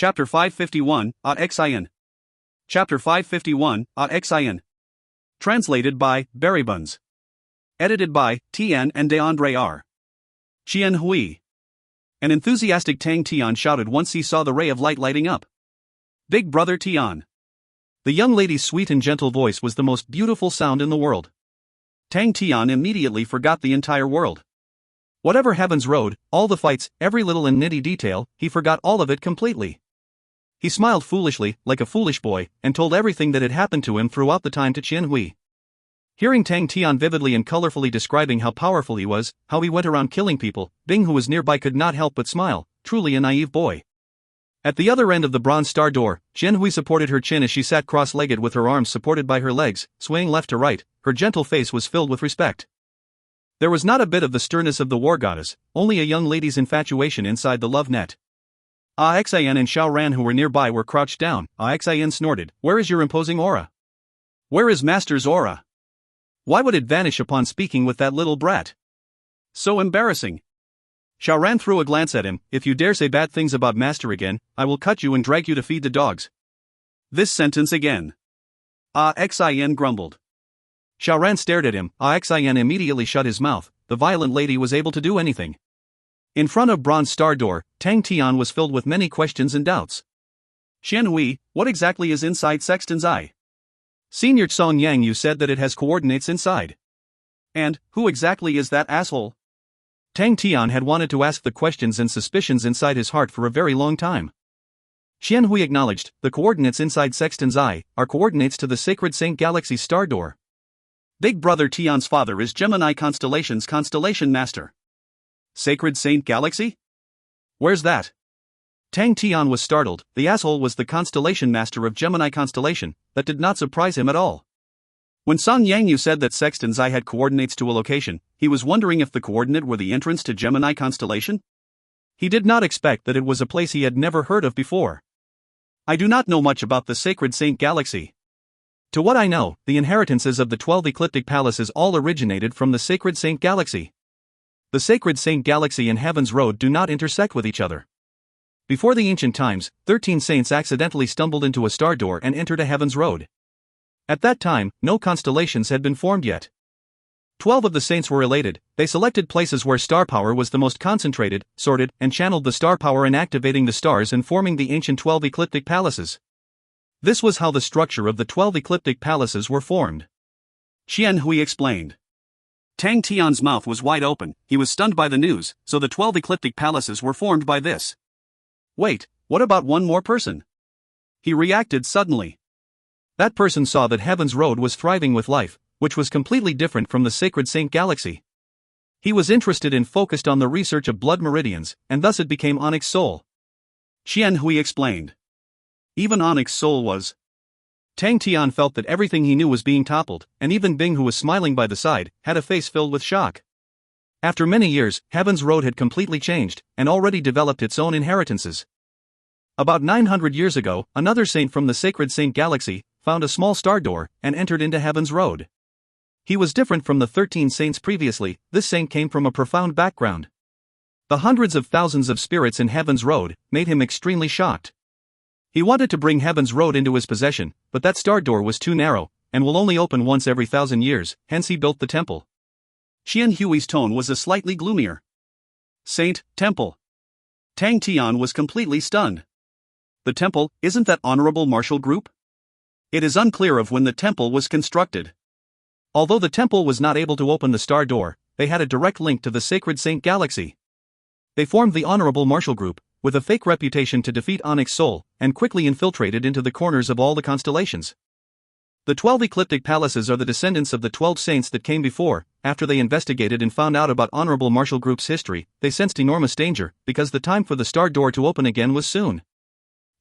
Chapter 551, Xian. Chapter 551, Xian. Translated by Barry Buns. Edited by Tian and DeAndre R. Qian Hui. An enthusiastic Tang Tian shouted once he saw the ray of light lighting up. Big brother Tian. The young lady's sweet and gentle voice was the most beautiful sound in the world. Tang Tian immediately forgot the entire world. Whatever Heaven's Road, all the fights, every little and nitty detail, he forgot all of it completely. He smiled foolishly, like a foolish boy, and told everything that had happened to him throughout the time to Qian Hui. Hearing Tang Tian vividly and colorfully describing how powerful he was, how he went around killing people, Bing, who was nearby, could not help but smile. Truly a naive boy. At the other end of the bronze star door, Qian Hui supported her chin as she sat cross-legged with her arms supported by her legs, swaying left to right. Her gentle face was filled with respect. There was not a bit of the sternness of the war goddess, only a young lady's infatuation inside the love net. Xian and Xiao Ran, who were nearby, were crouched down. Xian snorted, "Where is your imposing aura? Where is Master's aura? Why would it vanish upon speaking with that little brat? So embarrassing." Xiao Ran threw a glance at him. "If you dare say bad things about Master again, I will cut you and drag you to feed the dogs." This sentence again. Xian grumbled. Xiao Ran stared at him. Xian immediately shut his mouth. The violent lady was able to do anything. In front of Bronze Star Door, Tang Tian was filled with many questions and doubts. "Qian Hui, what exactly is inside Sexton's eye? Senior Song Yang, you said that it has coordinates inside. And who exactly is that asshole?" Tang Tian had wanted to ask the questions and suspicions inside his heart for a very long time. Qian Hui acknowledged, "The coordinates inside Sexton's eye are coordinates to the Sacred Saint Galaxy's star door. Big brother Tian's father is Gemini Constellation's Constellation Master." Sacred Saint Galaxy? Where's that? Tang Tian was startled. The asshole was the Constellation Master of Gemini Constellation. That did not surprise him at all. When Song Yang said that Sexton's eye had coordinates to a location, he was wondering if the coordinate were the entrance to Gemini Constellation? He did not expect that it was a place he had never heard of before. "I do not know much about the Sacred Saint Galaxy. To what I know, the inheritances of the 12 ecliptic palaces all originated from the Sacred Saint Galaxy. The Sacred Saint Galaxy and Heaven's Road do not intersect with each other. Before the ancient times, 13 saints accidentally stumbled into a star door and entered a Heaven's Road. At that time, no constellations had been formed yet. 12 of the saints were elated. They selected places where star power was the most concentrated, sorted, and channeled the star power in activating the stars and forming the ancient 12 ecliptic palaces. This was how the structure of the 12 ecliptic palaces were formed." Qian Hui explained. Tang Tian's mouth was wide open. He was stunned by the news. So the 12 ecliptic palaces were formed by this. Wait, what about one more person? He reacted suddenly. That person saw that Heaven's Road was thriving with life, which was completely different from the Sacred Saint Galaxy. He was interested and focused on the research of blood meridians, and thus it became Onyx Soul. Qian Hui explained. Even Onyx Soul was. Tang Tian felt that everything he knew was being toppled, and even Bing, who was smiling by the side, had a face filled with shock. After many years, Heaven's Road had completely changed, and already developed its own inheritances. About 900 years ago, another saint from the Sacred Saint Galaxy found a small star door and entered into Heaven's Road. He was different from the 13 saints previously. This saint came from a profound background. The hundreds of thousands of spirits in Heaven's Road made him extremely shocked. He wanted to bring Heaven's Road into his possession, but that star door was too narrow, and will only open once every 1,000 years, hence he built the temple. Qian Hui's tone was a slightly gloomier. Saint, temple. Tang Tian was completely stunned. The temple, isn't that Honorable Martial Group? It is unclear of when the temple was constructed. Although the temple was not able to open the star door, they had a direct link to the Sacred Saint Galaxy. They formed the Honorable Martial Group, with a fake reputation to defeat Onyx Soul, and quickly infiltrated into the corners of all the constellations. The 12 ecliptic palaces are the descendants of the 12 saints that came before. After they investigated and found out about Honorable Martial Group's history, they sensed enormous danger, because the time for the star door to open again was soon.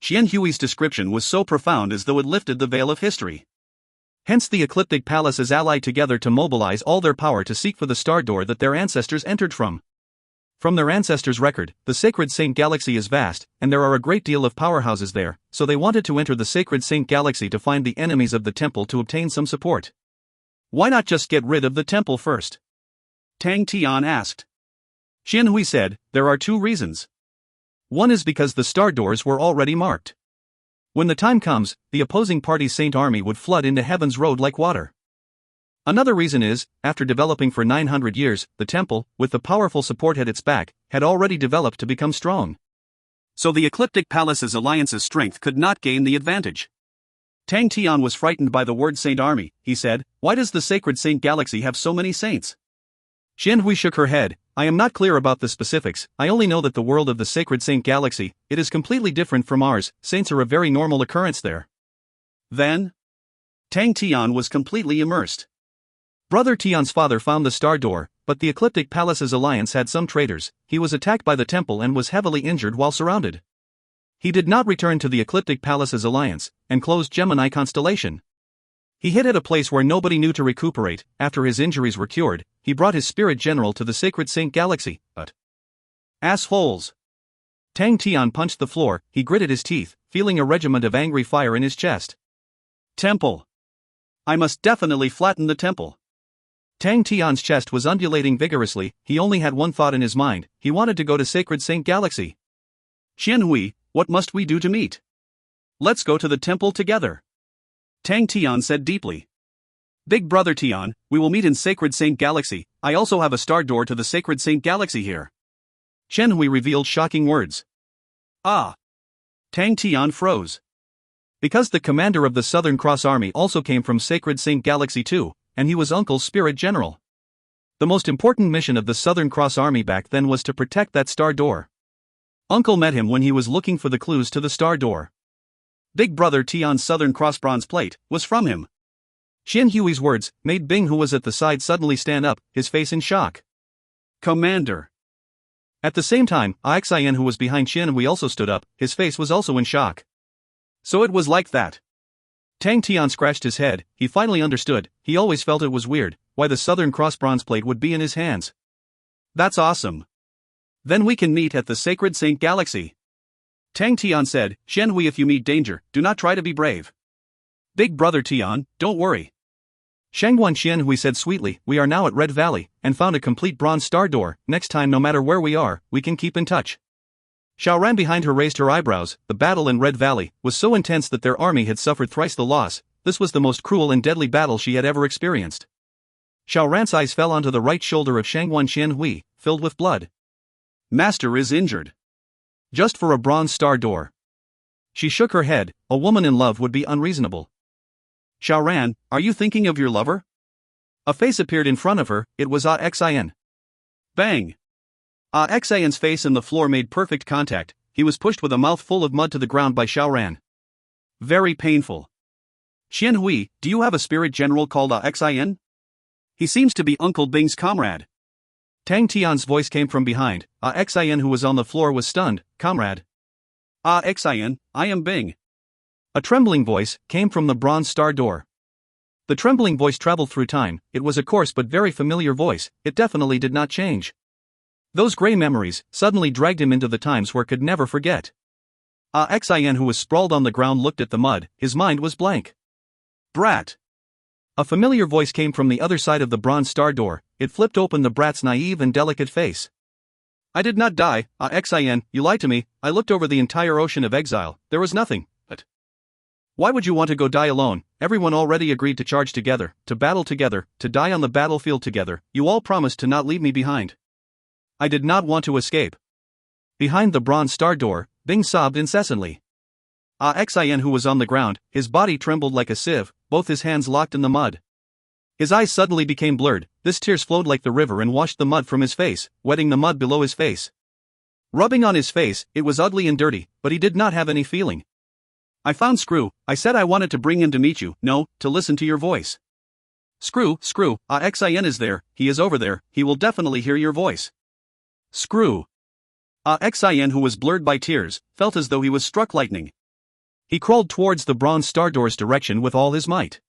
Qian Hui's description was so profound as though it lifted the veil of history. Hence the ecliptic palaces allied together to mobilize all their power to seek for the star door that their ancestors entered from. From their ancestors' record, the Sacred Saint Galaxy is vast, and there are a great deal of powerhouses there, so they wanted to enter the Sacred Saint Galaxy to find the enemies of the temple to obtain some support. Why not just get rid of the temple first? Tang Tian asked. Qian Hui said, there are two reasons. One is because the star doors were already marked. When the time comes, the opposing party's saint army would flood into heaven's road like water. Another reason is, after developing for 900 years, the temple, with the powerful support at its back, had already developed to become strong. So the Ecliptic Palace's alliance's strength could not gain the advantage. Tang Tian was frightened by the word saint army. He said, "Why does the sacred saint galaxy have so many saints?" Xian Hui shook her head. "I am not clear about the specifics, I only know that the world of the sacred saint galaxy, it is completely different from ours, saints are a very normal occurrence there." Then, Tang Tian was completely immersed. Brother Tian's father found the star door, but the Ecliptic Palace's alliance had some traitors. He was attacked by the temple and was heavily injured while surrounded. He did not return to the Ecliptic Palace's alliance, and closed Gemini constellation. He hid at a place where nobody knew to recuperate. After his injuries were cured, he brought his spirit general to the sacred saint galaxy. But assholes! Tang Tian punched the floor. He gritted his teeth, feeling a regiment of angry fire in his chest. Temple! I must definitely flatten the temple. Tang Tian's chest was undulating vigorously. He only had one thought in his mind. He wanted to go to sacred saint galaxy. Xian Hui, what must we do to meet? Let's go to the temple together. Tang Tian said deeply. Big brother Tian, we will meet in sacred saint galaxy. I also have a star door to the sacred saint galaxy here. Xian Hui revealed shocking words. Ah! Tang Tian froze. Because the commander of the Southern Cross Army also came from sacred saint galaxy too, and he was Uncle's spirit general. The most important mission of the Southern Cross Army back then was to protect that star door. Uncle met him when he was looking for the clues to the star door. Big brother Tian's Southern Cross bronze plate was from him. Xian Hui's words made Bing, who was at the side, suddenly stand up, his face in shock. Commander! At the same time, Xian, who was behind Xian Hui, also stood up, his face was also in shock. So it was like that. Tang Tian scratched his head. He finally understood. He always felt it was weird, why the Southern Cross bronze plate would be in his hands. That's awesome. Then we can meet at the sacred saint galaxy. Tang Tian said, Xian Hui, if you meet danger, do not try to be brave. Big brother Tian, don't worry. Shangguan Xian Hui said sweetly, we are now at Red Valley, and found a complete bronze star door. Next time, no matter where we are, we can keep in touch. Xiaoran behind her raised her eyebrows. The battle in Red Valley was so intense that their army had suffered thrice the loss. This was the most cruel and deadly battle she had ever experienced. Xiaoran's eyes fell onto the right shoulder of Shangguan Xian Hui, filled with blood. Master is injured. Just for a bronze star door. She shook her head. A woman in love would be unreasonable. Xiaoran, are you thinking of your lover? A face appeared in front of her. It was Xian. Bang! Xian's face and the floor made perfect contact. He was pushed with a mouth full of mud to the ground by Xiaoran. Very painful. Xian Hui, do you have a spirit general called Xian? He seems to be Uncle Bing's comrade. Tang Tian's voice came from behind. Xian, who was on the floor, was stunned. Comrade. Xian, I am Bing. A trembling voice came from the bronze star door. The trembling voice traveled through time. It was a coarse but very familiar voice. It definitely did not change. Those gray memories suddenly dragged him into the times where could never forget. Xian, who was sprawled on the ground, looked at the mud. His mind was blank. Brat. A familiar voice came from the other side of the bronze star door. It flipped open the brat's naive and delicate face. I did not die, Xian, you lied to me. I looked over the entire ocean of exile. There was nothing. But why would you want to go die alone? Everyone already agreed to charge together, to battle together, to die on the battlefield together. You all promised to not leave me behind. I did not want to escape. Behind the bronze star door, Bing sobbed incessantly. Xian, who was on the ground, his body trembled like a sieve, both his hands locked in the mud. His eyes suddenly became blurred. His tears flowed like the river and washed the mud from his face, wetting the mud below his face. Rubbing on his face, it was ugly and dirty, but he did not have any feeling. I found Screw. I said I wanted to bring him to meet you, no, to listen to your voice. Screw, Xian is there, he is over there, he will definitely hear your voice. Screw. Xian, who was blurred by tears, felt as though he was struck lightning. He crawled towards the bronze star door's direction with all his might.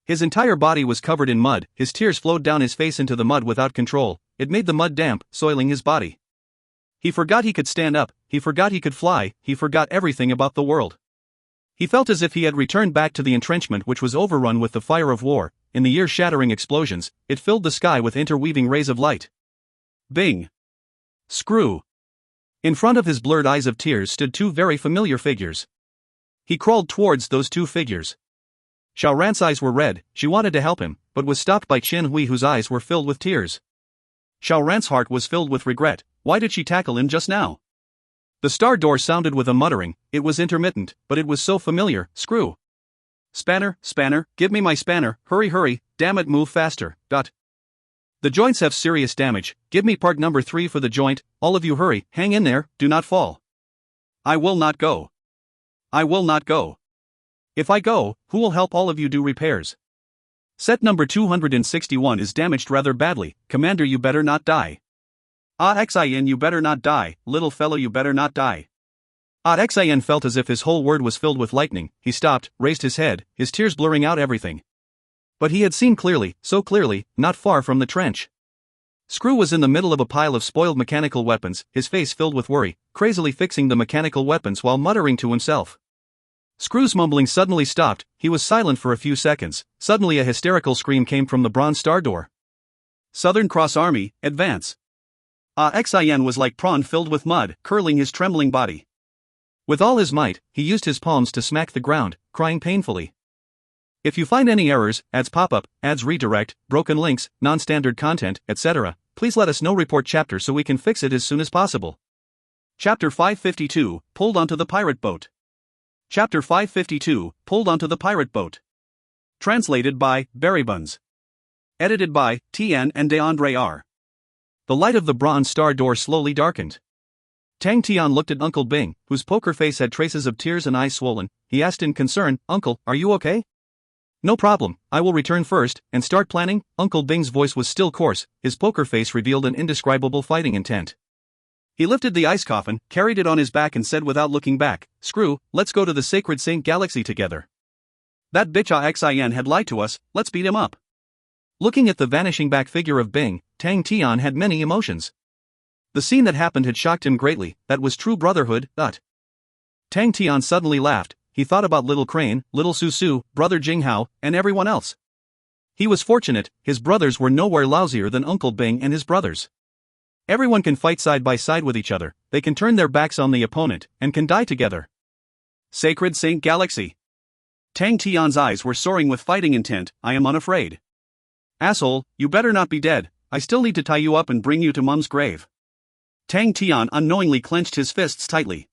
His entire body was covered in mud. His tears flowed down his face into the mud without control. It made the mud damp, soiling his body. He forgot he could stand up, he forgot he could fly, he forgot everything about the world. He felt as if he had returned back to the entrenchment, which was overrun with the fire of war. In the ear-shattering explosions, it filled the sky with interweaving rays of light. Bing. Screw. In front of his blurred eyes of tears stood two very familiar figures. He crawled towards those two figures. Xiao Ran's eyes were red. She wanted to help him, but was stopped by Qian Hui, whose eyes were filled with tears. Xiao Ran's heart was filled with regret. Why did she tackle him just now? The star door sounded with a muttering. It was intermittent, but it was so familiar. Screw. Spanner, spanner, give me my spanner, hurry hurry, damn it, move faster. The joints have serious damage. Give me part number 3 for the joint. All of you hurry, hang in there, do not fall. I will not go. I will not go. If I go, who will help all of you do repairs? Set number 261 is damaged rather badly. Commander, you better not die. Xin, you better not die. Little fellow, you better not die. Xin felt as if his whole world was filled with lightning. He stopped, raised his head, his tears blurring out everything. But he had seen clearly, so clearly, not far from the trench. Screw was in the middle of a pile of spoiled mechanical weapons, his face filled with worry, crazily fixing the mechanical weapons while muttering to himself. Screw's mumbling suddenly stopped. He was silent for a few seconds. Suddenly a hysterical scream came from the bronze star door. Southern Cross Army, advance. Xin was like prawn filled with mud, curling his trembling body. With all his might, he used his palms to smack the ground, crying painfully. If you find any errors, ads pop-up, ads redirect, broken links, non-standard content, etc., please let us know. Report chapter so we can fix it as soon as possible. Chapter 552, Pulled onto the pirate boat. Chapter 552, Pulled onto the pirate boat. Translated by Berrybuns. Edited by Tian and DeAndre R. The light of the bronze star door slowly darkened. Tang Tian looked at Uncle Bing, whose poker face had traces of tears and eyes swollen. He asked in concern, "Uncle, are you okay?" "No problem, I will return first, and start planning." Uncle Bing's voice was still coarse, his poker face revealed an indescribable fighting intent. He lifted the ice coffin, carried it on his back and said without looking back, "Screw, let's go to the sacred Saint Galaxy together. That bitch Xin had lied to us, let's beat him up." Looking at the vanishing back figure of Bing, Tang Tian had many emotions. The scene that happened had shocked him greatly. That was true brotherhood. Tang Tian suddenly laughed. He thought about Little Crane, Little Susu, Brother Jinghao, and everyone else. He was fortunate, his brothers were nowhere lousier than Uncle Bing and his brothers. Everyone can fight side by side with each other, they can turn their backs on the opponent, and can die together. Sacred Saint Galaxy. Tang Tian's eyes were soaring with fighting intent. "I am unafraid." "Asshole, you better not be dead, I still need to tie you up and bring you to Mum's grave." Tang Tian unknowingly clenched his fists tightly.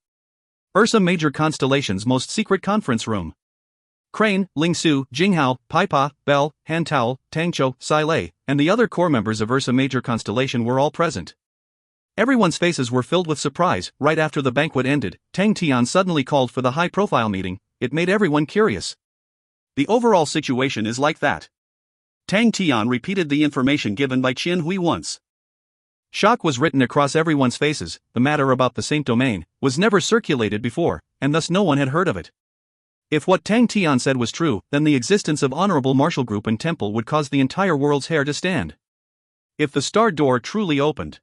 Ursa Major Constellation's most secret conference room. Crane, Ling Su, Jinghao, Pai Pa, Bell, Han Tao, Tangcho, Sai Lei, and the other core members of Ursa Major Constellation were all present. Everyone's faces were filled with surprise. Right after the banquet ended, Tang Tian suddenly called for the high-profile meeting. It made everyone curious. "The overall situation is like that." Tang Tian repeated the information given by Qian Hui once. Shock was written across everyone's faces. The matter about the Saint Domain was never circulated before, and thus no one had heard of it. If what Tang Tian said was true, then the existence of Honorable Martial Group and Temple would cause the entire world's hair to stand. If the star door truly opened,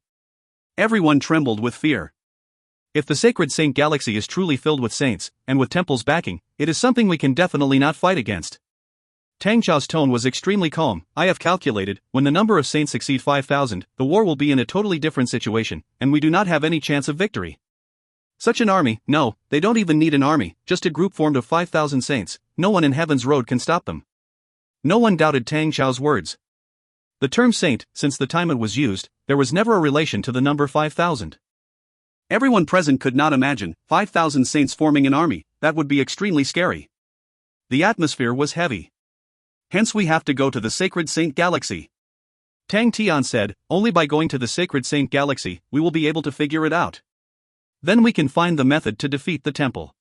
everyone trembled with fear. If the sacred Saint Galaxy is truly filled with saints, and with Temple's backing, it is something we can definitely not fight against. Tang Chao's tone was extremely calm. "I have calculated, when the number of saints exceed 5,000, the war will be in a totally different situation, and we do not have any chance of victory. Such an army, no, they don't even need an army, just a group formed of 5,000 saints, no one in Heaven's Road can stop them." No one doubted Tang Chao's words. The term saint, since the time it was used, there was never a relation to the number 5,000. Everyone present could not imagine 5,000 saints forming an army. That would be extremely scary. The atmosphere was heavy. "Hence we have to go to the sacred Saint Galaxy." Tang Tian said, "Only by going to the sacred Saint Galaxy, we will be able to figure it out. Then we can find the method to defeat the temple."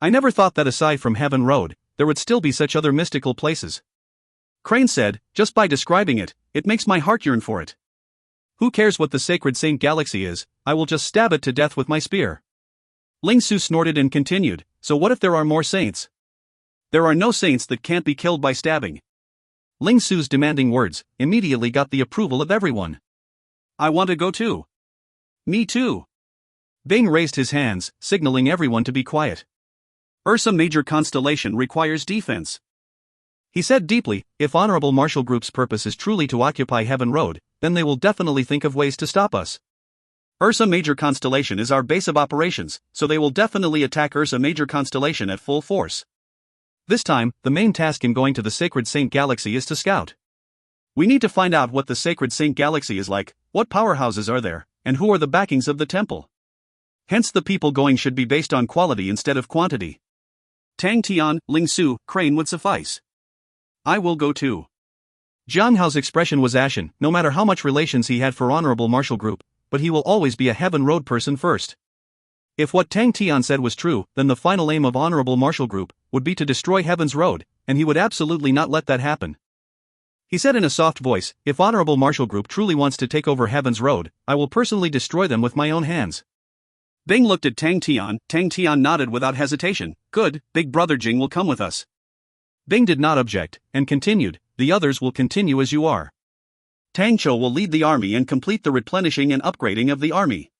"I never thought that aside from Heaven Road, there would still be such other mystical places." Crane said, "Just by describing it, it makes my heart yearn for it. Who cares what the sacred Saint Galaxy is, I will just stab it to death with my spear." Ling Su snorted and continued, "So what if there are more saints?" "There are no saints that can't be killed by stabbing." Ling Su's demanding words immediately got the approval of everyone. "I want to go too." "Me too." Bing raised his hands, signaling everyone to be quiet. "Ursa Major Constellation requires defense." He said deeply, "If Honorable Martial Group's purpose is truly to occupy Heaven Road, then they will definitely think of ways to stop us. Ursa Major constellation is our base of operations, so they will definitely attack Ursa Major constellation at full force. This time, the main task in going to the Sacred Saint Galaxy is to scout. We need to find out what the Sacred Saint Galaxy is like, what powerhouses are there, and who are the backings of the temple. Hence the people going should be based on quality instead of quantity. Tang, Tian, Ling Su, Crane would suffice. I will go too. Jiang Hao's expression was ashen, no matter how much relations he had for Honorable Marshal Group, but he will always be a Heaven Road person first. If what Tang Tian said was true, then the final aim of Honorable Marshal Group would be to destroy Heaven's Road, and he would absolutely not let that happen. He said in a soft voice, if Honorable Marshal Group truly wants to take over Heaven's Road, I will personally destroy them with my own hands. Bing looked at Tang Tian. Tang Tian nodded without hesitation. Good, big brother Jing will come with us. Bing did not object, and continued, the others will continue as you are. Tang Chou will lead the army and complete the replenishing and upgrading of the army.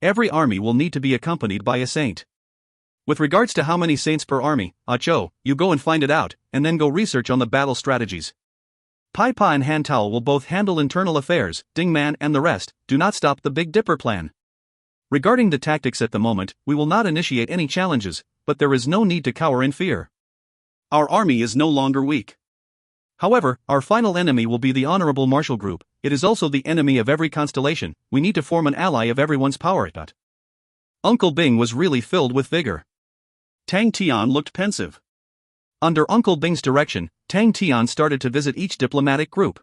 Every army will need to be accompanied by a saint. With regards to how many saints per army, Chou, you go and find it out, and then go research on the battle strategies. Pai Pa and Han Tao will both handle internal affairs, Ding Man and the rest, do not stop the Big Dipper plan. Regarding the tactics at the moment, we will not initiate any challenges, but there is no need to cower in fear. Our army is no longer weak. However, our final enemy will be the Honorable Marshal Group, it is also the enemy of every constellation, we need to form an ally of everyone's power. Uncle Bing was really filled with vigor. Tang Tian looked pensive. Under Uncle Bing's direction, Tang Tian started to visit each diplomatic group.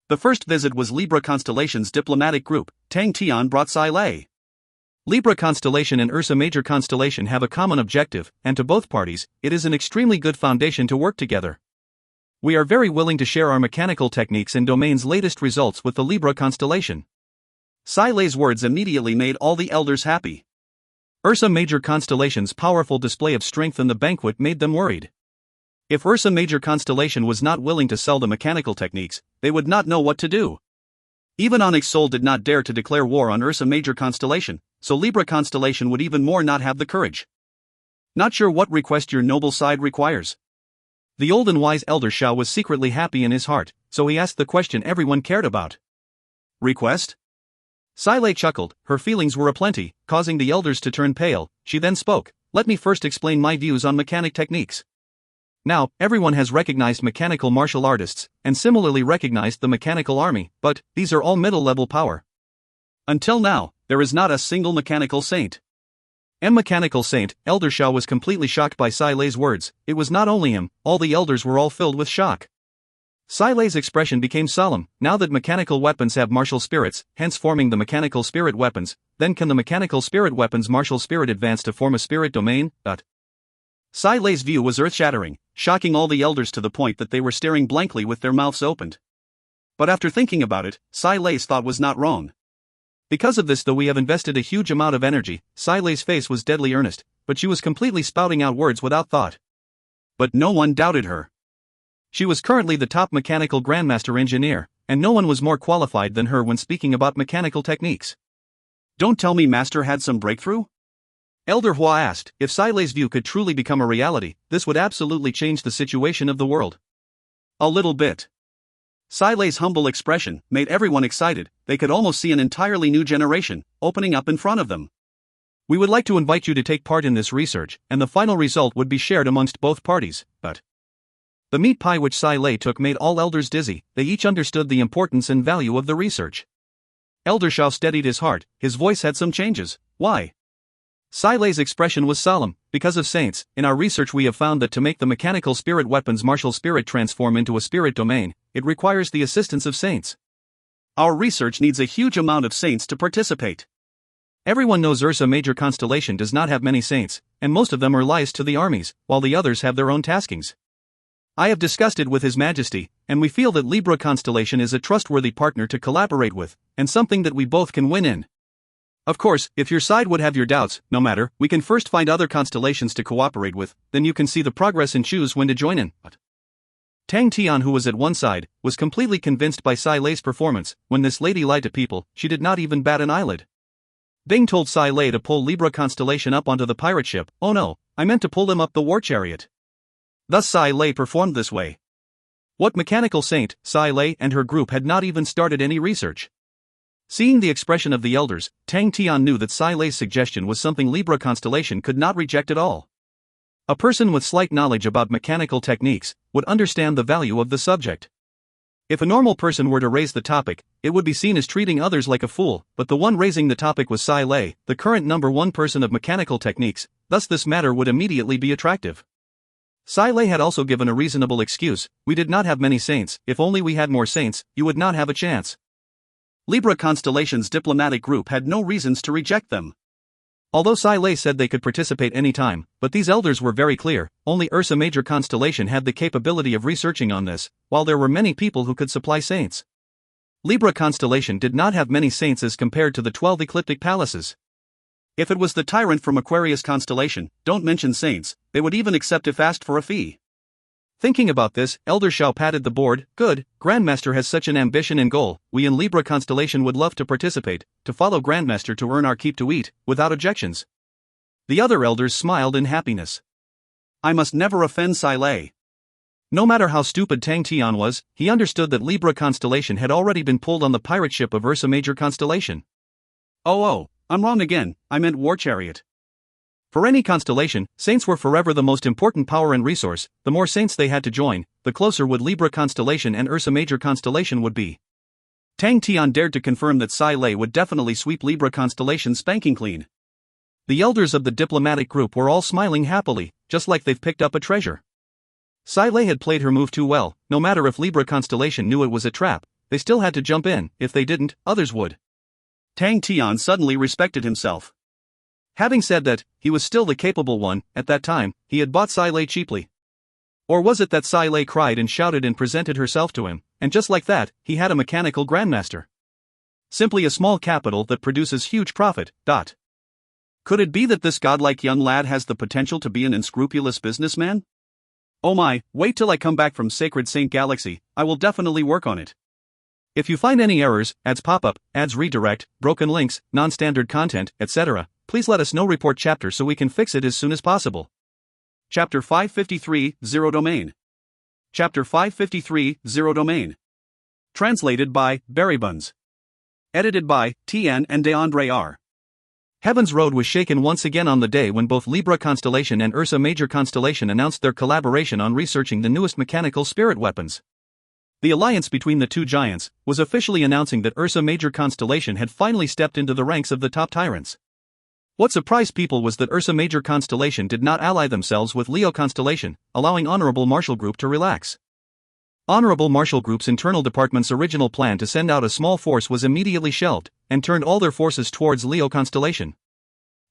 The first visit was Libra Constellation's diplomatic group. Tang Tian brought Sai Lei. Libra Constellation and Ursa Major Constellation have a common objective, and to both parties, it is an extremely good foundation to work together. We are very willing to share our mechanical techniques and domain's latest results with the Libra Constellation. Sai Lei's words immediately made all the elders happy. Ursa Major Constellation's powerful display of strength in the banquet made them worried. If Ursa Major Constellation was not willing to sell the mechanical techniques, they would not know what to do. Even Onyx Soul did not dare to declare war on Ursa Major Constellation, so Libra Constellation would even more not have the courage. Not sure what request your noble side requires. The old and wise Elder Shao was secretly happy in his heart, so he asked the question everyone cared about. Request? Sai Lei chuckled, her feelings were aplenty, causing the elders to turn pale. She then spoke, let me first explain my views on mechanic techniques. Now, everyone has recognized mechanical martial artists, and similarly recognized the mechanical army, but these are all middle-level power. Until now, there is not a single mechanical saint. Mechanical saint, Elder Shao was completely shocked by Sai Lei's words. It was not only him, all the elders were all filled with shock. Sai Lei's expression became solemn. Now that mechanical weapons have martial spirits, hence forming the mechanical spirit weapons, then can the mechanical spirit weapons martial spirit advance to form a spirit domain? Sai Lei's view was earth-shattering, shocking all the elders to the point that they were staring blankly with their mouths opened. But after thinking about it, Sai Lei's thought was not wrong. Because of this, though we have invested a huge amount of energy, Sai Lei's face was deadly earnest, but she was completely spouting out words without thought. But no one doubted her. She was currently the top mechanical grandmaster engineer, and no one was more qualified than her when speaking about mechanical techniques. Don't tell me Master had some breakthrough? Elder Hua asked. If Sai Lei's view could truly become a reality, this would absolutely change the situation of the world. A little bit. Sai Lei's humble expression made everyone excited. They could almost see an entirely new generation opening up in front of them. We would like to invite you to take part in this research, and the final result would be shared amongst both parties, but the meat pie which Sai Lei took made all elders dizzy. They each understood the importance and value of the research. Elder Shao steadied his heart, his voice had some changes. Why? Sai Lei's expression was solemn. Because of saints, in our research we have found that to make the mechanical spirit weapons martial spirit transform into a spirit domain, it requires the assistance of saints. Our research needs a huge amount of saints to participate. Everyone knows Ursa Major Constellation does not have many saints, and most of them are liaised to the armies, while the others have their own taskings. I have discussed it with His Majesty, and we feel that Libra Constellation is a trustworthy partner to collaborate with, and something that we both can win in. Of course, if your side would have your doubts, no matter, we can first find other constellations to cooperate with, then you can see the progress and choose when to join in. Tang Tian, who was at one side, was completely convinced by Sai Lei's performance. When this lady lied to people, she did not even bat an eyelid. Bing told Sai Lei to pull Libra Constellation up onto the pirate ship. Oh no, I meant to pull him up the war chariot. Thus Sai Lei performed this way. What mechanical saint, Sai Lei and her group had not even started any research. Seeing the expression of the elders, Tang Tian knew that Sai Lei's suggestion was something Libra constellation could not reject at all. A person with slight knowledge about mechanical techniques would understand the value of the subject. If a normal person were to raise the topic, it would be seen as treating others like a fool, but the one raising the topic was Sai Lei, the current number one person of mechanical techniques, thus this matter would immediately be attractive. Sai Lei had also given a reasonable excuse: we did not have many saints, if only we had more saints, you would not have a chance. Libra constellation's diplomatic group had no reasons to reject them. Although Sai Lei said they could participate anytime, but these elders were very clear, only Ursa Major constellation had the capability of researching on this, while there were many people who could supply saints. Libra constellation did not have many saints as compared to the 12 ecliptic palaces. If it was the tyrant from Aquarius constellation, don't mention saints, they would even accept if asked for a fee. Thinking about this, Elder Shao patted the board. Good, Grandmaster has such an ambition and goal, we in Libra constellation would love to participate, to follow Grandmaster to earn our keep to eat, without objections. The other elders smiled in happiness. I must never offend Sai Lei. No matter how stupid Tang Tian was, he understood that Libra constellation had already been pulled on the pirate ship of Ursa Major constellation. Oh, I'm wrong again, I meant war chariot. For any constellation, saints were forever the most important power and resource. The more saints they had to join, the closer would Libra constellation and Ursa Major constellation would be. Tang Tian dared to confirm that Sai Lei would definitely sweep Libra constellation spanking clean. The elders of the diplomatic group were all smiling happily, just like they've picked up a treasure. Sai Lei had played her move too well. No matter if Libra constellation knew it was a trap, they still had to jump in. If they didn't, others would. Tang Tian suddenly respected himself. Having said that, he was still the capable one. At that time, he had bought Sai Lei cheaply. Or was it that Sai Lei cried and shouted and presented herself to him, and just like that, he had a mechanical grandmaster? Simply a small capital that produces huge profit. Could it be that this godlike young lad has the potential to be an unscrupulous businessman? Oh my, wait till I come back from Sacred Saint Galaxy, I will definitely work on it. If you find any errors, ads pop up, ads redirect, broken links, non-standard content, etc., please let us know. Report chapter so we can fix it as soon as possible. Chapter 553, Zero Domain. Chapter 553, Zero Domain. Translated by Berrybuns. Edited by Tian and DeAndre R. Heaven's Road was shaken once again on the day when both Libra constellation and Ursa Major constellation announced their collaboration on researching the newest mechanical spirit weapons. The alliance between the two giants was officially announcing that Ursa Major constellation had finally stepped into the ranks of the top tyrants. What surprised people was that Ursa Major constellation did not ally themselves with Leo constellation, allowing Honorable Marshal Group to relax. Honorable Marshal Group's internal department's original plan to send out a small force was immediately shelved, and turned all their forces towards Leo constellation.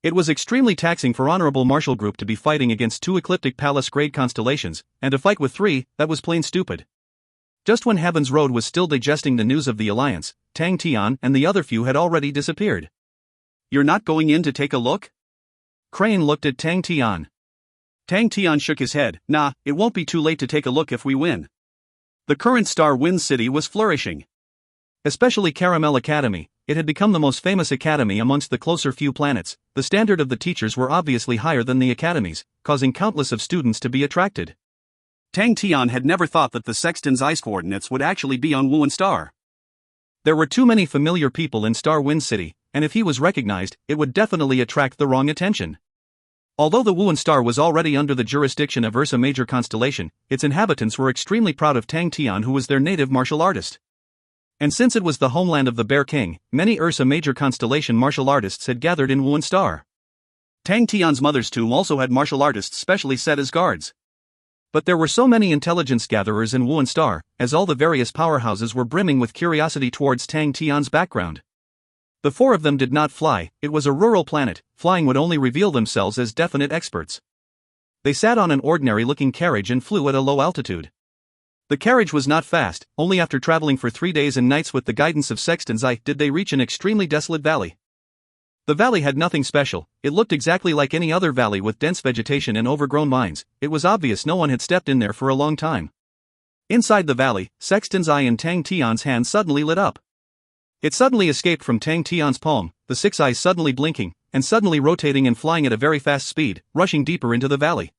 It was extremely taxing for Honorable Marshal Group to be fighting against two ecliptic palace-grade constellations, and to fight with three, that was plain stupid. Just when Heaven's Road was still digesting the news of the alliance, Tang Tian and the other few had already disappeared. You're not going in to take a look? Crane looked at Tang Tian. Tang Tian shook his head. Nah, it won't be too late to take a look if we win. The current Star Wind City was flourishing. Especially Caramel Academy, it had become the most famous academy amongst the closer few planets. The standard of the teachers were obviously higher than the academies, causing countless of students to be attracted. Tang Tian had never thought that the Sexton's ice coordinates would actually be on Wuan Star. There were too many familiar people in Star Wind City, and if he was recognized, it would definitely attract the wrong attention. Although the Wuan Star was already under the jurisdiction of Ursa Major constellation, its inhabitants were extremely proud of Tang Tian, who was their native martial artist. And since it was the homeland of the Bear King, many Ursa Major constellation martial artists had gathered in Wuan Star. Tang Tian's mother's tomb also had martial artists specially set as guards. But there were so many intelligence gatherers in Wuan Star, as all the various powerhouses were brimming with curiosity towards Tang Tian's background. The four of them did not fly. It was a rural planet. Flying would only reveal themselves as definite experts. They sat on an ordinary-looking carriage and flew at a low altitude. The carriage was not fast. Only after traveling for 3 days and nights with the guidance of Sexton's eye did they reach an extremely desolate valley. The valley had nothing special. It looked exactly like any other valley with dense vegetation and overgrown vines. It was obvious no one had stepped in there for a long time. Inside the valley, Sexton's eye and Tang Tian's hand suddenly lit up. It suddenly escaped from Tang Tian's palm, the six eyes suddenly blinking, and suddenly rotating and flying at a very fast speed, rushing deeper into the valley.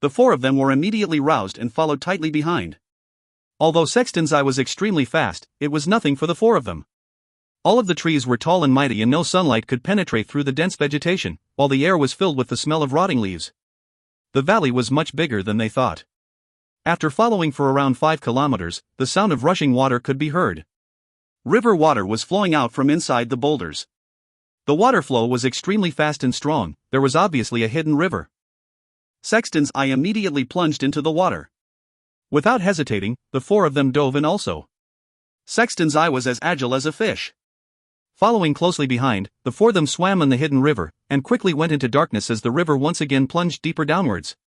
The four of them were immediately roused and followed tightly behind. Although Sexton's eye was extremely fast, it was nothing for the four of them. All of the trees were tall and mighty and no sunlight could penetrate through the dense vegetation, while the air was filled with the smell of rotting leaves. The valley was much bigger than they thought. After following for around 5 kilometers, the sound of rushing water could be heard. River water was flowing out from inside the boulders. The water flow was extremely fast and strong. There was obviously a hidden river. Sexton's eye immediately plunged into the water. Without hesitating, the 4 of them dove in also. Sexton's eye was as agile as a fish. Following closely behind, the 4 of them swam in the hidden river, and quickly went into darkness as the river once again plunged deeper downwards.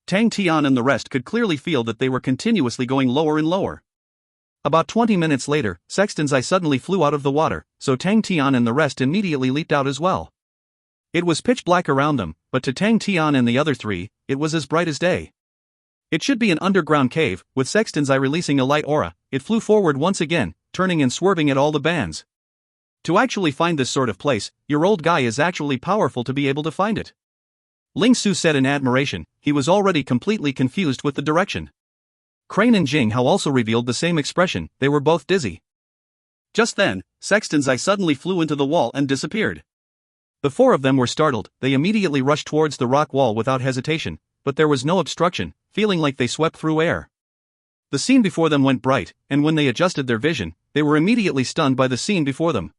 Tang, Tian and the rest could clearly feel that they were continuously going lower and lower. About 20 minutes later, Sexton's eye suddenly flew out of the water, so Tang, Tian and the rest immediately leaped out as well. It was pitch black around them, but to Tang, Tian and the other 3, it was as bright as day. It should be an underground cave. With Sexton's eye releasing a light aura, it flew forward once again, turning and swerving at all the bands. To actually find this sort of place, your old guy is actually powerful to be able to find it. Ling Su said in admiration. He was already completely confused with the direction. Crane and Jing Hao also revealed the same expression. They were both dizzy. Just then, Sexton's eye suddenly flew into the wall and disappeared. The 4 of them were startled. They immediately rushed towards the rock wall without hesitation, but there was no obstruction, feeling like they swept through air. The scene before them went bright, and when they adjusted their vision, they were immediately stunned by the scene before them.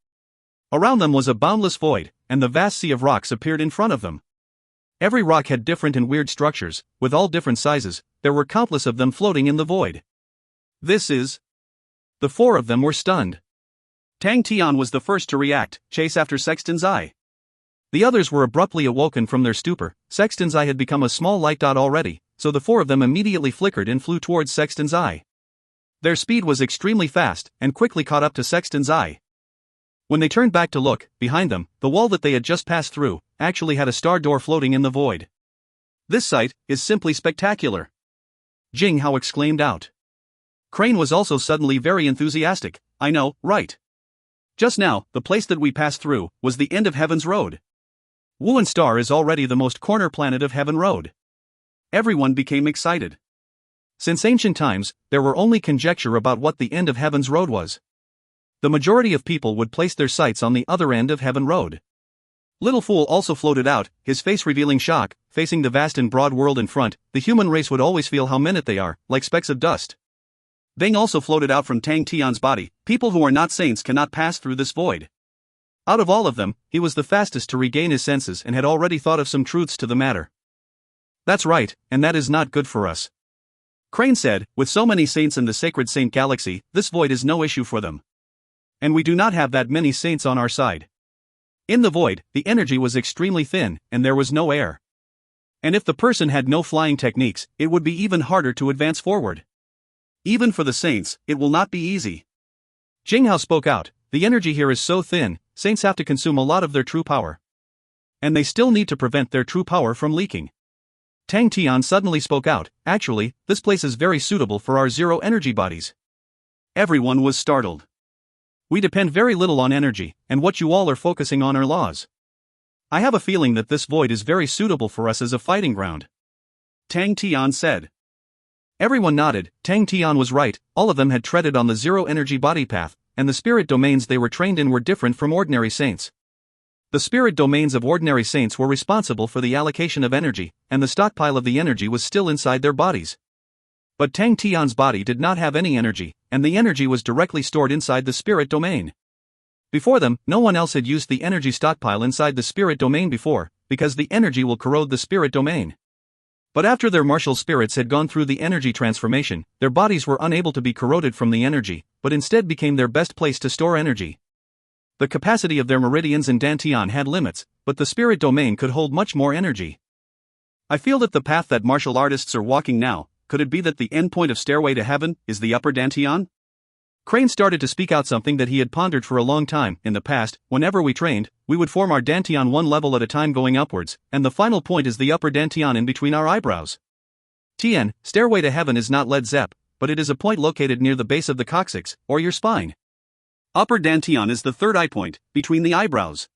Around them was a boundless void, and the vast sea of rocks appeared in front of them. Every rock had different and weird structures, with all different sizes. There were countless of them floating in the void. This is... The 4 of them were stunned. Tang Tian was the first to react, chase after Sexton's eye. The others were abruptly awoken from their stupor. Sexton's eye had become a small light dot already, so the 4 of them immediately flickered and flew towards Sexton's eye. Their speed was extremely fast, and quickly caught up to Sexton's eye. When they turned back to look, behind them, the wall that they had just passed through, actually had a star door floating in the void. This sight is simply spectacular. Jing Hao exclaimed out. Crane was also suddenly very enthusiastic. I know, right? Just now, the place that we passed through was the end of Heaven's Road. Wuan Star is already the most corner planet of Heaven Road. Everyone became excited. Since ancient times, there were only conjecture about what the end of Heaven's Road was. The majority of people would place their sights on the other end of Heaven Road. Little Fool also floated out, his face revealing shock. Facing the vast and broad world in front, the human race would always feel how minute they are, like specks of dust. Bing also floated out from Tang Tian's body. People who are not saints cannot pass through this void. Out of all of them, he was the fastest to regain his senses and had already thought of some truths to the matter. That's right, and that is not good for us. Crane said, with so many saints in the sacred saint galaxy, this void is no issue for them. And we do not have that many saints on our side. In the void, the energy was extremely thin, and there was no air. And if the person had no flying techniques, it would be even harder to advance forward. Even for the saints, it will not be easy. Jing Hao spoke out, the energy here is so thin, saints have to consume a lot of their true power. And they still need to prevent their true power from leaking. Tang Tian suddenly spoke out, actually, this place is very suitable for our zero energy bodies. Everyone was startled. We depend very little on energy, and what you all are focusing on are laws. I have a feeling that this void is very suitable for us as a fighting ground. Tang Tian said. Everyone nodded. Tang Tian was right, all of them had treaded on the zero-energy body path, and the spirit domains they were trained in were different from ordinary saints. The spirit domains of ordinary saints were responsible for the allocation of energy, and the stockpile of the energy was still inside their bodies. But Tang Tian's body did not have any energy, and the energy was directly stored inside the spirit domain. Before them, no one else had used the energy stockpile inside the spirit domain before, because the energy will corrode the spirit domain. But after their martial spirits had gone through the energy transformation, their bodies were unable to be corroded from the energy, but instead became their best place to store energy. The capacity of their meridians in Dantian had limits, but the spirit domain could hold much more energy. I feel that the path that martial artists are walking now, could it be that the end point of Stairway to Heaven is the upper Dantian? Crane started to speak out something that he had pondered for a long time. In the past, whenever we trained, we would form our Dantian one level at a time going upwards, and the final point is the upper Dantian in between our eyebrows. Tian, Stairway to Heaven is not Led Zepp, but it is a point located near the base of the coccyx, or your spine. Upper Dantian is the third eye point, between the eyebrows.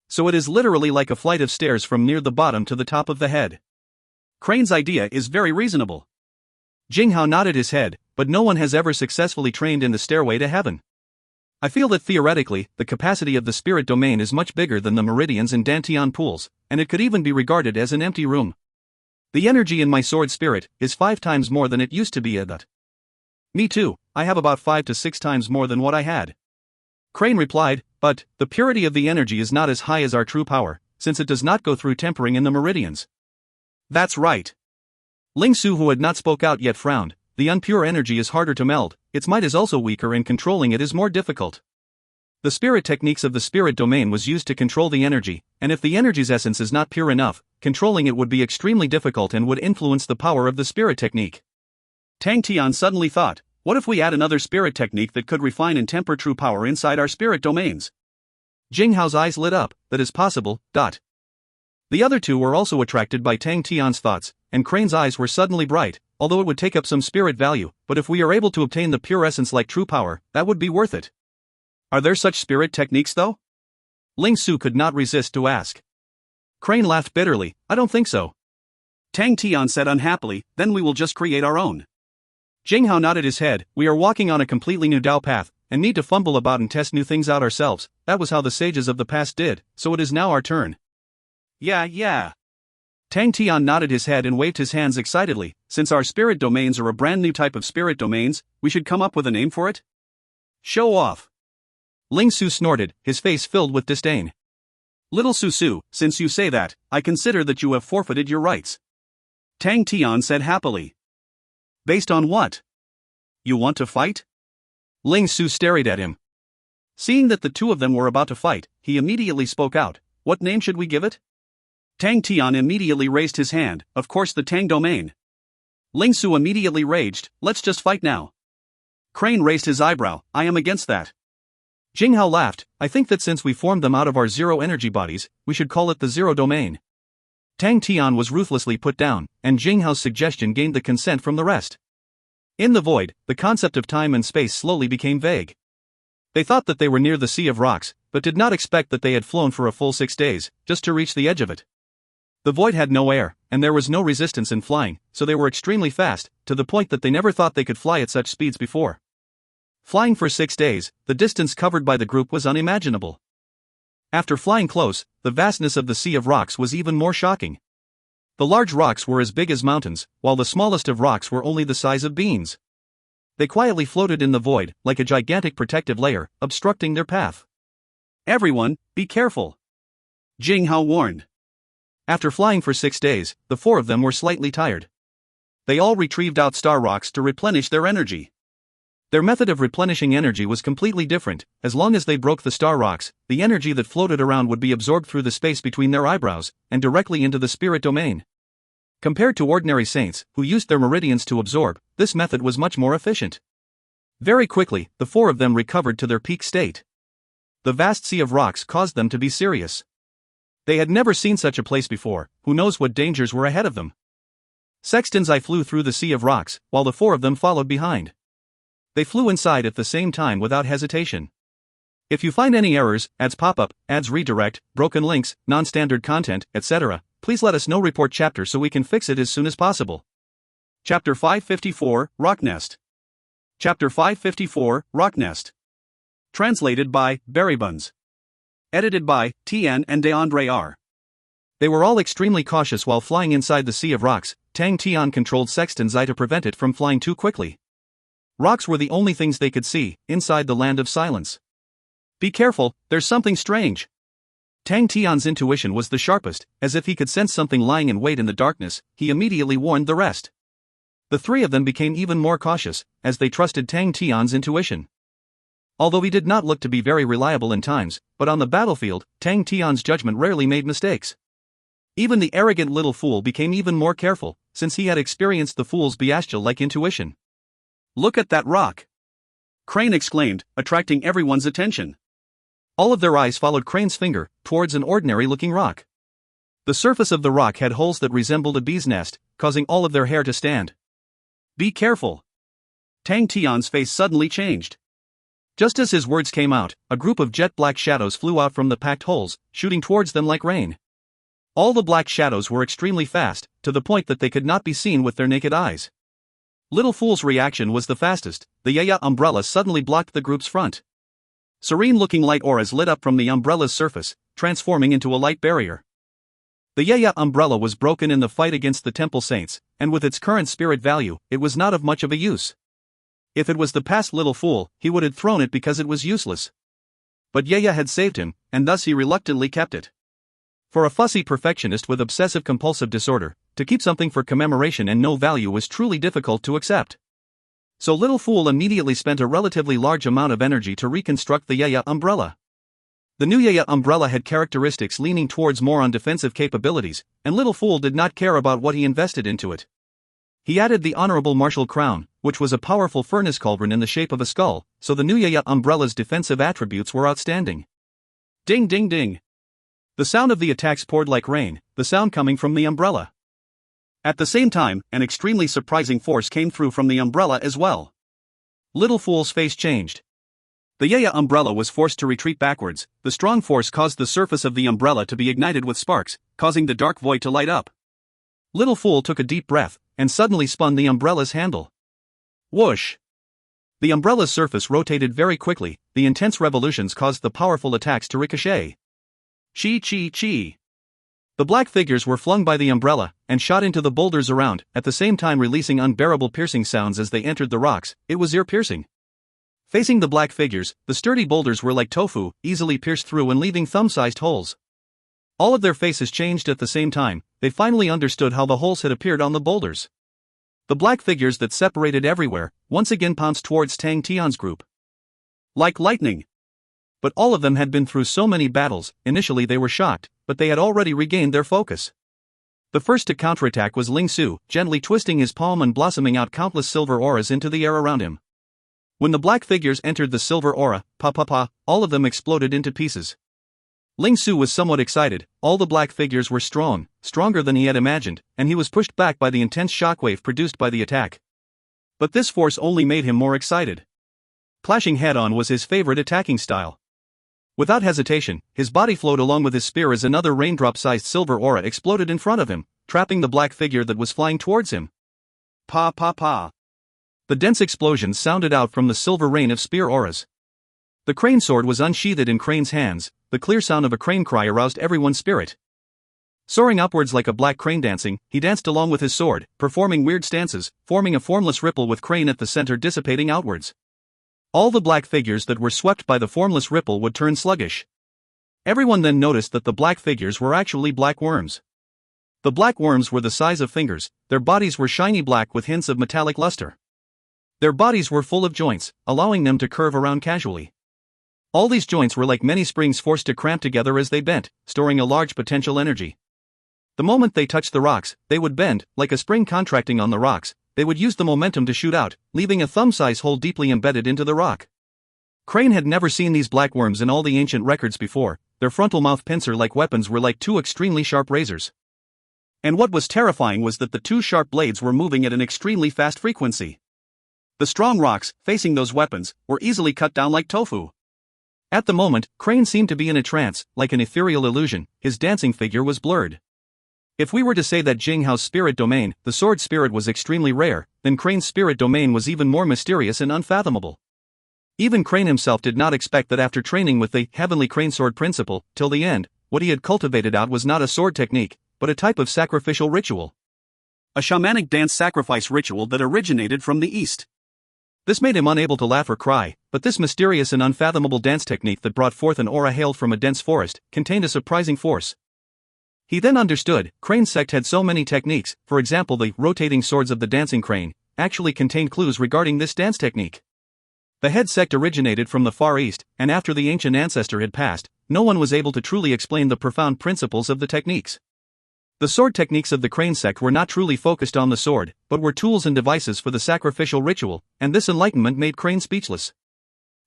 So it is literally like a flight of stairs from near the bottom to the top of the head. Crane's idea is very reasonable. Jing Hao nodded his head, but no one has ever successfully trained in the Stairway to Heaven. I feel that theoretically, the capacity of the spirit domain is much bigger than the meridians and Dantian pools, and it could even be regarded as an empty room. The energy in my sword spirit is 5 times more than it used to be at that. Me too, I have about 5 to 6 times more than what I had. Crane replied, but the purity of the energy is not as high as our true power, since it does not go through tempering in the meridians. That's right. Ling Su, who had not spoke out yet, frowned. The unpure energy is harder to meld, its might is also weaker, and controlling it is more difficult. The spirit techniques of the spirit domain was used to control the energy, and if the energy's essence is not pure enough, controlling it would be extremely difficult and would influence the power of the spirit technique. Tang Tian suddenly thought, what if we add another spirit technique that could refine and temper true power inside our spirit domains? Jing Hao's eyes lit up, that is possible. The other two were also attracted by Tang Tian's thoughts, and Crane's eyes were suddenly bright. Although it would take up some spirit value, but if we are able to obtain the pure essence like true power, that would be worth it. Are there such spirit techniques though? Ling Su could not resist to ask. Crane laughed bitterly, I don't think so. Tang Tian said unhappily, then we will just create our own. Jing Hao nodded his head, we are walking on a completely new Dao path, and need to fumble about and test new things out ourselves. That was how the sages of the past did, so it is now our turn. Yeah. Tang Tian nodded his head and waved his hands excitedly. Since our spirit domains are a brand new type of spirit domains, we should come up with a name for it? Show off. Ling Su snorted, his face filled with disdain. Little Su, since you say that, I consider that you have forfeited your rights. Tang Tian said happily. Based on what? You want to fight? Ling Su stared at him. Seeing that the two of them were about to fight, he immediately spoke out, what name should we give it? Tang Tian immediately raised his hand, of course the Tang domain. Ling Su immediately raged, let's just fight now. Crane raised his eyebrow, I am against that. Jing Hao laughed, I think that since we formed them out of our zero energy bodies, we should call it the zero domain. Tang Tian was ruthlessly put down, and Jing Hao's suggestion gained the consent from the rest. In the void, the concept of time and space slowly became vague. They thought that they were near the Sea of Rocks, but did not expect that they had flown for a full 6 days, just to reach the edge of it. The void had no air, and there was no resistance in flying, so they were extremely fast, to the point that they never thought they could fly at such speeds before. Flying for 6 days, the distance covered by the group was unimaginable. After flying close, the vastness of the Sea of Rocks was even more shocking. The large rocks were as big as mountains, while the smallest of rocks were only the size of beans. They quietly floated in the void, like a gigantic protective layer, obstructing their path. Everyone, be careful. Jing Hao warned. After flying for 6 days, the 4 of them were slightly tired. They all retrieved out star rocks to replenish their energy. Their method of replenishing energy was completely different. As long as they broke the star rocks, the energy that floated around would be absorbed through the space between their eyebrows, and directly into the spirit domain. Compared to ordinary saints, who used their meridians to absorb, this method was much more efficient. Very quickly, the 4 of them recovered to their peak state. The vast sea of rocks caused them to be serious. They had never seen such a place before, who knows what dangers were ahead of them. Sexton's eye flew through the sea of rocks, while the 4 of them followed behind. They flew inside at the same time without hesitation. If you find any errors, ads pop-up, ads redirect, broken links, non-standard content, etc., please let us know. Report chapter so we can fix it as soon as possible. Chapter 554, Rock Nest. Chapter 554, Rock Nest. Translated by Berrybuns. Edited by Tian and DeAndre R. They were all extremely cautious while flying inside the Sea of Rocks. Tang Tian controlled Sexton's eye to prevent it from flying too quickly. Rocks were the only things they could see, inside the land of silence. Be careful, there's something strange. Tang Tian's intuition was the sharpest, as if he could sense something lying in wait in the darkness, he immediately warned the rest. The 3 of them became even more cautious, as they trusted Tang Tian's intuition. Although he did not look to be very reliable in times, but on the battlefield, Tang Tian's judgment rarely made mistakes. Even the arrogant little fool became even more careful, since he had experienced the fool's bestial-like intuition. Look at that rock! Crane exclaimed, attracting everyone's attention. All of their eyes followed Crane's finger, towards an ordinary-looking rock. The surface of the rock had holes that resembled a bee's nest, causing all of their hair to stand. Be careful! Tang Tian's face suddenly changed. Just as his words came out, a group of jet-black shadows flew out from the packed holes, shooting towards them like rain. All the black shadows were extremely fast, to the point that they could not be seen with their naked eyes. Little Fool's reaction was the fastest. The Yaya umbrella suddenly blocked the group's front. Serene-looking light auras lit up from the umbrella's surface, transforming into a light barrier. The Yaya umbrella was broken in the fight against the temple saints, and with its current spirit value, it was not of much of a use. If it was the past little fool, he would have thrown it because it was useless. But Yaya had saved him, and thus he reluctantly kept it. For a fussy perfectionist with obsessive-compulsive disorder, to keep something for commemoration and no value was truly difficult to accept. So Little Fool immediately spent a relatively large amount of energy to reconstruct the Yaya umbrella. The new Yaya umbrella had characteristics leaning towards more on defensive capabilities, and Little Fool did not care about what he invested into it. He added the Honorable Martial Crown, which was a powerful furnace cauldron in the shape of a skull, so the new Yaya umbrella's defensive attributes were outstanding. Ding ding ding. The sound of the attacks poured like rain, the sound coming from the umbrella. At the same time, an extremely surprising force came through from the umbrella as well. Little Fool's face changed. The Yaya umbrella was forced to retreat backwards. The strong force caused the surface of the umbrella to be ignited with sparks, causing the dark void to light up. Little Fool took a deep breath, and suddenly spun the umbrella's handle. Whoosh! The umbrella's surface rotated very quickly. The intense revolutions caused the powerful attacks to ricochet. Chi. The black figures were flung by the umbrella, and shot into the boulders around, at the same time releasing unbearable piercing sounds as they entered the rocks. It was ear-piercing. Facing the black figures, the sturdy boulders were like tofu, easily pierced through and leaving thumb-sized holes. All of their faces changed at the same time. They finally understood how the holes had appeared on the boulders. The black figures that separated everywhere, once again pounced towards Tang Tian's group. Like lightning. But all of them had been through so many battles. Initially they were shocked, but they had already regained their focus. The first to counterattack was Ling Su, gently twisting his palm and blossoming out countless silver auras into the air around him. When the black figures entered the silver aura, all of them exploded into pieces. Ling Su was somewhat excited. All the black figures were strong, stronger than he had imagined, and he was pushed back by the intense shockwave produced by the attack. But this force only made him more excited. Clashing head-on was his favorite attacking style. Without hesitation, his body flowed along with his spear as another raindrop-sized silver aura exploded in front of him, trapping the black figure that was flying towards him. Pa. The dense explosions sounded out from the silver rain of spear auras. The crane sword was unsheathed in Crane's hands. The clear sound of a crane cry aroused everyone's spirit. Soaring upwards like a black crane dancing, he danced along with his sword, performing weird stances, forming a formless ripple with Crane at the center dissipating outwards. All the black figures that were swept by the formless ripple would turn sluggish. Everyone then noticed that the black figures were actually black worms. The black worms were the size of fingers. Their bodies were shiny black with hints of metallic luster. Their bodies were full of joints, allowing them to curve around casually. All these joints were like many springs forced to cramp together as they bent, storing a large potential energy. The moment they touched the rocks, they would bend, like a spring contracting on the rocks. They would use the momentum to shoot out, leaving a thumb-size hole deeply embedded into the rock. Crane had never seen these black worms in all the ancient records before. Their frontal mouth pincer-like weapons were like two extremely sharp razors. And what was terrifying was that the two sharp blades were moving at an extremely fast frequency. The strong rocks, facing those weapons, were easily cut down like tofu. At the moment, Crane seemed to be in a trance, like an ethereal illusion. His dancing figure was blurred. If we were to say that Jing Hao's spirit domain, the sword spirit, was extremely rare, then Crane's spirit domain was even more mysterious and unfathomable. Even Crane himself did not expect that after training with the Heavenly Crane Sword Principle, till the end, what he had cultivated out was not a sword technique, but a type of sacrificial ritual. A shamanic dance sacrifice ritual that originated from the East. This made him unable to laugh or cry, but this mysterious and unfathomable dance technique that brought forth an aura hailed from a dense forest, contained a surprising force. He then understood. Crane's sect had so many techniques. For example, the rotating swords of the dancing crane actually contained clues regarding this dance technique. The head sect originated from the Far East, and after the ancient ancestor had passed, no one was able to truly explain the profound principles of the techniques. The sword techniques of the Crane sect were not truly focused on the sword, but were tools and devices for the sacrificial ritual, and this enlightenment made Crane speechless.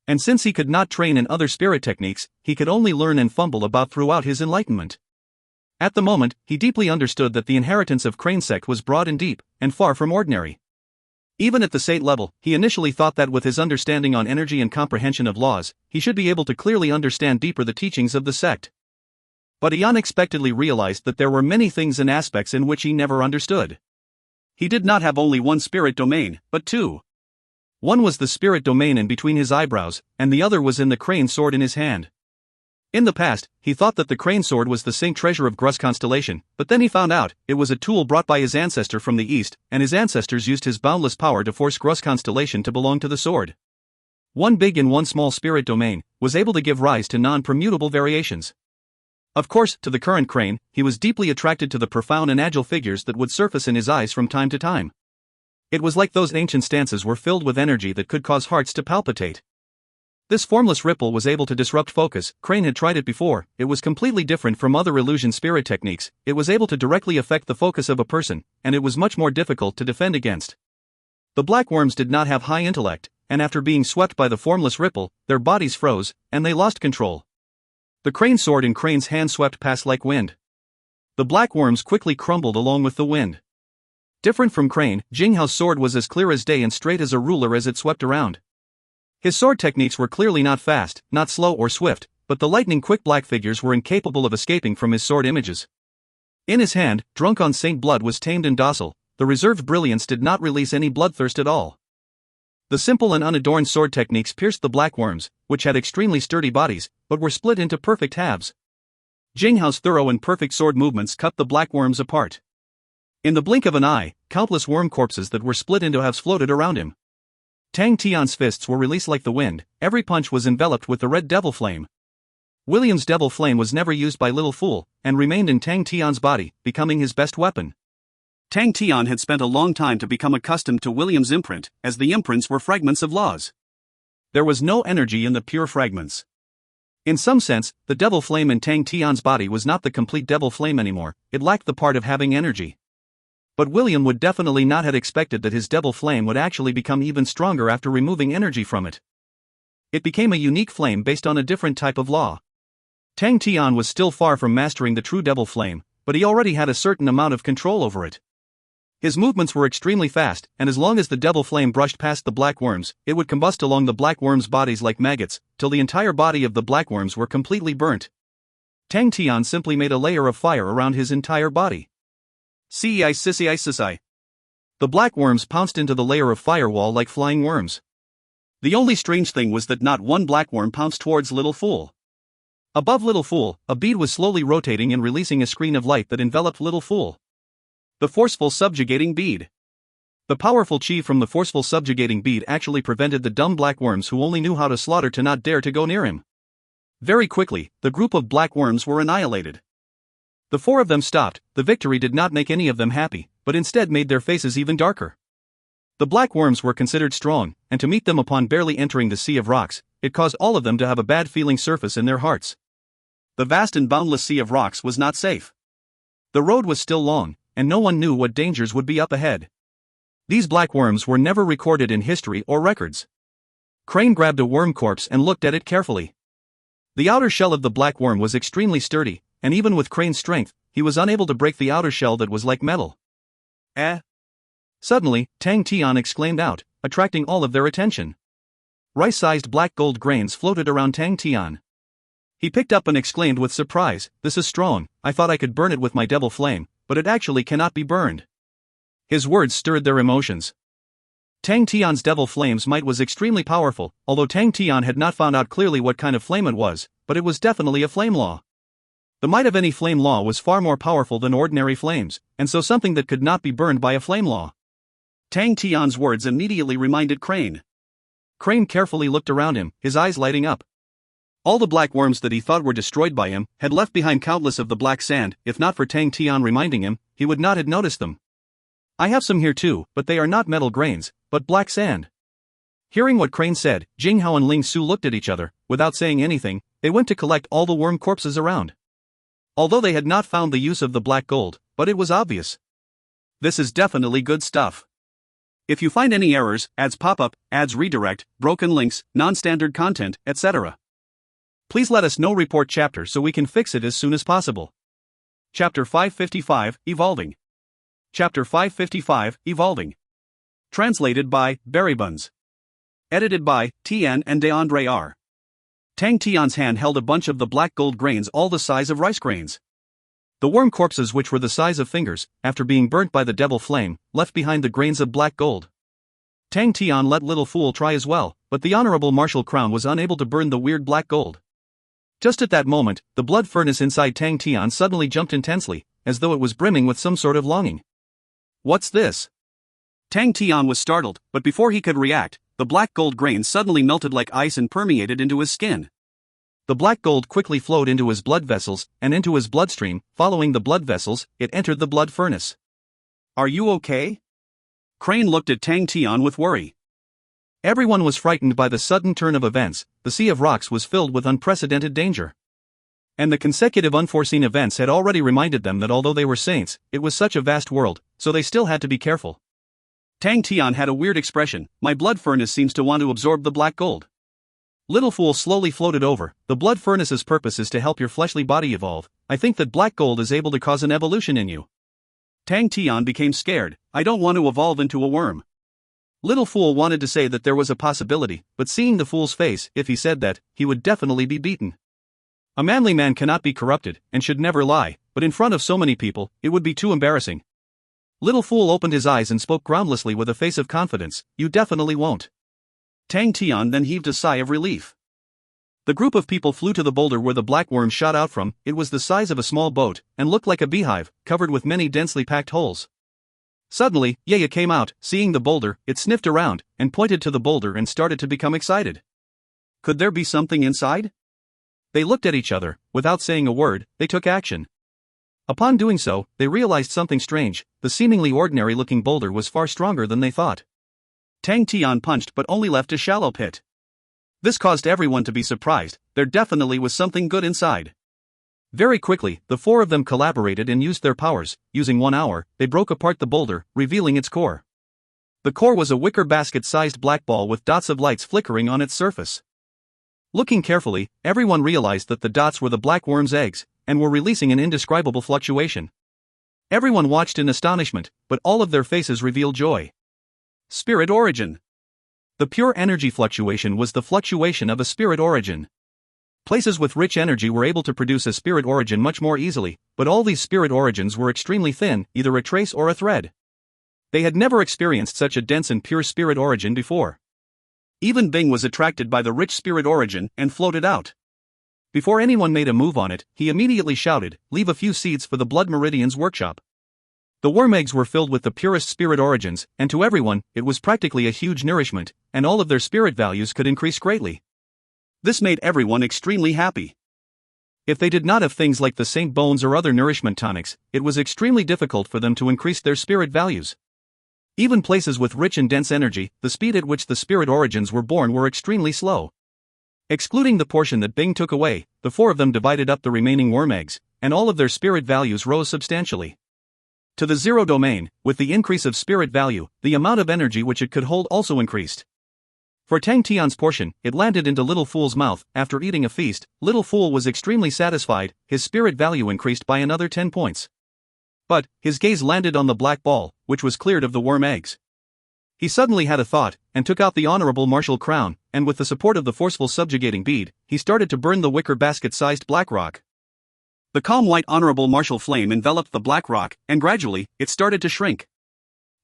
And since he could not train in other spirit techniques, he could only learn and fumble about throughout his enlightenment. At the moment, he deeply understood that the inheritance of Crane sect was broad and deep, and far from ordinary. Even at the Sate level, he initially thought that with his understanding on energy and comprehension of laws, he should be able to clearly understand deeper the teachings of the sect. But he unexpectedly realized that there were many things and aspects in which he never understood. He did not have only one spirit domain, but two. One was the spirit domain in between his eyebrows, and the other was in the crane sword in his hand. In the past, he thought that the crane sword was the Saint Treasure of Grus constellation, but then he found out it was a tool brought by his ancestor from the east, and his ancestors used his boundless power to force Grus constellation to belong to the sword. One big and one small spirit domain was able to give rise to non-permutable variations. Of course, to the current crane, he was deeply attracted to the profound and agile figures that would surface in his eyes from time to time. It was like those ancient stances were filled with energy that could cause hearts to palpitate. This formless ripple was able to disrupt focus. Crane had tried it before. It was completely different from other illusion spirit techniques. It was able to directly affect the focus of a person, and it was much more difficult to defend against. The black worms did not have high intellect, and after being swept by the formless ripple, their bodies froze, and they lost control. The crane sword in Crane's hand swept past like wind. The black worms quickly crumbled along with the wind. Different from Crane, Jinghao's sword was as clear as day and straight as a ruler as it swept around. His sword techniques were clearly not fast, not slow or swift, but the lightning-quick black figures were incapable of escaping from his sword images. In his hand, drunk on saint blood, was tamed and docile. The reserved brilliance did not release any bloodthirst at all. The simple and unadorned sword techniques pierced the black worms, which had extremely sturdy bodies, but were split into perfect halves. Jinghao's thorough and perfect sword movements cut the black worms apart. In the blink of an eye, countless worm corpses that were split into halves floated around him. Tang Tian's fists were released like the wind. Every punch was enveloped with the red devil flame. William's devil flame was never used by Little Fool, and remained in Tang Tian's body, becoming his best weapon. Tang Tian had spent a long time to become accustomed to William's imprint, as the imprints were fragments of laws. There was no energy in the pure fragments. In some sense, the devil flame in Tang Tian's body was not the complete devil flame anymore. It lacked the part of having energy. But William would definitely not have expected that his devil flame would actually become even stronger after removing energy from it. It became a unique flame based on a different type of law. Tang Tian was still far from mastering the true devil flame, but he already had a certain amount of control over it. His movements were extremely fast, and as long as the devil flame brushed past the black worms, it would combust along the black worms' bodies like maggots, till the entire body of the black worms were completely burnt. Tang Tian simply made a layer of fire around his entire body. Cei sissei sissei. The black worms pounced into the layer of firewall like flying worms. The only strange thing was that not one black worm pounced towards Little Fool. Above Little Fool, a bead was slowly rotating and releasing a screen of light that enveloped Little Fool. The forceful subjugating bead. The powerful chi from the forceful subjugating bead actually prevented the dumb black worms who only knew how to slaughter to not dare to go near him. Very quickly, the group of black worms were annihilated. The four of them stopped. The victory did not make any of them happy, but instead made their faces even darker. The black worms were considered strong, and to meet them upon barely entering the sea of rocks, it caused all of them to have a bad feeling surface in their hearts. The vast and boundless sea of rocks was not safe. The road was still long, and no one knew what dangers would be up ahead. These black worms were never recorded in history or records. Crane grabbed a worm corpse and looked at it carefully. The outer shell of the black worm was extremely sturdy, and even with Crane's strength, he was unable to break the outer shell that was like metal. Suddenly, Tang Tian exclaimed out, attracting all of their attention. Rice-sized black gold grains floated around Tang Tian. He picked up and exclaimed with surprise, "This is strong. I thought I could burn it with my devil flame, but it actually cannot be burned." His words stirred their emotions. Tang Tian's devil flame's might was extremely powerful, although Tang Tian had not found out clearly what kind of flame it was, but it was definitely a flame law. The might of any flame law was far more powerful than ordinary flames, and so something that could not be burned by a flame law. Tang Tian's words immediately reminded Crane. Crane carefully looked around him, his eyes lighting up. All the black worms that he thought were destroyed by him had left behind countless of the black sand. If not for Tang Tian reminding him, he would not have noticed them. "I have some here too, but they are not metal grains, but black sand." Hearing what Crane said, Jinghao and Ling Su looked at each other. Without saying anything, they went to collect all the worm corpses around. Although they had not found the use of the black gold, but it was obvious. This is definitely good stuff. If you find any errors, ads pop up, ads redirect, broken links, non-standard content, etc., please let us know. Report chapter so we can fix it as soon as possible. Chapter 555, Evolving. Chapter 555, Evolving. Translated by Berrybuns. Edited by Tian and DeAndre R. Tang Tian's hand held a bunch of the black gold grains all the size of rice grains. The worm corpses, which were the size of fingers, after being burnt by the devil flame, left behind the grains of black gold. Tang Tian let Little Fool try as well, but the honorable martial crown was unable to burn the weird black gold. Just at that moment, the blood furnace inside Tang Tian suddenly jumped intensely, as though it was brimming with some sort of longing. What's this? Tang Tian was startled, but before he could react, the black gold grain suddenly melted like ice and permeated into his skin. The black gold quickly flowed into his blood vessels, and into his bloodstream. Following the blood vessels, it entered the blood furnace. Are you okay? Crane looked at Tang Tian with worry. Everyone was frightened by the sudden turn of events. The Sea of Rocks was filled with unprecedented danger. And the consecutive unforeseen events had already reminded them that although they were saints, it was such a vast world, so they still had to be careful. Tang Tian had a weird expression. My blood furnace seems to want to absorb the black gold. Little Fool slowly floated over. The blood furnace's purpose is to help your fleshly body evolve. I think that black gold is able to cause an evolution in you. Tang Tian became scared. I don't want to evolve into a worm. Little Fool wanted to say that there was a possibility, but seeing the fool's face, if he said that, he would definitely be beaten. A manly man cannot be corrupted, and should never lie, but in front of so many people, it would be too embarrassing. Little Fool opened his eyes and spoke groundlessly with a face of confidence. You definitely won't. Tang Tian then heaved a sigh of relief. The group of people flew to the boulder where the black worm shot out from. It was the size of a small boat, and looked like a beehive, covered with many densely packed holes. Suddenly, Yaya came out. Seeing the boulder, it sniffed around, and pointed to the boulder and started to become excited. Could there be something inside? They looked at each other. Without saying a word, they took action. Upon doing so, they realized something strange. The seemingly ordinary-looking boulder was far stronger than they thought. Tang Tian punched but only left a shallow pit. This caused everyone to be surprised. There definitely was something good inside. Very quickly, the four of them collaborated and used their powers. Using 1 hour, they broke apart the boulder, revealing its core. The core was a wicker basket-sized black ball with dots of lights flickering on its surface. Looking carefully, everyone realized that the dots were the black worm's eggs, and were releasing an indescribable fluctuation. Everyone watched in astonishment, but all of their faces revealed joy. Spirit origin. The pure energy fluctuation was the fluctuation of a spirit origin. Places with rich energy were able to produce a spirit origin much more easily, but all these spirit origins were extremely thin, either a trace or a thread. They had never experienced such a dense and pure spirit origin before. Even Bing was attracted by the rich spirit origin and floated out. Before anyone made a move on it, he immediately shouted, "Leave a few seeds for the Blood Meridian's workshop." The worm eggs were filled with the purest spirit origins, and to everyone, it was practically a huge nourishment, and all of their spirit values could increase greatly. This made everyone extremely happy. If they did not have things like the Saint Bones or other nourishment tonics, it was extremely difficult for them to increase their spirit values. Even places with rich and dense energy, the speed at which the spirit origins were born were extremely slow. Excluding the portion that Bing took away, the four of them divided up the remaining worm eggs, and all of their spirit values rose substantially. To the zero domain, with the increase of spirit value, the amount of energy which it could hold also increased. For Tang Tian's portion, it landed into Little Fool's mouth. After eating a feast, Little Fool was extremely satisfied. His spirit value increased by another 10 points. But his gaze landed on the black ball, which was cleared of the worm eggs. He suddenly had a thought, and took out the honorable martial crown, and with the support of the forceful subjugating bead, he started to burn the wicker basket-sized black rock. The calm white honorable martial flame enveloped the black rock, and gradually, it started to shrink.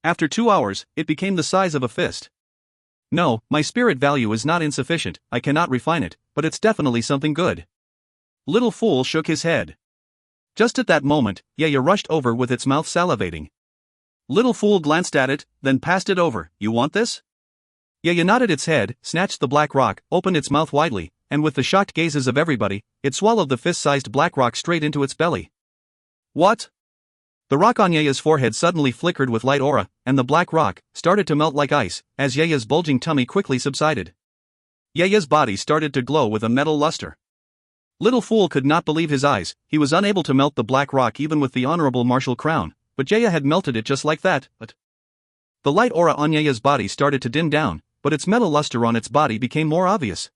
After 2 hours, it became the size of a fist. No, my spirit value is not insufficient, I cannot refine it, but it's definitely something good. Little Fool shook his head. Just at that moment, Yaya rushed over with its mouth salivating. Little Fool glanced at it, then passed it over. You want this? Yaya nodded its head, snatched the black rock, opened its mouth widely, and with the shocked gazes of everybody, it swallowed the fist-sized black rock straight into its belly. What? The rock on Yaya's forehead suddenly flickered with light aura, and the black rock started to melt like ice, as Yaya's bulging tummy quickly subsided. Yaya's body started to glow with a metal luster. Little Fool could not believe his eyes. He was unable to melt the black rock even with the honorable martial crown, but Yaya had melted it just like that. But the light aura on Yaya's body started to dim down, but its metal luster on its body became more obvious.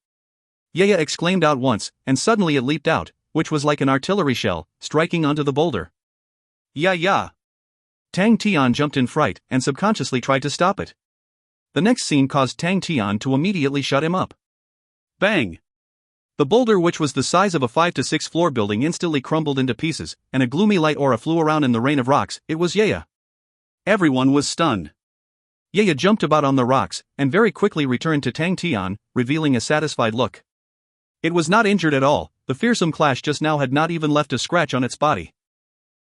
Yaya exclaimed out once, and suddenly it leaped out, which was like an artillery shell, striking onto the boulder. Yeah. Tang Tian jumped in fright, and subconsciously tried to stop it. The next scene caused Tang Tian to immediately shut him up. Bang! The boulder, which was the size of a 5 to 6 floor building, instantly crumbled into pieces, and a gloomy light aura flew around in the rain of rocks. It was Yaya. Everyone was stunned. Yaya jumped about on the rocks, and very quickly returned to Tang Tian, revealing a satisfied look. It was not injured at all, the fearsome clash just now had not even left a scratch on its body.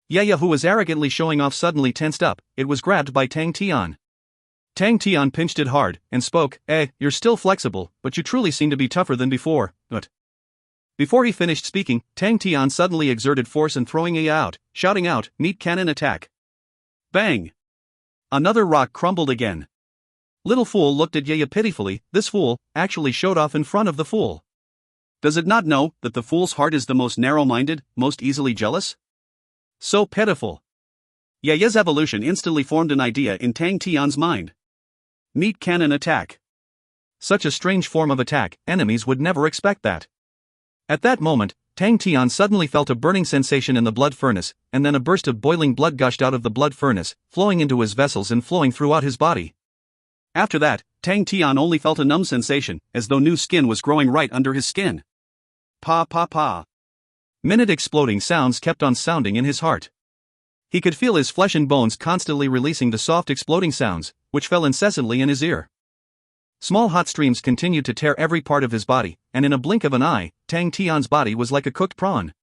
Yaya, who was arrogantly showing off, suddenly tensed up. It was grabbed by Tang Tian. Tang Tian pinched it hard, and spoke, you're still flexible, but you truly seem to be tougher than before, but... Before he finished speaking, Tang Tian suddenly exerted force and throwing Yaya out, shouting out, "Meet cannon attack!" Bang! Another rock crumbled again. Little fool looked at Yaya pitifully. This fool actually showed off in front of the fool. Does it not know that the fool's heart is the most narrow-minded, most easily jealous? So pitiful. Yaya's evolution instantly formed an idea in Tang Tian's mind. Meet cannon attack. Such a strange form of attack, enemies would never expect that. At that moment, Tang Tian suddenly felt a burning sensation in the blood furnace, and then a burst of boiling blood gushed out of the blood furnace, flowing into his vessels and flowing throughout his body. After that, Tang Tian only felt a numb sensation, as though new skin was growing right under his skin. Pa pa pa. Minute exploding sounds kept on sounding in his heart. He could feel his flesh and bones constantly releasing the soft exploding sounds, which fell incessantly in his ear. Small hot streams continued to tear every part of his body, and in a blink of an eye, Tang Tian's body was like a cooked prawn.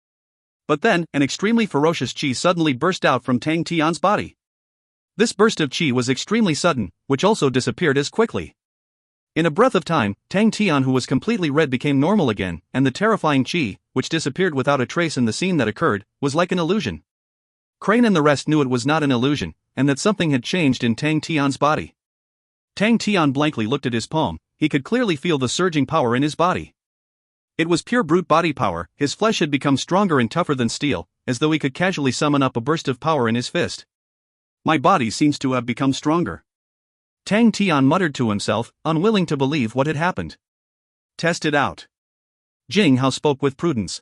But then, an extremely ferocious qi suddenly burst out from Tang Tian's body. This burst of qi was extremely sudden, which also disappeared as quickly. In a breath of time, Tang Tian, who was completely red, became normal again, and the terrifying qi, which disappeared without a trace in the scene that occurred, was like an illusion. Crane and the rest knew it was not an illusion, and that something had changed in Tang Tian's body. Tang Tian blankly looked at his palm. He could clearly feel the surging power in his body. It was pure brute body power. His flesh had become stronger and tougher than steel, as though he could casually summon up a burst of power in his fist. My body seems to have become stronger. Tang Tian muttered to himself, unwilling to believe what had happened. Test it out. Jing Hao spoke with prudence.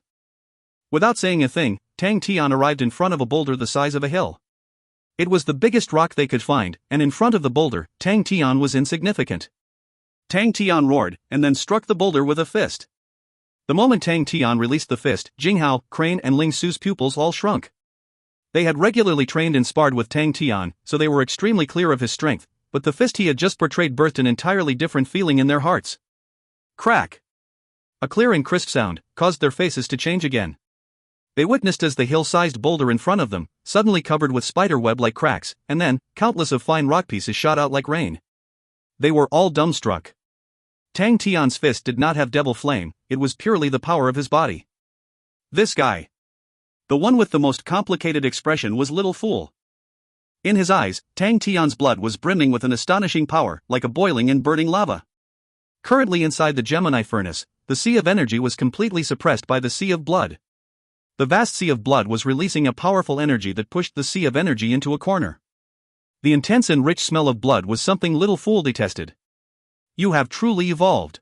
Without saying a thing, Tang Tian arrived in front of a boulder the size of a hill. It was the biggest rock they could find, and in front of the boulder, Tang Tian was insignificant. Tang Tian roared, and then struck the boulder with a fist. The moment Tang Tian released the fist, Jing Hao, Crane and Ling Su's pupils all shrunk. They had regularly trained and sparred with Tang Tian, so they were extremely clear of his strength, but the fist he had just portrayed birthed an entirely different feeling in their hearts. Crack! A clear and crisp sound caused their faces to change again. They witnessed as the hill-sized boulder in front of them, suddenly covered with spider-web-like cracks, and then, countless of fine rock pieces shot out like rain. They were all dumbstruck. Tang Tian's fist did not have devil flame, it was purely the power of his body. This guy. The one with the most complicated expression was Little Fool. In his eyes, Tang Tian's blood was brimming with an astonishing power, like a boiling and burning lava. Currently inside the Gemini furnace, the sea of energy was completely suppressed by the sea of blood. The vast sea of blood was releasing a powerful energy that pushed the sea of energy into a corner. The intense and rich smell of blood was something Little Fool detested. You have truly evolved.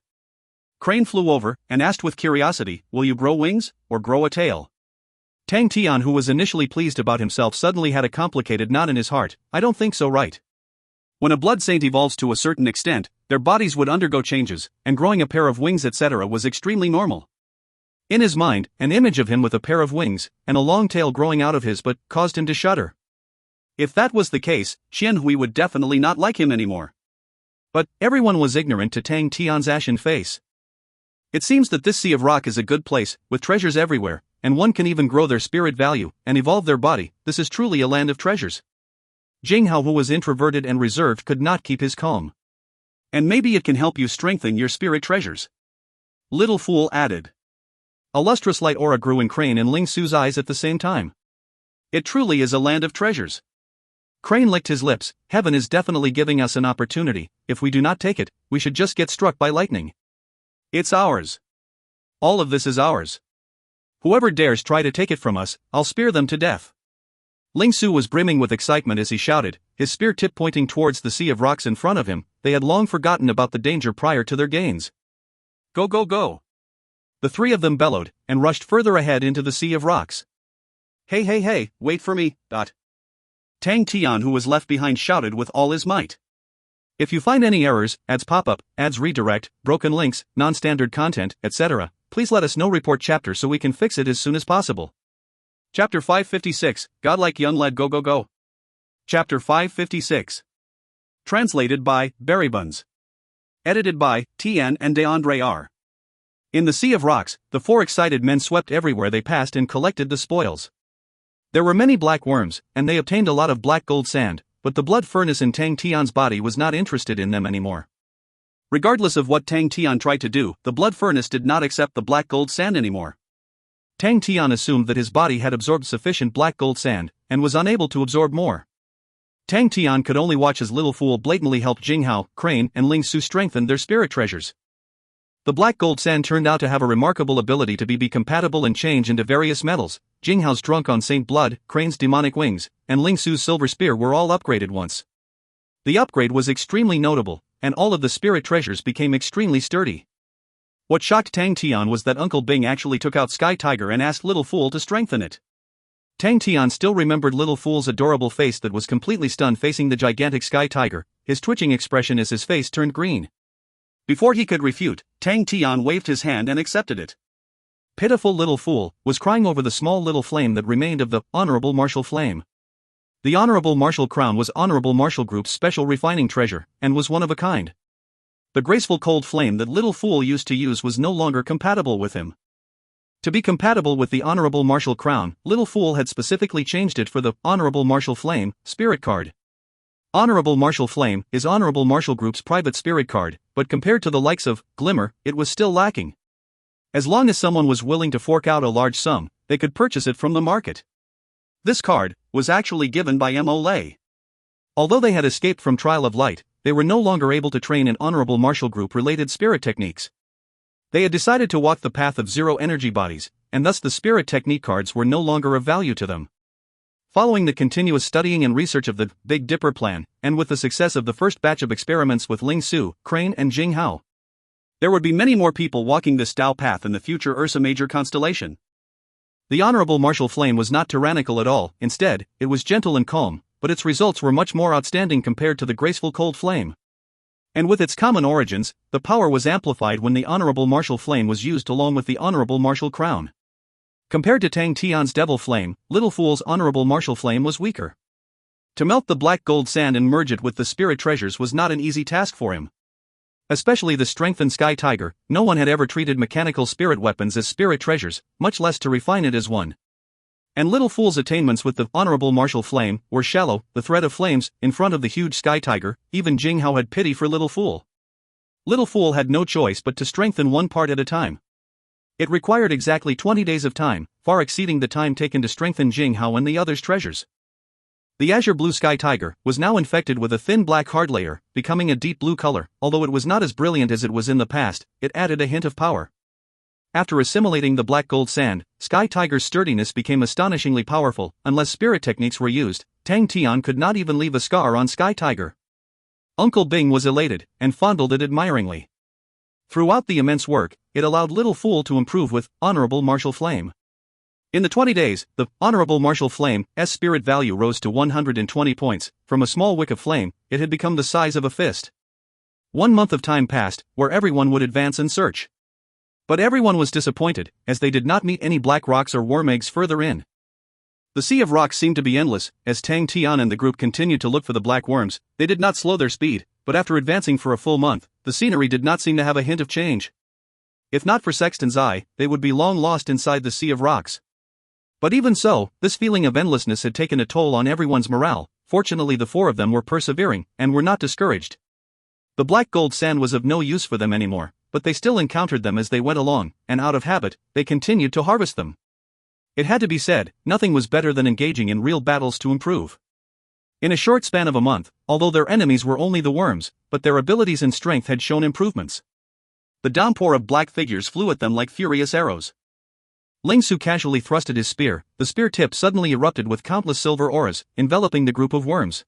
Crane flew over, and asked with curiosity, will you grow wings, or grow a tail? Tang Tian, who was initially pleased about himself, suddenly had a complicated knot in his heart. I don't think so, right? When a blood saint evolves to a certain extent, their bodies would undergo changes, and growing a pair of wings etc. was extremely normal. In his mind, an image of him with a pair of wings, and a long tail growing out of his butt, caused him to shudder. If that was the case, Qian Hui would definitely not like him anymore. But everyone was ignorant to Tang Tian's ashen face. It seems that this sea of rock is a good place, with treasures everywhere, and one can even grow their spirit value, and evolve their body. This is truly a land of treasures. Jing Hao, who was introverted and reserved, could not keep his calm. And maybe it can help you strengthen your spirit treasures. Little Fool added. A lustrous light aura grew in Crane and Ling Su's eyes at the same time. It truly is a land of treasures. Crane licked his lips. Heaven is definitely giving us an opportunity. If we do not take it, we should just get struck by lightning. It's ours. All of this is ours. Whoever dares try to take it from us, I'll spear them to death. Ling Su was brimming with excitement as he shouted, his spear tip pointing towards the sea of rocks in front of him. They had long forgotten about the danger prior to their gains. Go go go! The three of them bellowed, and rushed further ahead into the sea of rocks. Hey hey hey, wait for me, Tang Tian, who was left behind, shouted with all his might. If you find any errors, ads pop-up, ads redirect, broken links, non-standard content, etc., please let us know. Report chapter so we can fix it as soon as possible. Chapter 556, Godlike Young Lad Go Go Go. Chapter 556. Translated by Berrybuns. Edited by Tian and Deandre R. In the Sea of Rocks, the four excited men swept everywhere they passed and collected the spoils. There were many black worms, and they obtained a lot of black gold sand, but the blood furnace in Tang Tian's body was not interested in them anymore. Regardless of what Tang Tian tried to do, the blood furnace did not accept the black gold sand anymore. Tang Tian assumed that his body had absorbed sufficient black gold sand, and was unable to absorb more. Tang Tian could only watch as Little Fool blatantly helped Jinghao, Crane, and Ling Su strengthen their spirit treasures. The black gold sand turned out to have a remarkable ability to be compatible and change into various metals. Jinghao's drunk on Saint Blood, Crane's demonic wings, and Ling Su's silver spear were all upgraded once. The upgrade was extremely notable, and all of the spirit treasures became extremely sturdy. What shocked Tang Tian was that Uncle Bing actually took out Sky Tiger and asked Little Fool to strengthen it. Tang Tian still remembered Little Fool's adorable face that was completely stunned facing the gigantic Sky Tiger, his twitching expression as his face turned green. Before he could refute, Tang Tian waved his hand and accepted it. Pitiful Little Fool was crying over the small little flame that remained of the Honorable Martial Flame. The Honorable Martial Crown was Honorable Martial Group's special refining treasure, and was one of a kind. The graceful cold flame that Little Fool used to use was no longer compatible with him. To be compatible with the Honorable Martial Crown, Little Fool had specifically changed it for the Honorable Martial Flame Spirit card. Honorable Martial Flame is Honorable Martial Group's private spirit card, but compared to the likes of Glimmer, it was still lacking. As long as someone was willing to fork out a large sum, they could purchase it from the market. This card was actually given by Mo Lei. Although they had escaped from Trial of Light, they were no longer able to train in Honorable Martial Group related spirit techniques. They had decided to walk the path of zero energy bodies, and thus the spirit technique cards were no longer of value to them. Following the continuous studying and research of the Big Dipper plan, and with the success of the first batch of experiments with Ling Su, Crane, and Jinghao, there would be many more people walking this Tao path in the future Ursa Major constellation. The Honorable Martial Flame was not tyrannical at all, instead, it was gentle and calm, but its results were much more outstanding compared to the graceful Cold Flame. And with its common origins, the power was amplified when the Honorable Martial Flame was used along with the Honorable Martial Crown. Compared to Tang Tian's Devil Flame, Little Fool's Honorable Martial Flame was weaker. To melt the black gold sand and merge it with the spirit treasures was not an easy task for him. Especially the strengthened Sky Tiger, no one had ever treated mechanical spirit weapons as spirit treasures, much less to refine it as one. And Little Fool's attainments with the Honorable Martial Flame were shallow, the thread of flames, in front of the huge Sky Tiger. Even Jinghao had pity for Little Fool. Little Fool had no choice but to strengthen one part at a time. It required exactly 20 days of time, far exceeding the time taken to strengthen Jinghao and the others' treasures. The azure blue Sky Tiger was now infected with a thin black hard layer, becoming a deep blue color. Although it was not as brilliant as it was in the past, it added a hint of power. After assimilating the black gold sand, Sky Tiger's sturdiness became astonishingly powerful. Unless spirit techniques were used, Tang Tian could not even leave a scar on Sky Tiger. Uncle Bing was elated, and fondled it admiringly. Throughout the immense work, it allowed Little Fool to improve with Honorable Martial Flame. In the 20 days, the Honorable Martial Flame's spirit value rose to 120 points. From a small wick of flame, it had become the size of a fist. 1 month of time passed, where everyone would advance and search. But everyone was disappointed, as they did not meet any black rocks or worm eggs further in. The Sea of Rocks seemed to be endless. As Tang Tian and the group continued to look for the black worms, they did not slow their speed, but after advancing for a full month, the scenery did not seem to have a hint of change. If not for Sexton's eye, they would be long lost inside the Sea of Rocks. But even so, this feeling of endlessness had taken a toll on everyone's morale. Fortunately, the four of them were persevering, and were not discouraged. The black gold sand was of no use for them anymore, but they still encountered them as they went along, and out of habit, they continued to harvest them. It had to be said, nothing was better than engaging in real battles to improve. In a short span of a month, although their enemies were only the worms, but their abilities and strength had shown improvements. The downpour of black figures flew at them like furious arrows. Ling Su casually thrusted his spear. The spear tip suddenly erupted with countless silver auras, enveloping the group of worms.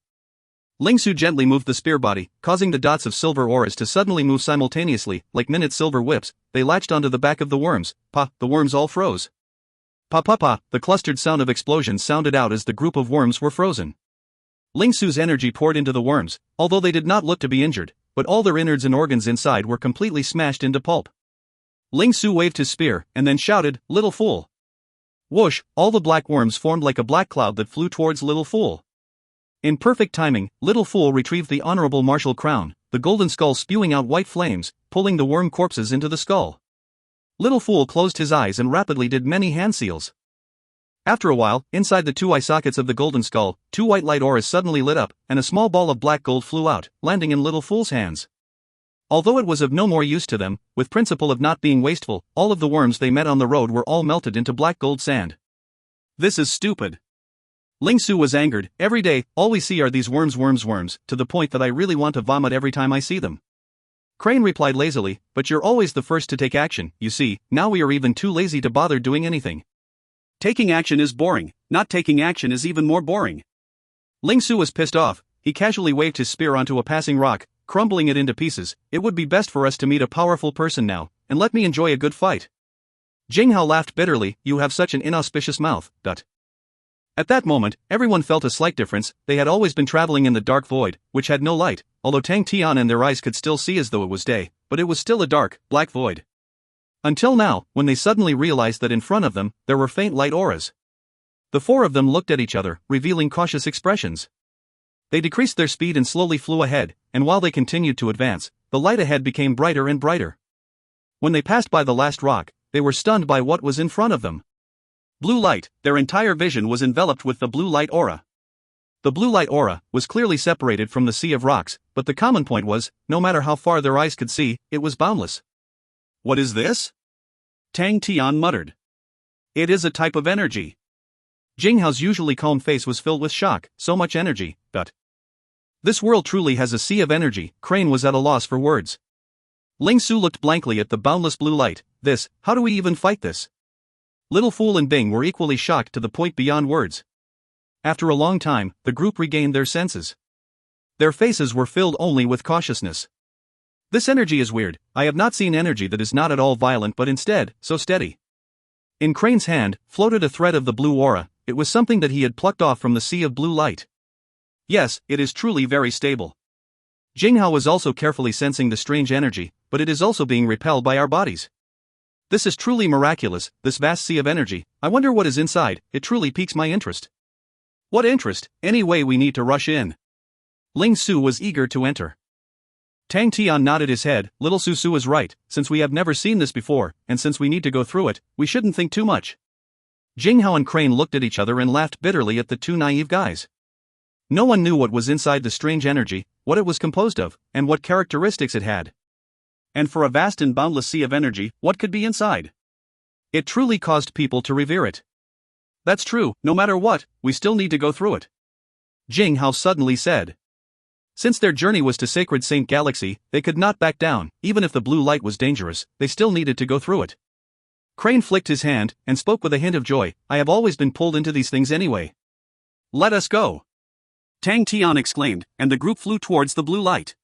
Ling Su gently moved the spear body, causing the dots of silver auras to suddenly move simultaneously, like minute silver whips. They latched onto the back of the worms. The worms all froze. The clustered sound of explosions sounded out as the group of worms were frozen. Ling Su's energy poured into the worms, although they did not look to be injured, but all their innards and organs inside were completely smashed into pulp. Ling Su waved his spear, and then shouted, "Little Fool!" Whoosh, all the black worms formed like a black cloud that flew towards Little Fool. In perfect timing, Little Fool retrieved the honorable martial crown, the golden skull spewing out white flames, pulling the worm corpses into the skull. Little Fool closed his eyes and rapidly did many hand seals. After a while, inside the two eye sockets of the golden skull, two white light auras suddenly lit up, and a small ball of black gold flew out, landing in Little Fool's hands. Although it was of no more use to them, with principle of not being wasteful, all of the worms they met on the road were all melted into black gold sand. This is stupid. Ling Su was angered. Every day, all we see are these worms, to the point that I really want to vomit every time I see them. Crane replied lazily, but you're always the first to take action, you see, now we are even too lazy to bother doing anything. Taking action is boring, not taking action is even more boring. Ling Su was pissed off. He casually waved his spear onto a passing rock, crumbling it into pieces. It would be best for us to meet a powerful person now, and let me enjoy a good fight. Jing Hao laughed bitterly. You have such an inauspicious mouth. At that moment, everyone felt a slight difference. They had always been traveling in the dark void, which had no light, although Tang, Tian and their eyes could still see as though it was day, but it was still a dark, black void. Until now, when they suddenly realized that in front of them, there were faint light auras. The four of them looked at each other, revealing cautious expressions. They decreased their speed and slowly flew ahead, and while they continued to advance, the light ahead became brighter and brighter. When they passed by the last rock, they were stunned by what was in front of them. Blue light. Their entire vision was enveloped with the blue light aura. The blue light aura was clearly separated from the sea of rocks, but the common point was, no matter how far their eyes could see, it was boundless. What is this? Tang Tian muttered. It is a type of energy. Jing Hao's usually calm face was filled with shock. So much energy, but this world truly has a sea of energy. Crane was at a loss for words. Ling Su looked blankly at the boundless blue light. How do we even fight this? Little Fool and Bing were equally shocked to the point beyond words. After a long time, the group regained their senses. Their faces were filled only with cautiousness. This energy is weird. I have not seen energy that is not at all violent but instead, so steady. In Crane's hand, floated a thread of the blue aura. It was something that he had plucked off from the sea of blue light. Yes, it is truly very stable. Jing Hao was also carefully sensing the strange energy, but it is also being repelled by our bodies. This is truly miraculous, this vast sea of energy. I wonder what is inside. It truly piques my interest. What interest? Anyway, we need to rush in. Ling Su was eager to enter. Tang Tian nodded his head. Little Su is right. Since we have never seen this before, and since we need to go through it, we shouldn't think too much. Jing Hao and Crane looked at each other and laughed bitterly at the two naive guys. No one knew what was inside the strange energy, what it was composed of, and what characteristics it had. And for a vast and boundless sea of energy, what could be inside? It truly caused people to revere it. That's true, no matter what, we still need to go through it. Jing Hao suddenly said. Since their journey was to Sacred Saint Galaxy, they could not back down. Even if the blue light was dangerous, they still needed to go through it. Crane flicked his hand, and spoke with a hint of joy. I have always been pulled into these things anyway. Let us go! Tang Tian exclaimed, and the group flew towards the blue light.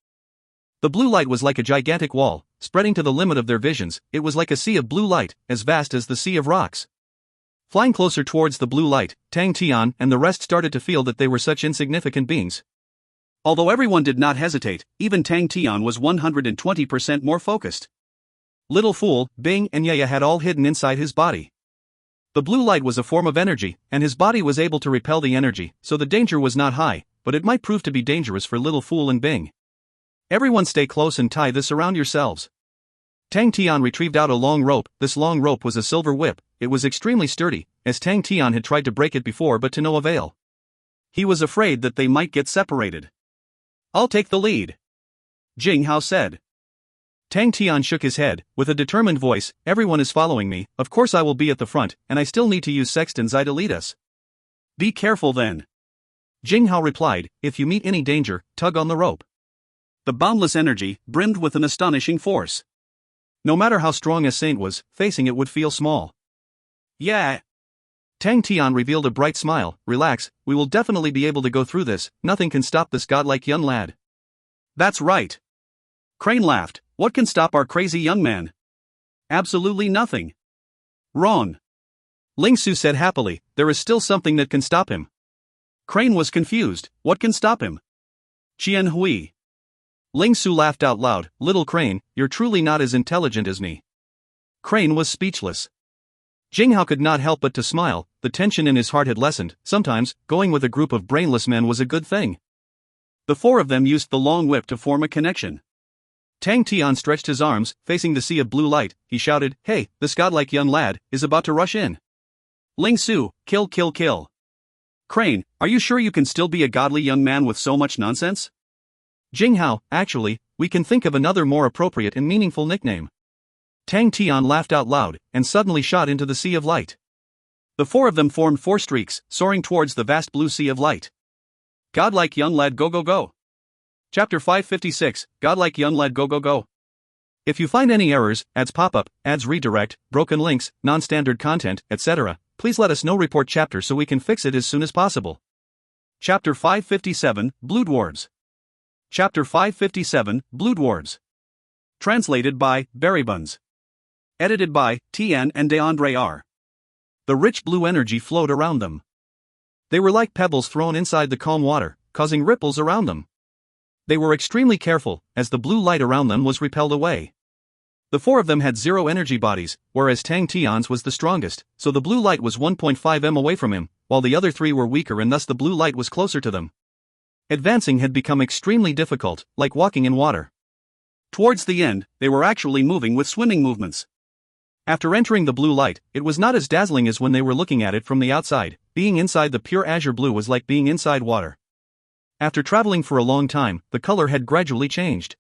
The blue light was like a gigantic wall, spreading to the limit of their visions. It was like a sea of blue light, as vast as the sea of rocks. Flying closer towards the blue light, Tang Tian and the rest started to feel that they were such insignificant beings. Although everyone did not hesitate, even Tang Tian was 120% more focused. Little Fool, Bing and Yaya had all hidden inside his body. The blue light was a form of energy, and his body was able to repel the energy, so the danger was not high, but it might prove to be dangerous for Little Fool and Bing. Everyone stay close and tie this around yourselves. Tang Tian retrieved out a long rope. This long rope was a silver whip. It was extremely sturdy, as Tang Tian had tried to break it before but to no avail. He was afraid that they might get separated. I'll take the lead, Jing Hao said. Tang Tian shook his head, with a determined voice. Everyone is following me, of course I will be at the front, and I still need to use Sexton's eye to lead us. Be careful then, Jing Hao replied. If you meet any danger, tug on the rope. The boundless energy brimmed with an astonishing force. No matter how strong a saint was, facing it would feel small. Yeah. Tang Tian revealed a bright smile. Relax, we will definitely be able to go through this. Nothing can stop this godlike young lad. That's right. Crane laughed. What can stop our crazy young man? Absolutely nothing. Wrong. Ling Su said happily. There is still something that can stop him. Crane was confused. What can stop him? Qian Hui. Ling Su laughed out loud. Little Crane, you're truly not as intelligent as me. Crane was speechless. Jinghao could not help but to smile. The tension in his heart had lessened. Sometimes, going with a group of brainless men was a good thing. The four of them used the long whip to form a connection. Tang Tian stretched his arms, facing the sea of blue light. He shouted, "Hey, this godlike young lad is about to rush in. Ling Su, kill kill kill. Crane, are you sure you can still be a godly young man with so much nonsense?" "Jinghao, actually, we can think of another more appropriate and meaningful nickname." Tang Tian laughed out loud, and suddenly shot into the sea of light. The four of them formed four streaks, soaring towards the vast blue sea of light. Godlike young lad go go go. Chapter 556, Godlike young lad go go go. If you find any errors, ads pop up, ads redirect, broken links, non-standard content, etc., please let us know. Report chapter so we can fix it as soon as possible. Chapter 557, Blue Dwarves. Chapter 557, Blue Dwarves. Translated by Berrybuns. Edited by Tian and DeAndre R. The rich blue energy flowed around them. They were like pebbles thrown inside the calm water, causing ripples around them. They were extremely careful, as the blue light around them was repelled away. The four of them had zero energy bodies, whereas Tang Tian's was the strongest, so the blue light was 1.5 m away from him, while the other three were weaker and thus the blue light was closer to them. Advancing had become extremely difficult, like walking in water. Towards the end, they were actually moving with swimming movements. After entering the blue light, it was not as dazzling as when they were looking at it from the outside. Being inside the pure azure blue was like being inside water. After traveling for a long time, the color had gradually changed.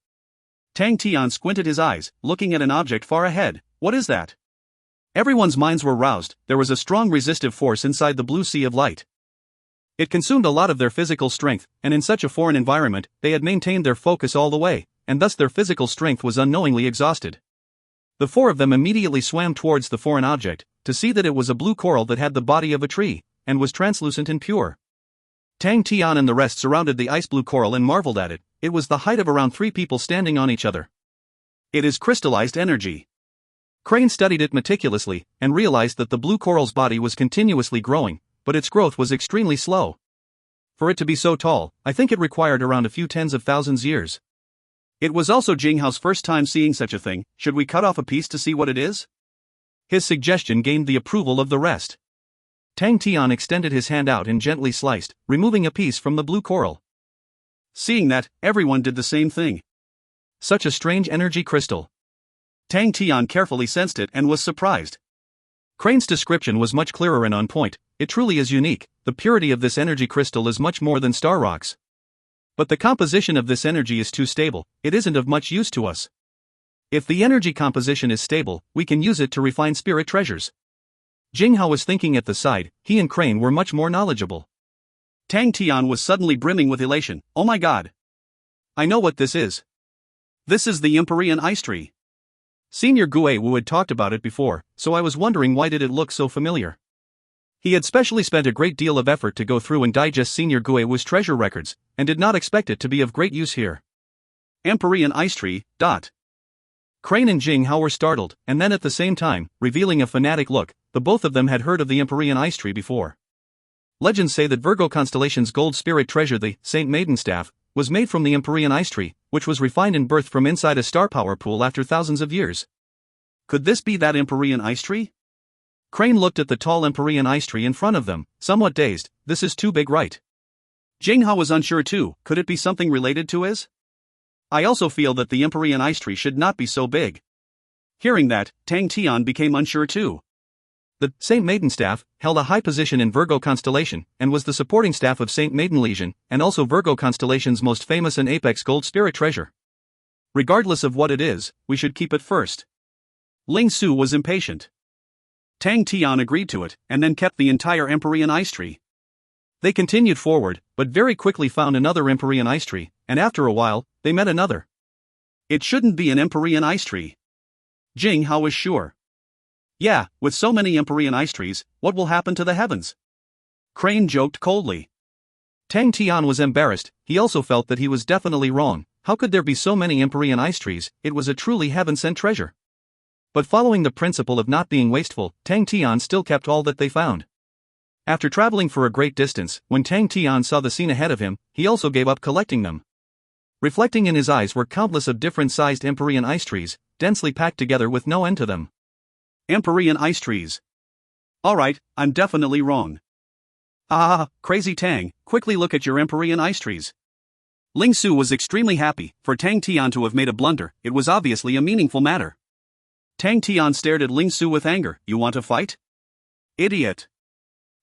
Tang Tian squinted his eyes, looking at an object far ahead. What is that? Everyone's minds were roused. There was a strong resistive force inside the blue sea of light. It consumed a lot of their physical strength, and in such a foreign environment, they had maintained their focus all the way, and thus their physical strength was unknowingly exhausted. The four of them immediately swam towards the foreign object, to see that it was a blue coral that had the body of a tree, and was translucent and pure. Tang Tian and the rest surrounded the ice blue coral and marveled at it. It was the height of around 3 people standing on each other. It is crystallized energy. Crane studied it meticulously, and realized that the blue coral's body was continuously growing, but its growth was extremely slow. For it to be so tall, I think it required around a few tens of thousands years. It was also Jinghao's first time seeing such a thing. Should we cut off a piece to see what it is? His suggestion gained the approval of the rest. Tang Tian extended his hand out and gently sliced, removing a piece from the blue coral. Seeing that, everyone did the same thing. Such a strange energy crystal. Tang Tian carefully sensed it and was surprised. Crane's description was much clearer and on point. It truly is unique. The purity of this energy crystal is much more than star rocks. But the composition of this energy is too stable. It isn't of much use to us. If the energy composition is stable, we can use it to refine spirit treasures. Jinghao was thinking at the side. He and Crane were much more knowledgeable. Tang Tian was suddenly brimming with elation. Oh my god! I know what this is. This is the Empyrean Ice Tree. Senior Gue Wu had talked about it before, so I was wondering why did it look so familiar. He had specially spent a great deal of effort to go through and digest Senior Gue Wu's treasure records, and did not expect it to be of great use here. Empyrean Ice Tree, Crane and Jinghao were startled, and then at the same time, revealing a fanatic look, the both of them had heard of the Empyrean Ice Tree before. Legends say that Virgo constellation's gold spirit treasure, the Saint Maiden Staff, was made from the Empyrean Ice Tree, which was refined and birthed from inside a star power pool after thousands of years. Could this be that Empyrean Ice Tree? Crane looked at the tall Empyrean Ice Tree in front of them, somewhat dazed. This is too big, right? Jinghao was unsure too. Could it be something related to his? I also feel that the Empyrean Ice Tree should not be so big. Hearing that, Tang Tian became unsure too. The Saint Maiden Staff held a high position in Virgo constellation, and was the supporting staff of Saint Maiden Legion, and also Virgo constellation's most famous and apex gold spirit treasure. Regardless of what it is, we should keep it first. Ling Su was impatient. Tang Tian agreed to it, and then kept the entire Empyrean Ice Tree. They continued forward, but very quickly found another Empyrean Ice Tree, and after a while, they met another. It shouldn't be an Empyrean Ice Tree. Jinghao was sure. Yeah, with so many Empyrean Ice Trees, what will happen to the heavens? Crane joked coldly. Tang Tian was embarrassed. He also felt that he was definitely wrong. How could there be so many Empyrean Ice Trees? It was a truly heaven-sent treasure. But following the principle of not being wasteful, Tang Tian still kept all that they found. After traveling for a great distance, when Tang Tian saw the scene ahead of him, he also gave up collecting them. Reflecting in his eyes were countless of different-sized Empyrean Ice Trees, densely packed together with no end to them. Empyrean Ice Trees. Alright, I'm definitely wrong. Ah, crazy Tang, quickly look at your Empyrean ice trees. Ling Su was extremely happy. For Tang Tian to have made a blunder, it was obviously a meaningful matter. Tang Tian stared at Ling Su with anger. You want to fight? Idiot.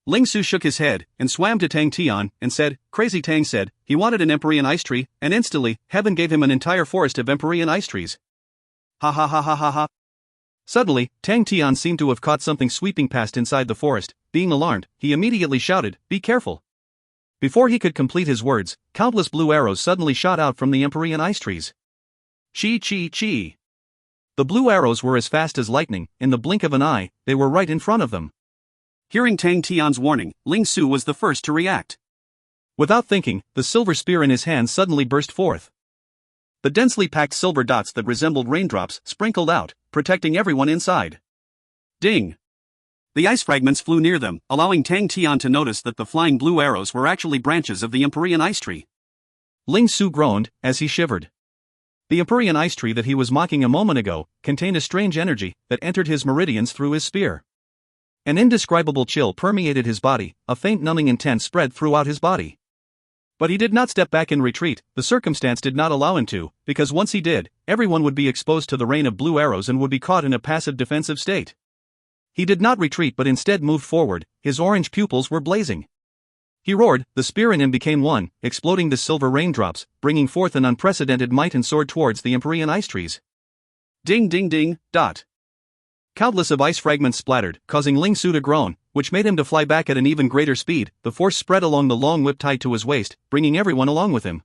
Ling Su shook his head, and swam to Tang Tian, and said, Crazy Tang said, he wanted an Empyrean ice tree, and instantly, heaven gave him an entire forest of Empyrean ice trees. Ha ha ha ha ha ha. Suddenly, Tang Tian seemed to have caught something sweeping past inside the forest. Being alarmed, he immediately shouted, Be careful. Before he could complete his words, countless blue arrows suddenly shot out from the Empyrean ice trees. Chi chi chi. The blue arrows were as fast as lightning. In the blink of an eye, they were right in front of them. Hearing Tang Tian's warning, Ling Su was the first to react. Without thinking, the silver spear in his hand suddenly burst forth. The densely packed silver dots that resembled raindrops sprinkled out, protecting everyone inside. Ding! The ice fragments flew near them, allowing Tang Tian to notice that the flying blue arrows were actually branches of the Empyrean ice tree. Ling Su groaned, as he shivered. The Empyrean ice tree that he was mocking a moment ago contained a strange energy that entered his meridians through his spear. An indescribable chill permeated his body, a faint numbing intent spread throughout his body. But he did not step back in retreat. The circumstance did not allow him to, because once he did, everyone would be exposed to the rain of blue arrows and would be caught in a passive defensive state. He did not retreat but instead moved forward. His orange pupils were blazing. He roared, the spear in him became one, exploding the silver raindrops, bringing forth an unprecedented might and soared towards the Empyrean ice trees. Ding ding ding, dot. Countless of ice fragments splattered, causing Ling Su to groan, which made him to fly back at an even greater speed. The force spread along the long whip tied to his waist, bringing everyone along with him.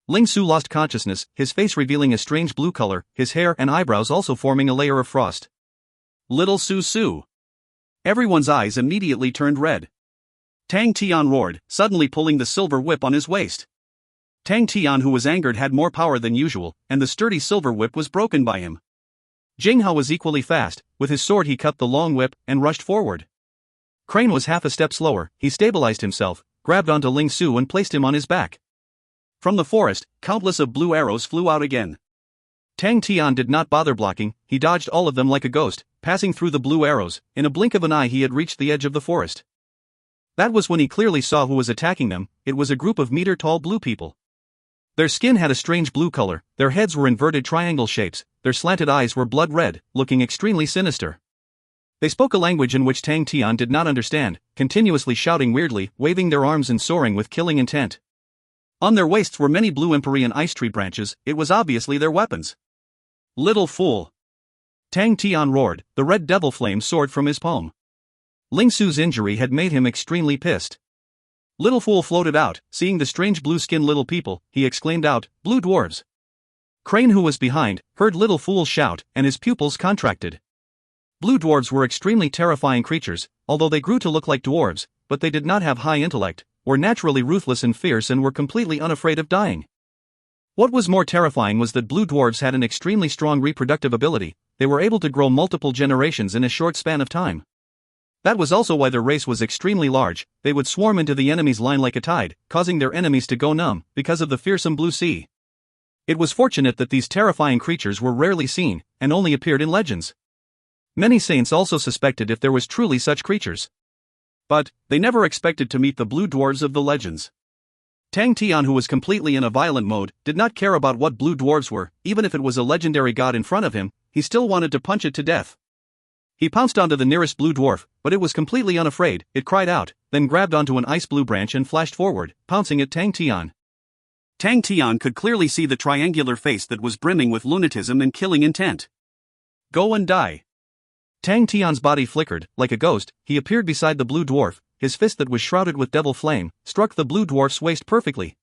Ling Su lost consciousness, his face revealing a strange blue color, his hair and eyebrows also forming a layer of frost. Little Su Su. Everyone's eyes immediately turned red. Tang Tian roared, suddenly pulling the silver whip on his waist. Tang Tian, who was angered, had more power than usual, and the sturdy silver whip was broken by him. Jing Hao was equally fast. With his sword he cut the long whip and rushed forward. Crane was half a step slower. He stabilized himself, grabbed onto Ling Su and placed him on his back. From the forest, countless of blue arrows flew out again. Tang Tian did not bother blocking. He dodged all of them like a ghost, passing through the blue arrows. In a blink of an eye he had reached the edge of the forest. That was when he clearly saw who was attacking them. It was a group of meter-tall blue people. Their skin had a strange blue color, their heads were inverted triangle shapes, their slanted eyes were blood red, looking extremely sinister. They spoke a language in which Tang Tian did not understand, continuously shouting weirdly, waving their arms and soaring with killing intent. On their waists were many blue Empyrean ice tree branches. It was obviously their weapons. Little fool! Tang Tian roared, the red devil flame soared from his palm. Ling Su's injury had made him extremely pissed. Little fool floated out. Seeing the strange blue-skinned little people, he exclaimed out, Blue dwarves! Crane, who was behind, heard Little Fool shout, and his pupils contracted. Blue dwarves were extremely terrifying creatures, although they grew to look like dwarves, but they did not have high intellect, were naturally ruthless and fierce, and were completely unafraid of dying. What was more terrifying was that blue dwarves had an extremely strong reproductive ability. They were able to grow multiple generations in a short span of time. That was also why their race was extremely large. They would swarm into the enemy's line like a tide, causing their enemies to go numb, because of the fearsome blue sea. It was fortunate that these terrifying creatures were rarely seen, and only appeared in legends. Many saints also suspected if there was truly such creatures. But, they never expected to meet the blue dwarves of the legends. Tang Tian, who was completely in a violent mode, did not care about what blue dwarves were. Even if it was a legendary god in front of him, he still wanted to punch it to death. He pounced onto the nearest blue dwarf, but it was completely unafraid. It cried out, then grabbed onto an ice blue branch and flashed forward, pouncing at Tang Tian. Tang Tian could clearly see the triangular face that was brimming with lunatism and killing intent. Go and die. Tang Tian's body flickered. Like a ghost, he appeared beside the blue dwarf. His fist that was shrouded with devil flame struck the blue dwarf's waist perfectly.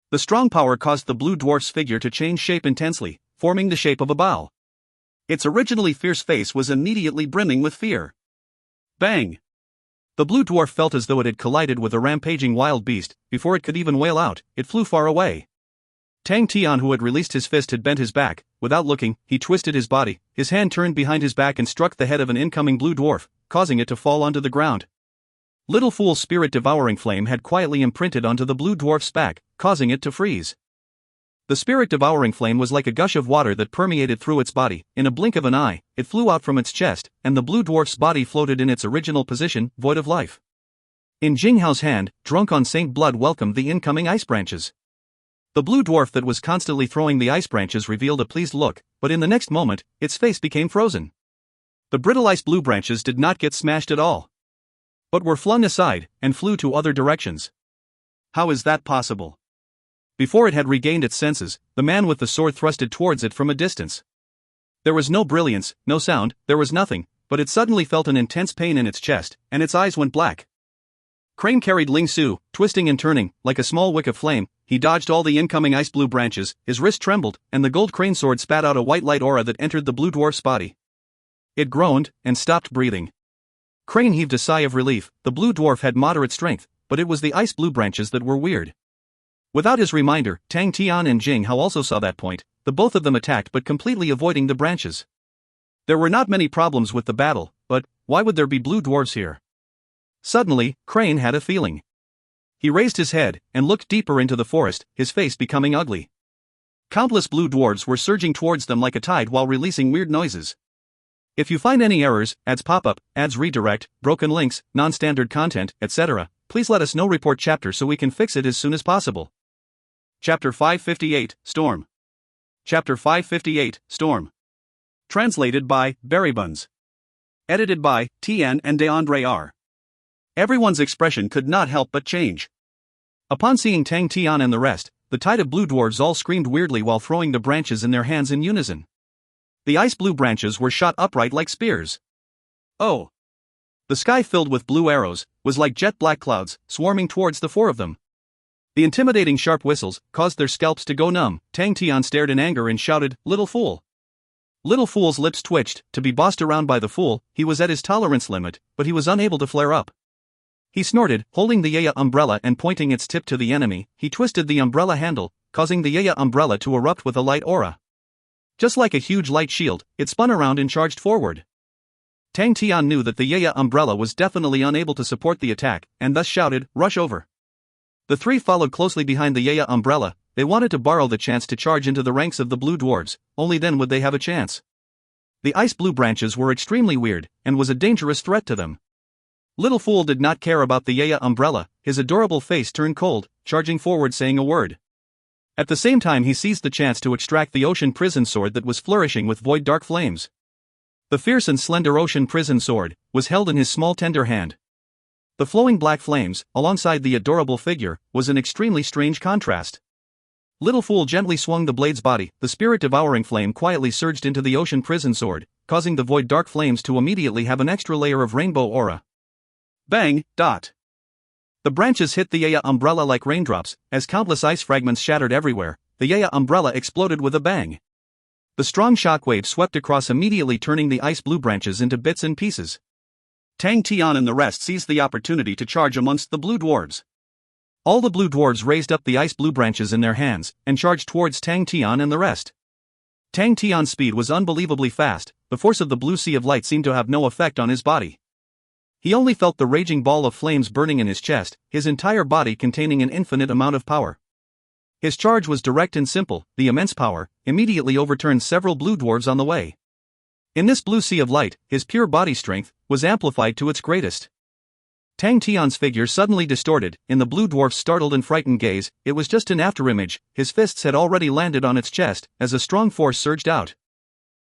The strong power caused the blue dwarf's figure to change shape intensely, forming the shape of a bow. Its originally fierce face was immediately brimming with fear. Bang! The blue dwarf felt as though it had collided with a rampaging wild beast. Before it could even wail out, it flew far away. Tang Tian, who had released his fist, had bent his back. Without looking, he twisted his body. His hand turned behind his back and struck the head of an incoming blue dwarf, causing it to fall onto the ground. Little Fool's spirit-devouring flame had quietly imprinted onto the blue dwarf's back, causing it to freeze. The spirit-devouring flame was like a gush of water that permeated through its body. In a blink of an eye, it flew out from its chest, and the blue dwarf's body floated in its original position, void of life. In Jinghao's hand, drunk on Saint Blood welcomed the incoming ice branches. The blue dwarf that was constantly throwing the ice branches revealed a pleased look, but in the next moment, its face became frozen. The brittle ice blue branches did not get smashed at all, but were flung aside and flew to other directions. How is that possible? Before it had regained its senses, the man with the sword thrusted towards it from a distance. There was no brilliance, no sound, there was nothing, but it suddenly felt an intense pain in its chest, and its eyes went black. Crane carried Ling Su, twisting and turning, like a small wick of flame. He dodged all the incoming ice blue branches, his wrist trembled, and the gold crane sword spat out a white light aura that entered the blue dwarf's body. It groaned, and stopped breathing. Crane heaved a sigh of relief. The blue dwarf had moderate strength, but it was the ice blue branches that were weird. Without his reminder, Tang, Tian and Jing Hao also saw that point. The both of them attacked but completely avoiding the branches. There were not many problems with the battle, but why would there be blue dwarves here? Suddenly, Crane had a feeling. He raised his head and looked deeper into the forest, his face becoming ugly. Countless blue dwarves were surging towards them like a tide while releasing weird noises. If you find any errors, ads pop up, ads redirect, broken links, non-standard content, etc., please let us know. Report chapter so we can fix it as soon as possible. Chapter 558, Storm. Chapter 558, Storm. Translated by Berrybuns. Edited by Tian and DeAndre R. Everyone's expression could not help but change. Upon seeing Tang, Tian and the rest, the tide of blue dwarves all screamed weirdly while throwing the branches in their hands in unison. The ice blue branches were shot upright like spears. Oh! The sky filled with blue arrows was like jet black clouds, swarming towards the four of them. The intimidating sharp whistles caused their scalps to go numb. Tang Tian stared in anger and shouted, "Little fool!" Little Fool's lips twitched. To be bossed around by the fool, he was at his tolerance limit, but he was unable to flare up. He snorted, holding the Yaya umbrella and pointing its tip to the enemy. He twisted the umbrella handle, causing the Yaya umbrella to erupt with a light aura. Just like a huge light shield, it spun around and charged forward. Tang Tian knew that the Yaya umbrella was definitely unable to support the attack, and thus shouted, "Rush over!" The three followed closely behind the Yaya umbrella. They wanted to borrow the chance to charge into the ranks of the blue dwarves, only then would they have a chance. The ice blue branches were extremely weird, and was a dangerous threat to them. Little Fool did not care about the Yaya umbrella. His adorable face turned cold, charging forward saying a word. At the same time he seized the chance to extract the ocean prison sword that was flourishing with void dark flames. The fierce and slender ocean prison sword was held in his small tender hand. The flowing black flames, alongside the adorable figure, was an extremely strange contrast. Little Fool gently swung the blade's body. The spirit-devouring flame quietly surged into the ocean prison sword, causing the void dark flames to immediately have an extra layer of rainbow aura. Bang! Dot! The branches hit the Yaya umbrella like raindrops. As countless ice fragments shattered everywhere, the Yaya umbrella exploded with a bang. The strong shockwave swept across, immediately turning the ice blue branches into bits and pieces. Tang Tian and the rest seized the opportunity to charge amongst the blue dwarves. All the blue dwarves raised up the ice blue branches in their hands, and charged towards Tang Tian and the rest. Tang Tian's speed was unbelievably fast. The force of the blue sea of light seemed to have no effect on his body. He only felt the raging ball of flames burning in his chest, his entire body containing an infinite amount of power. His charge was direct and simple. The immense power immediately overturned several blue dwarves on the way. In this blue sea of light, his pure body strength was amplified to its greatest. Tang Tian's figure suddenly distorted. In the blue dwarf's startled and frightened gaze, it was just an afterimage. His fists had already landed on its chest as a strong force surged out.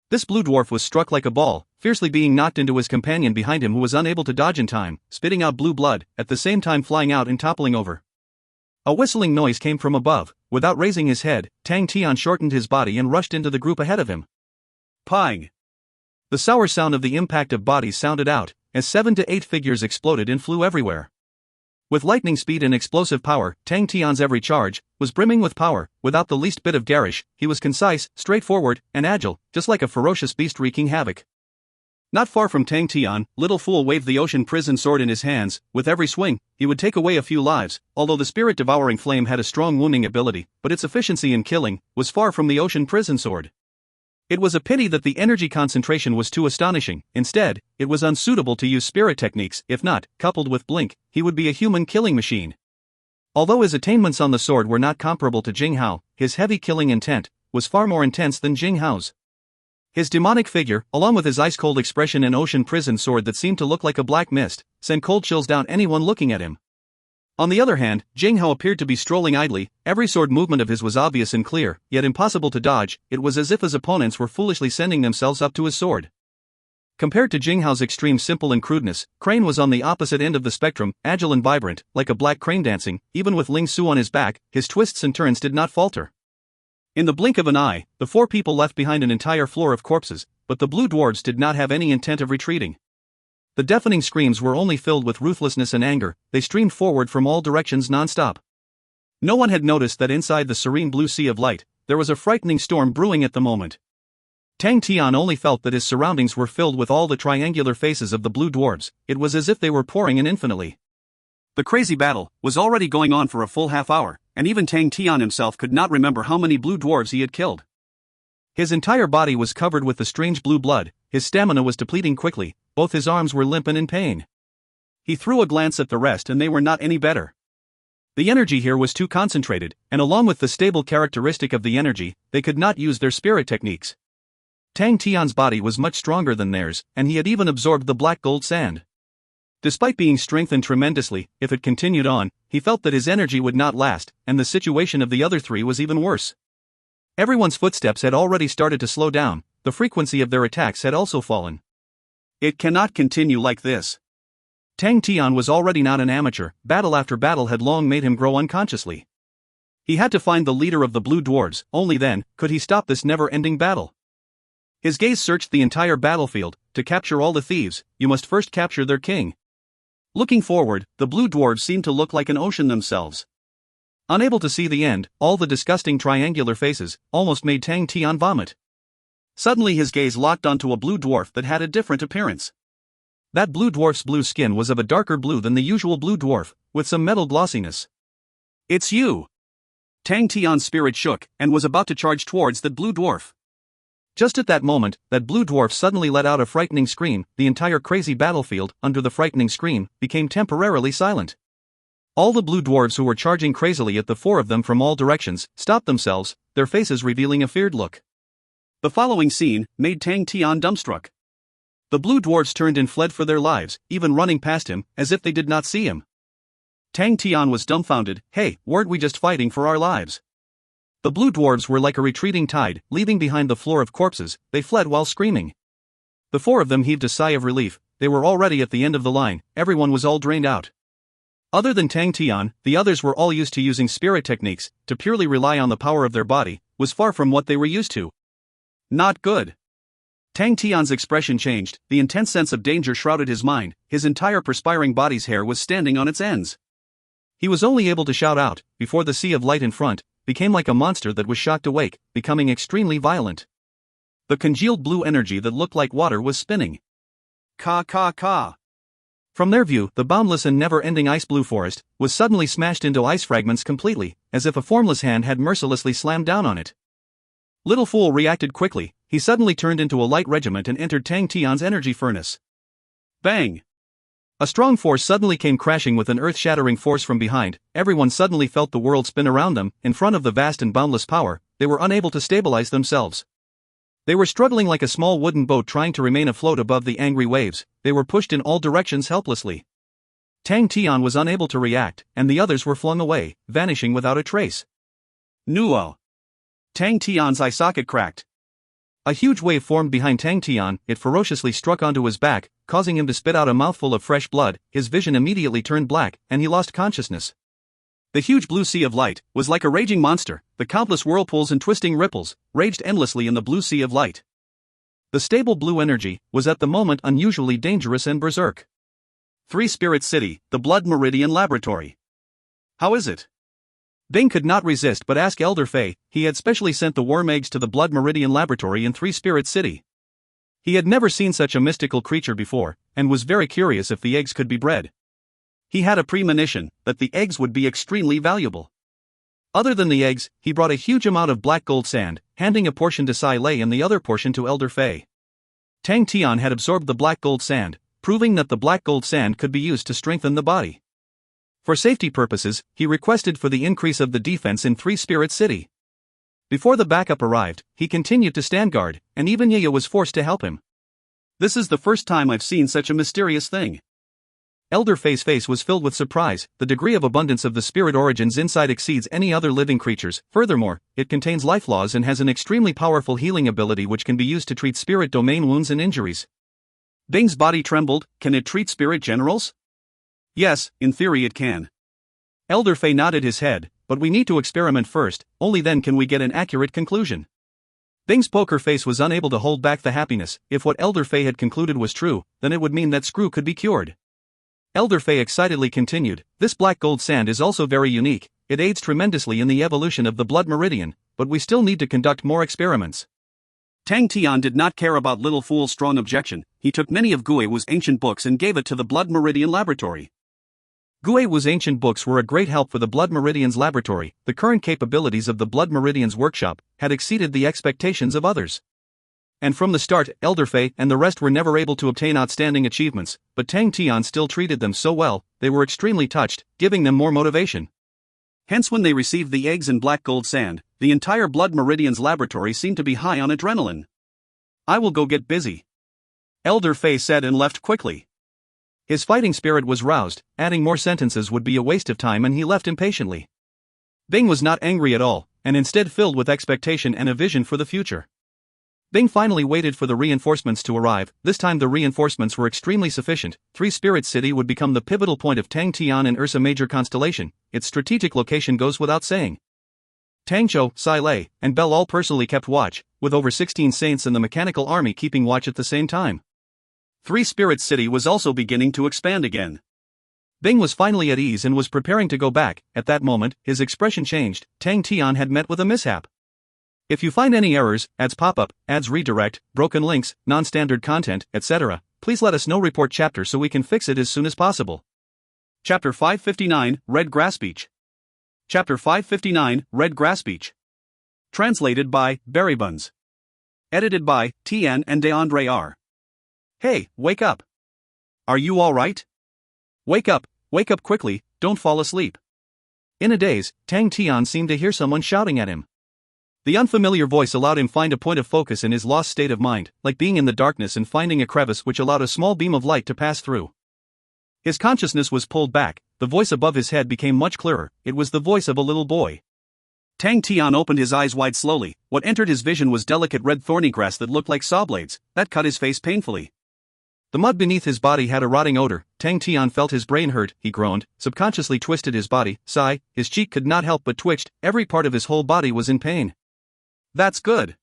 This blue dwarf was struck like a ball, fiercely being knocked into his companion behind him, who was unable to dodge in time, spitting out blue blood, at the same time flying out and toppling over. A whistling noise came from above. Without raising his head, Tang Tian shortened his body and rushed into the group ahead of him. Pang! The sour sound of the impact of bodies sounded out, as 7 to 8 figures exploded and flew everywhere. With lightning speed and explosive power, Tang Tian's every charge was brimming with power. Without the least bit of garish, he was concise, straightforward, and agile, just like a ferocious beast wreaking havoc. Not far from Tang Tian, Little Fool waved the ocean prison sword in his hands. With every swing, he would take away a few lives. Although the spirit-devouring flame had a strong wounding ability, but its efficiency in killing was far from the ocean prison sword. It was a pity that the energy concentration was too astonishing. Instead, it was unsuitable to use spirit techniques. If not, coupled with blink, he would be a human killing machine. Although his attainments on the sword were not comparable to Jing Hao, his heavy killing intent was far more intense than Jing Hao's. His demonic figure, along with his ice-cold expression and ocean prison sword that seemed to look like a black mist, sent cold chills down anyone looking at him. On the other hand, Jing Hao appeared to be strolling idly. Every sword movement of his was obvious and clear, yet impossible to dodge. It was as if his opponents were foolishly sending themselves up to his sword. Compared to Jing Hao's extreme simple and crudeness, Crane was on the opposite end of the spectrum, agile and vibrant, like a black crane dancing. Even with Ling Su on his back, his twists and turns did not falter. In the blink of an eye, the four people left behind an entire floor of corpses, but the blue dwarves did not have any intent of retreating. The deafening screams were only filled with ruthlessness and anger. They streamed forward from all directions non-stop. No one had noticed that inside the serene blue sea of light, there was a frightening storm brewing at the moment. Tian only felt that his surroundings were filled with all the triangular faces of the blue dwarves. It was as if they were pouring in infinitely. The crazy battle was already going on for a full half hour, and even Tian himself could not remember how many blue dwarves he had killed. His entire body was covered with the strange blue blood, his stamina was depleting quickly, both his arms were limp and in pain. He threw a glance at the rest and they were not any better. The energy here was too concentrated, and along with the stable characteristic of the energy, they could not use their spirit techniques. Tian's body was much stronger than theirs, and he had even absorbed the black gold sand. Despite being strengthened tremendously, if it continued on, he felt that his energy would not last, and the situation of the other three was even worse. Everyone's footsteps had already started to slow down, the frequency of their attacks had also fallen. It cannot continue like this. Tian was already not an amateur, battle after battle had long made him grow unconsciously. He had to find the leader of the blue dwarves, only then could he stop this never-ending battle. His gaze searched the entire battlefield. To capture all the thieves, you must first capture their king. Looking forward, the blue dwarves seemed to look like an ocean themselves. Unable to see the end, all the disgusting triangular faces almost made Tian vomit. Suddenly his gaze locked onto a blue dwarf that had a different appearance. That blue dwarf's blue skin was of a darker blue than the usual blue dwarf, with some metal glossiness. "It's you!" Tian's spirit shook, and was about to charge towards that blue dwarf. Just at that moment, that blue dwarf suddenly let out a frightening scream. The entire crazy battlefield, under the frightening scream, became temporarily silent. All the blue dwarves who were charging crazily at the four of them from all directions, stopped themselves, their faces revealing a feared look. The following scene made Tian dumbstruck. The blue dwarves turned and fled for their lives, even running past him, as if they did not see him. Tian was dumbfounded. "Hey, weren't we just fighting for our lives?" The blue dwarves were like a retreating tide, leaving behind the floor of corpses. They fled while screaming. The four of them heaved a sigh of relief. They were already at the end of the line, everyone was all drained out. Other than Tian, the others were all used to using spirit techniques. To purely rely on the power of their body was far from what they were used to. Not good. Tian's expression changed, the intense sense of danger shrouded his mind, his entire perspiring body's hair was standing on its ends. He was only able to shout out, before the sea of light in front became like a monster that was shocked awake, becoming extremely violent. The congealed blue energy that looked like water was spinning. Ka ka ka. From their view, the boundless and never-ending ice blue forest was suddenly smashed into ice fragments completely, as if a formless hand had mercilessly slammed down on it. Little Fool reacted quickly. He suddenly turned into a light regiment and entered Tian's energy furnace. Bang! A strong force suddenly came crashing with an earth-shattering force from behind. Everyone suddenly felt the world spin around them. In front of the vast and boundless power, they were unable to stabilize themselves. They were struggling like a small wooden boat trying to remain afloat above the angry waves. They were pushed in all directions helplessly. Tian was unable to react, and the others were flung away, vanishing without a trace. Nuo! Tian's eye socket cracked. A huge wave formed behind Tian. It ferociously struck onto his back, causing him to spit out a mouthful of fresh blood. His vision immediately turned black, and he lost consciousness. The huge blue sea of light was like a raging monster. The countless whirlpools and twisting ripples raged endlessly in the blue sea of light. The stable blue energy was at the moment unusually dangerous and berserk. Three Spirit City, the Blood Meridian Laboratory. How is it? Ding could not resist but ask Elder Fei. He had specially sent the worm eggs to the Blood Meridian Laboratory in Three Spirit City. He had never seen such a mystical creature before, and was very curious if the eggs could be bred. He had a premonition that the eggs would be extremely valuable. Other than the eggs, he brought a huge amount of black gold sand, handing a portion to Sai Lei and the other portion to Elder Fei. Tian had absorbed the black gold sand, proving that the black gold sand could be used to strengthen the body. For safety purposes, he requested for the increase of the defense in Three Spirit City. Before the backup arrived, he continued to stand guard, and even Yaya was forced to help him. This is the first time I've seen such a mysterious thing. Elder Fei's face was filled with surprise. The degree of abundance of the spirit origins inside exceeds any other living creatures. Furthermore, it contains life laws and has an extremely powerful healing ability which can be used to treat spirit domain wounds and injuries. Bing's body trembled. Can it treat spirit generals? Yes, in theory it can. Elder Fei nodded his head, but we need to experiment first, only then can we get an accurate conclusion. Bing's poker face was unable to hold back the happiness. If what Elder Fei had concluded was true, then it would mean that Screw could be cured. Elder Fei excitedly continued, this black gold sand is also very unique, it aids tremendously in the evolution of the blood meridian, but we still need to conduct more experiments. Tang Tian did not care about Little Fool's strong objection. He took many of Gui Wu's ancient books and gave it to the Blood Meridian Laboratory. Gui Wu's ancient books were a great help for the Blood Meridian's laboratory. The current capabilities of the Blood Meridian's workshop had exceeded the expectations of others. And from the start, Elder Fei and the rest were never able to obtain outstanding achievements, but Tang Tian still treated them so well, they were extremely touched, giving them more motivation. Hence when they received the eggs and black gold sand, the entire Blood Meridian's laboratory seemed to be high on adrenaline. I will go get busy. Elder Fei said and left quickly. His fighting spirit was roused, adding more sentences would be a waste of time and he left impatiently. Bing was not angry at all, and instead filled with expectation and a vision for the future. Bing finally waited for the reinforcements to arrive. This time the reinforcements were extremely sufficient. Three Spirit City would become the pivotal point of Tang Tian and Ursa Major constellation. Its strategic location goes without saying. Tang Chou, Sai Lei, and Bell all personally kept watch, with over 16 saints and the mechanical army keeping watch at the same time. Three Spirit City was also beginning to expand again. Bing was finally at ease and was preparing to go back. At that moment, his expression changed. Tang Tian had met with a mishap. If you find any errors, ads pop up, ads redirect, broken links, non-standard content, etc., please let us know. Report chapter so we can fix it as soon as possible. Chapter 559, Red Grass Beach. Chapter 559, Red Grass Beach. Translated by Berry Buns. Edited by Tian and DeAndre R. Hey, wake up. Are you alright? Wake up quickly, don't fall asleep. In a daze, Tang Tian seemed to hear someone shouting at him. The unfamiliar voice allowed him find a point of focus in his lost state of mind, like being in the darkness and finding a crevice which allowed a small beam of light to pass through. His consciousness was pulled back, the voice above his head became much clearer, it was the voice of a little boy. Tang Tian opened his eyes wide slowly. What entered his vision was delicate red thorny grass that looked like saw blades, that cut his face painfully. The mud beneath his body had a rotting odor. Tang Tian felt his brain hurt, he groaned, subconsciously twisted his body, sigh, his cheek could not help but twitched, every part of his whole body was in pain. That's good.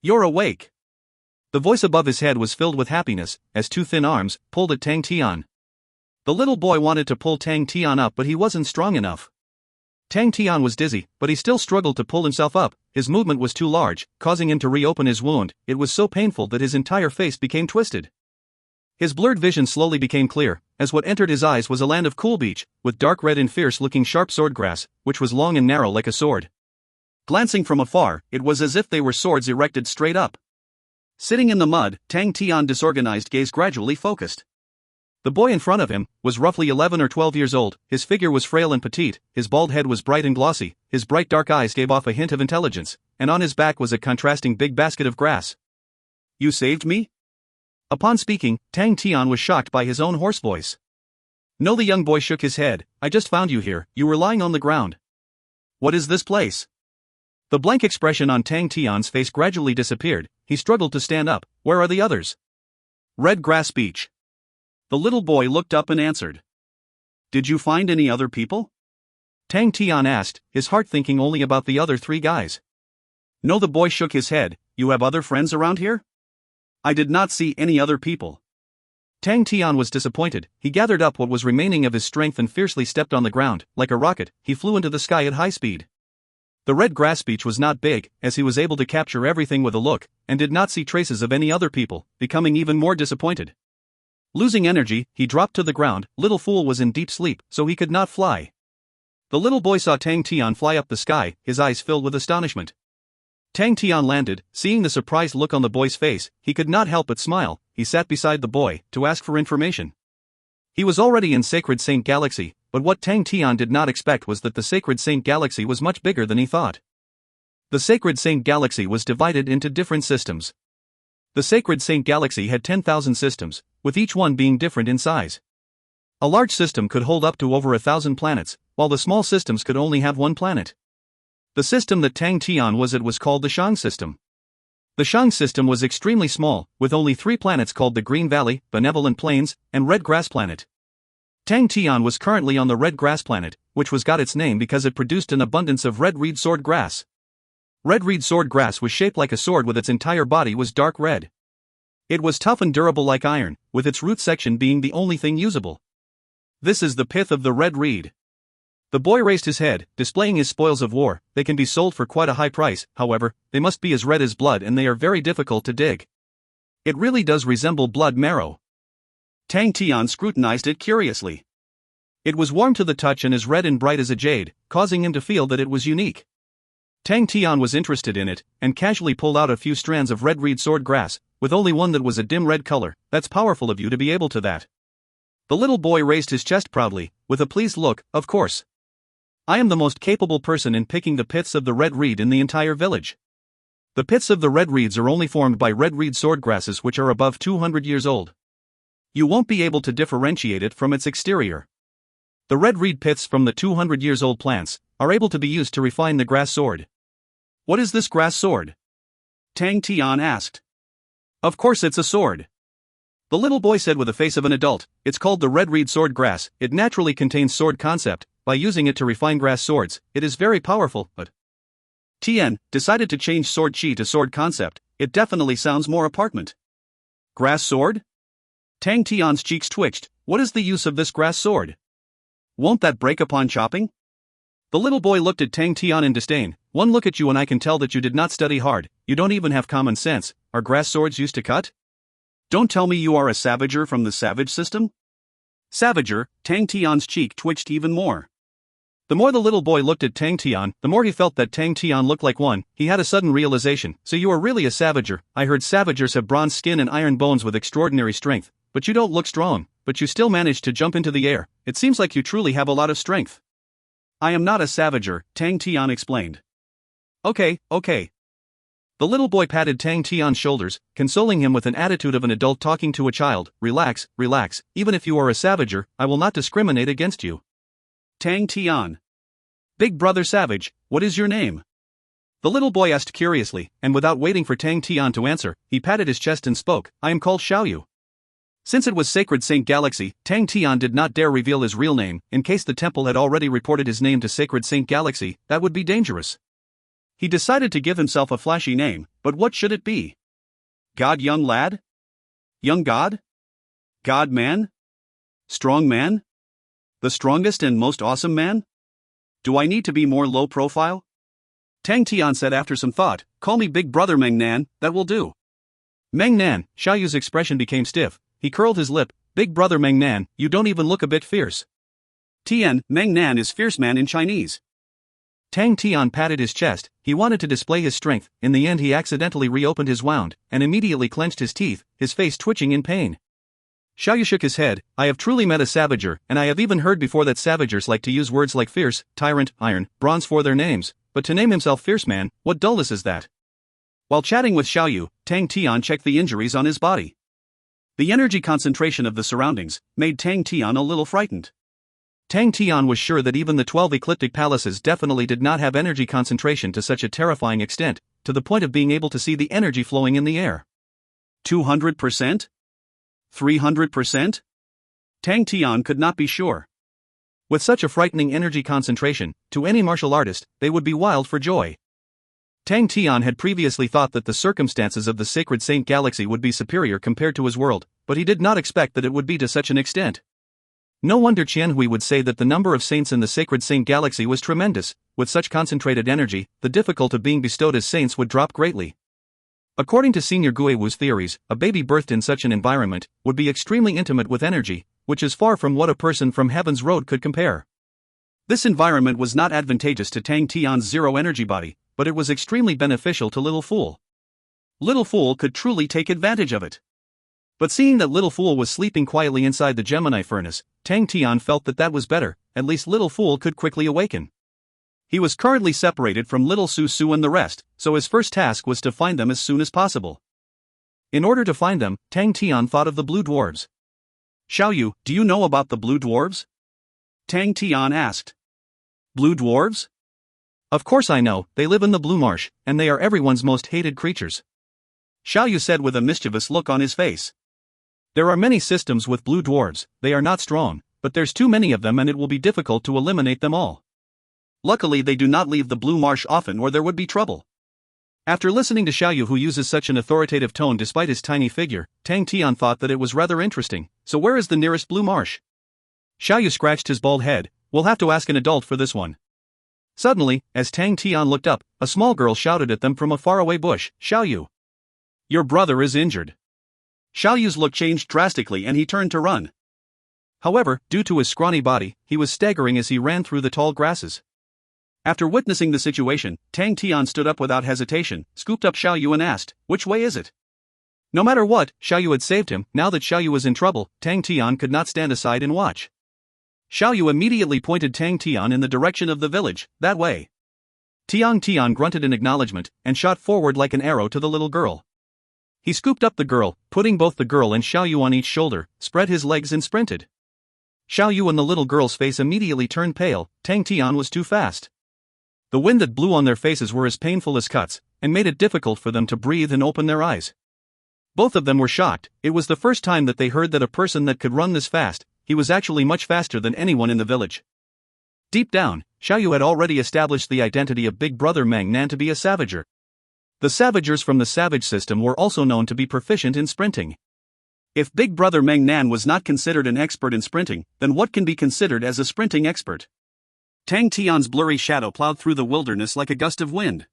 You're awake. The voice above his head was filled with happiness, as two thin arms pulled at Tang Tian. The little boy wanted to pull Tang Tian up but he wasn't strong enough. Tang Tian was dizzy, but he still struggled to pull himself up. His movement was too large, causing him to reopen his wound. It was so painful that his entire face became twisted. His blurred vision slowly became clear, as what entered his eyes was a land of cool beach, with dark red and fierce-looking sharp swordgrass, which was long and narrow like a sword. Glancing from afar, it was as if they were swords erected straight up. Sitting in the mud, Tang Tian's disorganized gaze gradually focused. The boy in front of him was roughly 11 or 12 years old, his figure was frail and petite, his bald head was bright and glossy, his bright dark eyes gave off a hint of intelligence, and on his back was a contrasting big basket of grass. You saved me? Upon speaking, Tang Tian was shocked by his own hoarse voice. No, the young boy shook his head. I just found you here, you were lying on the ground. What is this place? The blank expression on Tang Tian's face gradually disappeared, he struggled to stand up. Where are the others? Red Grass Beach. The little boy looked up and answered. Did you find any other people? Tang Tian asked, his heart thinking only about the other three guys. No, the boy shook his head. You have other friends around here? I did not see any other people. Tang Tian was disappointed. He gathered up what was remaining of his strength and fiercely stepped on the ground. Like a rocket, he flew into the sky at high speed. The Red Grass Beach was not big, as he was able to capture everything with a look, and did not see traces of any other people, becoming even more disappointed. Losing energy, he dropped to the ground. Little Fool was in deep sleep, so he could not fly. The little boy saw Tang Tian fly up the sky, his eyes filled with astonishment. Tang Tian landed, seeing the surprised look on the boy's face, he could not help but smile. He sat beside the boy, to ask for information. He was already in Sacred Saint Galaxy, but what Tang Tian did not expect was that the Sacred Saint Galaxy was much bigger than he thought. The Sacred Saint Galaxy was divided into different systems. The Sacred Saint Galaxy had 10,000 systems, with each one being different in size. A large system could hold up to over 1,000 planets, while the small systems could only have one planet. The system that Tang Tian was at was called the Shang system. The Shang system was extremely small, with only 3 planets called the Green Valley, Benevolent Plains, and Red Grass Planet. Tang Tian was currently on the Red Grass Planet, which got its name because it produced an abundance of red reed sword grass. Red reed sword grass was shaped like a sword, with its entire body was dark red. It was tough and durable like iron, with its root section being the only thing usable. This is the pith of the red reed. The boy raised his head, displaying his spoils of war. They can be sold for quite a high price, however, they must be as red as blood and they are very difficult to dig. It really does resemble blood marrow. Tang Tian scrutinized it curiously. It was warm to the touch and as red and bright as a jade, causing him to feel that it was unique. Tang Tian was interested in it, and casually pulled out a few strands of red reed sword grass, with only one that was a dim red color. That's powerful of you to be able to that. The little boy raised his chest proudly, with a pleased look. Of course. I am the most capable person in picking the piths of the red reed in the entire village. The piths of the red reeds are only formed by red reed sword grasses which are above 200 years old. You won't be able to differentiate it from its exterior. The red reed piths from the 200 years old plants are able to be used to refine the grass sword. What is this grass sword? Tang Tian asked. Of course it's a sword. The little boy said with the face of an adult. It's called the red reed sword grass. It naturally contains sword concept. By using it to refine grass swords, it is very powerful, but Tian decided to change sword chi to sword concept. It definitely sounds more apartment. Grass sword? Tang Tian's cheeks twitched. What is the use of this grass sword? Won't that break upon chopping? The little boy looked at Tang Tian in disdain. One look at you and I can tell that you did not study hard. You don't even have common sense. Are grass swords used to cut? Don't tell me you are a savager from the savage system? Savager? Tang Tian's cheek twitched even more. The more the little boy looked at Tang Tian, the more he felt that Tang Tian looked like one. He had a sudden realization. So you are really a savager. I heard savagers have bronze skin and iron bones with extraordinary strength, but you don't look strong, but you still managed to jump into the air. It seems like you truly have a lot of strength. I am not a savager, Tang Tian explained. Okay. The little boy patted Tang Tian's shoulders, consoling him with an attitude of an adult talking to a child. Relax, even if you are a savager, I will not discriminate against you. Tang Tian. Big brother savage, what is your name? The little boy asked curiously, and without waiting for Tang Tian to answer, he patted his chest and spoke. I am called Xiaoyu. Since it was Sacred Saint Galaxy, Tang Tian did not dare reveal his real name. In case the temple had already reported his name to Sacred Saint Galaxy, that would be dangerous. He decided to give himself a flashy name, but what should it be? God young lad? Young God? God man? Strong man? The strongest and most awesome man? Do I need to be more low profile? Tang Tian said after some thought. Call me Big Brother Meng Nan, that will do. Meng Nan. Xiaoyu's expression became stiff. He curled his lip. Big Brother Meng Nan, you don't even look a bit fierce. Tian, Meng Nan is fierce man in Chinese. Tang Tian patted his chest. He wanted to display his strength. In the end he accidentally reopened his wound, and immediately clenched his teeth, his face twitching in pain. Xiaoyu shook his head. I have truly met a savager, and I have even heard before that savagers like to use words like fierce, tyrant, iron, bronze for their names, but to name himself fierce man, what dullness is that? While chatting with Xiaoyu, Tang Tian checked the injuries on his body. The energy concentration of the surroundings made Tang Tian a little frightened. Tang Tian was sure that even the 12 ecliptic palaces definitely did not have energy concentration to such a terrifying extent, to the point of being able to see the energy flowing in the air. 200%? 300%? Tang Tian could not be sure. With such a frightening energy concentration, to any martial artist, they would be wild for joy. Tang Tian had previously thought that the circumstances of the Sacred Saint Galaxy would be superior compared to his world, but he did not expect that it would be to such an extent. No wonder Qianhui would say that the number of saints in the Sacred Saint Galaxy was tremendous. With such concentrated energy, the difficulty of being bestowed as saints would drop greatly. According to Senior Guiwu's theories, a baby birthed in such an environment would be extremely intimate with energy, which is far from what a person from Heaven's Road could compare. This environment was not advantageous to Tang Tian's zero-energy body, but it was extremely beneficial to Little Fool. Little Fool could truly take advantage of it. But seeing that Little Fool was sleeping quietly inside the Gemini furnace, Tang Tian felt that was better, at least Little Fool could quickly awaken. He was currently separated from Little Su Su and the rest, so his first task was to find them as soon as possible. In order to find them, Tang Tian thought of the blue dwarves. Xiaoyu, do you know about the blue dwarves? Tang Tian asked. Blue dwarves? Of course I know, they live in the Blue Marsh, and they are everyone's most hated creatures. Xiaoyu said with a mischievous look on his face. There are many systems with blue dwarves, they are not strong, but there's too many of them and it will be difficult to eliminate them all. Luckily they do not leave the Blue Marsh often or there would be trouble. After listening to Xiaoyu, who uses such an authoritative tone despite his tiny figure, Tang Tian thought that it was rather interesting. So where is the nearest Blue Marsh? Xiaoyu scratched his bald head. We'll have to ask an adult for this one. Suddenly, as Tang Tian looked up, a small girl shouted at them from a faraway bush, Xiaoyu. Your brother is injured. Xiaoyu's look changed drastically and he turned to run. However, due to his scrawny body, he was staggering as he ran through the tall grasses. After witnessing the situation, Tang Tian stood up without hesitation, scooped up Xiaoyu and asked, which way is it? No matter what, Xiaoyu had saved him. Now that Xiaoyu was in trouble, Tang Tian could not stand aside and watch. Xiaoyu immediately pointed Tang Tian in the direction of the village, that way. Tang Tian grunted in acknowledgement, and shot forward like an arrow to the little girl. He scooped up the girl, putting both the girl and Xiaoyu on each shoulder, spread his legs and sprinted. Xiaoyu and the little girl's face immediately turned pale. Tang Tian was too fast. The wind that blew on their faces were as painful as cuts, and made it difficult for them to breathe and open their eyes. Both of them were shocked. It was the first time that they heard that a person that could run this fast. He was actually much faster than anyone in the village. Deep down, Xiaoyu had already established the identity of Big Brother Meng Nan to be a savager. The savagers from the savage system were also known to be proficient in sprinting. If Big Brother Meng Nan was not considered an expert in sprinting, then what can be considered as a sprinting expert? Tang Tian's blurry shadow plowed through the wilderness like a gust of wind.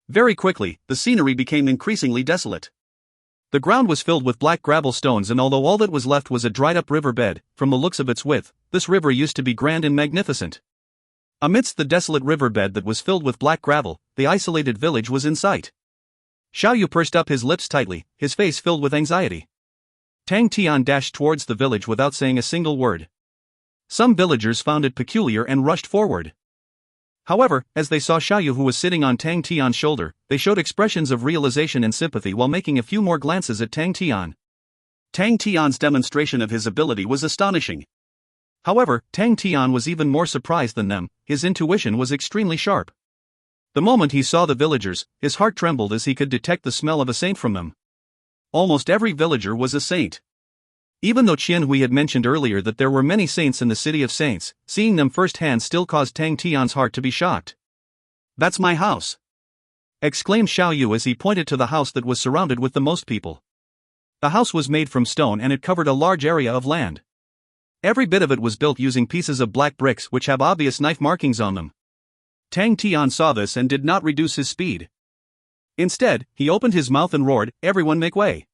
Very quickly, the scenery became increasingly desolate. The ground was filled with black gravel stones, and although all that was left was a dried-up river bed, from the looks of its width, this river used to be grand and magnificent. Amidst the desolate riverbed that was filled with black gravel, the isolated village was in sight. Xiaoyu pursed up his lips tightly, his face filled with anxiety. Tang Tian dashed towards the village without saying a single word. Some villagers found it peculiar and rushed forward. However, as they saw Xiaoyu, who was sitting on Tang Tian's shoulder, they showed expressions of realization and sympathy while making a few more glances at Tang Tian. Tang Tian's demonstration of his ability was astonishing. However, Tang Tian was even more surprised than them. His intuition was extremely sharp. The moment he saw the villagers, his heart trembled as he could detect the smell of a saint from them. Almost every villager was a saint. Even though Tian Hui had mentioned earlier that there were many saints in the city of saints, seeing them firsthand still caused Tang Tian's heart to be shocked. That's my house! Exclaimed Xiaoyu as he pointed to the house that was surrounded with the most people. The house was made from stone and it covered a large area of land. Every bit of it was built using pieces of black bricks which have obvious knife markings on them. Tang Tian saw this and did not reduce his speed. Instead, he opened his mouth and roared, "Everyone make way!"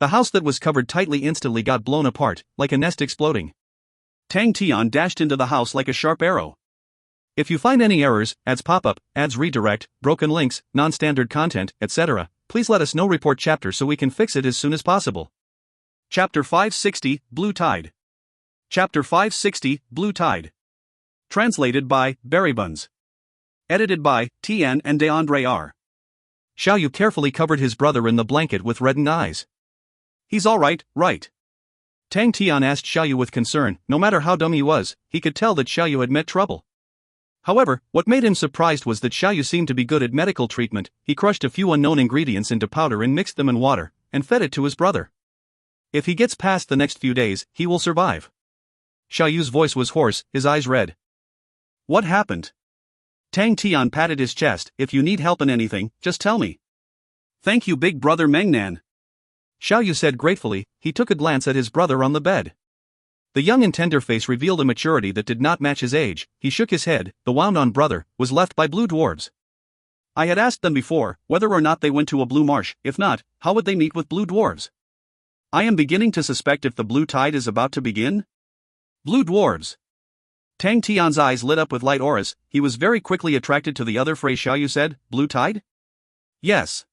The house that was covered tightly instantly got blown apart, like a nest exploding. Tang Tian dashed into the house like a sharp arrow. If you find any errors, ads pop up, ads redirect, broken links, non-standard content, etc., please let us know. Report chapter so we can fix it as soon as possible. Chapter 560, Blue Tide. Chapter 560, Blue Tide. Translated by Berrybuns. Edited by Tian and DeAndre R. Xiaoyu carefully covered his brother in the blanket with reddened eyes. He's alright, right? Tang Tian asked Xiaoyu with concern. No matter how dumb he was, he could tell that Xiaoyu had met trouble. However, what made him surprised was that Xiaoyu seemed to be good at medical treatment. He crushed a few unknown ingredients into powder and mixed them in water, and fed it to his brother. If he gets past the next few days, he will survive. Xiaoyu's voice was hoarse, his eyes red. What happened? Tang Tian patted his chest. If you need help in anything, just tell me. Thank you, Big Brother Meng Nan. Xiaoyu said gratefully. He took a glance at his brother on the bed. The young and tender face revealed a maturity that did not match his age. He shook his head. The wound-on brother was left by blue dwarves. I had asked them before whether or not they went to a blue marsh. If not, how would they meet with blue dwarves? I am beginning to suspect if the blue tide is about to begin. Blue dwarves. Tang Tian's eyes lit up with light auras. He was very quickly attracted to the other phrase Xiaoyu said. Blue tide? Yes.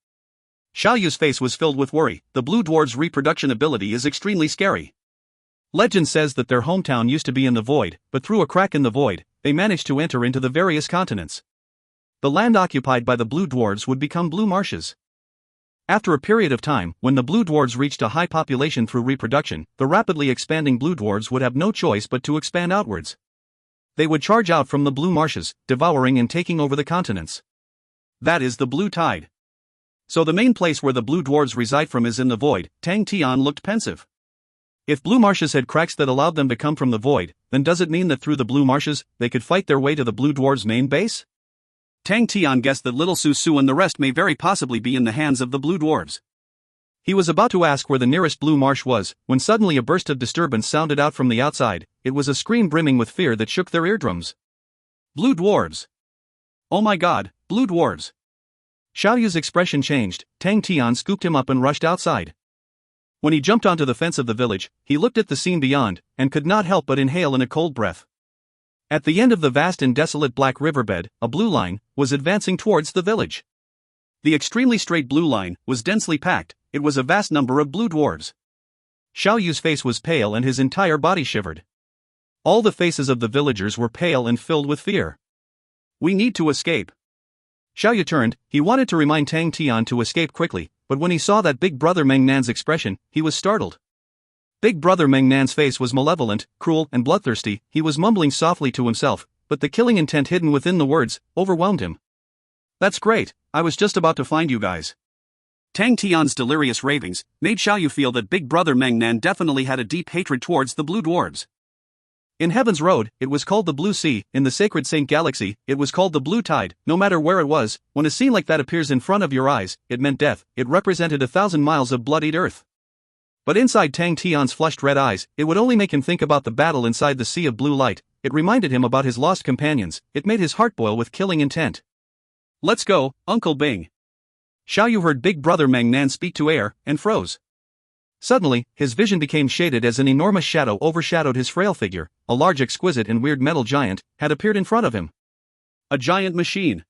Xiaoyu's face was filled with worry. The blue dwarf's reproduction ability is extremely scary. Legend says that their hometown used to be in the void, but through a crack in the void, they managed to enter into the various continents. The land occupied by the blue dwarves would become blue marshes. After a period of time, when the blue dwarves reached a high population through reproduction, the rapidly expanding blue dwarves would have no choice but to expand outwards. They would charge out from the blue marshes, devouring and taking over the continents. That is the blue tide. So the main place where the blue dwarves reside from is in the void. Tang Tian looked pensive. If blue marshes had cracks that allowed them to come from the void, then does it mean that through the blue marshes, they could fight their way to the blue dwarves' main base? Tang Tian guessed that little Su Su and the rest may very possibly be in the hands of the blue dwarves. He was about to ask where the nearest blue marsh was, when suddenly a burst of disturbance sounded out from the outside. It was a scream brimming with fear that shook their eardrums. Blue dwarves! Oh my god, blue dwarves! Xiao Yu's expression changed. Tang Tian scooped him up and rushed outside. When he jumped onto the fence of the village, he looked at the scene beyond, and could not help but inhale in a cold breath. At the end of the vast and desolate black riverbed, a blue line was advancing towards the village. The extremely straight blue line was densely packed. It was a vast number of blue dwarves. Xiao Yu's face was pale and his entire body shivered. All the faces of the villagers were pale and filled with fear. We need to escape. Xiao Yu turned. He wanted to remind Tang Tian to escape quickly, but when he saw that Big Brother Meng Nan's expression, he was startled. Big Brother Meng Nan's face was malevolent, cruel, and bloodthirsty. He was mumbling softly to himself, but the killing intent hidden within the words overwhelmed him. That's great, I was just about to find you guys. Tang Tian's delirious ravings made Xiao Yu feel that Big Brother Meng Nan definitely had a deep hatred towards the blue dwarves. In Heaven's Road, it was called the Blue Sea. In the Sacred Saint Galaxy, it was called the Blue Tide. No matter where it was, when a scene like that appears in front of your eyes, it meant death. It represented 1,000 miles of bloodied earth. But inside Tang Tian's flushed red eyes, it would only make him think about the battle inside the sea of blue light. It reminded him about his lost companions. It made his heart boil with killing intent. Let's go, Uncle Bing. Xiao Yu heard Big Brother Meng Nan speak to air, and froze. Suddenly, his vision became shaded as an enormous shadow overshadowed his frail figure. A large, exquisite and weird metal giant had appeared in front of him. A giant machine.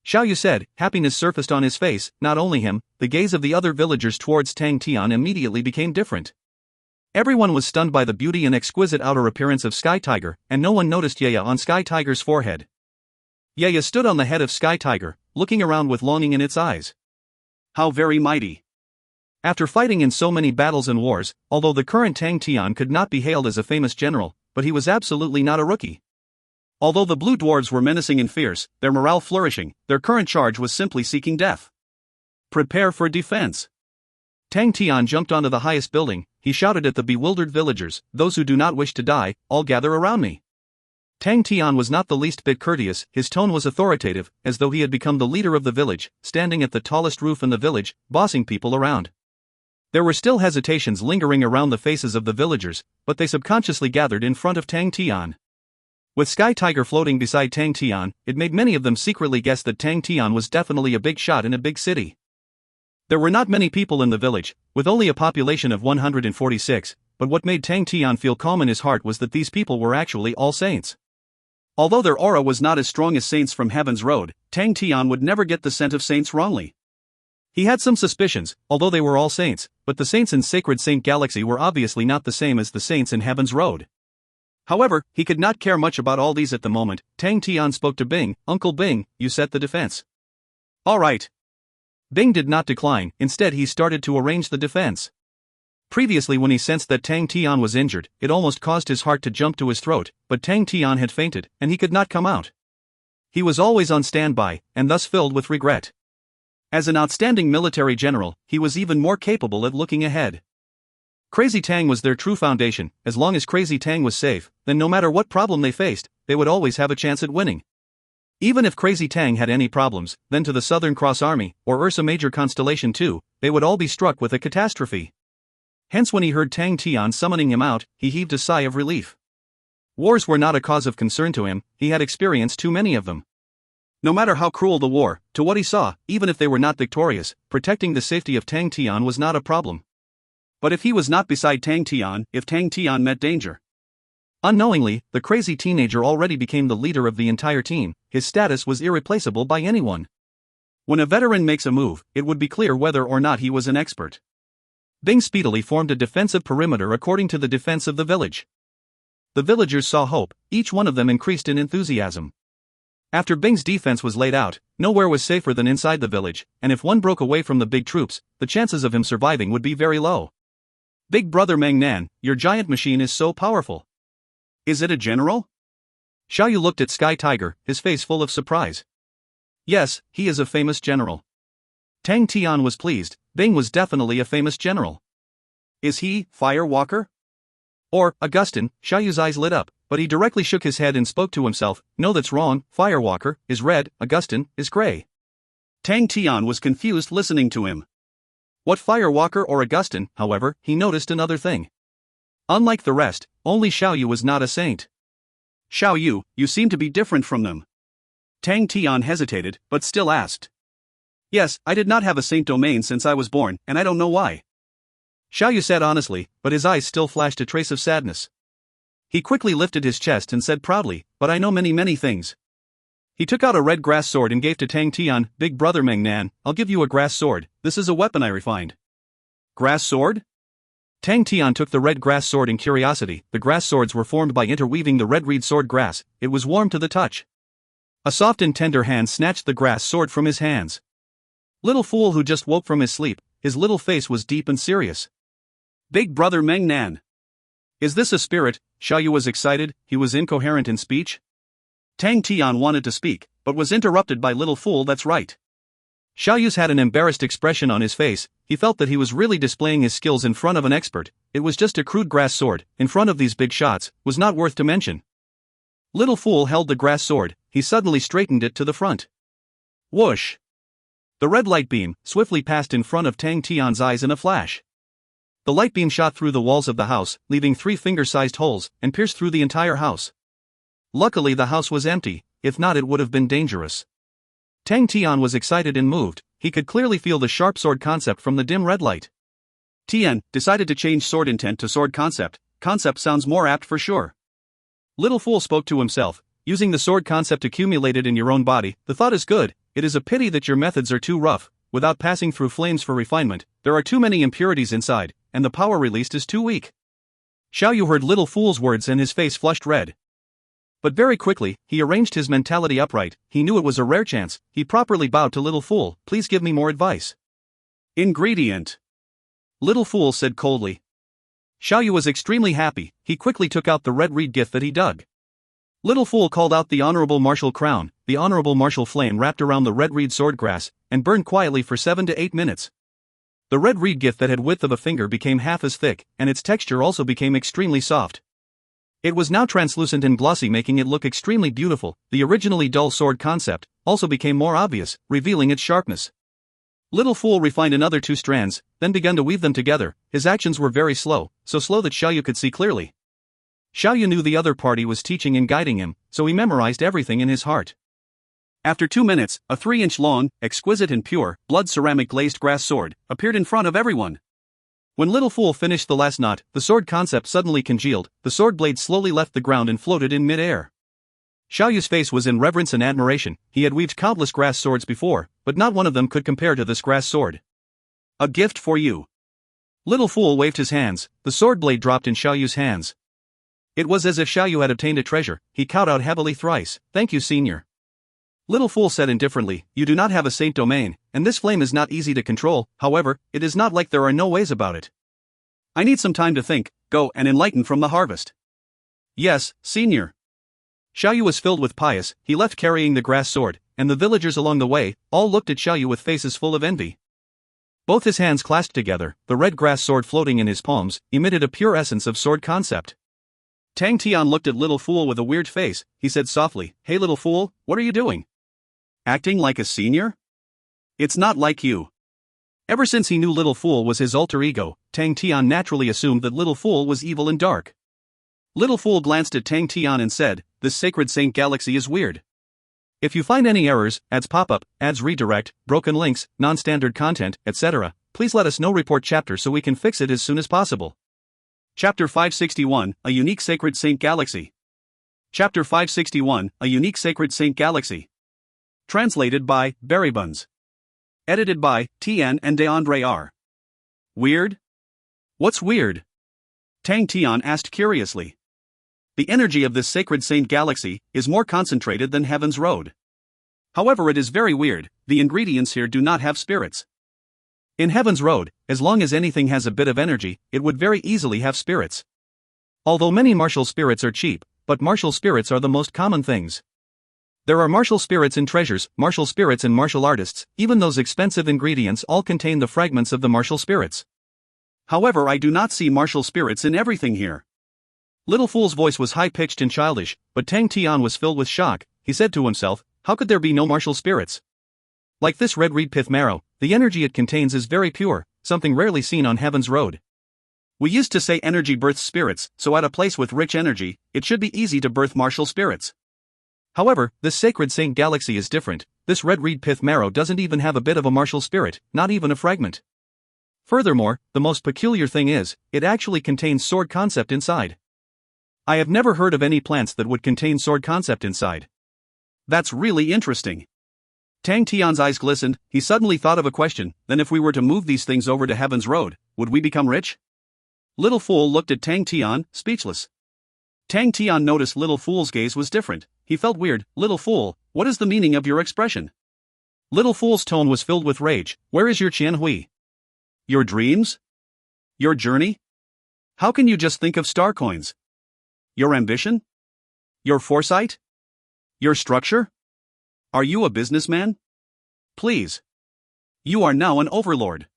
Xiao Yu said. Happiness surfaced on his face. Not only him, the gaze of the other villagers towards Tang Tian immediately became different. Everyone was stunned by the beauty and exquisite outer appearance of Sky Tiger, and no one noticed Yaya on Sky Tiger's forehead. Yaya stood on the head of Sky Tiger, looking around with longing in its eyes. How very mighty. After fighting in so many battles and wars, although the current Tang Tian could not be hailed as a famous general, but he was absolutely not a rookie. Although the blue dwarves were menacing and fierce, their morale flourishing, their current charge was simply seeking death. Prepare for defense. Tang Tian jumped onto the highest building. He shouted at the bewildered villagers, those who do not wish to die, all gather around me. Tang Tian was not the least bit courteous. His tone was authoritative, as though he had become the leader of the village, standing at the tallest roof in the village, bossing people around. There were still hesitations lingering around the faces of the villagers, but they subconsciously gathered in front of Tang Tian. With Sky Tiger floating beside Tang Tian, it made many of them secretly guess that Tang Tian was definitely a big shot in a big city. There were not many people in the village, with only a population of 146, but what made Tang Tian feel calm in his heart was that these people were actually all saints. Although their aura was not as strong as saints from Heaven's Road, Tang Tian would never get the scent of saints wrongly. He had some suspicions, although they were all saints, but the saints in Sacred Saint Galaxy were obviously not the same as the saints in Heaven's Road. However, he could not care much about all these at the moment. Tang Tian spoke to Bing. Uncle Bing, you set the defense. All right. Bing did not decline. Instead, he started to arrange the defense. Previously, when he sensed that Tang Tian was injured, it almost caused his heart to jump to his throat, but Tang Tian had fainted, and he could not come out. He was always on standby, and thus filled with regret. As an outstanding military general, he was even more capable at looking ahead. Crazy Tang was their true foundation. As long as Crazy Tang was safe, then no matter what problem they faced, they would always have a chance at winning. Even if Crazy Tang had any problems, then to the Southern Cross Army, or Ursa Major Constellation 2, they would all be struck with a catastrophe. Hence when he heard Tang Tian summoning him out, he heaved a sigh of relief. Wars were not a cause of concern to him. He had experienced too many of them. No matter how cruel the war, to what he saw, even if they were not victorious, protecting the safety of Tang Tian was not a problem. But if he was not beside Tang Tian, if Tang Tian met danger. Unknowingly, the crazy teenager already became the leader of the entire team. His status was irreplaceable by anyone. When a veteran makes a move, it would be clear whether or not he was an expert. Bing speedily formed a defensive perimeter according to the defense of the village. The villagers saw hope, each one of them increased in enthusiasm. After Bing's defense was laid out, nowhere was safer than inside the village, and if one broke away from the big troops, the chances of him surviving would be very low. Big Brother Meng-Nan, your giant machine is so powerful. Is it a general? Xiaoyu looked at Sky Tiger, his face full of surprise. Yes, he is a famous general. Tang Tian was pleased. Bing was definitely a famous general. Is he, Fire Walker? Or, Augustin? Xiaoyu's eyes lit up, but he directly shook his head and spoke to himself, no, that's wrong, Fire Walker is red, Augustin is gray. Tang Tian was confused listening to him. What Fire Walker or Augustin, however, he noticed another thing. Unlike the rest, only Xiaoyu was not a saint. Xiaoyu, you seem to be different from them. Tang Tian hesitated, but still asked. Yes, I did not have a saint domain since I was born, and I don't know why. Xiaoyu said honestly, but his eyes still flashed a trace of sadness. He quickly lifted his chest and said proudly, but I know many things. He took out a red grass sword and gave to Tang Tian, Big Brother Meng-Nan, I'll give you a grass sword, this is a weapon I refined. Grass sword? Tang Tian took the red grass sword in curiosity. The grass swords were formed by interweaving the red reed sword grass. It was warm to the touch. A soft and tender hand snatched the grass sword from his hands. Little fool who just woke from his sleep, his little face was deep and serious. Big Brother Meng-Nan. Is this a spirit? Xiaoyu was excited, he was incoherent in speech. Tang Tian wanted to speak, but was interrupted by Little Fool, that's right. Xiaoyu's had an embarrassed expression on his face. He felt that he was really displaying his skills in front of an expert. It was just a crude grass sword, in front of these big shots, was not worth to mention. Little Fool held the grass sword, he suddenly straightened it to the front. Whoosh! The red light beam swiftly passed in front of Tang Tian's eyes in a flash. The light beam shot through the walls of the house, leaving 3 finger-sized holes, and pierced through the entire house. Luckily the house was empty, if not it would have been dangerous. Tang Tian was excited and moved, he could clearly feel the sharp sword concept from the dim red light. Tian decided to change sword intent to sword concept. Concept sounds more apt for sure. Little Fool spoke to himself, using the sword concept accumulated in your own body, the thought is good, it is a pity that your methods are too rough, without passing through flames for refinement, there are too many impurities inside, and the power released is too weak. Xiaoyu heard Little Fool's words and his face flushed red. But very quickly, he arranged his mentality upright, he knew it was a rare chance, he properly bowed to Little Fool, please give me more advice. Ingredient. Little Fool said coldly. Xiaoyu was extremely happy, he quickly took out the red reed gift that he dug. Little Fool called out the Honorable Martial Crown, the Honorable Martial Flame wrapped around the red reed sword grass, and burned quietly for 7 to 8 minutes. The red reed gift that had width of a finger became half as thick, and its texture also became extremely soft. It was now translucent and glossy, making it look extremely beautiful. The originally dull sword concept also became more obvious, revealing its sharpness. Little Fool refined another 2 strands, then began to weave them together. His actions were very slow, so slow that Xiaoyu could see clearly. Xiaoyu knew the other party was teaching and guiding him, so he memorized everything in his heart. After 2 minutes, a 3-inch long, exquisite and pure, blood ceramic glazed grass sword appeared in front of everyone. When Little Fool finished the last knot, the sword concept suddenly congealed, the sword blade slowly left the ground and floated in mid-air. Xiaoyu's face was in reverence and admiration, he had weaved countless grass swords before, but not one of them could compare to this grass sword. A gift for you. Little Fool waved his hands, the sword blade dropped in Xiaoyu's hands. It was as if Xiaoyu had obtained a treasure, he cowed out heavily thrice, thank you senior. Little Fool said indifferently, you do not have a saint domain, and this flame is not easy to control, however, it is not like there are no ways about it. I need some time to think, go and enlighten from the harvest. Yes, senior. Xiaoyu was filled with pious, he left carrying the grass sword, and the villagers along the way, all looked at Xiaoyu with faces full of envy. Both his hands clasped together, the red grass sword floating in his palms, emitted a pure essence of sword concept. Tang Tian looked at Little Fool with a weird face, he said softly, hey Little Fool, what are you doing? Acting like a senior? It's not like you. Ever since he knew Little Fool was his alter ego, Tang Tian naturally assumed that Little Fool was evil and dark. Little Fool glanced at Tang Tian and said, this sacred saint galaxy is weird. If you find any errors, ads pop-up, ads redirect, broken links, non-standard content, etc., please let us know. Report chapter so we can fix it as soon as possible. Chapter 561, A Unique Sacred Saint Galaxy. Chapter 561, A Unique Sacred Saint Galaxy. Translated by Berrybuns. Edited by Tian and DeAndre R. Weird? What's weird? Tang Tian asked curiously. The energy of this sacred saint galaxy is more concentrated than Heaven's Road. However, it is very weird, the ingredients here do not have spirits. In Heaven's Road, as long as anything has a bit of energy, it would very easily have spirits. Although many martial spirits are cheap, but martial spirits are the most common things. There are martial spirits in treasures, martial spirits in martial artists, even those expensive ingredients all contain the fragments of the martial spirits. However, I do not see martial spirits in everything here. Little Fool's voice was high-pitched and childish, but Tang Tian was filled with shock. He said to himself, how could there be no martial spirits? Like this red reed pith marrow, the energy it contains is very pure, something rarely seen on Heaven's Road. We used to say energy births spirits, so at a place with rich energy, it should be easy to birth martial spirits. However, this sacred saint galaxy is different. This red reed pith marrow doesn't even have a bit of a martial spirit, not even a fragment. Furthermore, the most peculiar thing is, it actually contains sword concept inside. I have never heard of any plants that would contain sword concept inside. That's really interesting. Tang Tian's eyes glistened. He suddenly thought of a question. Then if we were to move these things over to Heaven's Road, would we become rich? Little Fool looked at Tang Tian, speechless. Tang Tian noticed Little Fool's gaze was different. He felt weird. Little Fool, what is the meaning of your expression? Little Fool's tone was filled with rage. Where is your Qian Hui? Your dreams? Your journey? How can you just think of star coins? Your ambition? Your foresight? Your structure? Are you a businessman? Please. You are now an overlord.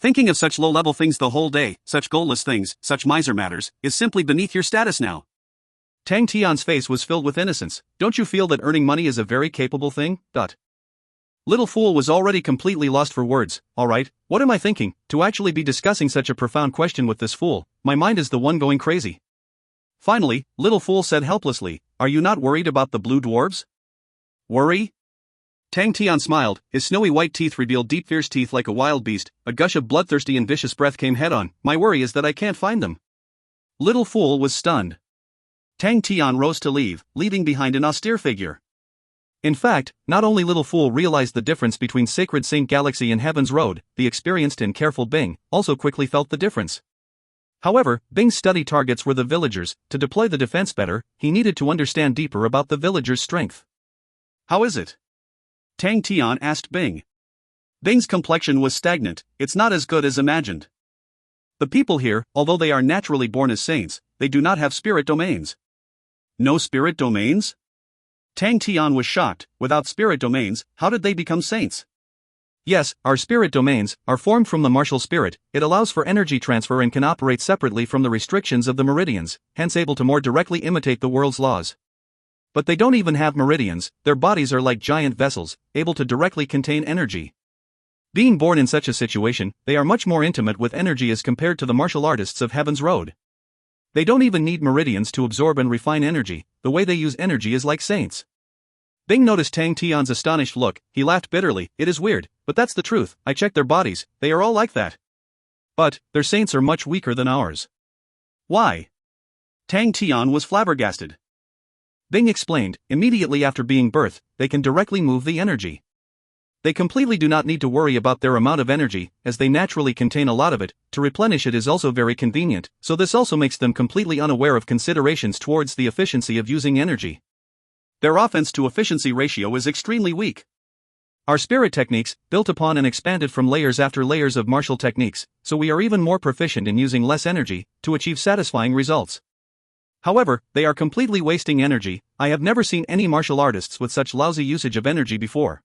Thinking of such low-level things the whole day, such goalless things, such miser matters, is simply beneath your status now. Tang Tian's face was filled with innocence. Don't you feel that earning money is a very capable thing? Little Fool was already completely lost for words. Alright, what am I thinking? To actually be discussing such a profound question with this fool, my mind is the one going crazy. Finally, Little Fool said helplessly, are you not worried about the blue dwarves? Worry? Tang Tian smiled, his snowy white teeth revealed deep fierce teeth like a wild beast, a gush of bloodthirsty and vicious breath came head-on. My worry is that I can't find them. Little Fool was stunned. Tang Tian rose to leave, leaving behind an austere figure. In fact, not only Little Fool realized the difference between Sacred Saint Galaxy and Heaven's Road, the experienced and careful Bing also quickly felt the difference. However, Bing's study targets were the villagers. To deploy the defense better, he needed to understand deeper about the villagers' strength. How is it? Tang Tian asked Bing. Bing's complexion was stagnant. It's not as good as imagined. The people here, although they are naturally born as saints, they do not have spirit domains. No spirit domains? Tang Tian was shocked. Without spirit domains, how did they become saints? Yes, our spirit domains are formed from the martial spirit. It allows for energy transfer and can operate separately from the restrictions of the meridians, hence able to more directly imitate the world's laws. But they don't even have meridians. Their bodies are like giant vessels, able to directly contain energy. Being born in such a situation, they are much more intimate with energy as compared to the martial artists of Heaven's Road. They don't even need meridians to absorb and refine energy. The way they use energy is like saints. Bing noticed Tang Tian's astonished look. He laughed bitterly. It is weird, but that's the truth. I checked their bodies, they are all like that. But, their saints are much weaker than ours. Why? Tang Tian was flabbergasted. Bing explained, immediately after being birthed, they can directly move the energy. They completely do not need to worry about their amount of energy, as they naturally contain a lot of it. To replenish it is also very convenient, so this also makes them completely unaware of considerations towards the efficiency of using energy. Their offense to efficiency ratio is extremely weak. Our spirit techniques, built upon and expanded from layers after layers of martial techniques, so we are even more proficient in using less energy to achieve satisfying results. However, they are completely wasting energy. I have never seen any martial artists with such lousy usage of energy before.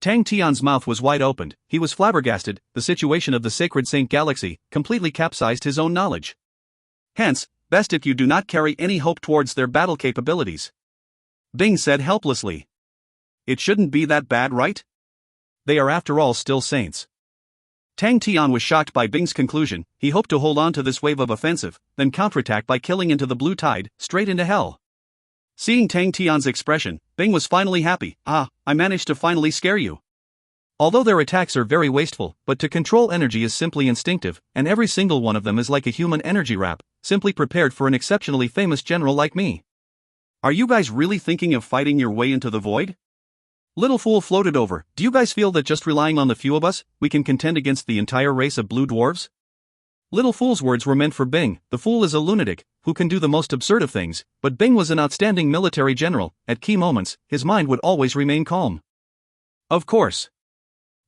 Tang Tian's mouth was wide opened. He was flabbergasted. The situation of the Sacred Saint Galaxy completely capsized his own knowledge. Hence, best if you do not carry any hope towards their battle capabilities. Bing said helplessly. It shouldn't be that bad, right? They are after all still saints. Tang Tian was shocked by Bing's conclusion. He hoped to hold on to this wave of offensive, then counterattack by killing into the blue tide, straight into hell. Seeing Tang Tian's expression, Bing was finally happy. I managed to finally scare you. Although their attacks are very wasteful, but to control energy is simply instinctive, and every single one of them is like a human energy wrap, simply prepared for an exceptionally famous general like me. Are you guys really thinking of fighting your way into the void? Little Fool floated over. Do you guys feel that just relying on the few of us, we can contend against the entire race of blue dwarves? Little Fool's words were meant for Bing. The fool is a lunatic, who can do the most absurd of things, but Bing was an outstanding military general. At key moments, his mind would always remain calm. Of course.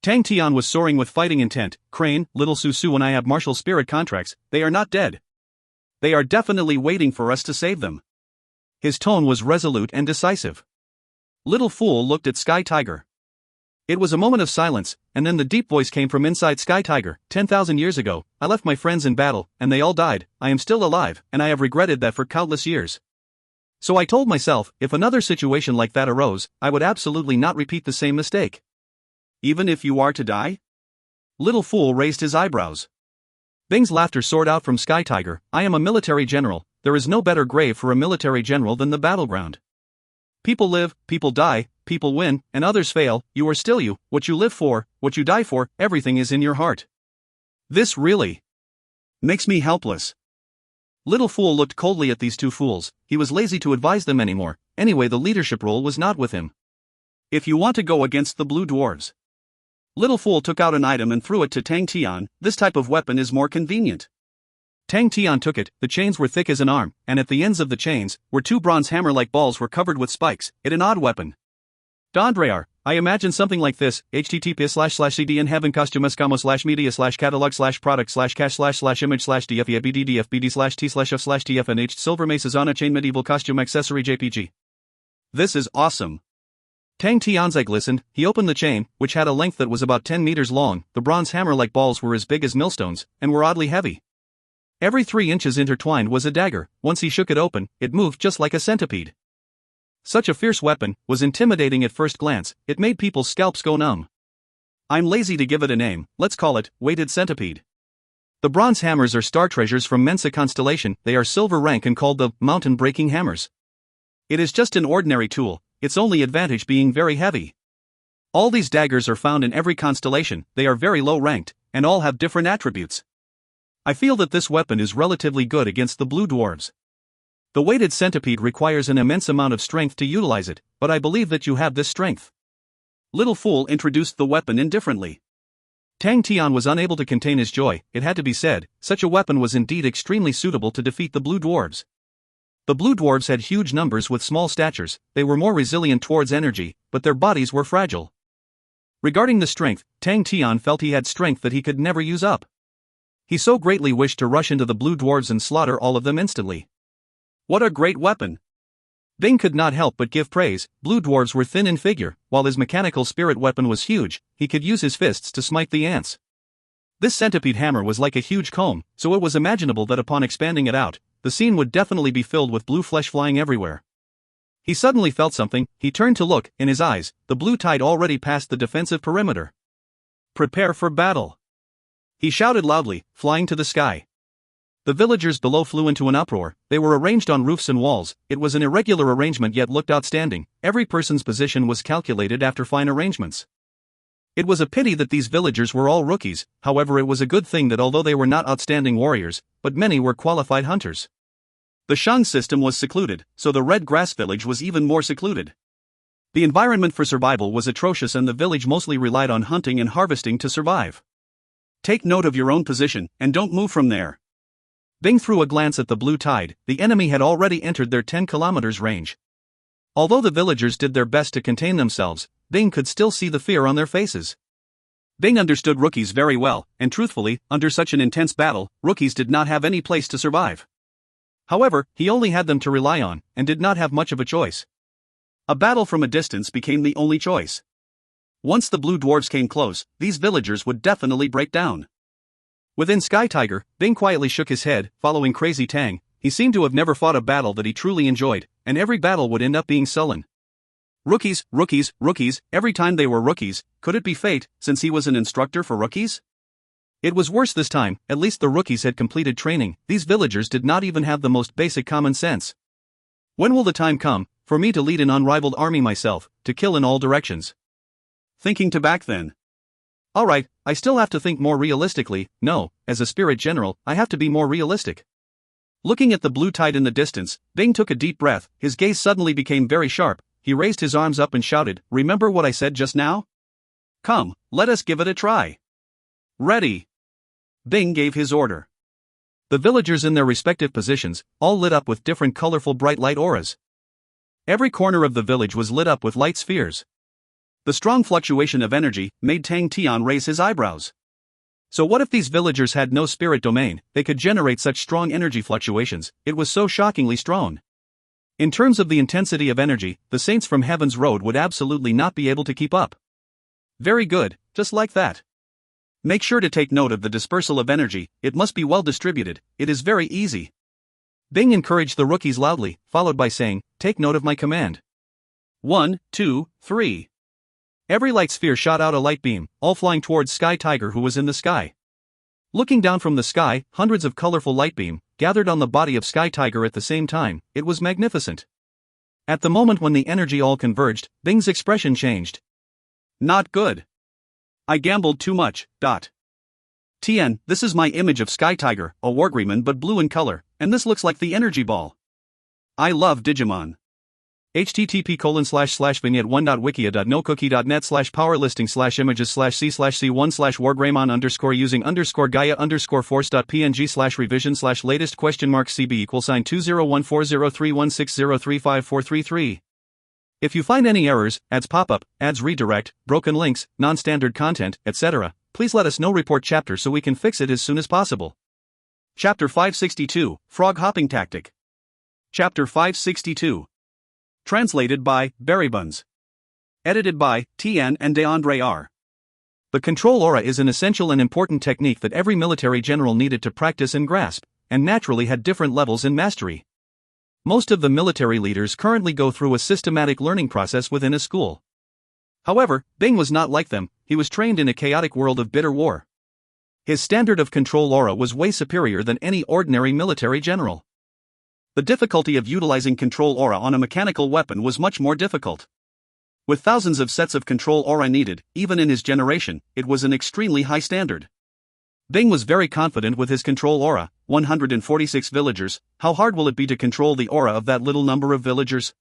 Tian was soaring with fighting intent. Crane, Little Susu and I have martial spirit contracts, they are not dead. They are definitely waiting for us to save them. His tone was resolute and decisive. Little Fool looked at Sky Tiger. It was a moment of silence, and then the deep voice came from inside Sky Tiger. 10,000 years ago, I left my friends in battle, and they all died. I am still alive, and I have regretted that for countless years. So I told myself, if another situation like that arose, I would absolutely not repeat the same mistake. Even if you are to die? Little Fool raised his eyebrows. Bing's laughter soared out from Sky Tiger. I am a military general. There is no better grave for a military general than the battleground. People live, people die, people win, and others fail. You are still you. What you live for, what you die for, everything is in your heart. This really makes me helpless. Little Fool looked coldly at these two fools. He was lazy to advise them anymore. Anyway, the leadership role was not with him. If you want to go against the blue dwarves. Little Fool took out an item and threw it to Tang Tian. This type of weapon is more convenient. Tang Tian took it. The chains were thick as an arm, and at the ends of the chains were two bronze hammer-like balls were covered with spikes. It an odd weapon. Dandrear, I imagine something like this. http://cd in heaven costume/media/catalog/product/cash/image/dfebddfbd/t/f/tfnh silver maces on a chain medieval costume accessory jpg. This is awesome. Tang Tian's eye glistened. He opened the chain, which had a length that was about 10 meters long. The bronze hammer-like balls were as big as millstones, and were oddly heavy. Every 3 inches intertwined was a dagger. Once he shook it open, it moved just like a centipede. Such a fierce weapon was intimidating at first glance. It made people's scalps go numb. I'm lazy to give it a name. Let's call it weighted centipede. The bronze hammers are star treasures from Mensa constellation. They are silver rank and called the mountain-breaking hammers. It is just an ordinary tool, its only advantage being very heavy. All these daggers are found in every constellation. They are very low ranked, and all have different attributes. I feel that this weapon is relatively good against the blue dwarves. The weighted centipede requires an immense amount of strength to utilize it, but I believe that you have this strength. Little Fool introduced the weapon indifferently. Tang Tian was unable to contain his joy. It had to be said, such a weapon was indeed extremely suitable to defeat the blue dwarves. The blue dwarves had huge numbers with small statures. They were more resilient towards energy, but their bodies were fragile. Regarding the strength, Tang Tian felt he had strength that he could never use up. He so greatly wished to rush into the blue dwarves and slaughter all of them instantly. What a great weapon! Bing could not help but give praise. Blue dwarves were thin in figure, while his mechanical spirit weapon was huge. He could use his fists to smite the ants. This centipede hammer was like a huge comb, so it was imaginable that upon expanding it out, the scene would definitely be filled with blue flesh flying everywhere. He suddenly felt something. He turned to look. In his eyes, the blue tide already passed the defensive perimeter. Prepare for battle! He shouted loudly, flying to the sky. The villagers below flew into an uproar. They were arranged on roofs and walls. It was an irregular arrangement yet looked outstanding. Every person's position was calculated after fine arrangements. It was a pity that these villagers were all rookies. However, it was a good thing that although they were not outstanding warriors, but many were qualified hunters. The Shang system was secluded, so the Red Grass village was even more secluded. The environment for survival was atrocious and the village mostly relied on hunting and harvesting to survive. Take note of your own position, and don't move from there. Bing threw a glance at the blue tide. The enemy had already entered their 10 kilometers range. Although the villagers did their best to contain themselves, Bing could still see the fear on their faces. Bing understood rookies very well, and truthfully, under such an intense battle, rookies did not have any place to survive. However, he only had them to rely on, and did not have much of a choice. A battle from a distance became the only choice. Once the blue dwarves came close, these villagers would definitely break down. Within Sky Tiger, Bing quietly shook his head, following Crazy Tang. He seemed to have never fought a battle that he truly enjoyed, and every battle would end up being sullen. Rookies, rookies, rookies, every time they were rookies. Could it be fate, since he was an instructor for rookies? It was worse this time. At least the rookies had completed training. These villagers did not even have the most basic common sense. When will the time come for me to lead an unrivaled army myself, to kill in all directions? Thinking to back then. Alright, I still have to think more realistically. No, as a spirit general, I have to be more realistic. Looking at the blue tide in the distance, Bing took a deep breath. His gaze suddenly became very sharp. He raised his arms up and shouted, "Remember what I said just now? Come, let us give it a try." Ready. Bing gave his order. The villagers in their respective positions, all lit up with different colorful bright light auras. Every corner of the village was lit up with light spheres. The strong fluctuation of energy made Tian raise his eyebrows. So what if these villagers had no spirit domain? They could generate such strong energy fluctuations. It was so shockingly strong. In terms of the intensity of energy, the saints from Heaven's Road would absolutely not be able to keep up. Very good, just like that. Make sure to take note of the dispersal of energy. It must be well distributed. It is very easy. Bing encouraged the rookies loudly, followed by saying, "Take note of my command." 1, 2, 3. Every light sphere shot out a light beam, all flying towards Sky Tiger, who was in the sky. Looking down from the sky, hundreds of colorful light beam gathered on the body of Sky Tiger at the same time. It was magnificent. At the moment when the energy all converged, Bing's expression changed. Not good. I gambled too much. Tian, this is my image of Sky Tiger, a wargreymon but blue in color, and this looks like the energy ball. I love Digimon. http://vignette1.wiki.nocookie.net/powerlisting/images/c/c1/wargreymon _Gaia_force.png/revision/latest?mark cb=20140316035433. If you find any errors, ads pop up, ads redirect, broken links, non-standard content, etc., please let us know. Report chapter so we can fix it as soon as possible. Chapter 562, Frog Hopping Tactic. Chapter 562. Translated by Berrybuns. Edited by Tian and DeAndre R. The control aura is an essential and important technique that every military general needed to practice and grasp, and naturally had different levels in mastery. Most of the military leaders currently go through a systematic learning process within a school. However, Bing was not like them. He was trained in a chaotic world of bitter war. His standard of control aura was way superior than any ordinary military general. The difficulty of utilizing control aura on a mechanical weapon was much more difficult. With thousands of sets of control aura needed, even in his generation, it was an extremely high standard. Bing was very confident with his control aura. 146 villagers, how hard will it be to control the aura of that little number of villagers?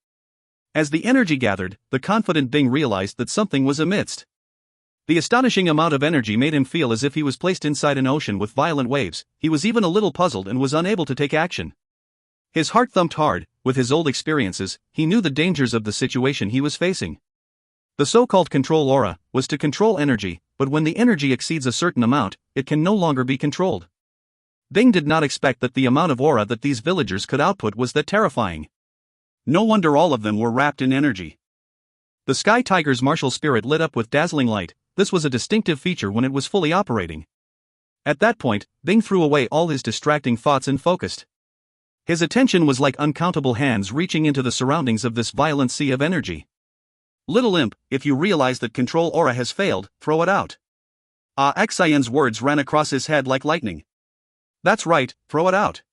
As the energy gathered, the confident Bing realized that something was amidst. The astonishing amount of energy made him feel as if he was placed inside an ocean with violent waves. He was even a little puzzled and was unable to take action. His heart thumped hard. With his old experiences, he knew the dangers of the situation he was facing. The so-called control aura was to control energy, but when the energy exceeds a certain amount, it can no longer be controlled. Bing did not expect that the amount of aura that these villagers could output was that terrifying. No wonder all of them were wrapped in energy. The Sky Tiger's martial spirit lit up with dazzling light. This was a distinctive feature when it was fully operating. At that point, Bing threw away all his distracting thoughts and focused. His attention was like uncountable hands reaching into the surroundings of this violent sea of energy. Little imp, if you realize that control aura has failed, throw it out. Xian's words ran across his head like lightning. That's right, throw it out.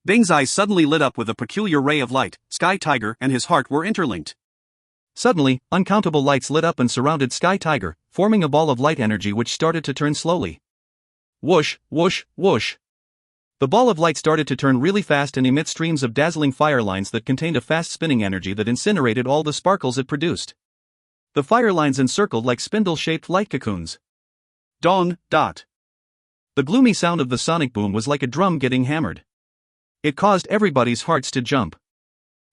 Bing's eyes suddenly lit up with a peculiar ray of light. Sky Tiger and his heart were interlinked. Suddenly, uncountable lights lit up and surrounded Sky Tiger, forming a ball of light energy which started to turn slowly. Whoosh, whoosh, whoosh. The ball of light started to turn really fast and emit streams of dazzling fire lines that contained a fast-spinning energy that incinerated all the sparkles it produced. The fire lines encircled like spindle-shaped light cocoons. Dong, dot. The gloomy sound of the sonic boom was like a drum getting hammered. It caused everybody's hearts to jump.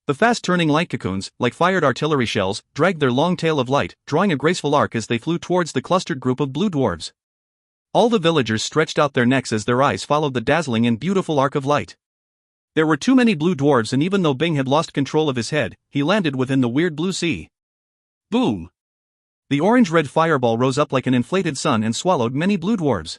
The fast-turning light cocoons, like fired artillery shells, dragged their long tail of light, drawing a graceful arc as they flew towards the clustered group of blue dwarves. All the villagers stretched out their necks as their eyes followed the dazzling and beautiful arc of light. There were too many blue dwarves, and even though Bing had lost control of his head, he landed within the weird blue sea. Boom! The orange-red fireball rose up like an inflated sun and swallowed many blue dwarves.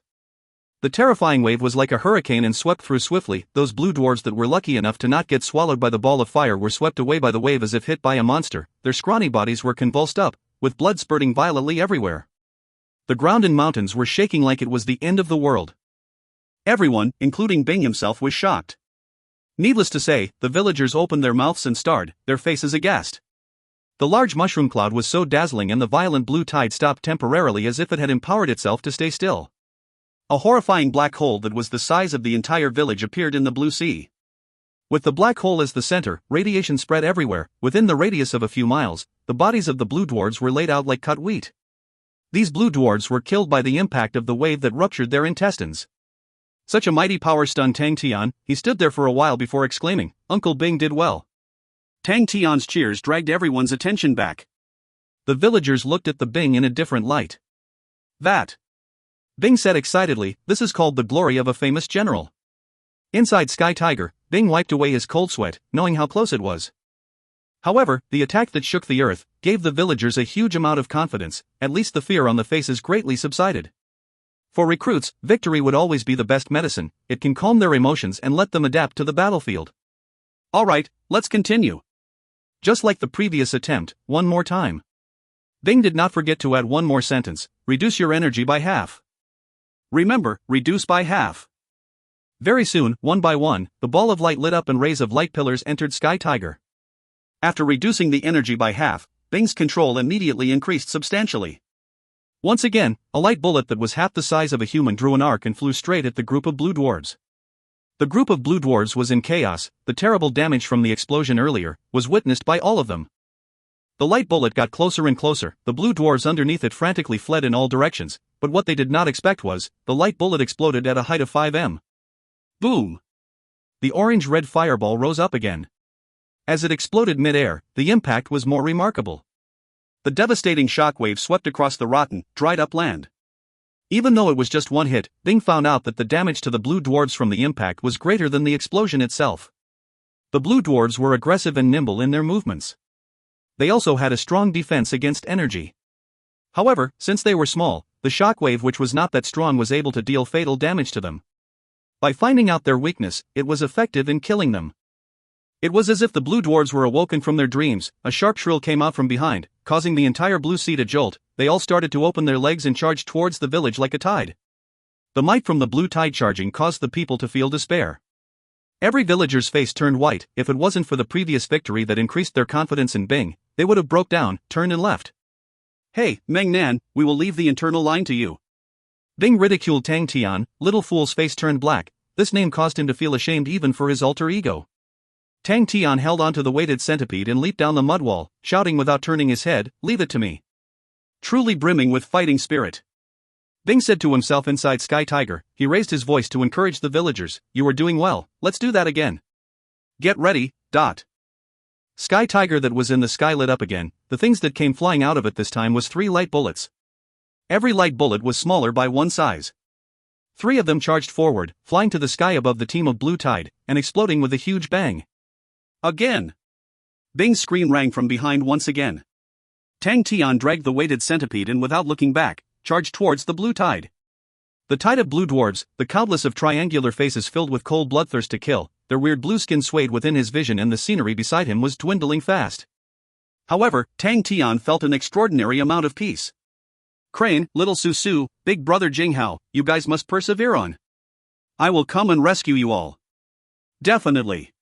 The terrifying wave was like a hurricane and swept through swiftly. Those blue dwarves that were lucky enough to not get swallowed by the ball of fire were swept away by the wave as if hit by a monster. Their scrawny bodies were convulsed up, with blood spurting violently everywhere. The ground and mountains were shaking like it was the end of the world. Everyone, including Bing himself, was shocked. Needless to say, the villagers opened their mouths and stared, their faces aghast. The large mushroom cloud was so dazzling and the violent blue tide stopped temporarily as if it had empowered itself to stay still. A horrifying black hole that was the size of the entire village appeared in the blue sea. With the black hole as the center, radiation spread everywhere. Within the radius of a few miles, the bodies of the blue dwarves were laid out like cut wheat. These blue dwarves were killed by the impact of the wave that ruptured their intestines. Such a mighty power stunned Tang Tian. He stood there for a while before exclaiming, "Uncle Bing did well." Tang Tian's cheers dragged everyone's attention back. The villagers looked at the Bing in a different light. "That," Bing said excitedly, "this is called the glory of a famous general." Inside Sky Tiger, Bing wiped away his cold sweat, knowing how close it was. However, the attack that shook the earth gave the villagers a huge amount of confidence. At least the fear on the faces greatly subsided. For recruits, victory would always be the best medicine. It can calm their emotions and let them adapt to the battlefield. "Alright, let's continue." Just like the previous attempt, one more time. Bing did not forget to add one more sentence: reduce your energy by half. Remember, reduce by half. Very soon, one by one, the ball of light lit up and rays of light pillars entered Sky Tiger. After reducing the energy by half, Bing's control immediately increased substantially. Once again, a light bullet that was half the size of a human drew an arc and flew straight at the group of blue dwarves. The group of blue dwarves was in chaos. The terrible damage from the explosion earlier was witnessed by all of them. The light bullet got closer and closer. The blue dwarves underneath it frantically fled in all directions, but what they did not expect was, the light bullet exploded at a height of 5 m. Boom! The orange-red fireball rose up again. As it exploded mid-air, the impact was more remarkable. The devastating shockwave swept across the rotten, dried-up land. Even though it was just one hit, Bing found out that the damage to the blue dwarves from the impact was greater than the explosion itself. The blue dwarves were aggressive and nimble in their movements. They also had a strong defense against energy. However, since they were small, the shockwave, which was not that strong, was able to deal fatal damage to them. By finding out their weakness, it was effective in killing them. It was as if the blue dwarves were awoken from their dreams. A sharp shrill came out from behind, causing the entire blue sea to jolt. They all started to open their legs and charge towards the village like a tide. The might from the blue tide charging caused the people to feel despair. Every villager's face turned white. If it wasn't for the previous victory that increased their confidence in Bing, they would have broke down, turned and left. "Hey, Meng Nan, we will leave the internal line to you." Bing ridiculed Tang Tian. Little fool's face turned black. This name caused him to feel ashamed even for his alter ego. Tang Tian held onto the weighted centipede and leaped down the mud wall, shouting without turning his head, "Leave it to me." Truly brimming with fighting spirit. Bing said to himself inside Sky Tiger. He raised his voice to encourage the villagers. "You are doing well, let's do that again. Get ready, dot." Sky Tiger that was in the sky lit up again. The things that came flying out of it this time was 3 light bullets. Every light bullet was smaller by one size. 3 of them charged forward, flying to the sky above the team of blue tide, and exploding with a huge bang. Again! Bing's scream rang from behind once again. Tang Tian dragged the weighted centipede and without looking back, charged towards the blue tide. The tide of blue dwarves, the countless of triangular faces filled with cold bloodthirst to kill, their weird blue skin swayed within his vision and the scenery beside him was dwindling fast. However, Tang Tian felt an extraordinary amount of peace. "Crane, little Su, big brother Jinghao, you guys must persevere on. I will come and rescue you all. Definitely."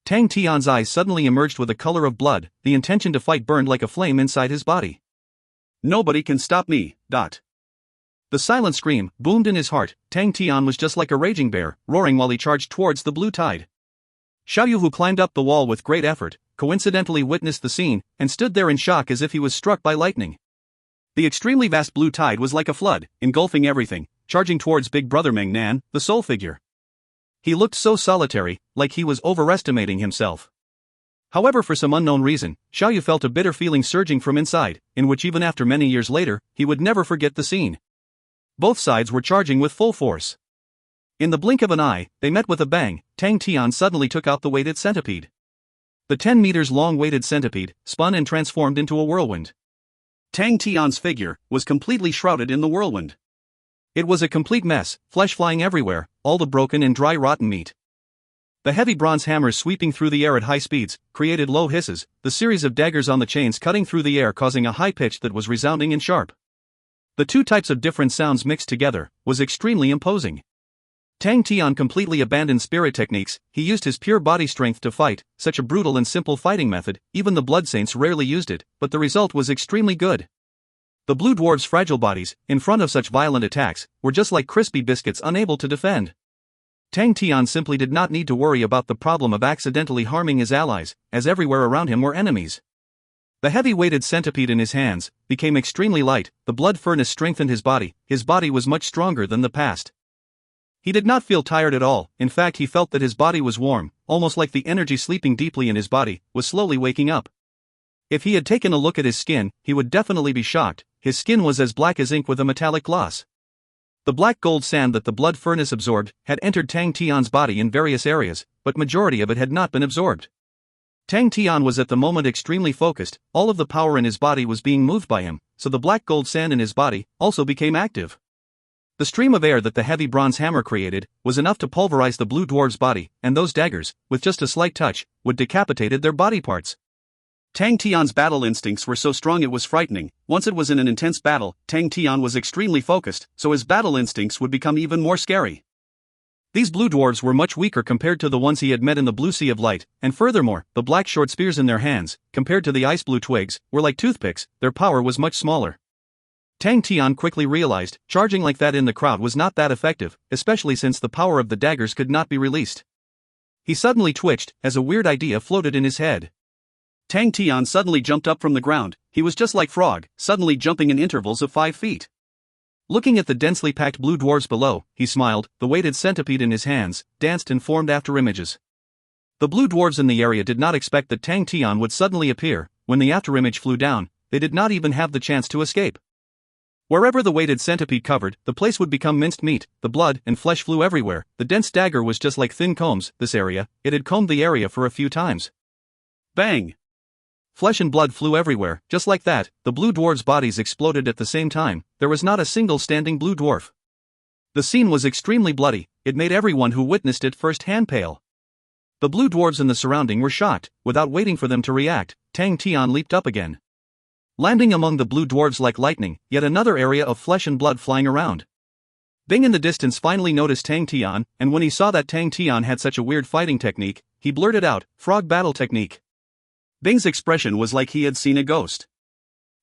Tang Tian's eyes suddenly emerged with a color of blood. The intention to fight burned like a flame inside his body. "Nobody can stop me, dot." The silent scream boomed in his heart. Tang Tian was just like a raging bear, roaring while he charged towards the blue tide. Xiaoyu, who climbed up the wall with great effort, coincidentally witnessed the scene, and stood there in shock as if he was struck by lightning. The extremely vast blue tide was like a flood, engulfing everything, charging towards Big Brother Meng Nan, the soul figure. He looked so solitary, like he was overestimating himself. However, for some unknown reason, Xiaoyu felt a bitter feeling surging from inside, in which even after many years later, he would never forget the scene. Both sides were charging with full force. In the blink of an eye, they met with a bang. Tang Tian suddenly took out the weighted centipede. The 10 meters long weighted centipede spun and transformed into a whirlwind. Tang Tian's figure was completely shrouded in the whirlwind. It was a complete mess, flesh flying everywhere, all the broken and dry rotten meat. The heavy bronze hammers sweeping through the air at high speeds created low hisses, the series of daggers on the chains cutting through the air causing a high pitch that was resounding and sharp. The 2 types of different sounds mixed together was extremely imposing. Tang Tian completely abandoned spirit techniques. He used his pure body strength to fight. Such a brutal and simple fighting method, even the Blood Saints rarely used it, but the result was extremely good. The blue dwarves' fragile bodies, in front of such violent attacks, were just like crispy biscuits unable to defend. Tang Tian simply did not need to worry about the problem of accidentally harming his allies, as everywhere around him were enemies. The heavy-weighted centipede in his hands became extremely light. The blood furnace strengthened his body was much stronger than the past. He did not feel tired at all. In fact, he felt that his body was warm, almost like the energy sleeping deeply in his body was slowly waking up. If he had taken a look at his skin, he would definitely be shocked. His skin was as black as ink with a metallic gloss. The black gold sand that the blood furnace absorbed had entered Tang Tian's body in various areas, but majority of it had not been absorbed. Tang Tian was at the moment extremely focused. All of the power in his body was being moved by him, so the black gold sand in his body also became active. The stream of air that the heavy bronze hammer created was enough to pulverize the blue dwarf's body, and those daggers, with just a slight touch, would decapitated their body parts. Tang Tian's battle instincts were so strong it was frightening. Once it was in an intense battle, Tang Tian was extremely focused, so his battle instincts would become even more scary. These blue dwarves were much weaker compared to the ones he had met in the blue sea of light, and furthermore, the black short spears in their hands, compared to the ice blue twigs, were like toothpicks. Their power was much smaller. Tang Tian quickly realized, charging like that in the crowd was not that effective, especially since the power of the daggers could not be released. He suddenly twitched, as a weird idea floated in his head. Tang Tian suddenly jumped up from the ground. He was just like Frog, suddenly jumping in intervals of 5 feet. Looking at the densely packed blue dwarfs below, he smiled. The weighted centipede in his hands danced and formed after images. The blue dwarves in the area did not expect that Tang Tian would suddenly appear. When the afterimage flew down, they did not even have the chance to escape. Wherever the weighted centipede covered, the place would become minced meat. The blood and flesh flew everywhere. The dense dagger was just like thin combs. This area, it had combed the area for a few times. Bang! Flesh and blood flew everywhere. Just like that, the blue dwarves' bodies exploded at the same time. There was not a single standing blue dwarf. The scene was extremely bloody. It made everyone who witnessed it first-hand pale. The blue dwarves in the surrounding were shocked. Without waiting for them to react, Tang Tian leaped up again, landing among the blue dwarves like lightning. Yet another area of flesh and blood flying around. Bing in the distance finally noticed Tang Tian, and when he saw that Tang Tian had such a weird fighting technique, he blurted out, "Frog battle technique." Bing's expression was like he had seen a ghost.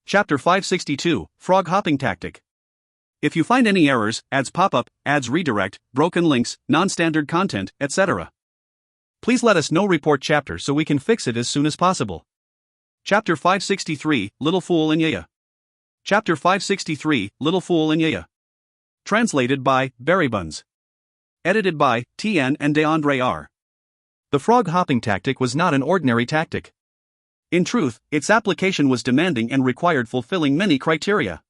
Chapter 562, Frog Hopping Tactic. If you find any errors, ads pop up, ads redirect, broken links, non-standard content, etc., please let us know. Report chapter so we can fix it as soon as possible. Chapter 563, Little Fool and Yaya. Chapter 563, Little Fool and Yaya. Translated by Berrybuns. Edited by Tian and DeAndre R. The frog hopping tactic was not an ordinary tactic. In truth, its application was demanding and required fulfilling many criteria.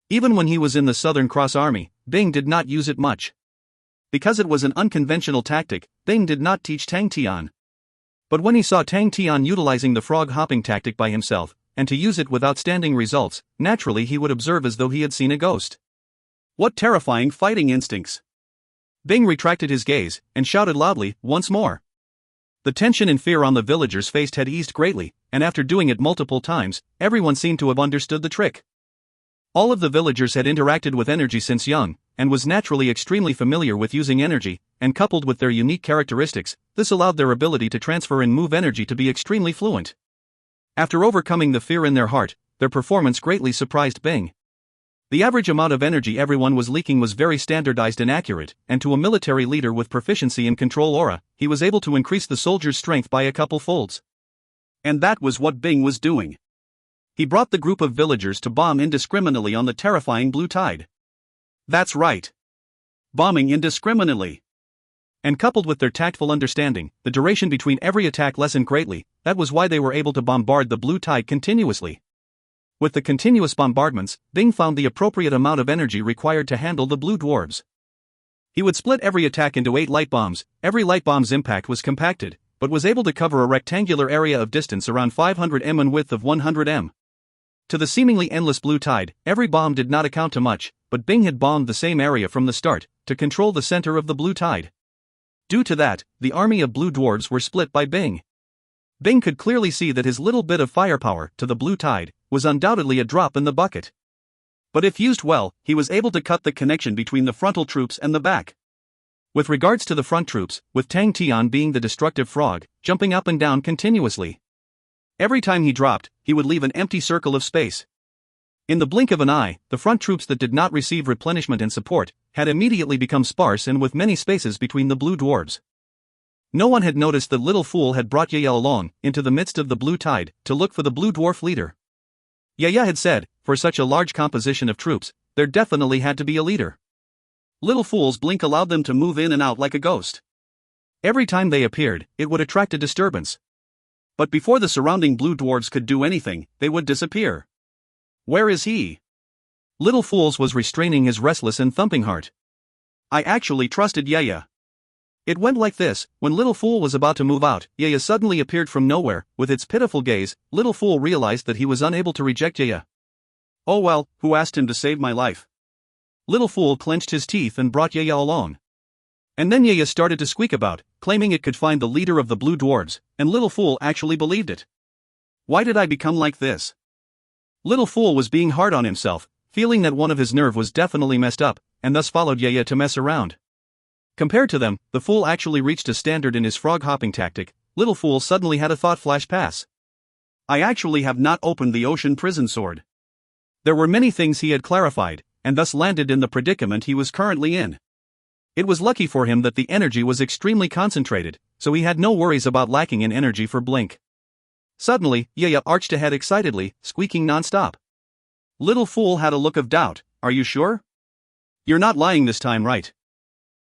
Even when he was in the Southern Cross Army, Bing did not use it much. Because it was an unconventional tactic, Bing did not teach Tang Tian. But when he saw Tang Tian utilizing the frog hopping tactic by himself, and to use it with outstanding results, naturally he would observe as though he had seen a ghost. What terrifying fighting instincts! Bing retracted his gaze, and shouted loudly, once more. The tension and fear on the villagers' face had eased greatly, and after doing it multiple times, everyone seemed to have understood the trick. All of the villagers had interacted with energy since young, and was naturally extremely familiar with using energy, and coupled with their unique characteristics, this allowed their ability to transfer and move energy to be extremely fluent. After overcoming the fear in their heart, their performance greatly surprised Bing. The average amount of energy everyone was leaking was very standardized and accurate, and to a military leader with proficiency in control aura, he was able to increase the soldier's strength by a couple folds. And that was what Bing was doing. He brought the group of villagers to bomb indiscriminately on the terrifying blue tide. That's right. Bombing indiscriminately. And coupled with their tactful understanding, the duration between every attack lessened greatly. That was why they were able to bombard the blue tide continuously. With the continuous bombardments, Bing found the appropriate amount of energy required to handle the blue dwarves. He would split every attack into 8 light bombs. Every light bomb's impact was compacted, but was able to cover a rectangular area of distance around 500 m and width of 100 m. To the seemingly endless blue tide, every bomb did not account to much, but Bing had bombed the same area from the start, to control the center of the blue tide. Due to that, the army of blue dwarves were split by Bing. Bing could clearly see that his little bit of firepower to the blue tide was undoubtedly a drop in the bucket. But if used well, he was able to cut the connection between the frontal troops and the back. With regards to the front troops, with Tang Tian being the destructive frog, jumping up and down continuously. Every time he dropped, he would leave an empty circle of space. In the blink of an eye, the front troops that did not receive replenishment and support had immediately become sparse and with many spaces between the blue dwarves. No one had noticed that Little Fool had brought Yaya along into the midst of the blue tide to look for the blue dwarf leader. Yaya had said, for such a large composition of troops, there definitely had to be a leader. Little Fool's blink allowed them to move in and out like a ghost. Every time they appeared, it would attract a disturbance. But before the surrounding blue dwarves could do anything, they would disappear. Where is he? Little Fool's was restraining his restless and thumping heart. I actually trusted Yaya. It went like this: when Little Fool was about to move out, Yaya suddenly appeared from nowhere. With its pitiful gaze, Little Fool realized that he was unable to reject Yaya. Oh well, who asked him to save my life? Little Fool clenched his teeth and brought Yaya along. And then Yaya started to squeak about, claiming it could find the leader of the blue dwarves, and Little Fool actually believed it. Why did I become like this? Little Fool was being hard on himself, feeling that one of his nerve was definitely messed up, and thus followed Yaya to mess around. Compared to them, the Fool actually reached a standard in his frog-hopping tactic. Little Fool suddenly had a thought flash pass. I actually have not opened the ocean prison sword. There were many things he had clarified, and thus landed in the predicament he was currently in. It was lucky for him that the energy was extremely concentrated, so he had no worries about lacking in energy for blink. Suddenly, Yaya arched ahead excitedly, squeaking non-stop. Little Fool had a look of doubt. Are you sure? You're not lying this time, right?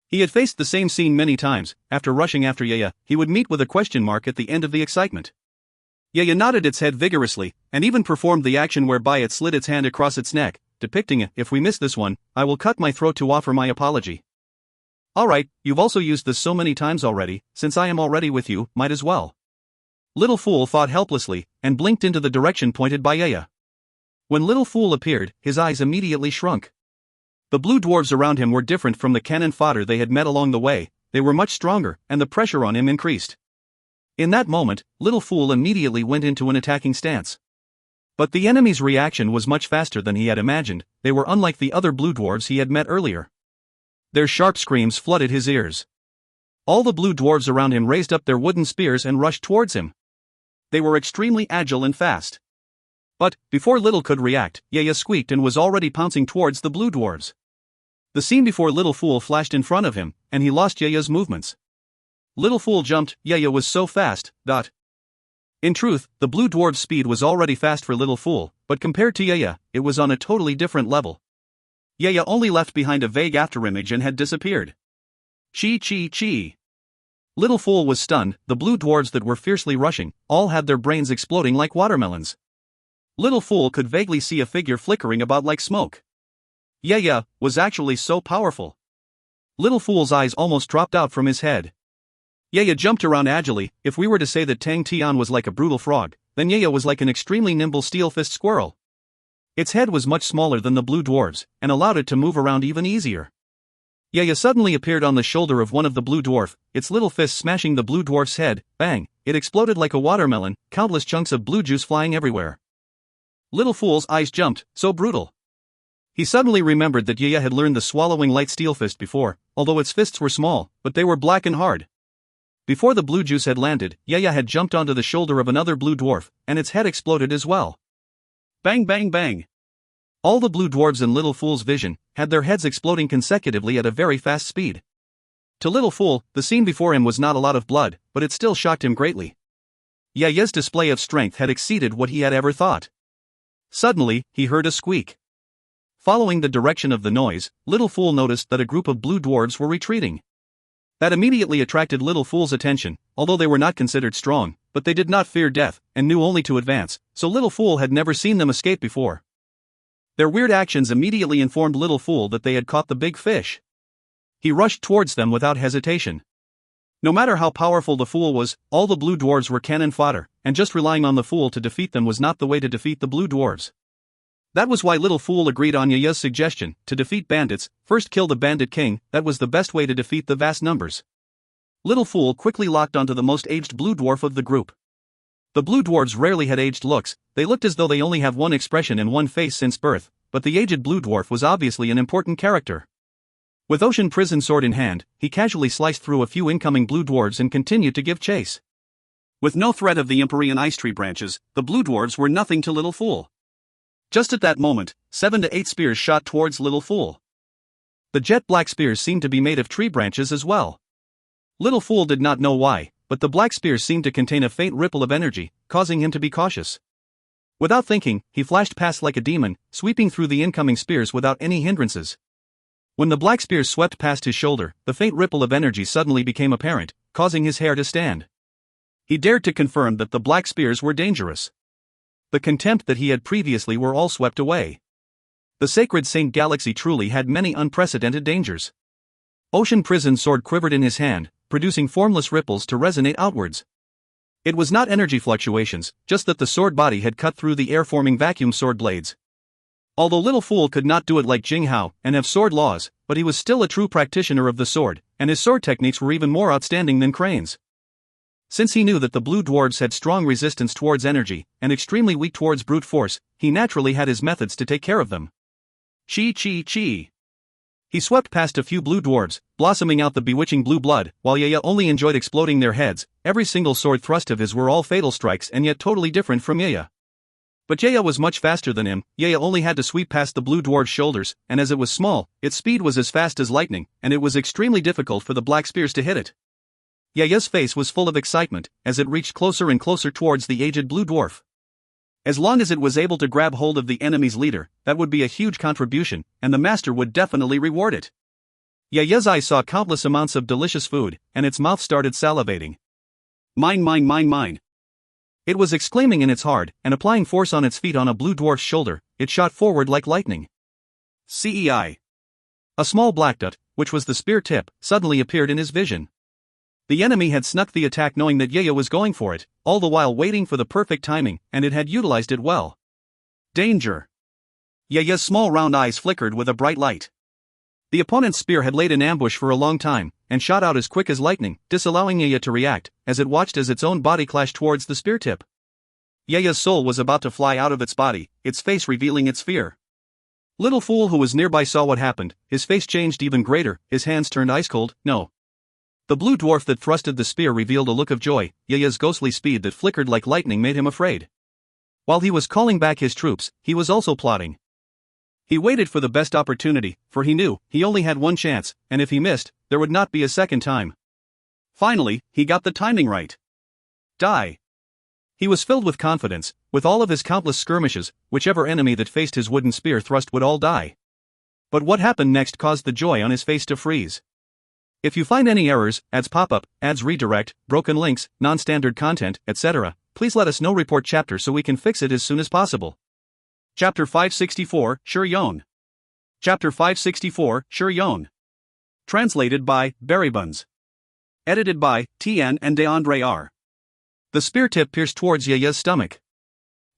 He had faced the same scene many times. After rushing after Yaya, he would meet with a question mark at the end of the excitement. Yaya nodded its head vigorously, and even performed the action whereby it slid its hand across its neck, depicting it. If we miss this one, I will cut my throat to offer my apology. Alright, you've also used this so many times already, since I am already with you, might as well. Little Fool thought helplessly, and blinked into the direction pointed by Yaya. When Little Fool appeared, his eyes immediately shrunk. The blue dwarves around him were different from the cannon fodder they had met along the way. They were much stronger, and the pressure on him increased. In that moment, Little Fool immediately went into an attacking stance. But the enemy's reaction was much faster than he had imagined. They were unlike the other blue dwarves he had met earlier. Their sharp screams flooded his ears. All the blue dwarves around him raised up their wooden spears and rushed towards him. They were extremely agile and fast. But, before Little could react, Yaya squeaked and was already pouncing towards the blue dwarves. The scene before Little Fool flashed in front of him, and he lost Yaya's movements. Little Fool jumped. Yaya was so fast. In truth, the blue dwarf's speed was already fast for Little Fool, but compared to Yaya, it was on a totally different level. Yaya only left behind a vague afterimage and had disappeared. Chi. Little Fool was stunned. The blue dwarves that were fiercely rushing, all had their brains exploding like watermelons. Little Fool could vaguely see a figure flickering about like smoke. Yaya was actually so powerful. Little Fool's eyes almost dropped out from his head. Yaya jumped around agilely. If we were to say that Tian was like a brutal frog, then Yaya was like an extremely nimble steel-fist squirrel. Its head was much smaller than the blue dwarves, and allowed it to move around even easier. Yaya suddenly appeared on the shoulder of one of the blue dwarf, its little fist smashing the blue dwarf's head. Bang! It exploded like a watermelon, countless chunks of blue juice flying everywhere. Little Fool's eyes jumped. So brutal. He suddenly remembered that Yaya had learned the swallowing light steel fist before, although its fists were small, but they were black and hard. Before the blue juice had landed, Yaya had jumped onto the shoulder of another blue dwarf, and its head exploded as well. Bang bang bang! All the blue dwarves in Little Fool's vision had their heads exploding consecutively at a very fast speed. To Little Fool, the scene before him was not a lot of blood, but it still shocked him greatly. Yaya's display of strength had exceeded what he had ever thought. Suddenly, he heard a squeak. Following the direction of the noise, Little Fool noticed that a group of blue dwarves were retreating. That immediately attracted Little Fool's attention. Although they were not considered strong, but they did not fear death, and knew only to advance, so Little Fool had never seen them escape before. Their weird actions immediately informed Little Fool that they had caught the big fish. He rushed towards them without hesitation. No matter how powerful the Fool was, all the blue dwarves were cannon fodder, and just relying on the Fool to defeat them was not the way to defeat the blue dwarves. That was why Little Fool agreed on Yaya's suggestion: to defeat bandits, first kill the bandit king. That was the best way to defeat the vast numbers. Little Fool quickly locked onto the most aged blue dwarf of the group. The blue dwarves rarely had aged looks. They looked as though they only have one expression and one face since birth, but the aged blue dwarf was obviously an important character. With ocean prison sword in hand, he casually sliced through a few incoming blue dwarves and continued to give chase. With no threat of the Empyrean ice tree branches, the blue dwarves were nothing to Little Fool. Just at that moment, 7 to 8 spears shot towards Little Fool. The jet black spears seemed to be made of tree branches as well. Little Fool did not know why, but the black spears seemed to contain a faint ripple of energy, causing him to be cautious. Without thinking, he flashed past like a demon, sweeping through the incoming spears without any hindrances. When the black spear swept past his shoulder, the faint ripple of energy suddenly became apparent, causing his hair to stand. He dared to confirm that the black spears were dangerous. The contempt that he had previously were all swept away. The sacred Saint Galaxy truly had many unprecedented dangers. Ocean Prison sword quivered in his hand, producing formless ripples to resonate outwards. It was not energy fluctuations, just that the sword body had cut through the air, forming vacuum sword blades. Although Little Fool could not do it like Jing Hao and have sword laws, but he was still a true practitioner of the sword, and his sword techniques were even more outstanding than Crane's. Since he knew that the blue dwarves had strong resistance towards energy, and extremely weak towards brute force, he naturally had his methods to take care of them. Chi. He swept past a few blue dwarves, blossoming out the bewitching blue blood, while Yaya only enjoyed exploding their heads. Every single sword thrust of his were all fatal strikes and yet totally different from Yaya. But Yaya was much faster than him. Yaya only had to sweep past the blue dwarf's shoulders, and as it was small, its speed was as fast as lightning, and it was extremely difficult for the black spears to hit it. Yaya's face was full of excitement, as it reached closer and closer towards the aged blue dwarf. As long as it was able to grab hold of the enemy's leader, that would be a huge contribution, and the master would definitely reward it. Yaya's eyes saw countless amounts of delicious food, and its mouth started salivating. Mine. It was exclaiming in its heart, and applying force on its feet on a blue dwarf's shoulder, it shot forward like lightning. CEI. A small black dot, which was the spear tip, suddenly appeared in his vision. The enemy had snuck the attack knowing that Yaya was going for it, all the while waiting for the perfect timing, and it had utilized it well. Danger. Yaya's small round eyes flickered with a bright light. The opponent's spear had laid an ambush for a long time, and shot out as quick as lightning, disallowing Yaya to react, as it watched as its own body clashed towards the spear tip. Yaya's soul was about to fly out of its body, its face revealing its fear. Little Fool, who was nearby, saw what happened. His face changed even greater, his hands turned ice cold. No. The blue dwarf that thrusted the spear revealed a look of joy. Yaya's ghostly speed that flickered like lightning made him afraid. While he was calling back his troops, he was also plotting. He waited for the best opportunity, for he knew he only had one chance, and if he missed, there would not be a second time. Finally, he got the timing right. Die. He was filled with confidence. With all of his countless skirmishes, whichever enemy that faced his wooden spear thrust would all die. But what happened next caused the joy on his face to freeze. If you find any errors, ads pop up, ads redirect, broken links, non-standard content, etc., please let us know. Report chapter so we can fix it as soon as possible. Chapter 564, Shi Yon. Chapter 564, Shi Yon. Translated by Berrybuns. Edited by Tian and DeAndre R. The spear tip pierced towards Yaya's stomach.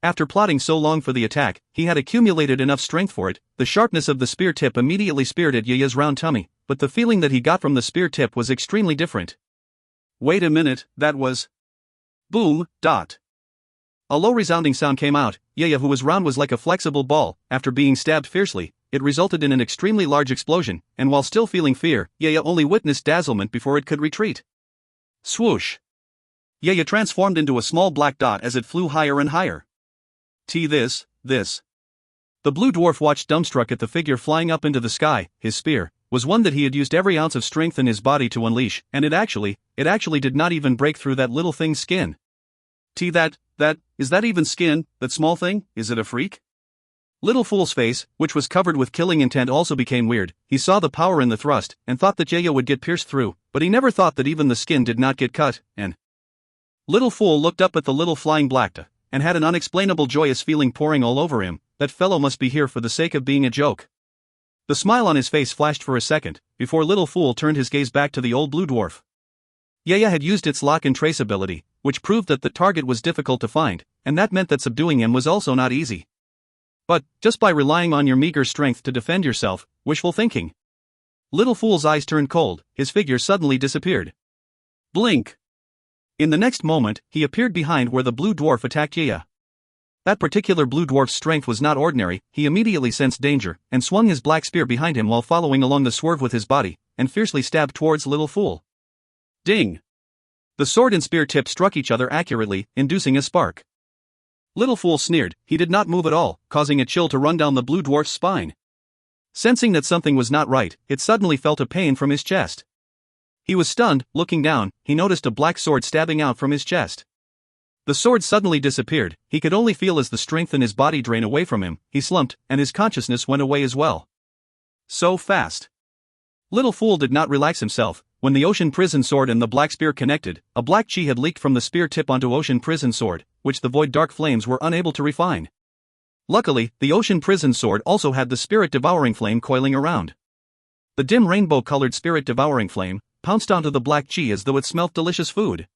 After plotting so long for the attack, he had accumulated enough strength for it. The sharpness of the spear tip immediately speared at Yaya's round tummy, but the feeling that he got from the spear tip was extremely different. Wait a minute, that was... Boom, dot. A low resounding sound came out. Yaya, who was round, was like a flexible ball. After being stabbed fiercely, it resulted in an extremely large explosion, and while still feeling fear, Yaya only witnessed dazzlement before it could retreat. Swoosh. Yaya transformed into a small black dot as it flew higher and higher. This. The blue dwarf watched dumbstruck at the figure flying up into the sky. His spear was one that he had used every ounce of strength in his body to unleash, and it actually did not even break through that little thing's skin. Is that even skin, that small thing? Is it a freak? Little Fool's face, which was covered with killing intent, also became weird. He saw the power in the thrust, and thought that Yaya would get pierced through, but he never thought that even the skin did not get cut, and... Little Fool looked up at the little flying blackta, and had an unexplainable joyous feeling pouring all over him. That fellow must be here for the sake of being a joke. The smile on his face flashed for a second, before Little Fool turned his gaze back to the old blue dwarf. Yaya had used its lock and trace ability, which proved that the target was difficult to find, and that meant that subduing him was also not easy. But, just by relying on your meager strength to defend yourself, wishful thinking. Little Fool's eyes turned cold, his figure suddenly disappeared. Blink! In the next moment, he appeared behind where the blue dwarf attacked Yaya. That particular blue dwarf's strength was not ordinary. He immediately sensed danger, and swung his black spear behind him while following along the swerve with his body, and fiercely stabbed towards Little Fool. Ding! The sword and spear tip struck each other accurately, inducing a spark. Little Fool sneered. He did not move at all, causing a chill to run down the blue dwarf's spine. Sensing that something was not right, it suddenly felt a pain from his chest. He was stunned. Looking down, he noticed a black sword stabbing out from his chest. The sword suddenly disappeared. He could only feel as the strength in his body drained away from him. He slumped, and his consciousness went away as well. So fast. Little Fool did not relax himself. When the ocean prison sword and the black spear connected, a black chi had leaked from the spear tip onto ocean prison sword, which the void dark flames were unable to refine. Luckily, the ocean prison sword also had the spirit devouring flame coiling around. The dim rainbow-colored spirit devouring flame pounced onto the black chi as though it smelt delicious food.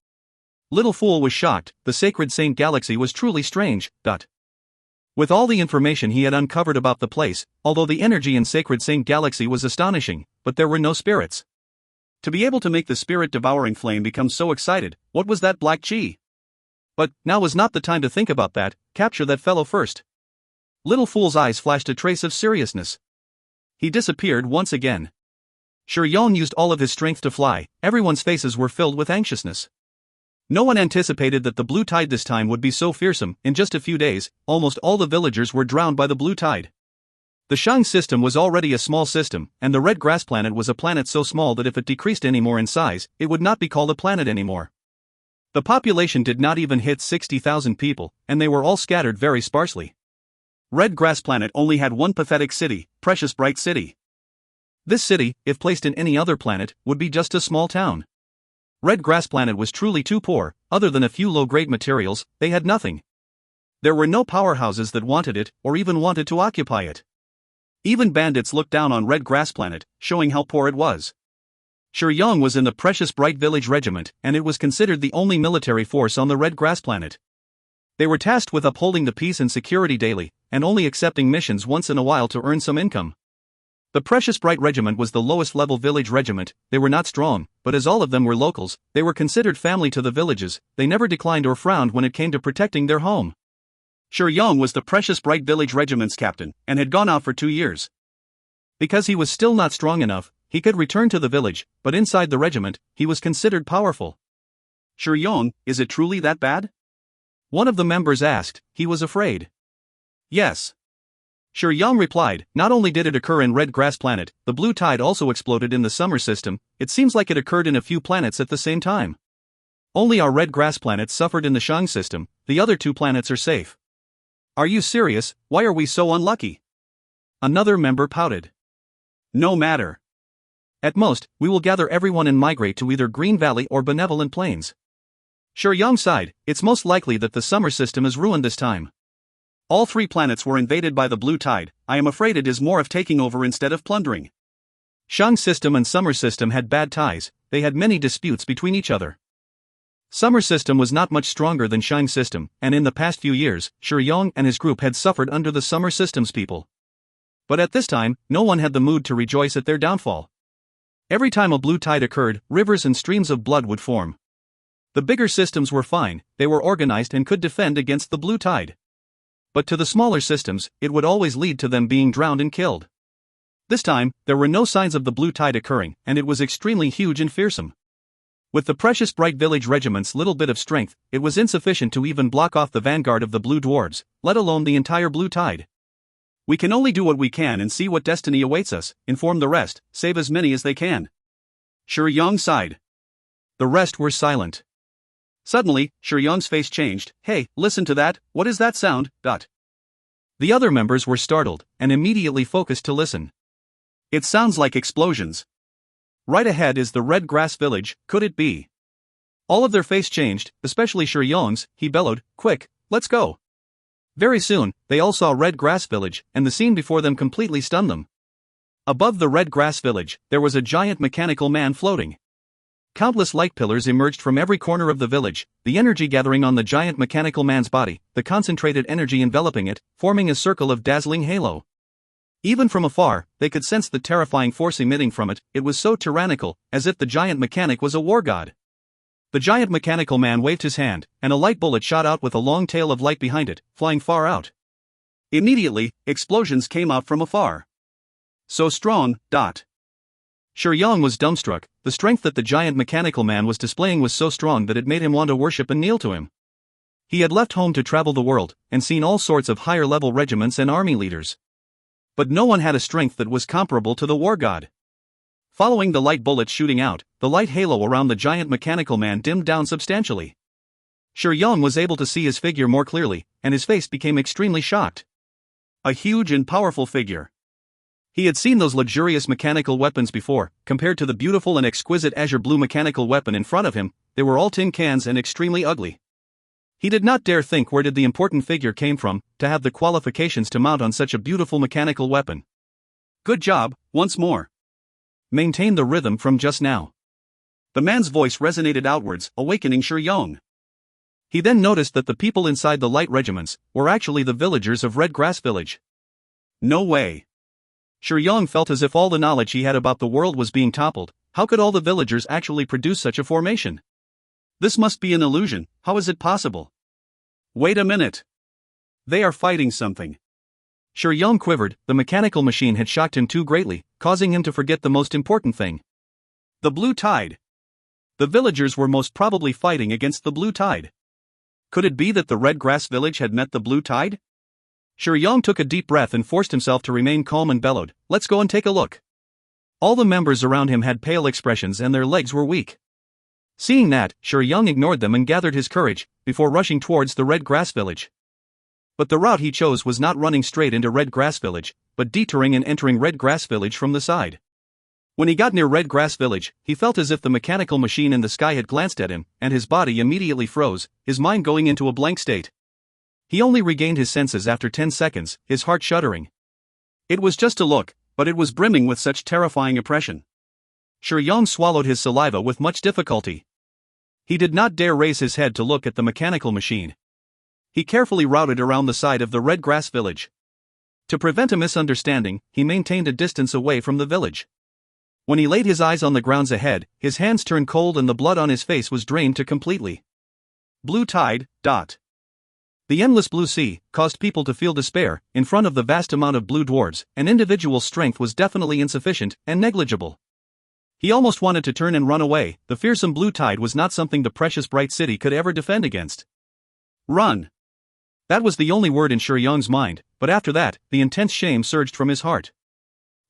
Little Fool was shocked. The Sacred Saint Galaxy was truly strange. With all the information he had uncovered about the place, although the energy in Sacred Saint Galaxy was astonishing, but there were no spirits. To be able to make the spirit devouring flame become so excited, what was that black chi? But now was not the time to think about that. Capture that fellow first. Little Fool's eyes flashed a trace of seriousness. He disappeared once again. Shi Yong used all of his strength to fly. Everyone's faces were filled with anxiousness. No one anticipated that the blue tide this time would be so fearsome. In just a few days, almost all the villagers were drowned by the blue tide. The Shang system was already a small system, and the red grass planet was a planet so small that if it decreased any more in size, it would not be called a planet anymore. The population did not even hit 60,000 people, and they were all scattered very sparsely. Red Grass Planet only had one pathetic city, Precious Bright City. This city, if placed in any other planet, would be just a small town. Red Grass Planet was truly too poor. Other than a few low-grade materials, they had nothing. There were no powerhouses that wanted it, or even wanted to occupy it. Even bandits looked down on Red Grass Planet, showing how poor it was. Shi Yong was in the Precious Bright Village Regiment, and it was considered the only military force on the Red Grass Planet. They were tasked with upholding the peace and security daily, and only accepting missions once in a while to earn some income. The Precious Bright Regiment was the lowest level village regiment. They were not strong, but as all of them were locals, they were considered family to the villages. They never declined or frowned when it came to protecting their home. Shi Yong was the Precious Bright Village Regiment's captain, and had gone out for 2 years. Because he was still not strong enough, he could return to the village, but inside the regiment, he was considered powerful. Shi Yong, is it truly that bad? One of the members asked. He was afraid. Yes. Shi Yong replied, not only did it occur in Red Grass Planet, the blue tide also exploded in the summer system. It seems like it occurred in a few planets at the same time. Only our Red Grass Planet suffered in the Shang system. The other 2 planets are safe. Are you serious? Why are we so unlucky? Another member pouted. No matter. At most, we will gather everyone and migrate to either Green Valley or Benevolent Plains. Shi Yong sighed. It's most likely that the summer system is ruined this time. All 3 planets were invaded by the blue tide. I am afraid it is more of taking over instead of plundering. Shang system and summer system had bad ties. They had many disputes between each other. Summer system was not much stronger than Shang system, and in the past few years, Shi Yong and his group had suffered under the summer system's people. But at this time, no one had the mood to rejoice at their downfall. Every time a blue tide occurred, rivers and streams of blood would form. The bigger systems were fine. They were organized and could defend against the blue tide. But to the smaller systems, it would always lead to them being drowned and killed. This time, there were no signs of the blue tide occurring, and it was extremely huge and fearsome. With the Precious Bright Village Regiment's little bit of strength, it was insufficient to even block off the vanguard of the blue dwarves, let alone the entire blue tide. We can only do what we can and see what destiny awaits us. Inform the rest, save as many as they can. Shi Yong sighed. The rest were silent. Suddenly, Shi Yong's face changed. Hey, listen to that. What is that sound? The other members were startled, and immediately focused to listen. It sounds like explosions. Right ahead is the Red Grass Village. Could it be? All of their face changed, especially Shi Yong's. He bellowed, quick, let's go. Very soon, they all saw Red Grass Village, and the scene before them completely stunned them. Above the Red Grass Village, there was a giant mechanical man floating. Countless light pillars emerged from every corner of the village, the energy gathering on the giant mechanical man's body, the concentrated energy enveloping it, forming a circle of dazzling halo. Even from afar, they could sense the terrifying force emitting from it. It was so tyrannical, as if the giant mechanic was a war god. The giant mechanical man waved his hand, and a light bullet shot out with a long tail of light behind it, flying far out. Immediately, explosions came out from afar. So strong. Shi Yong was dumbstruck. The strength that the giant mechanical man was displaying was so strong that it made him want to worship and kneel to him. He had left home to travel the world, and seen all sorts of higher-level regiments and army leaders. But no one had a strength that was comparable to the war god. Following the light bullets shooting out, the light halo around the giant mechanical man dimmed down substantially. Shi Yong was able to see his figure more clearly, and his face became extremely shocked. A huge and powerful figure. He had seen those luxurious mechanical weapons before. Compared to the beautiful and exquisite azure blue mechanical weapon in front of him, they were all tin cans and extremely ugly. He did not dare think where did the important figure came from, to have the qualifications to mount on such a beautiful mechanical weapon. Good job, once more. Maintain the rhythm from just now. The man's voice resonated outwards, awakening Shi Yong. He then noticed that the people inside the light regiments were actually the villagers of Red Grass Village. No way. Shi Yong felt as if all the knowledge he had about the world was being toppled. How could all the villagers actually produce such a formation? This must be an illusion. How is it possible? Wait a minute. They are fighting something. Shi Yong quivered. The mechanical machine had shocked him too greatly, causing him to forget the most important thing. The blue tide. The villagers were most probably fighting against the blue tide. Could it be that the Red Grass Village had met the blue tide? Shi Yong took a deep breath and forced himself to remain calm and bellowed, "Let's go and take a look." All the members around him had pale expressions and their legs were weak. Seeing that, Shi Yong ignored them and gathered his courage, before rushing towards the Red Grass Village. But the route he chose was not running straight into Red Grass Village, but detouring and entering Red Grass Village from the side. When he got near Red Grass Village, he felt as if the mechanical machine in the sky had glanced at him, and his body immediately froze, his mind going into a blank state. He only regained his senses after 10 seconds, his heart shuddering. It was just a look, but it was brimming with such terrifying oppression. Shi Yong swallowed his saliva with much difficulty. He did not dare raise his head to look at the mechanical machine. He carefully routed around the side of the Red Grass Village. To prevent a misunderstanding, he maintained a distance away from the village. When he laid his eyes on the grounds ahead, his hands turned cold and the blood on his face was drained to completely. Blue tide. The endless blue sea caused people to feel despair. In front of the vast amount of blue dwarves, an individual's strength was definitely insufficient and negligible. He almost wanted to turn and run away. The fearsome blue tide was not something the precious bright city could ever defend against. Run! That was the only word in Shi Yong's mind, but after that, the intense shame surged from his heart.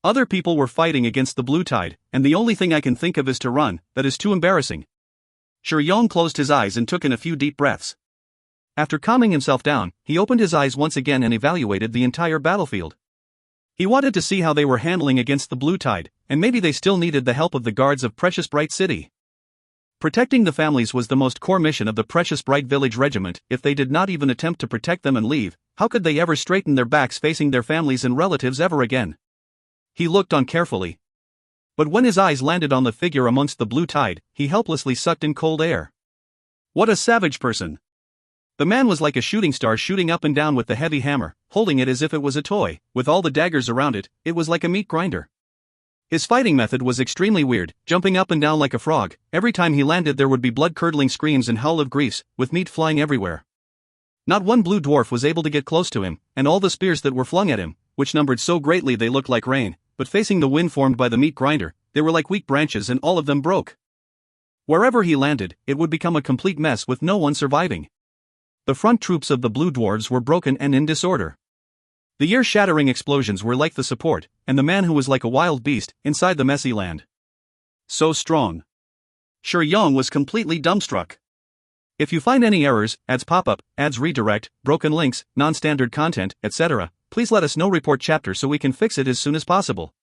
Other people were fighting against the blue tide, and the only thing I can think of is to run. That is too embarrassing. Shi Yong closed his eyes and took in a few deep breaths. After calming himself down, he opened his eyes once again and evaluated the entire battlefield. He wanted to see how they were handling against the blue tide, and maybe they still needed the help of the guards of Precious Bright City. Protecting the families was the most core mission of the Precious Bright Village Regiment. If they did not even attempt to protect them and leave, how could they ever straighten their backs facing their families and relatives ever again? He looked on carefully. But when his eyes landed on the figure amongst the blue tide, he helplessly sucked in cold air. What a savage person! The man was like a shooting star shooting up and down with the heavy hammer, holding it as if it was a toy. With all the daggers around it, it was like a meat grinder. His fighting method was extremely weird, jumping up and down like a frog. Every time he landed there would be blood-curdling screams and howl of griefs, with meat flying everywhere. Not one blue dwarf was able to get close to him, and all the spears that were flung at him, which numbered so greatly they looked like rain, but facing the wind formed by the meat grinder, they were like weak branches and all of them broke. Wherever he landed, it would become a complete mess with no one surviving. The front troops of the blue dwarves were broken and in disorder. The ear-shattering explosions were like the support, and the man who was like a wild beast, inside the messy land. So strong. Shi Yong was completely dumbstruck. If you find any errors, ads pop-up, ads redirect, broken links, non-standard content, etc., please let us know. Report chapter so we can fix it as soon as possible.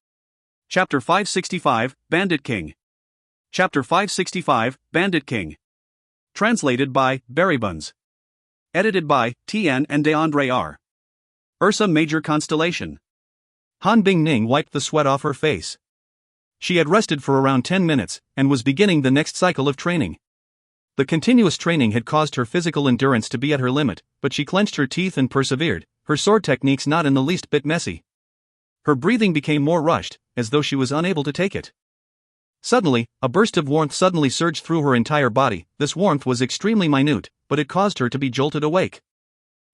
Chapter 565, Bandit King. Chapter 565, Bandit King. Translated by Berrybuns. Edited by Tian and DeAndre R. Ursa Major Constellation. Han Bingning wiped the sweat off her face. She had rested for around 10 minutes, and was beginning the next cycle of training. The continuous training had caused her physical endurance to be at her limit, but she clenched her teeth and persevered, her sword techniques not in the least bit messy. Her breathing became more rushed, as though she was unable to take it. Suddenly, a burst of warmth suddenly surged through her entire body. This warmth was extremely minute, but it caused her to be jolted awake.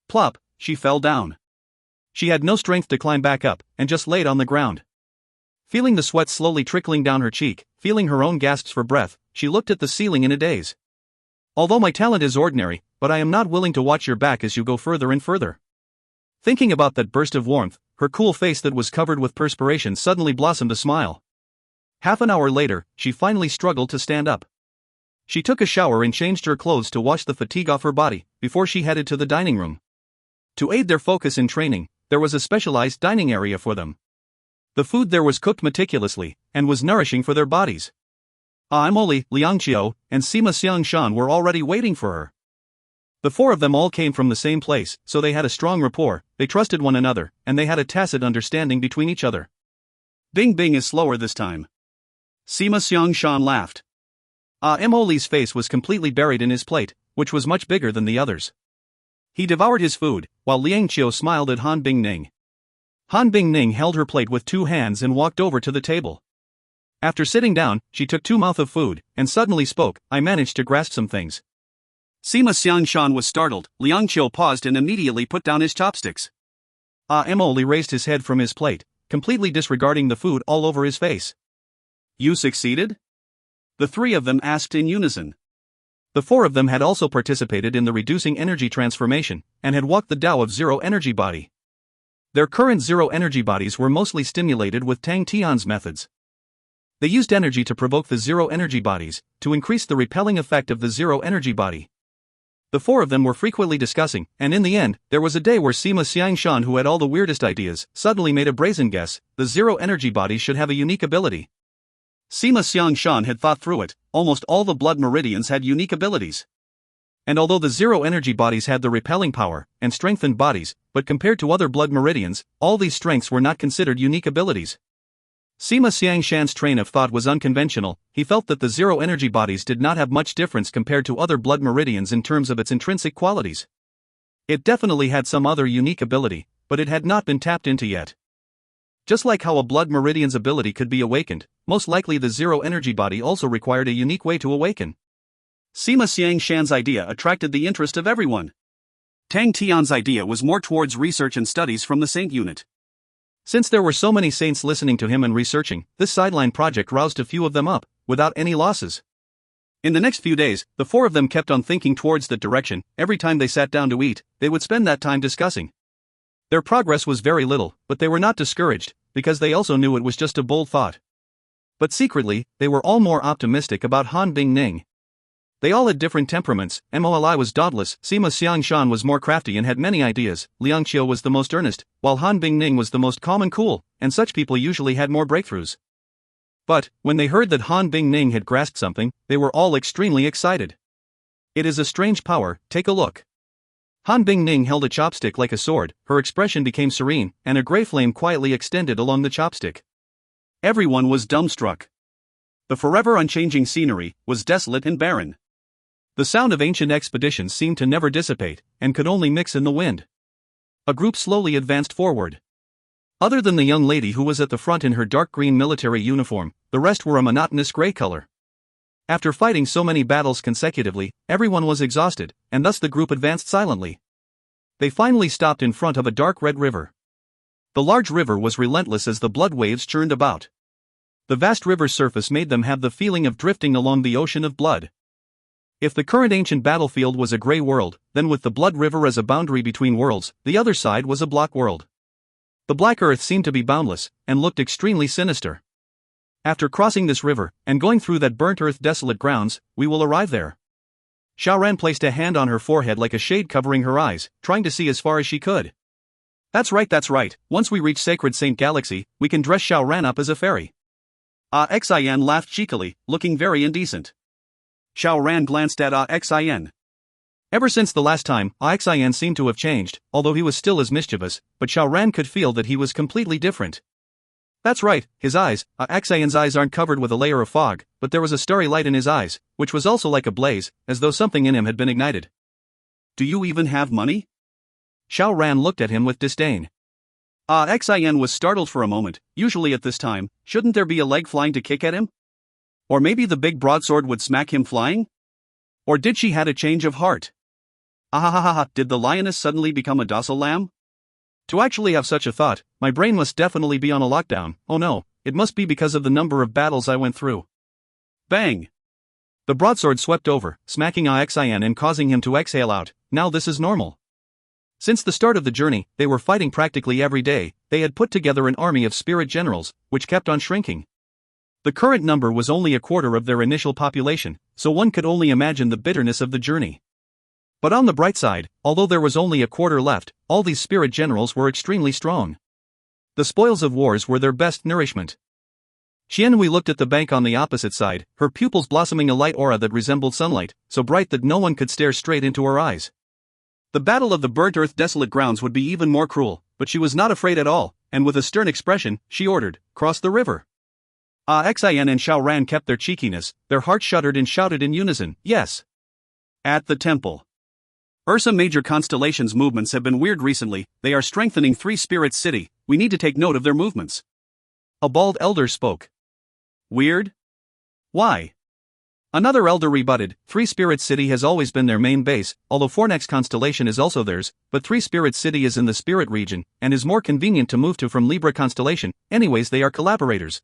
Plop, she fell down. She had no strength to climb back up, and just laid on the ground. Feeling the sweat slowly trickling down her cheek, feeling her own gasps for breath, she looked at the ceiling in a daze. Although my talent is ordinary, but I am not willing to watch your back as you go further and further. Thinking about that burst of warmth, her cool face that was covered with perspiration suddenly blossomed a smile. Half an hour later, she finally struggled to stand up. She took a shower and changed her clothes to wash the fatigue off her body, before she headed to the dining room. To aid their focus in training, there was a specialized dining area for them. The food there was cooked meticulously, and was nourishing for their bodies. Emily, Liang Qiu, and Sima Xiangshan were already waiting for her. The four of them all came from the same place, so they had a strong rapport, they trusted one another, and they had a tacit understanding between each other. Bing Bing is slower this time. Sima Xiangshan laughed. Emily's face was completely buried in his plate, which was much bigger than the others. He devoured his food, while Liang Qiu smiled at Han Bingning. Han Bingning held her plate with two hands and walked over to the table. After sitting down, she took 2 mouths of food, and suddenly spoke, "I managed to grasp some things." Sima Xiangshan was startled. Liang Qiu paused and immediately put down his chopsticks. Emily raised his head from his plate, completely disregarding the food all over his face. "You succeeded?" The three of them asked in unison. The four of them had also participated in the reducing energy transformation, and had walked the Tao of zero energy body. Their current zero energy bodies were mostly stimulated with Tang Tian's methods. They used energy to provoke the zero energy bodies, to increase the repelling effect of the zero energy body. The four of them were frequently discussing, and in the end, there was a day where Sima Xiangshan, who had all the weirdest ideas, suddenly made a brazen guess: the zero energy bodies should have a unique ability. Sima Xiangshan had thought through it. Almost all the blood meridians had unique abilities. And although the zero energy bodies had the repelling power and strengthened bodies, but compared to other blood meridians, all these strengths were not considered unique abilities. Sima Xiangshan's train of thought was unconventional. He felt that the zero energy bodies did not have much difference compared to other blood meridians in terms of its intrinsic qualities. It definitely had some other unique ability, but it had not been tapped into yet. Just like how a blood meridian's ability could be awakened, most likely the zero energy body also required a unique way to awaken. Sima Xiangshan's idea attracted the interest of everyone. Tang Tian's idea was more towards research and studies from the saint unit. Since there were so many saints listening to him and researching, this sideline project roused a few of them up, without any losses. In the next few days, the four of them kept on thinking towards that direction. Every time they sat down to eat, they would spend that time discussing. Their progress was very little, but they were not discouraged, because they also knew it was just a bold thought. But secretly, they were all more optimistic about Han Bingning. They all had different temperaments. Moli was dauntless, Sima Xiangshan was more crafty and had many ideas, Liang Qiu was the most earnest, while Han Bingning was the most calm and cool, and such people usually had more breakthroughs. But, when they heard that Han Bingning had grasped something, they were all extremely excited. It is a strange power, take a look. Han Bingning held a chopstick like a sword, her expression became serene, and a grey flame quietly extended along the chopstick. Everyone was dumbstruck. The forever unchanging scenery was desolate and barren. The sound of ancient expeditions seemed to never dissipate, and could only mix in the wind. A group slowly advanced forward. Other than the young lady who was at the front in her dark green military uniform, the rest were a monotonous gray color. After fighting so many battles consecutively, everyone was exhausted, and thus the group advanced silently. They finally stopped in front of a dark red river. The large river was relentless as the blood waves churned about. The vast river's surface made them have the feeling of drifting along the ocean of blood. If the current ancient battlefield was a gray world, then with the blood river as a boundary between worlds, the other side was a black world. The black earth seemed to be boundless, and looked extremely sinister. After crossing this river, and going through that burnt earth desolate grounds, we will arrive there. Xiaoran placed a hand on her forehead like a shade covering her eyes, trying to see as far as she could. That's right, once we reach Sacred Saint Galaxy, we can dress Xiaoran up as a fairy. Xian laughed cheekily, looking very indecent. Xiaoran glanced at Xian. Ever since the last time, Xian seemed to have changed, although he was still as mischievous, but Xiaoran could feel that he was completely different. That's right, his eyes, Xian's eyes aren't covered with a layer of fog, but there was a starry light in his eyes, which was also like a blaze, as though something in him had been ignited. Do you even have money? Xiaoran looked at him with disdain. Xian was startled for a moment. Usually at this time, shouldn't there be a leg flying to kick at him? Or maybe the big broadsword would smack him flying? Or did she had a change of heart? Did the lioness suddenly become a docile lamb? To actually have such a thought, my brain must definitely be on a lockdown. Oh no, it must be because of the number of battles I went through. Bang! The broadsword swept over, smacking Xian and causing him to exhale out. Now this is normal. Since the start of the journey, they were fighting practically every day. They had put together an army of spirit generals, which kept on shrinking. The current number was only a quarter of their initial population, so one could only imagine the bitterness of the journey. But on the bright side, although there was only a quarter left, all these spirit generals were extremely strong. The spoils of wars were their best nourishment. Tian looked at the bank on the opposite side, her pupils blossoming a light aura that resembled sunlight, so bright that no one could stare straight into her eyes. The battle of the burnt earth desolate grounds would be even more cruel, but she was not afraid at all, and with a stern expression, she ordered, "Cross the river." Xian and Xiao Ran kept their cheekiness, their hearts shuddered and shouted in unison, "Yes." At the temple. Ursa Major Constellation's movements have been weird recently, they are strengthening Three Spirits City, we need to take note of their movements. A bald elder spoke. Weird? Why? Another elder rebutted, Three Spirits City has always been their main base, although Fornax Constellation is also theirs, but Three Spirits City is in the Spirit region, and is more convenient to move to from Libra Constellation, anyways they are collaborators.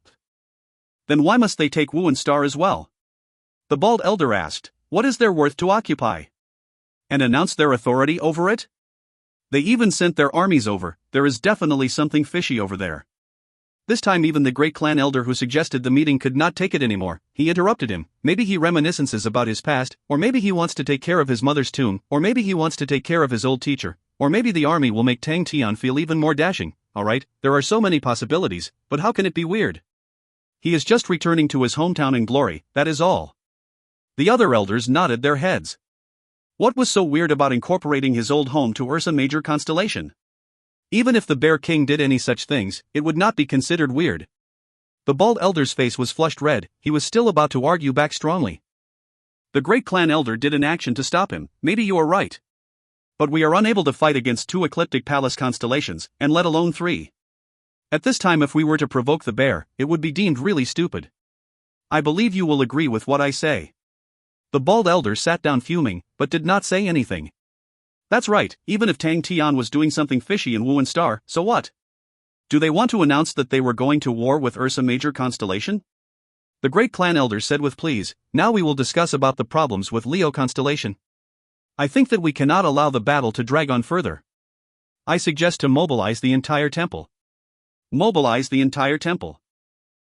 Then why must they take Wu and Star as well? The bald elder asked, what is their worth to occupy? And announce their authority over it? They even sent their armies over, there is definitely something fishy over there. This time even the great clan elder who suggested the meeting could not take it anymore, he interrupted him, maybe he reminiscences about his past, or maybe he wants to take care of his mother's tomb, or maybe he wants to take care of his old teacher, or maybe the army will make Tang Tian feel even more dashing, alright, there are so many possibilities, but how can it be weird? He is just returning to his hometown in glory, that is all. The other elders nodded their heads. What was so weird about incorporating his old home to Ursa Major Constellation? Even if the Bear King did any such things, it would not be considered weird. The bald elder's face was flushed red, he was still about to argue back strongly. The great clan elder did an action to stop him, maybe you are right. But we are unable to fight against 2 ecliptic palace constellations, and let alone 3. At this time if we were to provoke the bear, it would be deemed really stupid. I believe you will agree with what I say. The bald elder sat down fuming, but did not say anything. That's right, even if Tang Tian was doing something fishy in Wu and Star, so what? Do they want to announce that they were going to war with Ursa Major Constellation? The great clan elder said with please, now we will discuss about the problems with Leo Constellation. I think that we cannot allow the battle to drag on further. I suggest to mobilize the entire temple. Mobilize the entire temple.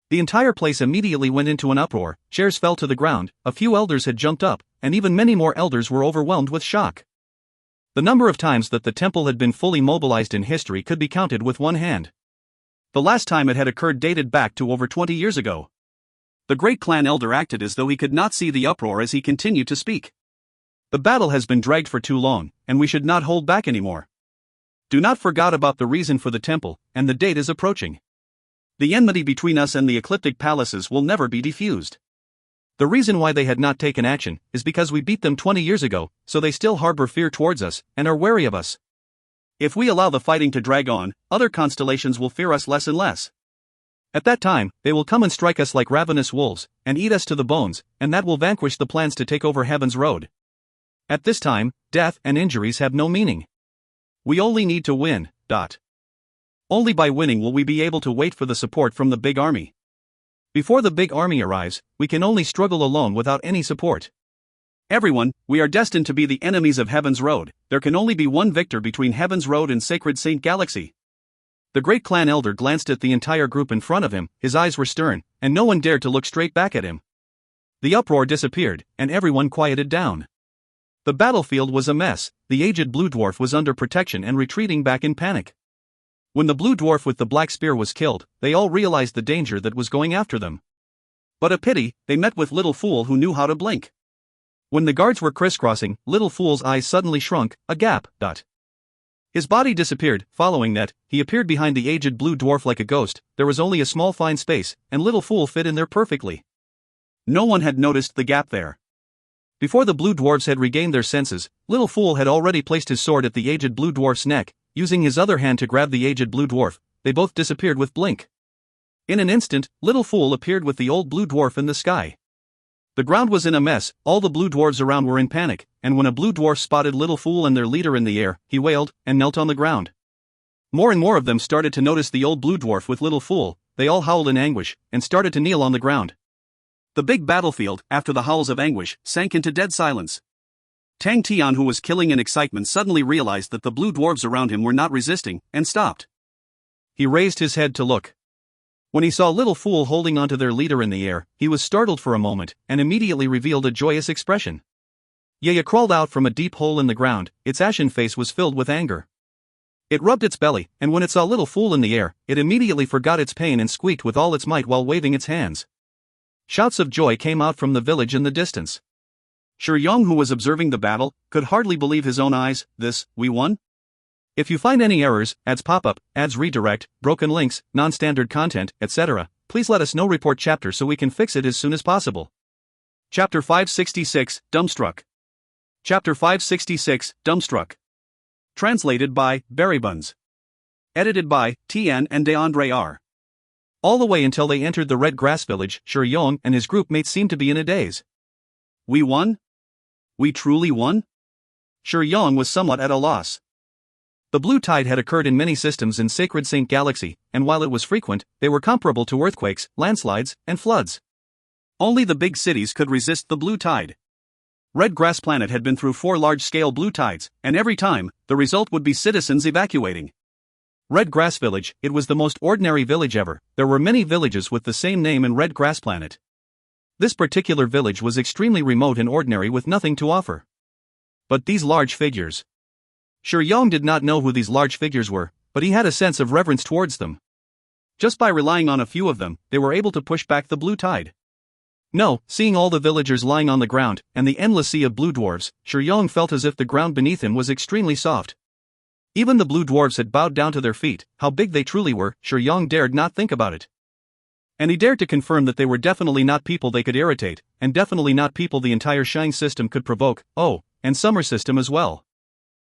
The entire place immediately went into an uproar, chairs fell to the ground, a few elders had jumped up, and even many more elders were overwhelmed with shock. The number of times that the temple had been fully mobilized in history could be counted with one hand. The last time it had occurred dated back to over 20 years ago. The great clan elder acted as though he could not see the uproar as he continued to speak. The battle has been dragged for too long, and we should not hold back anymore. Do not forget about the reason for the temple, and the date is approaching. The enmity between us and the ecliptic palaces will never be defused. The reason why they had not taken action is because we beat them 20 years ago, so they still harbor fear towards us, and are wary of us. If we allow the fighting to drag on, other constellations will fear us less and less. At that time, they will come and strike us like ravenous wolves, and eat us to the bones, and that will vanquish the plans to take over Heaven's Road. At this time, death and injuries have no meaning. We only need to win. Only by winning will we be able to wait for the support from the big army. Before the big army arrives, we can only struggle alone without any support. Everyone, we are destined to be the enemies of Heaven's Road, there can only be one victor between Heaven's Road and Sacred Saint Galaxy. The great clan elder glanced at the entire group in front of him, his eyes were stern, and no one dared to look straight back at him. The uproar disappeared, and everyone quieted down. The battlefield was a mess, the aged blue dwarf was under protection and retreating back in panic. When the blue dwarf with the black spear was killed, they all realized the danger that was going after them. But a pity, they met with Little Fool who knew how to blink. When the guards were crisscrossing, Little Fool's eyes suddenly shrunk, a gap. His body disappeared, following that, he appeared behind the aged blue dwarf like a ghost, there was only a small fine space, and Little Fool fit in there perfectly. No one had noticed the gap there. Before the blue dwarves had regained their senses, Little Fool had already placed his sword at the aged blue dwarf's neck. Using his other hand to grab the aged blue dwarf, they both disappeared with blink. In an instant, Little Fool appeared with the old blue dwarf in the sky. The ground was in a mess, all the blue dwarves around were in panic, and when a blue dwarf spotted Little Fool and their leader in the air, he wailed, and knelt on the ground. More and more of them started to notice the old blue dwarf with Little Fool, they all howled in anguish, and started to kneel on the ground. The big battlefield, after the howls of anguish, sank into dead silence. Tang Tian, who was killing in excitement, suddenly realized that the blue dwarves around him were not resisting, and stopped. He raised his head to look. When he saw Little Fool holding onto their leader in the air, he was startled for a moment, and immediately revealed a joyous expression. Yaya crawled out from a deep hole in the ground, its ashen face was filled with anger. It rubbed its belly, and when it saw Little Fool in the air, it immediately forgot its pain and squeaked with all its might while waving its hands. Shouts of joy came out from the village in the distance. Shi Yong, who was observing the battle, could hardly believe his own eyes. We won? If you find any errors, ads pop-up, ads redirect, broken links, non-standard content, etc., please let us know. Report chapter so we can fix it as soon as possible. Chapter 566, Dumbstruck. Chapter 566, Dumbstruck. Translated by Berrybuns. Edited by Tian and DeAndre R. All the way until they entered the Red Grass Village, Shi Yong and his group mates seemed to be in a daze. We won? We truly won? Shi Yong was somewhat at a loss. The blue tide had occurred in many systems in Sacred Saint Galaxy, and while it was frequent, they were comparable to earthquakes, landslides, and floods. Only the big cities could resist the blue tide. Red Grass Planet had been through 4 large-scale blue tides, and every time, the result would be citizens evacuating. Red Grass Village, it was the most ordinary village ever. There were many villages with the same name in Red Grass Planet. This particular village was extremely remote and ordinary with nothing to offer. But these large figures. Shi Yong did not know who these large figures were, but he had a sense of reverence towards them. Just by relying on a few of them, they were able to push back the blue tide. No, seeing all the villagers lying on the ground, and the endless sea of blue dwarves, Shi Yong felt as if the ground beneath him was extremely soft. Even the blue dwarves had bowed down to their feet. How big they truly were, Shi Yong dared not think about it. And he dared to confirm that they were definitely not people they could irritate, and definitely not people the entire Shine system could provoke, and Summer system as well.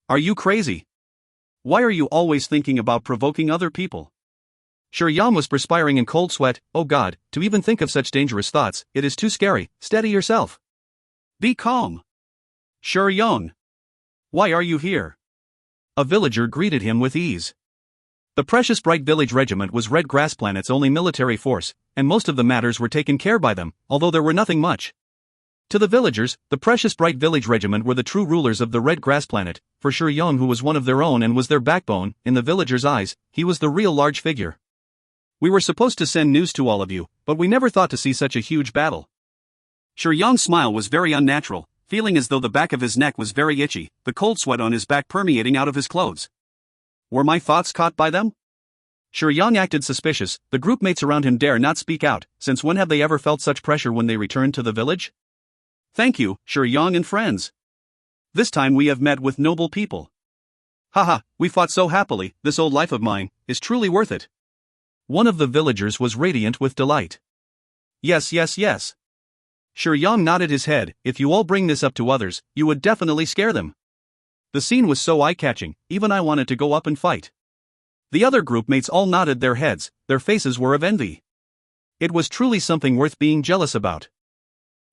Are you crazy? Why are you always thinking about provoking other people? Shi Yong was perspiring in cold sweat. Oh God, to even think of such dangerous thoughts, it is too scary. Steady yourself. Be calm. Shi Yong. Why are you here? A villager greeted him with ease. The Precious Bright Village Regiment was Red Grass Planet's only military force, and most of the matters were taken care by them, although there were nothing much. To the villagers, the Precious Bright Village Regiment were the true rulers of the Red Grass Planet. For Shi Yong, who was one of their own and was their backbone, in the villagers' eyes, he was the real large figure. We were supposed to send news to all of you, but we never thought to see such a huge battle. Shi Yong's smile was very unnatural, feeling as though the back of his neck was very itchy, the cold sweat on his back permeating out of his clothes. Were my thoughts caught by them? Shi Yong acted suspicious. The group mates around him dare not speak out, since when have they ever felt such pressure when they returned to the village? Thank you, Shi Yong and friends. This time we have met with noble people. Haha, we fought so happily. This old life of mine is truly worth it. One of the villagers was radiant with delight. Yes. Shi Yong nodded his head. If you all bring this up to others, you would definitely scare them. The scene was so eye-catching, even I wanted to go up and fight. The other group mates all nodded their heads, their faces were of envy. It was truly something worth being jealous about.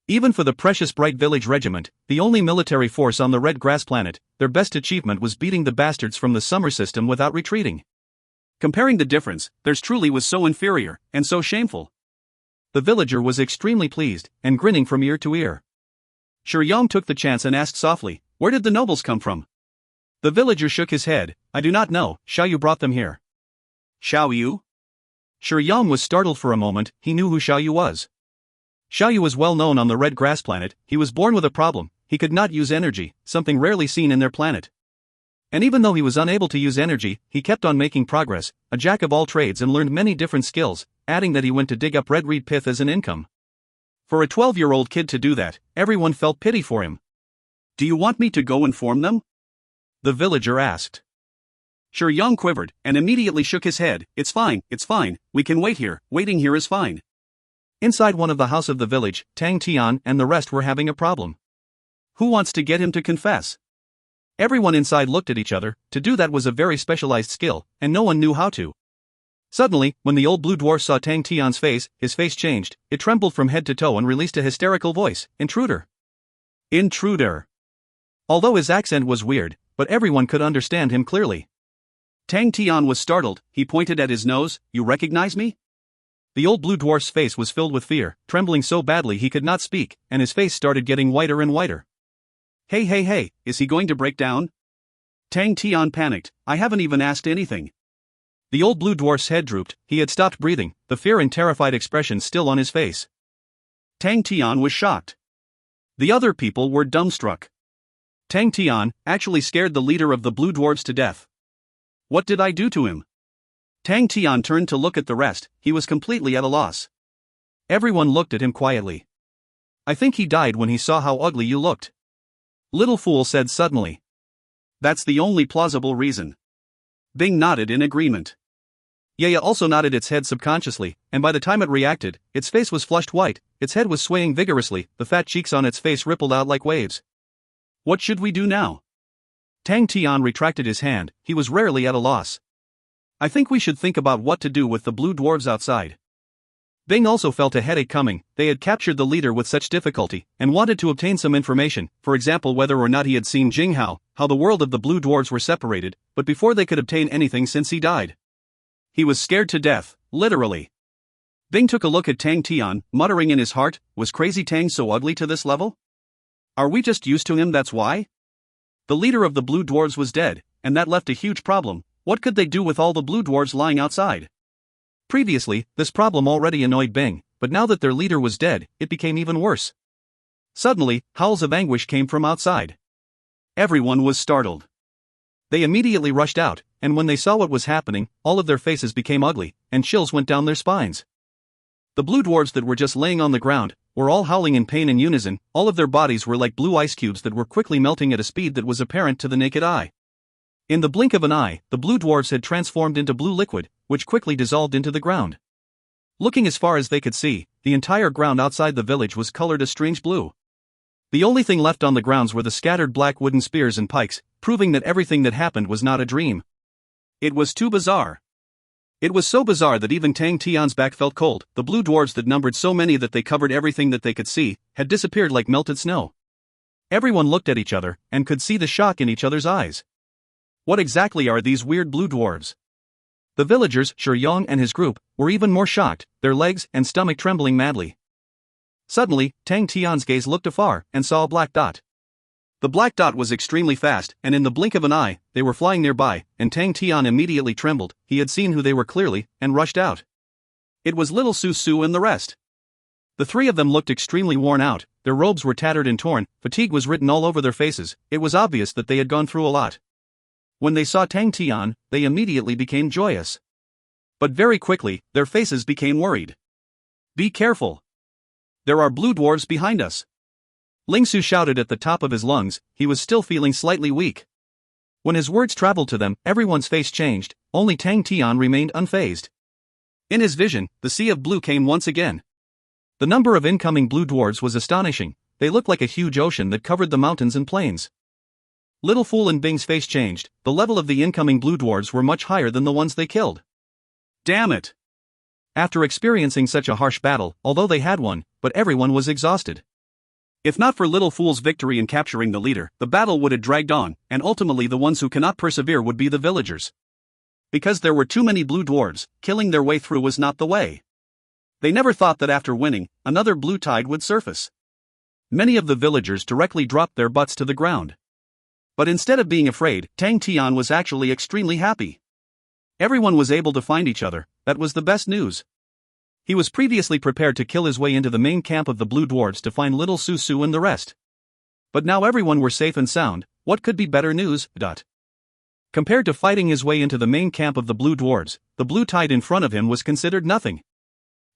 Even for the Precious Bright Village Regiment, the only military force on the Red Grass Planet, their best achievement was beating the bastards from the Summer system without retreating. Comparing the difference, theirs truly was so inferior, and so shameful. The villager was extremely pleased, and grinning from ear to ear. Shi Yong took the chance and asked softly, where did the nobles come from? The villager shook his head. I do not know. Xiao Yu brought them here. Xiao Yu? Shi Yong was startled for a moment. He knew who Xiao Yu was. Xiao Yu was well known on the Red Grass Planet. He was born with a problem. He could not use energy, something rarely seen in their planet. And even though he was unable to use energy, he kept on making progress, a jack of all trades, and learned many different skills, adding that he went to dig up red reed pith as an income. For a 12-year-old kid to do that, everyone felt pity for him. Do you want me to go inform them? The villager asked. Shi Yong quivered, and immediately shook his head. It's fine, we can wait here, waiting here is fine. Inside one of the house of the village, Tang, Tian, and the rest were having a problem. Who wants to get him to confess? Everyone inside looked at each other. To do that was a very specialized skill, and no one knew how to. Suddenly, when the old blue dwarf saw Tang Tian's face, his face changed, it trembled from head to toe and released a hysterical voice. Intruder. Intruder. Although his accent was weird, but everyone could understand him clearly. Tang Tian was startled. He pointed at his nose. You recognize me? The old blue dwarf's face was filled with fear, trembling so badly he could not speak, and his face started getting whiter and whiter. Hey, is he going to break down? Tang Tian panicked. I haven't even asked anything. The old blue dwarf's head drooped. He had stopped breathing, the fear and terrified expression still on his face. Tang Tian was shocked. The other people were dumbstruck. Tang Tian actually scared the leader of the blue dwarfs to death. What did I do to him? Tang Tian turned to look at the rest, he was completely at a loss. Everyone looked at him quietly. I think he died when he saw how ugly you looked. Little Fool said suddenly. That's the only plausible reason. Bing nodded in agreement. Yaya also nodded its head subconsciously, and by the time it reacted, its face was flushed white, its head was swaying vigorously, the fat cheeks on its face rippled out like waves. What should we do now? Tang Tian retracted his hand, he was rarely at a loss. I think we should think about what to do with the blue dwarves outside. Bing also felt a headache coming, they had captured the leader with such difficulty, and wanted to obtain some information, for example whether or not he had seen Jinghao, how the world of the blue dwarves were separated, but before they could obtain anything since he died. He was scared to death, literally. Bing took a look at Tang Tian, muttering in his heart, was Crazy Tang so ugly to this level? Are we just used to him, that's why? The leader of the blue dwarves was dead, and that left a huge problem. What could they do with all the blue dwarves lying outside? Previously, this problem already annoyed Bing, but now that their leader was dead, it became even worse. Suddenly, howls of anguish came from outside. Everyone was startled. They immediately rushed out, and when they saw what was happening, all of their faces became ugly, and chills went down their spines. The blue dwarves that were just laying on the ground were all howling in pain in unison, all of their bodies were like blue ice cubes that were quickly melting at a speed that was apparent to the naked eye. In the blink of an eye, the blue dwarves had transformed into blue liquid, which quickly dissolved into the ground. Looking as far as they could see, the entire ground outside the village was colored a strange blue. The only thing left on the grounds were the scattered black wooden spears and pikes, proving that everything that happened was not a dream. It was too bizarre. It was so bizarre that even Tang Tian's back felt cold. The blue dwarves that numbered so many that they covered everything that they could see, had disappeared like melted snow. Everyone looked at each other, and could see the shock in each other's eyes. What exactly are these weird blue dwarves? The villagers, Shi Yong and his group, were even more shocked, their legs and stomach trembling madly. Suddenly, Tang Tian's gaze looked afar, and saw a black dot. The black dot was extremely fast, and in the blink of an eye, they were flying nearby, and Tang Tian immediately trembled, he had seen who they were clearly, and rushed out. It was little Su Su and the rest. The three of them looked extremely worn out, their robes were tattered and torn, fatigue was written all over their faces, it was obvious that they had gone through a lot. When they saw Tang Tian, they immediately became joyous. But very quickly, their faces became worried. Be careful. There are blue dwarves behind us. Ling Su shouted at the top of his lungs, he was still feeling slightly weak. When his words traveled to them, everyone's face changed, only Tang Tian remained unfazed. In his vision, the sea of blue came once again. The number of incoming blue dwarves was astonishing, they looked like a huge ocean that covered the mountains and plains. Little Fool and Bing's face changed, the level of the incoming blue dwarves were much higher than the ones they killed. Damn it! After experiencing such a harsh battle, although they had won, but everyone was exhausted. If not for Little Fool's victory in capturing the leader, the battle would have dragged on, and ultimately the ones who cannot persevere would be the villagers. Because there were too many blue dwarves, killing their way through was not the way. They never thought that after winning, another blue tide would surface. Many of the villagers directly dropped their butts to the ground. But instead of being afraid, Tang Tian was actually extremely happy. Everyone was able to find each other, that was the best news. He was previously prepared to kill his way into the main camp of the blue dwarves to find little Su Su and the rest. But now everyone were safe and sound, what could be better news? Compared to fighting his way into the main camp of the blue dwarves, the blue tide in front of him was considered nothing.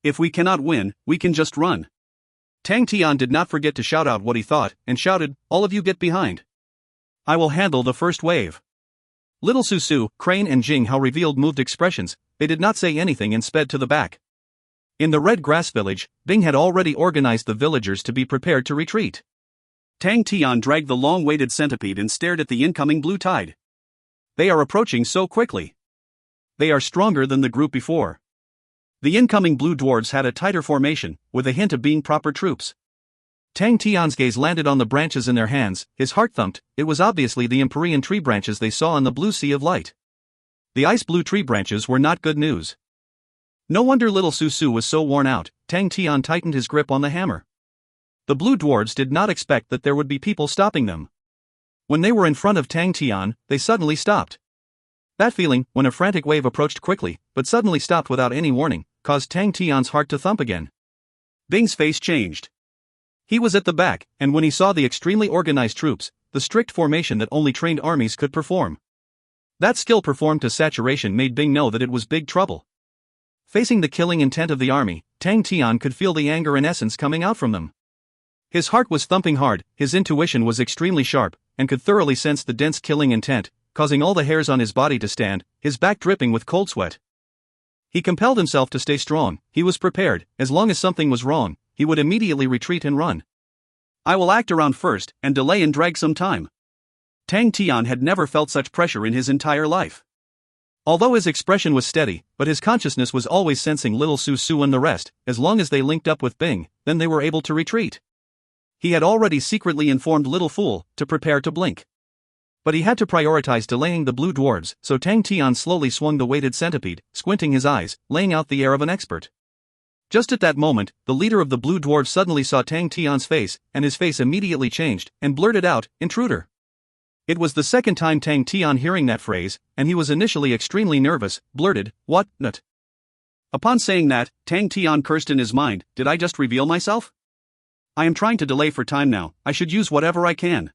If we cannot win, we can just run. Tang Tian did not forget to shout out what he thought, and shouted, all of you get behind. I will handle the first wave. Little Su Su, Crane and Jinghao revealed moved expressions, they did not say anything and sped to the back. In the Red Grass Village, Bing had already organized the villagers to be prepared to retreat. Tang Tian dragged the long-weighted centipede and stared at the incoming blue tide. They are approaching so quickly. They are stronger than the group before. The incoming blue dwarves had a tighter formation, with a hint of being proper troops. Tang Tian's gaze landed on the branches in their hands, his heart thumped, it was obviously the Empyrean tree branches they saw in the blue sea of light. The ice-blue tree branches were not good news. No wonder little Su Su was so worn out, Tang Tian tightened his grip on the hammer. The blue dwarves did not expect that there would be people stopping them. When they were in front of Tang Tian, they suddenly stopped. That feeling, when a frantic wave approached quickly, but suddenly stopped without any warning, caused Tang Tian's heart to thump again. Bing's face changed. He was at the back, and when he saw the extremely organized troops, the strict formation that only trained armies could perform. That skill performed to saturation made Bing know that it was big trouble. Facing the killing intent of the army, Tang Tian could feel the anger and essence coming out from them. His heart was thumping hard, his intuition was extremely sharp, and could thoroughly sense the dense killing intent, causing all the hairs on his body to stand, his back dripping with cold sweat. He compelled himself to stay strong. He was prepared. As long as something was wrong, he would immediately retreat and run. I will act around first, and delay and drag some time. Tang Tian had never felt such pressure in his entire life. Although his expression was steady, but his consciousness was always sensing little Su Su and the rest. As long as they linked up with Bing, then they were able to retreat. He had already secretly informed Little Fool to prepare to blink. But he had to prioritize delaying the blue dwarves, so Tang Tian slowly swung the weighted centipede, squinting his eyes, laying out the air of an expert. Just at that moment, the leader of the blue dwarves suddenly saw Tang Tian's face, and his face immediately changed, and blurted out, "Intruder." It was the second time Tang Tian hearing that phrase, and he was initially extremely nervous, blurted, "What, nut?" Upon saying that, Tang Tian cursed in his mind, "Did I just reveal myself? I am trying to delay for time now, I should use whatever I can."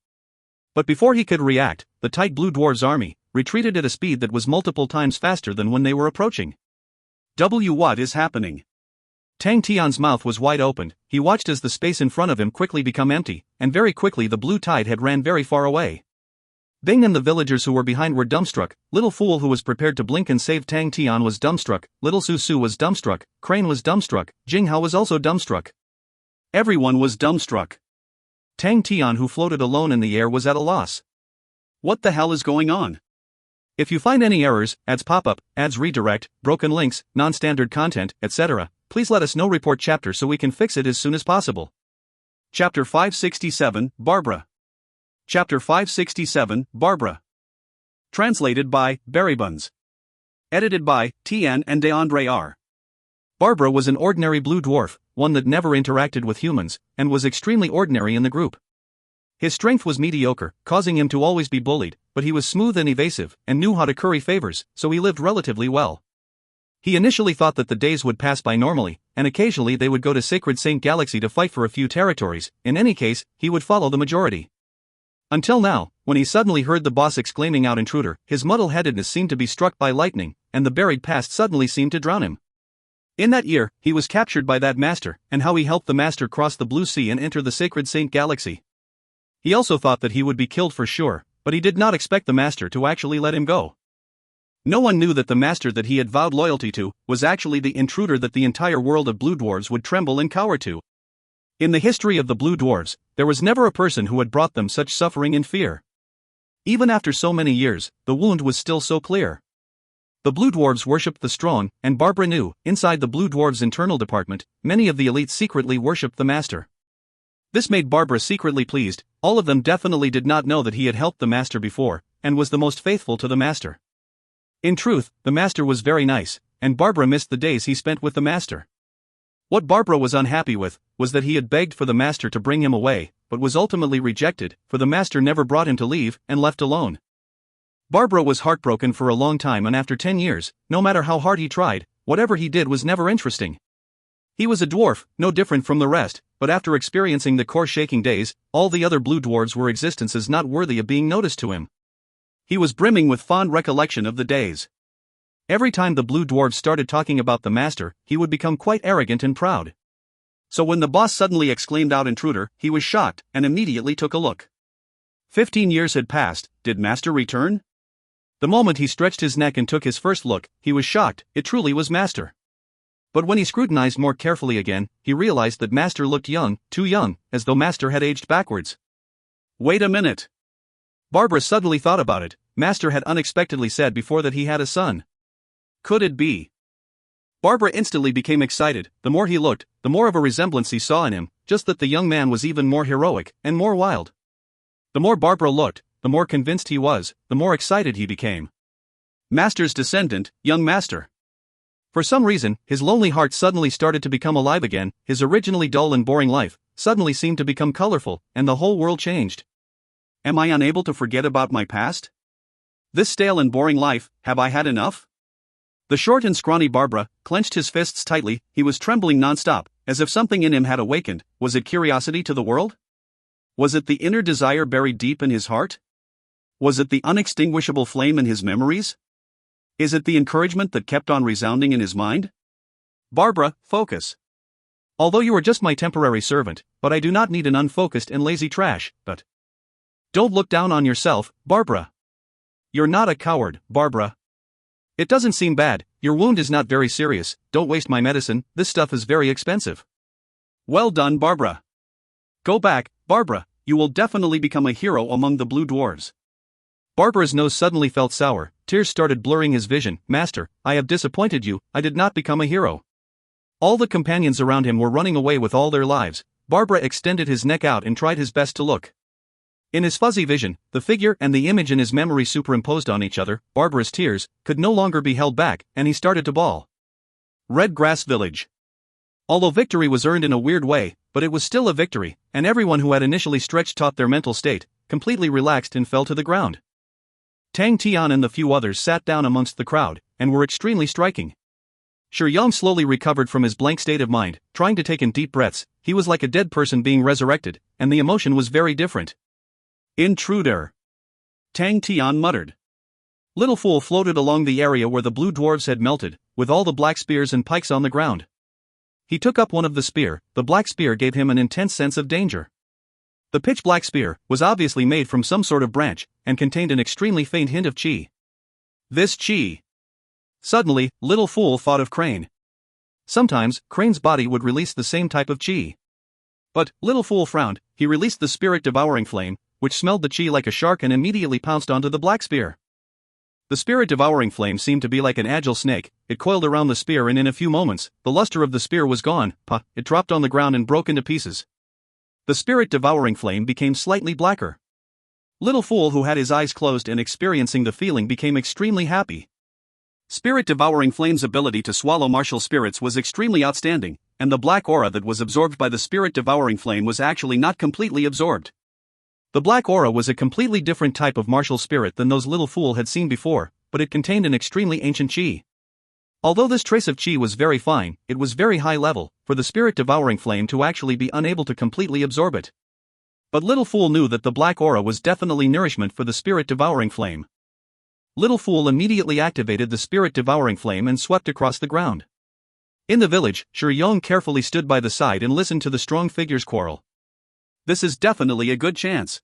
But before he could react, the tight blue dwarves' army retreated at a speed that was multiple times faster than when they were approaching. What is happening? Tang Tian's mouth was wide open. He watched as the space in front of him quickly become empty, and very quickly the blue tide had ran very far away. Bing and the villagers who were behind were dumbstruck. Little Fool, who was prepared to blink and save Tang Tian, was dumbstruck. Little Su Su was dumbstruck. Crane was dumbstruck. Jing Hao was also dumbstruck. Everyone was dumbstruck. Tang Tian, who floated alone in the air, was at a loss. What the hell is going on? If you find any errors, ads pop up, ads redirect, broken links, non-standard content, etc., please let us know. Report chapter so we can fix it as soon as possible. Chapter 567, Barbara. Chapter 567, Barbara. Translated by Berrybuns. Edited by Tian and DeAndre R. Barbara was an ordinary blue dwarf, one that never interacted with humans, and was extremely ordinary in the group. His strength was mediocre, causing him to always be bullied, but he was smooth and evasive, and knew how to curry favors, so he lived relatively well. He initially thought that the days would pass by normally, and occasionally they would go to Sacred Saint Galaxy to fight for a few territories. In any case, he would follow the majority. Until now, when he suddenly heard the boss exclaiming out, "Intruder," his muddle-headedness seemed to be struck by lightning, and the buried past suddenly seemed to drown him. In that year, he was captured by that master, and how he helped the master cross the blue sea and enter the Sacred Saint Galaxy. He also thought that he would be killed for sure, but he did not expect the master to actually let him go. No one knew that the master that he had vowed loyalty to was actually the intruder that the entire world of blue dwarves would tremble and cower to. In the history of the blue dwarves, there was never a person who had brought them such suffering and fear. Even after so many years, the wound was still so clear. The blue dwarves worshipped the strong, and Barbara knew, inside the blue dwarves' internal department, many of the elites secretly worshipped the master. This made Barbara secretly pleased. All of them definitely did not know that he had helped the master before, and was the most faithful to the master. In truth, the master was very nice, and Barbara missed the days he spent with the master. What Barbara was unhappy with was that he had begged for the master to bring him away, but was ultimately rejected, for the master never brought him to leave, and left alone. Barbara was heartbroken for a long time, and after 10 years, no matter how hard he tried, whatever he did was never interesting. He was a dwarf, no different from the rest, but after experiencing the core-shaking days, all the other blue dwarves were existences not worthy of being noticed to him. He was brimming with fond recollection of the days. Every time the blue dwarves started talking about the master, he would become quite arrogant and proud. So when the boss suddenly exclaimed out, "Intruder," he was shocked, and immediately took a look. 15 years had passed. Did master return? The moment he stretched his neck and took his first look, he was shocked. It truly was master. But when he scrutinized more carefully again, he realized that master looked young, too young, as though master had aged backwards. Wait a minute. Barbara suddenly thought about it. Master had unexpectedly said before that he had a son. Could it be? Barbara instantly became excited. The more he looked, the more of a resemblance he saw in him, just that the young man was even more heroic, and more wild. The more Barbara looked, the more convinced he was, the more excited he became. Master's descendant, young master. For some reason, his lonely heart suddenly started to become alive again. His originally dull and boring life suddenly seemed to become colorful, and the whole world changed. Am I unable to forget about my past? This stale and boring life, have I had enough? The short and scrawny Barbara clenched his fists tightly. He was trembling nonstop, as if something in him had awakened. Was it curiosity to the world? Was it the inner desire buried deep in his heart? Was it the unextinguishable flame in his memories? Is it the encouragement that kept on resounding in his mind? Barbara, focus. Although you are just my temporary servant, but I do not need an unfocused and lazy trash, but... Don't look down on yourself, Barbara. You're not a coward, Barbara. It doesn't seem bad, your wound is not very serious, don't waste my medicine, this stuff is very expensive. Well done, Barbara. Go back, Barbara, you will definitely become a hero among the blue dwarves. Barbara's nose suddenly felt sour, tears started blurring his vision. Master, I have disappointed you, I did not become a hero. All the companions around him were running away with all their lives. Barbara extended his neck out and tried his best to look. In his fuzzy vision, the figure and the image in his memory superimposed on each other. Barbara's tears could no longer be held back, and he started to bawl. Red Grass Village. Although victory was earned in a weird way, but it was still a victory, and everyone who had initially stretched taut their mental state, completely relaxed and fell to the ground. Tang, Tian and the few others sat down amongst the crowd, and were extremely striking. Shi Yang slowly recovered from his blank state of mind, trying to take in deep breaths. He was like a dead person being resurrected, and the emotion was very different. Intruder. Tang Tian muttered. Little Fool floated along the area where the blue dwarves had melted, with all the black spears and pikes on the ground. He took up one of the spear. The black spear gave him an intense sense of danger. The pitch-black spear was obviously made from some sort of branch, and contained an extremely faint hint of chi. This chi. Suddenly, Little Fool thought of Crane. Sometimes, Crane's body would release the same type of chi. But, Little Fool frowned. He released the spirit-devouring flame, which smelled the chi like a shark and immediately pounced onto the black spear. The spirit-devouring flame seemed to be like an agile snake. It coiled around the spear and in a few moments, the luster of the spear was gone. It dropped on the ground and broke into pieces. The spirit-devouring flame became slightly blacker. Little Fool, who had his eyes closed and experiencing the feeling, became extremely happy. Spirit-devouring flame's ability to swallow martial spirits was extremely outstanding, and the black aura that was absorbed by the spirit-devouring flame was actually not completely absorbed. The black aura was a completely different type of martial spirit than those Little Fool had seen before, but it contained an extremely ancient chi. Although this trace of chi was very fine, it was very high level, for the spirit-devouring flame to actually be unable to completely absorb it. But Little Fool knew that the black aura was definitely nourishment for the spirit-devouring flame. Little Fool immediately activated the spirit-devouring flame and swept across the ground. In the village, Shi Yang carefully stood by the side and listened to the strong figures quarrel. This is definitely a good chance.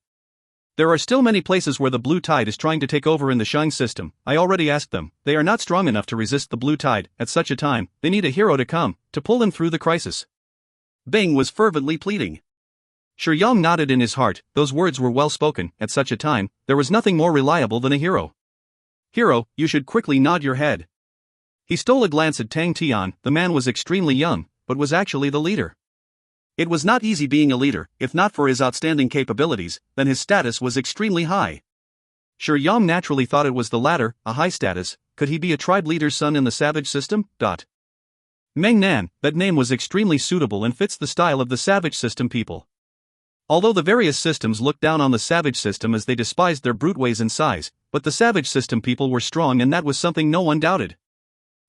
There are still many places where the blue tide is trying to take over in the Shang system. I already asked them. They are not strong enough to resist the blue tide. At such a time, they need a hero to come, to pull them through the crisis. Bing was fervently pleading. Shi Yang nodded in his heart. Those words were well spoken. At such a time, there was nothing more reliable than a hero. Hero, you should quickly nod your head. He stole a glance at Tang Tian. The man was extremely young, but was actually the leader. It was not easy being a leader. If not for his outstanding capabilities, then his status was extremely high. Shi Yang naturally thought it was the latter, a high status. Could he be a tribe leader's son in the savage system? Meng Nan, that name was extremely suitable and fits the style of the savage system people. Although the various systems looked down on the savage system as they despised their brute ways and size, but the savage system people were strong, and that was something no one doubted.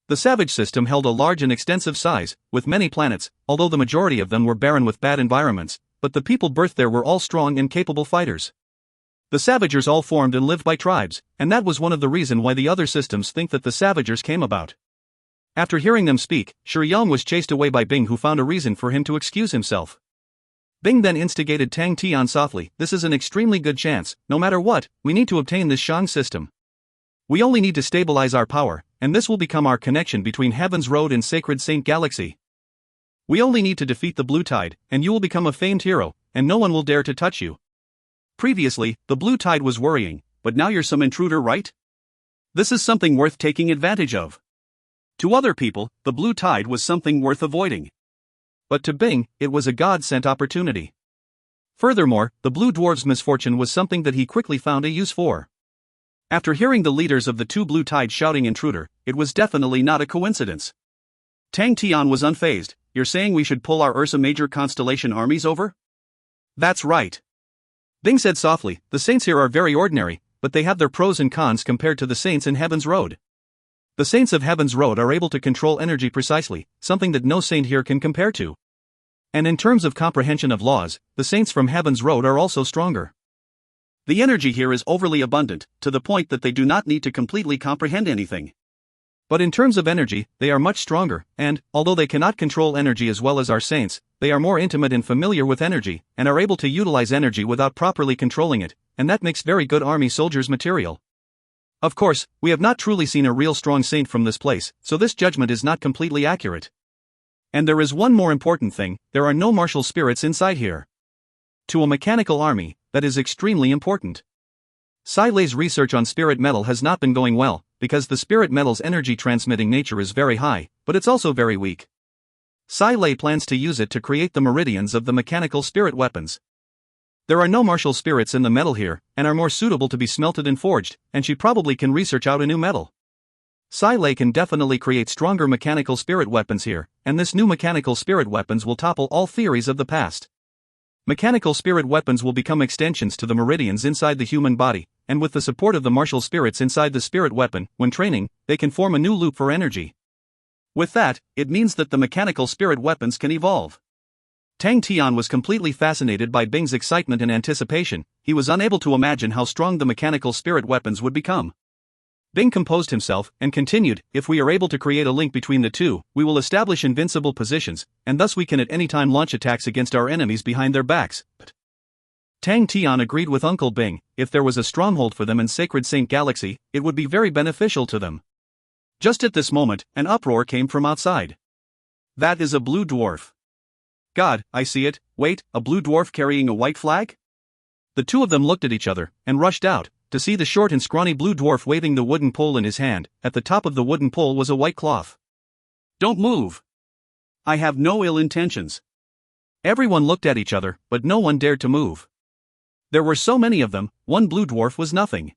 The savage system held a large and extensive size, with many planets, although the majority of them were barren with bad environments, but the people birthed there were all strong and capable fighters. The Savagers all formed and lived by tribes, and that was one of the reasons why the other systems think that the Savagers came about. After hearing them speak, Shi Yang was chased away by Bing, who found a reason for him to excuse himself. Bing then instigated Tang Tian softly. This is an extremely good chance. No matter what, we need to obtain this Shang system. We only need to stabilize our power, and this will become our connection between Heaven's Road and Sacred Saint Galaxy. We only need to defeat the Blue Tide, and you will become a famed hero, and no one will dare to touch you. Previously, the Blue Tide was worrying, but now you're some intruder, right? This is something worth taking advantage of. To other people, the Blue Tide was something worth avoiding. But to Bing, it was a God-sent opportunity. Furthermore, the Blue Dwarf's misfortune was something that he quickly found a use for. After hearing the leaders of the two Blue Tides shouting intruder, it was definitely not a coincidence. Tang Tian was unfazed. You're saying we should pull our Ursa Major constellation armies over? That's right. Bing said softly, the saints here are very ordinary, but they have their pros and cons compared to the saints in Heaven's Road. The saints of Heaven's Road are able to control energy precisely, something that no saint here can compare to. And in terms of comprehension of laws, the saints from Heaven's Road are also stronger. The energy here is overly abundant, to the point that they do not need to completely comprehend anything. But in terms of energy, they are much stronger, and, although they cannot control energy as well as our saints, they are more intimate and familiar with energy, and are able to utilize energy without properly controlling it, and that makes very good army soldiers material. Of course, we have not truly seen a real strong saint from this place, so this judgment is not completely accurate. And there is one more important thing: there are no martial spirits inside here. To a mechanical army, that is extremely important. Sai Lei's research on spirit metal has not been going well, because the spirit metal's energy transmitting nature is very high, but it's also very weak. Sai Lei plans to use it to create the meridians of the mechanical spirit weapons. There are no martial spirits in the metal here, and are more suitable to be smelted and forged, and she probably can research out a new metal. Sai Lei can definitely create stronger mechanical spirit weapons here, and this new mechanical spirit weapons will topple all theories of the past. Mechanical spirit weapons will become extensions to the meridians inside the human body, and with the support of the martial spirits inside the spirit weapon, when training, they can form a new loop for energy. With that, it means that the mechanical spirit weapons can evolve. Tang Tian was completely fascinated by Bing's excitement and anticipation. He was unable to imagine how strong the mechanical spirit weapons would become. Bing composed himself and continued, "If we are able to create a link between the two, we will establish invincible positions, and thus we can at any time launch attacks against our enemies behind their backs." But Tang Tian agreed with Uncle Bing. If there was a stronghold for them in Sacred Saint Galaxy, it would be very beneficial to them. Just at this moment, an uproar came from outside. "That is a blue dwarf. God, I see it. Wait, a blue dwarf carrying a white flag?" The two of them looked at each other and rushed out to see the short and scrawny blue dwarf waving the wooden pole in his hand. At the top of the wooden pole was a white cloth. "Don't move. I have no ill intentions." Everyone looked at each other, but no one dared to move. There were so many of them, one blue dwarf was nothing.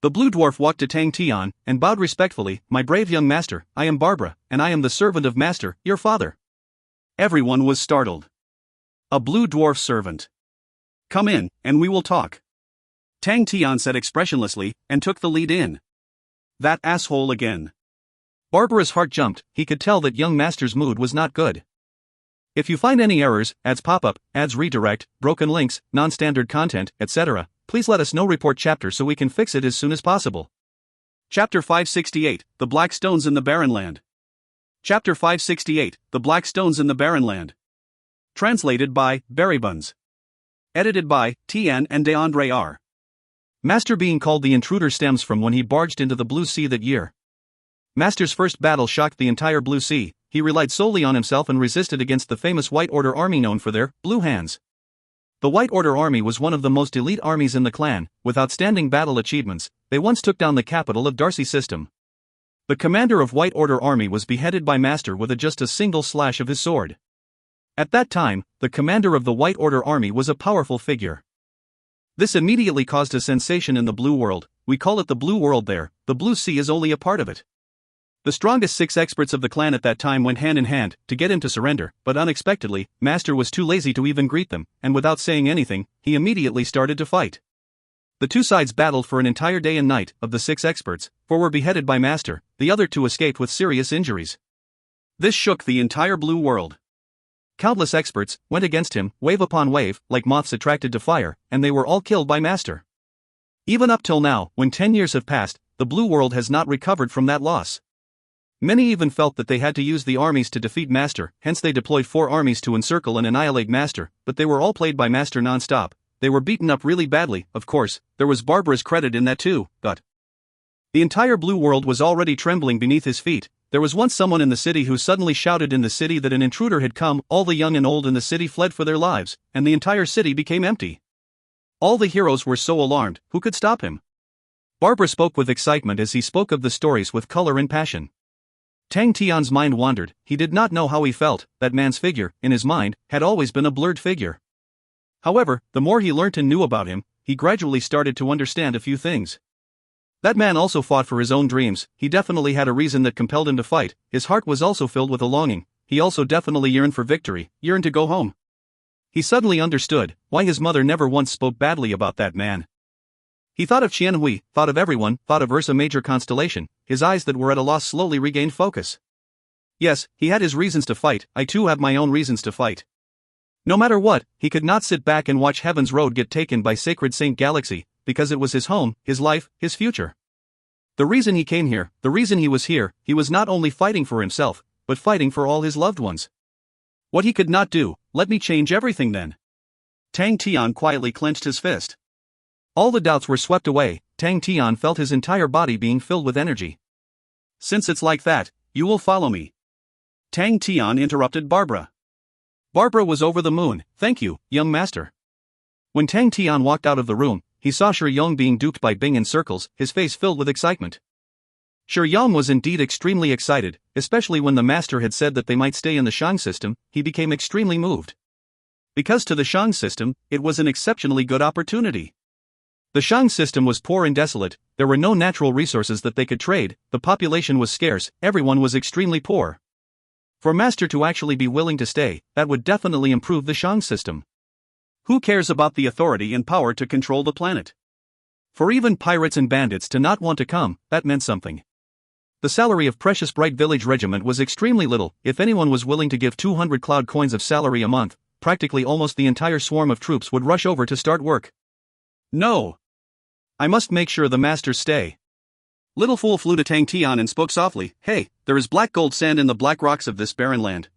The blue dwarf walked to Tang Tian and bowed respectfully. "My brave young master, I am Barbara, and I am the servant of Master, your father." Everyone was startled. A blue dwarf servant. "Come in, and we will talk." Tang Tian said expressionlessly, and took the lead in. "That asshole again." Barbara's heart jumped. He could tell that young master's mood was not good. If you find any errors, ads pop-up, ads redirect, broken links, non-standard content, etc., please let us know. Report chapter so we can fix it as soon as possible. Chapter 568, The Black Stones in the Barren Land. Chapter 568, The Black Stones in the Barren Land. Translated by Berrybuns. Edited by Tian and DeAndre R. Master being called the intruder stems from when he barged into the Blue Sea that year. Master's first battle shocked the entire Blue Sea. He relied solely on himself and resisted against the famous White Order army known for their blue hands. The White Order army was one of the most elite armies in the clan, with outstanding battle achievements. They once took down the capital of Darcy System. The commander of White Order army was beheaded by Master with just a single slash of his sword. At that time, the commander of the White Order army was a powerful figure. This immediately caused a sensation in the Blue World. We call it the Blue World there. The Blue Sea is only a part of it. The strongest 6 experts of the clan at that time went hand in hand to get him to surrender, but unexpectedly, Master was too lazy to even greet them, and without saying anything, he immediately started to fight. The two sides battled for an entire day and night. Of the 6 experts, 4 were beheaded by Master, the other 2 escaped with serious injuries. This shook the entire Blue World. Countless experts went against him, wave upon wave, like moths attracted to fire, and they were all killed by Master. Even up till now, when 10 years have passed, the Blue World has not recovered from that loss. Many even felt that they had to use the armies to defeat Master, hence they deployed 4 armies to encircle and annihilate Master, but they were all played by Master non-stop. They were beaten up really badly. Of course, there was Barbara's credit in that too, but the entire Blue World was already trembling beneath his feet. There was once someone in the city who suddenly shouted in the city that an intruder had come. All the young and old in the city fled for their lives, and the entire city became empty. All the heroes were so alarmed, who could stop him? Barbara spoke with excitement as he spoke of the stories with color and passion. Tang Tian's mind wandered. He did not know how he felt. That man's figure, in his mind, had always been a blurred figure. However, the more he learnt and knew about him, he gradually started to understand a few things. That man also fought for his own dreams. He definitely had a reason that compelled him to fight. His heart was also filled with a longing. He also definitely yearned for victory, yearned to go home. He suddenly understood why his mother never once spoke badly about that man. He thought of Qian Hui, thought of everyone, thought of Ursa Major Constellation. His eyes that were at a loss slowly regained focus. Yes, he had his reasons to fight. I too have my own reasons to fight. No matter what, he could not sit back and watch Heaven's Road get taken by Sacred Saint Galaxy, because it was his home, his life, his future. The reason he came here, the reason he was here, he was not only fighting for himself, but fighting for all his loved ones. What he could not do, let me change everything then. Tang Tian quietly clenched his fist. All the doubts were swept away. Tang Tian felt his entire body being filled with energy. Since it's like that, you will follow me. Tang Tian interrupted Barbara. Barbara was over the moon. Thank you, young master. When Tang Tian walked out of the room, he saw Shi Yong being duped by Bing in circles, his face filled with excitement. Shi Yong was indeed extremely excited, especially when the master had said that they might stay in the Shang system. He became extremely moved. Because to the Shang system, it was an exceptionally good opportunity. The Shang system was poor and desolate, there were no natural resources that they could trade, the population was scarce, everyone was extremely poor. For Master to actually be willing to stay, that would definitely improve the Shang system. Who cares about the authority and power to control the planet? For even pirates and bandits to not want to come, that meant something. The salary of Precious Bright Village Regiment was extremely little. If anyone was willing to give 200 cloud coins of salary a month, practically almost the entire swarm of troops would rush over to start work. No! I must make sure the masters stay. Little Fool flew to Tang Tian and spoke softly, "Hey, there is black gold sand in the black rocks of this barren land."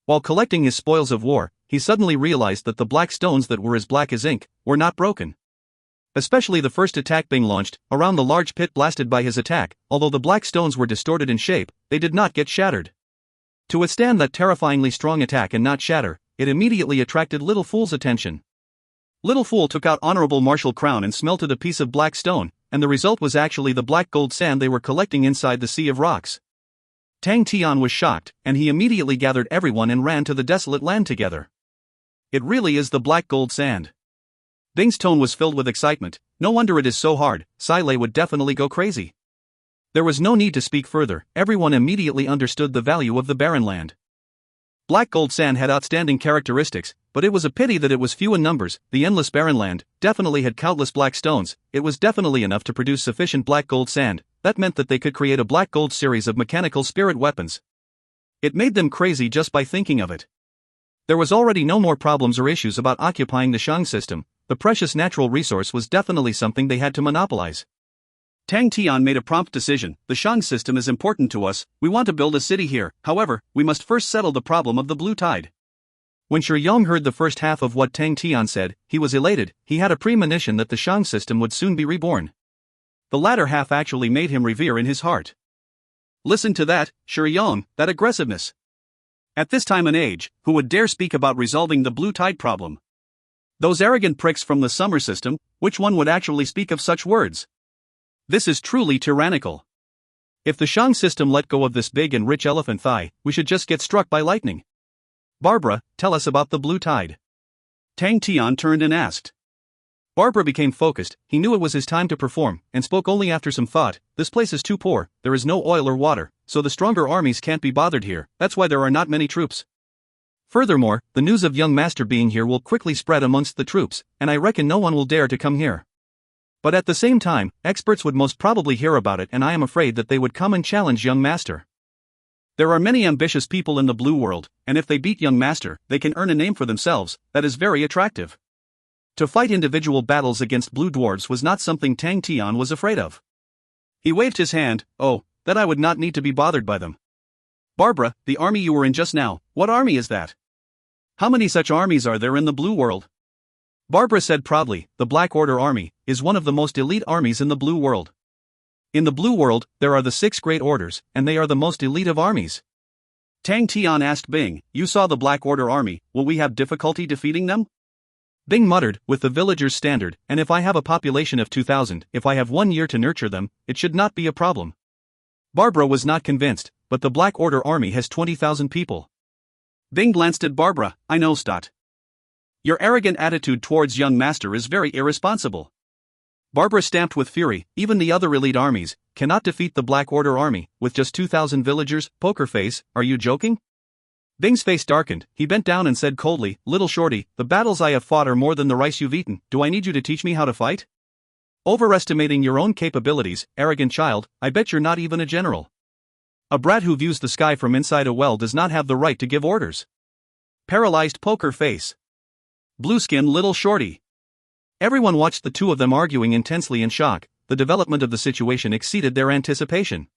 While collecting his spoils of war, he suddenly realized that the black stones that were as black as ink were not broken. Especially the first attack Bing launched, around the large pit blasted by his attack, although the black stones were distorted in shape, they did not get shattered. To withstand that terrifyingly strong attack and not shatter, it immediately attracted Little Fool's attention. Little Fool took out Honorable Martial Crown and smelted a piece of black stone, and the result was actually the black gold sand they were collecting inside the sea of rocks. Tang Tian was shocked, and he immediately gathered everyone and ran to the desolate land together. It really is the black gold sand. Bing's tone was filled with excitement. No wonder it is so hard, Sai Lei would definitely go crazy. There was no need to speak further, everyone immediately understood the value of the barren land. Black gold sand had outstanding characteristics, but it was a pity that it was few in numbers. The endless barren land definitely had countless black stones. It was definitely enough to produce sufficient black gold sand. That meant that they could create a black gold series of mechanical spirit weapons. It made them crazy just by thinking of it. There was already no more problems or issues about occupying the Shang system. The precious natural resource was definitely something they had to monopolize. Tang Tian made a prompt decision. The Shang system is important to us, we want to build a city here, however, we must first settle the problem of the blue tide. When Shi Yong heard the first half of what Tang Tian said, he was elated. He had a premonition that the Shang system would soon be reborn. The latter half actually made him revere in his heart. Listen to that, Shi Yong, that aggressiveness. At this time and age, who would dare speak about resolving the blue tide problem? Those arrogant pricks from the summer system, which one would actually speak of such words? This is truly tyrannical. If the Shang system let go of this big and rich elephant thigh, we should just get struck by lightning. Barbara, tell us about the blue tide. Tang Tian turned and asked. Barbara became focused, he knew it was his time to perform, and spoke only after some thought. This place is too poor, there is no oil or water, so the stronger armies can't be bothered here, that's why there are not many troops. Furthermore, the news of young master being here will quickly spread amongst the troops, and I reckon no one will dare to come here. But at the same time, experts would most probably hear about it, and I am afraid that they would come and challenge young master. There are many ambitious people in the blue world, and if they beat young master, they can earn a name for themselves. That is very attractive. To fight individual battles against blue dwarves was not something Tang Tian was afraid of. He waved his hand. Oh, that I would not need to be bothered by them. Barbara, the army you were in just now, what army is that? How many such armies are there in the blue world? Barbara said proudly, the Black Order Army is one of the most elite armies in the blue world. In the blue world, there are the 6 great orders, and they are the most elite of armies. Tang Tian asked Bing, you saw the Black Order Army, will we have difficulty defeating them? Bing muttered, with the villagers' standard, and if I have a population of 2,000, if I have 1 year to nurture them, it should not be a problem. Barbara was not convinced, but the Black Order Army has 20,000 people. Bing glanced at Barbara, I know Stott. Your arrogant attitude towards young master is very irresponsible. Barbara stamped with fury, even the other elite armies cannot defeat the Black Order Army, with just 2,000 villagers. Poker face, are you joking? Bing's face darkened, he bent down and said coldly, little shorty, the battles I have fought are more than the rice you've eaten, do I need you to teach me how to fight? Overestimating your own capabilities, arrogant child, I bet you're not even a general. A brat who views the sky from inside a well does not have the right to give orders. Paralyzed poker face. Blue-skin little shorty. Everyone watched the two of them arguing intensely in shock. The development of the situation exceeded their anticipation.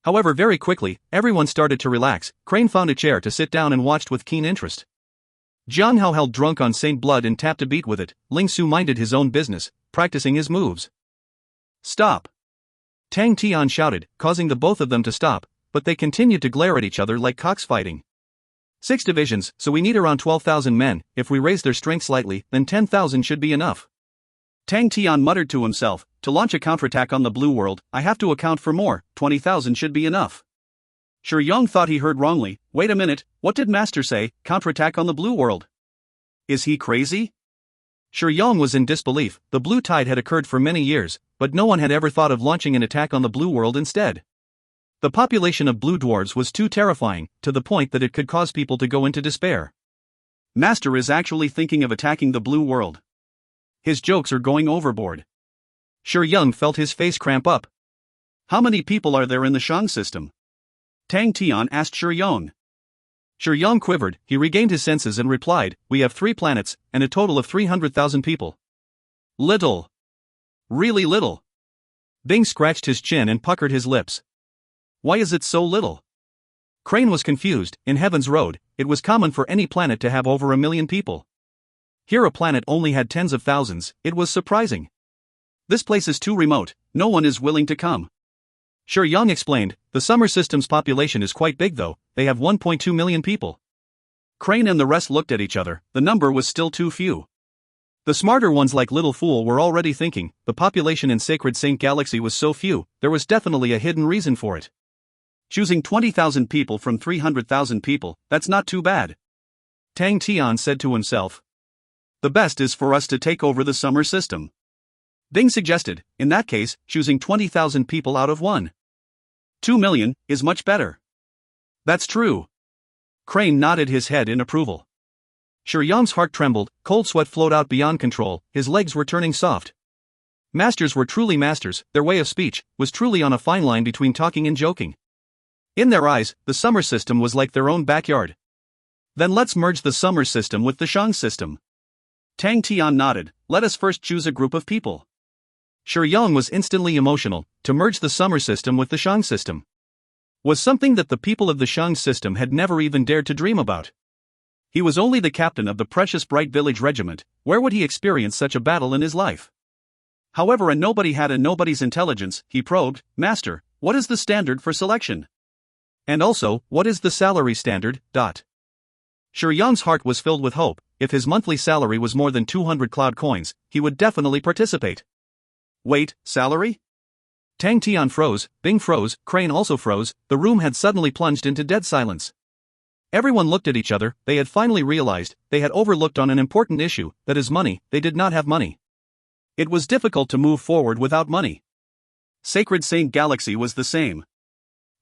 However, very quickly, everyone started to relax. Crane found a chair to sit down and watched with keen interest. Jiang Hao held drunk on Saint Blood and tapped a beat with it. Ling Su minded his own business, practicing his moves. Stop! Tang Tian shouted, causing the both of them to stop, but they continued to glare at each other like cocks fighting. 6 divisions, so we need around 12,000 men. If we raise their strength slightly, then 10,000 should be enough. Tang Tian muttered to himself, to launch a counterattack on the blue world, I have to account for more, 20,000 should be enough. Shi Yong thought he heard wrongly. Wait a minute, what did Master say, counterattack on the blue world? Is he crazy? Shi Yong was in disbelief. The blue tide had occurred for many years, but no one had ever thought of launching an attack on the blue world instead. The population of blue dwarves was too terrifying, to the point that it could cause people to go into despair. Master is actually thinking of attacking the blue world. His jokes are going overboard. Shi Yong felt his face cramp up. How many people are there in the Shang system? Tang Tian asked Shi Yong. Shi Yong quivered, he regained his senses and replied, we have 3 planets, and a total of 300,000 people. Little. Really little. Bing scratched his chin and puckered his lips. Why is it so little? Crane was confused. In Heaven's Road, it was common for any planet to have over 1 million people. Here a planet only had tens of thousands. It was surprising. This place is too remote, no one is willing to come. Shi Yong explained, the summer system's population is quite big though, they have 1.2 million people. Crane and the rest looked at each other, the number was still too few. The smarter ones like Little Fool were already thinking, the population in Sacred Saint Galaxy was so few, there was definitely a hidden reason for it. Choosing 20,000 people from 300,000 people, that's not too bad. Tang Tian said to himself. The best is for us to take over the summer system. Bing suggested, in that case, choosing 20,000 people out of 2 million, is much better. That's true. Crane nodded his head in approval. Shi Yong's heart trembled, cold sweat flowed out beyond control, his legs were turning soft. Masters were truly masters, their way of speech was truly on a fine line between talking and joking. In their eyes, the summer system was like their own backyard. Then let's merge the summer system with the Shang system. Tang Tian nodded, let us first choose a group of people. Shi Yong was instantly emotional. To merge the summer system with the Shang system was something that the people of the Shang system had never even dared to dream about. He was only the captain of the precious Bright Village Regiment, where would he experience such a battle in his life? However, a nobody had a nobody's intelligence. He probed, Master, what is the standard for selection? And also, what is the salary standard? Shi Yong's heart was filled with hope. If his monthly salary was more than 200 cloud coins, he would definitely participate. Wait, salary? Tang Tian froze, Bing froze, Crane also froze, the room had suddenly plunged into dead silence. Everyone looked at each other, they had finally realized, they had overlooked on an important issue, that is money, they did not have money. It was difficult to move forward without money. Sacred Saint Galaxy was the same.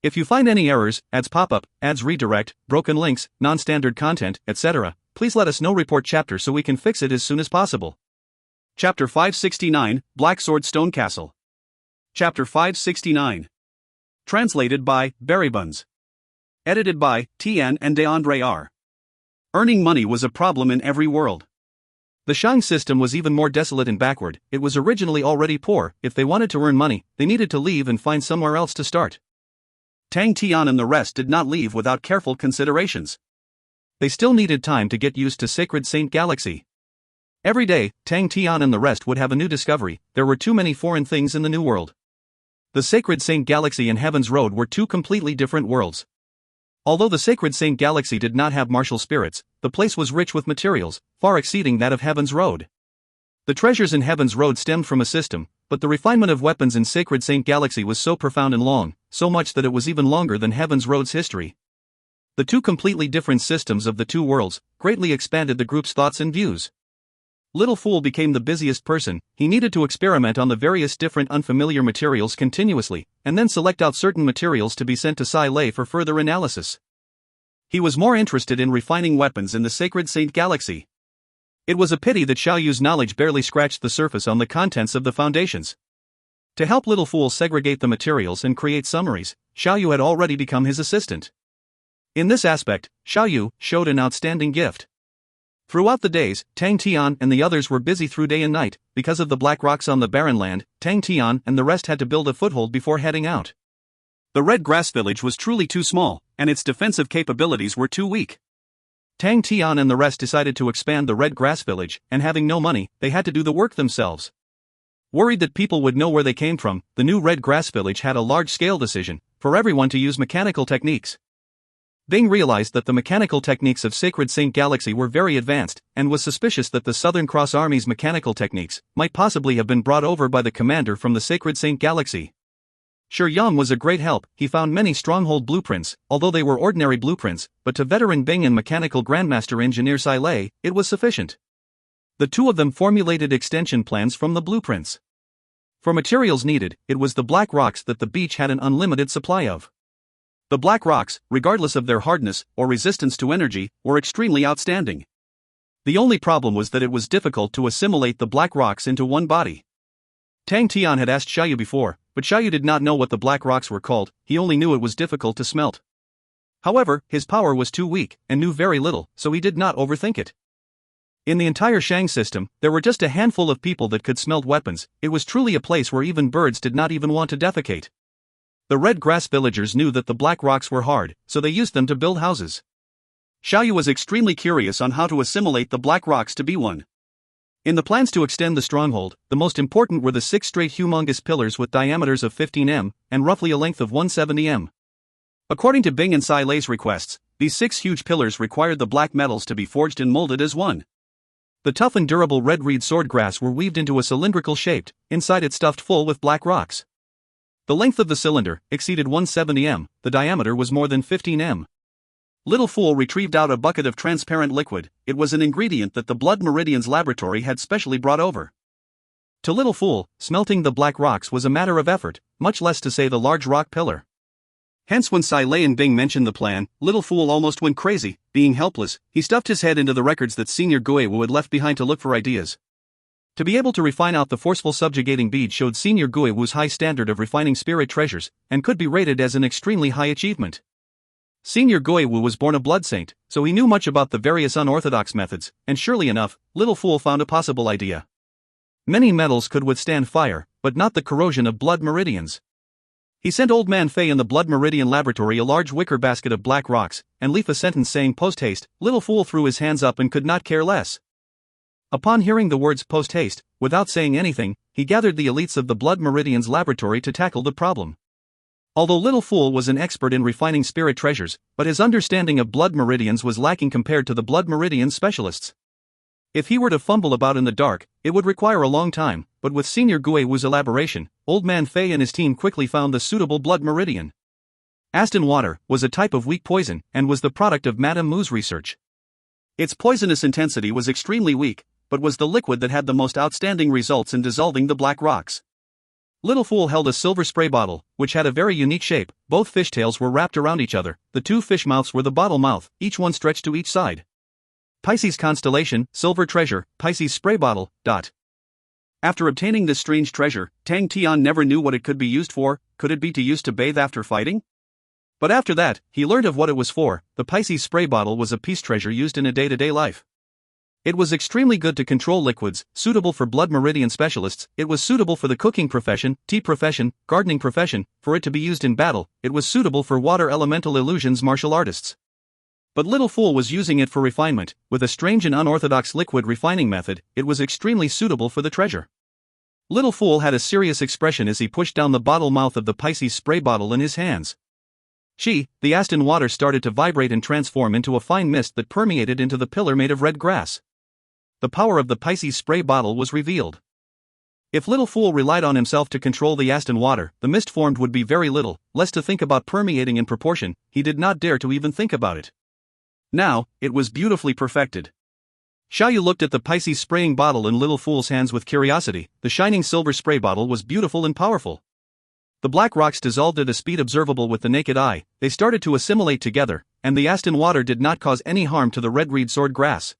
If you find any errors, ads pop up, ads redirect, broken links, non-standard content, etc., please let us know. Report chapter so we can fix it as soon as possible. Chapter 569, Black Sword Stone Castle. Chapter 569. Translated by Berrybuns. Edited by Tian and DeAndre R. Earning money was a problem in every world. The Shang system was even more desolate and backward. It was originally already poor. If they wanted to earn money, they needed to leave and find somewhere else to start. Tang Tian and the rest did not leave without careful considerations. They still needed time to get used to Sacred Saint Galaxy. Every day, Tang Tian and the rest would have a new discovery. There were too many foreign things in the new world. The Sacred Saint Galaxy and Heaven's Road were two completely different worlds. Although the Sacred Saint Galaxy did not have martial spirits, the place was rich with materials, far exceeding that of Heaven's Road. The treasures in Heaven's Road stemmed from a system, but the refinement of weapons in Sacred Saint Galaxy was so profound and long, so much that it was even longer than Heaven's Road's history. The two completely different systems of the two worlds greatly expanded the group's thoughts and views. Little Fool became the busiest person. He needed to experiment on the various different unfamiliar materials continuously, and then select out certain materials to be sent to Sai Lei for further analysis. He was more interested in refining weapons in the Sacred Saint Galaxy. It was a pity that Xiaoyu's knowledge barely scratched the surface on the contents of the foundations. To help Little Fool segregate the materials and create summaries, Xiaoyu had already become his assistant. In this aspect, Xiaoyu showed an outstanding gift. Throughout the days, Tang Tian and the others were busy through day and night. Because of the black rocks on the barren land, Tang Tian and the rest had to build a foothold before heading out. The red grass village was truly too small, and its defensive capabilities were too weak. Tang Tian and the rest decided to expand the red grass village, and having no money, they had to do the work themselves. Worried that people would know where they came from, the new red grass village had a large-scale decision for everyone to use mechanical techniques. Bing realized that the mechanical techniques of Sacred Saint Galaxy were very advanced, and was suspicious that the Southern Cross Army's mechanical techniques might possibly have been brought over by the commander from the Sacred Saint Galaxy. Shi Yang was a great help. He found many stronghold blueprints, although they were ordinary blueprints, but to veteran Bing and mechanical grandmaster engineer Sai Lei, it was sufficient. The two of them formulated extension plans from the blueprints. For materials needed, it was the black rocks that the beach had an unlimited supply of. The black rocks, regardless of their hardness or resistance to energy, were extremely outstanding. The only problem was that it was difficult to assimilate the black rocks into one body. Tang Tian had asked Xiaoyu before, but Xiaoyu did not know what the black rocks were called. He only knew it was difficult to smelt. However, his power was too weak, and knew very little, so he did not overthink it. In the entire Shang system, there were just a handful of people that could smelt weapons. It was truly a place where even birds did not even want to defecate. The red grass villagers knew that the black rocks were hard, so they used them to build houses. Xiaoyu was extremely curious on how to assimilate the black rocks to be one. In the plans to extend the stronghold, the most important were the 6 straight humongous pillars with diameters of 15 m, and roughly a length of 170 m. According to Bing and Sai Lei's requests, these 6 huge pillars required the black metals to be forged and molded as one. The tough and durable red reed sword grass were weaved into a cylindrical shape, inside it stuffed full with black rocks. The length of the cylinder exceeded 170 m, the diameter was more than 15 m. Little Fool retrieved out a bucket of transparent liquid. It was an ingredient that the Blood Meridian's laboratory had specially brought over. To Little Fool, smelting the black rocks was a matter of effort, much less to say the large rock pillar. Hence when Sai Lei and Bing mentioned the plan, Little Fool almost went crazy. Being helpless, he stuffed his head into the records that Senior Guiwu had left behind to look for ideas. To be able to refine out the forceful subjugating bead showed Senior Guiwu's high standard of refining spirit treasures, and could be rated as an extremely high achievement. Senior Guiwu was born a blood saint, so he knew much about the various unorthodox methods, and surely enough, Little Fool found a possible idea. Many metals could withstand fire, but not the corrosion of blood meridians. He sent Old Man Fei in the Blood Meridian laboratory a large wicker basket of black rocks, and left a sentence saying post-haste. Little Fool threw his hands up and could not care less. Upon hearing the words post-haste, without saying anything, he gathered the elites of the Blood Meridian's laboratory to tackle the problem. Although Little Fool was an expert in refining spirit treasures, but his understanding of blood meridians was lacking compared to the Blood Meridian specialists. If he were to fumble about in the dark, it would require a long time, but with Senior Guiwu's elaboration, Old Man Fei and his team quickly found the suitable blood meridian. Aston water was a type of weak poison and was the product of Madame Mu's research. Its poisonous intensity was extremely weak, but was the liquid that had the most outstanding results in dissolving the black rocks. Little Fool held a silver spray bottle, which had a very unique shape. Both fishtails were wrapped around each other. The 2 fish mouths were the bottle mouth, each one stretched to each side. Pisces constellation, silver treasure, Pisces spray bottle. After obtaining this strange treasure, Tang Tian never knew what it could be used for. Could it be to use to bathe after fighting? But after that, he learned of what it was for. The Pisces spray bottle was a peace treasure used in a day-to-day life. It was extremely good to control liquids, suitable for blood meridian specialists. It was suitable for the cooking profession, tea profession, gardening profession. For it to be used in battle, it was suitable for water elemental illusions martial artists. But Little Fool was using it for refinement. With a strange and unorthodox liquid refining method, it was extremely suitable for the treasure. Little Fool had a serious expression as he pushed down the bottle mouth of the Pisces spray bottle in his hands. The Aston water started to vibrate and transform into a fine mist that permeated into the pillar made of red grass. The power of the Pisces spray bottle was revealed. If Little Fool relied on himself to control the Aston water, the mist formed would be very little, less to think about permeating in proportion. He did not dare to even think about it. Now, it was beautifully perfected. Xiaoyu looked at the Pisces spraying bottle in Little Fool's hands with curiosity. The shining silver spray bottle was beautiful and powerful. The black rocks dissolved at a speed observable with the naked eye. They started to assimilate together, and the Aston water did not cause any harm to the red reed sword grass.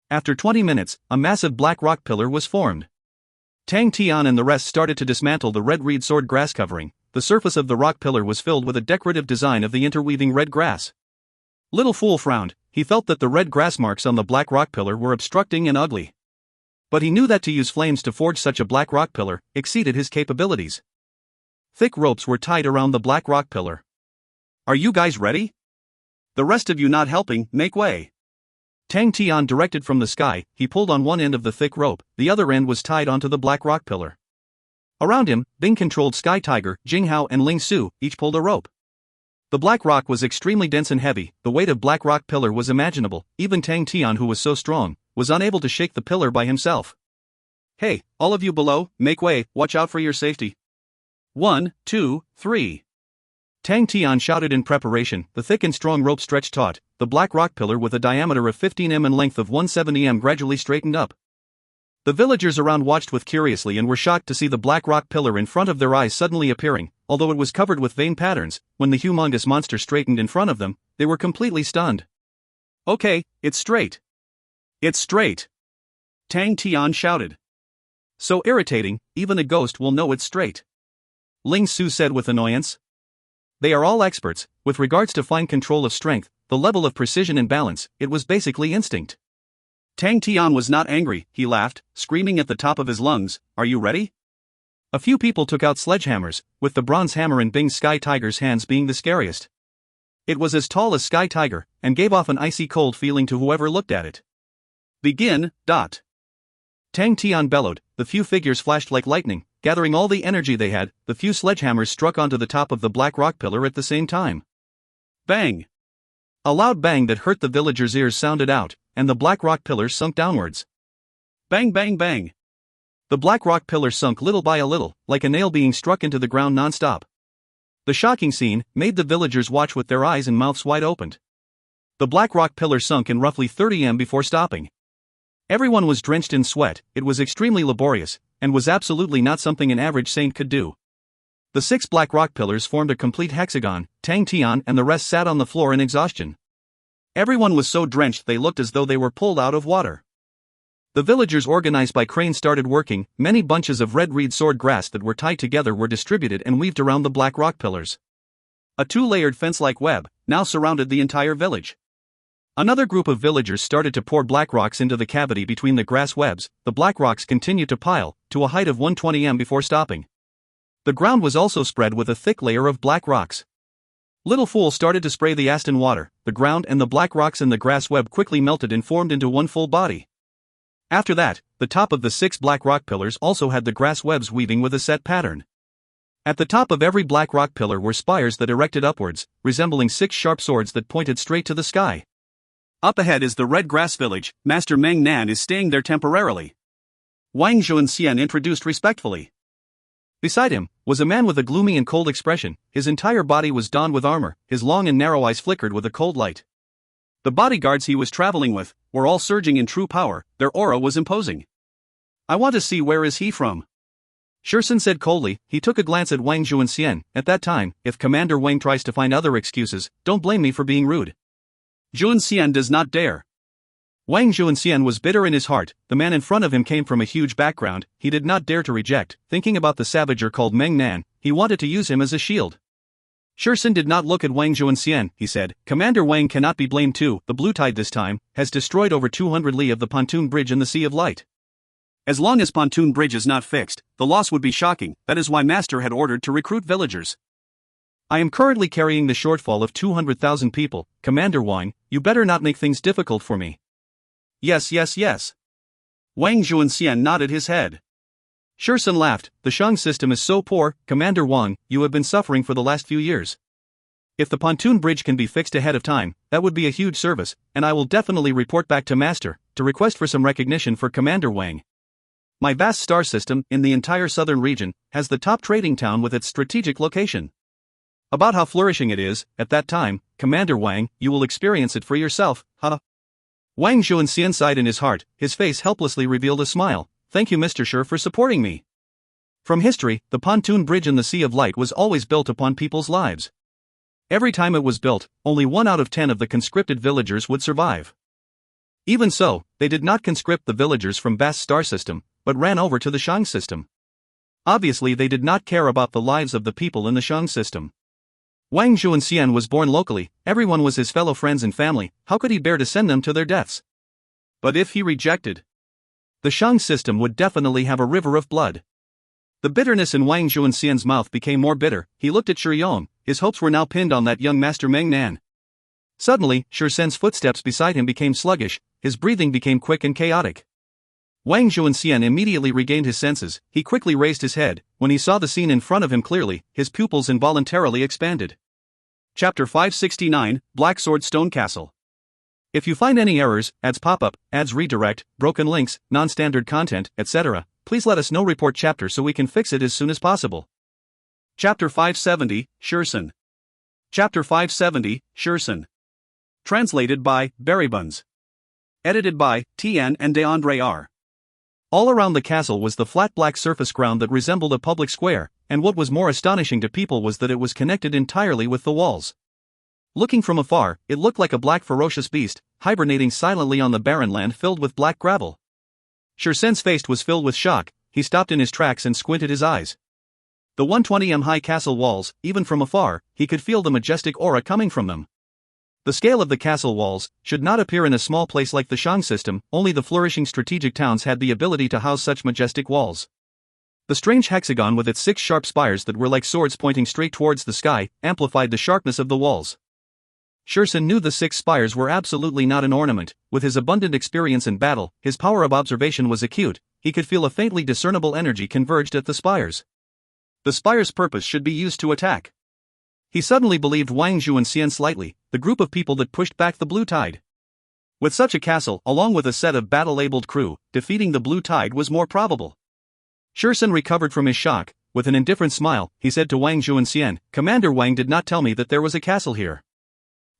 After 20 minutes, a massive black rock pillar was formed. Tang Tian and the rest started to dismantle the red reed sword grass covering. The surface of the rock pillar was filled with a decorative design of the interweaving red grass. Little Fool frowned. He felt that the red grass marks on the black rock pillar were obstructing and ugly. But he knew that to use flames to forge such a black rock pillar exceeded his capabilities. Thick ropes were tied around the black rock pillar. Are you guys ready? The rest of you not helping, make way. Tang Tian directed from the sky. He pulled on one end of the thick rope, the other end was tied onto the black rock pillar. Around him, Bing controlled Sky Tiger, Jinghao and Ling Su, each pulled a rope. The black rock was extremely dense and heavy, the weight of black rock pillar was imaginable, even Tang Tian, who was so strong, was unable to shake the pillar by himself. Hey, all of you below, make way, watch out for your safety. 1, 2, 3. Tang Tian shouted in preparation. The thick and strong rope stretched taut, the black rock pillar with a diameter of 15 m and length of 170 m gradually straightened up. The villagers around watched with curiously and were shocked to see the black rock pillar in front of their eyes suddenly appearing. Although it was covered with vein patterns, when the humongous monster straightened in front of them, they were completely stunned. Okay, it's straight. It's straight. Tang Tian shouted. So irritating, even a ghost will know it's straight. Ling Su said with annoyance. They are all experts. With regards to fine control of strength, the level of precision and balance, it was basically instinct. Tang Tian was not angry, he laughed, screaming at the top of his lungs, are you ready? A few people took out sledgehammers, with the bronze hammer in Bing Sky Tiger's hands being the scariest. It was as tall as Sky Tiger, and gave off an icy cold feeling to whoever looked at it. Begin, dot. Tang Tian bellowed, the few figures flashed like lightning, gathering all the energy they had, the few sledgehammers struck onto the top of the black rock pillar at the same time. Bang! A loud bang that hurt the villagers' ears sounded out, and the black rock pillar sunk downwards. Bang bang bang! The black rock pillar sunk little by a little, like a nail being struck into the ground non-stop. The shocking scene made the villagers watch with their eyes and mouths wide opened. The black rock pillar sunk in roughly 30 m before stopping. Everyone was drenched in sweat. It was extremely laborious, and was absolutely not something an average saint could do. The 6 black rock pillars formed a complete hexagon. Tang Tian and the rest sat on the floor in exhaustion. Everyone was so drenched they looked as though they were pulled out of water. The villagers organized by cranes started working. Many bunches of red reed sword grass that were tied together were distributed and weaved around the black rock pillars. A 2-layered fence-like web now surrounded the entire village. Another group of villagers started to pour black rocks into the cavity between the grass webs. The black rocks continued to pile, to a height of 120 m before stopping. The ground was also spread with a thick layer of black rocks. Little Fool started to spray the Aston water. The ground and the black rocks in the grass web quickly melted and formed into one full body. After that, the top of the 6 black rock pillars also had the grass webs weaving with a set pattern. At the top of every black rock pillar were spires that erected upwards, resembling 6 sharp swords that pointed straight to the sky. Up ahead is the Red Grass Village. Master Meng Nan is staying there temporarily. Wang Zhuanxian introduced respectfully. Beside him was a man with a gloomy and cold expression. His entire body was donned with armor, his long and narrow eyes flickered with a cold light. The bodyguards he was traveling with were all surging in true power, their aura was imposing. I want to see where is he from. Shursen said coldly. He took a glance at Wang Zhuanxian. At that time, if Commander Wang tries to find other excuses, don't blame me for being rude. Zhuanxian does not dare. Wang Zhuanxian was bitter in his heart. The man in front of him came from a huge background. He did not dare to reject. Thinking about the savager called Meng Nan, he wanted to use him as a shield. Shursen did not look at Wang Zhuanxian. He said, Commander Wang cannot be blamed too. The Blue Tide this time has destroyed over 200 li of the pontoon bridge in the Sea of Light. As long as pontoon bridge is not fixed, the loss would be shocking. That is why Master had ordered to recruit villagers. I am currently carrying the shortfall of 200,000 people. Commander Wang, you better not make things difficult for me. Yes. Wang Zhuanxian nodded his head. Shursen laughed. The Shang system is so poor. Commander Wang, you have been suffering for the last few years. If the pontoon bridge can be fixed ahead of time, that would be a huge service, and I will definitely report back to Master, to request for some recognition for Commander Wang. My vast star system, in the entire southern region, has the top trading town with its strategic location. About how flourishing it is, at that time, Commander Wang, you will experience it for yourself, huh? Wang Zhuanxian sighed in his heart, his face helplessly revealed a smile. Thank you Mr. Shi for supporting me. From history, the pontoon bridge in the Sea of Light was always built upon people's lives. Every time it was built, only 1 out of 10 of the conscripted villagers would survive. Even so, they did not conscript the villagers from Bast's star system, but ran over to the Shang system. Obviously they did not care about the lives of the people in the Shang system. Wang Juanxian was born locally, everyone was his fellow friends and family, how could he bear to send them to their deaths? But if he rejected, the Shang system would definitely have a river of blood. The bitterness in Wang Juanxian's mouth became more bitter. He looked at Shi Yong, his hopes were now pinned on that young master Meng Nan. Suddenly, Shi Sen's footsteps beside him became sluggish, his breathing became quick and chaotic. Wang Juanxian immediately regained his senses. He quickly raised his head. When he saw the scene in front of him clearly, his pupils involuntarily expanded. Chapter 569, Black Sword Stone Castle. If you find any errors, ads pop up, ads redirect, broken links, non-standard content, etc., please let us know. Report chapter so we can fix it as soon as possible. Chapter 570, Shursen. Chapter 570, Shursen. Translated by Berrybuns. Edited by Tian and DeAndre R. All around the castle was the flat black surface ground that resembled a public square, and what was more astonishing to people was that it was connected entirely with the walls. Looking from afar, it looked like a black ferocious beast, hibernating silently on the barren land filled with black gravel. Shi Sen's face was filled with shock. He stopped in his tracks and squinted his eyes. The 120m high castle walls, even from afar, he could feel the majestic aura coming from them. The scale of the castle walls should not appear in a small place like the Shang system. Only the flourishing strategic towns had the ability to house such majestic walls. The strange hexagon with its 6 sharp spires that were like swords pointing straight towards the sky amplified the sharpness of the walls. Shursen knew the 6 spires were absolutely not an ornament. With his abundant experience in battle, his power of observation was acute. He could feel a faintly discernible energy converged at the spires. The spire's purpose should be used to attack. He suddenly believed Wang Juanxian slightly, the group of people that pushed back the blue tide. With such a castle, along with a set of battle-labeled crew, defeating the blue tide was more probable. Shursen recovered from his shock. With an indifferent smile, he said to Wang Juanxian, "Commander Wang did not tell me that there was a castle here."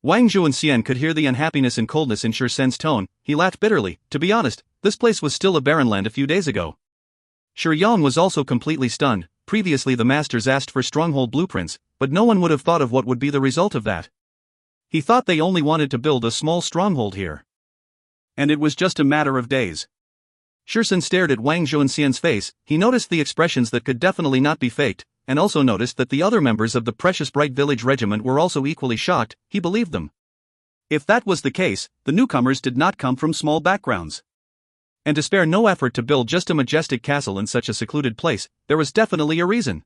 Wang Juanxian could hear the unhappiness and coldness in Shi Sen's tone. He laughed bitterly. To be honest, this place was still a barren land a few days ago. Shi Yong was also completely stunned. Previously the masters asked for stronghold blueprints, but no one would have thought of what would be the result of that. He thought they only wanted to build a small stronghold here. And it was just a matter of days. Shursen stared at Wang Juanxian's face. He noticed the expressions that could definitely not be faked, and also noticed that the other members of the precious Bright Village Regiment were also equally shocked. He believed them. If that was the case, the newcomers did not come from small backgrounds. And to spare no effort to build just a majestic castle in such a secluded place, there was definitely a reason.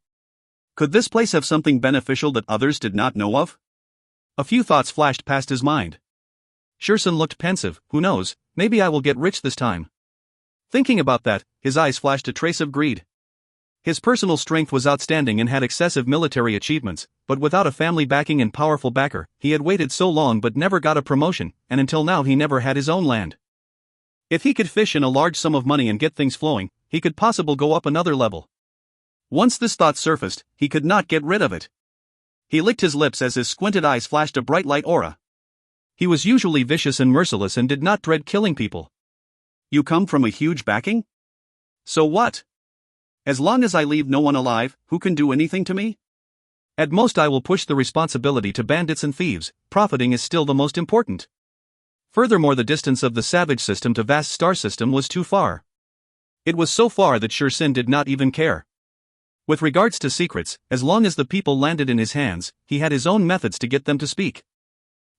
Could this place have something beneficial that others did not know of? A few thoughts flashed past his mind. Shursen looked pensive. Who knows, maybe I will get rich this time. Thinking about that, his eyes flashed a trace of greed. His personal strength was outstanding and had excessive military achievements, but without a family backing and powerful backer, he had waited so long but never got a promotion, and until now he never had his own land. If he could fish in a large sum of money and get things flowing, he could possibly go up another level. Once this thought surfaced, he could not get rid of it. He licked his lips as his squinted eyes flashed a bright light aura. He was usually vicious and merciless and did not dread killing people. You come from a huge backing? So what? As long as I leave no one alive, who can do anything to me? At most I will push the responsibility to bandits and thieves. Profiting is still the most important. Furthermore, the distance of the Savage system to vast star system was too far. It was so far that Shursen did not even care. With regards to secrets, as long as the people landed in his hands, he had his own methods to get them to speak.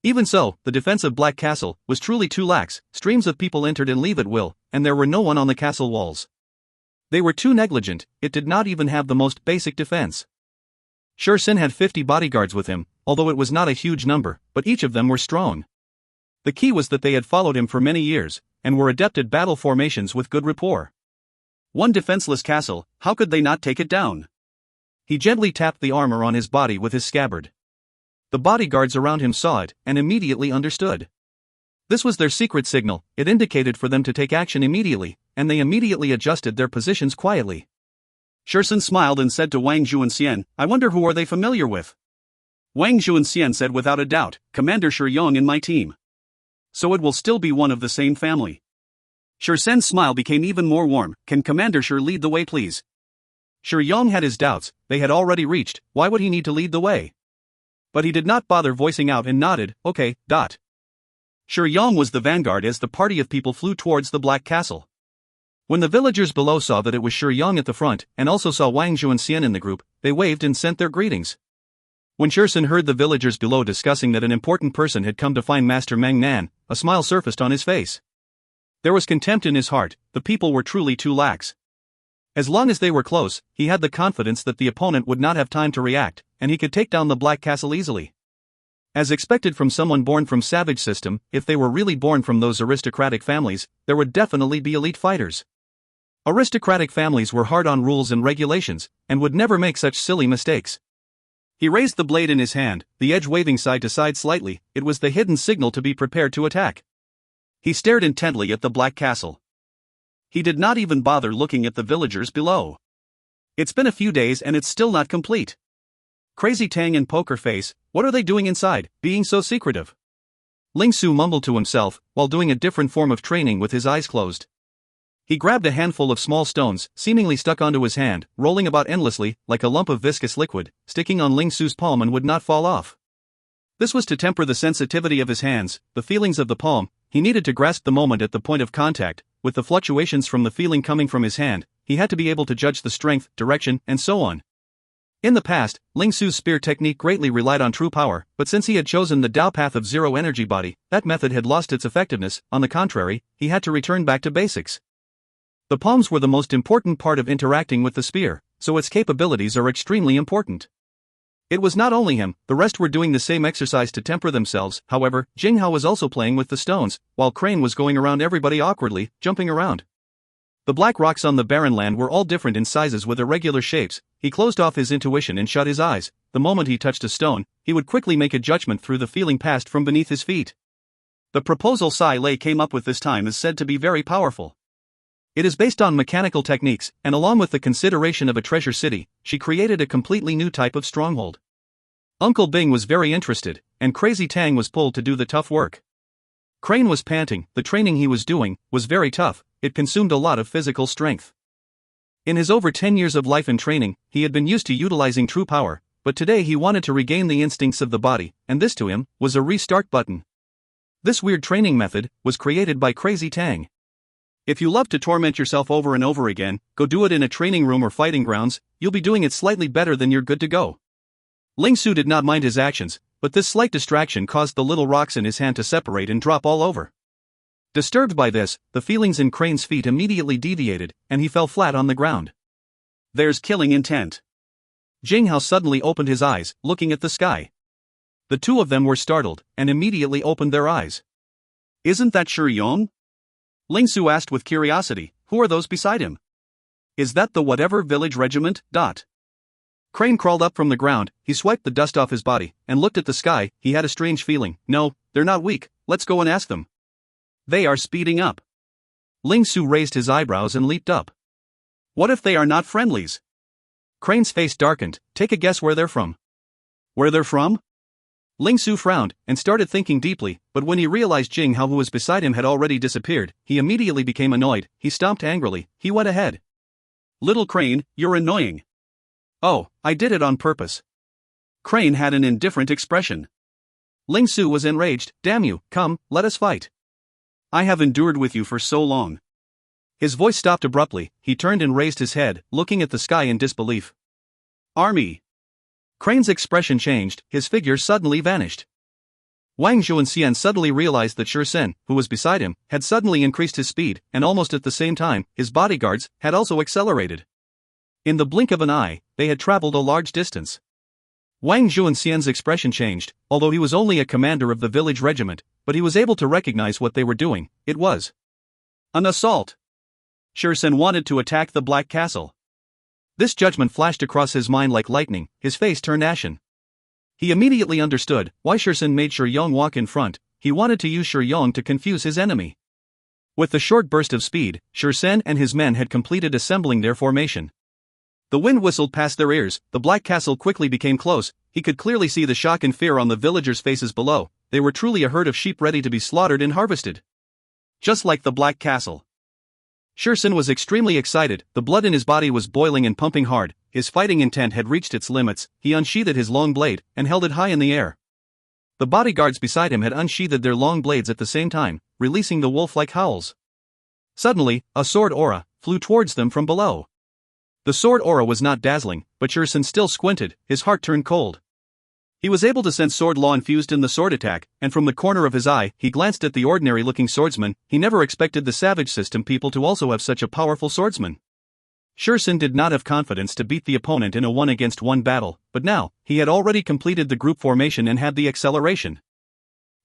Even so, the defense of Black Castle was truly too lax. Streams of people entered and leave at will, and there were no one on the castle walls. They were too negligent. It did not even have the most basic defense. Shursen had 50 bodyguards with him, although it was not a huge number, but each of them were strong. The key was that they had followed him for many years, and were adept at battle formations with good rapport. One defenseless castle, how could they not take it down? He gently tapped the armor on his body with his scabbard. The bodyguards around him saw it, and immediately understood. This was their secret signal. It indicated for them to take action immediately, and they immediately adjusted their positions quietly. Shursen smiled and said to Wang Juanxian, "I wonder who are they familiar with?" Wang Juanxian said without a doubt, "Commander Shi Yong and my team." So it will still be one of the same family. Shursen's smile became even more warm. "Can Commander Shi lead the way please?" Shi Yong had his doubts. They had already reached. Why would he need to lead the way? But he did not bother voicing out and nodded. Okay. Shi Yong was the vanguard as the party of people flew towards the Black Castle. When the villagers below saw that it was Shi Yong at the front, and also saw Wang Juanxian in the group, they waved and sent their greetings. When Shursen heard the villagers below discussing that an important person had come to find Master Meng Nan, a smile surfaced on his face. There was contempt in his heart. The people were truly too lax. As long as they were close, he had the confidence that the opponent would not have time to react, and he could take down the Black Castle easily. As expected from someone born from savage system, if they were really born from those aristocratic families, there would definitely be elite fighters. Aristocratic families were hard on rules and regulations, and would never make such silly mistakes. He raised the blade in his hand, the edge waving side to side slightly. It was the hidden signal to be prepared to attack. He stared intently at the Black Castle. He did not even bother looking at the villagers below. It's been a few days and it's still not complete. Crazy Tang and Poker Face, what are they doing inside, being so secretive? Ling Su mumbled to himself, while doing a different form of training with his eyes closed. He grabbed a handful of small stones, seemingly stuck onto his hand, rolling about endlessly, like a lump of viscous liquid, sticking on Ling Su's palm and would not fall off. This was to temper the sensitivity of his hands, the feelings of the palm. He needed to grasp the moment at the point of contact. With the fluctuations from the feeling coming from his hand, he had to be able to judge the strength, direction, and so on. In the past, Ling Su's spear technique greatly relied on true power, but since he had chosen the Dao path of zero energy body, that method had lost its effectiveness. On the contrary, he had to return back to basics. The palms were the most important part of interacting with the spear, so its capabilities are extremely important. It was not only him, the rest were doing the same exercise to temper themselves. However, Jinghao was also playing with the stones, while Crane was going around everybody awkwardly, jumping around. The black rocks on the barren land were all different in sizes with irregular shapes. He closed off his intuition and shut his eyes. The moment he touched a stone, he would quickly make a judgment through the feeling passed from beneath his feet. The proposal Sai Lei came up with this time is said to be very powerful. It is based on mechanical techniques, and along with the consideration of a treasure city, she created a completely new type of stronghold. Uncle Bing was very interested, and Crazy Tang was pulled to do the tough work. Crane was panting. The training he was doing was very tough. It consumed a lot of physical strength. In his over 10 years of life and training, he had been used to utilizing true power, but today he wanted to regain the instincts of the body, and this to him was a restart button. This weird training method was created by Crazy Tang. If you love to torment yourself over and over again, go do it in a training room or fighting grounds. You'll be doing it slightly better than you're good to go. Ling Su did not mind his actions, but this slight distraction caused the little rocks in his hand to separate and drop all over. Disturbed by this, the feelings in Crane's feet immediately deviated, and he fell flat on the ground. There's killing intent. Jinghao suddenly opened his eyes, looking at the sky. The two of them were startled, and immediately opened their eyes. Isn't that Shi Yong? Ling Su asked with curiosity. Who are those beside him? Is that the whatever village regiment? Crane crawled up from the ground. He swiped the dust off his body, and looked at the sky. He had a strange feeling. No, they're not weak. Let's go and ask them. They are speeding up. Ling Su raised his eyebrows and leaped up. What if they are not friendlies? Crane's face darkened. Take a guess where they're from. Where they're from? Ling Su frowned, and started thinking deeply, but when he realized Jinghao who was beside him had already disappeared, he immediately became annoyed. He stomped angrily. He went ahead. Little Crane, you're annoying. Oh, I did it on purpose. Crane had an indifferent expression. Ling Su was enraged. Damn you, come, let us fight. I have endured with you for so long. His voice stopped abruptly. He turned and raised his head, looking at the sky in disbelief. Army. Crane's expression changed. His figure suddenly vanished. Wang Zhuanxian suddenly realized that Shursen, who was beside him, had suddenly increased his speed, and almost at the same time, his bodyguards had also accelerated. In the blink of an eye, they had traveled a large distance. Wang Zhuanxian's expression changed. Although he was only a commander of the village regiment, but he was able to recognize what they were doing. It was an assault. Shursen wanted to attack the Black Castle. This judgment flashed across his mind like lightning. His face turned ashen. He immediately understood why Shursen made Shi Yong walk in front. He wanted to use Shi Yong to confuse his enemy. With the short burst of speed, Shursen and his men had completed assembling their formation. The wind whistled past their ears. The Black Castle quickly became close. He could clearly see the shock and fear on the villagers' faces below. They were truly a herd of sheep ready to be slaughtered and harvested. Just like the Black Castle. Shursen was extremely excited. The blood in his body was boiling and pumping hard. His fighting intent had reached its limits. He unsheathed his long blade and held it high in the air. The bodyguards beside him had unsheathed their long blades at the same time, releasing the wolf-like howls. Suddenly, a sword aura flew towards them from below. The sword aura was not dazzling, but Shursen still squinted. His heart turned cold. He was able to sense sword law infused in the sword attack, and from the corner of his eye, he glanced at the ordinary-looking swordsman. He never expected the savage system people to also have such a powerful swordsman. Shursen did not have confidence to beat the opponent in a one-against-one battle, but now, he had already completed the group formation and had the acceleration.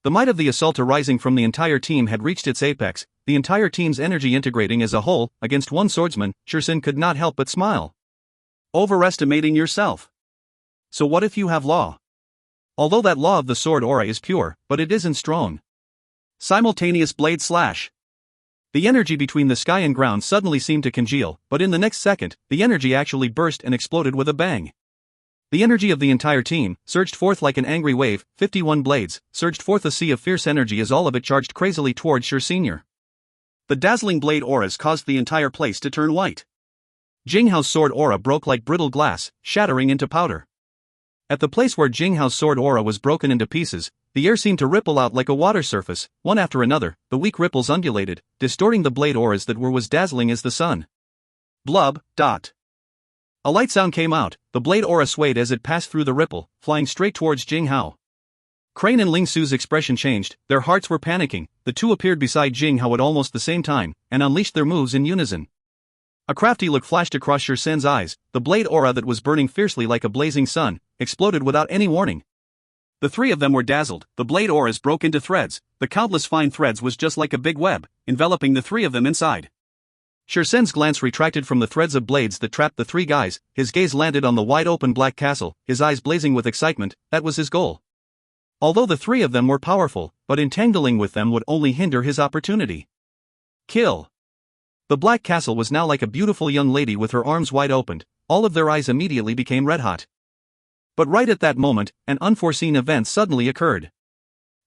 The might of the assault arising from the entire team had reached its apex, the entire team's energy integrating as a whole. Against one swordsman, Shursen could not help but smile. Overestimating yourself. So what if you have law? Although that law of the sword aura is pure, but it isn't strong. Simultaneous blade slash. The energy between the sky and ground suddenly seemed to congeal, but in the next second, the energy actually burst and exploded with a bang. The energy of the entire team surged forth like an angry wave. 51 blades surged forth a sea of fierce energy as all of it charged crazily towards Senior. The dazzling blade auras caused the entire place to turn white. Jinghao's sword aura broke like brittle glass, shattering into powder. At the place where Jinghao's sword aura was broken into pieces, the air seemed to ripple out like a water surface. One after another, the weak ripples undulated, distorting the blade auras that were as dazzling as the sun. Blub, dot. A light sound came out, the blade aura swayed as it passed through the ripple, flying straight towards Jinghao. Crane and Ling Su's expression changed, their hearts were panicking. The two appeared beside Jinghao at almost the same time, and unleashed their moves in unison. A crafty look flashed across Shursen's eyes. The blade aura that was burning fiercely like a blazing sun exploded without any warning. The three of them were dazzled. The blade auras broke into threads. The countless fine threads was just like a big web, enveloping the three of them inside. Shursen's glance retracted from the threads of blades that trapped the three guys. His gaze landed on the wide-open black castle, his eyes blazing with excitement. That was his goal. Although the three of them were powerful, but entangling with them would only hinder his opportunity. Kill. The black castle was now like a beautiful young lady with her arms wide opened. All of their eyes immediately became red-hot. But right at that moment, an unforeseen event suddenly occurred.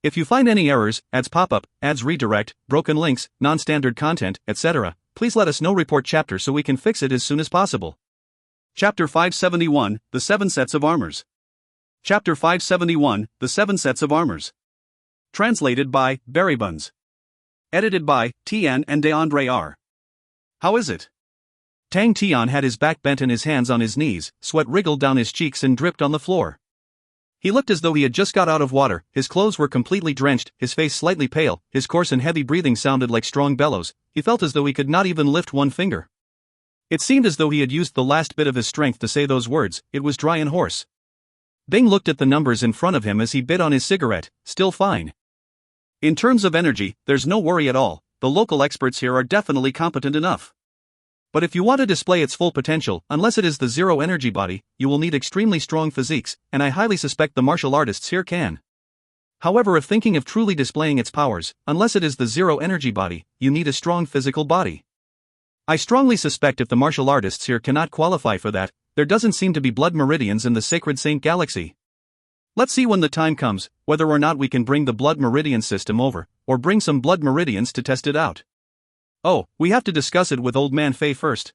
If you find any errors, ads pop up, ads redirect, broken links, non-standard content, etc., please let us know. Report chapter so we can fix it as soon as possible. Chapter 571, The 7 Sets of Armors. Chapter 571, The 7 Sets of Armors. Translated by Berrybuns. Edited by Tian and DeAndre R. How is it? Tang Tian had his back bent and his hands on his knees, sweat wriggled down his cheeks and dripped on the floor. He looked as though he had just got out of water, his clothes were completely drenched, his face slightly pale, his coarse and heavy breathing sounded like strong bellows. He felt as though he could not even lift one finger. It seemed as though he had used the last bit of his strength to say those words. It was dry and hoarse. Bing looked at the numbers in front of him as he bit on his cigarette. Still fine. In terms of energy, there's no worry at all. The local experts here are definitely competent enough. But if you want to display its full potential, unless it is the zero energy body, you will need extremely strong physiques, and I highly suspect the martial artists here can. However, if thinking of truly displaying its powers, unless it is the zero energy body, you need a strong physical body. I strongly suspect if the martial artists here cannot qualify for that, there doesn't seem to be blood meridians in the Sacred Saint Galaxy. Let's see when the time comes, whether or not we can bring the blood meridian system over, or bring some blood meridians to test it out. Oh, we have to discuss it with Old Man Fei first.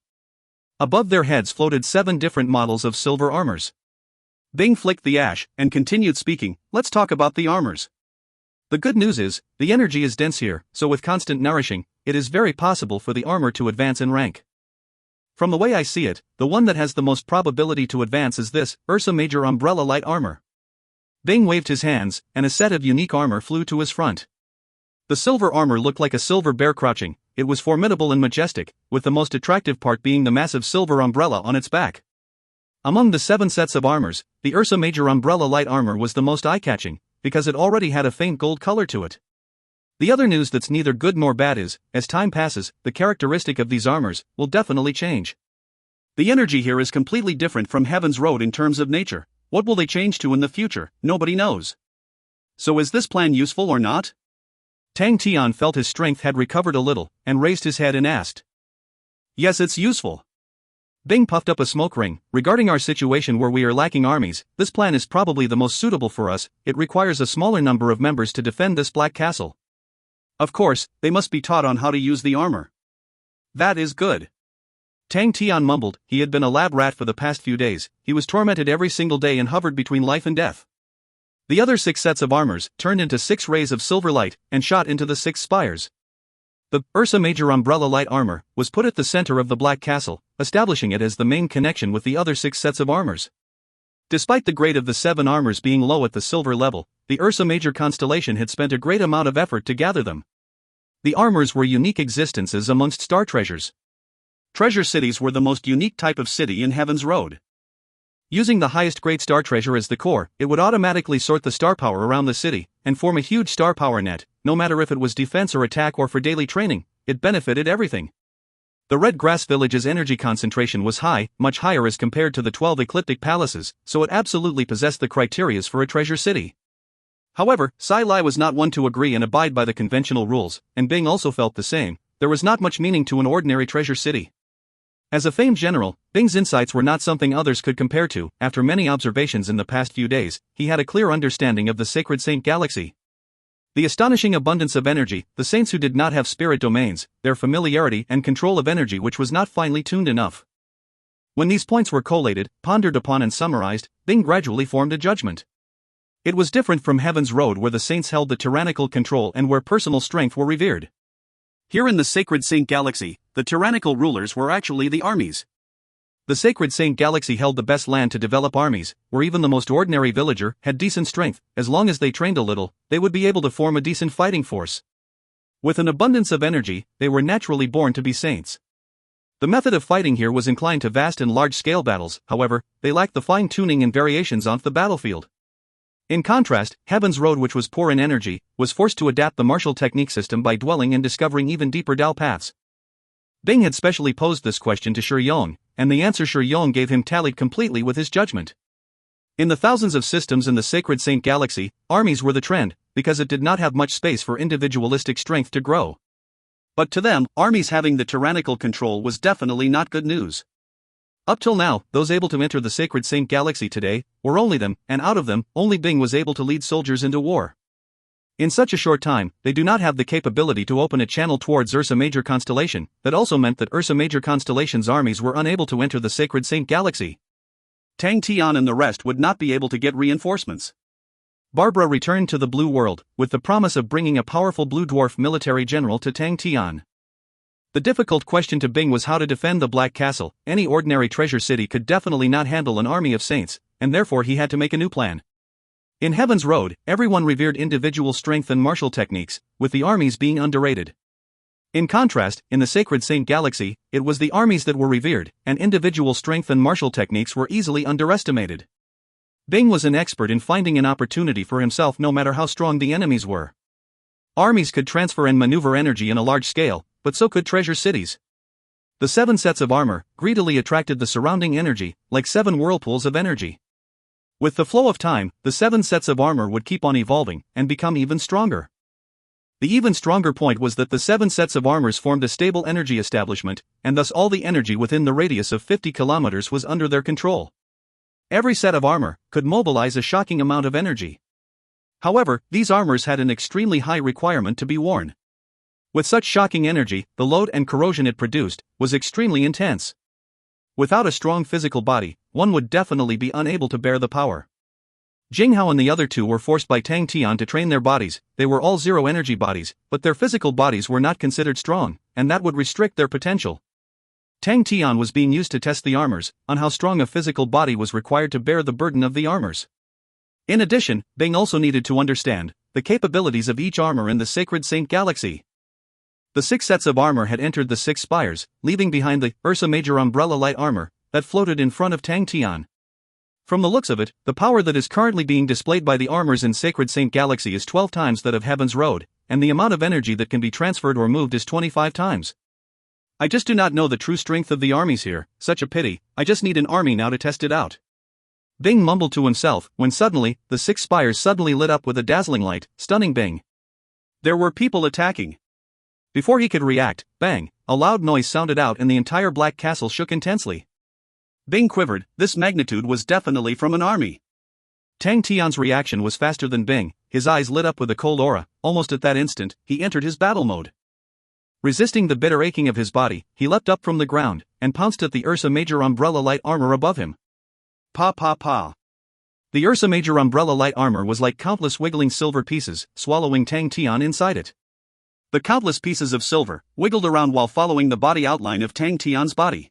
Above their heads floated 7 different models of silver armors. Bing flicked the ash, and continued speaking. Let's talk about the armors. The good news is, the energy is dense here, so with constant nourishing, it is very possible for the armor to advance in rank. From the way I see it, the one that has the most probability to advance is this, Ursa Major Umbrella Light Armor. Bing waved his hands, and a set of unique armor flew to his front. The silver armor looked like a silver bear crouching. It was formidable and majestic, with the most attractive part being the massive silver umbrella on its back. Among the 7 sets of armors, the Ursa Major Umbrella Light Armor was the most eye-catching, because it already had a faint gold color to it. The other news that's neither good nor bad is, as time passes, the characteristic of these armors will definitely change. The energy here is completely different from Heaven's Road in terms of nature. What will they change to in the future? Nobody knows. So is this plan useful or not? Tang Tian felt his strength had recovered a little, and raised his head and asked. Yes, it's useful. Bing puffed up a smoke ring. Regarding our situation where we are lacking armies, this plan is probably the most suitable for us. It requires a smaller number of members to defend this black castle. Of course, they must be taught on how to use the armor. That is good. Tang Tian mumbled. He had been a lab rat for the past few days. He was tormented every single day and hovered between life and death. The other 6 sets of armors turned into 6 rays of silver light and shot into the 6 spires. The Ursa Major Umbrella Light Armor was put at the center of the black castle, establishing it as the main connection with the other 6 sets of armors. Despite the grade of the 7 armors being low at the silver level, the Ursa Major constellation had spent a great amount of effort to gather them. The armors were unique existences amongst star treasures. Treasure cities were the most unique type of city in Heaven's Road. Using the highest grade star treasure as the core, it would automatically sort the star power around the city and form a huge star power net. No matter if it was defense or attack or for daily training, it benefited everything. The Red Grass Village's energy concentration was high, much higher as compared to the 12 ecliptic palaces, so it absolutely possessed the criterias for a treasure city. However, Sai Lai was not one to agree and abide by the conventional rules, and Bing also felt the same. There was not much meaning to an ordinary treasure city. As a famed general, Bing's insights were not something others could compare to. After many observations in the past few days, he had a clear understanding of the Sacred Saint Galaxy. The astonishing abundance of energy, the saints who did not have spirit domains, their familiarity and control of energy which was not finely tuned enough. When these points were collated, pondered upon and summarized, Bing gradually formed a judgment. It was different from Heaven's Road where the saints held the tyrannical control and where personal strength were revered. Here in the Sacred Saint Galaxy, the tyrannical rulers were actually the armies. The Sacred Saint Galaxy held the best land to develop armies, where even the most ordinary villager had decent strength. As long as they trained a little, they would be able to form a decent fighting force. With an abundance of energy, they were naturally born to be saints. The method of fighting here was inclined to vast and large-scale battles. However, they lacked the fine-tuning and variations on the battlefield. In contrast, Heaven's Road, which was poor in energy, was forced to adapt the martial technique system by dwelling and discovering even deeper Dao paths. Bing had specially posed this question to Shi Yong, and the answer Shi Yong gave him tallied completely with his judgment. In the thousands of systems in the Sacred Saint Galaxy, armies were the trend, because it did not have much space for individualistic strength to grow. But to them, armies having the tyrannical control was definitely not good news. Up till now, those able to enter the Sacred Saint Galaxy today were only them, and out of them, only Bing was able to lead soldiers into war. In such a short time, they do not have the capability to open a channel towards Ursa Major constellation. That also meant that Ursa Major constellation's armies were unable to enter the Sacred Saint Galaxy. Tang, Tian and the rest would not be able to get reinforcements. Barbara returned to the Blue World, with the promise of bringing a powerful Blue Dwarf military general to Tang Tian. The difficult question to Bing was how to defend the Black Castle. Any ordinary treasure city could definitely not handle an army of saints, and therefore he had to make a new plan. In Heaven's Road, everyone revered individual strength and martial techniques, with the armies being underrated. In contrast, in the Sacred Saint Galaxy, it was the armies that were revered, and individual strength and martial techniques were easily underestimated. Bing was an expert in finding an opportunity for himself no matter how strong the enemies were. Armies could transfer and maneuver energy in a large scale, but so could treasure cities. The 7 sets of armor greedily attracted the surrounding energy, like 7 whirlpools of energy. With the flow of time, the 7 sets of armor would keep on evolving and become even stronger. The even stronger point was that the 7 sets of armors formed a stable energy establishment, and thus all the energy within the radius of 50 kilometers was under their control. Every set of armor could mobilize a shocking amount of energy. However, these armors had an extremely high requirement to be worn. With such shocking energy, the load and corrosion it produced was extremely intense. Without a strong physical body, one would definitely be unable to bear the power. Jinghao and the other 2 were forced by Tang Tian to train their bodies. They were all zero-energy bodies, but their physical bodies were not considered strong, and that would restrict their potential. Tang Tian was being used to test the armors, on how strong a physical body was required to bear the burden of the armors. In addition, Bing also needed to understand the capabilities of each armor in the Sacred Saint Galaxy. The 6 sets of armor had entered the 6 spires, leaving behind the Ursa Major umbrella light armor that floated in front of Tang Tian. From the looks of it, the power that is currently being displayed by the armors in Sacred Saint Galaxy is 12 times that of Heaven's Road, and the amount of energy that can be transferred or moved is 25 times. I just do not know the true strength of the armies here. Such a pity. I just need an army now to test it out. Bing mumbled to himself, when suddenly, the 6 spires suddenly lit up with a dazzling light, stunning Bing. There were people attacking. Before he could react, bang, a loud noise sounded out and the entire Black Castle shook intensely. Bing quivered. This magnitude was definitely from an army. Tang Tian's reaction was faster than Bing. His eyes lit up with a cold aura. Almost at that instant, he entered his battle mode. Resisting the bitter aching of his body, he leapt up from the ground and pounced at the Ursa Major umbrella light armor above him. Pa pa pa. The Ursa Major umbrella light armor was like countless wiggling silver pieces, swallowing Tang Tian inside it. The countless pieces of silver wiggled around while following the body outline of Tang Tian's body.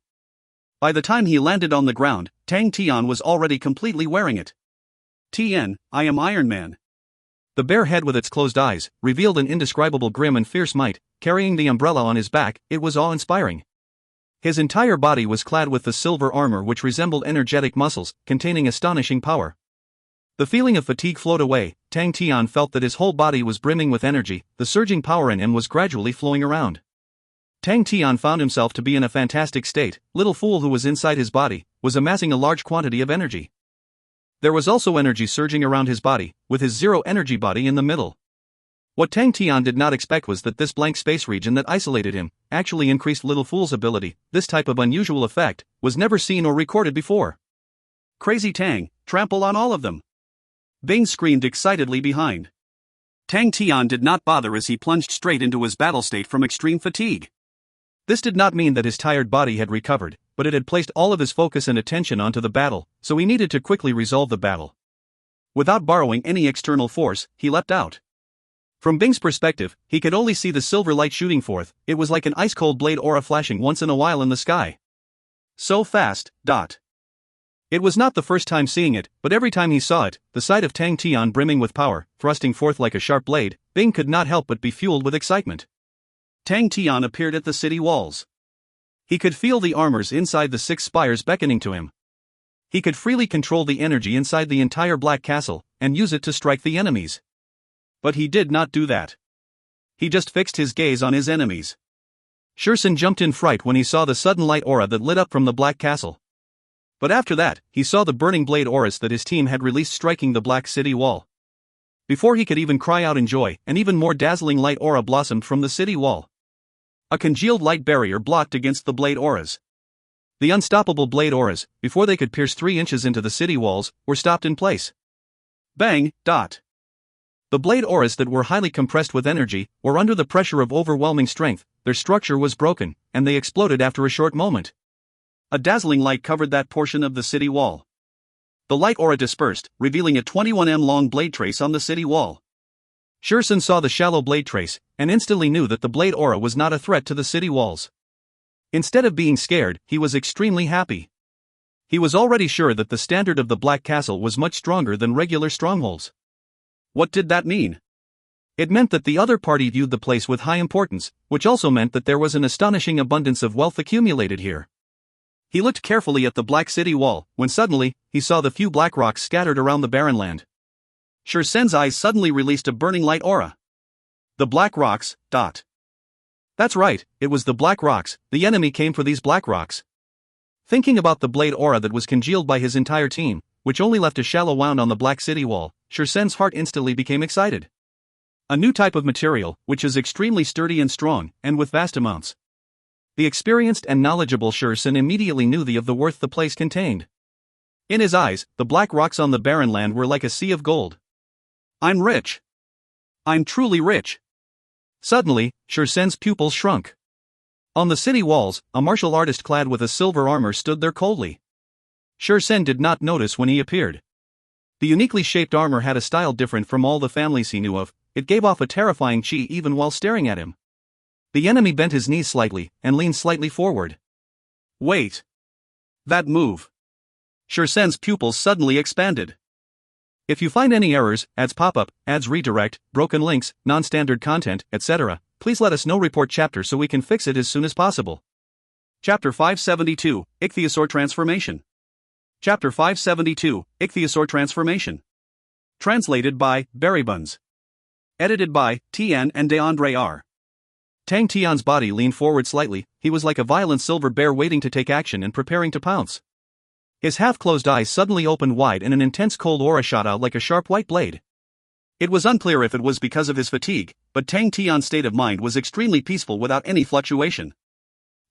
By the time he landed on the ground, Tang Tian was already completely wearing it. Tian, I am Iron Man. The bare head with its closed eyes revealed an indescribable grim and fierce might. Carrying the umbrella on his back, it was awe-inspiring. His entire body was clad with the silver armor which resembled energetic muscles, containing astonishing power. The feeling of fatigue flowed away. Tang Tian felt that his whole body was brimming with energy. The surging power in him was gradually flowing around. Tang Tian found himself to be in a fantastic state. Little Fool, who was inside his body, was amassing a large quantity of energy. There was also energy surging around his body, with his zero-energy body in the middle. What Tang Tian did not expect was that this blank space region that isolated him actually increased Little Fool's ability. This type of unusual effect was never seen or recorded before. Crazy Tang, trample on all of them! Bing screamed excitedly behind. Tang Tian did not bother as he plunged straight into his battle state from extreme fatigue. This did not mean that his tired body had recovered, but it had placed all of his focus and attention onto the battle, so he needed to quickly resolve the battle. Without borrowing any external force, he leapt out. From Bing's perspective, he could only see the silver light shooting forth. It was like an ice-cold blade aura flashing once in a while in the sky. So fast. It was not the first time seeing it, but every time he saw it, the sight of Tang Tian brimming with power, thrusting forth like a sharp blade, Bing could not help but be fueled with excitement. Tang Tian appeared at the city walls. He could feel the armors inside the 6 spires beckoning to him. He could freely control the energy inside the entire Black Castle, and use it to strike the enemies. But he did not do that. He just fixed his gaze on his enemies. Shursen jumped in fright when he saw the sudden light aura that lit up from the Black Castle. But after that, he saw the burning blade auras that his team had released striking the Black City wall. Before he could even cry out in joy, an even more dazzling light aura blossomed from the city wall. A congealed light barrier blocked against the blade auras. The unstoppable blade auras, before they could pierce 3 inches into the city walls, were stopped in place. Bang! The blade auras that were highly compressed with energy were under the pressure of overwhelming strength. Their structure was broken, and they exploded after a short moment. A dazzling light covered that portion of the city wall. The light aura dispersed, revealing a 21 m long blade trace on the city wall. Shursen saw the shallow blade trace, and instantly knew that the blade aura was not a threat to the city walls. Instead of being scared, he was extremely happy. He was already sure that the standard of the Black Castle was much stronger than regular strongholds. What did that mean? It meant that the other party viewed the place with high importance, which also meant that there was an astonishing abundance of wealth accumulated here. He looked carefully at the Black City wall, when suddenly, he saw the few black rocks scattered around the barren land. Shursen's eyes suddenly released a burning light aura. The black rocks. That's right, it was the black rocks. The enemy came for these black rocks. Thinking about the blade aura that was congealed by his entire team, which only left a shallow wound on the Black City wall, Shursen's heart instantly became excited. A new type of material, which is extremely sturdy and strong, and with vast amounts. The experienced and knowledgeable Shursen immediately knew of the worth the place contained. In his eyes, the black rocks on the barren land were like a sea of gold. I'm rich. I'm truly rich. Suddenly, Shursen's pupils shrunk. On the city walls, a martial artist clad with a silver armor stood there coldly. Shursen did not notice when he appeared. The uniquely shaped armor had a style different from all the families he knew of. It gave off a terrifying chi even while staring at him. The enemy bent his knees slightly, and leaned slightly forward. Wait. That move. Shursen's pupils suddenly expanded. If you find any errors, ads pop up, ads redirect, broken links, non-standard content, etc., please let us know. Report chapter so we can fix it as soon as possible. Chapter 572, Ichthyosaur Transformation. Chapter 572, Ichthyosaur Transformation. Translated by Berrybuns. Edited by Tian and DeAndre R. Tang Tian's body leaned forward slightly. He was like a violent silver bear waiting to take action and preparing to pounce. His half-closed eyes suddenly opened wide and an intense cold aura shot out like a sharp white blade. It was unclear if it was because of his fatigue, but Tang Tian's state of mind was extremely peaceful without any fluctuation.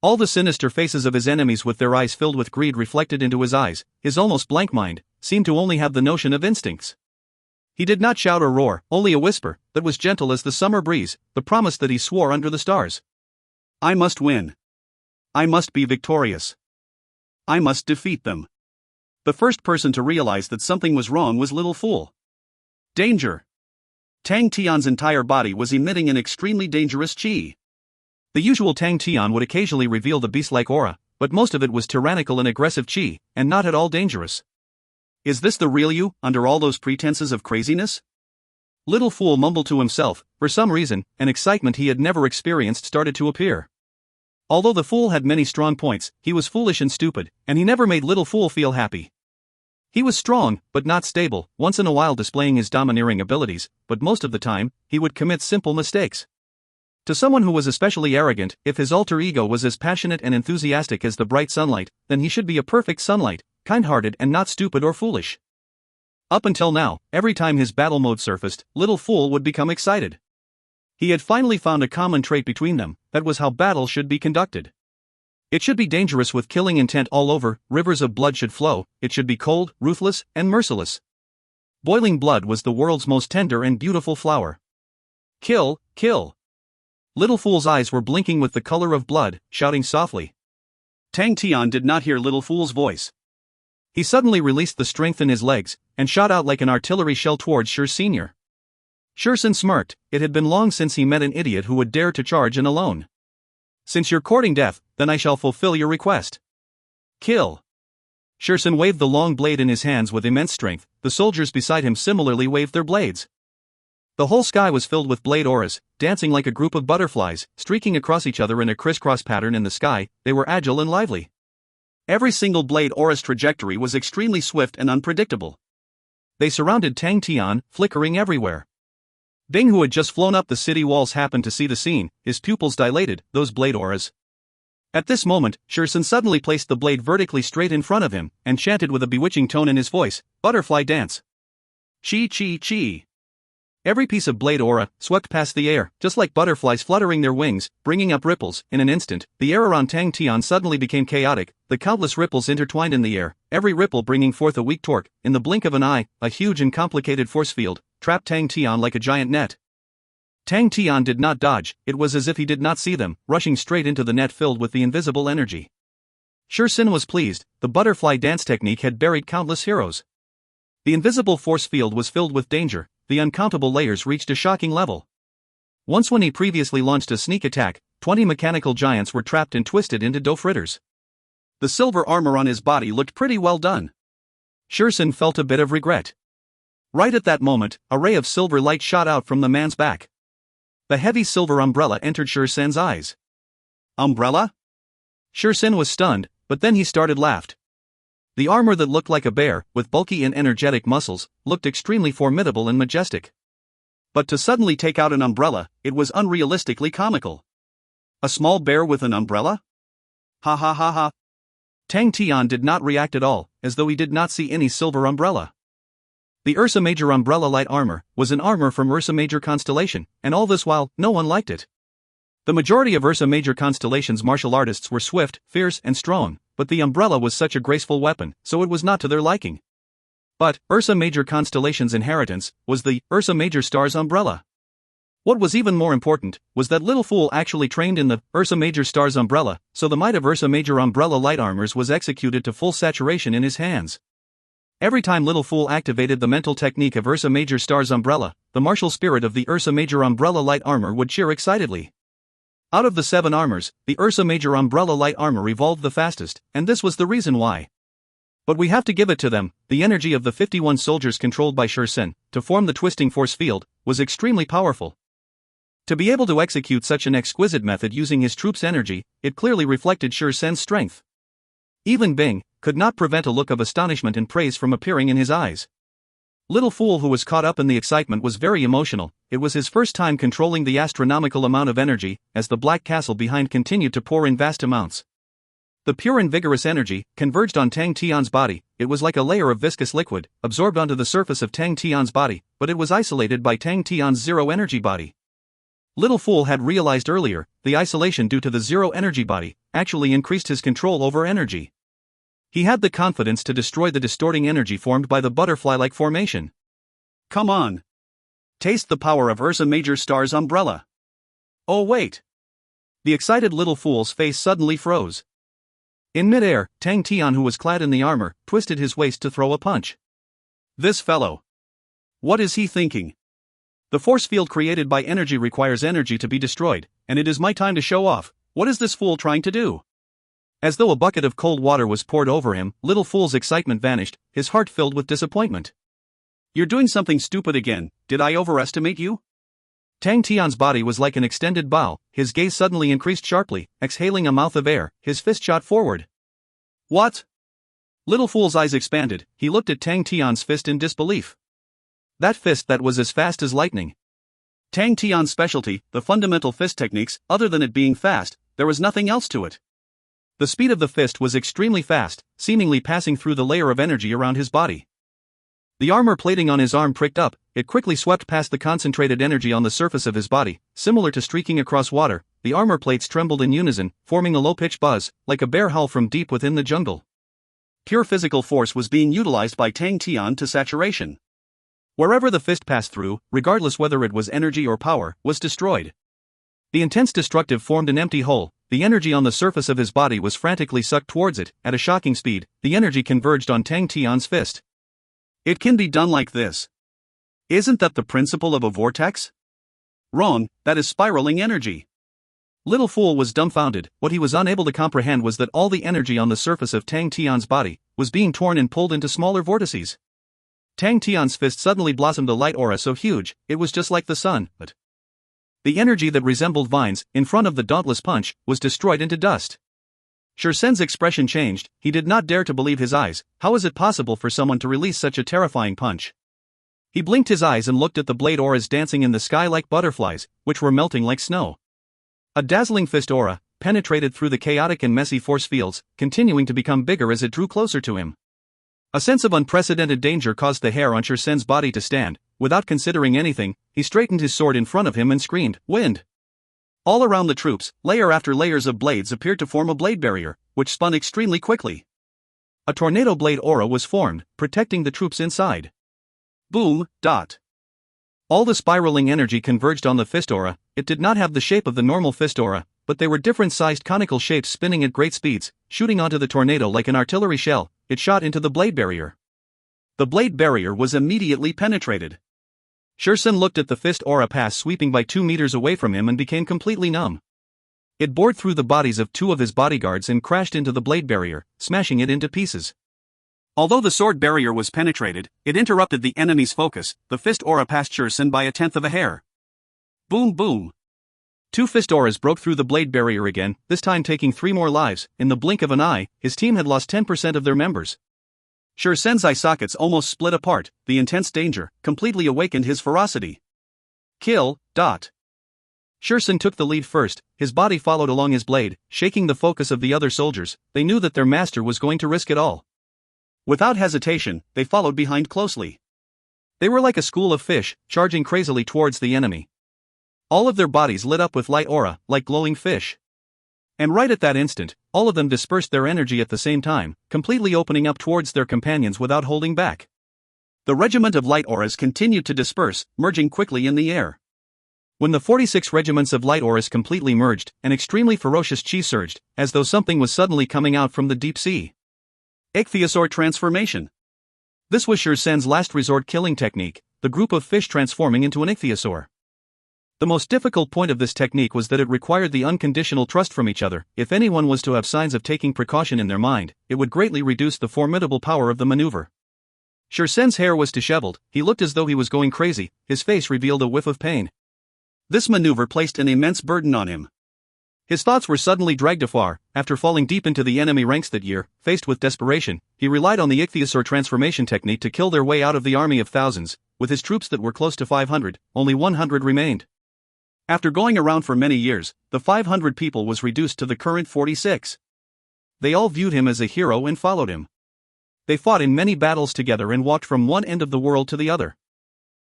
All the sinister faces of his enemies with their eyes filled with greed reflected into his eyes. His almost blank mind seemed to only have the notion of instincts. He did not shout or roar, only a whisper that was gentle as the summer breeze, the promise that he swore under the stars. I must win. I must be victorious. I must defeat them. The first person to realize that something was wrong was Little Fool. Danger! Tang Tian's entire body was emitting an extremely dangerous chi. The usual Tang Tian would occasionally reveal the beast-like aura, but most of it was tyrannical and aggressive chi, and not at all dangerous. Is this the real you, under all those pretenses of craziness? Little Fool mumbled to himself. For some reason, an excitement he had never experienced started to appear. Although the fool had many strong points, he was foolish and stupid, and he never made Little Fool feel happy. He was strong, but not stable, once in a while displaying his domineering abilities, but most of the time, he would commit simple mistakes. To someone who was especially arrogant, if his alter ego was as passionate and enthusiastic as the bright sunlight, then he should be a perfect sunlight, kind-hearted and not stupid or foolish. Up until now, every time his battle mode surfaced, Little Fool would become excited. He had finally found a common trait between them. That was how battle should be conducted. It should be dangerous with killing intent all over, rivers of blood should flow, it should be cold, ruthless, and merciless. Boiling blood was the world's most tender and beautiful flower. Kill, kill. Little Fool's eyes were blinking with the color of blood, shouting softly. Tang Tian did not hear Little Fool's voice. He suddenly released the strength in his legs, and shot out like an artillery shell towards Shi Sr. Shursen smirked. It had been long since he met an idiot who would dare to charge in alone. Since you're courting death, then I shall fulfill your request. Kill. Shursen waved the long blade in his hands with immense strength. The soldiers beside him similarly waved their blades. The whole sky was filled with blade auras, dancing like a group of butterflies, streaking across each other in a crisscross pattern in the sky. They were agile and lively. Every single blade aura's trajectory was extremely swift and unpredictable. They surrounded Tang Tian, flickering everywhere. Bing, who had just flown up the city walls, happened to see the scene. His pupils dilated. Those blade auras. At this moment, Shursen suddenly placed the blade vertically straight in front of him, and chanted with a bewitching tone in his voice, "Butterfly dance. Chi chi chi." Every piece of blade aura swept past the air, just like butterflies fluttering their wings, bringing up ripples. In an instant, the air around Tang Tian suddenly became chaotic. The countless ripples intertwined in the air, every ripple bringing forth a weak torque. In the blink of an eye, a huge and complicated force field trapped Tang Tian like a giant net. Tang Tian did not dodge. It was as if he did not see them, rushing straight into the net filled with the invisible energy. Shursen was pleased. The butterfly dance technique had buried countless heroes. The invisible force field was filled with danger. The uncountable layers reached a shocking level. Once, when he previously launched a sneak attack, 20 mechanical giants were trapped and twisted into dough fritters. The silver armor on his body looked pretty well done. Shursen felt a bit of regret. Right at that moment, a ray of silver light shot out from the man's back. The heavy silver umbrella entered Shursen's eyes. Umbrella? Shursen was stunned, but then he started laughed. The armor that looked like a bear, with bulky and energetic muscles, looked extremely formidable and majestic. But to suddenly take out an umbrella, it was unrealistically comical. A small bear with an umbrella? Ha ha ha ha. Tang Tian did not react at all, as though he did not see any silver umbrella. The Ursa Major umbrella light armor was an armor from Ursa Major constellation, and all this while, no one liked it. The majority of Ursa Major constellation's martial artists were swift, fierce, and strong, but the umbrella was such a graceful weapon, so it was not to their liking. But Ursa Major constellation's inheritance was the Ursa Major star's umbrella. What was even more important was that Little Fool actually trained in the Ursa Major star's umbrella, so the might of Ursa Major umbrella light armors was executed to full saturation in his hands. Every time Little Fool activated the mental technique of Ursa Major star's umbrella, the martial spirit of the Ursa Major umbrella light armor would cheer excitedly. Out of the 7 armors, the Ursa Major umbrella light armor evolved the fastest, and this was the reason why. But we have to give it to them, the energy of the 51 soldiers controlled by Shursen, to form the twisting force field, was extremely powerful. To be able to execute such an exquisite method using his troops' energy, it clearly reflected Shursen's strength. Even Bing could not prevent a look of astonishment and praise from appearing in his eyes. Little Fool, who was caught up in the excitement, was very emotional. It was his first time controlling the astronomical amount of energy, as the black castle behind continued to pour in vast amounts. The pure and vigorous energy converged on Tang Tian's body. It was like a layer of viscous liquid, absorbed onto the surface of Tang Tian's body, but it was isolated by Tang Tian's zero-energy body. Little Fool had realized earlier, the isolation due to the zero-energy body actually increased his control over energy. He had the confidence to destroy the distorting energy formed by the butterfly-like formation. Come on. Taste the power of Ursa Major star's umbrella. Oh wait. The excited Little Fool's face suddenly froze. In midair, Tang Tian, who was clad in the armor, twisted his waist to throw a punch. This fellow. What is he thinking? The force field created by energy requires energy to be destroyed, and it is my time to show off. What is this fool trying to do? As though a bucket of cold water was poured over him, Little Fool's excitement vanished, his heart filled with disappointment. You're doing something stupid again, did I overestimate you? Tang Tian's body was like an extended bow, his gaze suddenly increased sharply, exhaling a mouth of air, his fist shot forward. What? Little Fool's eyes expanded, he looked at Tang Tian's fist in disbelief. That fist that was as fast as lightning. Tang Tian's specialty, the fundamental fist techniques, other than it being fast, there was nothing else to it. The speed of the fist was extremely fast, seemingly passing through the layer of energy around his body. The armor plating on his arm pricked up, it quickly swept past the concentrated energy on the surface of his body, similar to streaking across water. The armor plates trembled in unison, forming a low-pitched buzz, like a bear howl from deep within the jungle. Pure physical force was being utilized by Tang Tian to saturation. Wherever the fist passed through, regardless whether it was energy or power, was destroyed. The intense destructive formed an empty hole. The energy on the surface of his body was frantically sucked towards it. At a shocking speed, the energy converged on Tang Tian's fist. It can be done like this. Isn't that the principle of a vortex? Wrong, that is spiraling energy. Little Fool was dumbfounded. What he was unable to comprehend was that all the energy on the surface of Tang Tian's body was being torn and pulled into smaller vortices. Tang Tian's fist suddenly blossomed a light aura so huge, it was just like the sun, but the energy that resembled vines, in front of the dauntless punch, was destroyed into dust. Shursen's expression changed, he did not dare to believe his eyes. How is it possible for someone to release such a terrifying punch? He blinked his eyes and looked at the blade auras dancing in the sky like butterflies, which were melting like snow. A dazzling fist aura penetrated through the chaotic and messy force fields, continuing to become bigger as it drew closer to him. A sense of unprecedented danger caused the hair on Shursen's body to stand. Without considering anything, he straightened his sword in front of him and screamed, "Wind!" All around the troops, layer after layers of blades appeared to form a blade barrier, which spun extremely quickly. A tornado blade aura was formed, protecting the troops inside. Boom, dot. All the spiraling energy converged on the fist aura. It did not have the shape of the normal fist aura, but they were different-sized conical shapes spinning at great speeds, shooting onto the tornado like an artillery shell. It shot into the blade barrier. The blade barrier was immediately penetrated. Shursen looked at the fist aura pass sweeping by 2 meters away from him and became completely numb. It bored through the bodies of 2 of his bodyguards and crashed into the blade barrier, smashing it into pieces. Although the sword barrier was penetrated, it interrupted the enemy's focus. The fist aura passed Shursen by a tenth of a hair. Boom boom. 2 fist auras broke through the blade barrier again, this time taking 3 more lives. In the blink of an eye, his team had lost 10% of their members. Shursen's eye sockets almost split apart. The intense danger completely awakened his ferocity. Kill, dot. Shursen took the lead first, his body followed along his blade, shaking the focus of the other soldiers. They knew that their master was going to risk it all. Without hesitation, they followed behind closely. They were like a school of fish, charging crazily towards the enemy. All of their bodies lit up with light aura, like glowing fish. And right at that instant, all of them dispersed their energy at the same time, completely opening up towards their companions without holding back. The regiment of light auras continued to disperse, merging quickly in the air. When the 46 regiments of light auras completely merged, an extremely ferocious chi surged, as though something was suddenly coming out from the deep sea. Ichthyosaur transformation. This was Shursen's last resort killing technique, the group of fish transforming into an ichthyosaur. The most difficult point of this technique was that it required the unconditional trust from each other. If anyone was to have signs of taking precaution in their mind, it would greatly reduce the formidable power of the maneuver. Shursen's hair was disheveled, he looked as though he was going crazy, his face revealed a whiff of pain. This maneuver placed an immense burden on him. His thoughts were suddenly dragged afar. After falling deep into the enemy ranks that year, faced with desperation, he relied on the ichthyosaur transformation technique to kill their way out of the army of thousands. With his troops that were close to 500, only 100 remained. After going around for many years, the 500 people was reduced to the current 46. They all viewed him as a hero and followed him. They fought in many battles together and walked from one end of the world to the other.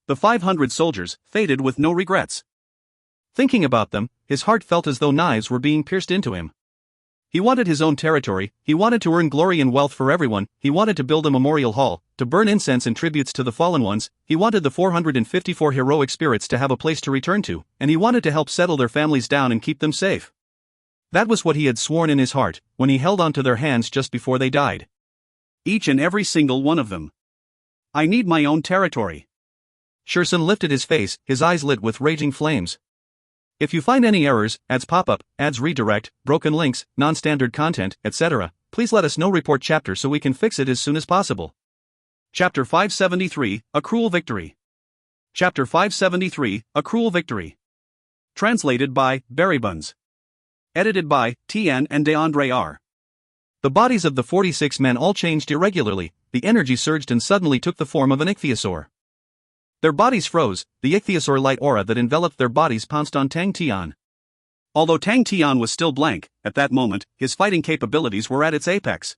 The 500 soldiers faded with no regrets. Thinking about them, his heart felt as though knives were being pierced into him. He wanted his own territory, he wanted to earn glory and wealth for everyone, he wanted to build a memorial hall, to burn incense and tributes to the fallen ones, he wanted the 454 heroic spirits to have a place to return to, and he wanted to help settle their families down and keep them safe. That was what he had sworn in his heart, when he held onto their hands just before they died. Each and every single one of them. I need my own territory. Shursen lifted his face, his eyes lit with raging flames. If you find any errors, ads pop up, ads redirect, broken links, non-standard content, etc., please let us know. Report chapter so we can fix it as soon as possible. Chapter 573, A Cruel Victory. Chapter 573, A Cruel Victory. Translated by Buns. Edited by Tian and DeAndre R. The bodies of the 46 men all changed irregularly, the energy surged and suddenly took the form of an ichthyosaur. Their bodies froze, the ichthyosaur light aura that enveloped their bodies pounced on Tang Tian. Although Tang Tian was still blank, at that moment, his fighting capabilities were at its apex.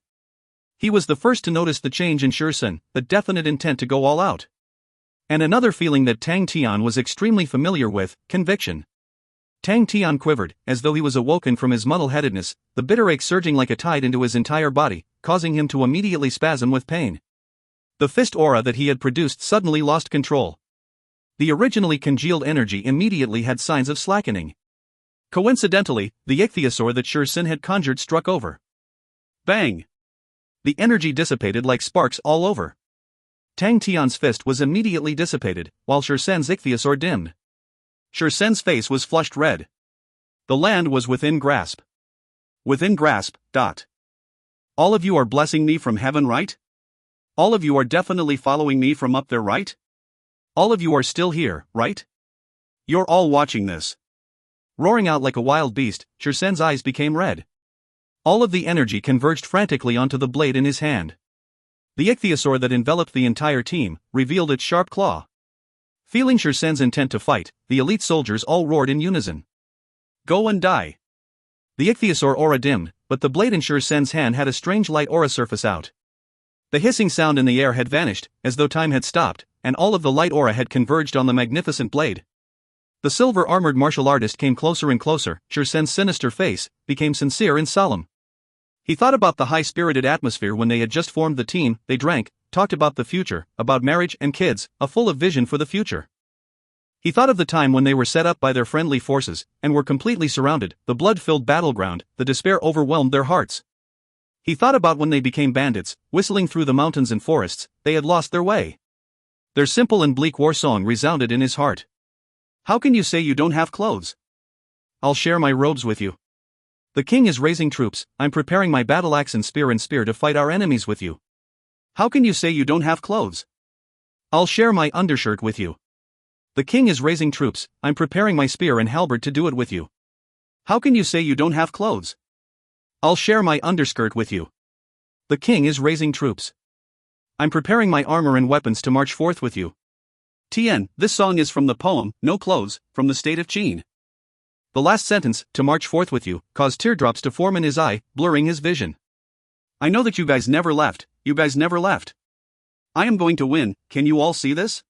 He was the first to notice the change in Shursen, the definite intent to go all out. And another feeling that Tang Tian was extremely familiar with, conviction. Tang Tian quivered, as though he was awoken from his muddle-headedness, the bitter ache surging like a tide into his entire body, causing him to immediately spasm with pain. The fist aura that he had produced suddenly lost control. The originally congealed energy immediately had signs of slackening. Coincidentally, the ichthyosaur that Shursen had conjured struck over. Bang! The energy dissipated like sparks all over. Tang Tian's fist was immediately dissipated, while Shursen's ichthyosaur dimmed. Shursen's face was flushed red. The land was within grasp. Within grasp. All of you are blessing me from heaven, right? All of you are definitely following me from up there, right? All of you are still here, right? You're all watching this. Roaring out like a wild beast, Shursen's eyes became red. All of the energy converged frantically onto the blade in his hand. The ichthyosaur that enveloped the entire team revealed its sharp claw. Feeling Shursen's intent to fight, the elite soldiers all roared in unison. Go and die. The ichthyosaur aura dimmed, but the blade in Shursen's hand had a strange light aura surface out. The hissing sound in the air had vanished, as though time had stopped, and all of the light aura had converged on the magnificent blade. The silver-armored martial artist came closer and closer. Shursen's sinister face became sincere and solemn. He thought about the high-spirited atmosphere when they had just formed the team. They drank, talked about the future, about marriage and kids, full of vision for the future. He thought of the time when they were set up by their friendly forces, and were completely surrounded, the blood-filled battleground, the despair overwhelmed their hearts. He thought about when they became bandits, whistling through the mountains and forests, they had lost their way. Their simple and bleak war song resounded in his heart. How can you say you don't have clothes? I'll share my robes with you. The king is raising troops, I'm preparing my battle axe and spear to fight our enemies with you. How can you say you don't have clothes? I'll share my undershirt with you. The king is raising troops, I'm preparing my spear and halberd to do it with you. How can you say you don't have clothes? I'll share my underskirt with you. The king is raising troops. I'm preparing my armor and weapons to march forth with you. Tian, this song is from the poem, No Clothes, from the state of Qin. The last sentence, to march forth with you, caused teardrops to form in his eye, blurring his vision. I know that you guys never left. I am going to win, can you all see this?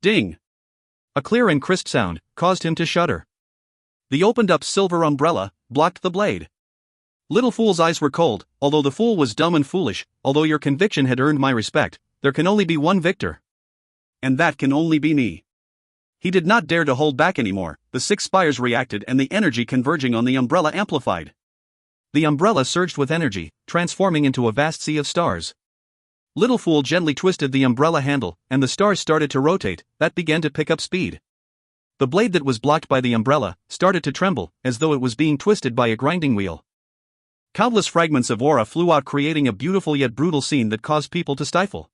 Ding! A clear and crisp sound caused him to shudder. The opened-up silver umbrella blocked the blade. Little Fool's eyes were cold. Although the fool was dumb and foolish, although your conviction had earned my respect, there can only be one victor. And that can only be me. He did not dare to hold back anymore. The 6 spires reacted and the energy converging on the umbrella amplified. The umbrella surged with energy, transforming into a vast sea of stars. Little Fool gently twisted the umbrella handle, and the stars started to rotate. That began to pick up speed. The blade that was blocked by the umbrella started to tremble, as though it was being twisted by a grinding wheel. Countless fragments of aura flew out, creating a beautiful yet brutal scene that caused people to stifle.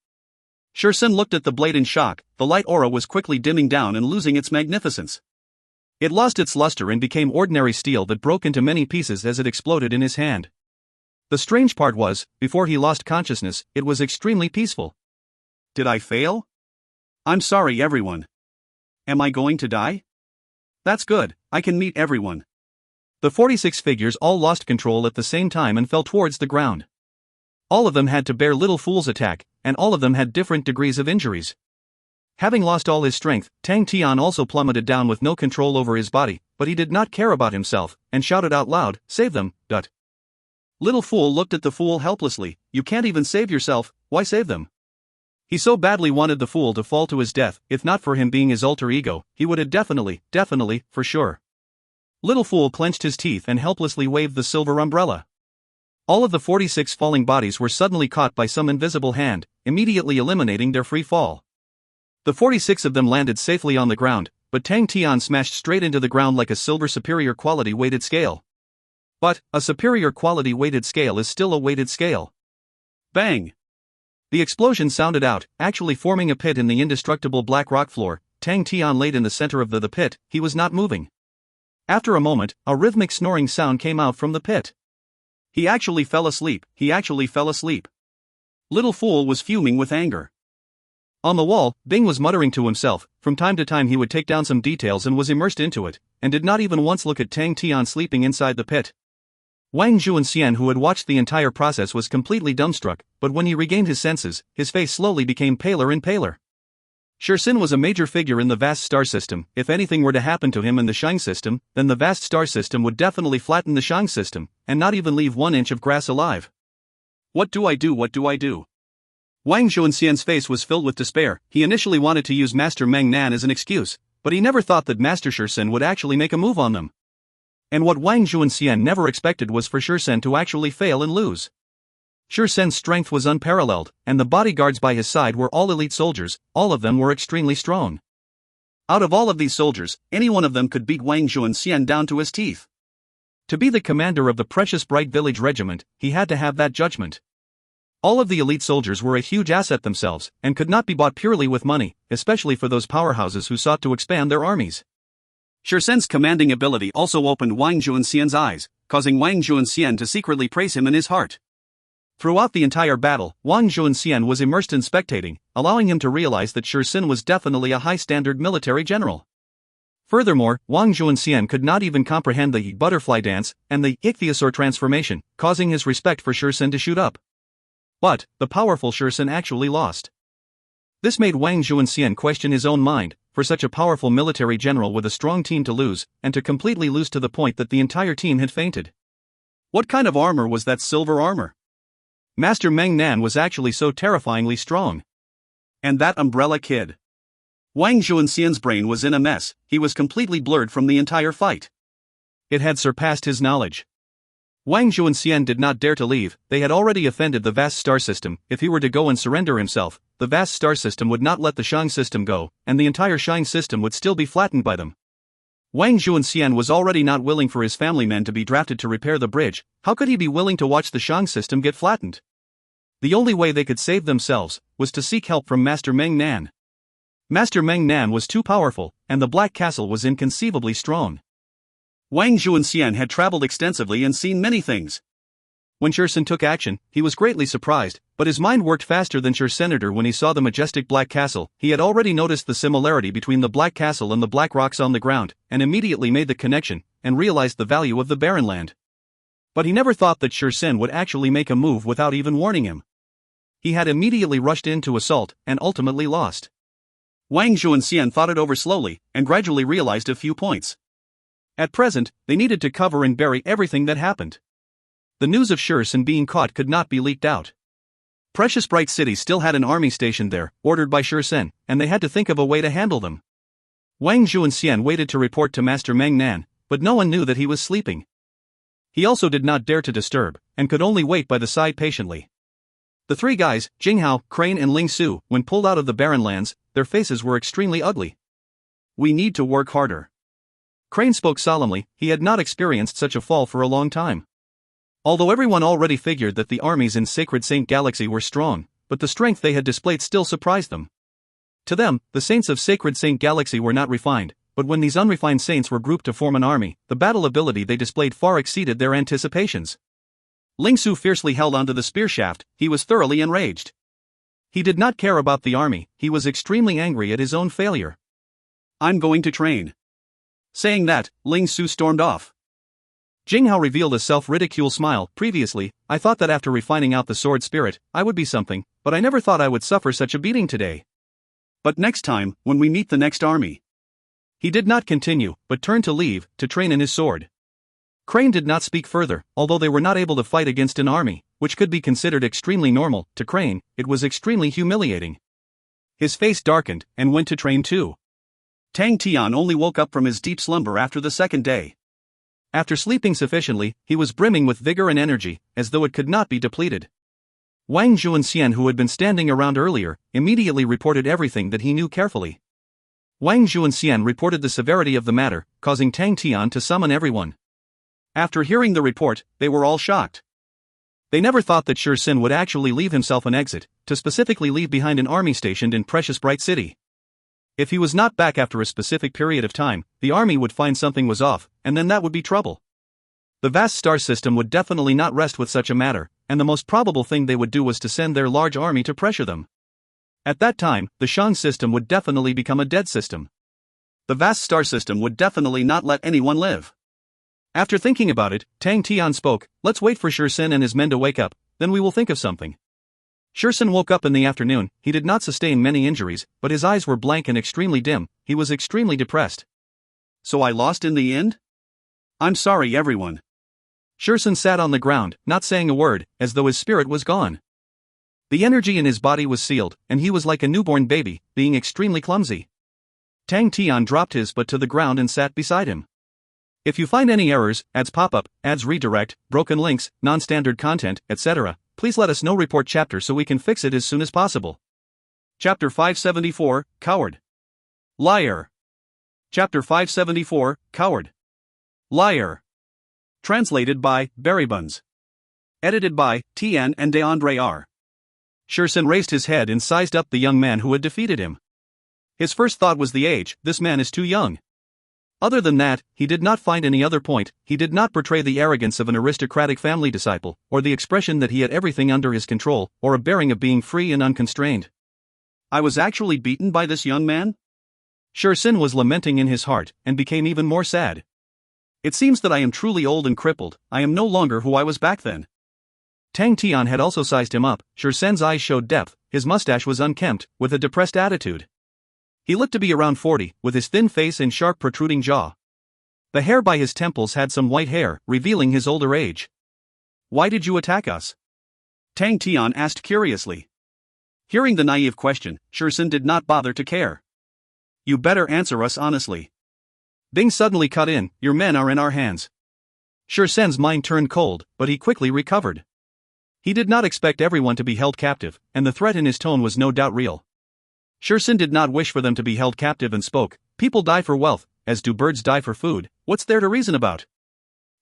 Shursen looked at the blade in shock. The light aura was quickly dimming down and losing its magnificence. It lost its luster and became ordinary steel that broke into many pieces as it exploded in his hand. The strange part was, before he lost consciousness, it was extremely peaceful. Did I fail? I'm sorry, everyone. Am I going to die? That's good, I can meet everyone. The 46 figures all lost control at the same time and fell towards the ground. All of them had to bear Little Fool's attack, and all of them had different degrees of injuries. Having lost all his strength, Tang Tian also plummeted down with no control over his body, but he did not care about himself, and shouted out loud, "Save them, Dut." Little Fool looked at the fool helplessly. You can't even save yourself, why save them? He so badly wanted the fool to fall to his death. If not for him being his alter ego, he would have definitely, for sure. Little Fool clenched his teeth and helplessly waved the silver umbrella. All of the 46 falling bodies were suddenly caught by some invisible hand, immediately eliminating their free fall. The 46 of them landed safely on the ground, but Tang Tian smashed straight into the ground like a silver superior quality weighted scale. But, a superior quality weighted scale is still a weighted scale. Bang! The explosion sounded out, actually forming a pit in the indestructible black rock floor. Tang Tian laid in the center of the pit, he was not moving. After a moment, a rhythmic snoring sound came out from the pit. He actually fell asleep, Little fool was fuming with anger. On the wall, Bing was muttering to himself. From time to time he would take down some details and was immersed into it, and did not even once look at Tang Tian sleeping inside the pit. Wang Juanxian, who had watched the entire process, was completely dumbstruck, but when he regained his senses, his face slowly became paler and paler. Shursin was a major figure in the vast star system. If anything were to happen to him in the Shang system, then the vast star system would definitely flatten the Shang system, and not even leave 1 inch of grass alive. What do I do? Wang Juanxian's face was filled with despair. He initially wanted to use Master Meng Nan as an excuse, but he never thought that Master Shursin would actually make a move on them. And what Wang Juanxian never expected was for Shursin to actually fail and lose. Shursin's strength was unparalleled, and the bodyguards by his side were all elite soldiers. All of them were extremely strong. Out of all of these soldiers, any one of them could beat Wang Juanxian down to his teeth. To be the commander of the precious Bright Village Regiment, he had to have that judgment. All of the elite soldiers were a huge asset themselves, and could not be bought purely with money, especially for those powerhouses who sought to expand their armies. Shursin's commanding ability also opened Wang Juanxian's eyes, causing Wang Juanxian to secretly praise him in his heart. Throughout the entire battle, Wang Juanxian was immersed in spectating, allowing him to realize that Shursin was definitely a high-standard military general. Furthermore, Wang Juanxian could not even comprehend the butterfly dance and the ichthyosaur transformation, causing his respect for Shursin to shoot up. But, the powerful Shursin actually lost. This made Wang Juanxian question his own mind. For such a powerful military general with a strong team to lose, and to completely lose to the point that the entire team had fainted. What kind of armor was that silver armor? Master Meng Nan was actually so terrifyingly strong. And that umbrella kid. Wang Juanxian's brain was in a mess, he was completely blurred from the entire fight. It had surpassed his knowledge. Wang Juanxian did not dare to leave. They had already offended the vast star system. If he were to go and surrender himself, the vast star system would not let the Shang system go, and the entire Shang system would still be flattened by them. Wang Juanxian was already not willing for his family men to be drafted to repair the bridge. How could he be willing to watch the Shang system get flattened? The only way they could save themselves was to seek help from Master Meng Nan. Master Meng Nan was too powerful, and the Black Castle was inconceivably strong. Wang Juanxian had traveled extensively and seen many things. When Shursin took action, he was greatly surprised, but his mind worked faster than Shursenator when he saw the majestic Black Castle. He had already noticed the similarity between the Black Castle and the black rocks on the ground, and immediately made the connection, and realized the value of the barren land. But he never thought that Shursin would actually make a move without even warning him. He had immediately rushed in to assault, and ultimately lost. Wang Juanxian thought it over slowly, and gradually realized a few points. At present, they needed to cover and bury everything that happened. The news of Shursin being caught could not be leaked out. Precious Bright City still had an army stationed there, ordered by Shursin, and they had to think of a way to handle them. Wang Juanxian waited to report to Master Meng Nan, but no one knew that he was sleeping. He also did not dare to disturb, and could only wait by the side patiently. The three guys, Jinghao, Crane and Ling Su, when pulled out of the barren lands, their faces were extremely ugly. We need to work harder. Crane spoke solemnly. He had not experienced such a fall for a long time. Although everyone already figured that the armies in Sacred Saint Galaxy were strong, but the strength they had displayed still surprised them. To them, the saints of Sacred Saint Galaxy were not refined, but when these unrefined saints were grouped to form an army, the battle ability they displayed far exceeded their anticipations. Ling Su fiercely held onto the spear shaft. He was thoroughly enraged. He did not care about the army, he was extremely angry at his own failure. I'm going to train. Saying that, Ling Su stormed off. Jinghao revealed a self-ridicule smile. Previously, I thought that after refining out the sword spirit, I would be something, but I never thought I would suffer such a beating today. But next time, when we meet the next army. He did not continue, but turned to leave, to train in his sword. Crane did not speak further. Although they were not able to fight against an army, which could be considered extremely normal, to Crane, it was extremely humiliating. His face darkened, and went to train too. Tang Tian only woke up from his deep slumber after the second day. After sleeping sufficiently, he was brimming with vigor and energy, as though it could not be depleted. Wang Juanxian, who had been standing around earlier, immediately reported everything that he knew carefully. Wang Zhu and Tian reported the severity of the matter, causing Tang Tian to summon everyone. After hearing the report, they were all shocked. They never thought that Sin would actually leave himself an exit, to specifically leave behind an army stationed in Precious Bright City. If he was not back after a specific period of time, the army would find something was off, and then that would be trouble. The vast star system would definitely not rest with such a matter, and the most probable thing they would do was to send their large army to pressure them. At that time, the Shang system would definitely become a dead system. The vast star system would definitely not let anyone live. After thinking about it, Tang Tian spoke, "Let's wait for Sin and his men to wake up, then we will think of something." Sin woke up in the afternoon. He did not sustain many injuries, but his eyes were blank and extremely dim. He was extremely depressed. "So I lost in the end? I'm sorry, everyone." Sin sat on the ground, not saying a word, as though his spirit was gone. The energy in his body was sealed, and he was like a newborn baby, being extremely clumsy. Tang Tian dropped his butt to the ground and sat beside him. If you find any errors, ads pop up, ads redirect, broken links, non-standard content, etc., please let us know. Report chapter so we can fix it as soon as possible. Chapter 574, Coward. Liar. Chapter 574, Coward. Liar. Translated by Berrybuns. Edited by Tian and DeAndre R. Sin raised his head and sized up the young man who had defeated him. His first thought was the age. This man is too young. Other than that, he did not find any other point. He did not portray the arrogance of an aristocratic family disciple, or the expression that he had everything under his control, or a bearing of being free and unconstrained. I was actually beaten by this young man? Sin was lamenting in his heart, and became even more sad. It seems that I am truly old and crippled. I am no longer who I was back then. Tang Tian had also sized him up. Sin's eyes showed depth, his mustache was unkempt, with a depressed attitude. He looked to be around 40, with his thin face and sharp protruding jaw. The hair by his temples had some white hair, revealing his older age. "Why did you attack us?" Tang Tian asked curiously. Hearing the naive question, Sin did not bother to care. "You better answer us honestly." Bing suddenly cut in, "Your men are in our hands." Sin's mind turned cold, but he quickly recovered. He did not expect everyone to be held captive, and the threat in his tone was no doubt real. Sin did not wish for them to be held captive and spoke, "People die for wealth, as do birds die for food. What's there to reason about?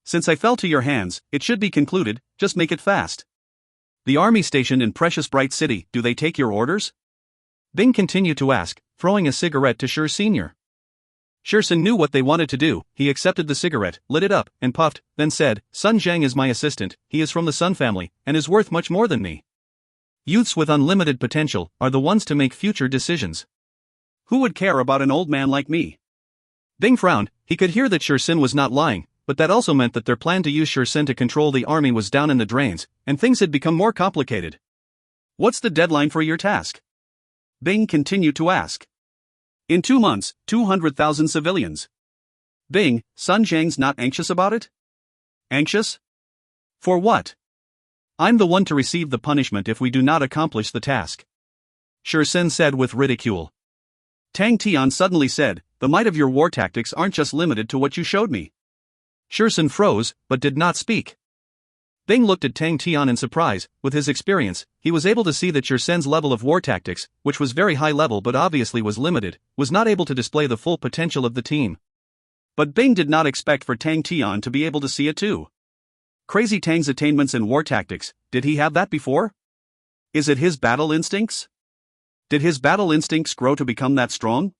Since I fell to your hands, it should be concluded, just make it fast." "The army stationed in Precious Bright City, do they take your orders?" Bing continued to ask, throwing a cigarette to Senior. Sin knew what they wanted to do. He accepted the cigarette, lit it up, and puffed, then said, "Sun Zhang is my assistant. He is from the Sun family, and is worth much more than me. Youths with unlimited potential are the ones to make future decisions. Who would care about an old man like me?" Bing frowned. He could hear that Sin was not lying, but that also meant that their plan to use Sin to control the army was down in the drains, and things had become more complicated. "What's the deadline for your task?" Bing continued to ask. "In 2 months, 200,000 civilians." Bing, Sun Zhang's not anxious about it? Anxious? For what? "I'm the one to receive the punishment if we do not accomplish the task," Sin said with ridicule. Tang Tian suddenly said, "The might of your war tactics aren't just limited to what you showed me." Sin froze, but did not speak. Bing looked at Tang Tian in surprise. With his experience, he was able to see that Sin's level of war tactics, which was very high level but obviously was limited, was not able to display the full potential of the team. But Bing did not expect for Tang Tian to be able to see it too. Crazy Tang's attainments in war tactics, did he have that before? Is it his battle instincts? Did his battle instincts grow to become that strong?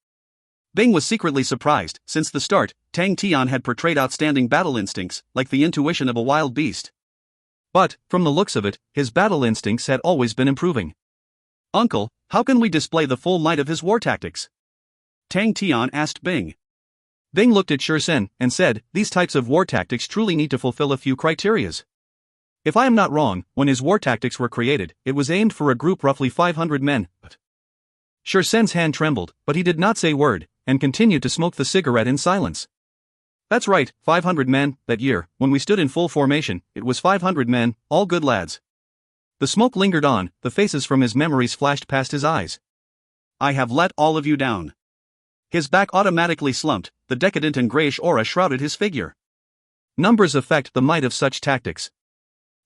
Bing was secretly surprised. Since the start, Tang Tian had portrayed outstanding battle instincts, like the intuition of a wild beast. But, from the looks of it, his battle instincts had always been improving. "Uncle, how can we display the full might of his war tactics?" Tang Tian asked Bing. Bing looked at Sin and said, "These types of war tactics truly need to fulfill a few criterias. If I am not wrong, when his war tactics were created, it was aimed for a group roughly 500 men." Sin's hand trembled, but he did not say a word, and continued to smoke the cigarette in silence. "That's right, 500 men. That year, when we stood in full formation, it was 500 men, all good lads." The smoke lingered on, the faces from his memories flashed past his eyes. "I have let all of you down." His back automatically slumped, the decadent and grayish aura shrouded his figure. Numbers affect the might of such tactics.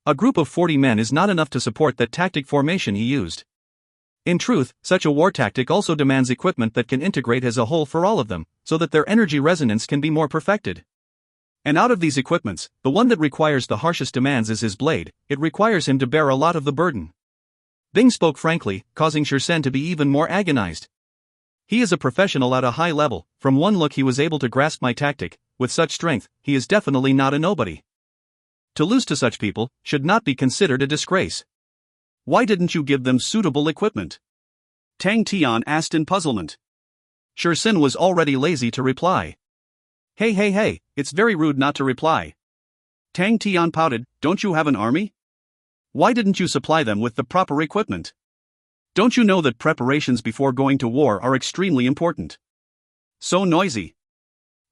A group of 40 men is not enough to support that tactic formation he used. In truth, such a war tactic also demands equipment that can integrate as a whole for all of them, so that their energy resonance can be more perfected. And out of these equipments, the one that requires the harshest demands is his blade. It requires him to bear a lot of the burden. Bing spoke frankly, causing Shirsen to be even more agonized. He is a professional at a high level. From one look he was able to grasp my tactic. With such strength, he is definitely not a nobody. To lose to such people should not be considered a disgrace. Why didn't you give them suitable equipment? Tang Tian asked in puzzlement. Shirsen was already lazy to reply. Hey, it's very rude not to reply. Tang Tian pouted, don't you have an army? Why didn't you supply them with the proper equipment? Don't you know that preparations before going to war are extremely important? So noisy.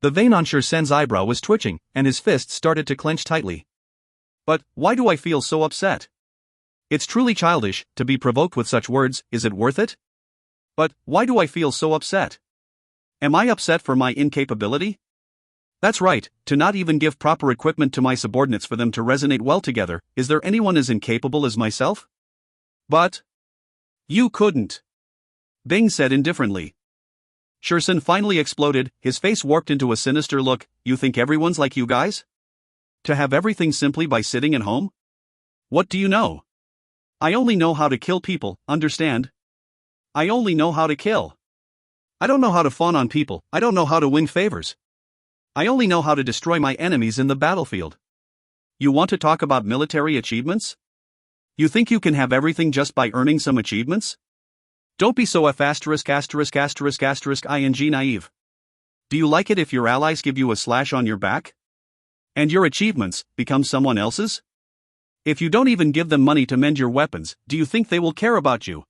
The vein on Shirsen's eyebrow was twitching, and his fist started to clench tightly. But, why do I feel so upset? It's truly childish to be provoked with such words. Is it worth it? But, why do I feel so upset? Am I upset for my incapability? That's right, to not even give proper equipment to my subordinates for them to resonate well together. Is there anyone as incapable as myself? But you couldn't, Bing said indifferently. Shirsen finally exploded, his face warped into a sinister look. You think everyone's like you guys? To have everything simply by sitting at home? What do you know? I only know how to kill people, understand? I only know how to kill. I don't know how to fawn on people, I don't know how to win favors. I only know how to destroy my enemies in the battlefield. You want to talk about military achievements? You think you can have everything just by earning some achievements? Don't be so ****ing naive. Do you like it if your allies give you a slash on your back? And your achievements become someone else's? If you don't even give them money to mend your weapons, do you think they will care about you?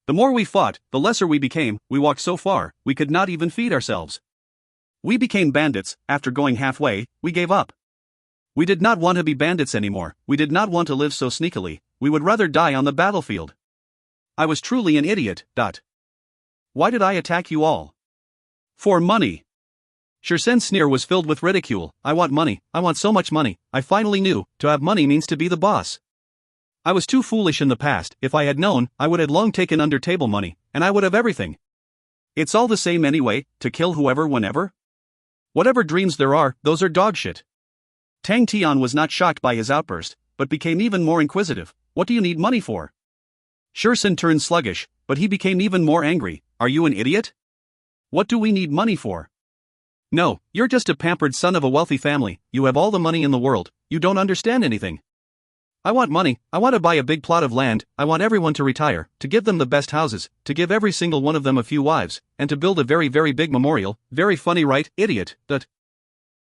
The more we fought, the lesser we became. We walked so far, we could not even feed ourselves. We became bandits. After going halfway, we gave up. We did not want to be bandits anymore, we did not want to live so sneakily, we would rather die on the battlefield. I was truly an idiot. Why did I attack you all? For money. Shirsen's sneer was filled with ridicule. I want money, I want so much money. I finally knew, to have money means to be the boss. I was too foolish in the past. If I had known, I would have long taken under table money, and I would have everything. It's all the same anyway, to kill whoever whenever? Whatever dreams there are, those are dog shit. Tang Tian was not shocked by his outburst, but became even more inquisitive. What do you need money for? Shirsen turned sluggish, but he became even more angry. Are you an idiot? What do we need money for? No, you're just a pampered son of a wealthy family. You have all the money in the world. You don't understand anything. I want money. I want to buy a big plot of land. I want everyone to retire, to give them the best houses, to give every single one of them a few wives, and to build a very, very big memorial. Very funny, right, idiot?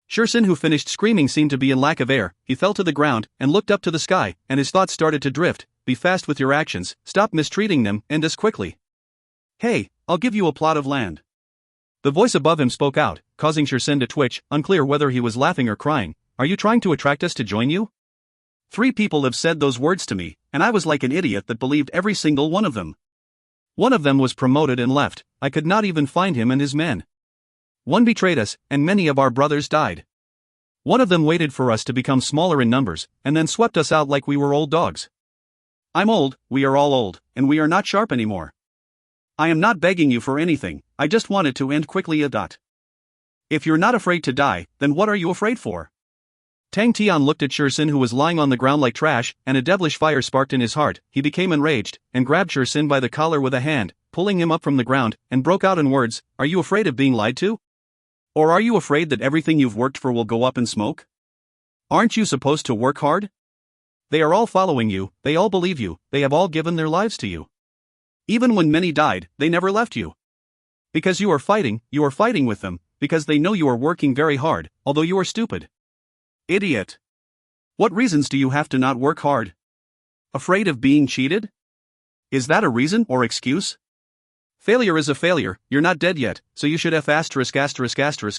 Shirsen, who finished screaming, seemed to be in lack of air. He fell to the ground and looked up to the sky, and his thoughts started to drift. Be fast with your actions. Stop mistreating them, and as quickly. Hey, I'll give you a plot of land. The voice above him spoke out, causing Shirsen to twitch, unclear whether he was laughing or crying. Are you trying to attract us to join you? 3 people have said those words to me, and I was like an idiot that believed every single one of them. One of them was promoted and left. I could not even find him and his men. One betrayed us, and many of our brothers died. One of them waited for us to become smaller in numbers, and then swept us out like we were old dogs. I'm old, we are all old, and we are not sharp anymore. I am not begging you for anything, I just want it to end quickly. If you're not afraid to die, then what are you afraid for? Tang Tian looked at Shirsen, who was lying on the ground like trash, and a devilish fire sparked in his heart. He became enraged, and grabbed Shirsen by the collar with a hand, pulling him up from the ground, and broke out in words. Are you afraid of being lied to? Or are you afraid that everything you've worked for will go up in smoke? Aren't you supposed to work hard? They are all following you, they all believe you, they have all given their lives to you. Even when many died, they never left you. Because you are fighting with them, because they know you are working very hard, although you are stupid. Idiot. What reasons do you have to not work hard? Afraid of being cheated? Is that a reason or excuse? Failure is a failure, you're not dead yet, so you should F***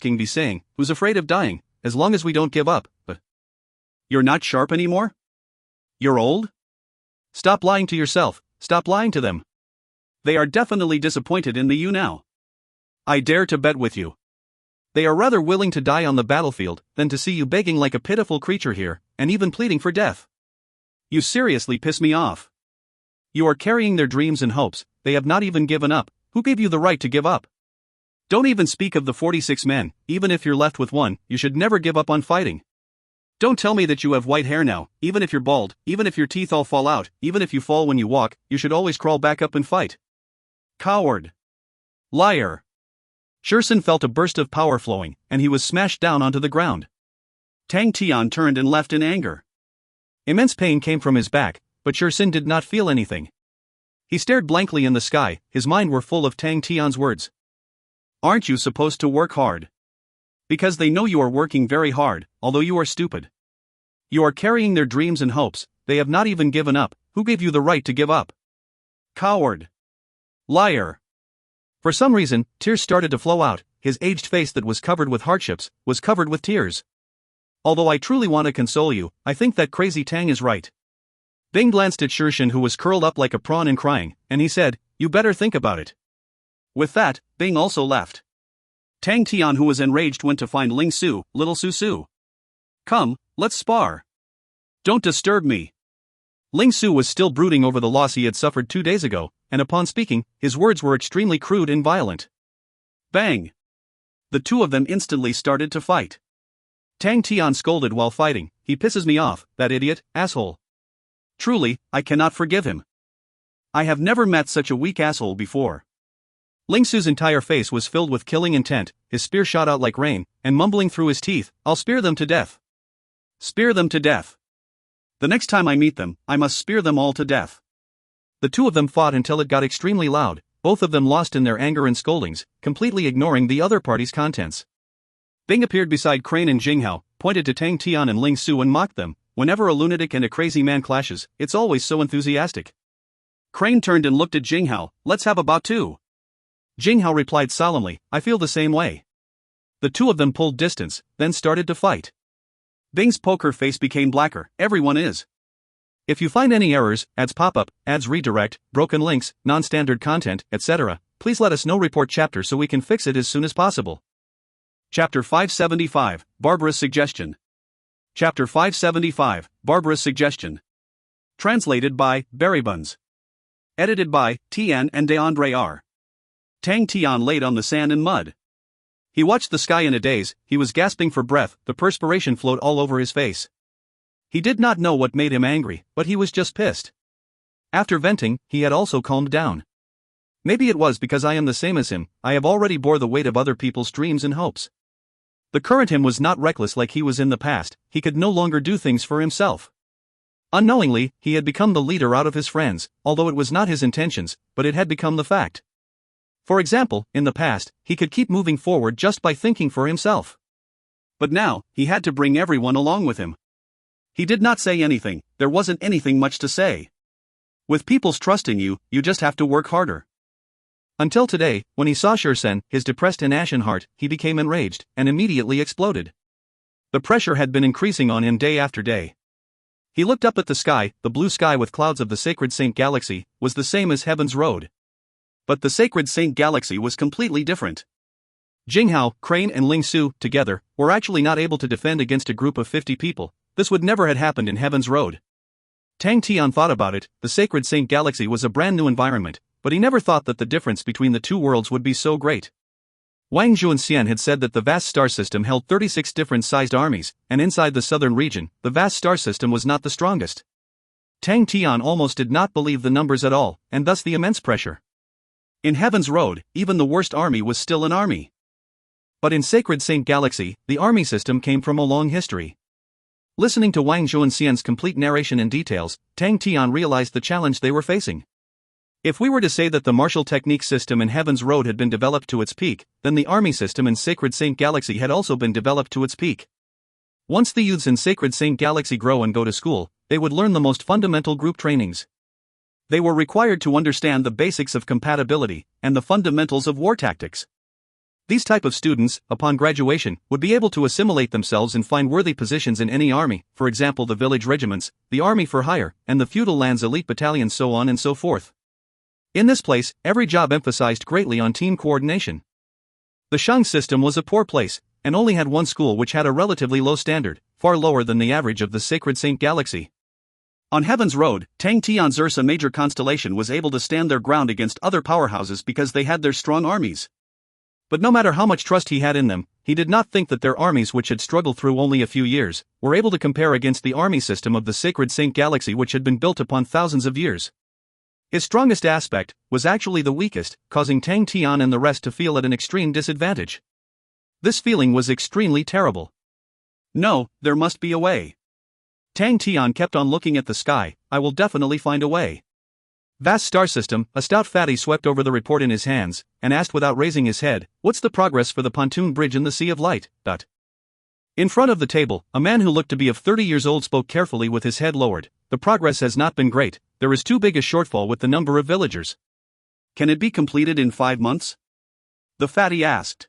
King be saying, who's afraid of dying, as long as we don't give up. But you're not sharp anymore? You're old? Stop lying to yourself, stop lying to them. They are definitely disappointed in you now. I dare to bet with you. They are rather willing to die on the battlefield than to see you begging like a pitiful creature here, and even pleading for death. You seriously piss me off. You are carrying their dreams and hopes, they have not even given up. Who gave you the right to give up? Don't even speak of the 46 men, even if you're left with one, you should never give up on fighting. Don't tell me that you have white hair now, even if you're bald, even if your teeth all fall out, even if you fall when you walk, you should always crawl back up and fight. Coward. Liar. Shursen felt a burst of power flowing, and he was smashed down onto the ground. Tang Tian turned and left in anger. Immense pain came from his back, but Shursen did not feel anything. He stared blankly in the sky, his mind were full of Tang Tian's words. Aren't you supposed to work hard? Because they know you are working very hard, although you are stupid. You are carrying their dreams and hopes, they have not even given up. Who gave you the right to give up? Coward. Liar. For some reason, tears started to flow out, his aged face that was covered with hardships, was covered with tears. Although I truly want to console you, I think that crazy Tang is right. Bing glanced at Shursen, who was curled up like a prawn and crying, and he said, you better think about it. With that, Bing also left. Tang Tian, who was enraged, went to find Ling Su, little Su. Come, let's spar. Don't disturb me. Ling Su was still brooding over the loss he had suffered 2 days ago, and upon speaking, his words were extremely crude and violent. Bang! The two of them instantly started to fight. Tang Tian scolded while fighting, he pisses me off, that idiot, asshole. Truly, I cannot forgive him. I have never met such a weak asshole before. Ling Su's entire face was filled with killing intent, his spear shot out like rain, and mumbling through his teeth, I'll spear them to death. Spear them to death. The next time I meet them, I must spear them all to death. The two of them fought until it got extremely loud, both of them lost in their anger and scoldings, completely ignoring the other party's contents. Bing appeared beside Crane and Jinghao, pointed to Tang Tian and Ling Su and mocked them. Whenever a lunatic and a crazy man clashes, it's always so enthusiastic. Crane turned and looked at Jinghao, let's have a bout too. Jinghao replied solemnly, I feel the same way. The two of them pulled distance, then started to fight. Bing's poker face became blacker, everyone is. If you find any errors, ads pop up, ads redirect, broken links, non-standard content, etc., please let us know. Report chapter so we can fix it as soon as possible. Chapter 575, Barbara's Suggestion. Chapter 575, Barbara's Suggestion. Translated by Berrybuns. Edited by Tian and DeAndre R. Tang Tian laid on the sand and mud. He watched the sky in a daze, he was gasping for breath, the perspiration flowed all over his face. He did not know what made him angry, but he was just pissed. After venting, he had also calmed down. Maybe it was because I am the same as him, I have already bore the weight of other people's dreams and hopes. The current him was not reckless like he was in the past, he could no longer do things for himself. Unknowingly, he had become the leader out of his friends, although it was not his intentions, but it had become the fact. For example, in the past, he could keep moving forward just by thinking for himself. But now, he had to bring everyone along with him. He did not say anything, there wasn't anything much to say. With people's trust in you, you just have to work harder. Until today, when he saw Shursen, his depressed and ashen heart, he became enraged, and immediately exploded. The pressure had been increasing on him day after day. He looked up at the sky, the blue sky with clouds of the sacred Saint Galaxy, was the same as Heaven's Road. But the sacred Saint Galaxy was completely different. Jinghao, Crane and Ling Su, together, were actually not able to defend against a group of 50 people, this would never have happened in Heaven's Road. Tang Tian thought about it, the sacred Saint Galaxy was a brand new environment, but he never thought that the difference between the two worlds would be so great. Wang Juanxian had said that the vast star system held 36 different sized armies, and inside the southern region, the vast star system was not the strongest. Tang Tian almost did not believe the numbers at all, and thus the immense pressure. In Heaven's Road, even the worst army was still an army. But in Sacred Saint Galaxy, the army system came from a long history. Listening to Wang Juanxian's complete narration and details, Tang Tian realized the challenge they were facing. If we were to say that the martial technique system in Heaven's Road had been developed to its peak, then the army system in Sacred Saint Galaxy had also been developed to its peak. Once the youths in Sacred Saint Galaxy grow and go to school, they would learn the most fundamental group trainings. They were required to understand the basics of compatibility and the fundamentals of war tactics. These type of students, upon graduation, would be able to assimilate themselves and find worthy positions in any army, for example the village regiments, the army for hire, and the feudal lands elite battalions, so on and so forth. In this place, every job emphasized greatly on team coordination. The Shang system was a poor place, and only had one school which had a relatively low standard, far lower than the average of the Sacred Saint Galaxy. On Heaven's Road, Tang Tian's Ursa major constellation was able to stand their ground against other powerhouses because they had their strong armies. But no matter how much trust he had in them, he did not think that their armies, which had struggled through only a few years, were able to compare against the army system of the Sacred Saint Galaxy, which had been built upon thousands of years. His strongest aspect was actually the weakest, causing Tang Tian and the rest to feel at an extreme disadvantage. This feeling was extremely terrible. No, there must be a way. Tang Tian kept on looking at the sky. I will definitely find a way. Vast star system, a stout fatty swept over the report in his hands, and asked without raising his head, "What's the progress for the pontoon bridge in the Sea of Light?" In front of the table, a man who looked to be of 30 years old spoke carefully with his head lowered. "The progress has not been great, there is too big a shortfall with the number of villagers." "Can it be completed in 5 months?" the fatty asked.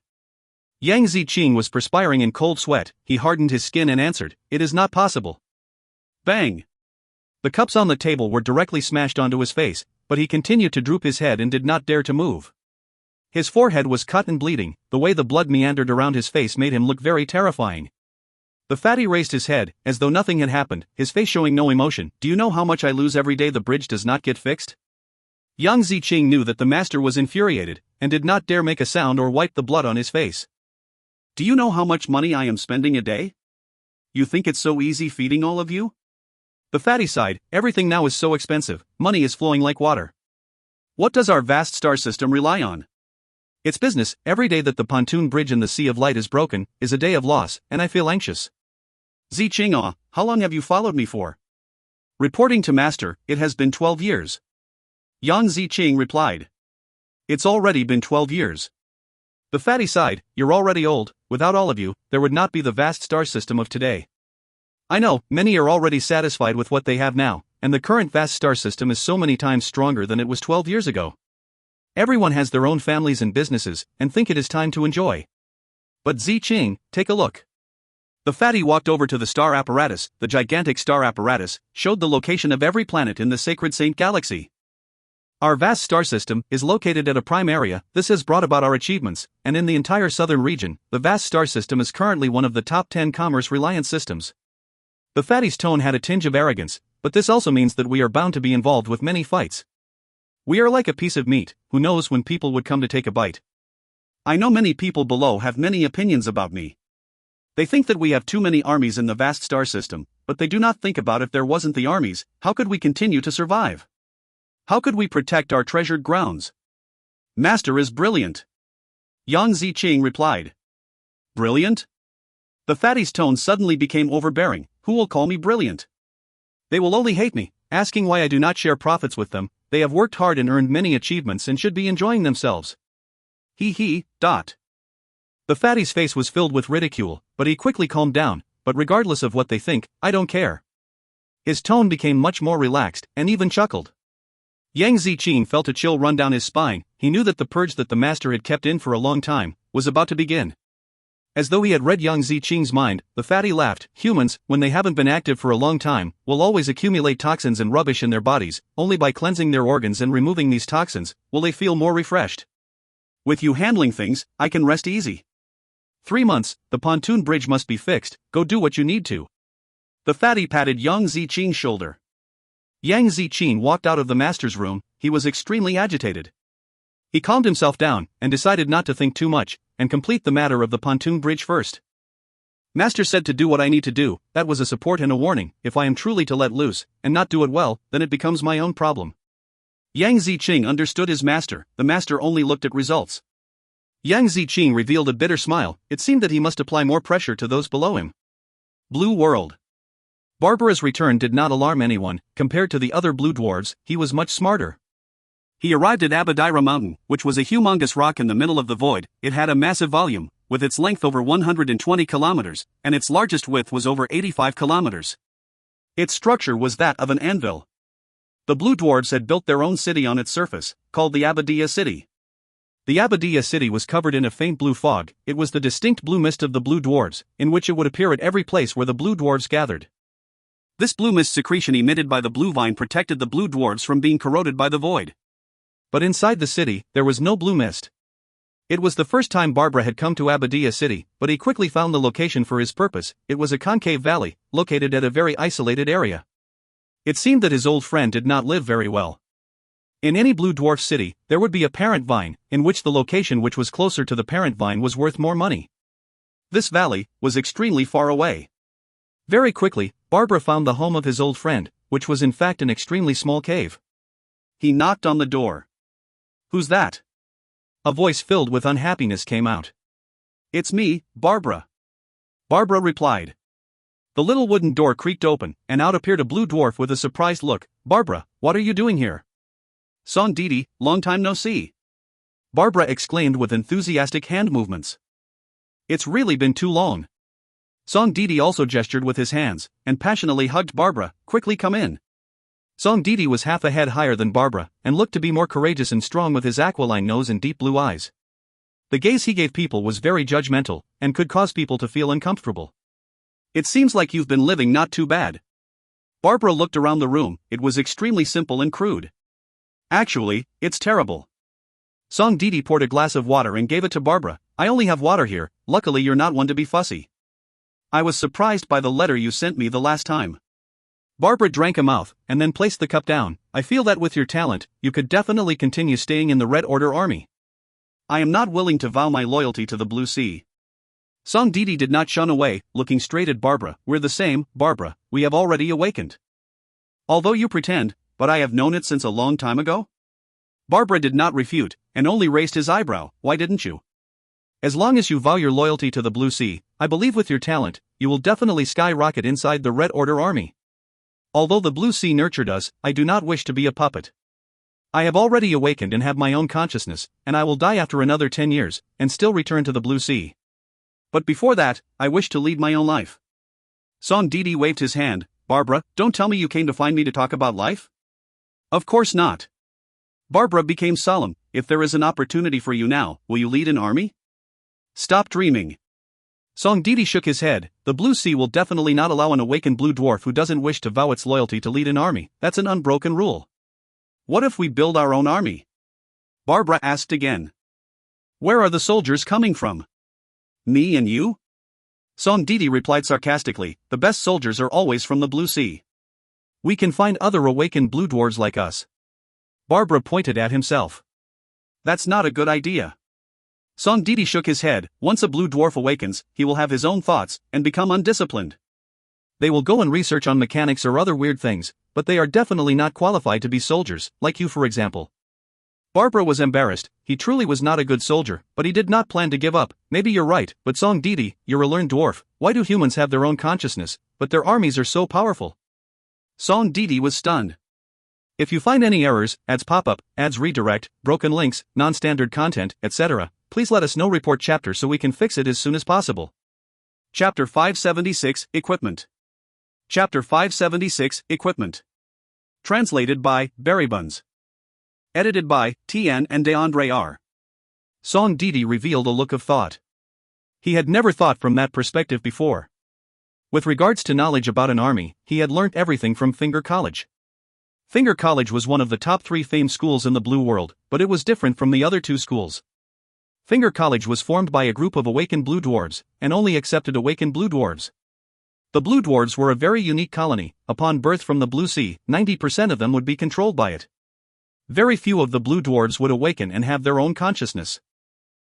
Yang Ziqing was perspiring in cold sweat. He hardened his skin and answered, "It is not possible." Bang! The cups on the table were directly smashed onto his face, but he continued to droop his head and did not dare to move. His forehead was cut and bleeding. The way the blood meandered around his face made him look very terrifying. The fatty raised his head, as though nothing had happened, his face showing no emotion. "Do you know how much I lose every day the bridge does not get fixed?" Yang Ziqing knew that the master was infuriated, and did not dare make a sound or wipe the blood on his face. "Do you know how much money I am spending a day? You think it's so easy feeding all of you?" The fatty sighed. "Everything now is so expensive, money is flowing like water. What does our vast star system rely on? It's business. Every day that the pontoon bridge in the Sea of Light is broken, is a day of loss, and I feel anxious." "Ziqing, how long have you followed me for?" "Reporting to master, it has been 12 years. Yang Ziqing replied. "It's already been 12 years. The fatty sighed. "You're already old. Without all of you, there would not be the vast star system of today. I know, many are already satisfied with what they have now, and the current vast star system is so many times stronger than it was 12 years ago. Everyone has their own families and businesses, and think it is time to enjoy. But Ziqing, take a look." The fatty walked over to the star apparatus. The gigantic star apparatus showed the location of every planet in the Sacred Saint Galaxy. "Our vast star system is located at a prime area. This has brought about our achievements, and in the entire southern region, the vast star system is currently one of the top 10 commerce-reliant systems." The fatty's tone had a tinge of arrogance, but this also means that we are bound to be involved with many fights. We are like a piece of meat, who knows when people would come to take a bite. I know many people below have many opinions about me. They think that we have too many armies in the vast star system, but they do not think about if there wasn't the armies, how could we continue to survive? How could we protect our treasured grounds? Master is brilliant. Yang Ziqing replied. Brilliant? The fatty's tone suddenly became overbearing. Who will call me brilliant? They will only hate me, asking why I do not share profits with them. They have worked hard and earned many achievements and should be enjoying themselves. The fatty's face was filled with ridicule, but he quickly calmed down. But regardless of what they think, I don't care. His tone became much more relaxed, and even chuckled. Yang Ziqing felt a chill run down his spine. He knew that the purge that the master had kept in for a long time was about to begin. As though he had read Yang Ziqing's mind, the fatty laughed. Humans, when they haven't been active for a long time, will always accumulate toxins and rubbish in their bodies. Only by cleansing their organs and removing these toxins will they feel more refreshed. With you handling things, I can rest easy. 3 months, the pontoon bridge must be fixed. Go do what you need to. The fatty patted Yang Ziqing's shoulder. Yang Ziqing walked out of the master's room. He was extremely agitated. He calmed himself down, and decided not to think too much, and complete the matter of the pontoon bridge first. Master said to do what I need to do. That was a support and a warning. If I am truly to let loose, and not do it well, then it becomes my own problem. Yang Ziqing understood his master. The master only looked at results. Yang Ziqing revealed a bitter smile. It seemed that he must apply more pressure to those below him. Blue World. Barbara's return did not alarm anyone. Compared to the other blue dwarves, he was much smarter. He arrived at Abadira Mountain, which was a humongous rock in the middle of the void. It had a massive volume, with its length over 120 kilometers, and its largest width was over 85 kilometers. Its structure was that of an anvil. The blue dwarves had built their own city on its surface, called the Abadiyya City. The Abadiyya City was covered in a faint blue fog. It was the distinct blue mist of the blue dwarves, in which it would appear at every place where the blue dwarves gathered. This blue mist secretion emitted by the blue vine protected the blue dwarves from being corroded by the void. But inside the city, there was no blue mist. It was the first time Barbara had come to Abadiyya City, but he quickly found the location for his purpose. It was a concave valley, located at a very isolated area. It seemed that his old friend did not live very well. In any blue dwarf city, there would be a parent vine, in which the location which was closer to the parent vine was worth more money. This valley was extremely far away. Very quickly, Barbara found the home of his old friend, which was in fact an extremely small cave. He knocked on the door. "Who's that?" A voice filled with unhappiness came out. "It's me, Barbara." Barbara replied. The little wooden door creaked open, and out appeared a blue dwarf with a surprised look. "Barbara, what are you doing here?" "Son Didi, long time no see," Barbara exclaimed with enthusiastic hand movements. "It's really been too long." Song Didi also gestured with his hands, and passionately hugged Barbara. "Quickly come in." Song Didi was half a head higher than Barbara, and looked to be more courageous and strong with his aquiline nose and deep blue eyes. The gaze he gave people was very judgmental, and could cause people to feel uncomfortable. "It seems like you've been living not too bad." Barbara looked around the room. It was extremely simple and crude. "Actually, it's terrible." Song Didi poured a glass of water and gave it to Barbara. "I only have water here, luckily you're not one to be fussy. I was surprised by the letter you sent me the last time." Barbara drank a mouth, and then placed the cup down. "I feel that with your talent, you could definitely continue staying in the Red Order Army." "I am not willing to vow my loyalty to the Blue Sea." Song Didi did not shun away, looking straight at Barbara. "We're the same, Barbara, we have already awakened." "Although you pretend, but I have known it since a long time ago?" Barbara did not refute, and only raised his eyebrow. "Why didn't you?" "As long as you vow your loyalty to the Blue Sea, I believe with your talent, you will definitely skyrocket inside the Red Order Army. Although the Blue Sea nurtured us, I do not wish to be a puppet. I have already awakened and have my own consciousness, and I will die after another 10 years, and still return to the Blue Sea. But before that, I wish to lead my own life." Song Didi waved his hand. "Barbara, don't tell me you came to find me to talk about life?" "Of course not." Barbara became solemn. "If there is an opportunity for you now, will you lead an army?" "Stop dreaming." Song Didi shook his head. "The Blue Sea will definitely not allow an awakened blue dwarf who doesn't wish to vow its loyalty to lead an army. That's an unbroken rule." "What if we build our own army?" Barbara asked again. "Where are the soldiers coming from? Me and you?" Song Didi replied sarcastically. "The best soldiers are always from the Blue Sea. We can find other awakened blue dwarves like us." Barbara pointed at himself. "That's not a good idea." Song Didi shook his head. "Once a blue dwarf awakens, he will have his own thoughts, and become undisciplined. They will go and research on mechanics or other weird things, but they are definitely not qualified to be soldiers, like you for example." Barbara was embarrassed. He truly was not a good soldier, but he did not plan to give up. "Maybe you're right, but Song Didi, you're a learned dwarf. Why do humans have their own consciousness, but their armies are so powerful?" Song Didi was stunned. "If you find any errors, ads pop up, ads redirect, broken links, non-standard content, etc., please let us know. Report chapter so we can fix it as soon as possible." Chapter 576, Equipment. Chapter 576, Equipment. Translated by Berrybuns. Edited by Tian and DeAndre R. Song Didi revealed a look of thought. He had never thought from that perspective before. With regards to knowledge about an army, he had learnt everything from Finger College. Finger College was one of the top 3 famed schools in the Blue World, but it was different from the other 2 schools. Finger College was formed by a group of awakened blue dwarves, and only accepted awakened blue dwarves. The blue dwarves were a very unique colony. Upon birth from the Blue Sea, 90% of them would be controlled by it. Very few of the blue dwarves would awaken and have their own consciousness.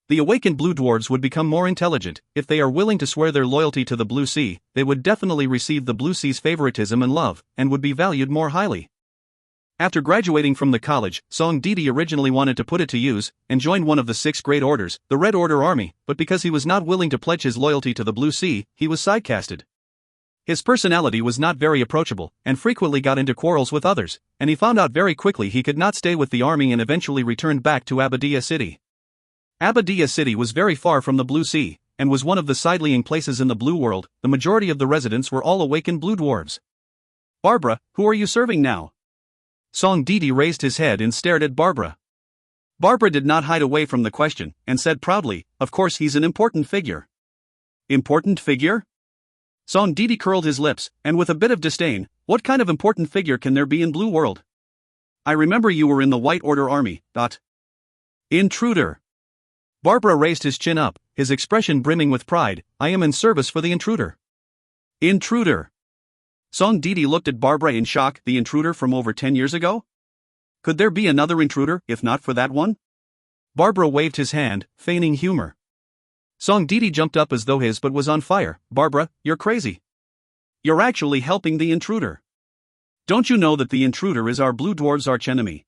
The awakened blue dwarves would become more intelligent. If they are willing to swear their loyalty to the Blue Sea, they would definitely receive the Blue Sea's favoritism and love, and would be valued more highly. After graduating from the college, Song Didi originally wanted to put it to use, and join one of the 6 great orders, the Red Order Army, but because he was not willing to pledge his loyalty to the Blue Sea, he was sidecasted. His personality was not very approachable, and frequently got into quarrels with others, and he found out very quickly he could not stay with the army and eventually returned back to Abadia City. Abadia City was very far from the Blue Sea, and was one of the sidelying places in the Blue World. The majority of the residents were all awakened blue dwarves. "Barbara, who are you serving now?" Song Didi raised his head and stared at Barbara. Barbara did not hide away from the question, and said proudly, "Of course he's an important figure." "Important figure?" Song Didi curled his lips, and with a bit of disdain, "What kind of important figure can there be in Blue World? I remember you were in the White Order Army. Intruder." Barbara raised his chin up, his expression brimming with pride. "I am in service for the intruder." "Intruder." Song Didi looked at Barbara in shock. The intruder from over 10 years ago? Could there be another intruder, if not for that one? Barbara waved his hand, feigning humor. Song Didi jumped up as though his butt was on fire. Barbara, you're crazy. You're actually helping the intruder. Don't you know that the intruder is our blue dwarf's archenemy?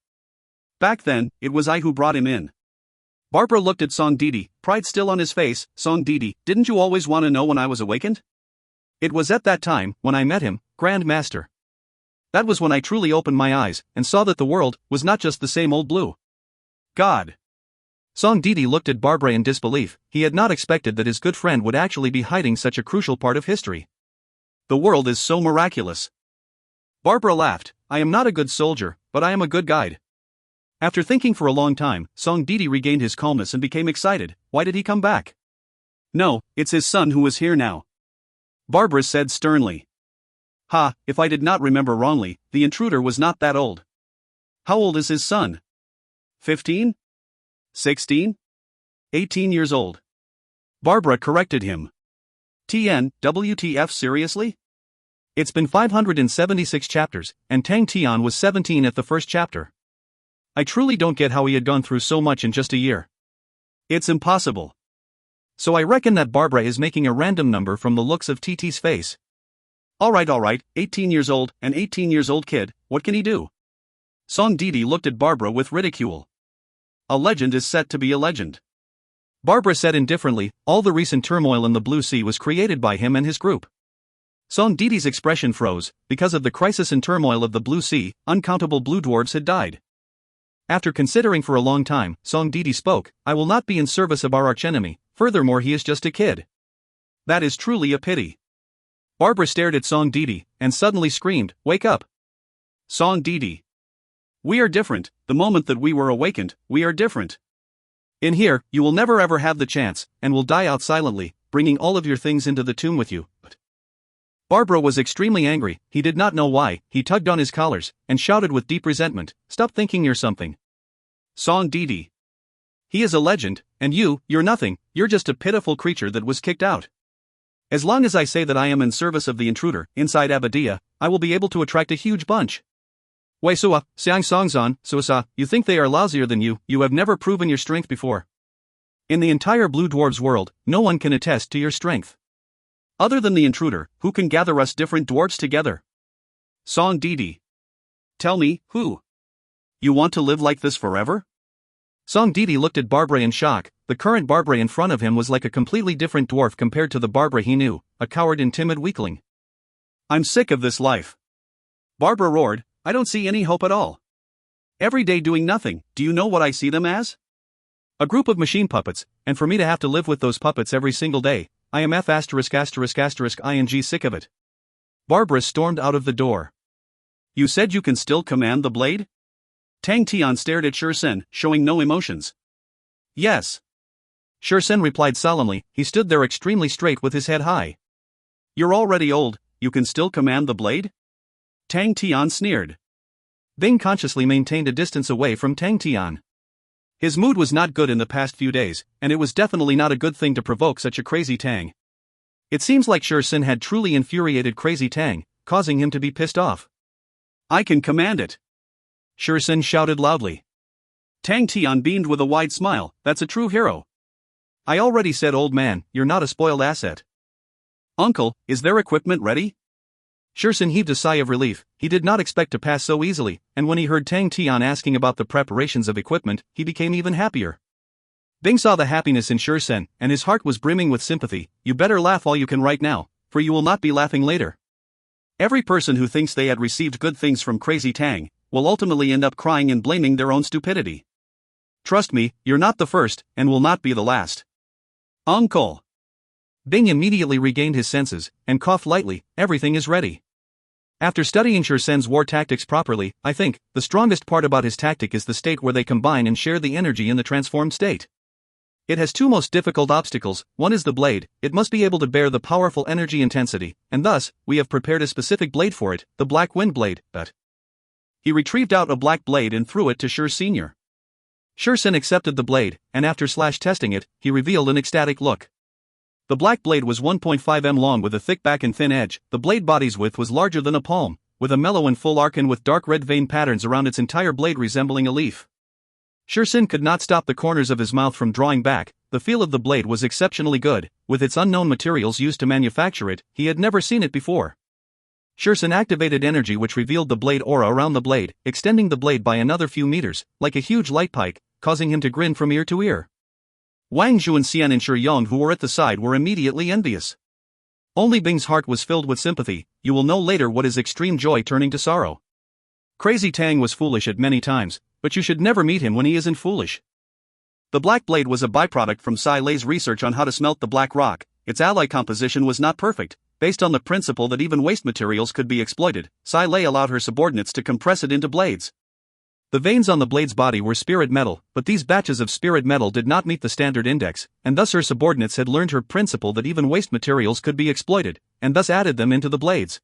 Back then, it was I who brought him in. Barbara looked at Song Didi, pride still on his face. Song Didi, didn't you always want to know when I was awakened? It was at that time, when I met him, Grand Master. That was when I truly opened my eyes, and saw that the world was not just the same old blue. God. Song Didi looked at Barbara in disbelief. He had not expected that his good friend would actually be hiding such a crucial part of history. The world is so miraculous. Barbara laughed. I am not a good soldier, but I am a good guide. After thinking for a long time, Song Didi regained his calmness and became excited. Why did he come back? No, it's his son who is here now. Barbara said sternly. Ha, if I did not remember wrongly, the intruder was not that old. How old is his son? 15? 16? 18 years old. Barbara corrected him. Tian, WTF seriously? It's been 576 chapters, and Tang Tian was 17 at the first chapter. I truly don't get how he had gone through so much in just a year. It's impossible. So I reckon that Barbara is making a random number from the looks of TT's face. Alright, 18 years old, an 18 years old kid, what can he do? Song Didi looked at Barbara with ridicule. A legend is set to be a legend. Barbara said indifferently, all the recent turmoil in the Blue Sea was created by him and his group. Song Didi's expression froze. Because of the crisis and turmoil of the Blue Sea, uncountable blue dwarves had died. After considering for a long time, Song Didi spoke, I will not be in service of our archenemy, furthermore he is just a kid. That is truly a pity. Barbara stared at Song Didi, and suddenly screamed, wake up. Song Didi. We are different. The moment that we were awakened, we are different. In here, you will never ever have the chance, and will die out silently, bringing all of your things into the tomb with you. But Barbara was extremely angry. He did not know why. He tugged on his collars, and shouted with deep resentment, stop thinking you're something. Song Didi. He is a legend, and you're nothing, you're just a pitiful creature that was kicked out. As long as I say that I am in service of the intruder, inside Abadia, I will be able to attract a huge bunch. Wei Sua, Xiang Songzan, Suasa, you think they are lousier than you have never proven your strength before. In the entire Blue Dwarves world, no one can attest to your strength. Other than the intruder, who can gather us different dwarves together? Song Didi. Tell me, who? You want to live like this forever? Song Didi looked at Barbara in shock. The current Barbara in front of him was like a completely different dwarf compared to the Barbara he knew, a coward and timid weakling. I'm sick of this life. Barbara roared, I don't see any hope at all. Every day doing nothing, do you know what I see them as? A group of machine puppets, and for me to have to live with those puppets every single day, I am ****ing sick of it. Barbara stormed out of the door. You said you can still command the blade? Tang Tian stared at Shursen, showing no emotions. Yes. Shursen replied solemnly. He stood there extremely straight with his head high. You're already old, you can still command the blade? Tang Tian sneered. Bing consciously maintained a distance away from Tang Tian. His mood was not good in the past few days, and it was definitely not a good thing to provoke such a crazy Tang. It seems like Shursen had truly infuriated crazy Tang, causing him to be pissed off. I can command it. Shursen shouted loudly. Tang Tian beamed with a wide smile, that's a true hero. I already said old man, you're not a spoiled asset. Uncle, is their equipment ready? Shursen heaved a sigh of relief. He did not expect to pass so easily, and when he heard Tang Tian asking about the preparations of equipment, he became even happier. Bing saw the happiness in Shursen, and his heart was brimming with sympathy. You better laugh all you can right now, for you will not be laughing later. Every person who thinks they had received good things from Crazy Tang will ultimately end up crying and blaming their own stupidity. Trust me, you're not the first, and will not be the last. Uncle. Bing immediately regained his senses, and coughed lightly, everything is ready. After studying Shursen's war tactics properly, I think, the strongest part about his tactic is the state where they combine and share the energy in the transformed state. It has two most difficult obstacles. One is the blade, it must be able to bear the powerful energy intensity, and thus, we have prepared a specific blade for it, the Black Wind Blade, but... He retrieved out a black blade and threw it to Shur Sr. Shursen accepted the blade, and after testing it, he revealed an ecstatic look. The black blade was 1.5 m long with a thick back and thin edge. The blade body's width was larger than a palm, with a mellow and full arc and with dark red vein patterns around its entire blade resembling a leaf. Sin could not stop the corners of his mouth from drawing back. The feel of the blade was exceptionally good. With its unknown materials used to manufacture it, he had never seen it before. Sin activated energy which revealed the blade aura around the blade, extending the blade by another few meters, like a huge light pike, causing him to grin from ear to ear. Wang Zhu and Tian and Shi Yong, who were at the side, were immediately envious. Only Bing's heart was filled with sympathy. You will know later what is extreme joy turning to sorrow. Crazy Tang was foolish at many times, but you should never meet him when he isn't foolish. The black blade was a byproduct from Sai Lei's research on how to smelt the black rock. Its alloy composition was not perfect. Based on the principle that even waste materials could be exploited, Sai Lei allowed her subordinates to compress it into blades. The veins on the blade's body were spirit metal, but these batches of spirit metal did not meet the standard index, and thus her subordinates had learned her principle that even waste materials could be exploited, and thus added them into the blades.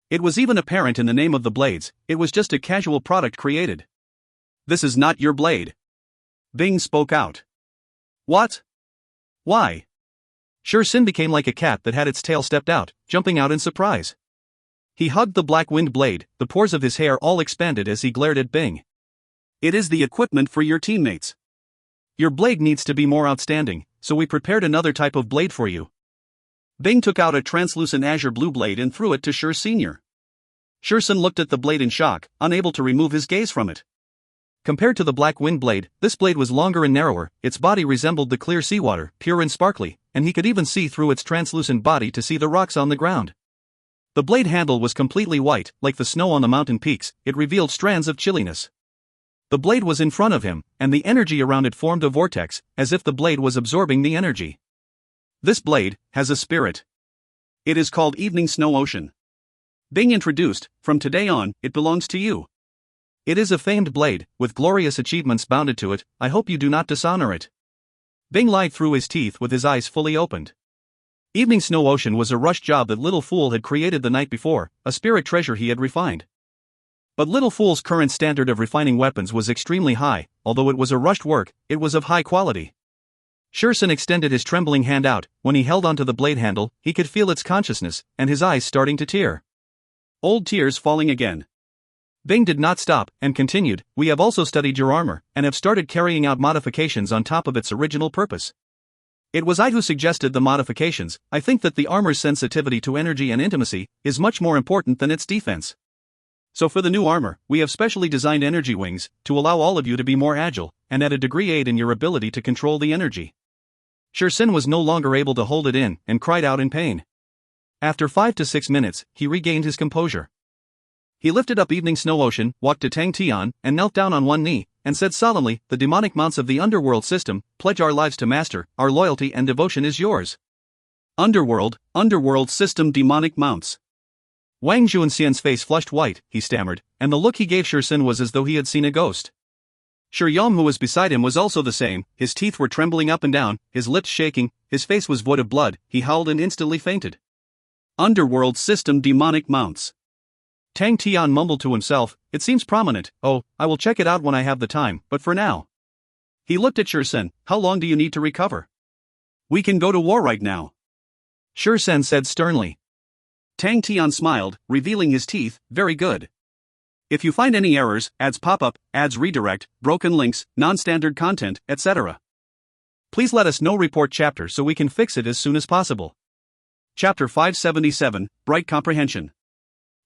It was even apparent in the name of the blades. It was just a casual product created. This is not your blade. Bing spoke out. What? Why? Sin became like a cat that had its tail stepped out, jumping out in surprise. He hugged the black wind blade, the pores of his hair all expanded as he glared at Bing. It is the equipment for your teammates. Your blade needs to be more outstanding, so we prepared another type of blade for you. Bing took out a translucent azure blue blade and threw it to Shi Sr. Sin looked at the blade in shock, unable to remove his gaze from it. Compared to the black wind blade, this blade was longer and narrower. Its body resembled the clear seawater, pure and sparkly, and he could even see through its translucent body to see the rocks on the ground. The blade handle was completely white, like the snow on the mountain peaks. It revealed strands of chilliness. The blade was in front of him, and the energy around it formed a vortex, as if the blade was absorbing the energy. This blade has a spirit. It is called Evening Snow Ocean. Bing introduced, from today on, it belongs to you. It is a famed blade, with glorious achievements bounded to it. I hope you do not dishonor it. Bing lied through his teeth with his eyes fully opened. Evening Snow Ocean was a rush job that Little Fool had created the night before, a spirit treasure he had refined. But Little Fool's current standard of refining weapons was extremely high. Although it was a rushed work, it was of high quality. Sin extended his trembling hand out. When he held onto the blade handle, he could feel its consciousness, and his eyes starting to tear. Old tears falling again. Bing did not stop, and continued, we have also studied your armor, and have started carrying out modifications on top of its original purpose. It was I who suggested the modifications. I think that the armor's sensitivity to energy and intimacy is much more important than its defense. So for the new armor, we have specially designed energy wings, to allow all of you to be more agile, and at a degree aid in your ability to control the energy. Sin was no longer able to hold it in, and cried out in pain. After 5 to 6 minutes, he regained his composure. He lifted up Evening Snow Ocean, walked to Tang Tian, and knelt down on one knee, and said solemnly, the demonic mounts of the underworld system, pledge our lives to master, our loyalty and devotion is yours. Underworld system demonic mounts. Wang Zhu and Xian's face flushed white, he stammered, and the look he gave Sin was as though he had seen a ghost. Shi Yong, who was beside him, was also the same. His teeth were trembling up and down, his lips shaking, his face was void of blood. He howled and instantly fainted. Underworld system demonic mounts. Tang Tian mumbled to himself, it seems prominent. Oh, I will check it out when I have the time, but for now. He looked at Sin. How long do you need to recover? We can go to war right now. Sin said sternly. Tang Tian smiled, revealing his teeth, very good. If you find any errors, ads pop up, ads redirect, broken links, non-standard content, etc. Please let us know. Report chapter so we can fix it as soon as possible. Chapter 577, Bright Comprehension.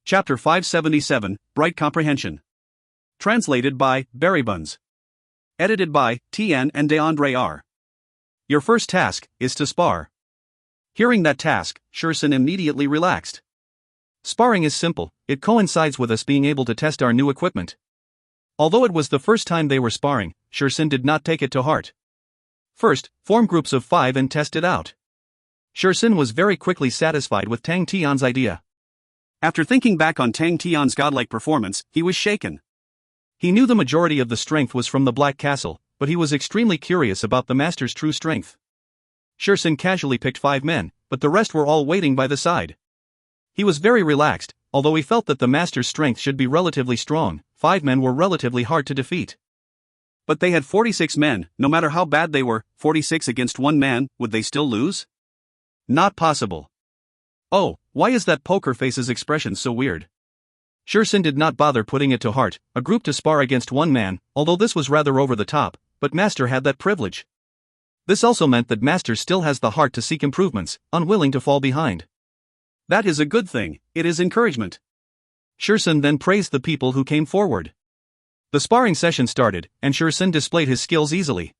Chapter 577, Bright Comprehension. Translated by Berrybuns. Edited by Tian and DeAndre R. Your first task is to spar. Hearing that task, Sin immediately relaxed. Sparring is simple, it coincides with us being able to test our new equipment. Although it was the first time they were sparring, Sin did not take it to heart. First, form groups of 5 and test it out. Sin was very quickly satisfied with Tang Tian's idea. After thinking back on Tang Tian's godlike performance, he was shaken. He knew the majority of the strength was from the Black Castle, but he was extremely curious about the master's true strength. Sin casually picked 5 men, but the rest were all waiting by the side. He was very relaxed, although he felt that the master's strength should be relatively strong. 5 men were relatively hard to defeat. But they had 46 men. No matter how bad they were, 46 against 1 man, would they still lose? Not possible. Oh, why is that poker face's expression so weird? Shursen did not bother putting it to heart, a group to spar against one man, although this was rather over the top, but Master had that privilege. This also meant that Master still has the heart to seek improvements, unwilling to fall behind. That is a good thing, it is encouragement. Shursen then praised the people who came forward. The sparring session started, and Shursen displayed his skills easily.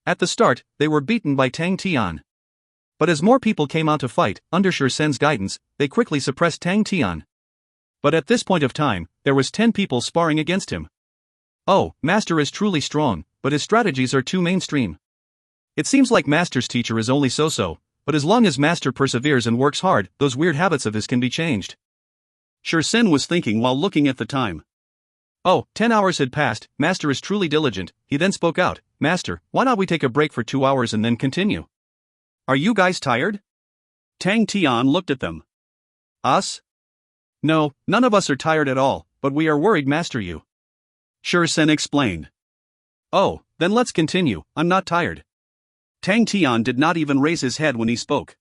At the start, they were beaten by Tang Tian. But as more people came out to fight, under Shursen's guidance, they quickly suppressed Tang Tian. But at this point of time, there was 10 people sparring against him. Oh, Master is truly strong, but his strategies are too mainstream. It seems like Master's teacher is only so-so, but as long as Master perseveres and works hard, those weird habits of his can be changed. Shursen was thinking while looking at the time. Oh, 10 hours had passed, Master is truly diligent. He then spoke out, Master, why not we take a break for 2 hours and then continue? Are you guys tired? Tang Tian looked at them. Us? No, none of us are tired at all, but we are worried Master you. Shursen explained. Oh, then let's continue, I'm not tired. Tang Tian did not even raise his head when he spoke.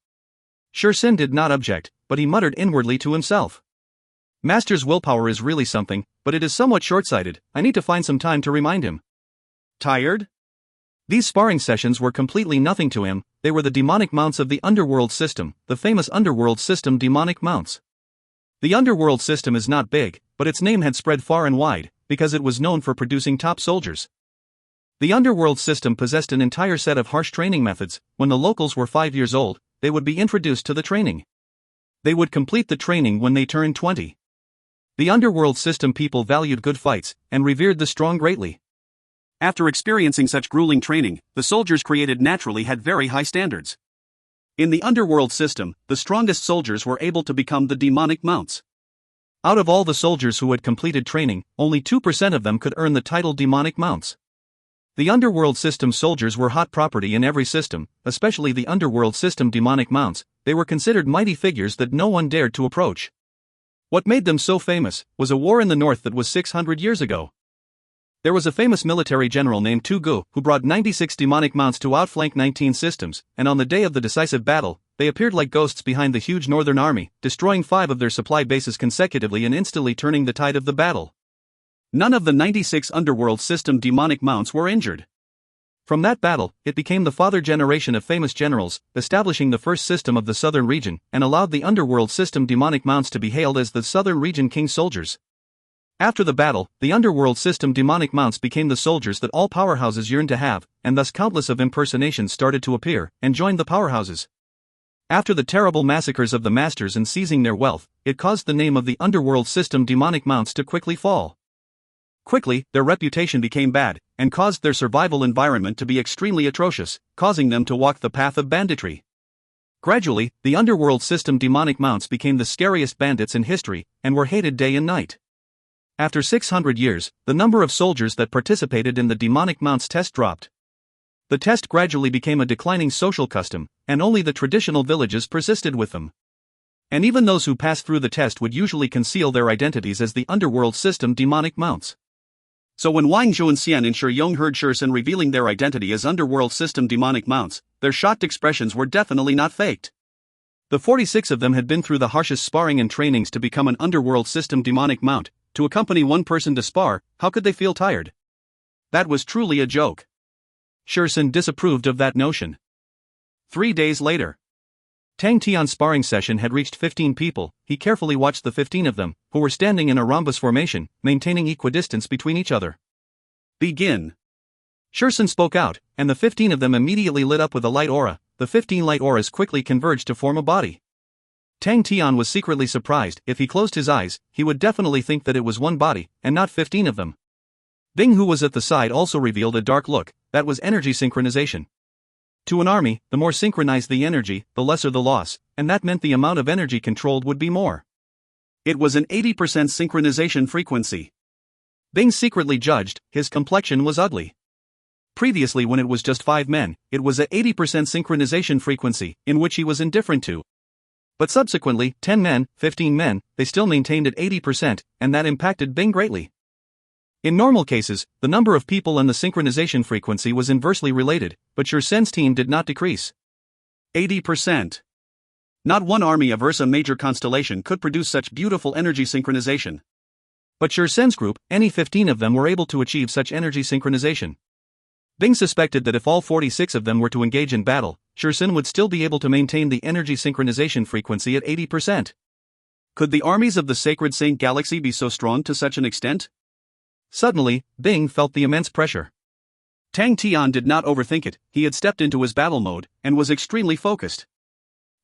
Shursen did not object, but he muttered inwardly to himself. Master's willpower is really something, but it is somewhat short-sighted. I need to find some time to remind him. Tired? These sparring sessions were completely nothing to him. They were the demonic mounts of the underworld system, the famous underworld system demonic mounts. The underworld system is not big, but its name had spread far and wide, because it was known for producing top soldiers. The underworld system possessed an entire set of harsh training methods. When the locals were 5 years old, they would be introduced to the training. They would complete the training when they turned 20. The underworld system people valued good fights, and revered the strong greatly. After experiencing such grueling training, the soldiers created naturally had very high standards. In the underworld system, the strongest soldiers were able to become the demonic mounts. Out of all the soldiers who had completed training, only 2% of them could earn the title demonic mounts. The underworld system soldiers were hot property in every system, especially the underworld system demonic mounts. They were considered mighty figures that no one dared to approach. What made them so famous was a war in the north that was 600 years ago. There was a famous military general named Tu Gu who brought 96 demonic mounts to outflank 19 systems, and on the day of the decisive battle, they appeared like ghosts behind the huge northern army, destroying 5 of their supply bases consecutively and instantly turning the tide of the battle. None of the 96 underworld system demonic mounts were injured. From that battle, it became the father generation of famous generals, establishing the first system of the southern region, and allowed the underworld system demonic mounts to be hailed as the southern region king soldiers. After the battle, the underworld system demonic mounts became the soldiers that all powerhouses yearned to have, and thus countless of impersonations started to appear, and joined the powerhouses. After the terrible massacres of the masters and seizing their wealth, it caused the name of the underworld system demonic mounts to quickly fall. Quickly, their reputation became bad, and caused their survival environment to be extremely atrocious, causing them to walk the path of banditry. Gradually, the underworld system demonic mounts became the scariest bandits in history, and were hated day and night. After 600 years, the number of soldiers that participated in the demonic mounts test dropped. The test gradually became a declining social custom, and only the traditional villages persisted with them. And even those who passed through the test would usually conceal their identities as the underworld system demonic mounts. So when Wang Zhou and Xian and Shuyong heard Shursen revealing their identity as underworld system demonic mounts, their shocked expressions were definitely not faked. The 46 of them had been through the harshest sparring and trainings to become an underworld system demonic mount. To accompany one person to spar, how could they feel tired? That was truly a joke. Shursen disapproved of that notion. 3 days later, Tang Tian's sparring session had reached 15 people. He carefully watched the 15 of them, who were standing in a rhombus formation, maintaining equidistance between each other. Begin. Shursen spoke out, and the 15 of them immediately lit up with a light aura. The 15 light auras quickly converged to form a body. Tang Tian was secretly surprised. If he closed his eyes, he would definitely think that it was one body, and not 15 of them. Bing, who was at the side, also revealed a dark look. That was energy synchronization. To an army, the more synchronized the energy, the lesser the loss, and that meant the amount of energy controlled would be more. It was an 80% synchronization frequency. Bing secretly judged, his complexion was ugly. Previously, when it was just 5 men, it was a 80% synchronization frequency, in which he was indifferent to. But subsequently, 10 men, 15 men, they still maintained at 80%, and that impacted Bing greatly. In normal cases, the number of people and the synchronization frequency was inversely related, but Shursen's team did not decrease. 80%. Not one army of Ursa Major constellation could produce such beautiful energy synchronization. But Shirsen's group, any 15 of them were able to achieve such energy synchronization. Bing suspected that if all 46 of them were to engage in battle, Shirsen would still be able to maintain the energy synchronization frequency at 80%. Could the armies of the Sacred Saint Galaxy be so strong to such an extent? Suddenly, Bing felt the immense pressure. Tang Tian did not overthink it, he had stepped into his battle mode, and was extremely focused.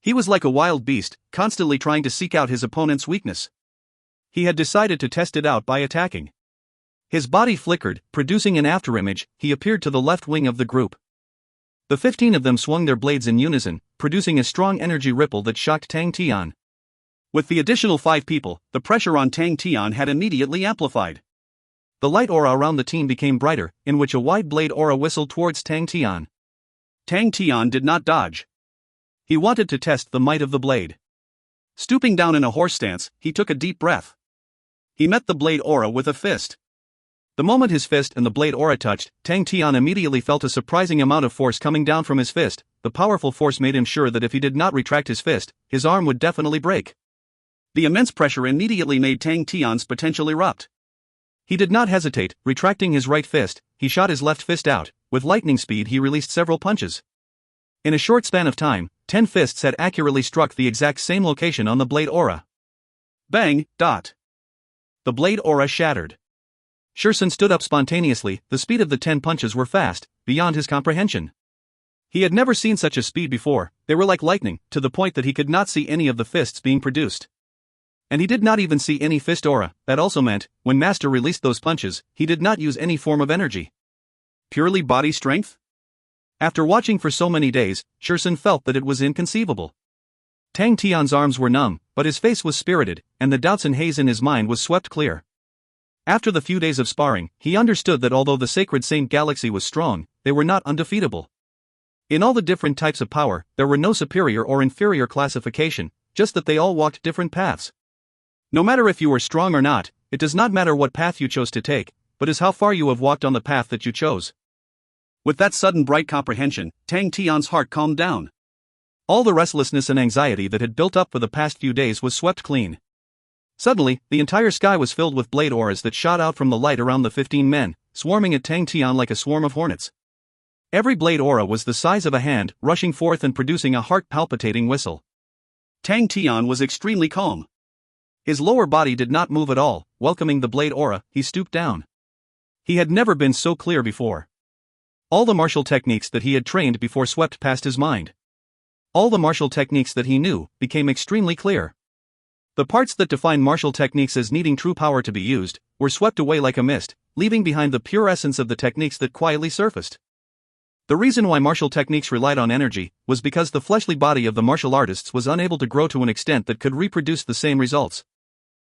He was like a wild beast, constantly trying to seek out his opponent's weakness. He had decided to test it out by attacking. His body flickered, producing an afterimage. He appeared to the left wing of the group. The 15 of them swung their blades in unison, producing a strong energy ripple that shocked Tang Tian. With the additional 5 people, the pressure on Tang Tian had immediately amplified. The light aura around the team became brighter, in which a wide blade aura whistled towards Tang Tian. Tang Tian did not dodge. He wanted to test the might of the blade. Stooping down in a horse stance, he took a deep breath. He met the blade aura with a fist. The moment his fist and the blade aura touched, Tang Tian immediately felt a surprising amount of force coming down from his fist. The powerful force made him sure that if he did not retract his fist, his arm would definitely break. The immense pressure immediately made Tang Tian's potential erupt. He did not hesitate, retracting his right fist, he shot his left fist out. With lightning speed he released several punches. In a short span of time, 10 fists had accurately struck the exact same location on the blade aura. Bang, dot. The blade aura shattered. Shirsen stood up spontaneously. The speed of the 10 punches were fast, beyond his comprehension. He had never seen such a speed before. They were like lightning, to the point that he could not see any of the fists being produced. And he did not even see any fist aura. That also meant, when Master released those punches, he did not use any form of energy. Purely body strength? After watching for so many days, Shirsen felt that it was inconceivable. Tang Tian's arms were numb, but his face was spirited, and the doubts and haze in his mind was swept clear. After the few days of sparring, he understood that although the Sacred Saint Galaxy was strong, they were not undefeatable. In all the different types of power, there were no superior or inferior classification, just that they all walked different paths. No matter if you were strong or not, it does not matter what path you chose to take, but is how far you have walked on the path that you chose. With that sudden bright comprehension, Tang Tian's heart calmed down. All the restlessness and anxiety that had built up for the past few days was swept clean. Suddenly, the entire sky was filled with blade auras that shot out from the light around the 15 men, swarming at Tang Tian like a swarm of hornets. Every blade aura was the size of a hand, rushing forth and producing a heart-palpitating whistle. Tang Tian was extremely calm. His lower body did not move at all. Welcoming the blade aura, he stooped down. He had never been so clear before. All the martial techniques that he had trained before swept past his mind. All the martial techniques that he knew became extremely clear. The parts that define martial techniques as needing true power to be used were swept away like a mist, leaving behind the pure essence of the techniques that quietly surfaced. The reason why martial techniques relied on energy was because the fleshly body of the martial artists was unable to grow to an extent that could reproduce the same results.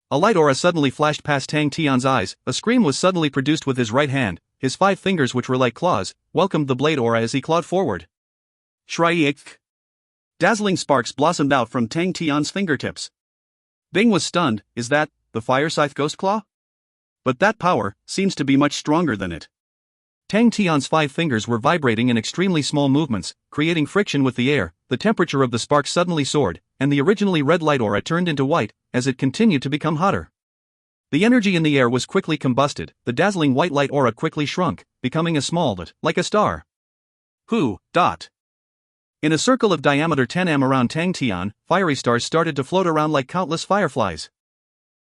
A light aura suddenly flashed past Tang Tian's eyes. A scream was suddenly produced with his right hand. His 5 fingers, which were like claws, welcomed the blade aura as he clawed forward. Shriek! Dazzling sparks blossomed out from Tang Tian's fingertips. Bing was stunned. Is that the Fire Scythe Ghost Claw? But that power seems to be much stronger than it. Tang Tian's 5 fingers were vibrating in extremely small movements, creating friction with the air. The temperature of the sparks suddenly soared, and the originally red light aura turned into white, as it continued to become hotter. The energy in the air was quickly combusted. The dazzling white light aura quickly shrunk, becoming a small dot, like a star. Who, dot. In a circle of diameter 10 m around Tang Tian, fiery stars started to float around like countless fireflies.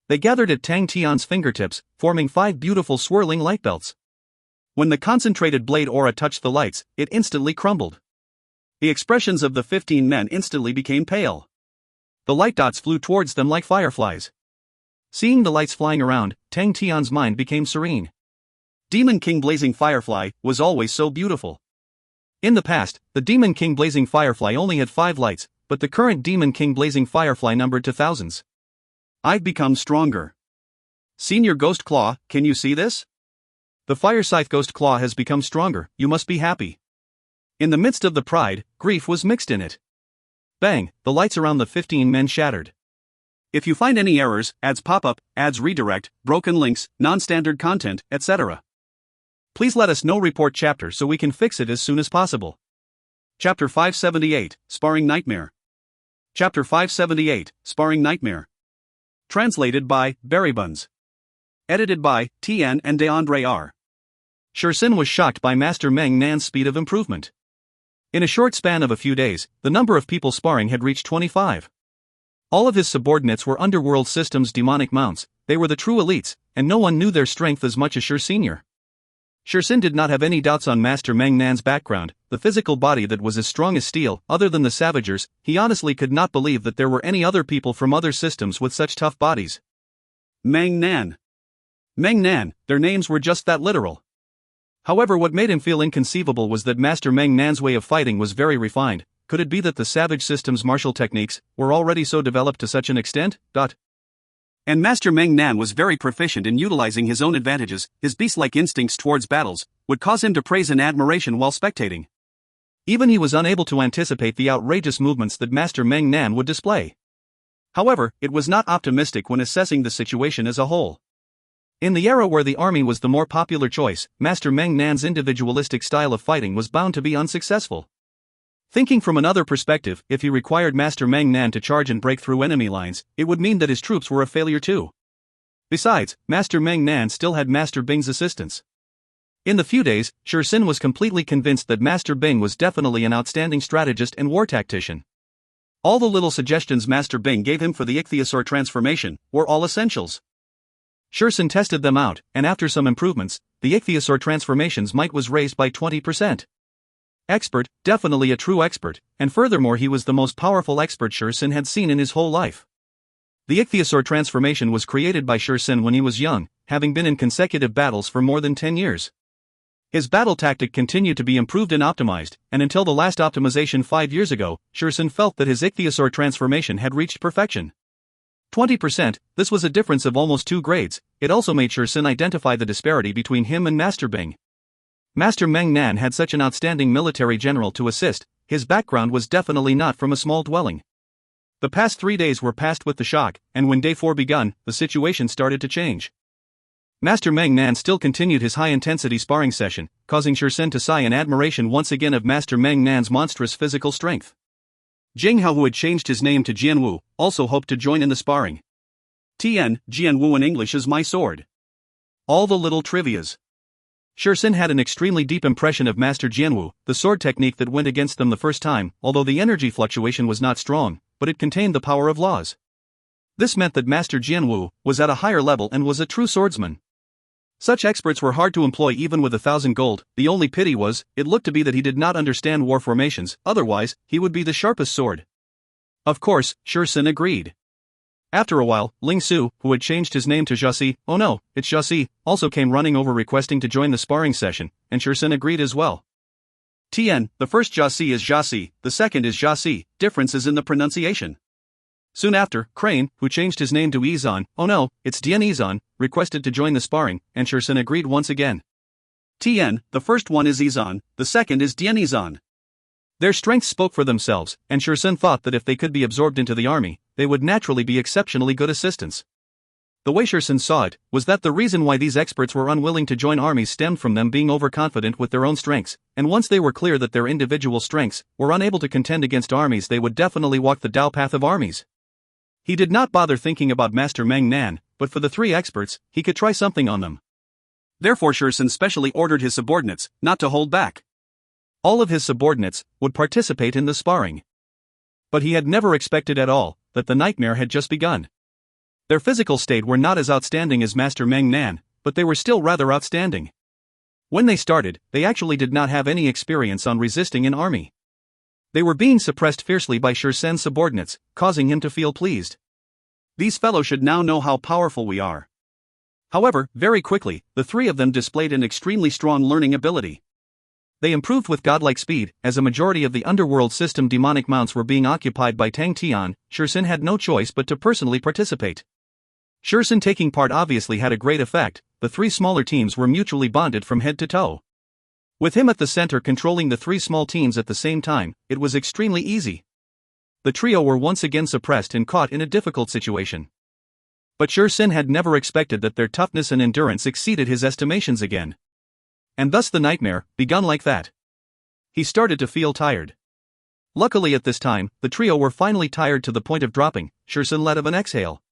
They gathered at Tang Tian's fingertips, forming 5 beautiful swirling light belts. When the concentrated blade aura touched the lights, it instantly crumbled. The expressions of the 15 men instantly became pale. The light dots flew towards them like fireflies. Seeing the lights flying around, Tang Tian's mind became serene. Demon King Blazing Firefly was always so beautiful. In the past, the Demon King Blazing Firefly only had 5 lights, but the current Demon King Blazing Firefly numbered to thousands. I've become stronger. Senior Ghost Claw, can you see this? The Fire Scythe Ghost Claw has become stronger, you must be happy. In the midst of the pride, grief was mixed in it. Bang, the lights around the 15 men shattered. If you find any errors, ads pop up, ads redirect, broken links, non-standard content, etc. Please let us know. Report chapter so we can fix it as soon as possible. Chapter 578, Sparring Nightmare. Chapter 578, Sparring Nightmare. Translated by Berrybuns. Edited by Tian and Deandre R. Shursin was shocked by Master Meng Nan's speed of improvement. In a short span of a few days, the number of people sparring had reached 25. All of his subordinates were Underworld Systems demonic mounts. They were the true elites, and no one knew their strength as much as Shursin. Shursin did not have any doubts on Master Meng Nan's background, the physical body that was as strong as steel. Other than the Savagers, he honestly could not believe that there were any other people from other systems with such tough bodies. Meng Nan. Meng Nan, their names were just that literal. However, what made him feel inconceivable was that Master Meng Nan's way of fighting was very refined. Could it be that the Savage system's martial techniques were already so developed to such an extent? And Master Meng Nan was very proficient in utilizing his own advantages. His beast-like instincts towards battles would cause him to praise in admiration while spectating. Even he was unable to anticipate the outrageous movements that Master Meng Nan would display. However, it was not optimistic when assessing the situation as a whole. In the era where the army was the more popular choice, Master Meng Nan's individualistic style of fighting was bound to be unsuccessful. Thinking from another perspective, if he required Master Meng Nan to charge and break through enemy lines, it would mean that his troops were a failure too. Besides, Master Meng Nan still had Master Bing's assistance. In the few days, Shursin was completely convinced that Master Bing was definitely an outstanding strategist and war tactician. All the little suggestions Master Bing gave him for the ichthyosaur transformation were all essentials. Shursin tested them out, and after some improvements, the ichthyosaur transformation's might was raised by 20%. Expert, definitely a true expert, and furthermore he was the most powerful expert Shursin had seen in his whole life. The ichthyosaur transformation was created by Shursin when he was young, having been in consecutive battles for more than 10 years. His battle tactic continued to be improved and optimized, and until the last optimization 5 years ago, Shursin felt that his ichthyosaur transformation had reached perfection. 20%, this was a difference of almost 2 grades. It also made Shursin identify the disparity between him and Master Bing. Master Meng Nan had such an outstanding military general to assist. His background was definitely not from a small dwelling. The past 3 days were passed with the shock, and when day 4 begun, the situation started to change. Master Meng Nan still continued his high-intensity sparring session, causing Shursin to sigh in admiration once again of Master Meng Nan's monstrous physical strength. Jing Hao, who had changed his name to Jianwu, also hoped to join in the sparring. Tian, Jianwu in English is my sword. All the little trivias. Shursin had an extremely deep impression of Master Jianwu, the sword technique that went against them the first time, although the energy fluctuation was not strong, but it contained the power of laws. This meant that Master Jianwu was at a higher level and was a true swordsman. Such experts were hard to employ even with 1,000 gold. The only pity was, it looked to be that he did not understand war formations, otherwise, he would be the sharpest sword. Of course, Shursin agreed. After a while, Ling Su, who had changed his name to Jiaxi, oh no, it's Jiaxi, also came running over requesting to join the sparring session, and Shursin agreed as well. Tian, the first Jiaxi is Jiaxi, the second is Jiaxi, difference is in the pronunciation. Soon after, Crane, who changed his name to Izan, oh no, it's Dian Izan, requested to join the sparring, and Shursin agreed once again. Tian, the first one is Izan, the second is Dian Izan. Their strengths spoke for themselves, and Shursin thought that if they could be absorbed into the army, they would naturally be exceptionally good assistants. The way Shursin saw it was that the reason why these experts were unwilling to join armies stemmed from them being overconfident with their own strengths, and once they were clear that their individual strengths were unable to contend against armies, they would definitely walk the Tao path of armies. He did not bother thinking about Master Meng Nan, but for the 3 experts, he could try something on them. Therefore Shursin specially ordered his subordinates not to hold back. All of his subordinates would participate in the sparring. But he had never expected at all that the nightmare had just begun. Their physical state were not as outstanding as Master Meng Nan, but they were still rather outstanding. When they started, they actually did not have any experience on resisting an army. They were being suppressed fiercely by Shursin's subordinates, causing him to feel pleased. These fellows should now know how powerful we are. However, very quickly, the 3 of them displayed an extremely strong learning ability. They improved with godlike speed. As a majority of the underworld system demonic mounts were being occupied by Tang Tian, Shursin had no choice but to personally participate. Shursin taking part obviously had a great effect. The 3 smaller teams were mutually bonded from head to toe. With him at the center controlling the 3 small teams at the same time, it was extremely easy. The trio were once again suppressed and caught in a difficult situation. But Shursin had never expected that their toughness and endurance exceeded his estimations again. And thus the nightmare begun like that. He started to feel tired. Luckily at this time, the trio were finally tired to the point of dropping. Shursen let of an exhale.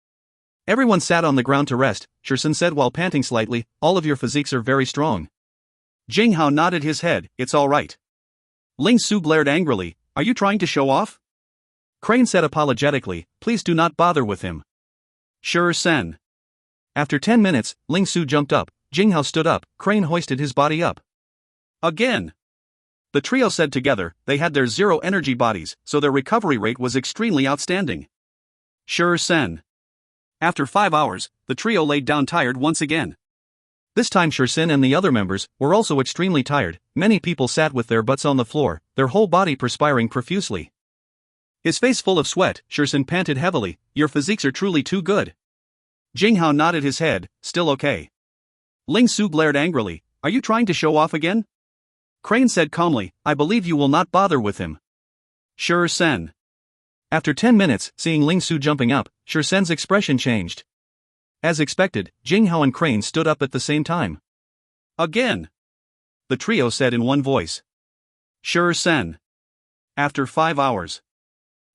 Everyone sat on the ground to rest. Shursen said while panting slightly, "All of your physiques are very strong." Jing Hao nodded his head, "It's all right." Ling Su glared angrily, "Are you trying to show off?" Crane said apologetically, "Please do not bother with him." Sure Sen. After 10 minutes, Ling Su jumped up, Jing Hao stood up, Crane hoisted his body up. Again. The trio said together, they had their zero energy bodies, so their recovery rate was extremely outstanding. Sure Sen. After 5 hours, the trio laid down tired once again. This time Shursen and the other members were also extremely tired. Many people sat with their butts on the floor, their whole body perspiring profusely. His face full of sweat, Shursen panted heavily, "Your physiques are truly too good." Jing Hao nodded his head, "Still okay." Ling Su glared angrily, "Are you trying to show off again?" Crane said calmly, "I believe you will not bother with him." Sure Sen. After 10 minutes, seeing Ling Su jumping up, Sure Sen's expression changed. As expected, Jing Hao and Crane stood up at the same time. Again. The trio said in one voice. Sure Sen. After 5 hours.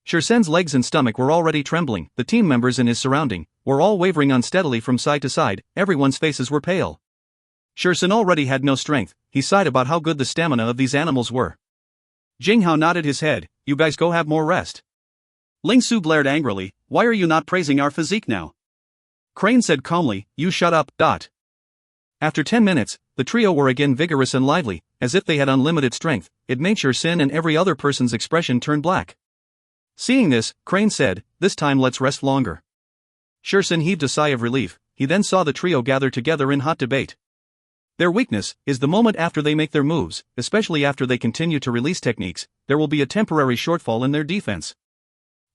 Sure Sen's legs and stomach were already trembling, the team members in his surrounding were all wavering unsteadily from side to side, everyone's faces were pale. Sure Sen already had no strength, he sighed about how good the stamina of these animals were. Jing Hao nodded his head, "You guys go have more rest." Ling Su glared angrily, "Why are you not praising our physique now?" Crane said calmly, "You shut up." After 10 minutes, the trio were again vigorous and lively, as if they had unlimited strength. It made Sure Sen and every other person's expression turn black. Seeing this, Crane said, "This time let's rest longer." Sure Sen heaved a sigh of relief. He then saw the trio gather together in hot debate. Their weakness is the moment after they make their moves, especially after they continue to release techniques, there will be a temporary shortfall in their defense.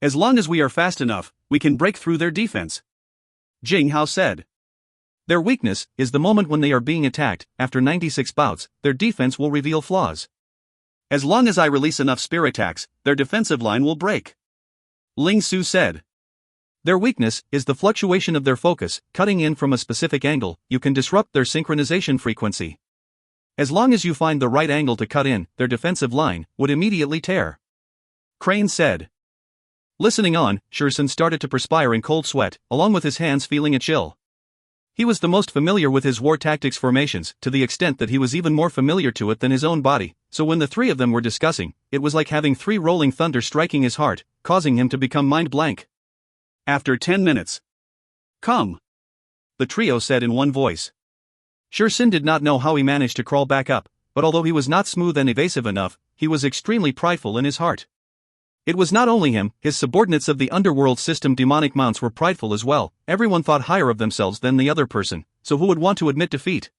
As long as we are fast enough, we can break through their defense. Jing Hao said. Their weakness is the moment when they are being attacked. After 96 bouts, their defense will reveal flaws. As long as I release enough spear attacks, their defensive line will break. Ling Su said. Their weakness is the fluctuation of their focus. Cutting in from a specific angle, you can disrupt their synchronization frequency. As long as you find the right angle to cut in, their defensive line would immediately tear. Crane said. Listening on, Shursen started to perspire in cold sweat, along with his hands feeling a chill. He was the most familiar with his war tactics formations, to the extent that he was even more familiar to it than his own body, so when the three of them were discussing, it was like having 3 rolling thunder striking his heart, causing him to become mind blank. After 10 minutes. Come. The trio said in one voice. Shursen did not know how he managed to crawl back up, but although he was not smooth and evasive enough, he was extremely prideful in his heart. It was not only him, his subordinates of the underworld system demonic mounts were prideful as well. Everyone thought higher of themselves than the other person, so who would want to admit defeat?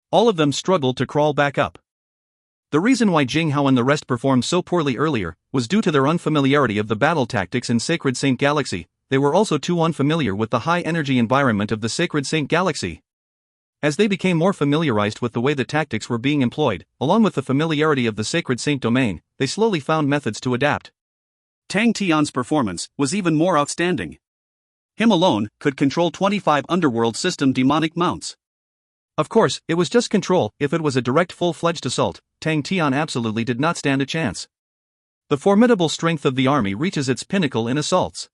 All of them struggled to crawl back up. The reason why Jing Hao and the rest performed so poorly earlier was due to their unfamiliarity of the battle tactics in Sacred Saint Galaxy. They were also too unfamiliar with the high-energy environment of the Sacred Saint Galaxy. As they became more familiarized with the way the tactics were being employed, along with the familiarity of the Sacred Saint domain, they slowly found methods to adapt. Tang Tian's performance was even more outstanding. Him alone could control 25 underworld system demonic mounts. Of course, it was just control. If it was a direct full-fledged assault, Tang Tian absolutely did not stand a chance. The formidable strength of the army reaches its pinnacle in assaults.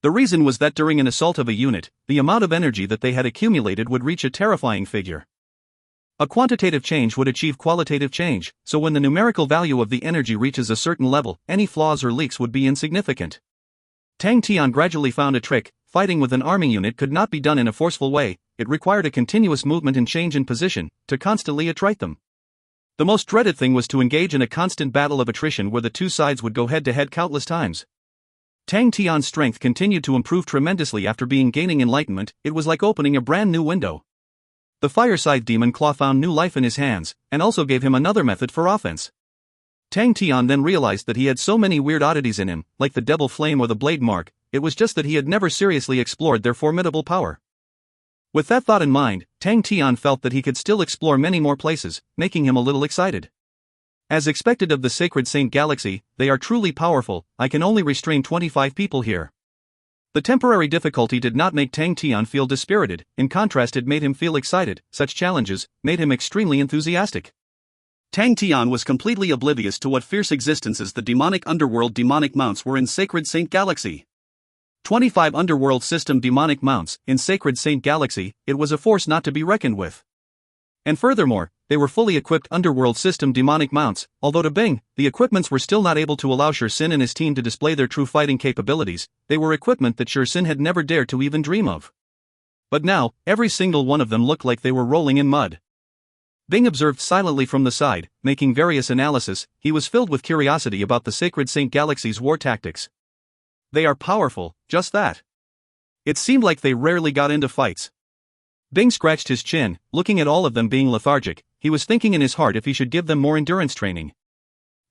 The reason was that during an assault of a unit, the amount of energy that they had accumulated would reach a terrifying figure. A quantitative change would achieve qualitative change, so when the numerical value of the energy reaches a certain level, any flaws or leaks would be insignificant. Tang Tian gradually found a trick. Fighting with an army unit could not be done in a forceful way, it required a continuous movement and change in position, to constantly attrite them. The most dreaded thing was to engage in a constant battle of attrition where the two sides would go head-to-head countless times. Tang Tian's strength continued to improve tremendously after gaining enlightenment. It was like opening a brand new window. The Fireside Demon Claw found new life in his hands, and also gave him another method for offense. Tang Tian then realized that he had so many weird oddities in him, like the Devil Flame or the Blade Mark, it was just that he had never seriously explored their formidable power. With that thought in mind, Tang Tian felt that he could still explore many more places, making him a little excited. As expected of the Sacred Saint Galaxy, they are truly powerful. I can only restrain 25 people here. The temporary difficulty did not make Tang Tian feel dispirited, in contrast it made him feel excited. Such challenges made him extremely enthusiastic. Tang Tian was completely oblivious to what fierce existences the demonic underworld demonic mounts were in Sacred Saint Galaxy. 25 underworld system demonic mounts in Sacred Saint Galaxy, it was a force not to be reckoned with. And furthermore, they were fully equipped underworld system demonic mounts, although to Bing, the equipments were still not able to allow Sin and his team to display their true fighting capabilities. They were equipment that Sin had never dared to even dream of. But now, every single one of them looked like they were rolling in mud. Bing observed silently from the side, making various analysis. He was filled with curiosity about the Sacred Saint Galaxy's war tactics. They are powerful, just that. It seemed like they rarely got into fights. Bing scratched his chin, looking at all of them being lethargic. He was thinking in his heart if he should give them more endurance training.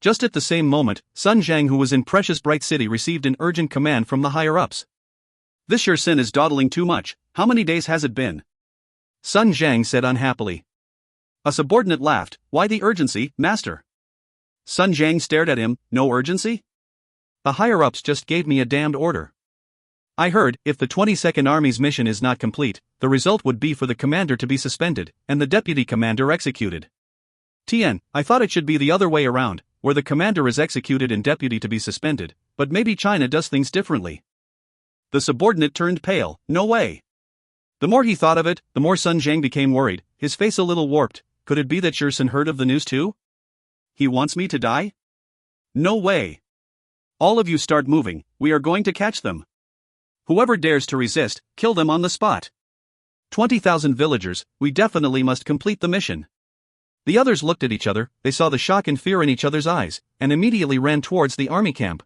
Just at the same moment, Sun Zhang, who was in Precious Bright City, received an urgent command from the higher-ups. "This Sin is dawdling too much. How many days has it been?" Sun Zhang said unhappily. A subordinate laughed. "Why the urgency, master?" Sun Zhang stared at him. "No urgency? The higher-ups just gave me a damned order. I heard, if the 22nd Army's mission is not complete, the result would be for the commander to be suspended, and the deputy commander executed." "Tian, I thought it should be the other way around, where the commander is executed and deputy to be suspended, but maybe China does things differently." The subordinate turned pale. "No way." The more he thought of it, the more Sun Zhang became worried, his face a little warped. Could it be that Sin heard of the news too? He wants me to die? No way. All of you start moving, we are going to catch them. Whoever dares to resist, kill them on the spot. 20,000 villagers, we definitely must complete the mission. The others looked at each other, they saw the shock and fear in each other's eyes, and immediately ran towards the army camp.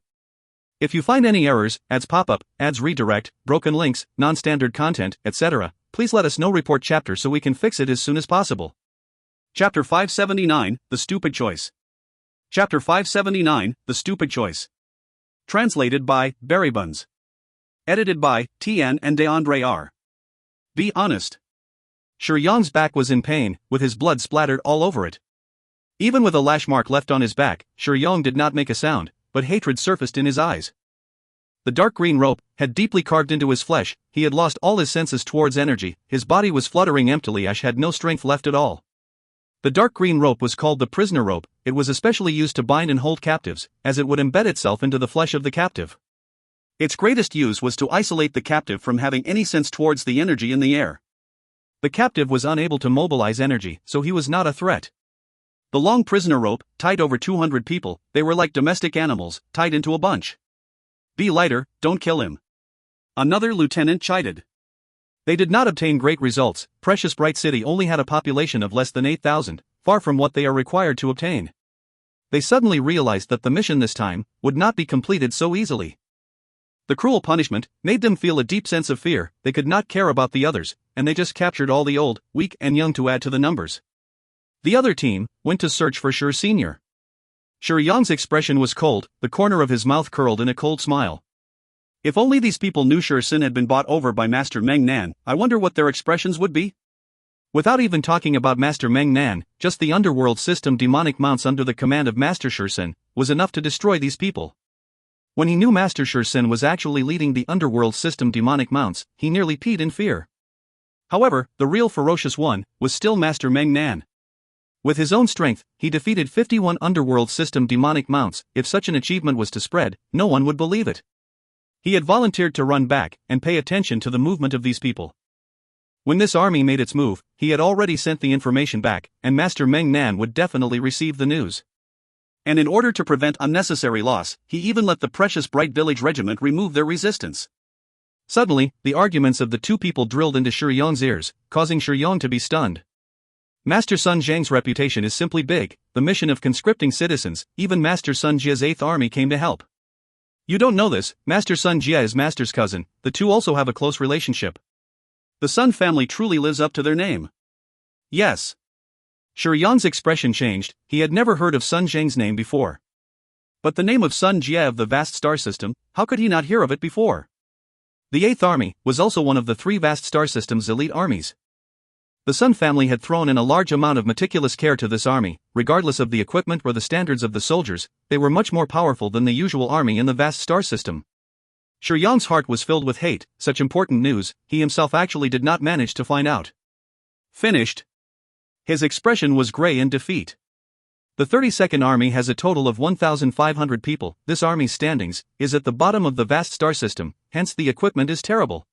If you find any errors, ads pop up, ads redirect, broken links, non-standard content, etc., please let us know. Report chapter so we can fix it as soon as possible. Chapter 579, The Stupid Choice. Chapter 579, The Stupid Choice. Translated by Berrybuns. Edited by Tian and DeAndre R. Be honest. Yang's back was in pain, with his blood splattered all over it. Even with a lash mark left on his back, Yang did not make a sound, but hatred surfaced in his eyes. The dark green rope had deeply carved into his flesh. He had lost all his senses towards energy, his body was fluttering emptily. Ash had no strength left at all. The dark green rope was called the prisoner rope. It was especially used to bind and hold captives, as it would embed itself into the flesh of the captive. Its greatest use was to isolate the captive from having any sense towards the energy in the air. The captive was unable to mobilize energy, so he was not a threat. The long prisoner rope tied over 200 people. They were like domestic animals, tied into a bunch. "Be lighter, don't kill him," another lieutenant chided. They did not obtain great results. Precious Bright City only had a population of less than 8,000, far from what they are required to obtain. They suddenly realized that the mission this time would not be completed so easily. The cruel punishment made them feel a deep sense of fear. They could not care about the others, and they just captured all the old, weak, and young to add to the numbers. The other team went to search for Senior. Yang's expression was cold, the corner of his mouth curled in a cold smile. If only these people knew Sin had been bought over by Master Meng Nan, I wonder what their expressions would be? Without even talking about Master Meng Nan, just the underworld system demonic mounts under the command of Master Sin was enough to destroy these people. When he knew Master Sin was actually leading the underworld system demonic mounts, he nearly peed in fear. However, the real ferocious one was still Master Meng Nan. With his own strength, he defeated 51 underworld system demonic mounts. If such an achievement was to spread, no one would believe it. He had volunteered to run back and pay attention to the movement of these people. When this army made its move, he had already sent the information back, and Master Meng Nan would definitely receive the news. And in order to prevent unnecessary loss, he even let the Precious Bright Village Regiment remove their resistance. Suddenly, the arguments of the two people drilled into Yang's ears, causing Yang to be stunned. Master Sun Zhang's reputation is simply big. The mission of conscripting citizens, even Master Sun Jia's 8th Army came to help. You don't know this, Master Sun Jia is Master's cousin. The two also have a close relationship. The Sun family truly lives up to their name. Yes. Yang's expression changed. He had never heard of Sun Zhang's name before. But the name of Sun Jia of the vast star system, how could he not hear of it before? The 8th Army was also one of the 3 vast star system's elite armies. The Sun family had thrown in a large amount of meticulous care to this army. Regardless of the equipment or the standards of the soldiers, they were much more powerful than the usual army in the vast star system. Yang's heart was filled with hate. Such important news, he himself actually did not manage to find out. Finished. His expression was gray in defeat. The 32nd Army has a total of 1,500 people. This army's standings is at the bottom of the vast star system, hence the equipment is terrible.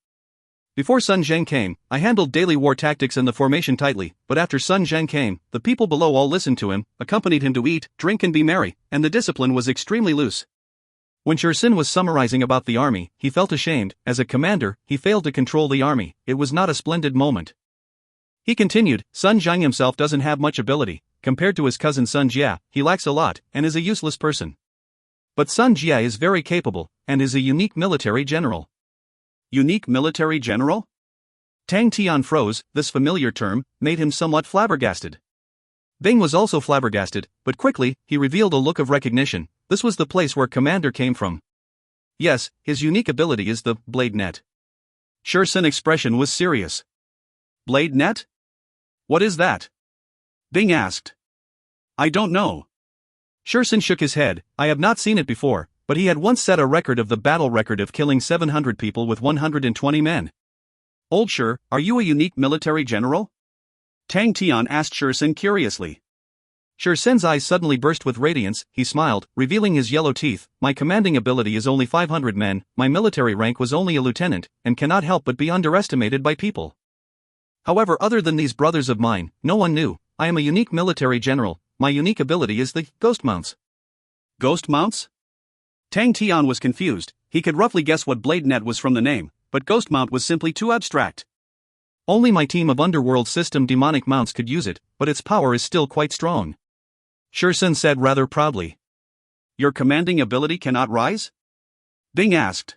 Before Sun Zheng came, I handled daily war tactics and the formation tightly, but after Sun Zheng came, the people below all listened to him, accompanied him to eat, drink and be merry, and the discipline was extremely loose. When Shursin was summarizing about the army, he felt ashamed. As a commander, he failed to control the army. It was not a splendid moment. He continued, Sun Zheng himself doesn't have much ability. Compared to his cousin Sun Jia, he lacks a lot, and is a useless person. But Sun Jia is very capable, and is a unique military general. Unique military general? Tang Tian froze. This familiar term made him somewhat flabbergasted. Bing was also flabbergasted, but quickly, he revealed a look of recognition. This was the place where Commander came from. Yes, his unique ability is the blade net. Shursin's expression was serious. Blade net? What is that? Bing asked. I don't know. Shursin shook his head. I have not seen it before, but he had once set a record of the battle record of killing 700 people with 120 men. Old Shur, are you a unique military general? Tang Tian asked Shursin curiously. Shursin's eyes suddenly burst with radiance. He smiled, revealing his yellow teeth. My commanding ability is only 500 men, my military rank was only a lieutenant, and cannot help but be underestimated by people. However, other than these brothers of mine, no one knew. I am a unique military general. My unique ability is the ghost mounts. Ghost mounts? Tang Tian was confused. He could roughly guess what blade net was from the name, but ghost mount was simply too abstract. Only my team of underworld system demonic mounts could use it, but its power is still quite strong. Shursin said rather proudly. Your commanding ability cannot rise? Bing asked.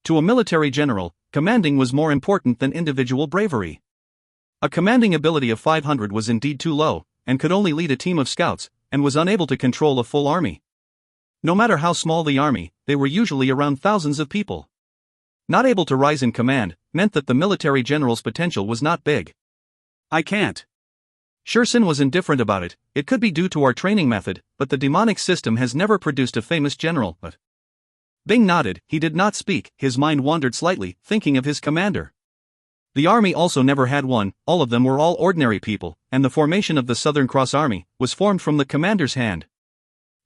To a military general, commanding was more important than individual bravery. A commanding ability of 500 was indeed too low, and could only lead a team of scouts, and was unable to control a full army. No matter how small the army, they were usually around thousands of people. Not able to rise in command meant that the military general's potential was not big. I can't. Shursin was indifferent about it. It could be due to our training method, but the demonic system has never produced a famous general. But Bing nodded. He did not speak. His mind wandered slightly, thinking of his commander. The army also never had one. All of them were all ordinary people, and the formation of the Southern Cross Army was formed from the commander's hand.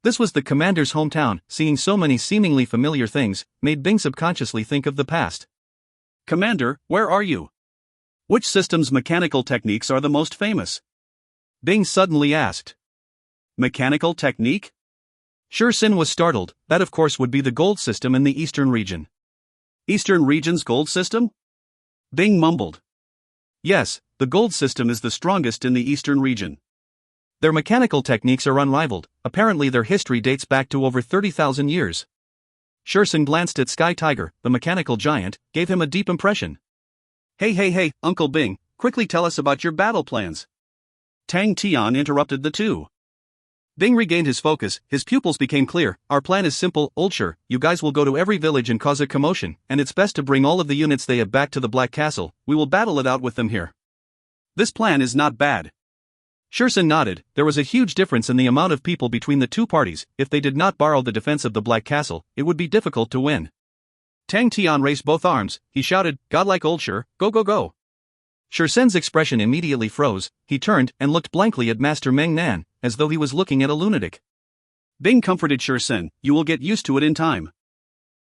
This was the commander's hometown. Seeing so many seemingly familiar things made Bing subconsciously think of the past. Commander, where are you? Which system's mechanical techniques are the most famous? Bing suddenly asked. Mechanical technique? Shursin was startled. That of course would be the gold system in the eastern region. Eastern region's gold system? Bing mumbled. Yes, the gold system is the strongest in the eastern region. Their mechanical techniques are unrivaled. Apparently their history dates back to over 30,000 years. Shursin glanced at Sky Tiger, the mechanical giant, gave him a deep impression. Hey, Uncle Bing, quickly tell us about your battle plans. Tang Tian interrupted the two. Bing regained his focus, his pupils became clear. Our plan is simple, Old Shur, you guys will go to every village and cause a commotion, and it's best to bring all of the units they have back to the Black Castle. We will battle it out with them here. This plan is not bad. Shursin nodded. There was a huge difference in the amount of people between the two parties. If they did not borrow the defense of the Black Castle, it would be difficult to win. Tang Tian raised both arms. He shouted, godlike Old Shur, go go go. Shursin's expression immediately froze. He turned and looked blankly at Master Meng Nan, as though he was looking at a lunatic. Bing comforted Shursin, you will get used to it in time.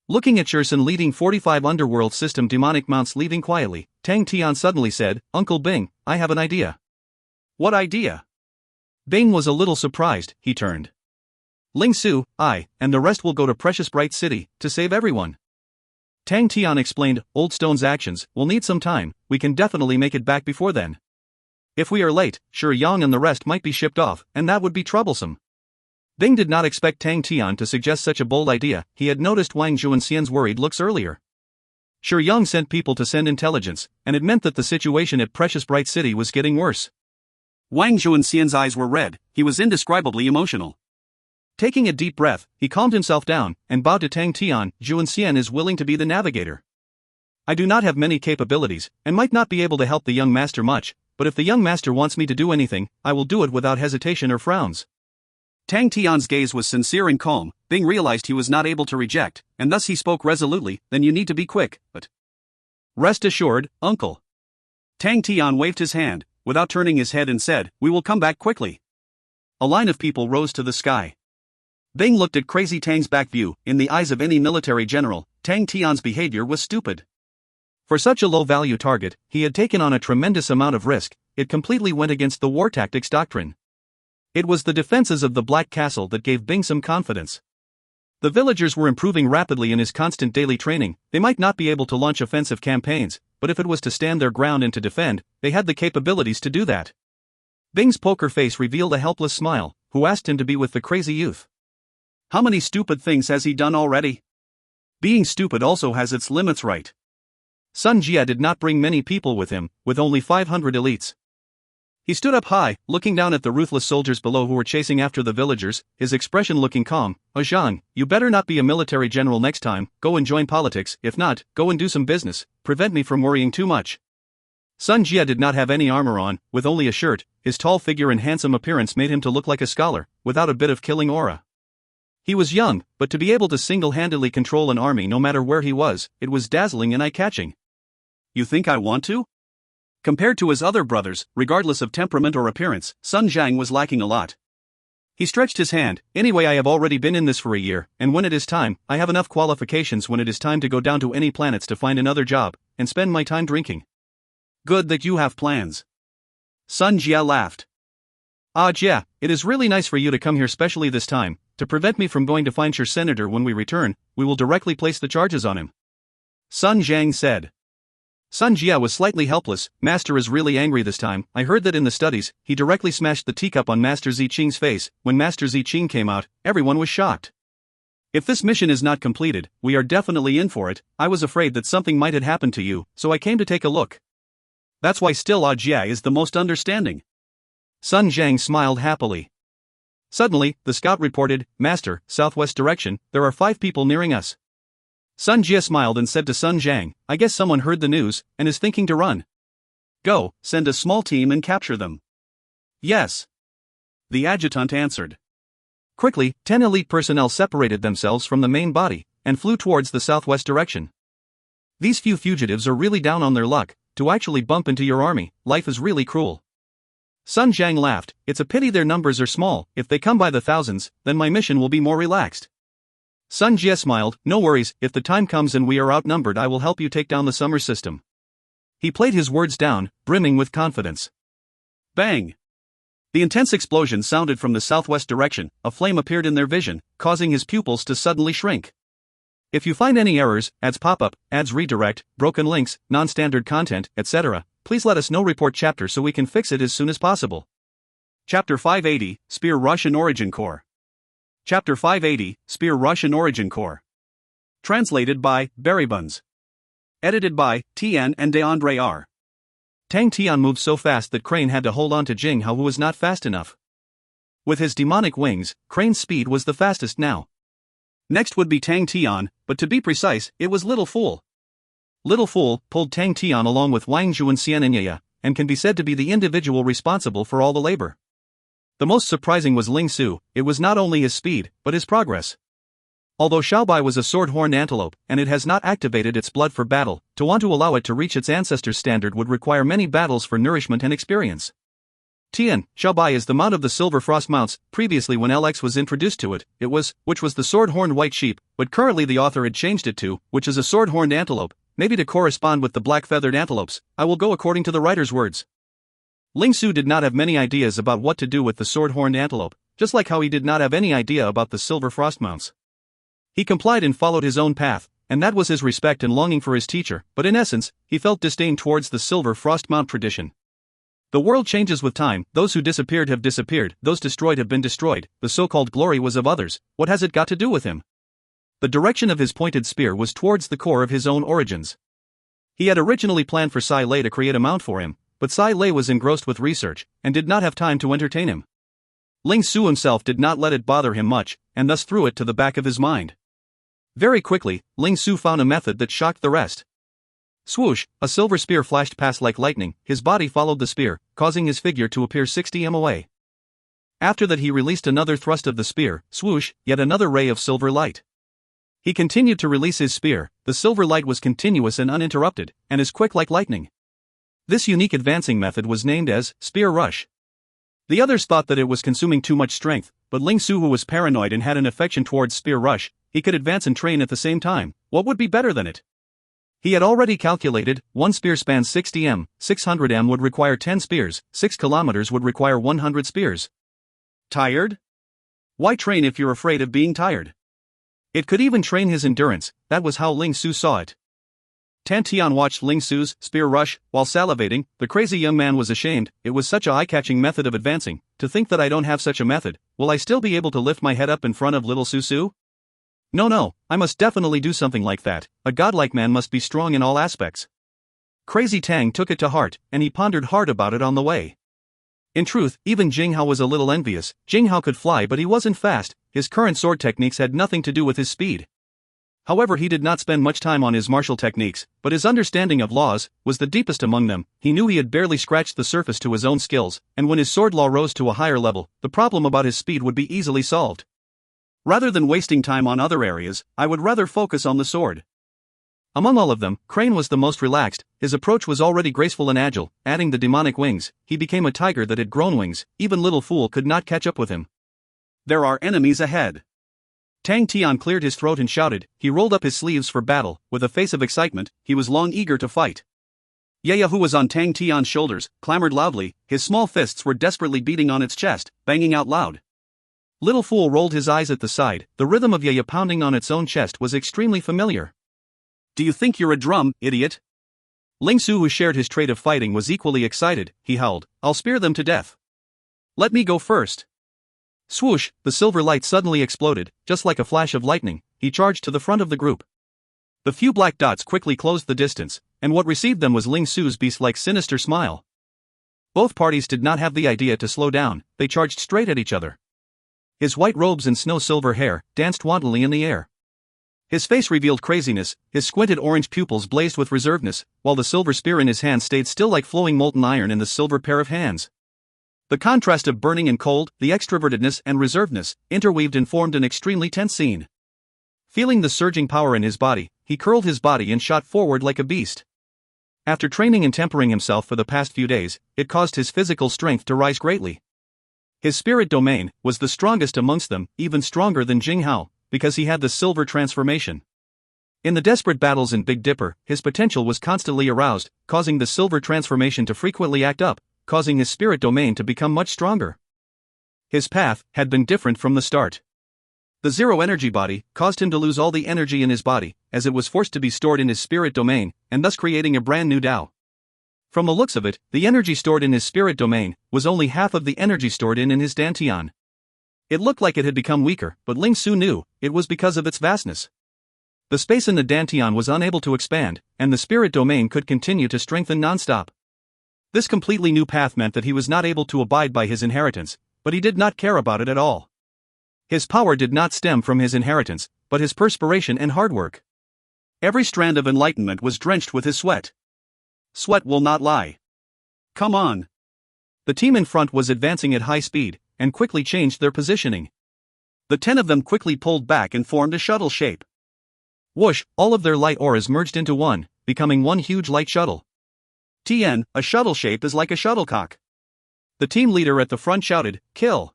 Looking at Shursin leading 45 underworld system demonic mounts leaving quietly, Tang Tian suddenly said, Uncle Bing, I have an idea. What idea? Bing was a little surprised. He turned. Ling Su, I, and the rest will go to Precious Bright City, to save everyone. Tang Tian explained, Old Stone's actions will need some time, we can definitely make it back before then. If we are late, Shur Yang and the rest might be shipped off, and that would be troublesome. Bing did not expect Tang Tian to suggest such a bold idea. He had noticed Wang Juanxian's worried looks earlier. Shur Yang sent people to send intelligence, and it meant that the situation at Precious Bright City was getting worse. Wang Juanxian's eyes were red. He was indescribably emotional. Taking a deep breath, he calmed himself down, and bowed to Tang Tian. Juanxian is willing to be the navigator. I do not have many capabilities, and might not be able to help the young master much, but if the young master wants me to do anything, I will do it without hesitation or frowns. Tang Tian's gaze was sincere and calm. Bing realized he was not able to reject, and thus he spoke resolutely, then you need to be quick, but rest assured, uncle. Tang Tian waved his hand, without turning his head and said, we will come back quickly. a line of people rose to the sky. Bing looked at Crazy Tang's back view. In the eyes of any military general, Tang Tian's behavior was stupid. For such a low-value target, he had taken on a tremendous amount of risk. It completely went against the war tactics doctrine. It was the defenses of the Black Castle that gave Bing some confidence. The villagers were improving rapidly in his constant daily training. They might not be able to launch offensive campaigns, but if it was to stand their ground and to defend, they had the capabilities to do that. Bing's poker face revealed a helpless smile. Who asked him to be with the crazy youth? How many stupid things has he done already? Being stupid also has its limits, right? Sun Jia did not bring many people with him, with only 500 elites. He stood up high, looking down at the ruthless soldiers below who were chasing after the villagers, his expression looking calm. Zhang, you better not be a military general next time. Go and join politics. If not, go and do some business. Prevent me from worrying too much. Sun Jia did not have any armor on, with only a shirt. His tall figure and handsome appearance made him to look like a scholar, without a bit of killing aura. He was young, but to be able to single-handedly control an army no matter where he was, it was dazzling and eye-catching. You think I want to? Compared to his other brothers, regardless of temperament or appearance, Sun Zhang was lacking a lot. He stretched his hand. Anyway, I have already been in this for a year, and when it is time, I have enough qualifications when it is time to go down to any planets to find another job, and spend my time drinking. Good that you have plans. Sun Jia laughed. Jia, it is really nice for you to come here specially this time. To prevent me from going to find your senator when we return, we will directly place the charges on him. Sun Zhang said. Sun Jia was slightly helpless. Master is really angry this time. I heard that in the studies, he directly smashed the teacup on Master Ziqing's face. When Master Ziqing came out, everyone was shocked. If this mission is not completed, we are definitely in for it. I was afraid that something might have happened to you, so I came to take a look. That's why still Jia is the most understanding. Sun Zhang smiled happily. Suddenly, the scout reported, Master, southwest direction, there are 5 people nearing us. Sun Jia smiled and said to Sun Zhang, I guess someone heard the news, and is thinking to run. Go, send a small team and capture them. Yes. The adjutant answered. Quickly, 10 elite personnel separated themselves from the main body, and flew towards the southwest direction. These few fugitives are really down on their luck. To actually bump into your army, life is really cruel. Sun Zhang laughed. It's a pity their numbers are small. If they come by the thousands, then my mission will be more relaxed. Sun Jia smiled. No worries, if the time comes and we are outnumbered, I will help you take down the summer system. He played his words down, brimming with confidence. Bang! The intense explosion sounded from the southwest direction. A flame appeared in their vision, causing his pupils to suddenly shrink. If you find any errors, ads pop-up, ads redirect, broken links, non-standard content, etc., please let us know. Report chapter so we can fix it as soon as possible. Chapter 580, Spear Rush and Origin Core. Chapter 580, Spear Rush and Origin Core. Translated by Buns. Edited by Tian and DeAndre R. Tang Tian moved so fast that Crane had to hold on to Jing Hao, who was not fast enough. With his demonic wings, Crane's speed was the fastest now. Next would be Tang Tian, but to be precise, it was Little Fool. Little Fool pulled Tang Tian along with Wang Zhu and Xiananya, and can be said to be the individual responsible for all the labor. The most surprising was Ling Su. It was not only his speed, but his progress. Although Xiaobai was a sword-horned antelope, and it has not activated its blood for battle, to want to allow it to reach its ancestor's standard would require many battles for nourishment and experience. Tian, Xiaobai is the mount of the Silver Frost mounts. Previously when LX was introduced to it, which was the sword-horned white sheep, but currently the author had changed it to, which is a sword-horned antelope, maybe to correspond with the black-feathered antelopes. I will go according to the writer's words. Ling Su did not have many ideas about what to do with the sword-horned antelope, just like how he did not have any idea about the Silver Frost mounts. He complied and followed his own path, and that was his respect and longing for his teacher, but in essence, he felt disdain towards the Silver Frost mount tradition. The world changes with time. Those who disappeared have disappeared, those destroyed have been destroyed. The so-called glory was of others. What has it got to do with him? The direction of his pointed spear was towards the core of his own origins. He had originally planned for Sai Lei to create a mount for him, but Sai Lei was engrossed with research, and did not have time to entertain him. Ling Su himself did not let it bother him much, and thus threw it to the back of his mind. Very quickly, Ling Su found a method that shocked the rest. Swoosh, a silver spear flashed past like lightning. His body followed the spear, causing his figure to appear 60 m away. After that he released another thrust of the spear, swoosh, yet another ray of silver light. He continued to release his spear. The silver light was continuous and uninterrupted, and as quick like lightning. This unique advancing method was named as Spear Rush. The others thought that it was consuming too much strength, but Ling Su, who was paranoid and had an affection towards Spear Rush, he could advance and train at the same time. What would be better than it? He had already calculated, one spear spans 60 m, 600 m would require 10 spears, 6 kilometers would require 100 spears. Tired? Why train if you're afraid of being tired? It could even train his endurance. That was how Ling Su saw it. Tian watched Ling Su's spear rush, while salivating. The crazy young man was ashamed. It was such a eye-catching method of advancing. To think that I don't have such a method. Will I still be able to lift my head up in front of little Su? No, I must definitely do something like that. A godlike man must be strong in all aspects. Crazy Tang took it to heart, and he pondered hard about it on the way. In truth, even Jing Hao was a little envious. Jing Hao could fly, but he wasn't fast. His current sword techniques had nothing to do with his speed. However, he did not spend much time on his martial techniques, but his understanding of laws was the deepest among them. He knew he had barely scratched the surface to his own skills, and when his sword law rose to a higher level, the problem about his speed would be easily solved. Rather than wasting time on other areas, I would rather focus on the sword. Among all of them, Crane was the most relaxed. His approach was already graceful and agile. Adding the demonic wings, he became a tiger that had grown wings. Even little fool could not catch up with him. There are enemies ahead. Tian cleared his throat and shouted. He rolled up his sleeves for battle. With a face of excitement, he was long eager to fight. Yaya, who was on Tian's shoulders, clamored loudly. His small fists were desperately beating on its chest, banging out loud. Little fool rolled his eyes at the side. The rhythm of Yaya pounding on its own chest was extremely familiar. Do you think you're a drum, idiot? Ling Su, who shared his trait of fighting, was equally excited. He howled, I'll spear them to death. Let me go first. Swoosh, the silver light suddenly exploded. Just like a flash of lightning, he charged to the front of the group. The few black dots quickly closed the distance, and what received them was Ling Su's beast-like sinister smile. Both parties did not have the idea to slow down. They charged straight at each other. His white robes and snow-silver hair danced wantonly in the air. His face revealed craziness. His squinted orange pupils blazed with reservedness, while the silver spear in his hand stayed still like flowing molten iron in the silver pair of hands. The contrast of burning and cold, the extrovertedness and reservedness, interweaved and formed an extremely tense scene. Feeling the surging power in his body, he curled his body and shot forward like a beast. After training and tempering himself for the past few days, it caused his physical strength to rise greatly. His spirit domain was the strongest amongst them, even stronger than Jing Hao, because he had the silver transformation. In the desperate battles in Big Dipper, his potential was constantly aroused, causing the silver transformation to frequently act up, causing his spirit domain to become much stronger. His path had been different from the start. The zero energy body caused him to lose all the energy in his body, as it was forced to be stored in his spirit domain, and thus creating a brand new Tao. From the looks of it, the energy stored in his spirit domain was only half of the energy stored in his Dantian. It looked like it had become weaker, but Ling Su knew it was because of its vastness. The space in the Dantian was unable to expand, and the spirit domain could continue to strengthen non-stop. This completely new path meant that he was not able to abide by his inheritance, but he did not care about it at all. His power did not stem from his inheritance, but his perspiration and hard work. Every strand of enlightenment was drenched with his sweat. Sweat will not lie. Come on. The team in front was advancing at high speed, and quickly changed their positioning. The 10 of them quickly pulled back and formed a shuttle shape. Whoosh, all of their light auras merged into one, becoming one huge light shuttle. Tian, a shuttle shape is like a shuttlecock. The team leader at the front shouted, kill.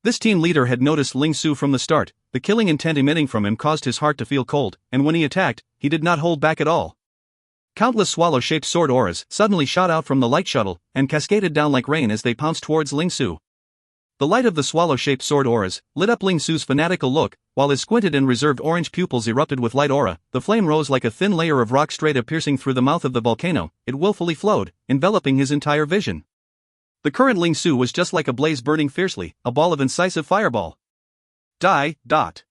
This team leader had noticed Ling Su from the start. The killing intent emitting from him caused his heart to feel cold, and when he attacked, he did not hold back at all. Countless swallow-shaped sword auras suddenly shot out from the light shuttle, and cascaded down like rain as they pounced towards Ling Su. The light of the swallow-shaped sword auras lit up Ling Su's fanatical look, while his squinted and reserved orange pupils erupted with light aura. The flame rose like a thin layer of rock strata piercing through the mouth of the volcano. It willfully flowed, enveloping his entire vision. The current Ling Su was just like a blaze burning fiercely, a ball of incisive fireball. Die, dot.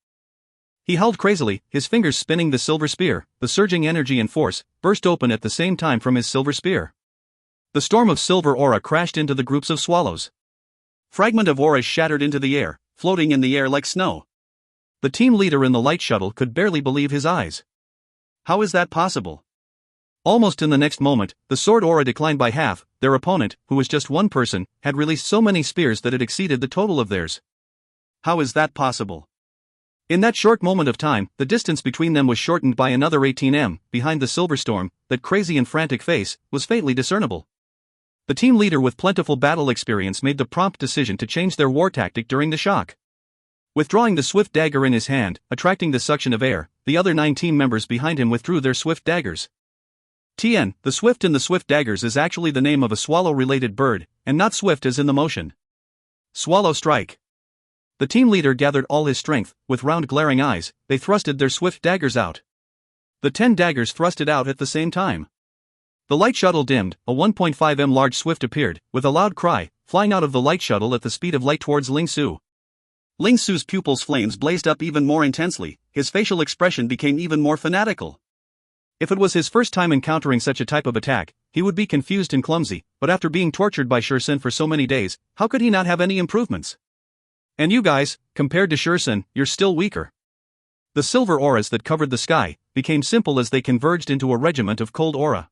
He howled crazily, his fingers spinning the silver spear. The surging energy and force burst open at the same time from his silver spear. The storm of silver aura crashed into the groups of swallows. Fragment of auras shattered into the air, floating in the air like snow. The team leader in the light shuttle could barely believe his eyes. How is that possible? Almost in the next moment, the sword aura declined by half. Their opponent, who was just one person, had released so many spears that it exceeded the total of theirs. How is that possible? In that short moment of time, the distance between them was shortened by another 18 m. Behind the silver storm, that crazy and frantic face was faintly discernible. The team leader with plentiful battle experience made the prompt decision to change their war tactic during the shock. Withdrawing the swift dagger in his hand, attracting the suction of air, the other 9 team members behind him withdrew their swift daggers. Tian, the swift in the swift daggers is actually the name of a swallow-related bird, and not swift as in the motion. Swallow strike. The team leader gathered all his strength, with round glaring eyes, they thrusted their swift daggers out. The 10 daggers thrusted out at the same time. The light shuttle dimmed, a 1.5 m large swift appeared, with a loud cry, flying out of the light shuttle at the speed of light towards Ling Su. Ling Su's pupils' flames blazed up even more intensely, his facial expression became even more fanatical. If it was his first time encountering such a type of attack, he would be confused and clumsy, but after being tortured by Shursen for so many days, how could he not have any improvements? And you guys, compared to Shursen, you're still weaker. The silver auras that covered the sky became simple as they converged into a regiment of cold aura.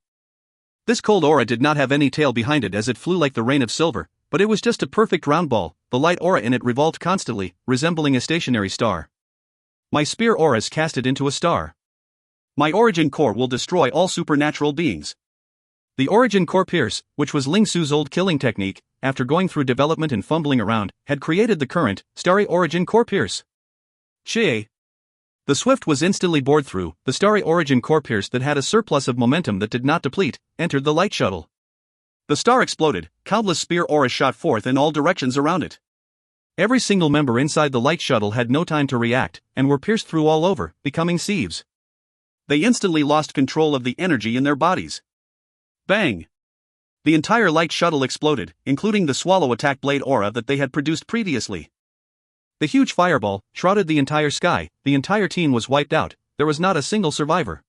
This cold aura did not have any tail behind it as it flew like the rain of silver, but it was just a perfect round ball. The light aura in it revolved constantly, resembling a stationary star. My spear auras cast it into a star. My origin core will destroy all supernatural beings. The origin core pierce, which was Ling Su's old killing technique, after going through development and fumbling around, had created the current, starry origin core pierce. Chie. The swift was instantly bored through. The starry origin core pierce that had a surplus of momentum that did not deplete, entered the light shuttle. The star exploded, countless spear auras shot forth in all directions around it. Every single member inside the light shuttle had no time to react, and were pierced through all over, becoming sieves. They instantly lost control of the energy in their bodies. Bang! The entire light shuttle exploded, including the swallow attack blade aura that they had produced previously. The huge fireball shrouded the entire sky, the entire team was wiped out, there was not a single survivor.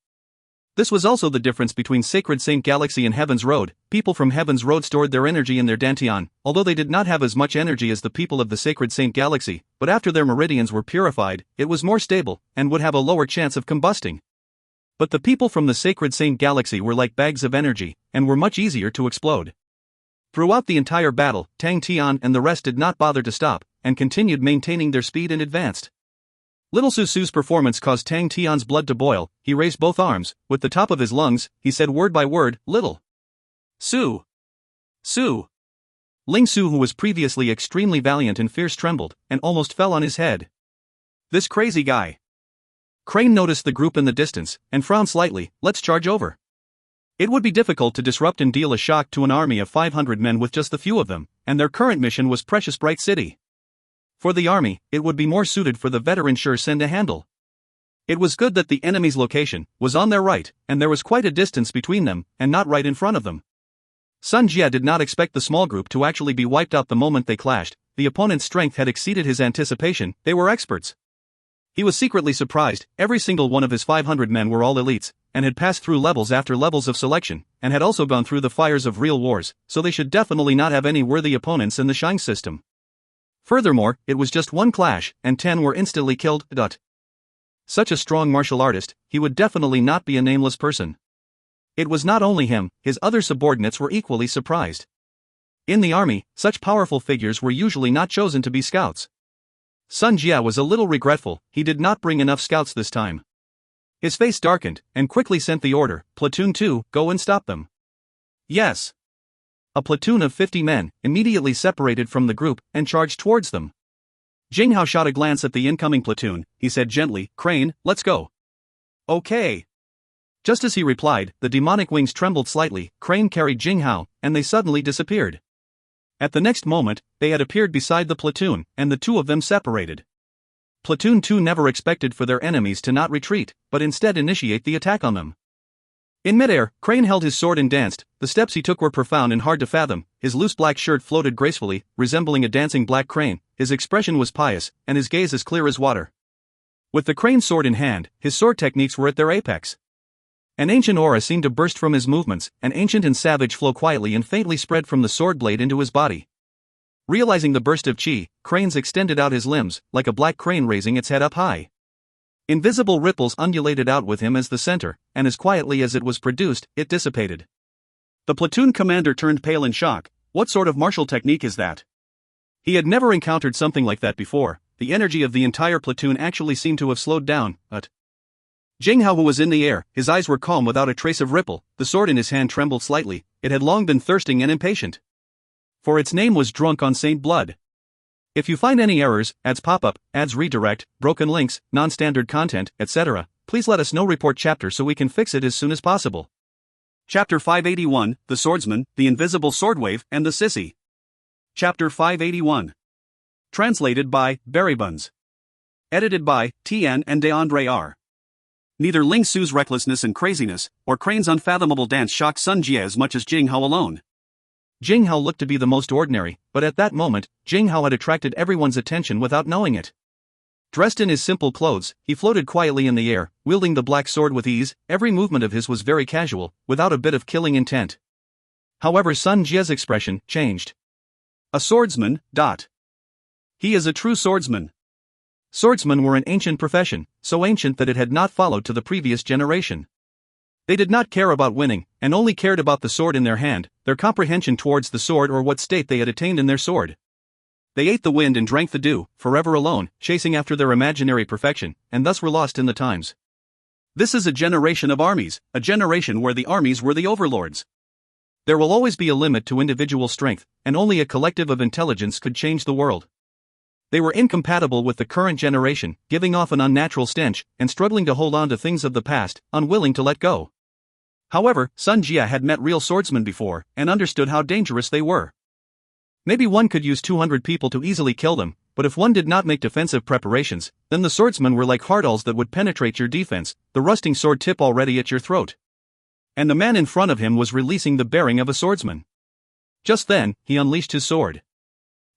This was also the difference between Sacred Saint Galaxy and Heaven's Road. People from Heaven's Road stored their energy in their dantian, although they did not have as much energy as the people of the Sacred Saint Galaxy, but after their meridians were purified, it was more stable, and would have a lower chance of combusting. But the people from the Sacred Saint Galaxy were like bags of energy, and were much easier to explode. Throughout the entire battle, Tang, Tian and the rest did not bother to stop, and continued maintaining their speed and advanced. Little Su's performance caused Tang Tian's blood to boil. He raised both arms, with the top of his lungs, he said word by word, "Little Su. Su." Ling Su, who was previously extremely valiant and fierce, trembled, and almost fell on his head. This crazy guy. Crane noticed the group in the distance, and frowned slightly. Let's charge over. It would be difficult to disrupt and deal a shock to an army of 500 men with just the few of them, and their current mission was Precious Bright City. For the army, it would be more suited for the veteran Shursen to handle. It was good that the enemy's location was on their right, and there was quite a distance between them, and not right in front of them. Sun Jia did not expect the small group to actually be wiped out the moment they clashed. The opponent's strength had exceeded his anticipation, they were experts. He was secretly surprised. Every single one of his 500 men were all elites, and had passed through levels after levels of selection, and had also gone through the fires of real wars, so they should definitely not have any worthy opponents in the Shang system. Furthermore, it was just one clash, and 10 were instantly killed. Such a strong martial artist, he would definitely not be a nameless person. It was not only him, his other subordinates were equally surprised. In the army, such powerful figures were usually not chosen to be scouts. Sun Jia was a little regretful, he did not bring enough scouts this time. His face darkened, and quickly sent the order, "Platoon 2, go and stop them." Yes. A platoon of 50 men immediately separated from the group and charged towards them. Jing Hao shot a glance at the incoming platoon. He said gently, "Crane, let's go." Okay. Just as he replied, the demonic wings trembled slightly. Crane carried Jing Hao, and they suddenly disappeared. At the next moment, they had appeared beside the platoon, and the two of them separated. Platoon 2 never expected for their enemies to not retreat, but instead initiate the attack on them. In midair, Crane held his sword and danced. The steps he took were profound and hard to fathom. His loose black shirt floated gracefully, resembling a dancing black crane. His expression was pious, and his gaze as clear as water. With the Crane's sword in hand, his sword techniques were at their apex. An ancient aura seemed to burst from his movements, an ancient and savage flow quietly and faintly spread from the sword blade into his body. Realizing the burst of chi, Cranes extended out his limbs, like a black crane raising its head up high. Invisible ripples undulated out with him as the center, and as quietly as it was produced, it dissipated. The platoon commander turned pale in shock. What sort of martial technique is that? He had never encountered something like that before. The energy of the entire platoon actually seemed to have slowed down, but Jing Hao, who was in the air, his eyes were calm without a trace of ripple. The sword in his hand trembled slightly, it had long been thirsting and impatient. For its name was Drunk on Saint Blood. If you find any errors, ads pop up, ads redirect, broken links, non-standard content, etc., please let us know. Report chapter so we can fix it as soon as possible. Chapter 581, The Swordsman, the Invisible Swordwave, and the Sissy. Chapter 581. Translated by Berrybuns. Edited by Tian and DeAndre R. Neither Ling Su's recklessness and craziness, or Crane's unfathomable dance shocked Sun Jie as much as Jing Hao alone. Jing Hao looked to be the most ordinary, but at that moment, Jing Hao had attracted everyone's attention without knowing it. Dressed in his simple clothes, he floated quietly in the air, wielding the black sword with ease. Every movement of his was very casual, without a bit of killing intent. However, Sun Jie's expression changed. A swordsman, He is a true swordsman. Swordsmen were an ancient profession, so ancient that it had not followed to the previous generation. They did not care about winning, and only cared about the sword in their hand, their comprehension towards the sword or what state they had attained in their sword. They ate the wind and drank the dew, forever alone, chasing after their imaginary perfection, and thus were lost in the times. This is a generation of armies, a generation where the armies were the overlords. There will always be a limit to individual strength, and only a collective of intelligence could change the world. They were incompatible with the current generation, giving off an unnatural stench, and struggling to hold on to things of the past, unwilling to let go. However, Sun Jie had met real swordsmen before, and understood how dangerous they were. Maybe one could use 200 people to easily kill them, but if one did not make defensive preparations, then the swordsmen were like hardalls that would penetrate your defense, the rusting sword tip already at your throat. And the man in front of him was releasing the bearing of a swordsman. Just then, he unleashed his sword.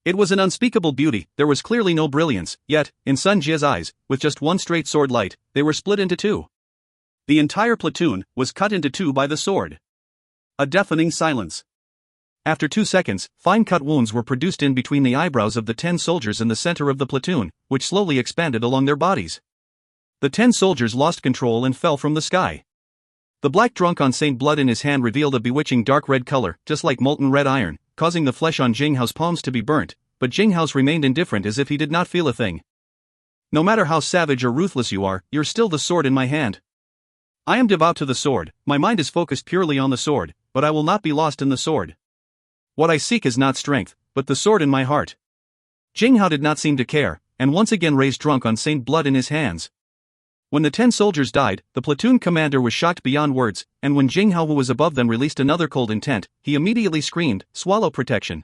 It was an unspeakable beauty. There was clearly no brilliance, yet, in Sun Jie's eyes, with just one straight sword light, they were split into two. The entire platoon was cut into two by the sword. A deafening silence. After 2 seconds, fine-cut wounds were produced in between the eyebrows of the 10 soldiers in the center of the platoon, which slowly expanded along their bodies. The 10 soldiers lost control and fell from the sky. The black drunk on Saint Blood in his hand revealed a bewitching dark red color, just like molten red iron, causing the flesh on Jing Hao's palms to be burnt, but Jing Hao's remained indifferent as if he did not feel a thing. No matter how savage or ruthless you are, you're still the sword in my hand. I am devout to the sword, my mind is focused purely on the sword, but I will not be lost in the sword. What I seek is not strength, but the sword in my heart. Jing Hao did not seem to care, and once again raised drunk on Saint Blood in his hands. When the 10 soldiers died, the platoon commander was shocked beyond words, and when Jing Hao, who was above them, released another cold intent, he immediately screamed, "Swallow protection."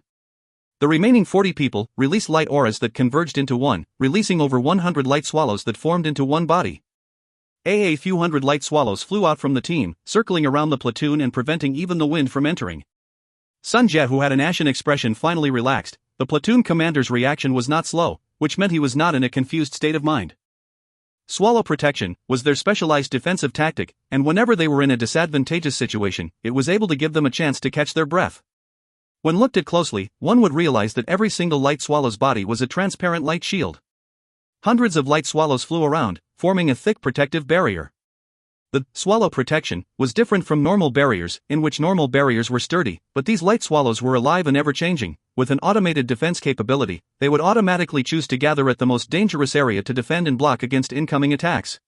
The remaining 40 people released light auras that converged into one, releasing over 100 light swallows that formed into one body. A few hundred light swallows flew out from the team, circling around the platoon and preventing even the wind from entering. Sun Jie, who had an ashen expression, finally relaxed. The platoon commander's reaction was not slow, which meant he was not in a confused state of mind. Swallow protection was their specialized defensive tactic, and whenever they were in a disadvantageous situation, it was able to give them a chance to catch their breath. When looked at closely, one would realize that every single light swallow's body was a transparent light shield. Hundreds of light swallows flew around, forming a thick protective barrier. The swallow protection was different from normal barriers, in which normal barriers were sturdy, but these light swallows were alive and ever-changing. With an automated defense capability, they would automatically choose to gather at the most dangerous area to defend and block against incoming attacks.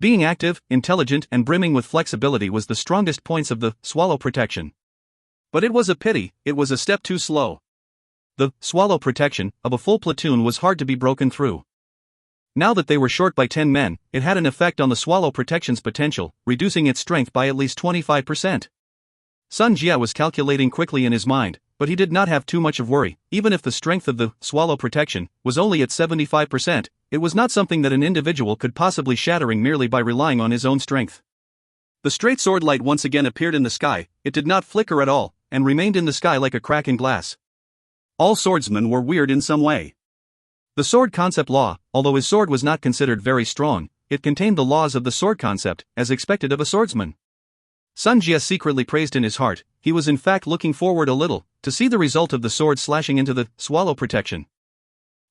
Being active, intelligent, and brimming with flexibility was the strongest points of the swallow protection. But it was a pity, it was a step too slow. The swallow protection of a full platoon was hard to be broken through. Now that they were short by 10 men, it had an effect on the swallow protection's potential, reducing its strength by at least 25%. Sun Jie was calculating quickly in his mind, but he did not have too much of worry. Even if the strength of the swallow protection was only at 75%, it was not something that an individual could possibly shattering merely by relying on his own strength. The straight sword light once again appeared in the sky. It did not flicker at all, and remained in the sky like a crack in glass. All swordsmen were weird in some way. The sword concept law, although his sword was not considered very strong, it contained the laws of the sword concept, as expected of a swordsman. Sun Jie secretly praised in his heart. He was in fact looking forward a little, to see the result of the sword slashing into the swallow protection.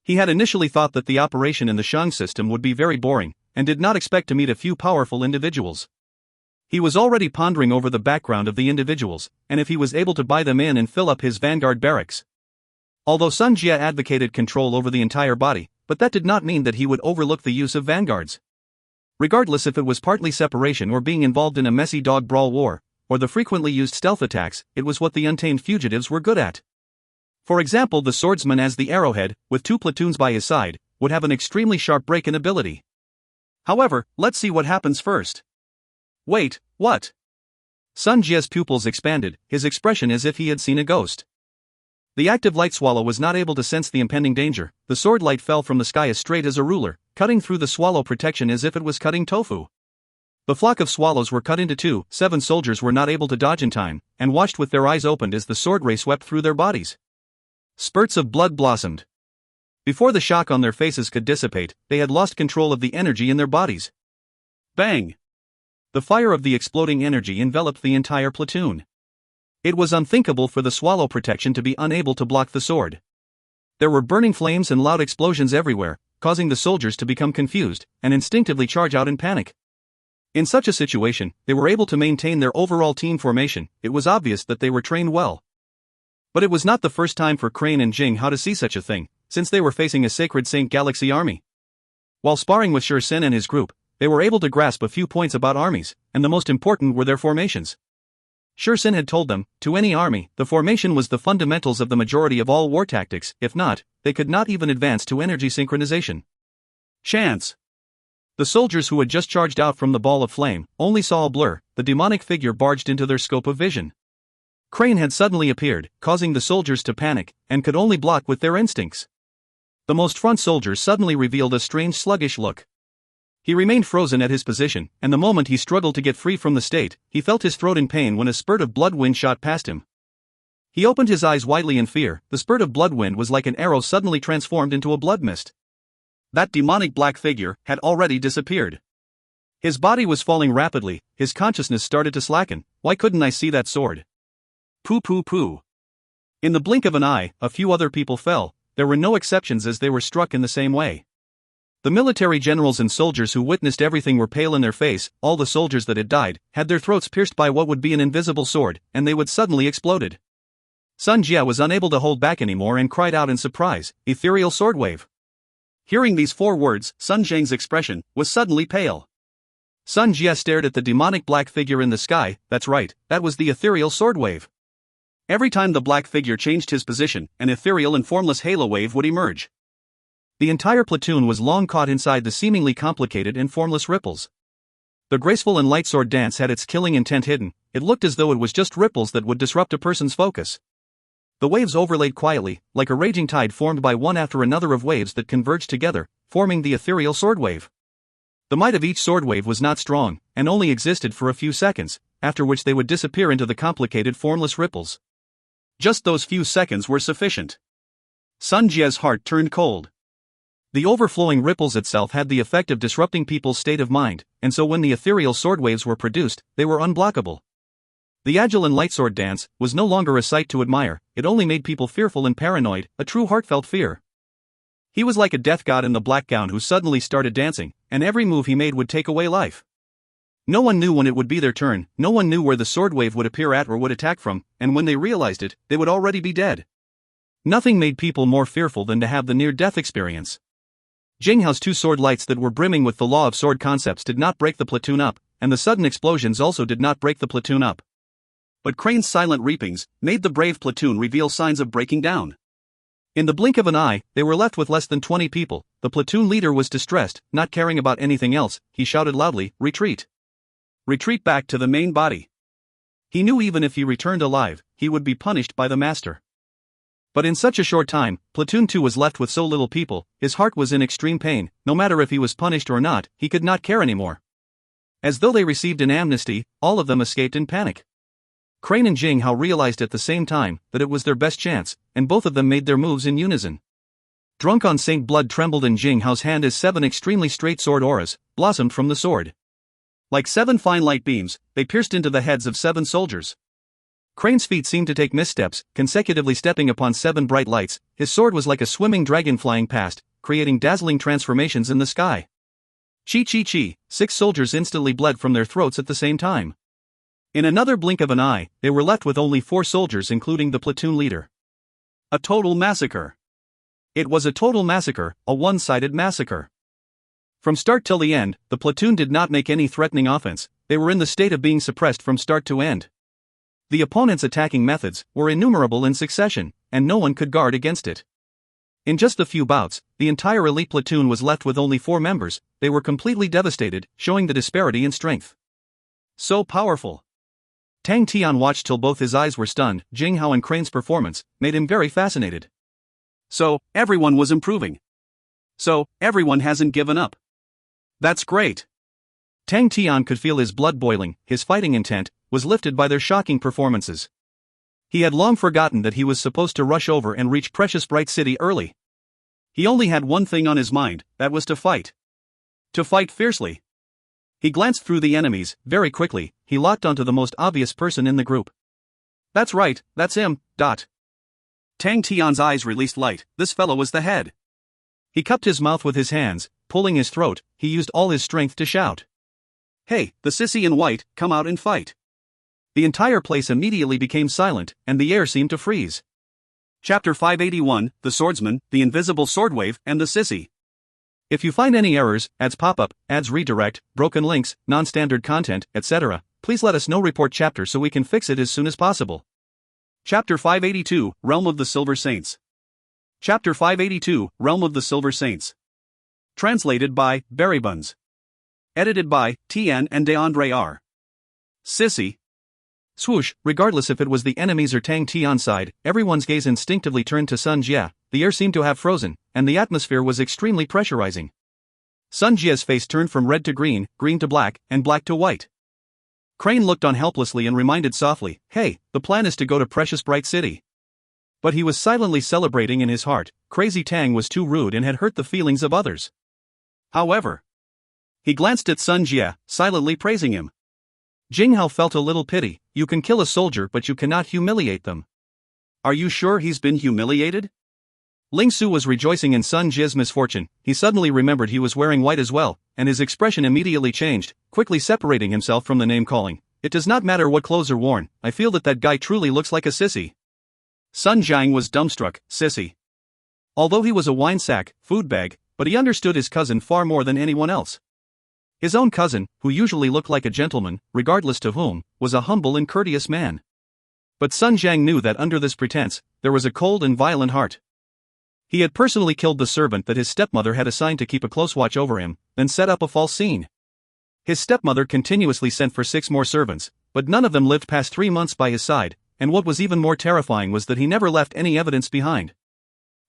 He had initially thought that the operation in the Shang system would be very boring, and did not expect to meet a few powerful individuals. He was already pondering over the background of the individuals, and if he was able to buy them in and fill up his vanguard barracks. Although Sun Jie advocated control over the entire body, but that did not mean that he would overlook the use of vanguards. Regardless if it was partly separation or being involved in a messy dog brawl war, or the frequently used stealth attacks, it was what the untamed fugitives were good at. For example, the swordsman as the arrowhead, with 2 platoons by his side, would have an extremely sharp break-in ability. However, let's see what happens first. Wait, what? Sun Jie's pupils expanded, his expression as if he had seen a ghost. The active light swallow was not able to sense the impending danger. The sword light fell from the sky as straight as a ruler, cutting through the swallow protection as if it was cutting tofu. The flock of swallows were cut into 2, 7 soldiers were not able to dodge in time, and watched with their eyes opened as the sword ray swept through their bodies. Spurts of blood blossomed. Before the shock on their faces could dissipate, they had lost control of the energy in their bodies. Bang! The fire of the exploding energy enveloped the entire platoon. It was unthinkable for the swallow protection to be unable to block the sword. There were burning flames and loud explosions everywhere, causing the soldiers to become confused and instinctively charge out in panic. In such a situation, they were able to maintain their overall team formation. It was obvious that they were trained well. But it was not the first time for Crane and Jing Hao to see such a thing, since they were facing a Sacred Saint Galaxy army. While sparring with Shi Sin and his group, they were able to grasp a few points about armies, and the most important were their formations. Shi Sin had told them, to any army, the formation was the fundamentals of the majority of all war tactics. If not, they could not even advance to energy synchronization. Chance. The soldiers who had just charged out from the ball of flame only saw a blur. The demonic figure barged into their scope of vision. Crane had suddenly appeared, causing the soldiers to panic, and could only block with their instincts. The most front soldier suddenly revealed a strange sluggish look. He remained frozen at his position, and the moment he struggled to get free from the state, he felt his throat in pain when a spurt of blood wind shot past him. He opened his eyes widely in fear. The spurt of blood wind was like an arrow suddenly transformed into a blood mist. That demonic black figure had already disappeared. His body was falling rapidly, his consciousness started to slacken. Why couldn't I see that sword? Pooh pooh pooh. In the blink of an eye, a few other people fell. There were no exceptions as they were struck in the same way. The military generals and soldiers who witnessed everything were pale in their face. All the soldiers that had died had their throats pierced by what would be an invisible sword, and they would suddenly exploded. Sun Jie was unable to hold back anymore and cried out in surprise, "Ethereal sword wave!" Hearing these 4 words, Sun Zheng's expression was suddenly pale. Sun Jie stared at the demonic black figure in the sky. That's right, that was the ethereal sword wave. Every time the black figure changed his position, an ethereal and formless halo wave would emerge. The entire platoon was long caught inside the seemingly complicated and formless ripples. The graceful and light sword dance had its killing intent hidden. It looked as though it was just ripples that would disrupt a person's focus. The waves overlaid quietly, like a raging tide formed by one after another of waves that converged together, forming the ethereal sword wave. The might of each sword wave was not strong, and only existed for a few seconds, after which they would disappear into the complicated formless ripples. Just those few seconds were sufficient. Sun Jie's heart turned cold. The overflowing ripples itself had the effect of disrupting people's state of mind, and so when the ethereal sword waves were produced, they were unblockable. The agile and light sword dance was no longer a sight to admire, it only made people fearful and paranoid, a true heartfelt fear. He was like a death god in the black gown who suddenly started dancing, and every move he made would take away life. No one knew when it would be their turn, no one knew where the sword wave would appear at or would attack from, and when they realized it, they would already be dead. Nothing made people more fearful than to have the near-death experience. Jing Hao's 2 sword lights that were brimming with the law of sword concepts did not break the platoon up, and the sudden explosions also did not break the platoon up. But Crane's silent reapings made the brave platoon reveal signs of breaking down. In the blink of an eye, they were left with less than 20 people. The platoon leader was distressed, not caring about anything else. He shouted loudly, "Retreat! Retreat back to the main body!" He knew even if he returned alive, he would be punished by the master. But in such a short time, Platoon 2 was left with so little people. His heart was in extreme pain. No matter if he was punished or not, he could not care anymore. As though they received an amnesty, all of them escaped in panic. Crane and Jing Hao realized at the same time that it was their best chance, and both of them made their moves in unison. Drunk on Saint blood trembled in Jing Hao's hand as 7 extremely straight sword auras blossomed from the sword. Like 7 fine light beams, they pierced into the heads of 7 soldiers. Crane's feet seemed to take missteps, consecutively stepping upon 7 bright lights. His sword was like a swimming dragon flying past, creating dazzling transformations in the sky. Chi chi chi, 6 soldiers instantly bled from their throats at the same time. In another blink of an eye, they were left with only 4 soldiers including the platoon leader. A total massacre. It was a total massacre, a one-sided massacre. From start till the end, the platoon did not make any threatening offense. They were in the state of being suppressed from start to end. The opponent's attacking methods were innumerable in succession, and no one could guard against it. In just a few bouts, the entire elite platoon was left with only 4 members. They were completely devastated, showing the disparity in strength. So powerful. Tang Tian watched till both his eyes were stunned. Jing Hao and Crane's performance made him very fascinated. So, everyone was improving. So, everyone hasn't given up. That's great. Tang Tian could feel his blood boiling. His fighting intent was lifted by their shocking performances. He had long forgotten that he was supposed to rush over and reach Precious Bright City early. He only had one thing on his mind, that was to fight. To fight fiercely. He glanced through the enemies. Very quickly, he locked onto the most obvious person in the group. That's right, that's him. Tang Tian's eyes released light. This fellow was the head. He cupped his mouth with his hands, pulling his throat. He used all his strength to shout. Hey, the sissy in white, come out and fight. The entire place immediately became silent, and the air seemed to freeze. Chapter 581, The Swordsman, The Invisible Swordwave, and the Sissy. If you find any errors, ads pop-up, ads redirect, broken links, non-standard content, etc., please let us know. Report chapter so we can fix it as soon as possible. Chapter 582, Realm of the Silver Saints. Chapter 582, Realm of the Silver Saints. Translated by Berrybuns. Edited by Tian and DeAndre R. Sissy. Swoosh, regardless if it was the enemies or Tang Tian's side, everyone's gaze instinctively turned to Sun Jie. The air seemed to have frozen, and the atmosphere was extremely pressurizing. Sun Jie's face turned from red to green, green to black, and black to white. Crane looked on helplessly and reminded softly, hey, the plan is to go to Precious Bright City. But he was silently celebrating in his heart. Crazy Tang was too rude and had hurt the feelings of others. However, he glanced at Sun Jie, silently praising him. Jing Hao felt a little pity. You can kill a soldier but you cannot humiliate them. Are you sure he's been humiliated? Ling Su was rejoicing in Sun Jie's misfortune. He suddenly remembered he was wearing white as well, and his expression immediately changed, quickly separating himself from the name-calling. It does not matter what clothes are worn, I feel that guy truly looks like a sissy. Sun Jiang was dumbstruck. Sissy. Although he was a wine sack, food bag, but he understood his cousin far more than anyone else. His own cousin, who usually looked like a gentleman, regardless to whom, was a humble and courteous man. But Sun Jiang knew that under this pretense, there was a cold and violent heart. He had personally killed the servant that his stepmother had assigned to keep a close watch over him, then set up a false scene. His stepmother continuously sent for 6 more servants, but none of them lived past 3 months by his side, and what was even more terrifying was that he never left any evidence behind.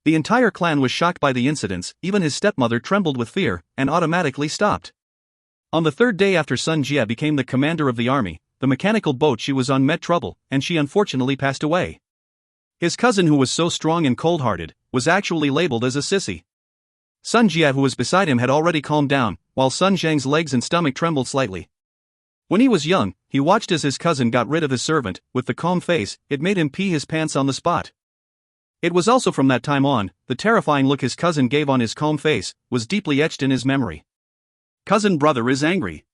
The entire clan was shocked by the incidents. Even his stepmother trembled with fear, and automatically stopped. On the 3rd day after Sun Jie became the commander of the army, the mechanical boat she was on met trouble, and she unfortunately passed away. His cousin, who was so strong and cold-hearted, was actually labeled as a sissy. Sun Jie, who was beside him, had already calmed down, while Sun Jiang's legs and stomach trembled slightly. When he was young, he watched as his cousin got rid of his servant. With the calm face, it made him pee his pants on the spot. It was also from that time on, the terrifying look his cousin gave on his calm face was deeply etched in his memory. Cousin brother is angry.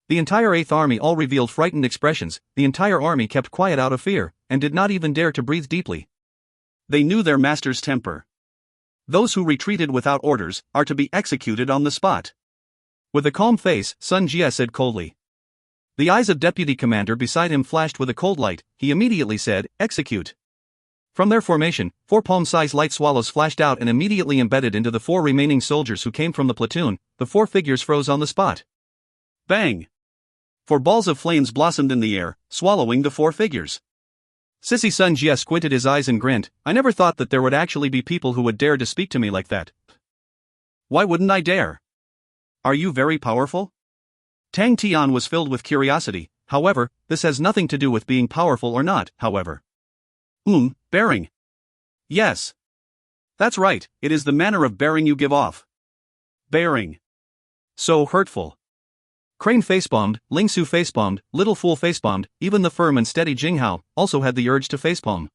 The entire 8th Army all revealed frightened expressions. The entire army kept quiet out of fear, and did not even dare to breathe deeply. They knew their master's temper. Those who retreated without orders are to be executed on the spot. With a calm face, Sun Jie said coldly. The eyes of Deputy Commander beside him flashed with a cold light. He immediately said, execute. From their formation, 4 palm-sized light swallows flashed out and immediately embedded into the 4 remaining soldiers who came from the platoon. The 4 figures froze on the spot. Bang! 4 balls of flames blossomed in the air, swallowing the 4 figures. Sissy Sun Jie squinted his eyes and grinned. I never thought that there would actually be people who would dare to speak to me like that. Why wouldn't I dare? Are you very powerful? Tang Tian was filled with curiosity. However, this has nothing to do with being powerful or not, however. Bearing. Yes. That's right, it is the manner of bearing you give off. Bearing. So hurtful. Crane facepalmed, Ling Su facepalmed, Little Fool facepalmed, even the firm and steady Jing Hao also had the urge to facepalm.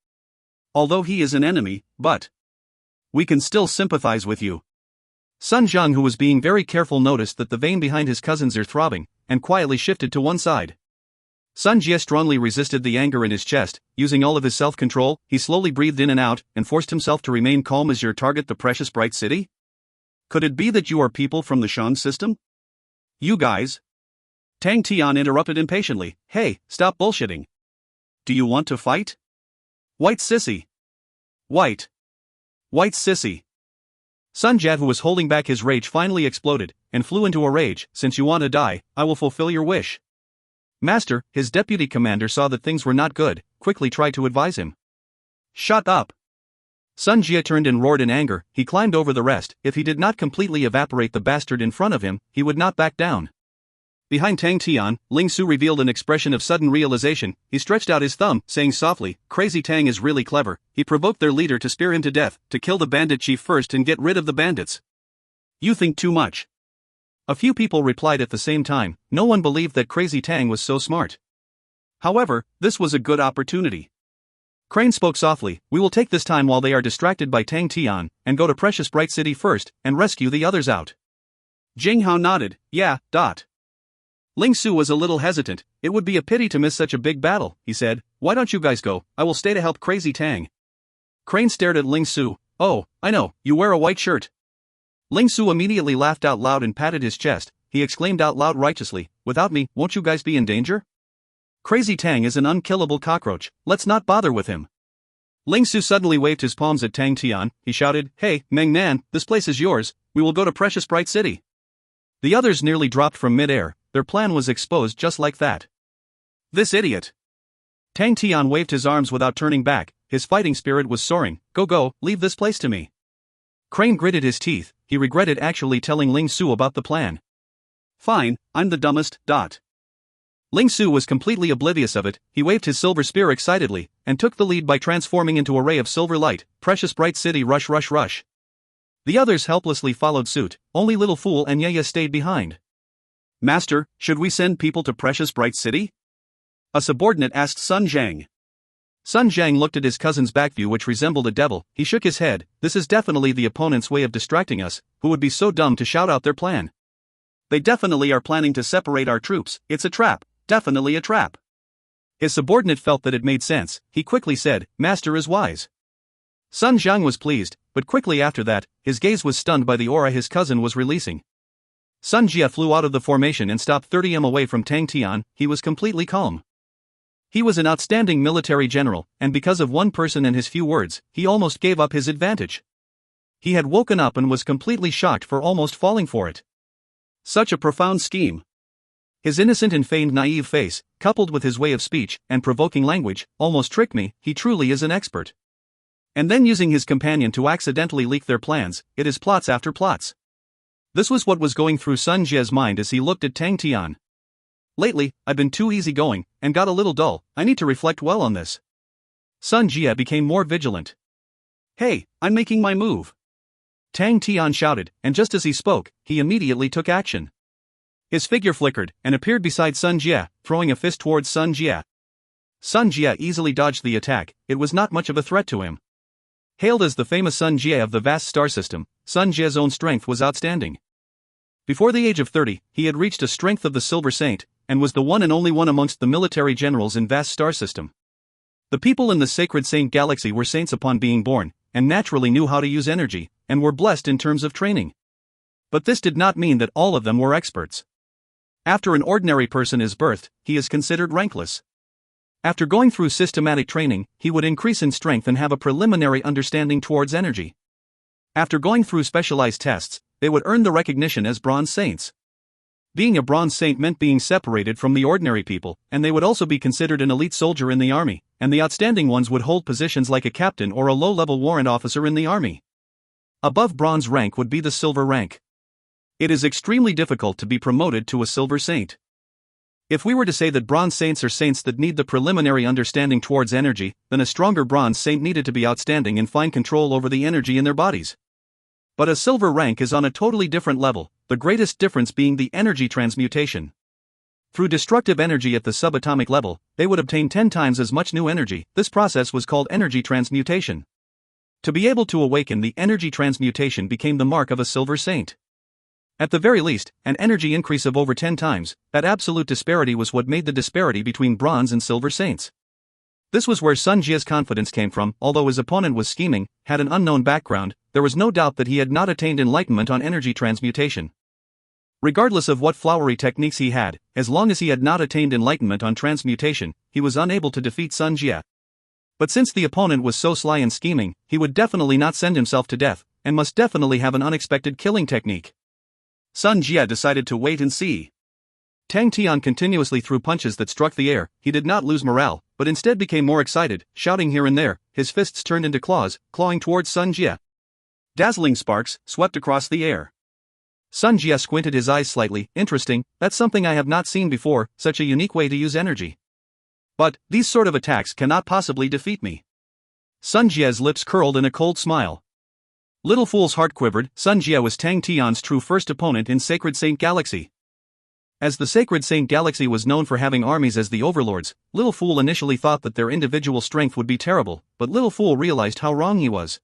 Although he is an enemy, but we can still sympathize with you. Sun Zhang, who was being very careful, noticed that the vein behind his cousin's ear throbbing, and quietly shifted to one side. Sun Jie strongly resisted the anger in his chest. Using all of his self-control, he slowly breathed in and out, and forced himself to remain calm. Is your target the Precious Bright City? Could it be that you are people from the Shan system? You guys? Tang Tian interrupted impatiently. Hey, stop bullshitting. do you want to fight? White sissy. White. White sissy. Sun Jia, who was holding back his rage, finally exploded, and flew into a rage. Since you want to die, I will fulfill your wish. Master, his deputy commander saw that things were not good, quickly tried to advise him. Shut up. Sun Jia turned and roared in anger. He climbed over the rest. If he did not completely evaporate the bastard in front of him, he would not back down. Behind Tang Tian, Ling Su revealed an expression of sudden realization. He stretched out his thumb, saying softly, Crazy Tang is really clever. He provoked their leader to spear him to death, to kill the bandit chief first and get rid of the bandits. You think too much. A few people replied at the same time. No one believed that Crazy Tang was so smart. However, this was a good opportunity. Crane spoke softly, we will take this time while they are distracted by Tang Tian, and go to Precious Bright City first, and rescue the others out. Jing Hao nodded, yeah. Ling Su was a little hesitant. It would be a pity to miss such a big battle, he said. Why don't you guys go? I will stay to help Crazy Tang. Crane stared at Ling Su. Oh, I know, you wear a white shirt. Ling Su immediately laughed out loud and patted his chest. He exclaimed out loud righteously, without me, won't you guys be in danger? Crazy Tang is an unkillable cockroach, let's not bother with him. Ling Su suddenly waved his palms at Tang Tian. He shouted, hey, Meng Nan, this place is yours, we will go to Precious Bright City. The others nearly dropped from mid-air. Their plan was exposed just like that. This idiot. Tang Tian waved his arms without turning back. His fighting spirit was soaring. Go, leave this place to me. Crane gritted his teeth. He regretted actually telling Ling Su about the plan. Fine, I'm the dumbest. Ling Su was completely oblivious of it. He waved his silver spear excitedly, and took the lead by transforming into a ray of silver light. Precious Bright City, rush. The others helplessly followed suit. Only Little Fool and Yaya stayed behind. Master, should we send people to Precious Bright City? A subordinate asked Sun Zhang. Sun Zhang looked at his cousin's backview, which resembled a devil. He shook his head. This is definitely the opponent's way of distracting us. Who would be so dumb to shout out their plan? They definitely are planning to separate our troops. It's a trap. Definitely a trap. His subordinate felt that it made sense. He quickly said, Master is wise. Sun Zhang was pleased, but quickly after that, his gaze was stunned by the aura his cousin was releasing. Sun Jia flew out of the formation and stopped 30 m away from Tang Tian. He was completely calm. He was an outstanding military general, and because of one person and his few words, he almost gave up his advantage. He had woken up and was completely shocked for almost falling for it. Such a profound scheme. His innocent and feigned naive face, coupled with his way of speech and provoking language, almost tricked me. He truly is an expert. And then using his companion to accidentally leak their plans, it is plots after plots. This was what was going through Sun Jia's mind as he looked at Tang Tian. Lately, I've been too easygoing, and got a little dull. I need to reflect well on this. Sun Jia became more vigilant. Hey, I'm making my move. Tang Tian shouted, and just as he spoke, he immediately took action. His figure flickered, and appeared beside Sun Jia, throwing a fist towards Sun Jia. Sun Jia easily dodged the attack. It was not much of a threat to him. Hailed as the famous Sun Jia of the vast star system, Sun Jia's own strength was outstanding. Before the age of 30, he had reached a strength of the Silver Saint, and was the one and only one amongst the military generals in vast star system. The people in the Sacred Saint Galaxy were saints upon being born, and naturally knew how to use energy, and were blessed in terms of training. But this did not mean that all of them were experts. After an ordinary person is birthed, he is considered rankless. After going through systematic training, he would increase in strength and have a preliminary understanding towards energy. After going through specialized tests, they would earn the recognition as bronze saints. Being a bronze saint meant being separated from the ordinary people, and they would also be considered an elite soldier in the army, and the outstanding ones would hold positions like a captain or a low-level warrant officer in the army. Above bronze rank would be the silver rank. It is extremely difficult to be promoted to a silver saint. If we were to say that bronze saints are saints that need the preliminary understanding towards energy, then a stronger bronze saint needed to be outstanding and fine control over the energy in their bodies. But a silver rank is on a totally different level, the greatest difference being the energy transmutation. Through destructive energy at the subatomic level, they would obtain 10 times as much new energy. This process was called energy transmutation. To be able to awaken the energy transmutation became the mark of a silver saint. At the very least, an energy increase of over 10 times, that absolute disparity was what made the disparity between bronze and silver saints. This was where Sun Jia's confidence came from. Although his opponent was scheming, had an unknown background, there was no doubt that he had not attained enlightenment on energy transmutation. Regardless of what flowery techniques he had, as long as he had not attained enlightenment on transmutation, he was unable to defeat Sun Jie. But since the opponent was so sly and scheming, he would definitely not send himself to death, and must definitely have an unexpected killing technique. Sun Jie decided to wait and see. Tang Tian continuously threw punches that struck the air. He did not lose morale, but instead became more excited, shouting here and there, his fists turned into claws, clawing towards Sun Jie. Dazzling sparks swept across the air. Sun Jie squinted his eyes slightly. Interesting, that's something I have not seen before, such a unique way to use energy. But, these sort of attacks cannot possibly defeat me. Sun Jie's lips curled in a cold smile. Little Fool's heart quivered. Sun Jie was Tang Tian's true first opponent in Sacred Saint Galaxy. As the Sacred Saint Galaxy was known for having armies as the overlords, Little Fool initially thought that their individual strength would be terrible, but Little Fool realized how wrong he was.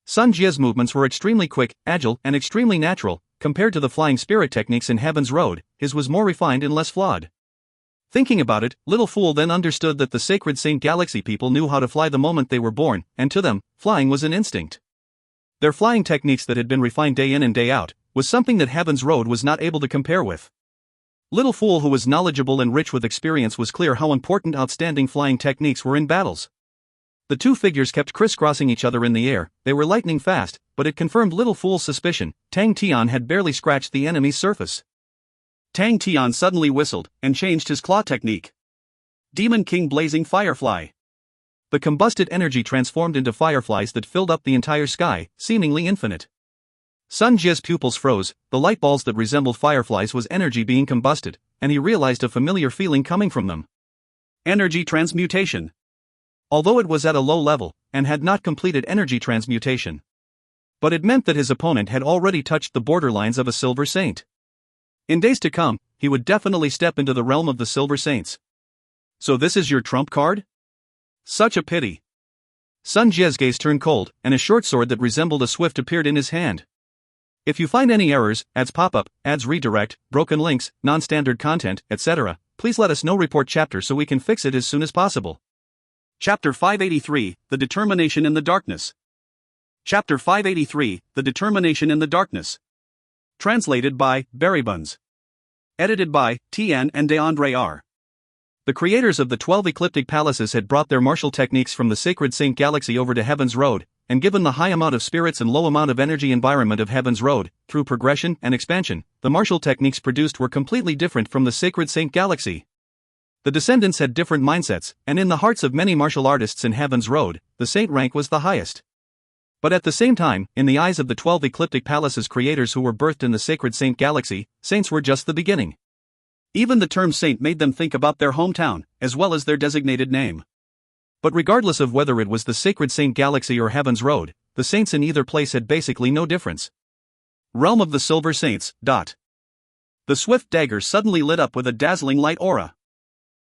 Sun Jie's movements were extremely quick, agile, and extremely natural. Compared to the flying spirit techniques in Heaven's Road, his was more refined and less flawed. Thinking about it, Little Fool then understood that the Sacred Saint Galaxy people knew how to fly the moment they were born, and to them, flying was an instinct. Their flying techniques that had been refined day in and day out, was something that Heaven's Road was not able to compare with. Little Fool, who was knowledgeable and rich with experience, was clear how important outstanding flying techniques were in battles. The two figures kept crisscrossing each other in the air. They were lightning fast, but it confirmed Little Fool's suspicion. Tang Tian had barely scratched the enemy's surface. Tang Tian suddenly whistled, and changed his claw technique. Demon King Blazing Firefly. The combusted energy transformed into fireflies that filled up the entire sky, seemingly infinite. Sun Jie's pupils froze. The light balls that resembled fireflies was energy being combusted, and he realized a familiar feeling coming from them. Energy transmutation. Although it was at a low level, and had not completed energy transmutation. But it meant that his opponent had already touched the borderlines of a Silver Saint. In days to come, he would definitely step into the realm of the Silver Saints. So this is your trump card? Such a pity. Sun Jie's gaze turned cold, and a short sword that resembled a swift appeared in his hand. If you find any errors, ads pop up, ads redirect, broken links, non-standard content, etc., please let us know. Report chapter so we can fix it as soon as possible. Chapter 583, The Determination in the Darkness. Chapter 583, The Determination in the Darkness. Translated by Berrybuns. Edited by Tian and DeAndre R. The creators of the 12 Ecliptic Palaces had brought their martial techniques from the Sacred Saint Galaxy over to Heaven's Road, and given the high amount of spirits and low amount of energy environment of Heaven's Road, through progression and expansion, the martial techniques produced were completely different from the Sacred Saint Galaxy. The descendants had different mindsets, and in the hearts of many martial artists in Heaven's Road, the saint rank was the highest. But at the same time, in the eyes of the 12 Ecliptic Palaces creators who were birthed in the Sacred Saint Galaxy, saints were just the beginning. Even the term saint made them think about their hometown, as well as their designated name. But regardless of whether it was the Sacred Saint Galaxy or Heaven's Road, the saints in either place had basically no difference. Realm of the Silver Saints. The swift dagger suddenly lit up with a dazzling light aura.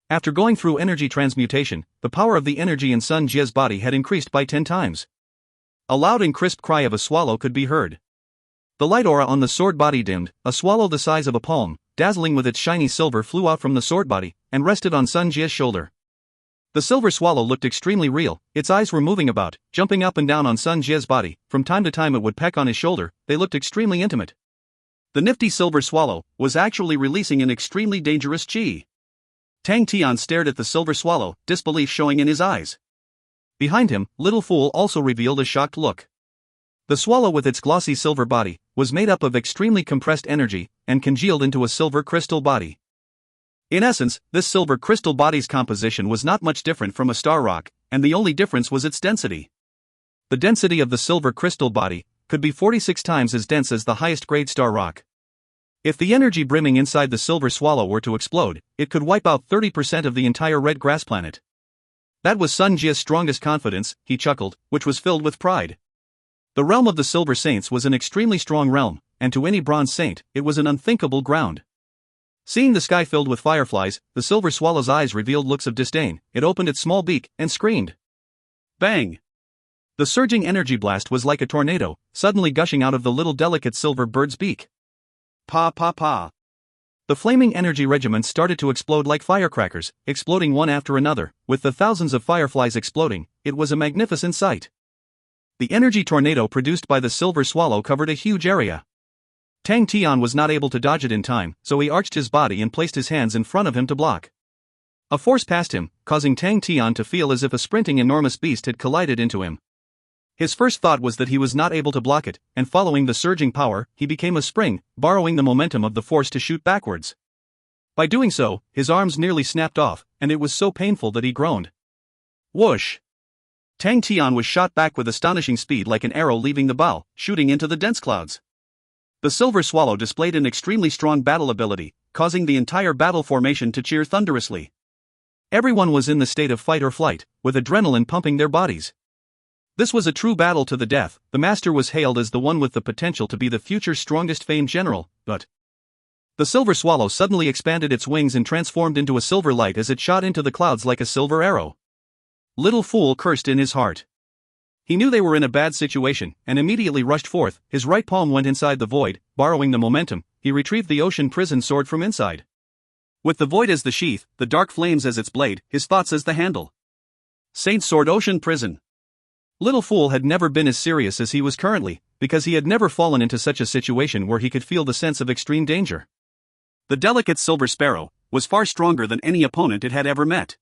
After going through energy transmutation, the power of the energy in Sun Jie's body had increased by 10 times. A loud and crisp cry of a swallow could be heard. The light aura on the sword body dimmed. A swallow the size of a palm, dazzling with its shiny silver, flew out from the sword body, and rested on Sun Jie's shoulder. The silver swallow looked extremely real. Its eyes were moving about, jumping up and down on Sun Jie's body. From time to time it would peck on his shoulder. They looked extremely intimate. The nifty silver swallow was actually releasing an extremely dangerous chi. Tang Tian stared at the silver swallow, disbelief showing in his eyes. Behind him, Little Fool also revealed a shocked look. The swallow, with its glossy silver body, was made up of extremely compressed energy, and congealed into a silver crystal body. In essence, this silver crystal body's composition was not much different from a star rock, and the only difference was its density. The density of the silver crystal body could be 46 times as dense as the highest grade star rock. If the energy brimming inside the silver swallow were to explode, it could wipe out 30% of the entire red grass planet. That was Sun Jie's strongest confidence, he chuckled, which was filled with pride. The realm of the Silver Saints was an extremely strong realm, and to any bronze saint, it was an unthinkable ground. Seeing the sky filled with fireflies, the silver swallow's eyes revealed looks of disdain. It opened its small beak, and screamed. Bang! The surging energy blast was like a tornado, suddenly gushing out of the little delicate silver bird's beak. Pa pa pa. The flaming energy regiments started to explode like firecrackers, exploding one after another, with the thousands of fireflies exploding. It was a magnificent sight. The energy tornado produced by the silver swallow covered a huge area. Tang Tian was not able to dodge it in time, so he arched his body and placed his hands in front of him to block. A force passed him, causing Tang Tian to feel as if a sprinting enormous beast had collided into him. His first thought was that he was not able to block it, and following the surging power, he became a spring, borrowing the momentum of the force to shoot backwards. By doing so, his arms nearly snapped off, and it was so painful that he groaned. Whoosh! Tang Tian was shot back with astonishing speed like an arrow leaving the bow, shooting into the dense clouds. The silver swallow displayed an extremely strong battle ability, causing the entire battle formation to cheer thunderously. Everyone was in the state of fight or flight, with adrenaline pumping their bodies. This was a true battle to the death. The master was hailed as the one with the potential to be the future's strongest famed general, but the silver swallow suddenly expanded its wings and transformed into a silver light as it shot into the clouds like a silver arrow. Little Fool cursed in his heart. He knew they were in a bad situation, and immediately rushed forth. His right palm went inside the void, borrowing the momentum. He retrieved the ocean prison sword from inside. With the void as the sheath, the dark flames as its blade, his thoughts as the handle. Saint Sword Ocean Prison. Little Fool had never been as serious as he was currently, because he had never fallen into such a situation where he could feel the sense of extreme danger. The delicate silver sparrow was far stronger than any opponent it had ever met.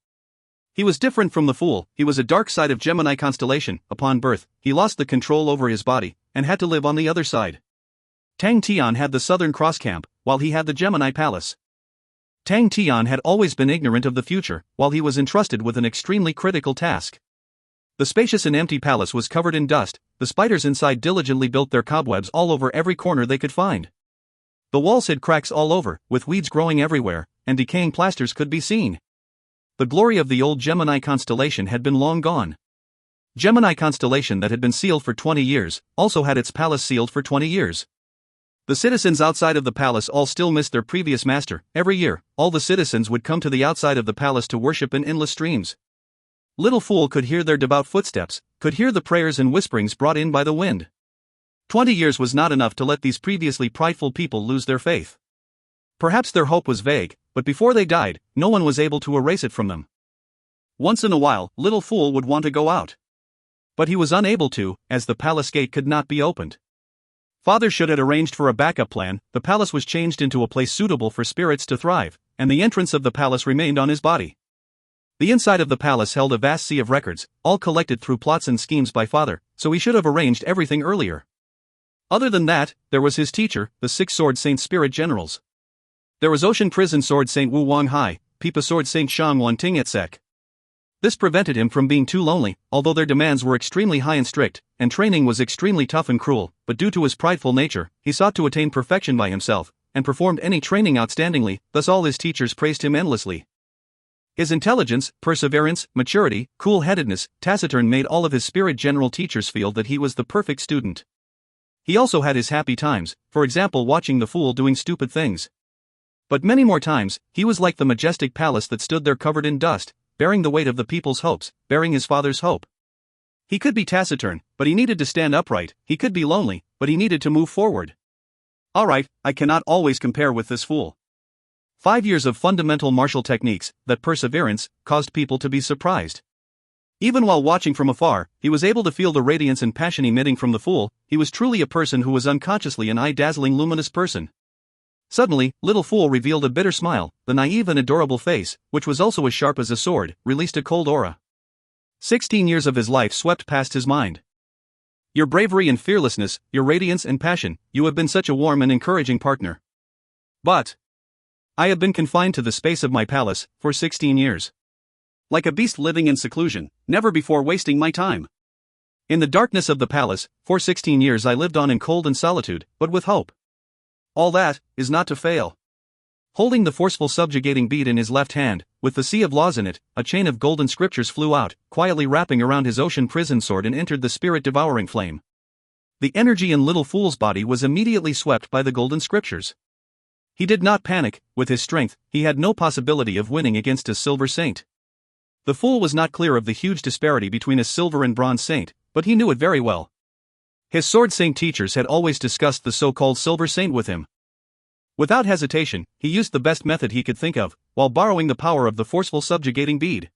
He was different from the Fool. He was a dark side of Gemini constellation. Upon birth, he lost the control over his body, and had to live on the other side. Tang Tian had the Southern Cross Camp, while he had the Gemini Palace. Tang Tian had always been ignorant of the future, while he was entrusted with an extremely critical task. The spacious and empty palace was covered in dust. The spiders inside diligently built their cobwebs all over every corner they could find. The walls had cracks all over, with weeds growing everywhere, and decaying plasters could be seen. The glory of the old Gemini constellation had been long gone. Gemini constellation that had been sealed for 20 years, also had its palace sealed for 20 years. The citizens outside of the palace all still missed their previous master. Every year, all the citizens would come to the outside of the palace to worship in endless streams. Little Fool could hear their devout footsteps, could hear the prayers and whisperings brought in by the wind. 20 years was not enough to let these previously prideful people lose their faith. Perhaps their hope was vague, but before they died, no one was able to erase it from them. Once in a while, Little Fool would want to go out. But he was unable to, as the palace gate could not be opened. Father should have arranged for a backup plan. The palace was changed into a place suitable for spirits to thrive, and the entrance of the palace remained on his body. The inside of the palace held a vast sea of records, all collected through plots and schemes by Father, so he should have arranged everything earlier. Other than that, there was his teacher, the 6 Sword Saint Spirit Generals. There was Ocean Prison Sword Saint Wu Wang Hai, Pipa Sword Saint Shang Wan Ting Etsek. This prevented him from being too lonely, although their demands were extremely high and strict, and training was extremely tough and cruel, but due to his prideful nature, he sought to attain perfection by himself, and performed any training outstandingly, thus all his teachers praised him endlessly. His intelligence, perseverance, maturity, cool-headedness, taciturn made all of his spirit general teachers feel that he was the perfect student. He also had his happy times, for example watching the Fool doing stupid things. But many more times, he was like the majestic palace that stood there covered in dust, bearing the weight of the people's hopes, bearing his father's hope. He could be taciturn, but he needed to stand upright. He could be lonely, but he needed to move forward. Alright, I cannot always compare with this Fool. 5 years of fundamental martial techniques, that perseverance, caused people to be surprised. Even while watching from afar, he was able to feel the radiance and passion emitting from the Fool. He was truly a person who was unconsciously an eye-dazzling luminous person. Suddenly, Little Fool revealed a bitter smile. The naive and adorable face, which was also as sharp as a sword, released a cold aura. 16 years of his life swept past his mind. Your bravery and fearlessness, your radiance and passion, you have been such a warm and encouraging partner. But I have been confined to the space of my palace for 16 years. Like a beast living in seclusion, never before wasting my time. In the darkness of the palace, for 16 years I lived on in cold and solitude, but with hope. All that is not to fail. Holding the forceful subjugating bead in his left hand, with the sea of laws in it, a chain of golden scriptures flew out, quietly wrapping around his ocean prison sword and entered the spirit-devouring flame. The energy in Little Fool's body was immediately swept by the golden scriptures. He did not panic. With his strength, he had no possibility of winning against a silver saint. The Fool was not clear of the huge disparity between a silver and bronze saint, but he knew it very well. His sword saint teachers had always discussed the so-called silver saint with him. Without hesitation, he used the best method he could think of, while borrowing the power of the forceful subjugating bead.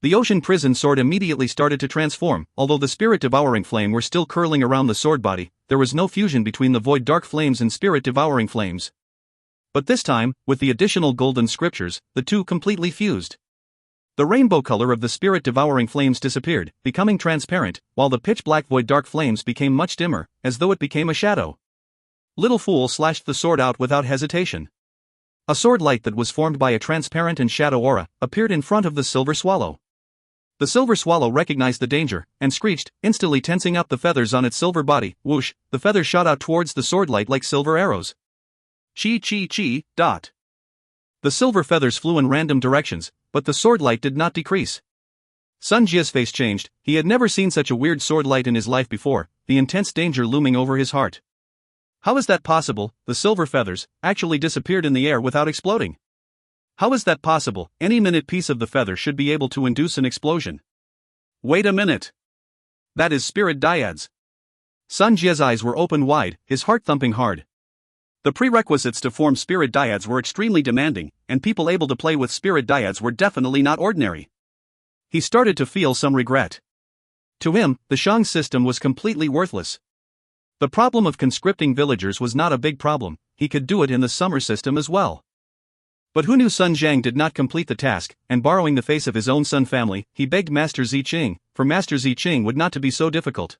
The ocean prison sword immediately started to transform. Although the spirit-devouring flame were still curling around the sword body, there was no fusion between the void dark flames and spirit-devouring flames. But this time, with the additional golden scriptures, the two completely fused. The rainbow color of the spirit-devouring flames disappeared, becoming transparent, while the pitch-black void dark flames became much dimmer, as though it became a shadow. Little Fool slashed the sword out without hesitation. A sword light that was formed by a transparent and shadow aura appeared in front of the silver swallow. The silver swallow recognized the danger, and screeched, instantly tensing up the feathers on its silver body. Whoosh, the feathers shot out towards the sword light like silver arrows. Chi chi chi, dot. The silver feathers flew in random directions, but the sword light did not decrease. Sun Jia's face changed. He had never seen such a weird sword light in his life before, the intense danger looming over his heart. How is that possible? The silver feathers actually disappeared in the air without exploding. How is that possible? Any minute piece of the feather should be able to induce an explosion. Wait a minute. That is spirit dyads. Sun Jia's eyes were open wide, his heart thumping hard. The prerequisites to form spirit dyads were extremely demanding, and people able to play with spirit dyads were definitely not ordinary. He started to feel some regret. To him, the Shang system was completely worthless. The problem of conscripting villagers was not a big problem, he could do it in the summer system as well. But who knew Sun Jiang did not complete the task, and borrowing the face of his own Sun family, he begged Master Ziqing, for Master Ziqing would not to be so difficult.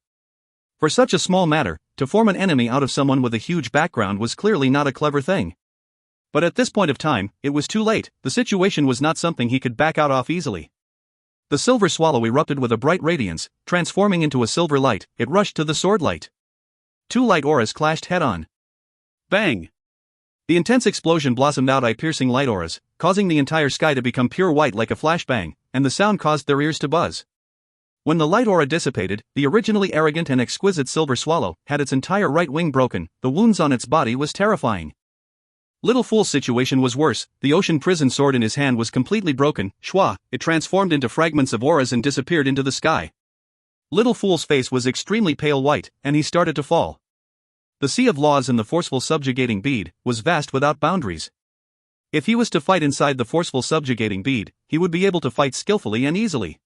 For such a small matter, to form an enemy out of someone with a huge background was clearly not a clever thing. But at this point of time, it was too late, the situation was not something he could back out of easily. The silver swallow erupted with a bright radiance, transforming into a silver light. It rushed to the sword light. Two light auras clashed head-on. Bang! The intense explosion blossomed out eye-piercing light auras, causing the entire sky to become pure white like a flashbang, and the sound caused their ears to buzz. When the light aura dissipated, the originally arrogant and exquisite silver swallow had its entire right wing broken. The wounds on its body was terrifying. Little Fool's situation was worse. The ocean prison sword in his hand was completely broken. Shwa, it transformed into fragments of auras and disappeared into the sky. Little Fool's face was extremely pale white, and he started to fall. The sea of laws in the forceful subjugating bead was vast without boundaries. If he was to fight inside the forceful subjugating bead, he would be able to fight skillfully and easily.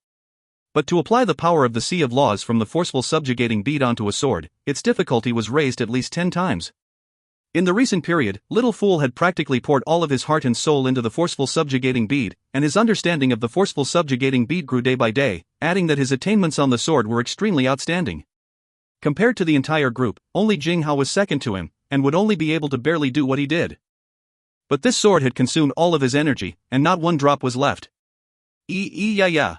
But to apply the power of the sea of laws from the forceful subjugating bead onto a sword, its difficulty was raised at least 10 times. In the recent period, Little Fool had practically poured all of his heart and soul into the forceful subjugating bead, and his understanding of the forceful subjugating bead grew day by day, adding that his attainments on the sword were extremely outstanding. Compared to the entire group, only Jing Hao was second to him, and would only be able to barely do what he did. But this sword had consumed all of his energy, and not one drop was left. Yeah.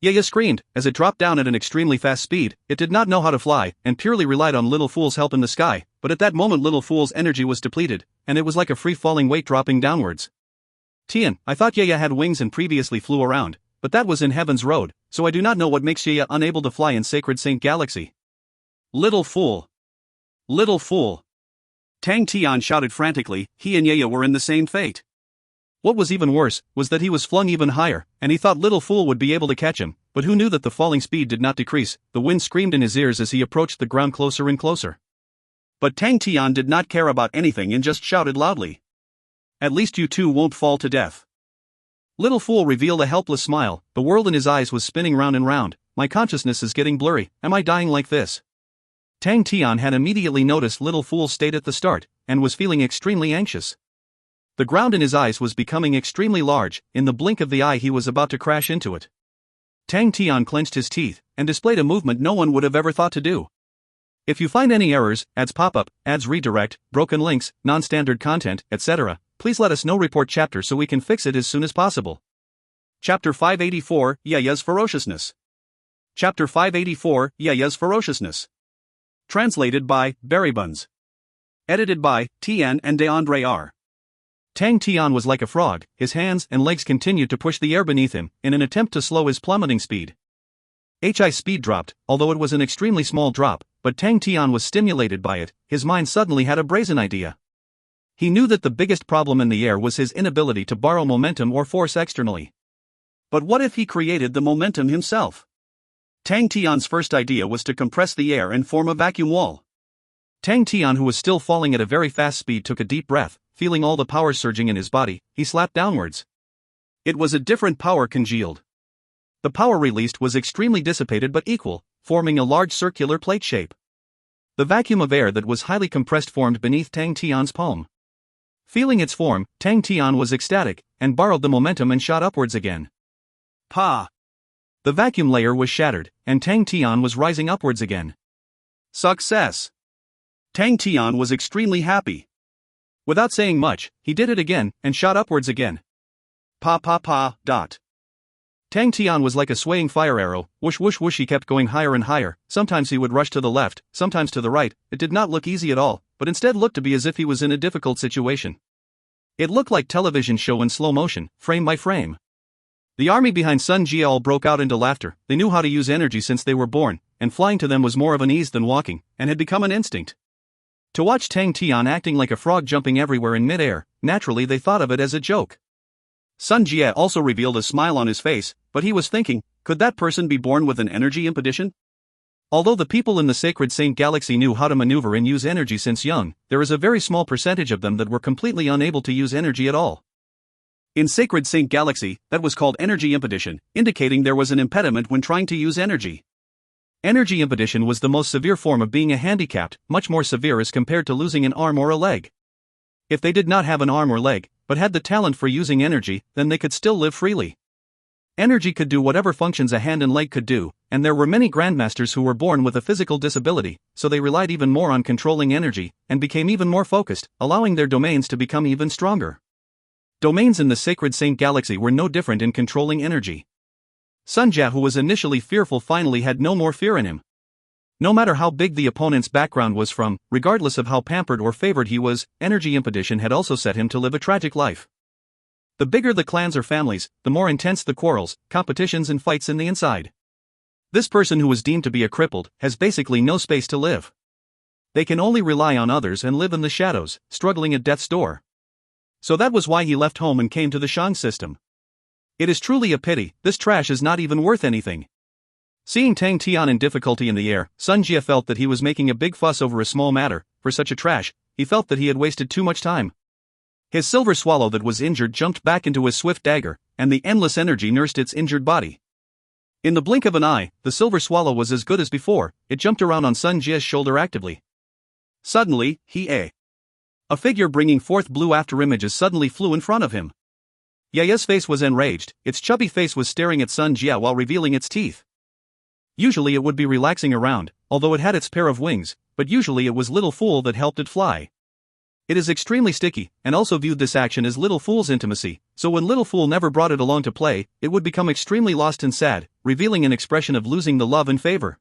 Yaya screamed, as it dropped down at an extremely fast speed. It did not know how to fly, and purely relied on Little Fool's help in the sky, but at that moment Little Fool's energy was depleted, and it was like a free-falling weight dropping downwards. Tian, I thought Yaya had wings and previously flew around, but that was in Heaven's Road, so I do not know what makes Yaya unable to fly in Sacred Saint Galaxy. Little Fool! Little Fool! Tang Tian shouted frantically. He and Yaya were in the same fate. What was even worse was that he was flung even higher, and he thought Little Fool would be able to catch him, but who knew that the falling speed did not decrease. The wind screamed in his ears as he approached the ground closer and closer. But Tang Tian did not care about anything and just shouted loudly. At least you two won't fall to death. Little Fool revealed a helpless smile. The world in his eyes was spinning round and round. My consciousness is getting blurry. Am I dying like this? Tang Tian had immediately noticed Little Fool's state at the start, and was feeling extremely anxious. The ground in his eyes was becoming extremely large. In the blink of the eye he was about to crash into it. Tang Tian clenched his teeth, and displayed a movement no one would have ever thought to do. If you find any errors, ads pop up, ads redirect, broken links, non-standard content, etc., please let us know. Report chapter so we can fix it as soon as possible. Chapter 584, Yaya's Ferociousness. Chapter 584, Yaya's Ferociousness. Translated by Berrybuns. Edited by Tian and DeAndre R. Tang Tian was like a frog. His hands and legs continued to push the air beneath him, in an attempt to slow his plummeting speed. HI's speed dropped, although it was an extremely small drop, but Tang Tian was stimulated by it. His mind suddenly had a brazen idea. He knew that the biggest problem in the air was his inability to borrow momentum or force externally. But what if he created the momentum himself? Tang Tian's first idea was to compress the air and form a vacuum wall. Tang Tian, who was still falling at a very fast speed, took a deep breath. Feeling all the power surging in his body, he slapped downwards. It was a different power congealed. The power released was extremely dissipated but equal, forming a large circular plate shape. The vacuum of air that was highly compressed formed beneath Tang Tian's palm. Feeling its form, Tang Tian was ecstatic, and borrowed the momentum and shot upwards again. Pa! The vacuum layer was shattered, and Tang Tian was rising upwards again. Success! Tang Tian was extremely happy. Without saying much, he did it again, and shot upwards again. Pa pa pa, dot. Tang Tian was like a swaying fire arrow, whoosh whoosh whoosh. He kept going higher and higher. Sometimes he would rush to the left, sometimes to the right. It did not look easy at all, but instead looked to be as if he was in a difficult situation. It looked like television show in slow motion, frame by frame. The army behind Sun Jie all broke out into laughter. They knew how to use energy since they were born, and flying to them was more of an ease than walking, and had become an instinct. To watch Tang Tian acting like a frog jumping everywhere in mid-air, naturally they thought of it as a joke. Sun Jie also revealed a smile on his face, but he was thinking, could that person be born with an energy impedition? Although the people in the Sacred Saint Galaxy knew how to maneuver and use energy since young, there is a very small percentage of them that were completely unable to use energy at all. In Sacred Saint Galaxy, that was called energy impedition, indicating there was an impediment when trying to use energy. Energy impedition was the most severe form of being a handicapped, much more severe as compared to losing an arm or a leg. If they did not have an arm or leg, but had the talent for using energy, then they could still live freely. Energy could do whatever functions a hand and leg could do, and there were many grandmasters who were born with a physical disability, so they relied even more on controlling energy, and became even more focused, allowing their domains to become even stronger. Domains in the Sacred Saint Galaxy were no different in controlling energy. Sun Jie, who was initially fearful, finally had no more fear in him. No matter how big the opponent's background was from, regardless of how pampered or favored he was, energy impedition had also set him to live a tragic life. The bigger the clans or families, the more intense the quarrels, competitions and fights in the inside. This person who was deemed to be a crippled has basically no space to live. They can only rely on others and live in the shadows, struggling at death's door. So that was why he left home and came to the Shang system. It is truly a pity, this trash is not even worth anything. Seeing Tang Tian in difficulty in the air, Sun Jie felt that he was making a big fuss over a small matter. For such a trash, he felt that he had wasted too much time. His silver swallow that was injured jumped back into his swift dagger, and the endless energy nursed its injured body. In the blink of an eye, the silver swallow was as good as before. It jumped around on Sun Jie's shoulder actively. Suddenly, a figure bringing forth blue afterimages suddenly flew in front of him. Yaya's face was enraged. Its chubby face was staring at Sun Jie while revealing its teeth. Usually it would be relaxing around, although it had its pair of wings, but usually it was Little Fool that helped it fly. It is extremely sticky, and also viewed this action as Little Fool's intimacy, so when Little Fool never brought it along to play, it would become extremely lost and sad, revealing an expression of losing the love and favor.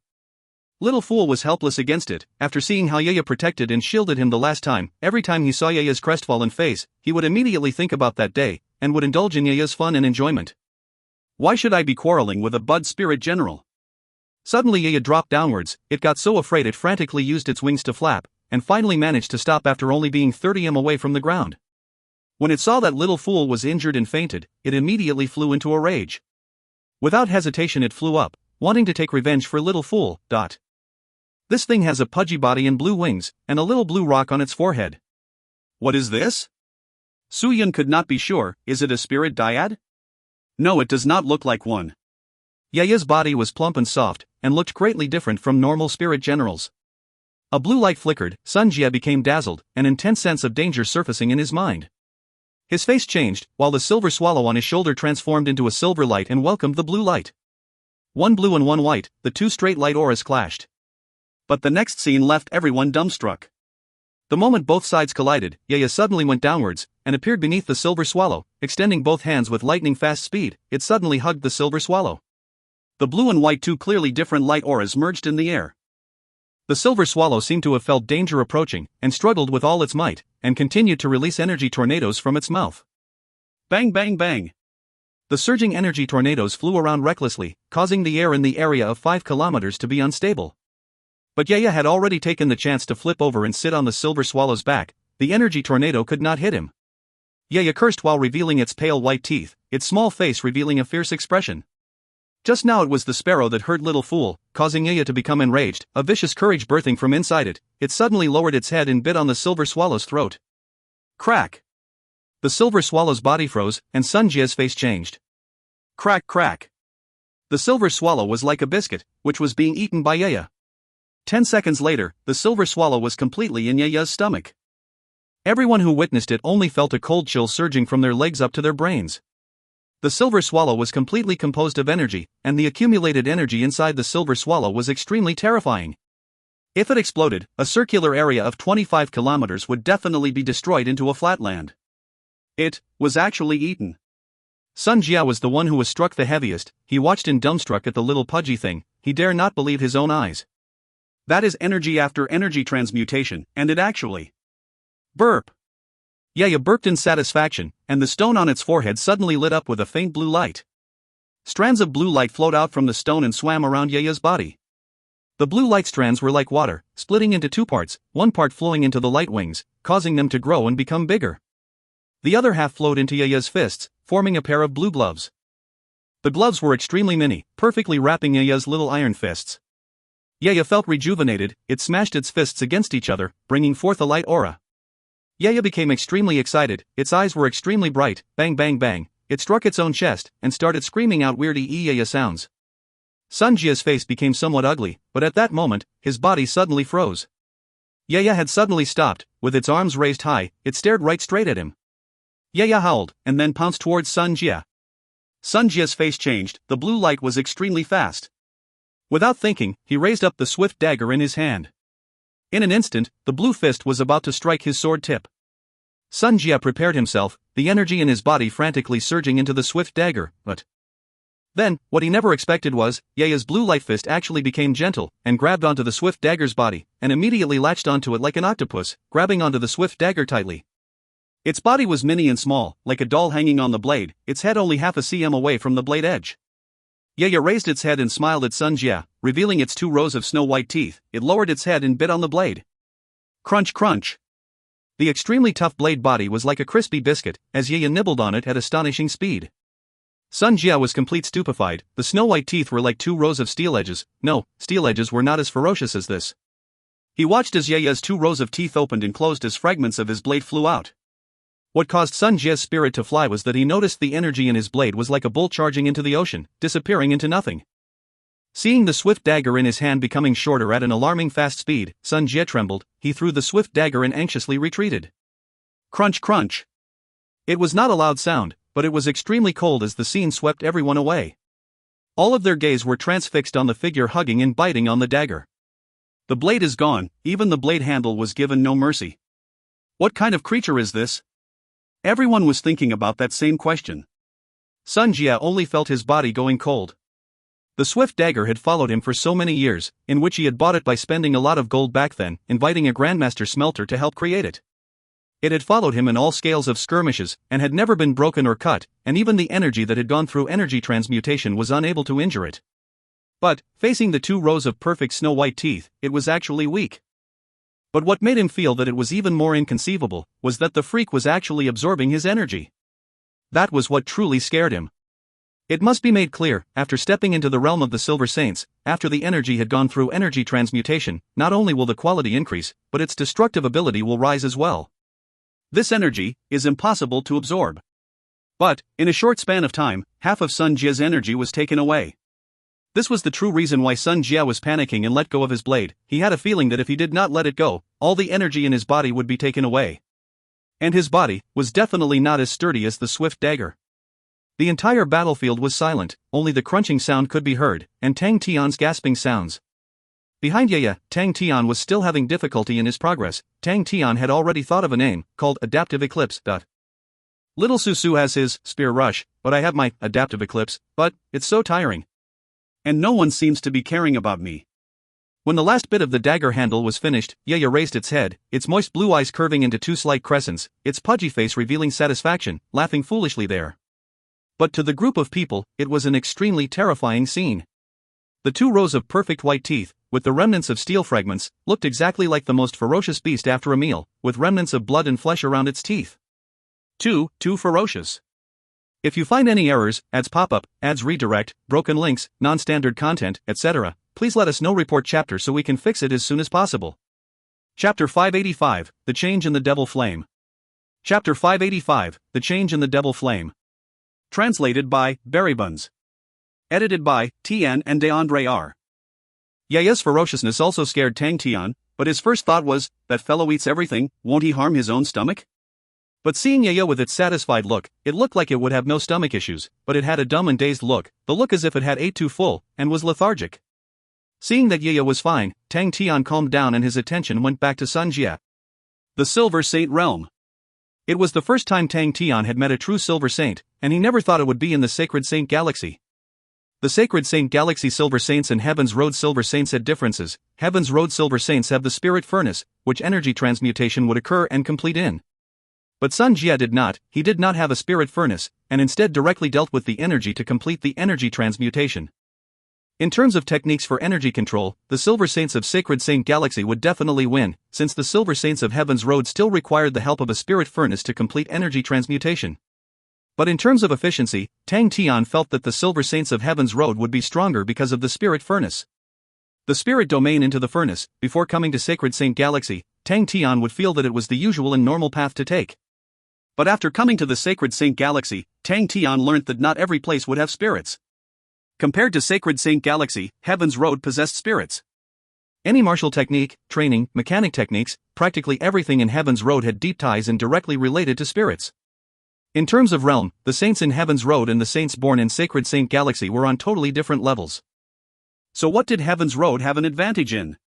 Little Fool was helpless against it. After seeing how Yaya protected and shielded him the last time, every time he saw Yaya's crestfallen face, he would immediately think about that day, and would indulge in Yaya's fun and enjoyment. Why should I be quarreling with a bud spirit general? Suddenly Yaya dropped downwards. It got so afraid it frantically used its wings to flap, and finally managed to stop after only being 30 m away from the ground. When it saw that Little Fool was injured and fainted, it immediately flew into a rage. Without hesitation it flew up, wanting to take revenge for Little Fool. This thing has a pudgy body and blue wings, and a little blue rock on its forehead. What is this? Su Yun could not be sure. Is it a spirit dyad? No, it does not look like one. Yaya's body was plump and soft, and looked greatly different from normal spirit generals. A blue light flickered. Sun Jie became dazzled, an intense sense of danger surfacing in his mind. His face changed, while the silver swallow on his shoulder transformed into a silver light and welcomed the blue light. One blue and one white, the two straight light auras clashed. But the next scene left everyone dumbstruck. The moment both sides collided, Yaya suddenly went downwards, and appeared beneath the silver swallow, extending both hands with lightning-fast speed. It suddenly hugged the silver swallow. The blue and white, two clearly different light auras, merged in the air. The silver swallow seemed to have felt danger approaching, and struggled with all its might, and continued to release energy tornadoes from its mouth. Bang bang bang! The surging energy tornadoes flew around recklessly, causing the air in the area of 5 kilometers to be unstable. But Yaya had already taken the chance to flip over and sit on the silver swallow's back. The energy tornado could not hit him. Yaya cursed while revealing its pale white teeth, its small face revealing a fierce expression. Just now it was the sparrow that hurt Little Fool, causing Yaya to become enraged, a vicious courage birthing from inside it. It suddenly lowered its head and bit on the silver swallow's throat. Crack! The silver swallow's body froze, and Sun Jie's face changed. Crack crack! The silver swallow was like a biscuit, which was being eaten by Yaya. 10 seconds later, the silver swallow was completely in Yaya's stomach. Everyone who witnessed it only felt a cold chill surging from their legs up to their brains. The silver swallow was completely composed of energy, and the accumulated energy inside the silver swallow was extremely terrifying. If it exploded, a circular area of 25 kilometers would definitely be destroyed into a flatland. It was actually eaten. Sun Jia was the one who was struck the heaviest. He watched in dumbstruck at the little pudgy thing. He dare not believe his own eyes. That is energy after energy transmutation, and it actually... Burp! Yaya burped in satisfaction, and the stone on its forehead suddenly lit up with a faint blue light. Strands of blue light flowed out from the stone and swam around Yaya's body. The blue light strands were like water, splitting into two parts, one part flowing into the light wings, causing them to grow and become bigger. The other half flowed into Yaya's fists, forming a pair of blue gloves. The gloves were extremely mini, perfectly wrapping Yaya's little iron fists. Yaya felt rejuvenated. It smashed its fists against each other, bringing forth a light aura. Yaya became extremely excited. Its eyes were extremely bright. Bang bang bang. It struck its own chest, and started screaming out weird Yaya sounds. Sun Jia's face became somewhat ugly, but at that moment, his body suddenly froze. Yaya had suddenly stopped. With its arms raised high, it stared right straight at him. Yaya howled, and then pounced towards Sun Jia. Sun Jia's face changed. The blue light was extremely fast. Without thinking, he raised up the swift dagger in his hand. In an instant, the blue fist was about to strike his sword tip. Sun Jia prepared himself, the energy in his body frantically surging into the swift dagger, but... Then, what he never expected was, Yaya's blue light fist actually became gentle, and grabbed onto the swift dagger's body, and immediately latched onto it like an octopus, grabbing onto the swift dagger tightly. Its body was mini and small, like a doll hanging on the blade, its head only half a cm away from the blade edge. Yaya raised its head and smiled at Sun Jia, revealing its 2 rows of snow-white teeth. It lowered its head and bit on the blade. Crunch crunch! The extremely tough blade body was like a crispy biscuit, as Yaya nibbled on it at astonishing speed. Sun Jia was complete stupefied. The snow-white teeth were like 2 rows of steel edges. No, steel edges were not as ferocious as this. He watched as Yaya's 2 rows of teeth opened and closed as fragments of his blade flew out. What caused Sun Jia's spirit to fly was that he noticed the energy in his blade was like a bull charging into the ocean, disappearing into nothing. Seeing the swift dagger in his hand becoming shorter at an alarming fast speed, Sun Jia trembled. He threw the swift dagger and anxiously retreated. Crunch crunch! It was not a loud sound, but it was extremely cold as the scene swept everyone away. All of their gaze were transfixed on the figure hugging and biting on the dagger. The blade is gone, even the blade handle was given no mercy. What kind of creature is this? Everyone was thinking about that same question. Sun Jia only felt his body going cold. The swift dagger had followed him for so many years, in which he had bought it by spending a lot of gold back then, inviting a grandmaster smelter to help create it. It had followed him in all scales of skirmishes, and had never been broken or cut, and even the energy that had gone through energy transmutation was unable to injure it. But, facing the 2 rows of perfect snow-white teeth, it was actually weak. But what made him feel that it was even more inconceivable, was that the freak was actually absorbing his energy. That was what truly scared him. It must be made clear, after stepping into the realm of the Silver Saints, after the energy had gone through energy transmutation, not only will the quality increase, but its destructive ability will rise as well. This energy is impossible to absorb. But, in a short span of time, half of Sun Jia's energy was taken away. This was the true reason why Sun Jia was panicking and let go of his blade. He had a feeling that if he did not let it go, all the energy in his body would be taken away. And his body was definitely not as sturdy as the swift dagger. The entire battlefield was silent, only the crunching sound could be heard, and Tang Tian's gasping sounds. Behind Yaya, Tang Tian was still having difficulty in his progress. Tang Tian had already thought of a name, called Adaptive Eclipse. Little Susu has his Spear Rush, but I have my Adaptive Eclipse, but it's so tiring. And no one seems to be caring about me. When the last bit of the dagger handle was finished, Yaya raised its head, its moist blue eyes curving into 2 slight crescents, its pudgy face revealing satisfaction, laughing foolishly there. But to the group of people, it was an extremely terrifying scene. The 2 rows of perfect white teeth, with the remnants of steel fragments, looked exactly like the most ferocious beast after a meal, with remnants of blood and flesh around its teeth. Too ferocious. If you find any errors, ads pop up, ads redirect, broken links, non-standard content, etc., please let us know. Report chapter so we can fix it as soon as possible. Chapter 585, The Change in the Devil Flame. Chapter 585, The Change in the Devil Flame. Translated by Berrybuns. Edited by Tian and DeAndre. Yaya's ferociousness also scared Tang Tian, but his first thought was, that fellow eats everything, won't he harm his own stomach? But seeing Yaya with its satisfied look, it looked like it would have no stomach issues, but it had a dumb and dazed look, the look as if it had ate too full, and was lethargic. Seeing that Yaya was fine, Tang Tian calmed down and his attention went back to Sun Jia. The Silver Saint Realm. It was the first time Tang Tian had met a true Silver Saint, and he never thought it would be in the Sacred Saint Galaxy. The Sacred Saint Galaxy Silver Saints and Heaven's Road Silver Saints had differences. Heaven's Road Silver Saints have the Spirit Furnace, which energy transmutation would occur and complete in. But Sun Jia did not, he did not have a Spirit Furnace, and instead directly dealt with the energy to complete the energy transmutation. In terms of techniques for energy control, the Silver Saints of Sacred Saint Galaxy would definitely win, since the Silver Saints of Heaven's Road still required the help of a Spirit Furnace to complete energy transmutation. But in terms of efficiency, Tang Tian felt that the Silver Saints of Heaven's Road would be stronger because of the Spirit Furnace. The Spirit Domain into the Furnace, before coming to Sacred Saint Galaxy, Tang Tian would feel that it was the usual and normal path to take. But after coming to the Sacred Saint Galaxy, Tang Tian learned that not every place would have spirits. Compared to Sacred Saint Galaxy, Heaven's Road possessed spirits. Any martial technique, training, mechanic techniques, practically everything in Heaven's Road had deep ties and directly related to spirits. In terms of realm, the saints in Heaven's Road and the saints born in Sacred Saint Galaxy were on totally different levels. So what did Heaven's Road have an advantage in?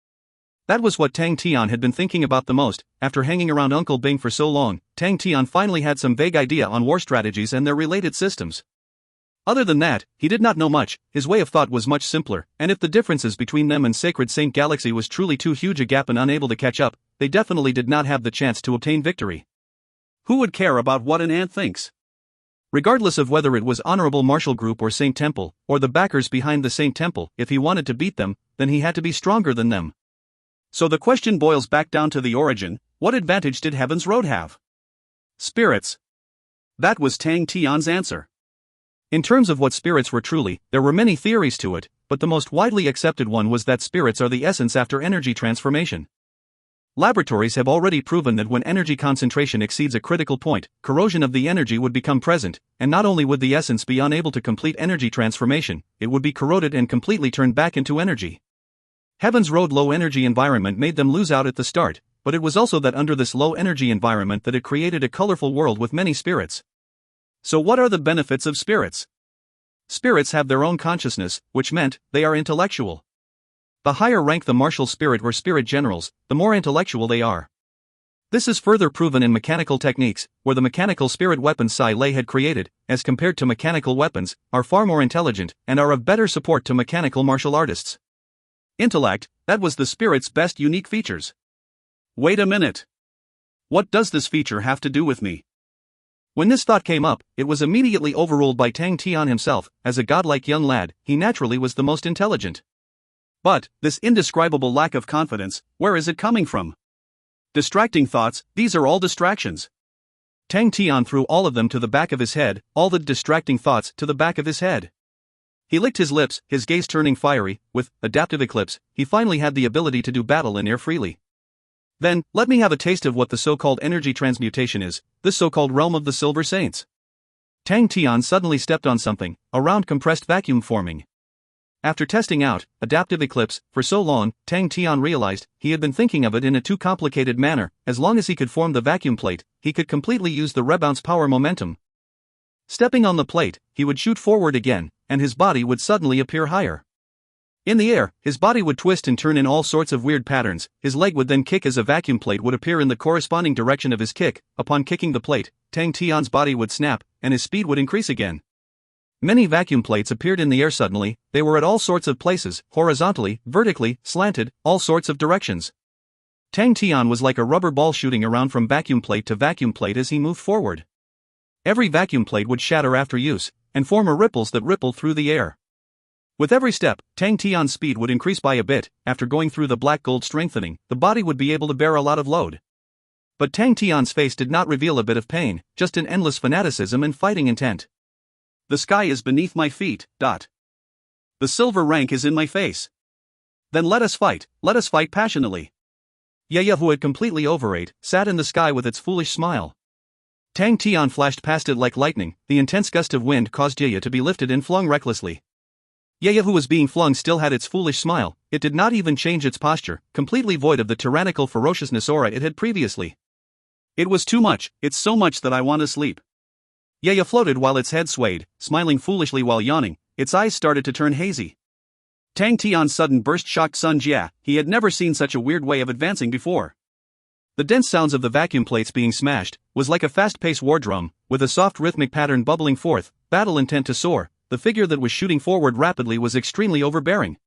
That was what Tang Tian had been thinking about the most. After hanging around Uncle Bing for so long, Tang Tian finally had some vague idea on war strategies and their related systems. Other than that, he did not know much. His way of thought was much simpler, and if the differences between them and Sacred Saint Galaxy was truly too huge a gap and unable to catch up, they definitely did not have the chance to obtain victory. Who would care about what an ant thinks? Regardless of whether it was Honorable Martial Group or Saint Temple, or the backers behind the Saint Temple, if he wanted to beat them, then he had to be stronger than them. So the question boils back down to the origin: what advantage did Heaven's Road have? Spirits. That was Tang Tian's answer. In terms of what spirits were truly, there were many theories to it, but the most widely accepted one was that spirits are the essence after energy transformation. Laboratories have already proven that when energy concentration exceeds a critical point, corrosion of the energy would become present, and not only would the essence be unable to complete energy transformation, it would be corroded and completely turned back into energy. Heaven's Road low energy environment made them lose out at the start, but it was also that under this low energy environment that it created a colorful world with many spirits. So what are the benefits of spirits? Spirits have their own consciousness, which meant they are intellectual. The higher rank the martial spirit or spirit generals, the more intellectual they are. This is further proven in mechanical techniques, where the mechanical spirit weapons Sai Lei had created, as compared to mechanical weapons, are far more intelligent and are of better support to mechanical martial artists. Intellect, that was the spirit's best unique features. Wait a minute. What does this feature have to do with me? When this thought came up, it was immediately overruled by Tang Tian himself. As a godlike young lad, he naturally was the most intelligent. But, this indescribable lack of confidence, where is it coming from? Distracting thoughts, these are all distractions. Tang Tian threw all of them to the back of his head, all the distracting thoughts to the back of his head. He licked his lips, his gaze turning fiery. With adaptive eclipse, he finally had the ability to do battle in air freely. Then, let me have a taste of what the so-called energy transmutation is, this so-called realm of the Silver Saints. Tang Tian suddenly stepped on something, a round compressed vacuum forming. After testing out adaptive eclipse for so long, Tang Tian realized he had been thinking of it in a too complicated manner. As long as he could form the vacuum plate, he could completely use the rebounce power momentum. Stepping on the plate, he would shoot forward again, and his body would suddenly appear higher. In the air, his body would twist and turn in all sorts of weird patterns. His leg would then kick as a vacuum plate would appear in the corresponding direction of his kick. Upon kicking the plate, Tang Tian's body would snap, and his speed would increase again. Many vacuum plates appeared in the air suddenly. They were at all sorts of places, horizontally, vertically, slanted, all sorts of directions. Tang Tian was like a rubber ball shooting around from vacuum plate to vacuum plate as he moved forward. Every vacuum plate would shatter after use, and form ripples that rippled through the air. With every step, Tang Tian's speed would increase by a bit. After going through the black gold strengthening, the body would be able to bear a lot of load. But Tang Tian's face did not reveal a bit of pain, just an endless fanaticism and fighting intent. The sky is beneath my feet. The silver rank is in my face. Then let us fight passionately. Yaya, who had completely overate, sat in the sky with its foolish smile. Tang Tian flashed past it like lightning. The intense gust of wind caused Yaya to be lifted and flung recklessly. Yaya, who was being flung, still had its foolish smile. It did not even change its posture, completely void of the tyrannical ferociousness aura it had previously. It was too much, it's so much that I want to sleep. Yaya floated while its head swayed, smiling foolishly while yawning. Its eyes started to turn hazy. Tang Tian's sudden burst shocked Sun Jia. He had never seen such a weird way of advancing before. The dense sounds of the vacuum plates being smashed was like a fast-paced war drum, with a soft rhythmic pattern bubbling forth, battle intent to soar. The figure that was shooting forward rapidly was extremely overbearing.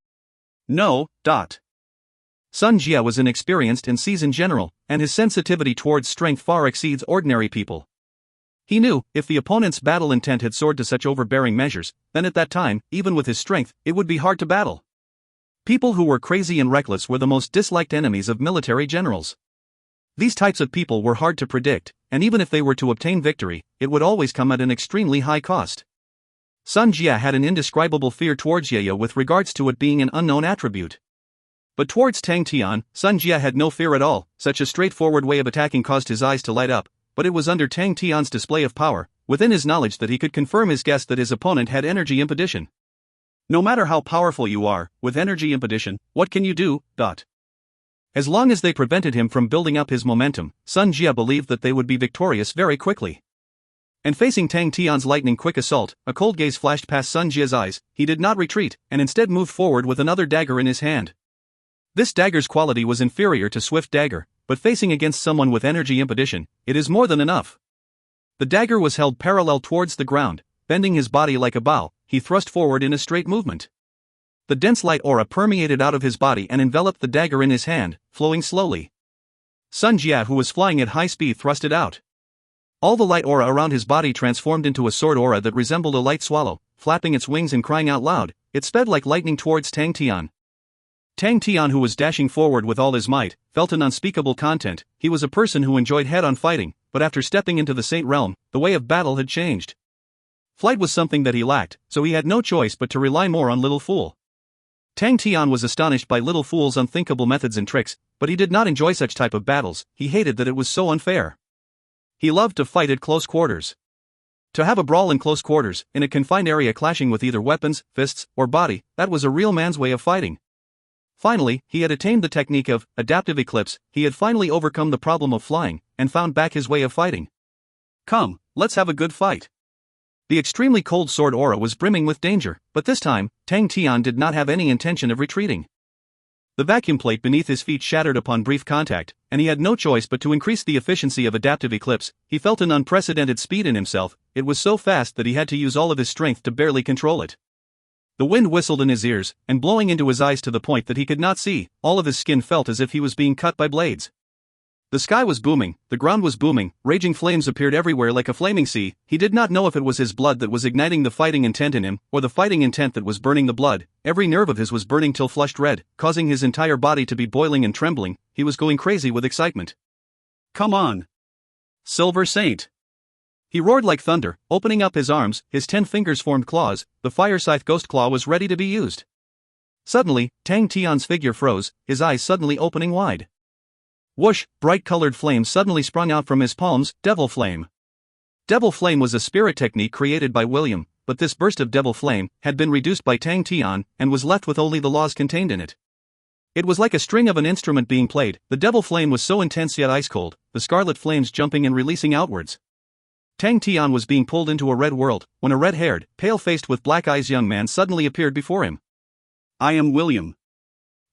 No. Sun Jia was an experienced and seasoned general, and his sensitivity towards strength far exceeds ordinary people. He knew, if the opponent's battle intent had soared to such overbearing measures, then at that time, even with his strength, it would be hard to battle. People who were crazy and reckless were the most disliked enemies of military generals. These types of people were hard to predict, and even if they were to obtain victory, it would always come at an extremely high cost. Sun Jia had an indescribable fear towards Yaya with regards to it being an unknown attribute. But towards Tang Tian, Sun Jia had no fear at all. Such a straightforward way of attacking caused his eyes to light up, but it was under Tang Tian's display of power, within his knowledge, that he could confirm his guess that his opponent had energy impedition. No matter how powerful you are, with energy impedition, what can you do? As long as they prevented him from building up his momentum, Sun Jia believed that they would be victorious very quickly. And facing Tang Tian's lightning-quick assault, a cold gaze flashed past Sun Jia's eyes. He did not retreat, and instead moved forward with another dagger in his hand. This dagger's quality was inferior to swift dagger, but facing against someone with energy impedition, it is more than enough. The dagger was held parallel towards the ground. Bending his body like a bow, he thrust forward in a straight movement. The dense light aura permeated out of his body and enveloped the dagger in his hand, flowing slowly. Sun Jia, who was flying at high speed, thrust it out. All the light aura around his body transformed into a sword aura that resembled a light swallow. Flapping its wings and crying out loud, it sped like lightning towards Tang Tian. Tang Tian, who was dashing forward with all his might, felt an unspeakable content. He was a person who enjoyed head-on fighting, but after stepping into the Saint Realm, the way of battle had changed. Flight was something that he lacked, so he had no choice but to rely more on Little Fool. Tang Tian was astonished by Little Fool's unthinkable methods and tricks, but he did not enjoy such type of battles. He hated that it was so unfair. He loved to fight at close quarters. To have a brawl in close quarters, in a confined area, clashing with either weapons, fists, or body, that was a real man's way of fighting. Finally, he had attained the technique of adaptive eclipse. He had finally overcome the problem of flying, and found back his way of fighting. Come, let's have a good fight. The extremely cold sword aura was brimming with danger, but this time, Tang Tian did not have any intention of retreating. The vacuum plate beneath his feet shattered upon brief contact, and he had no choice but to increase the efficiency of adaptive eclipse. He felt an unprecedented speed in himself. It was so fast that he had to use all of his strength to barely control it. The wind whistled in his ears, and blowing into his eyes to the point that he could not see. All of his skin felt as if he was being cut by blades. The sky was booming, the ground was booming, raging flames appeared everywhere like a flaming sea. He did not know if it was his blood that was igniting the fighting intent in him, or the fighting intent that was burning the blood. Every nerve of his was burning till flushed red, causing his entire body to be boiling and trembling. He was going crazy with excitement. Come on, Silver Saint! He roared like thunder, opening up his arms. His 10 fingers formed claws. The fire scythe ghost claw was ready to be used. Suddenly, Tang Tian's figure froze, his eyes suddenly opening wide. Whoosh! Bright-colored flames suddenly sprung out from his palms. Devil Flame. Devil Flame was a spirit technique created by William, but this burst of Devil Flame had been reduced by Tang Tian, and was left with only the laws contained in it. It was like a string of an instrument being played. The Devil Flame was so intense yet ice-cold, the scarlet flames jumping and releasing outwards. Tang Tian was being pulled into a red world, when a red-haired, pale-faced with black eyes young man suddenly appeared before him. I am William.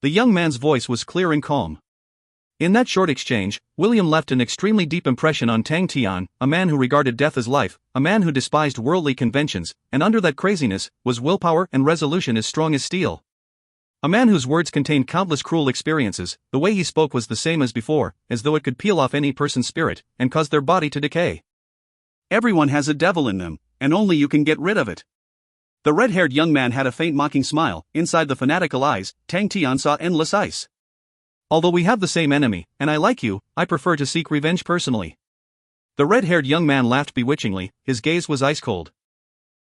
The young man's voice was clear and calm. In that short exchange, William left an extremely deep impression on Tang Tian, a man who regarded death as life, a man who despised worldly conventions, and under that craziness, was willpower and resolution as strong as steel. A man whose words contained countless cruel experiences. The way he spoke was the same as before, as though it could peel off any person's spirit, and cause their body to decay. Everyone has a devil in them, and only you can get rid of it. The red-haired young man had a faint mocking smile. Inside the fanatical eyes, Tang Tian saw endless ice. Although we have the same enemy, and I like you, I prefer to seek revenge personally. The red-haired young man laughed bewitchingly. His gaze was ice-cold.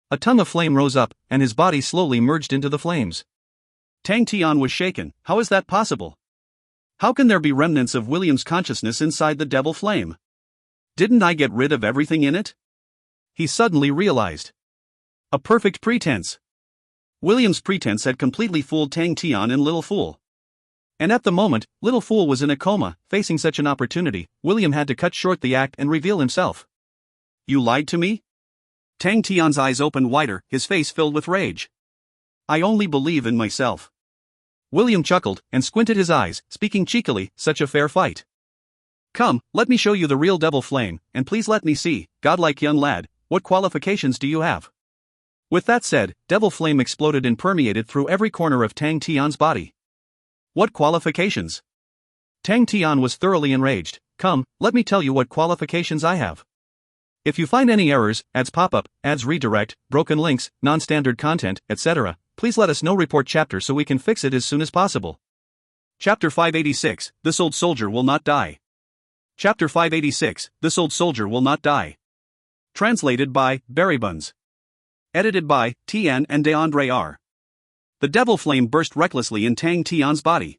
A tongue of flame rose up, and his body slowly merged into the flames. Tang Tian was shaken. How is that possible? How can there be remnants of William's consciousness inside the devil flame? Didn't I get rid of everything in it? He suddenly realized. A perfect pretense. William's pretense had completely fooled Tang Tian and Little Fool. And at the moment, Little Fool was in a coma. Facing such an opportunity, William had to cut short the act and reveal himself. You lied to me? Tang Tian's eyes opened wider, his face filled with rage. I only believe in myself. William chuckled and squinted his eyes, speaking cheekily, such a fair fight. Come, let me show you the real Devil Flame, and please let me see, godlike young lad, what qualifications do you have? With that said, Devil Flame exploded and permeated through every corner of Tang Tian's body. What qualifications? Tang Tian was thoroughly enraged. Come, let me tell you what qualifications I have. If you find any errors, ads pop up, ads redirect, broken links, non-standard content, etc., please let us know. Report chapter so we can fix it as soon as possible. Chapter 586, This Old Soldier Will Not Die. Chapter 586, This Old Soldier Will Not Die. Translated by Berrybuns. Edited by Tian and DeAndre. The devil flame burst recklessly in Tang Tian's body.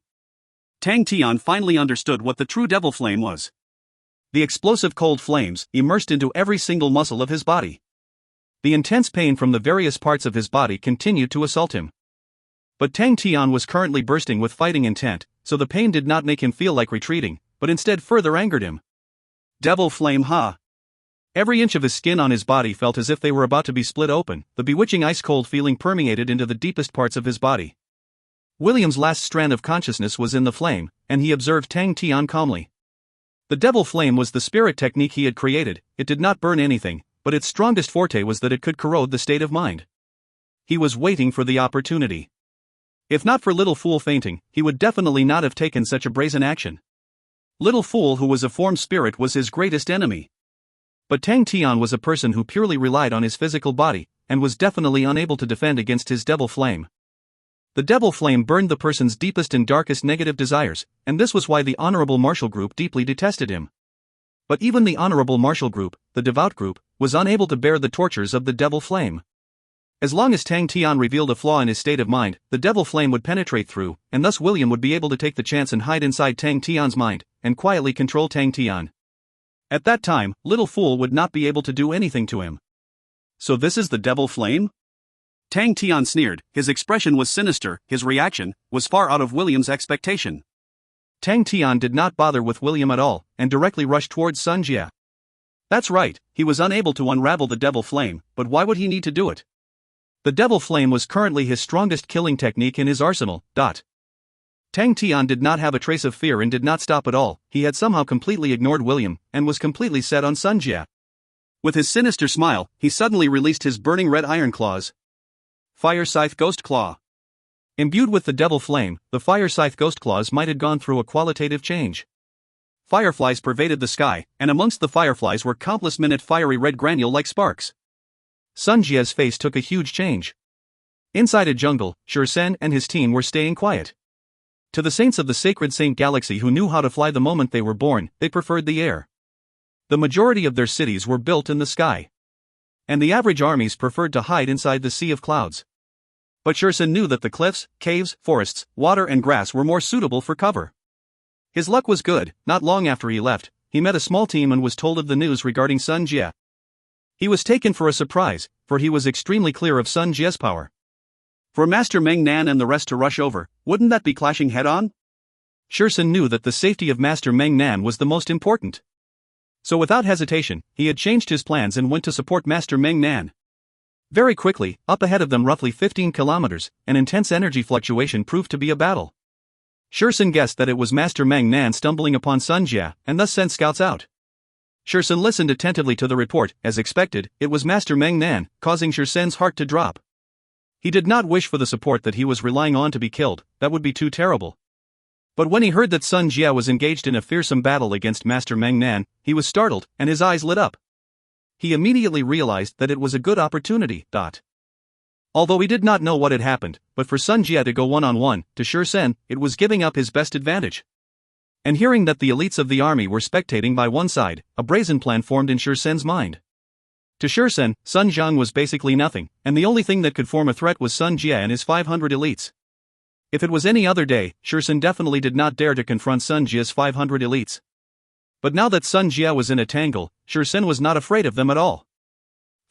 Tang Tian finally understood what the true devil flame was. The explosive cold flames immersed into every single muscle of his body. The intense pain from the various parts of his body continued to assault him. But Tang Tian was currently bursting with fighting intent, so the pain did not make him feel like retreating, but instead further angered him. Devil flame, huh? Every inch of his skin on his body felt as if they were about to be split open. The bewitching ice-cold feeling permeated into the deepest parts of his body. William's last strand of consciousness was in the flame, and he observed Tang Tian calmly. The devil flame was the spirit technique he had created. It did not burn anything, but its strongest forte was that it could corrode the state of mind. He was waiting for the opportunity. If not for Little Fool fainting, he would definitely not have taken such a brazen action. Little Fool, who was a formed spirit, was his greatest enemy. But Tang Tian was a person who purely relied on his physical body, and was definitely unable to defend against his devil flame. The devil flame burned the person's deepest and darkest negative desires, and this was why the Honorable Martial Group deeply detested him. But even the Honorable Martial Group, the Devout Group, was unable to bear the tortures of the devil flame. As long as Tang Tian revealed a flaw in his state of mind, the devil flame would penetrate through, and thus William would be able to take the chance and hide inside Tang Tian's mind, and quietly control Tang Tian. At that time, Little Fool would not be able to do anything to him. So this is the devil flame? Tang Tian sneered, his expression was sinister, his reaction was far out of William's expectation. Tang Tian did not bother with William at all, and directly rushed towards Sun Jie. That's right, he was unable to unravel the devil flame, but why would he need to do it? The devil flame was currently his strongest killing technique in his arsenal. Tang Tian did not have a trace of fear and did not stop at all. He had somehow completely ignored William, and was completely set on Sun Jie. With his sinister smile, he suddenly released his burning red iron claws. Fire Scythe Ghost Claw. Imbued with the devil flame, the Fire Scythe Ghost Claws might have gone through a qualitative change. Fireflies pervaded the sky, and amongst the fireflies were countless minute fiery red granule-like sparks. Sun Jie's face took a huge change. Inside a jungle, Shursen and his team were staying quiet. To the saints of the sacred Saint Galaxy who knew how to fly the moment they were born, they preferred the air. The majority of their cities were built in the sky. And the average armies preferred to hide inside the sea of clouds. But Shursen knew that the cliffs, caves, forests, water and grass were more suitable for cover. His luck was good. Not long after he left, he met a small team and was told of the news regarding Sun Jie. He was taken for a surprise, for he was extremely clear of Sun Jie's power. For Master Meng Nan and the rest to rush over, wouldn't that be clashing head-on? Shursen knew that the safety of Master Meng Nan was the most important. So without hesitation, he had changed his plans and went to support Master Meng Nan. Very quickly, up ahead of them roughly 15 kilometers, an intense energy fluctuation proved to be a battle. Shursen guessed that it was Master Meng Nan stumbling upon Sun Jie, and thus sent scouts out. Shursen listened attentively to the report. As expected, it was Master Meng Nan, causing Shursen's heart to drop. He did not wish for the support that he was relying on to be killed, that would be too terrible. But when he heard that Sun Jie was engaged in a fearsome battle against Master Meng Nan, he was startled, and his eyes lit up. He immediately realized that it was a good opportunity. Although he did not know what had happened, but for Sun Jie to go one-on-one, to Shursen, it was giving up his best advantage. And hearing that the elites of the army were spectating by one side, a brazen plan formed in Shursen's mind. To Shursen, Sun Jiang was basically nothing, and the only thing that could form a threat was Sun Jie and his 500 elites. If it was any other day, Shursen definitely did not dare to confront Sun Jie's 500 elites. But now that Sun Jie was in a tangle, Shursen was not afraid of them at all.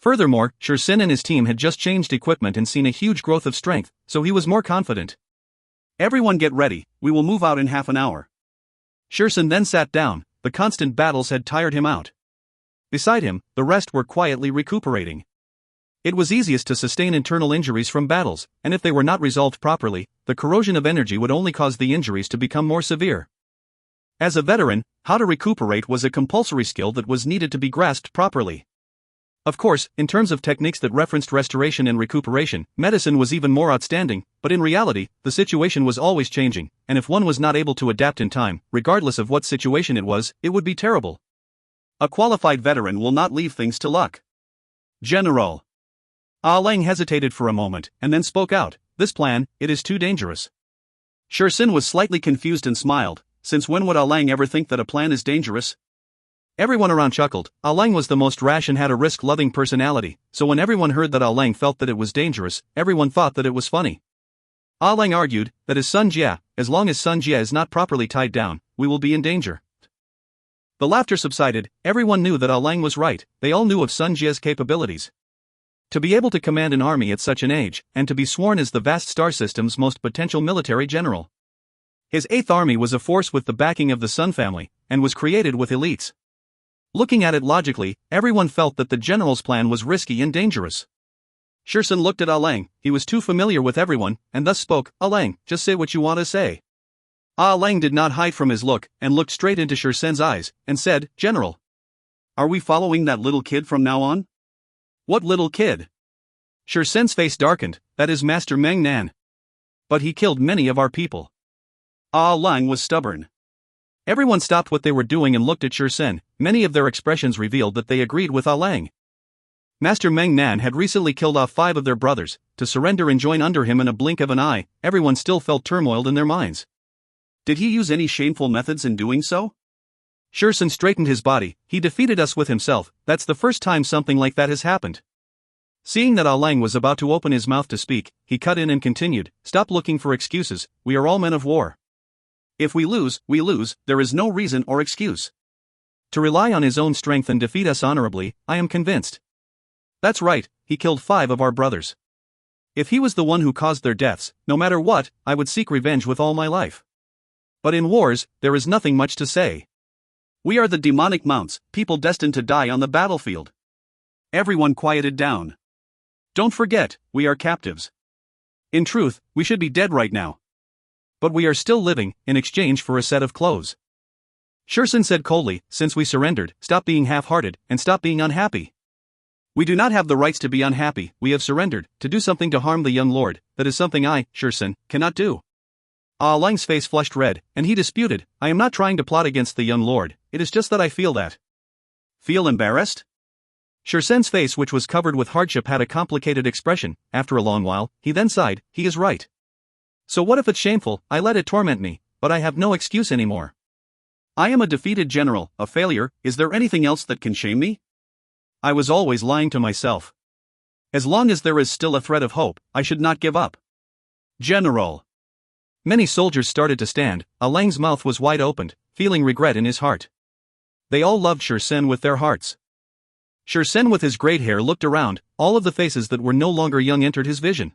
Furthermore, Shursin and his team had just changed equipment and seen a huge growth of strength, so he was more confident. Everyone get ready, we will move out in half an hour. Shursin then sat down, the constant battles had tired him out. Beside him, the rest were quietly recuperating. It was easiest to sustain internal injuries from battles, and if they were not resolved properly, the corrosion of energy would only cause the injuries to become more severe. As a veteran, how to recuperate was a compulsory skill that was needed to be grasped properly. Of course, in terms of techniques that referenced restoration and recuperation, medicine was even more outstanding, but in reality, the situation was always changing, and if one was not able to adapt in time, regardless of what situation it would be terrible. A qualified veteran will not leave things to luck. General. Lang hesitated for a moment, and then spoke out, this plan, it is too dangerous. Shursin was slightly confused and smiled, since when would Lang ever think that a plan is dangerous? Everyone around chuckled. Lang was the most rash and had a risk-loving personality, so when everyone heard that Lang felt that it was dangerous, everyone thought that it was funny. Lang argued that as Sun Jia, as long as Sun Jia is not properly tied down, we will be in danger. The laughter subsided, everyone knew that Lang was right, they all knew of Sun Jia's capabilities. To be able to command an army at such an age, and to be sworn as the vast star system's most potential military general. His 8th army was a force with the backing of the Sun family, and was created with elites. Looking at it logically, everyone felt that the general's plan was risky and dangerous. Shursin looked at Lang, he was too familiar with everyone, and thus spoke, Lang, just say what you want to say. Lang did not hide from his look, and looked straight into Shursin's eyes, and said, General. Are we following that little kid from now on? What little kid? Shursin's face darkened, that is Master Meng Nan. But he killed many of our people. Lang was stubborn. Everyone stopped what they were doing and looked at Shursin, many of their expressions revealed that they agreed with Lang. Master Meng Nan had recently killed off 5 of their brothers, to surrender and join under him in a blink of an eye, everyone still felt turmoil in their minds. Did he use any shameful methods in doing so? Shursin straightened his body, he defeated us with himself, that's the first time something like that has happened. Seeing that Lang was about to open his mouth to speak, he cut in and continued, stop looking for excuses, we are all men of war. If we lose, there is no reason or excuse. To rely on his own strength and defeat us honorably, I am convinced. That's right, he killed 5 of our brothers. If he was the one who caused their deaths, no matter what, I would seek revenge with all my life. But in wars, there is nothing much to say. We are the demonic mounts, people destined to die on the battlefield. Everyone quieted down. Don't forget, we are captives. In truth, we should be dead right now. But we are still living, in exchange for a set of clothes. Shursin said coldly, since we surrendered, stop being half-hearted, and stop being unhappy. We do not have the rights to be unhappy, we have surrendered, to do something to harm the young lord, that is something I, Shursin, cannot do. Lang's face flushed red, and he disputed, I am not trying to plot against the young lord, it is just that I feel that. Feel embarrassed? Shursin's face, which was covered with hardship, had a complicated expression. After a long while, he then sighed, he is right. So what if it's shameful, I let it torment me, but I have no excuse anymore. I am a defeated general, a failure, is there anything else that can shame me? I was always lying to myself. As long as there is still a thread of hope, I should not give up. General. Many soldiers started to stand, Lang's mouth was wide opened, feeling regret in his heart. They all loved Shursin with their hearts. Shursin with his great hair looked around, all of the faces that were no longer young entered his vision.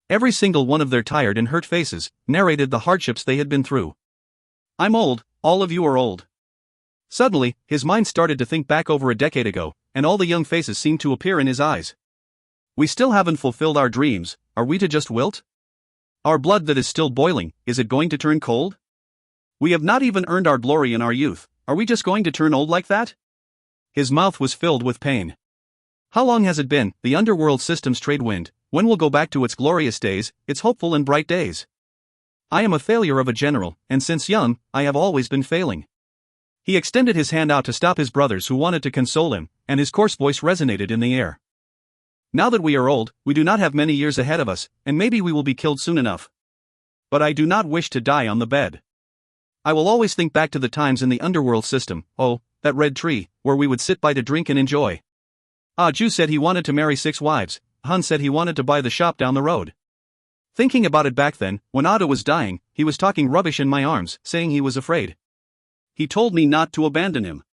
Every single one of their tired and hurt faces narrated the hardships they had been through. I'm old, all of you are old. Suddenly, his mind started to think back over a decade ago, and all the young faces seemed to appear in his eyes. We still haven't fulfilled our dreams, are we to just wilt? Our blood that is still boiling, is it going to turn cold? We have not even earned our glory in our youth, are we just going to turn old like that? His mouth was filled with pain. How long has it been, the underworld system's trade wind? When will go back to its glorious days, its hopeful and bright days? I am a failure of a general, and since young, I have always been failing. He extended his hand out to stop his brothers who wanted to console him, and his coarse voice resonated in the air. Now that we are old, we do not have many years ahead of us, and maybe we will be killed soon enough. But I do not wish to die on the bed. I will always think back to the times in the underworld system, oh, that red tree, where we would sit by to drink and enjoy. Ju said he wanted to marry 6 wives, Han said he wanted to buy the shop down the road. Thinking about it back then, when Ada was dying, he was talking rubbish in my arms, saying he was afraid. He told me not to abandon him.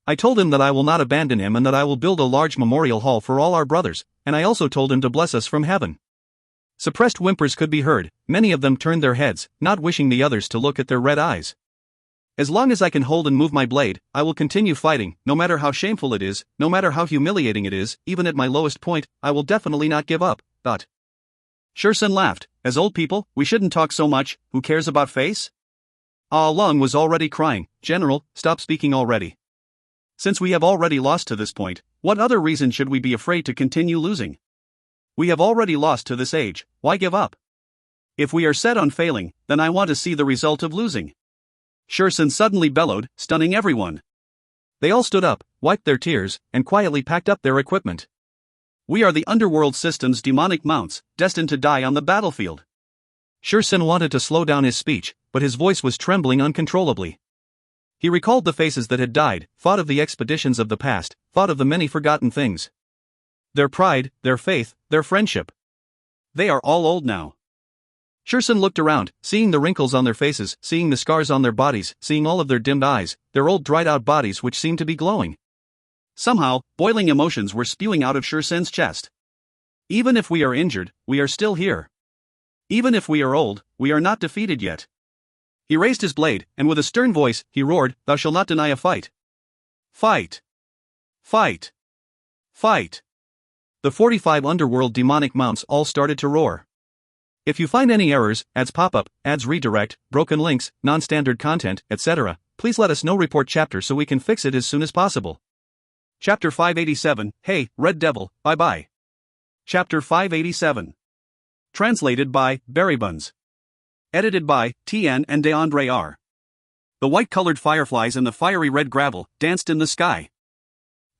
I told him that I will not abandon him and that I will build a large memorial hall for all our brothers, and I also told him to bless us from heaven. Suppressed whimpers could be heard, many of them turned their heads, not wishing the others to look at their red eyes. As long as I can hold and move my blade, I will continue fighting, no matter how shameful it is, no matter how humiliating it is, even at my lowest point, I will definitely not give up, thought. Shursen laughed. As old people, we shouldn't talk so much, who cares about face? Ah Lung was already crying. General, stop speaking already. Since we have already lost to this point, what other reason should we be afraid to continue losing? We have already lost to this age, why give up? If we are set on failing, then I want to see the result of losing. Shursen suddenly bellowed, stunning everyone. They all stood up, wiped their tears, and quietly packed up their equipment. We are the underworld system's demonic mounts, destined to die on the battlefield. Shursen wanted to slow down his speech, but his voice was trembling uncontrollably. He recalled the faces that had died, thought of the expeditions of the past, thought of the many forgotten things. Their pride, their faith, their friendship. They are all old now. Shursen looked around, seeing the wrinkles on their faces, seeing the scars on their bodies, seeing all of their dimmed eyes, their old dried-out bodies which seemed to be glowing. Somehow, boiling emotions were spewing out of Shursen's chest. Even if we are injured, we are still here. Even if we are old, we are not defeated yet. He raised his blade, and with a stern voice, he roared, "Thou shalt not deny a fight. Fight! Fight! Fight!" The 45 underworld demonic mounts all started to roar. If you find any errors, ads pop up, ads redirect, broken links, non-standard content, etc., please let us know. Report chapter so we can fix it as soon as possible. Chapter 587, Hey, Red Devil, bye-bye. Chapter 587. Translated by Berrybuns. Edited by Tian and DeAndre R. The white-colored fireflies and the fiery red gravel danced in the sky.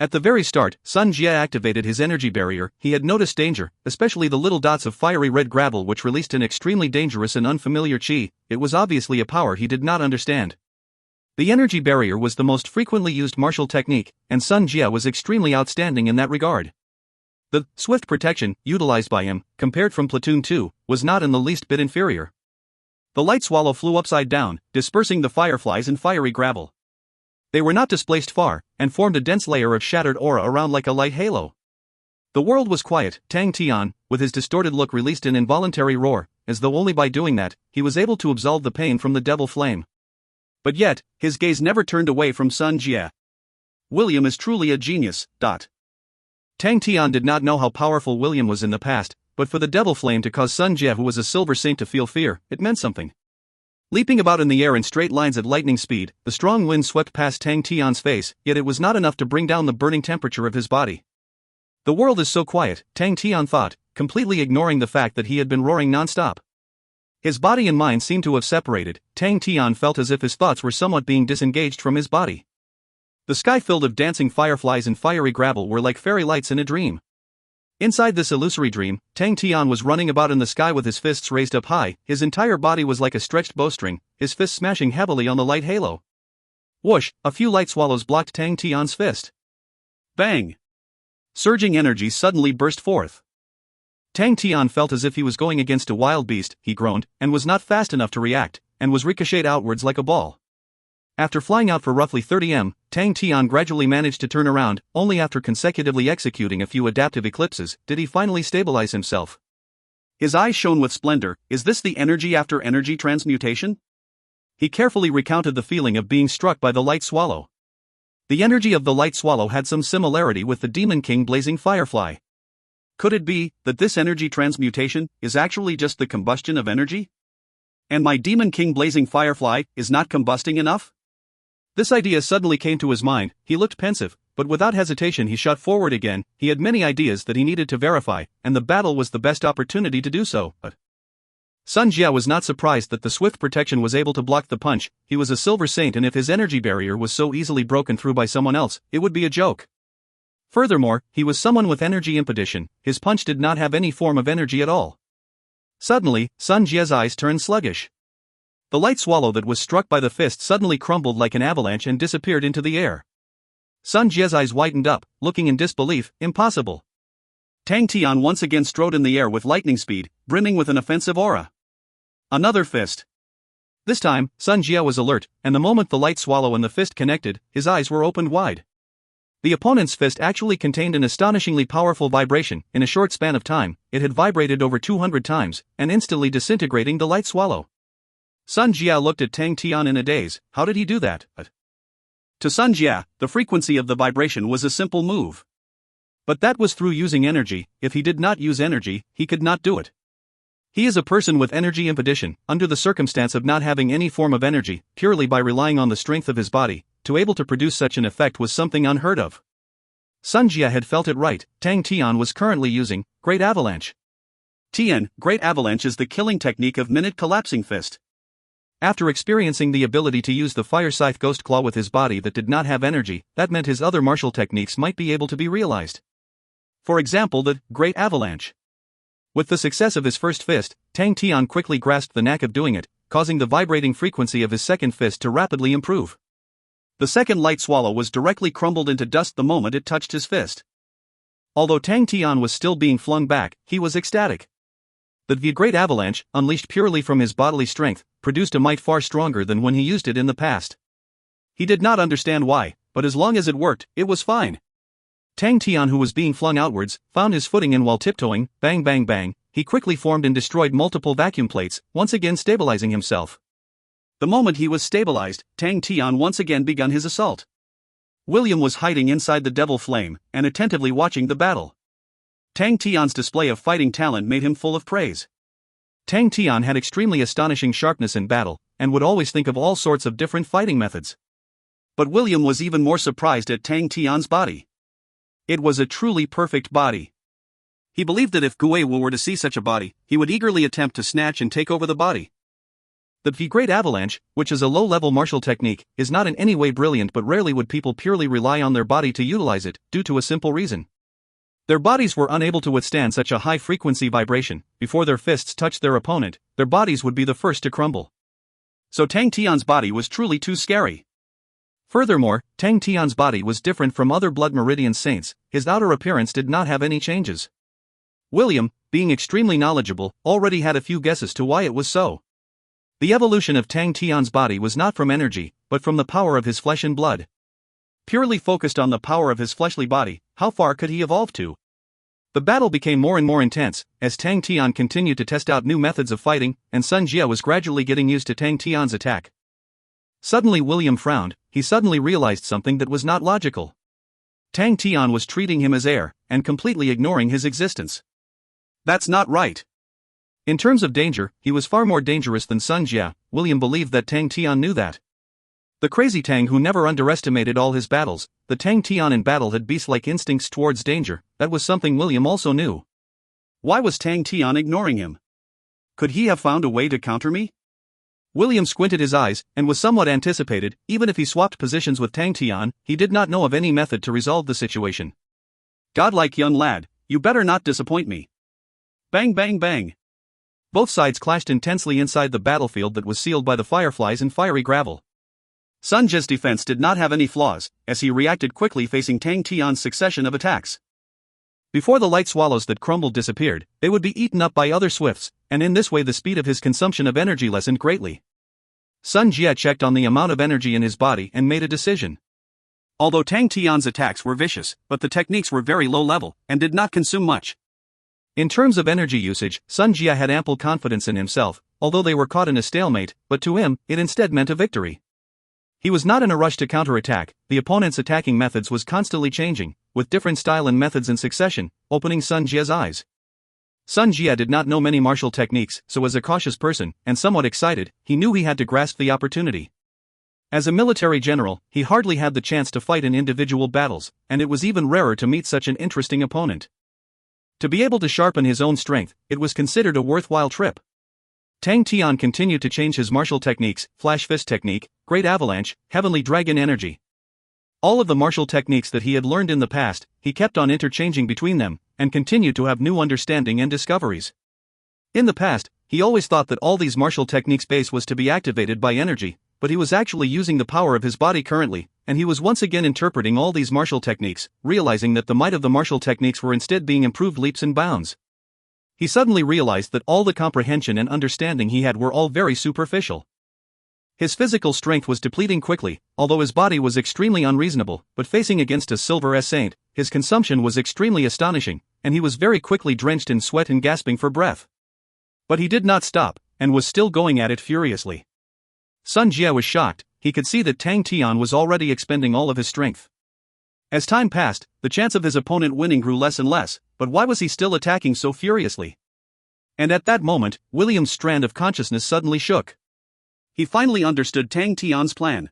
At the very start, Sun Jie activated his energy barrier. He had noticed danger, especially the little dots of fiery red gravel which released an extremely dangerous and unfamiliar chi. It was obviously a power he did not understand. The energy barrier was the most frequently used martial technique, and Sun Jie was extremely outstanding in that regard. The swift protection utilized by him, compared from Platoon 2, was not in the least bit inferior. The light swallow flew upside down, dispersing the fireflies and fiery gravel. They were not displaced far, and formed a dense layer of shattered aura around like a light halo. The world was quiet. Tang Tian, with his distorted look, released an involuntary roar, as though only by doing that, he was able to absolve the pain from the devil flame. But yet, his gaze never turned away from Sun Jie. William is truly a genius. Tang Tian did not know how powerful William was in the past, but for the devil flame to cause Sun Jie, who was a silver saint, to feel fear, it meant something. Leaping about in the air in straight lines at lightning speed, the strong wind swept past Tang Tian's face, yet it was not enough to bring down the burning temperature of his body. The world is so quiet, Tang Tian thought, completely ignoring the fact that he had been roaring non-stop. His body and mind seemed to have separated. Tang Tian felt as if his thoughts were somewhat being disengaged from his body. The sky filled of dancing fireflies and fiery gravel were like fairy lights in a dream. Inside this illusory dream, Tang Tian was running about in the sky with his fists raised up high. His entire body was like a stretched bowstring, his fists smashing heavily on the light halo. Whoosh, a few light swallows blocked Tang Tian's fist. Bang! Surging energy suddenly burst forth. Tang Tian felt as if he was going against a wild beast. He groaned, and was not fast enough to react, and was ricocheted outwards like a ball. After flying out for roughly 30 m, Tang Tian gradually managed to turn around. Only after consecutively executing a few adaptive eclipses did he finally stabilize himself. His eyes shone with splendor. Is this the energy after energy transmutation? He carefully recounted the feeling of being struck by the light swallow. The energy of the light swallow had some similarity with the Demon King blazing firefly. Could it be that this energy transmutation is actually just the combustion of energy? And my Demon King blazing firefly is not combusting enough? This idea suddenly came to his mind. He looked pensive, but without hesitation he shot forward again. He had many ideas that he needed to verify, and the battle was the best opportunity to do so. But Sun Jie was not surprised that the swift protection was able to block the punch. He was a silver saint, and if his energy barrier was so easily broken through by someone else, it would be a joke. Furthermore, he was someone with energy imposition. His punch did not have any form of energy at all. Suddenly, Sun Jie's eyes turned sluggish. The light swallow that was struck by the fist suddenly crumbled like an avalanche and disappeared into the air. Sun Jie's eyes widened up, looking in disbelief. Impossible. Tang Tian once again strode in the air with lightning speed, brimming with an offensive aura. Another fist. This time, Sun Jie was alert, and the moment the light swallow and the fist connected, his eyes were opened wide. The opponent's fist actually contained an astonishingly powerful vibration. In a short span of time, it had vibrated over 200 times, and instantly disintegrating the light swallow. Sun Jia looked at Tang Tian in a daze. How did he do that? To Sun Jia, the frequency of the vibration was a simple move. But that was through using energy. If he did not use energy, he could not do it. He is a person with energy impedition, under the circumstance of not having any form of energy, purely by relying on the strength of his body, to able to produce such an effect was something unheard of. Sun Jia had felt it right. Tang Tian was currently using Great Avalanche. Tian, Great Avalanche is the killing technique of Minute Collapsing Fist. After experiencing the ability to use the Fire Scythe Ghost Claw with his body that did not have energy, that meant his other martial techniques might be able to be realized. For example, the Great Avalanche. With the success of his first fist, Tang Tian quickly grasped the knack of doing it, causing the vibrating frequency of his second fist to rapidly improve. The second light swallow was directly crumbled into dust the moment it touched his fist. Although Tang Tian was still being flung back, he was ecstatic. The Great Avalanche, unleashed purely from his bodily strength, produced a might far stronger than when he used it in the past. He did not understand why, but as long as it worked, it was fine. Tang Tian, who was being flung outwards, found his footing and while tiptoeing, bang bang bang, he quickly formed and destroyed multiple vacuum plates, once again stabilizing himself. The moment he was stabilized, Tang Tian once again began his assault. William was hiding inside the devil flame, and attentively watching the battle. Tang Tian's display of fighting talent made him full of praise. Tang Tian had extremely astonishing sharpness in battle, and would always think of all sorts of different fighting methods. But William was even more surprised at Tang Tian's body. It was a truly perfect body. He believed that if Gu Wu were to see such a body, he would eagerly attempt to snatch and take over the body. The Great Avalanche, which is a low-level martial technique, is not in any way brilliant, but rarely would people purely rely on their body to utilize it, due to a simple reason. Their bodies were unable to withstand such a high-frequency vibration. Before their fists touched their opponent, their bodies would be the first to crumble. So Tang Tian's body was truly too scary. Furthermore, Tang Tian's body was different from other Blood Meridian saints. His outer appearance did not have any changes. William, being extremely knowledgeable, already had a few guesses to why it was so. The evolution of Tang Tian's body was not from energy, but from the power of his flesh and blood. Purely focused on the power of his fleshly body, how far could he evolve to? The battle became more and more intense, as Tang Tian continued to test out new methods of fighting, and Sun Jia was gradually getting used to Tang Tian's attack. Suddenly William frowned. He suddenly realized something that was not logical. Tang Tian was treating him as air, and completely ignoring his existence. That's not right. In terms of danger, he was far more dangerous than Sun Jia. William believed that Tang Tian knew that. The crazy Tang who never underestimated all his battles, the Tang Tian in battle had beast-like instincts towards danger. That was something William also knew. Why was Tang Tian ignoring him? Could he have found a way to counter me? William squinted his eyes, and was somewhat anticipated. Even if he swapped positions with Tang Tian, he did not know of any method to resolve the situation. Godlike young lad, you better not disappoint me. Bang bang bang. Both sides clashed intensely inside the battlefield that was sealed by the fireflies and fiery gravel. Sun Jia's defense did not have any flaws, as he reacted quickly facing Tang Tian's succession of attacks. Before the light swallows that crumbled disappeared, they would be eaten up by other swifts, and in this way the speed of his consumption of energy lessened greatly. Sun Jia checked on the amount of energy in his body and made a decision. Although Tang Tian's attacks were vicious, but the techniques were very low level, and did not consume much. In terms of energy usage, Sun Jia had ample confidence in himself, although they were caught in a stalemate, but to him, it instead meant a victory. He was not in a rush to counterattack. The opponent's attacking methods was constantly changing, with different style and methods in succession, opening Sun Jia's eyes. Sun Jia did not know many martial techniques, so as a cautious person, and somewhat excited, he knew he had to grasp the opportunity. As a military general, he hardly had the chance to fight in individual battles, and it was even rarer to meet such an interesting opponent. To be able to sharpen his own strength, it was considered a worthwhile trip. Tang Tian continued to change his martial techniques: Flash Fist Technique, Great Avalanche, Heavenly Dragon Energy. All of the martial techniques that he had learned in the past, he kept on interchanging between them, and continued to have new understanding and discoveries. In the past, he always thought that all these martial techniques' base was to be activated by energy, but he was actually using the power of his body currently, and he was once again interpreting all these martial techniques, realizing that the might of the martial techniques were instead being improved leaps and bounds. He suddenly realized that all the comprehension and understanding he had were all very superficial. His physical strength was depleting quickly, although his body was extremely unreasonable, but facing against a silver saint, his consumption was extremely astonishing, and he was very quickly drenched in sweat and gasping for breath. But he did not stop, and was still going at it furiously. Sun Jia was shocked. He could see that Tang Tian was already expending all of his strength. As time passed, the chance of his opponent winning grew less and less, but why was he still attacking so furiously? And at that moment, William's strand of consciousness suddenly shook. He finally understood Tang Tian's plan.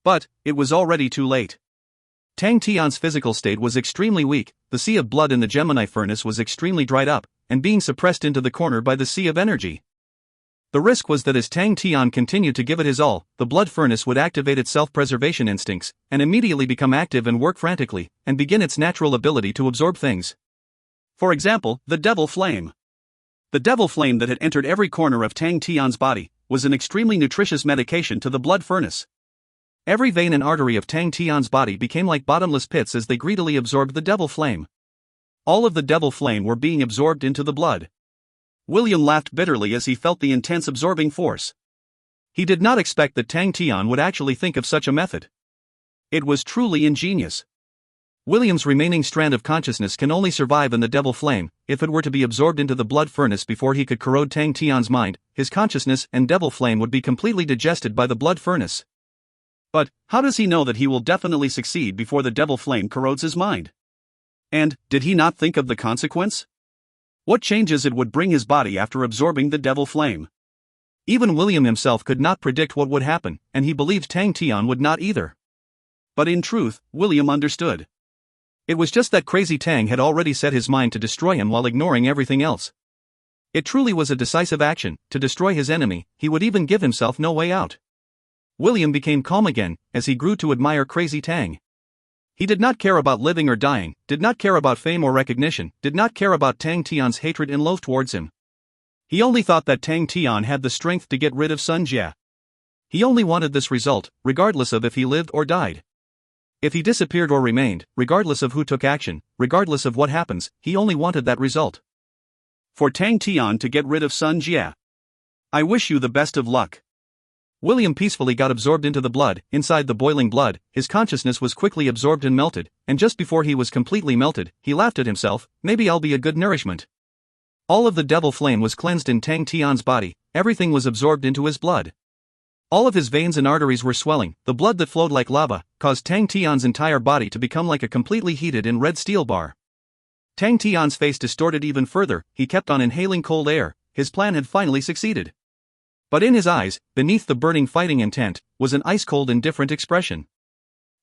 But it was already too late. Tang Tian's physical state was extremely weak, the sea of blood in the Gemini furnace was extremely dried up, and being suppressed into the corner by the sea of energy. The risk was that as Tang Tian continued to give it his all, the blood furnace would activate its self-preservation instincts, and immediately become active and work frantically, and begin its natural ability to absorb things. For example, the devil flame. The devil flame that had entered every corner of Tang Tian's body was an extremely nutritious medication to the blood furnace. Every vein and artery of Tang Tian's body became like bottomless pits as they greedily absorbed the devil flame. All of the devil flame were being absorbed into the blood. William laughed bitterly as he felt the intense absorbing force. He did not expect that Tang Tian would actually think of such a method. It was truly ingenious. William's remaining strand of consciousness can only survive in the devil flame. If it were to be absorbed into the blood furnace before he could corrode Tang Tian's mind, his consciousness and devil flame would be completely digested by the blood furnace. But how does he know that he will definitely succeed before the devil flame corrodes his mind? And did he not think of the consequence? What changes it would bring his body after absorbing the devil flame? Even William himself could not predict what would happen, and he believed Tang Tian would not either. But in truth, William understood. It was just that crazy Tang had already set his mind to destroy him while ignoring everything else. It truly was a decisive action. To destroy his enemy, he would even give himself no way out. William became calm again, as he grew to admire crazy Tang. He did not care about living or dying, did not care about fame or recognition, did not care about Tang Tian's hatred and loath towards him. He only thought that Tang Tian had the strength to get rid of Sun Jia. He only wanted this result, regardless of if he lived or died. If he disappeared or remained, regardless of who took action, regardless of what happens, he only wanted that result. For Tang Tian to get rid of Sun Jia. I wish you the best of luck. William peacefully got absorbed into the blood. Inside the boiling blood, his consciousness was quickly absorbed and melted, and just before he was completely melted, he laughed at himself. Maybe I'll be a good nourishment. All of the devil flame was cleansed in Tang Tian's body, everything was absorbed into his blood. All of his veins and arteries were swelling, the blood that flowed like lava caused Tang Tian's entire body to become like a completely heated and red steel bar. Tang Tian's face distorted even further, he kept on inhaling cold air. His plan had finally succeeded. But in his eyes, beneath the burning fighting intent, was an ice-cold indifferent expression.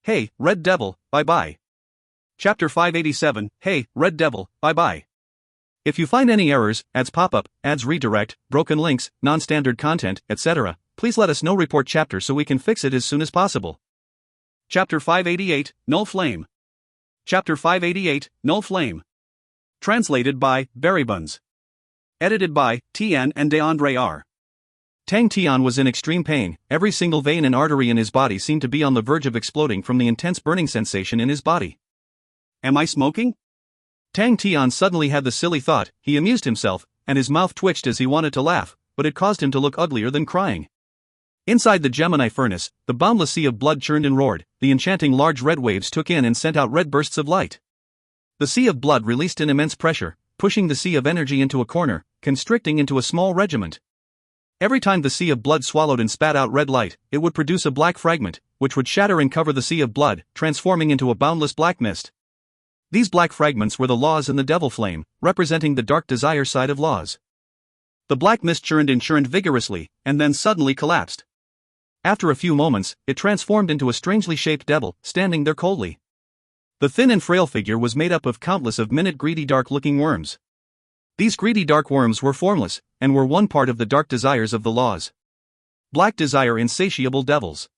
Hey, Red Devil, bye-bye. Chapter 587, Hey, Red Devil, bye-bye. If you find any errors, ads pop up, ads redirect, broken links, non-standard content, etc., please let us know. Report chapter so we can fix it as soon as possible. Chapter 588, Null Flame. Chapter 588, Null Flame. Translated by Buns. Edited by Tian and DeAndre R. Tang Tian was in extreme pain. Every single vein and artery in his body seemed to be on the verge of exploding from the intense burning sensation in his body. Am I smoking? Tang Tian suddenly had the silly thought. He amused himself, and his mouth twitched as he wanted to laugh, but it caused him to look uglier than crying. Inside the Gemini furnace, the boundless sea of blood churned and roared. The enchanting large red waves took in and sent out red bursts of light. The sea of blood released an immense pressure, pushing the sea of energy into a corner, constricting into a small regiment. Every time the sea of blood swallowed and spat out red light, it would produce a black fragment, which would shatter and cover the sea of blood, transforming into a boundless black mist. These black fragments were the laws in the devil flame, representing the dark desire side of laws. The black mist churned and churned vigorously, and then suddenly collapsed. After a few moments, it transformed into a strangely shaped devil, standing there coldly. The thin and frail figure was made up of countless of minute greedy dark-looking worms. These greedy dark worms were formless, and were one part of the dark desires of the laws. Black desire insatiable devils.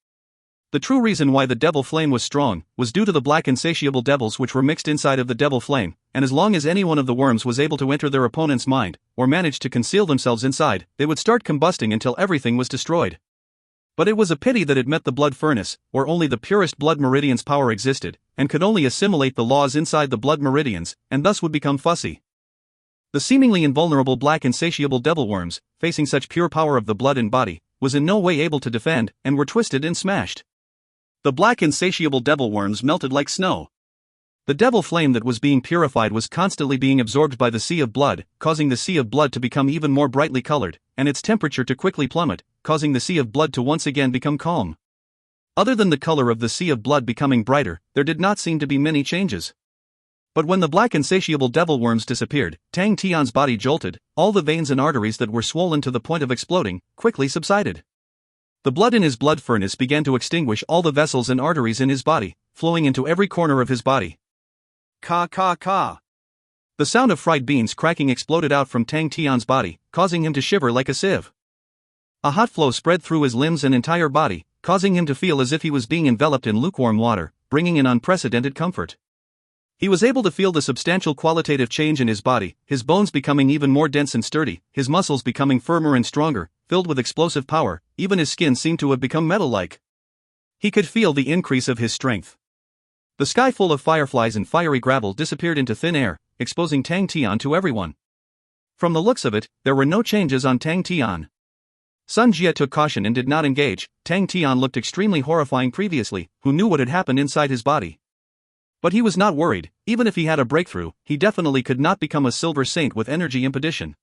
The true reason why the devil flame was strong was due to the black insatiable devils which were mixed inside of the devil flame, and as long as any one of the worms was able to enter their opponent's mind, or managed to conceal themselves inside, they would start combusting until everything was destroyed. But it was a pity that it met the blood furnace, where only the purest blood meridian's power existed, and could only assimilate the laws inside the blood meridians, and thus would become fussy. The seemingly invulnerable black insatiable devil worms, facing such pure power of the blood and body, was in no way able to defend, and were twisted and smashed. The black insatiable devil worms melted like snow. The devil flame that was being purified was constantly being absorbed by the sea of blood, causing the sea of blood to become even more brightly colored, and its temperature to quickly plummet, causing the sea of blood to once again become calm. Other than the color of the sea of blood becoming brighter, there did not seem to be many changes. But when the black insatiable devil worms disappeared, Tang Tian's body jolted, all the veins and arteries that were swollen to the point of exploding, quickly subsided. The blood in his blood furnace began to extinguish all the vessels and arteries in his body, flowing into every corner of his body. Ka ka ka. The sound of fried beans cracking exploded out from Tang Tian's body, causing him to shiver like a sieve. A hot flow spread through his limbs and entire body, causing him to feel as if he was being enveloped in lukewarm water, bringing in unprecedented comfort. He was able to feel the substantial qualitative change in his body, his bones becoming even more dense and sturdy, his muscles becoming firmer and stronger, filled with explosive power, even his skin seemed to have become metal-like. He could feel the increase of his strength. The sky full of fireflies and fiery gravel disappeared into thin air, exposing Tang Tian to everyone. From the looks of it, there were no changes on Tang Tian. Sun Jie took caution and did not engage. Tang Tian looked extremely horrifying previously, who knew what had happened inside his body. But he was not worried. Even if he had a breakthrough, he definitely could not become a silver saint with energy impedition.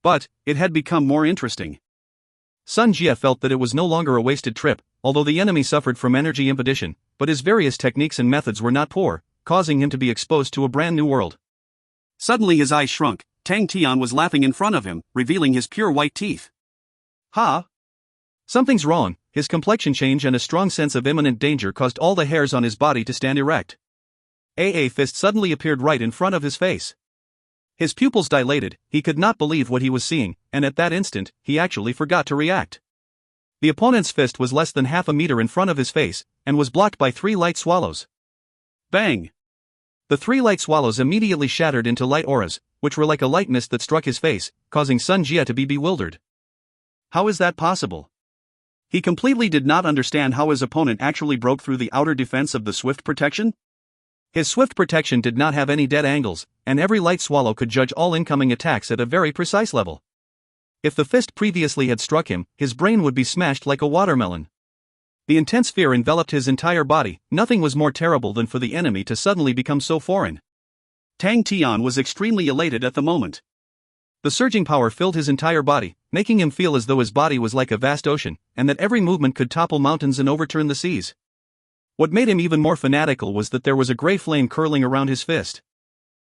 But it had become more interesting. Sun Jie felt that it was no longer a wasted trip, although the enemy suffered from energy impedition, but his various techniques and methods were not poor, causing him to be exposed to a brand new world. Suddenly his eyes shrunk. Tang Tian was laughing in front of him, revealing his pure white teeth. Ha! Something's wrong. His complexion change and a strong sense of imminent danger caused all the hairs on his body to stand erect. A fist suddenly appeared right in front of his face. His pupils dilated, he could not believe what he was seeing, and at that instant, he actually forgot to react. The opponent's fist was less than half a meter in front of his face, and was blocked by 3 light swallows. Bang! The 3 light swallows immediately shattered into light auras, which were like a light mist that struck his face, causing Sun Jie to be bewildered. How is that possible? He completely did not understand how his opponent actually broke through the outer defense of the swift protection. His swift protection did not have any dead angles, and every light swallow could judge all incoming attacks at a very precise level. If the fist previously had struck him, his brain would be smashed like a watermelon. The intense fear enveloped his entire body. Nothing was more terrible than for the enemy to suddenly become so foreign. Tang Tian was extremely elated at the moment. The surging power filled his entire body, making him feel as though his body was like a vast ocean, and that every movement could topple mountains and overturn the seas. What made him even more fanatical was that there was a gray flame curling around his fist.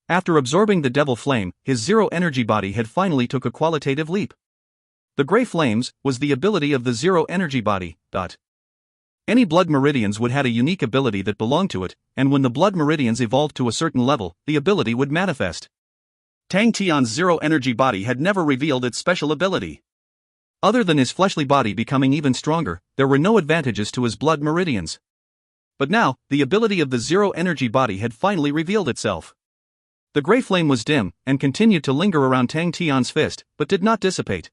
After absorbing the devil flame, his zero-energy body had finally took a qualitative leap. The gray flames was the ability of the zero-energy body. Any blood meridians would have a unique ability that belonged to it, and when the blood meridians evolved to a certain level, the ability would manifest. Tang Tian's zero-energy body had never revealed its special ability. Other than his fleshly body becoming even stronger, there were no advantages to his blood meridians. But now, the ability of the zero-energy body had finally revealed itself. The gray flame was dim, and continued to linger around Tang Tian's fist, but did not dissipate.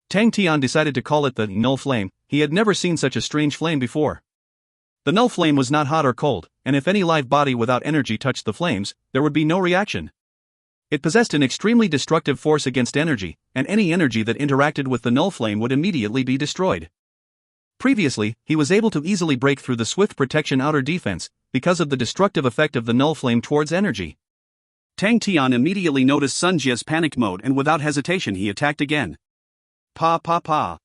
Tang Tian decided to call it the null flame. He had never seen such a strange flame before. The null flame was not hot or cold, and if any live body without energy touched the flames, there would be no reaction. It possessed an extremely destructive force against energy, and any energy that interacted with the null flame would immediately be destroyed. Previously, he was able to easily break through the swift protection outer defense, because of the destructive effect of the null flame towards energy. Tang Tian immediately noticed Sun Jie's panic mode and without hesitation he attacked again. Pa pa pa.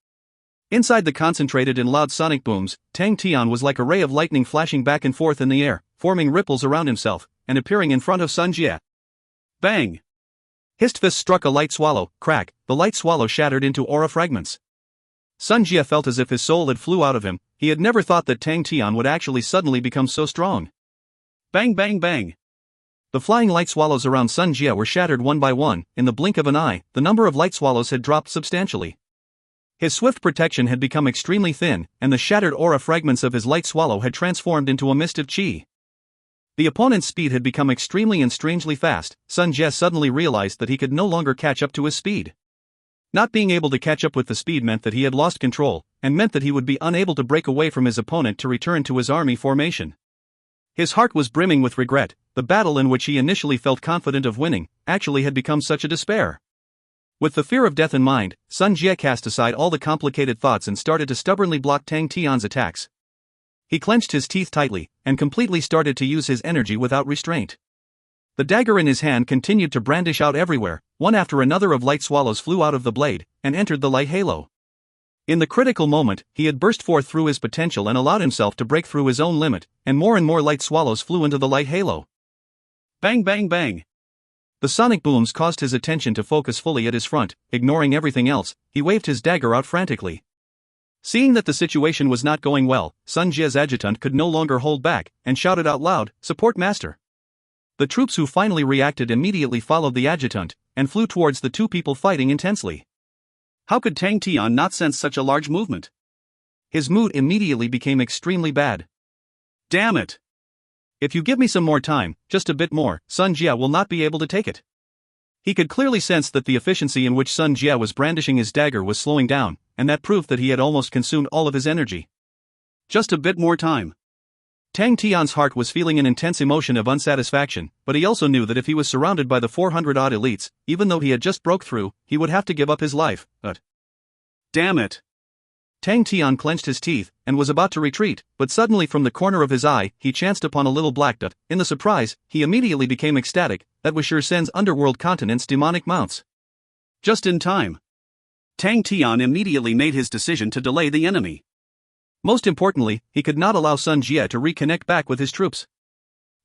Inside the concentrated and loud sonic booms, Tang Tian was like a ray of lightning flashing back and forth in the air, forming ripples around himself, and appearing in front of Sun Jie. Bang! His fist struck a light swallow. Crack, the light swallow shattered into aura fragments. Sun Jie felt as if his soul had flew out of him. He had never thought that Tang Tian would actually suddenly become so strong. Bang bang bang! The flying light swallows around Sun Jie were shattered one by one. In the blink of an eye, the number of light swallows had dropped substantially. His swift protection had become extremely thin, and the shattered aura fragments of his light swallow had transformed into a mist of qi. The opponent's speed had become extremely and strangely fast. Sun Jie suddenly realized that he could no longer catch up to his speed. Not being able to catch up with the speed meant that he had lost control, and meant that he would be unable to break away from his opponent to return to his army formation. His heart was brimming with regret. The battle in which he initially felt confident of winning, actually had become such a despair. With the fear of death in mind, Sun Jie cast aside all the complicated thoughts and started to stubbornly block Tang Tian's attacks. He clenched his teeth tightly, and completely started to use his energy without restraint. The dagger in his hand continued to brandish out everywhere, one after another of light swallows flew out of the blade, and entered the light halo. In the critical moment, he had burst forth through his potential and allowed himself to break through his own limit, and more light swallows flew into the light halo. Bang bang bang! The sonic booms caused his attention to focus fully at his front. Ignoring everything else, he waved his dagger out frantically. Seeing that the situation was not going well, Sun Jie's adjutant could no longer hold back, and shouted out loud, "Support master!" The troops who finally reacted immediately followed the adjutant, and flew towards the two people fighting intensely. How could Tang Tian not sense such a large movement? His mood immediately became extremely bad. Damn it! If you give me some more time, just a bit more, Sun Jie will not be able to take it. He could clearly sense that the efficiency in which Sun Jie was brandishing his dagger was slowing down, and that proved that he had almost consumed all of his energy. Just a bit more time. Tang Tian's heart was feeling an intense emotion of unsatisfaction, but he also knew that if he was surrounded by the 400-odd elites, even though he had just broke through, he would have to give up his life. Damn it! Tang Tian clenched his teeth, and was about to retreat, but suddenly from the corner of his eye, he chanced upon a little black dot. In the surprise, he immediately became ecstatic. That was Shi Sen's underworld continent's demonic mounts. Just in time. Tang Tian immediately made his decision to delay the enemy. Most importantly, he could not allow Sun Jie to reconnect back with his troops.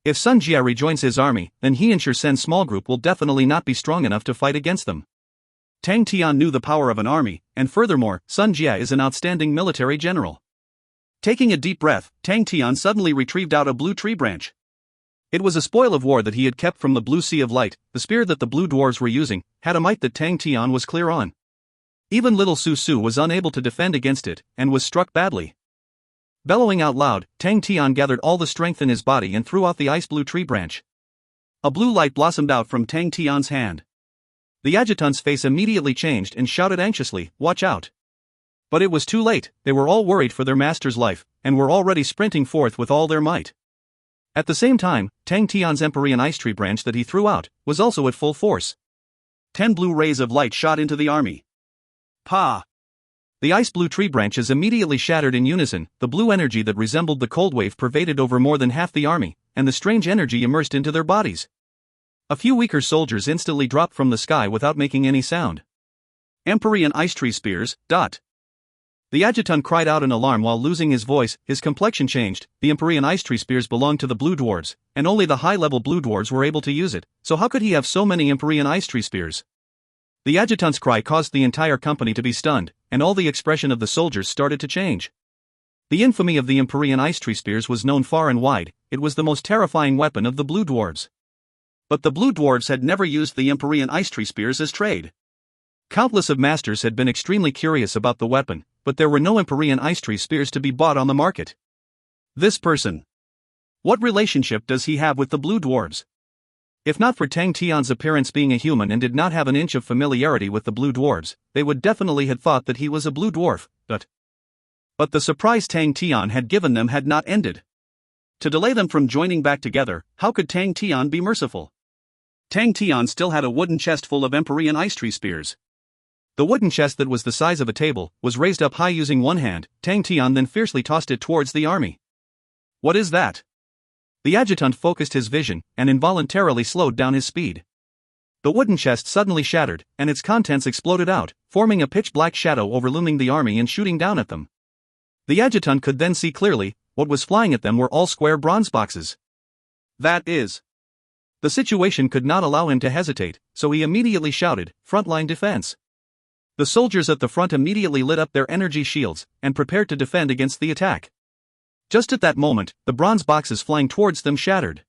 If Sun Jie rejoins his army, then he and Shi Sen's small group will definitely not be strong enough to fight against them. Tang Tian knew the power of an army, and furthermore, Sun Jie is an outstanding military general. Taking a deep breath, Tang Tian suddenly retrieved out a blue tree branch. It was a spoil of war that he had kept from the blue sea of light. The spear that the blue dwarves were using had a might that Tang Tian was clear on. Even little Su Su was unable to defend against it, and was struck badly. Bellowing out loud, Tang Tian gathered all the strength in his body and threw out the ice blue tree branch. A blue light blossomed out from Tang Tian's hand. The adjutant's face immediately changed and shouted anxiously, "Watch out!" But it was too late. They were all worried for their master's life, and were already sprinting forth with all their might. At the same time, Tang Tian's Empyrean ice tree branch that he threw out was also at full force. 10 blue rays of light shot into the army. Pa! The ice blue tree branches immediately shattered in unison. The blue energy that resembled the cold wave pervaded over more than half the army, and the strange energy immersed into their bodies. A few weaker soldiers instantly dropped from the sky without making any sound. Empyrean ice tree spears. The adjutant cried out in alarm while losing his voice. His complexion changed. The Empyrean ice tree spears belonged to the blue dwarves, and only the high-level blue dwarves were able to use it, so how could he have so many Empyrean ice tree spears? The adjutant's cry caused the entire company to be stunned, and all the expression of the soldiers started to change. The infamy of the Empyrean ice tree spears was known far and wide. It was the most terrifying weapon of the blue dwarves. But the blue dwarves had never used the Empyrean ice tree spears as trade. Countless of masters had been extremely curious about the weapon, but there were no Empyrean ice tree spears to be bought on the market. This person. What relationship does he have with the blue dwarves? If not for Tang Tian's appearance being a human and did not have an inch of familiarity with the blue dwarves, they would definitely have thought that he was a blue dwarf. But the surprise Tang Tian had given them had not ended. To delay them from joining back together, how could Tang Tian be merciful? Tang Tian still had a wooden chest full of Empyrean ice tree spears. The wooden chest that was the size of a table was raised up high using one hand. Tang Tian then fiercely tossed it towards the army. What is that? The adjutant focused his vision, and involuntarily slowed down his speed. The wooden chest suddenly shattered, and its contents exploded out, forming a pitch-black shadow overlooming the army and shooting down at them. The adjutant could then see clearly. What was flying at them were all square bronze boxes. That is. The situation could not allow him to hesitate, so he immediately shouted, "Frontline defense." The soldiers at the front immediately lit up their energy shields, and prepared to defend against the attack. Just at that moment, the bronze boxes flying towards them shattered.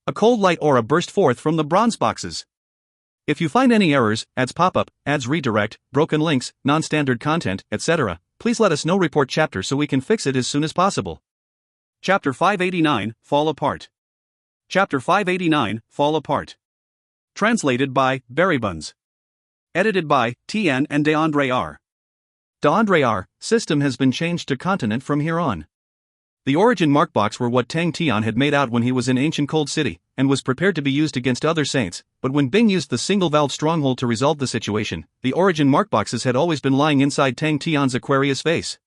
A cold light aura burst forth from the bronze boxes. If you find any errors, ads pop-up, ads redirect, broken links, non-standard content, etc., please let us know. Report chapter so we can fix it as soon as possible. Chapter 589, Fall Apart. Chapter 589, Fall Apart. Translated by Berrybuns. Edited by Tian and DeAndre R. DeAndre R. System has been changed to continent from here on. The origin mark box were what Tian had made out when he was in ancient Cold City, and was prepared to be used against other saints, but when Bing used the single-valve stronghold to resolve the situation, the origin mark boxes had always been lying inside Tian's Aquarius vase.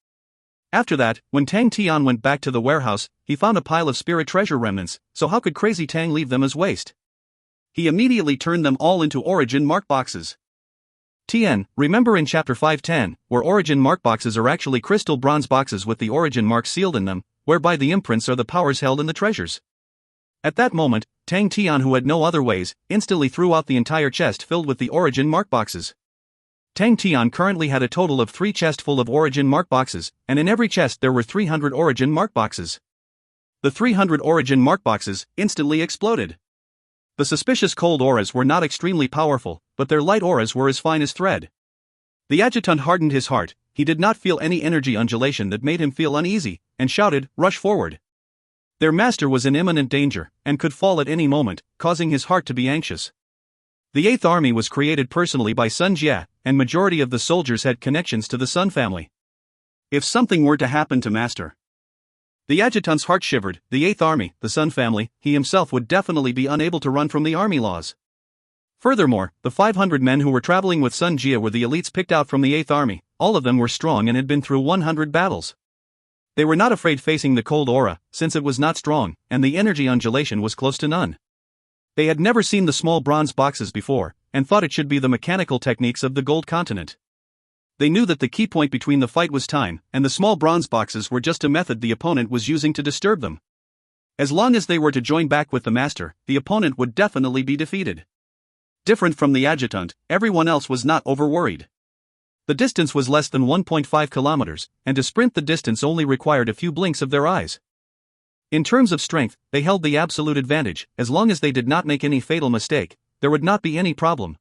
After that, when Tian went back to the warehouse, he found a pile of spirit treasure remnants, so how could crazy Tang leave them as waste? He immediately turned them all into origin mark boxes. Tian, remember in chapter 510, where origin mark boxes are actually crystal bronze boxes with the origin mark sealed in them, whereby the imprints are the powers held in the treasures. At that moment, Tian, who had no other ways, instantly threw out the entire chest filled with the origin mark boxes. Tian currently had a total of 3 chests full of origin mark boxes, and in every chest there were 300 origin mark boxes. The 300 origin mark boxes instantly exploded. The suspicious cold auras were not extremely powerful, but their light auras were as fine as thread. The adjutant hardened his heart. He did not feel any energy undulation that made him feel uneasy, and shouted, "Rush forward!" Their master was in imminent danger, and could fall at any moment, causing his heart to be anxious. The 8th Army was created personally by Sun Jia, and majority of the soldiers had connections to the Sun family. If something were to happen to Master, the adjutant's heart shivered. The 8th Army, the Sun family, he himself would definitely be unable to run from the army laws. Furthermore, the 500 men who were traveling with Sun Jia were the elites picked out from the 8th Army. All of them were strong and had been through 100 battles. They were not afraid facing the cold aura, since it was not strong, and the energy undulation was close to none. They had never seen the small bronze boxes before, and thought it should be the mechanical techniques of the Gold Continent. They knew that the key point between the fight was time, and the small bronze boxes were just a method the opponent was using to disturb them. As long as they were to join back with the master, the opponent would definitely be defeated. Different from the adjutant, everyone else was not overworried. The distance was less than 1.5 kilometers, and to sprint the distance only required a few blinks of their eyes. In terms of strength, they held the absolute advantage. As long as they did not make any fatal mistake, there would not be any problem.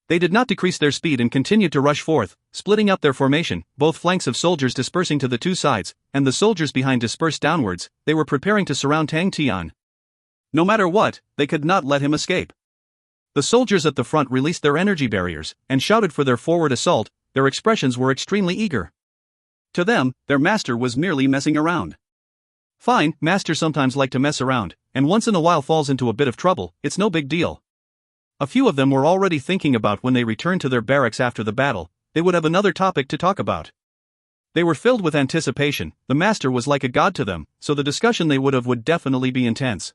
They did not decrease their speed and continued to rush forth, splitting up their formation, both flanks of soldiers dispersing to the 2 sides, and the soldiers behind dispersed downwards. They were preparing to surround Tian. No matter what, they could not let him escape. The soldiers at the front released their energy barriers, and shouted for their forward assault. Their expressions were extremely eager. To them, their master was merely messing around. Fine, master sometimes like to mess around, and once in a while falls into a bit of trouble. It's no big deal. A few of them were already thinking about when they returned to their barracks after the battle, they would have another topic to talk about. They were filled with anticipation. The master was like a god to them, so the discussion they would definitely be intense.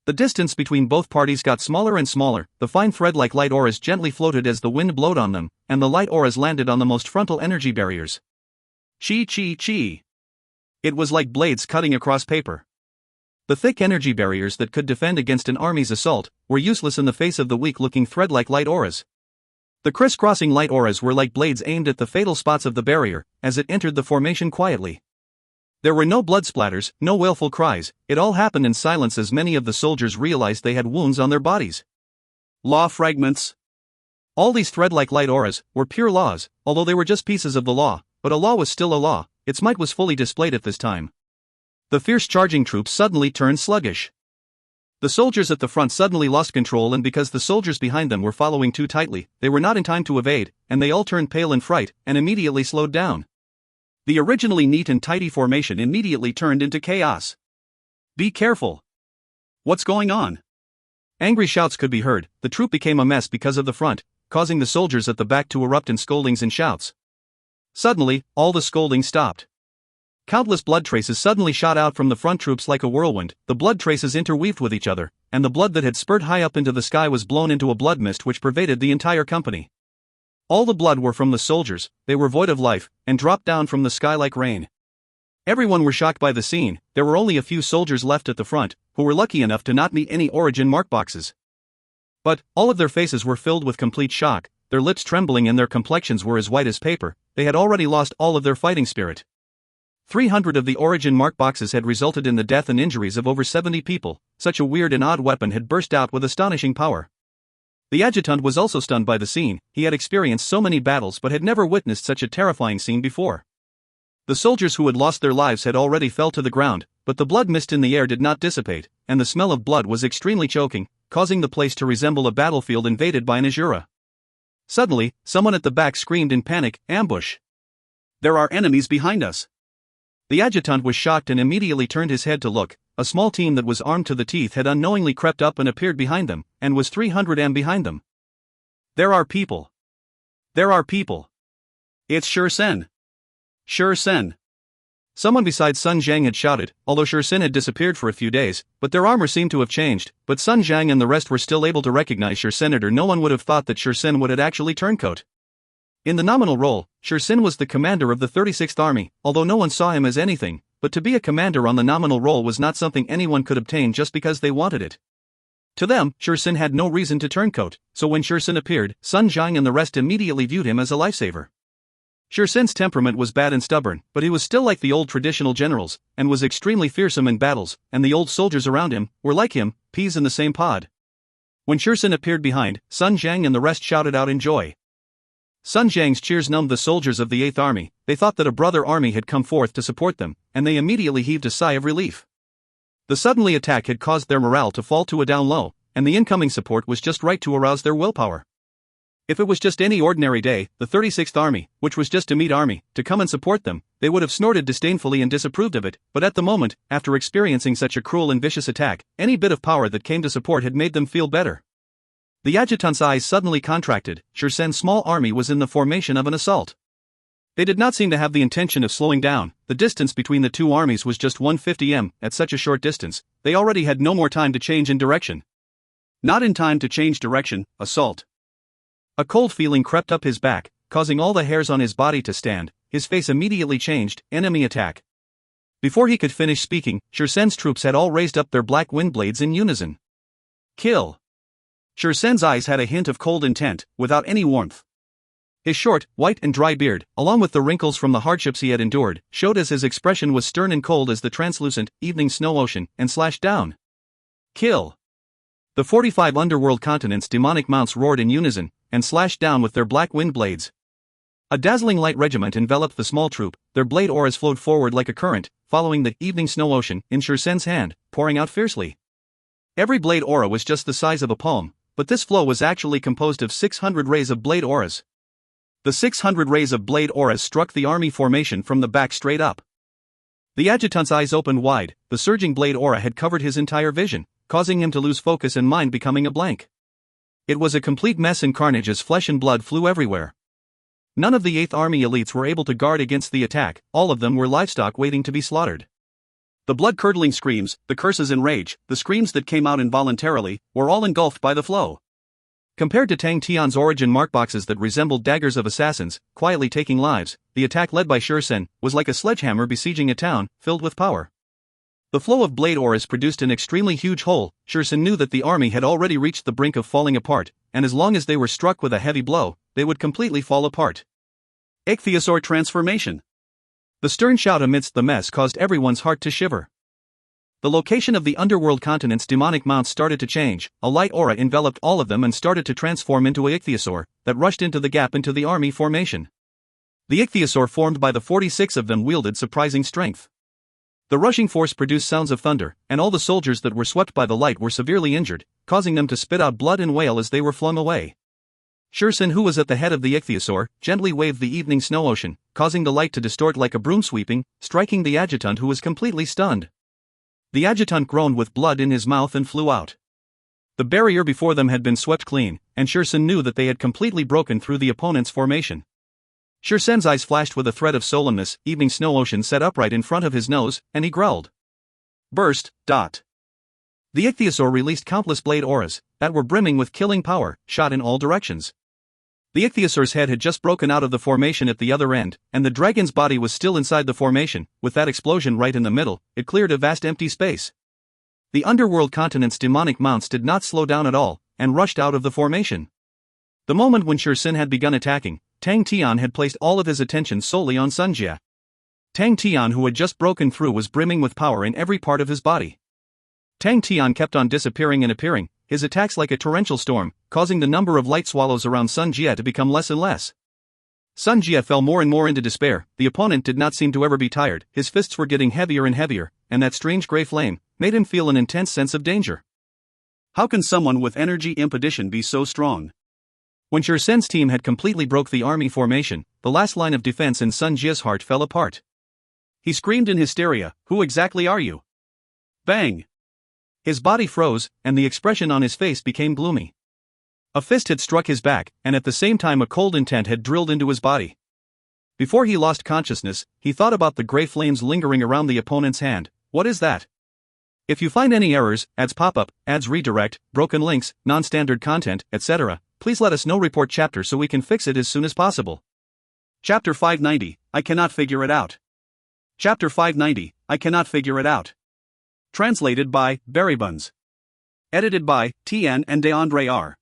The distance between both parties got smaller and smaller. The fine thread-like light auras gently floated as the wind blowed on them, and the light auras landed on the most frontal energy barriers. Chi chi chi. It was like blades cutting across paper. The thick energy barriers that could defend against an army's assault were useless in the face of the weak-looking thread-like light auras. The crisscrossing light auras were like blades aimed at the fatal spots of the barrier, as it entered the formation quietly. There were no blood splatters, no wailful cries. It all happened in silence as many of the soldiers realized they had wounds on their bodies. Law fragments. All these thread-like light auras were pure laws, although they were just pieces of the law, but a law was still a law. Its might was fully displayed at this time. The fierce charging troops suddenly turned sluggish. The soldiers at the front suddenly lost control, and because the soldiers behind them were following too tightly, they were not in time to evade, and they all turned pale in fright, and immediately slowed down. The originally neat and tidy formation immediately turned into chaos. Be careful. What's going on? Angry shouts could be heard. The troop became a mess because of the front, causing the soldiers at the back to erupt in scoldings and shouts. Suddenly, all the scolding stopped. Countless blood traces suddenly shot out from the front troops like a whirlwind. The blood traces interweaved with each other, and the blood that had spurted high up into the sky was blown into a blood mist which pervaded the entire company. All the blood were from the soldiers. They were void of life, and dropped down from the sky like rain. Everyone were shocked by the scene. There were only a few soldiers left at the front, who were lucky enough to not meet any origin mark boxes. But all of their faces were filled with complete shock, their lips trembling and their complexions were as white as paper. They had already lost all of their fighting spirit. 300 of the origin mark boxes had resulted in the death and injuries of over 70 people. Such a weird and odd weapon had burst out with astonishing power. The adjutant was also stunned by the scene. He had experienced so many battles but had never witnessed such a terrifying scene before. The soldiers who had lost their lives had already fell to the ground, but the blood mist in the air did not dissipate, and the smell of blood was extremely choking, causing the place to resemble a battlefield invaded by an Azura. Suddenly, someone at the back screamed in panic, "Ambush! There are enemies behind us!" The adjutant was shocked and immediately turned his head to look. A small team that was armed to the teeth had unknowingly crept up and appeared behind them, and was 300 m behind them. There are people. There are people. It's Shi Sen. Shi Sen. Someone besides Sun Jiang had shouted, although Shi Sen had disappeared for a few days, but their armor seemed to have changed. But Sun Jiang and the rest were still able to recognize Shi Sen, or no one would have thought that Shi Sen would have actually turncoat. In the nominal role, Shi Sen was the commander of the 36th Army, although no one saw him as anything, but to be a commander on the nominal role was not something anyone could obtain just because they wanted it. To them, Shi Sen had no reason to turncoat, so when Shi Sen appeared, Sun Jiang and the rest immediately viewed him as a lifesaver. Shi Sen's temperament was bad and stubborn, but he was still like the old traditional generals, and was extremely fearsome in battles, and the old soldiers around him were like him, peas in the same pod. When Shi Sen appeared behind, Sun Jiang and the rest shouted out in joy. Sun Jiang's cheers numbed the soldiers of the 8th Army. They thought that a brother army had come forth to support them, and they immediately heaved a sigh of relief. The suddenly attack had caused their morale to fall to a down low, and the incoming support was just right to arouse their willpower. If it was just any ordinary day, the 36th Army, which was just a meat army, to come and support them, they would have snorted disdainfully and disapproved of it, but at the moment, after experiencing such a cruel and vicious attack, any bit of power that came to support had made them feel better. The adjutant's eyes suddenly contracted. Shi Sen's small army was in the formation of an assault. They did not seem to have the intention of slowing down. The distance between the two armies was just 150 m. At such a short distance, they already had no more time to change in direction. Not in time to change direction, assault. A cold feeling crept up his back, causing all the hairs on his body to stand. His face immediately changed. Enemy attack. Before he could finish speaking, Shi Sen's troops had all raised up their black wind blades in unison. Kill. Shi Sen's eyes had a hint of cold intent, without any warmth. His short, white and dry beard, along with the wrinkles from the hardships he had endured, showed as his expression was stern and cold as the translucent, evening snow ocean, and slashed down. Kill. The 45 underworld continents' demonic mounts roared in unison, and slashed down with their black wind blades. A dazzling light regiment enveloped the small troop. Their blade auras flowed forward like a current, following the evening snow ocean in Shi Sen's hand, pouring out fiercely. Every blade aura was just the size of a palm, but this flow was actually composed of 600 rays of blade auras. The 600 rays of blade auras struck the army formation from the back straight up. The adjutant's eyes opened wide. The surging blade aura had covered his entire vision, causing him to lose focus and mind becoming a blank. It was a complete mess and carnage as flesh and blood flew everywhere. None of the 8th Army elites were able to guard against the attack. All of them were livestock waiting to be slaughtered. The blood-curdling screams, the curses and rage, the screams that came out involuntarily, were all engulfed by the flow. Compared to Tang Tian's origin markboxes that resembled daggers of assassins, quietly taking lives, the attack led by Shi Sen was like a sledgehammer besieging a town, filled with power. The flow of blade auras produced an extremely huge hole. Shi Sen knew that the army had already reached the brink of falling apart, and as long as they were struck with a heavy blow, they would completely fall apart. Ichthyosaur transformation. The stern shout amidst the mess caused everyone's heart to shiver. The location of the underworld continent's demonic mounts started to change. A light aura enveloped all of them and started to transform into a ichthyosaur that rushed into the gap into the army formation. The ichthyosaur formed by the 46 of them wielded surprising strength. The rushing force produced sounds of thunder, and all the soldiers that were swept by the light were severely injured, causing them to spit out blood and wail as they were flung away. Shi Sen, who was at the head of the ichthyosaur, gently waved the evening snow ocean, causing the light to distort like a broom sweeping, striking the adjutant, who was completely stunned. The adjutant groaned with blood in his mouth and flew out. The barrier before them had been swept clean, and Shi Sen knew that they had completely broken through the opponent's formation. Shi Sen's eyes flashed with a threat of solemnness. Evening snow ocean sat upright in front of his nose, and he growled. Burst. The ichthyosaur released countless blade auras that were brimming with killing power, shot in all directions. The ichthyosaur's head had just broken out of the formation at the other end, and the dragon's body was still inside the formation. With that explosion right in the middle, it cleared a vast empty space. The underworld continent's demonic mounts did not slow down at all, and rushed out of the formation. The moment when Shi Sen had begun attacking, Tang Tian had placed all of his attention solely on Sun Jia. Tang Tian, who had just broken through, was brimming with power in every part of his body. Tang Tian kept on disappearing and appearing, his attacks like a torrential storm, causing the number of light swallows around Sun Jia to become less and less. Sun Jia fell more and more into despair. The opponent did not seem to ever be tired. His fists were getting heavier and heavier, and that strange gray flame made him feel an intense sense of danger. How can someone with energy impedition be so strong? When Shi Sen's team had completely broke the army formation, the last line of defense in Sun Jia's heart fell apart. He screamed in hysteria, "Who exactly are you?" Bang! His body froze, and the expression on his face became gloomy. A fist had struck his back, and at the same time a cold intent had drilled into his body. Before he lost consciousness, he thought about the gray flames lingering around the opponent's hand. What is that? If you find any errors, ads pop up, ads redirect, broken links, non-standard content, etc., please let us know. Report chapter so we can fix it as soon as possible. Chapter 590, I cannot figure it out. Chapter 590, I cannot figure it out. Translated by Berrybuns. Edited by Tian and DeAndre R.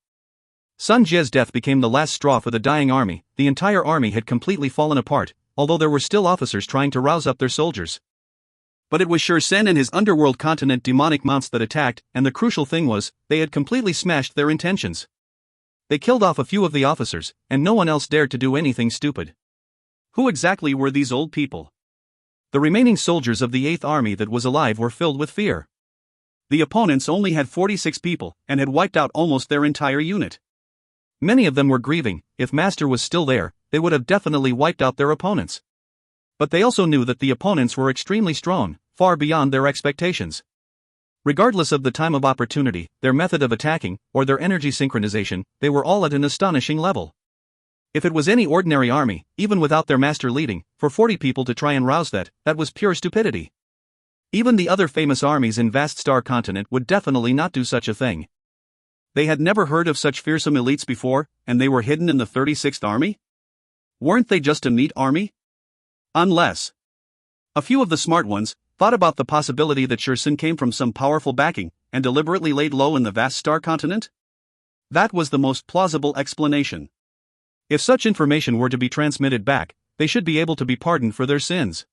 Sun Jie's death became the last straw for the dying army. The entire army had completely fallen apart, although there were still officers trying to rouse up their soldiers. But it was Shursen and his underworld continent demonic mounts that attacked, and the crucial thing was, they had completely smashed their intentions. They killed off a few of the officers, and no one else dared to do anything stupid. Who exactly were these old people? The remaining soldiers of the 8th Army that was alive were filled with fear. The opponents only had 46 people, and had wiped out almost their entire unit. Many of them were grieving. If Master was still there, they would have definitely wiped out their opponents. But they also knew that the opponents were extremely strong, far beyond their expectations. Regardless of the time of opportunity, their method of attacking, or their energy synchronization, they were all at an astonishing level. If it was any ordinary army, even without their master leading, for 40 people to try and rouse that was pure stupidity. Even the other famous armies in vast star continent would definitely not do such a thing. They had never heard of such fearsome elites before, and they were hidden in the 36th Army? Weren't they just a meat army? Unless a few of the smart ones thought about the possibility that Shursen came from some powerful backing, and deliberately laid low in the vast star continent? That was the most plausible explanation. If such information were to be transmitted back, they should be able to be pardoned for their sins.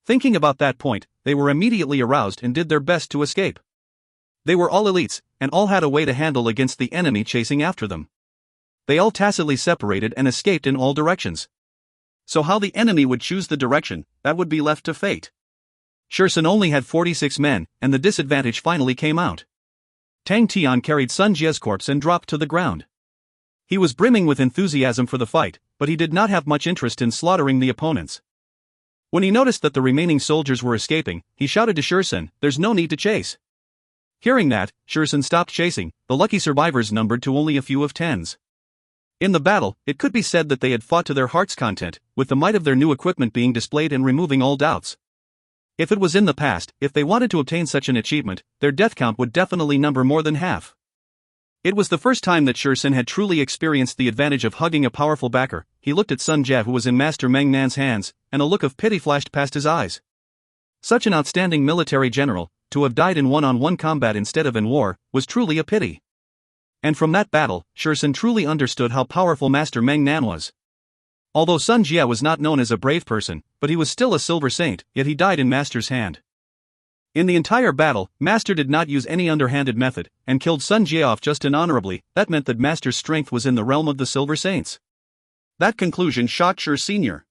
Thinking about that point, they were immediately aroused and did their best to escape. They were all elites, and all had a way to handle against the enemy chasing after them. They all tacitly separated and escaped in all directions. So how the enemy would choose the direction, that would be left to fate. Shursen only had 46 men, and the disadvantage finally came out. Tang Tian carried Sun Jie's corpse and dropped to the ground. He was brimming with enthusiasm for the fight, but he did not have much interest in slaughtering the opponents. When he noticed that the remaining soldiers were escaping, he shouted to Shursen, "There's no need to chase." Hearing that, Shursen stopped chasing. The lucky survivors numbered to only a few of tens. In the battle, it could be said that they had fought to their heart's content, with the might of their new equipment being displayed and removing all doubts. If it was in the past, if they wanted to obtain such an achievement, their death count would definitely number more than half. It was the first time that Shursen had truly experienced the advantage of hugging a powerful backer. He looked at Sun Jie, who was in Master Meng Nan's hands, and a look of pity flashed past his eyes. Such an outstanding military general, to have died in one-on-one combat instead of in war, was truly a pity. And from that battle, Shursen truly understood how powerful Master Meng Nan was. Although Sun Jie was not known as a brave person, but he was still a silver saint, yet he died in Master's hand. In the entire battle, Master did not use any underhanded method, and killed Sun Jie off just and honorably. That meant that Master's strength was in the realm of the Silver Saints. That conclusion shocked Shur Sr.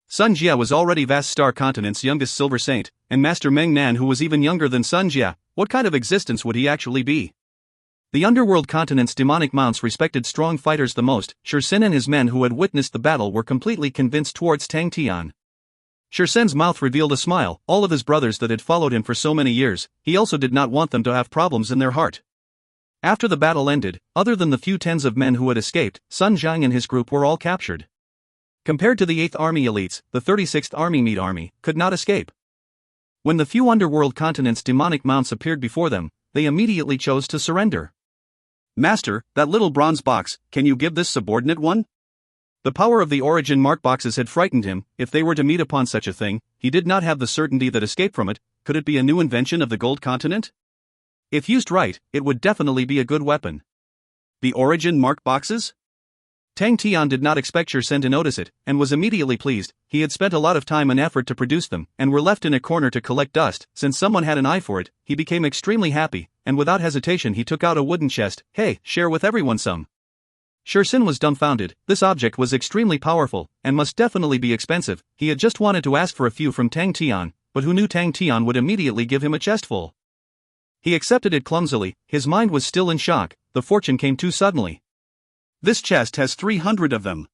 Sun Jie was already vast star continent's youngest Silver Saint, and Master Meng Nan, who was even younger than Sun Jie, what kind of existence would he actually be? The underworld continent's demonic mounts respected strong fighters the most. Shursen and his men who had witnessed the battle were completely convinced towards Tang Tian. Shursen's mouth revealed a smile. All of his brothers that had followed him for so many years, he also did not want them to have problems in their heart. After the battle ended, other than the few tens of men who had escaped, Sun Jiang and his group were all captured. Compared to the 8th Army elites, the 36th Army Meat Army could not escape. When the few underworld continent's demonic mounts appeared before them, they immediately chose to surrender. "Master, that little bronze box, can you give this subordinate one?" The power of the origin mark boxes had frightened him. If they were to meet upon such a thing, he did not have the certainty that escape from it. Could it be a new invention of the Gold Continent? If used right, it would definitely be a good weapon. The origin mark boxes? Tang Tian did not expect Shursen to notice it, and was immediately pleased. He had spent a lot of time and effort to produce them, and were left in a corner to collect dust. Since someone had an eye for it, he became extremely happy, and without hesitation he took out a wooden chest. "Hey, share with everyone some." Shursen was dumbfounded. This object was extremely powerful, and must definitely be expensive. He had just wanted to ask for a few from Tang Tian, but who knew Tang Tian would immediately give him a chestful. He accepted it clumsily. His mind was still in shock. The fortune came too suddenly. "This chest has 300 of them."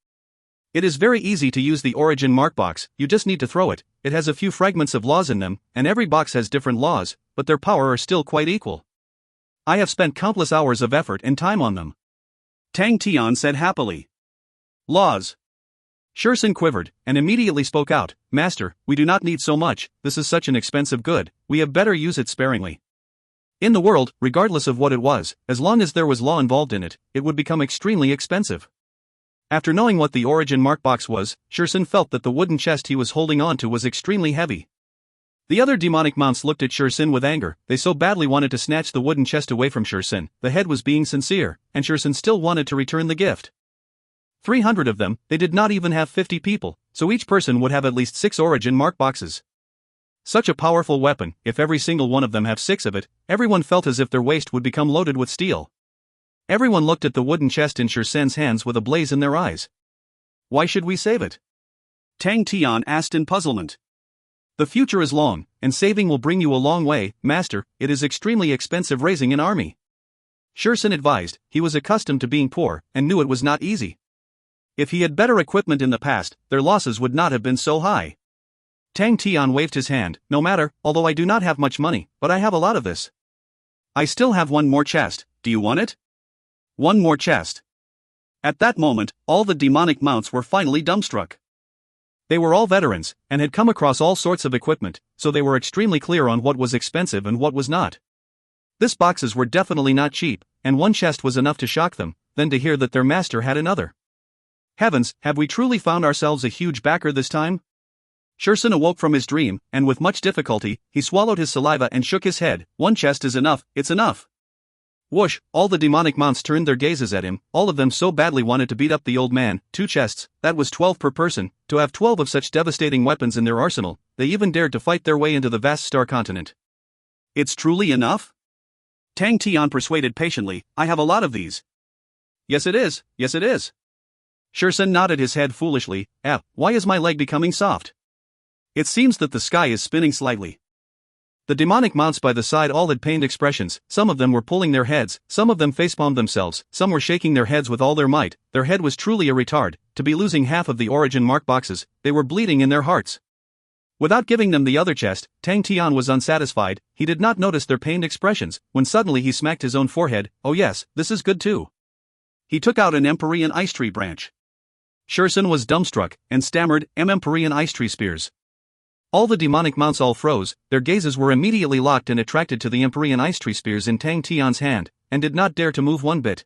It is very easy to use the origin mark box, you just need to throw it. It has a few fragments of laws in them, and every box has different laws, but their power are still quite equal. I have spent countless hours of effort and time on them. Tang Tian said happily. Laws. Shursen quivered, and immediately spoke out, Master, we do not need so much, this is such an expensive good, we had better use it sparingly. In the world, regardless of what it was, as long as there was law involved in it, it would become extremely expensive. After knowing what the origin mark box was, Shursen felt that the wooden chest he was holding on to was extremely heavy. The other demonic mounts looked at Shursen with anger, they so badly wanted to snatch the wooden chest away from Shursen, the head was being sincere, and Shursen still wanted to return the gift. 300 of them, they did not even have 50 people, so each person would have at least 6 origin mark boxes. Such a powerful weapon, if every single one of them have 6 of it, everyone felt as if their waist would become loaded with steel. Everyone looked at the wooden chest in Shursen's hands with a blaze in their eyes. Why should we save it? Tang Tian asked in puzzlement. The future is long, and saving will bring you a long way, Master, it is extremely expensive raising an army. Shursen advised, he was accustomed to being poor, and knew it was not easy. If he had better equipment in the past, their losses would not have been so high. Tang Tian waved his hand, no matter, although I do not have much money, but I have a lot of this. I still have one more chest, do you want it? One more chest. At that moment, all the demonic mounts were finally dumbstruck. They were all veterans, and had come across all sorts of equipment, so they were extremely clear on what was expensive and what was not. These boxes were definitely not cheap, and one chest was enough to shock them, then to hear that their master had another. Heavens, have we truly found ourselves a huge backer this time? Shursen awoke from his dream, and with much difficulty, he swallowed his saliva and shook his head, one chest is enough, it's enough. Whoosh, all the demonic mounts turned their gazes at him, all of them so badly wanted to beat up the old man, 2 chests, that was 12 per person, to have 12 of such devastating weapons in their arsenal, they even dared to fight their way into the vast star continent. It's truly enough? Tang Tian persuaded patiently, I have a lot of these. Yes it is, yes it is. Shursen nodded his head foolishly, why is my leg becoming soft? It seems that the sky is spinning slightly. The demonic mounts by the side all had pained expressions, some of them were pulling their heads, some of them facepalmed themselves, some were shaking their heads with all their might, their head was truly a retard, to be losing half of the origin mark boxes, they were bleeding in their hearts. Without giving them the other chest, Tang Tian was unsatisfied, he did not notice their pained expressions, when suddenly he smacked his own forehead, oh yes, this is good too. He took out an Empyrean ice tree branch. Shursen was dumbstruck, and stammered, Empyrean ice tree spears. All the demonic mounts all froze, their gazes were immediately locked and attracted to the Empyrean ice tree spears in Tang Tian's hand, and did not dare to move one bit.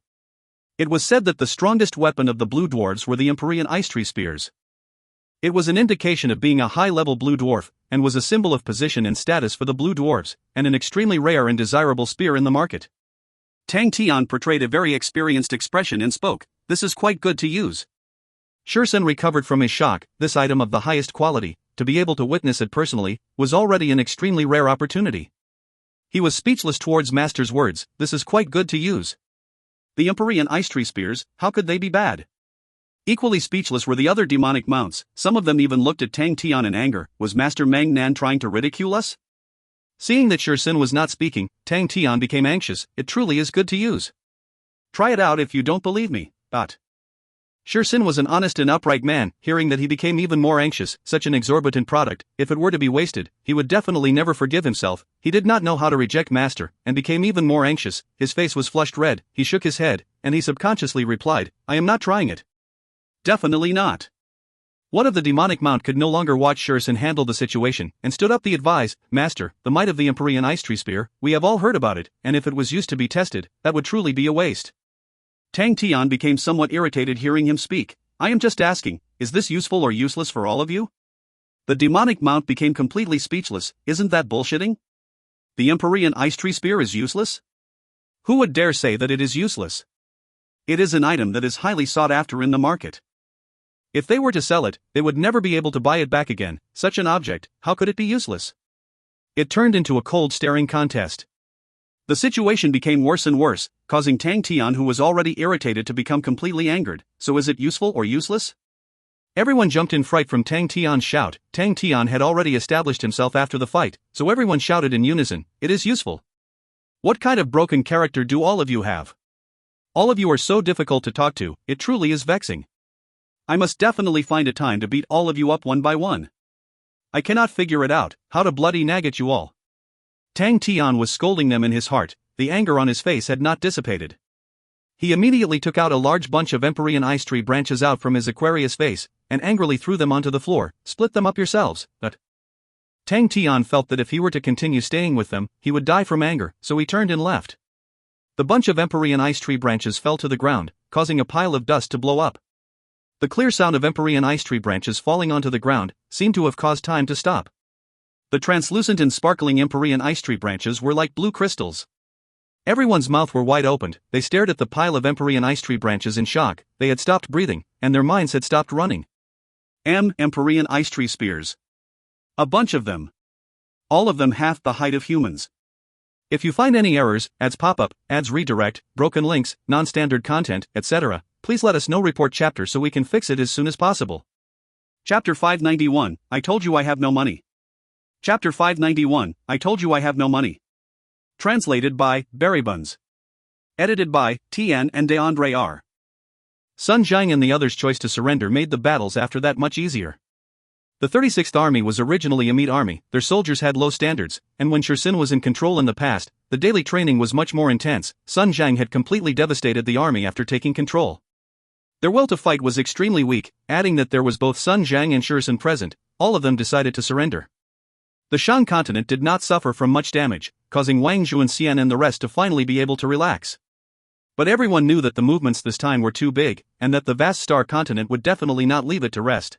It was said that the strongest weapon of the blue dwarves were the Empyrean ice tree spears. It was an indication of being a high-level blue dwarf, and was a symbol of position and status for the blue dwarves, and an extremely rare and desirable spear in the market. Tang Tian portrayed a very experienced expression and spoke, this is quite good to use. Shursen recovered from his shock, this item of the highest quality, to be able to witness it personally, was already an extremely rare opportunity. He was speechless towards Master's words, this is quite good to use. The Empyrean ice tree spears, how could they be bad? Equally speechless were the other demonic mounts, some of them even looked at Tang Tian in anger, was Master Meng Nan trying to ridicule us? Seeing that Shursen was not speaking, Tang Tian became anxious, it truly is good to use. Try it out if you don't believe me, Shursen was an honest and upright man, hearing that he became even more anxious, such an exorbitant product, if it were to be wasted, he would definitely never forgive himself, he did not know how to reject Master, and became even more anxious, his face was flushed red, he shook his head, and he subconsciously replied, I am not trying it. Definitely not. One of the demonic mount could no longer watch Shursen handle the situation, and stood up to advise, Master, the might of the Empyrean ice tree spear, we have all heard about it, and if it was used to be tested, that would truly be a waste. Tang Tian became somewhat irritated hearing him speak, I am just asking, is this useful or useless for all of you? The demonic mount became completely speechless, isn't that bullshitting? The Empyrean ice tree spear is useless? Who would dare say that it is useless? It is an item that is highly sought after in the market. If they were to sell it, they would never be able to buy it back again, such an object, how could it be useless? It turned into a cold staring contest. The situation became worse and worse, causing Tang Tian, who was already irritated, to become completely angered, so is it useful or useless? Everyone jumped in fright from Tang Tian's shout. Tang Tian had already established himself after the fight, so everyone shouted in unison, it is useful. What kind of broken character do all of you have? All of you are so difficult to talk to, it truly is vexing. I must definitely find a time to beat all of you up one by one. I cannot figure it out, how to bloody nag at you all. Tang Tian was scolding them in his heart, the anger on his face had not dissipated. He immediately took out a large bunch of Empyrean ice tree branches out from his Aquarius vase, and angrily threw them onto the floor. Split them up yourselves, but... Tang Tian felt that if he were to continue staying with them, he would die from anger, so he turned and left. The bunch of Empyrean ice tree branches fell to the ground, causing a pile of dust to blow up. The clear sound of Empyrean ice tree branches falling onto the ground seemed to have caused time to stop. The translucent and sparkling Empyrean ice tree branches were like blue crystals. Everyone's mouth were wide opened, they stared at the pile of Empyrean ice tree branches in shock, they had stopped breathing, and their minds had stopped running. Empyrean ice tree spears. A bunch of them. All of them half the height of humans. If you find any errors, ads pop-up, ads redirect, broken links, non-standard content, etc., please let us know. Report chapter so we can fix it as soon as possible. Chapter 591, I told you I have no money. Chapter 591, I told you I have no money. Translated by Berrybuns. Edited by Tian and DeAndre R. Sun Jiang and the others' choice to surrender made the battles after that much easier. The 36th Army was originally a meat army, their soldiers had low standards, and when Shursin was in control in the past, the daily training was much more intense. Sun Jiang had completely devastated the army after taking control. Their will to fight was extremely weak, adding that there was both Sun Jiang and Shursin present, all of them decided to surrender. The Shan continent did not suffer from much damage, causing Wang Zhu and Xian and the rest to finally be able to relax. But everyone knew that the movements this time were too big, and that the vast star continent would definitely not leave it to rest.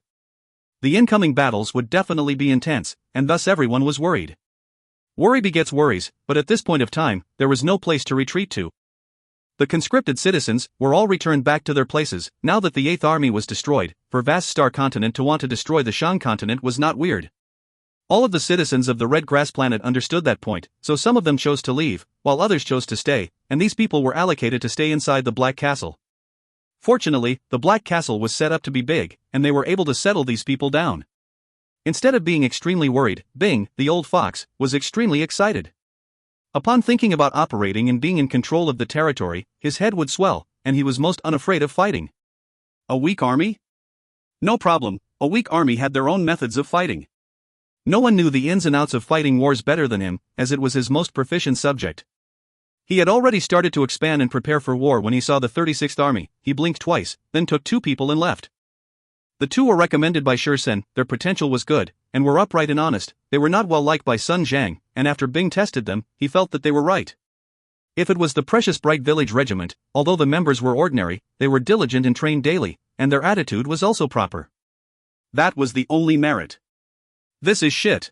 The incoming battles would definitely be intense, and thus everyone was worried. Worry begets worries, but at this point of time, there was no place to retreat to. The conscripted citizens were all returned back to their places. Now that the 8th Army was destroyed, for vast star continent to want to destroy the Shan continent was not weird. All of the citizens of the Red Grass Planet understood that point, so some of them chose to leave, while others chose to stay, and these people were allocated to stay inside the Black Castle. Fortunately, the Black Castle was set up to be big, and they were able to settle these people down. Instead of being extremely worried, Bing, the old fox, was extremely excited. Upon thinking about operating and being in control of the territory, his head would swell, and he was most unafraid of fighting. A weak army? No problem, a weak army had their own methods of fighting. No one knew the ins and outs of fighting wars better than him, as it was his most proficient subject. He had already started to expand and prepare for war when he saw the 36th Army. He blinked twice, then took 2 people and left. The 2 were recommended by Shursin, their potential was good, and were upright and honest. They were not well liked by Sun Jiang, and after Bing tested them, he felt that they were right. If it was the precious Bright Village Regiment, although the members were ordinary, they were diligent and trained daily, and their attitude was also proper. That was the only merit. This is shit.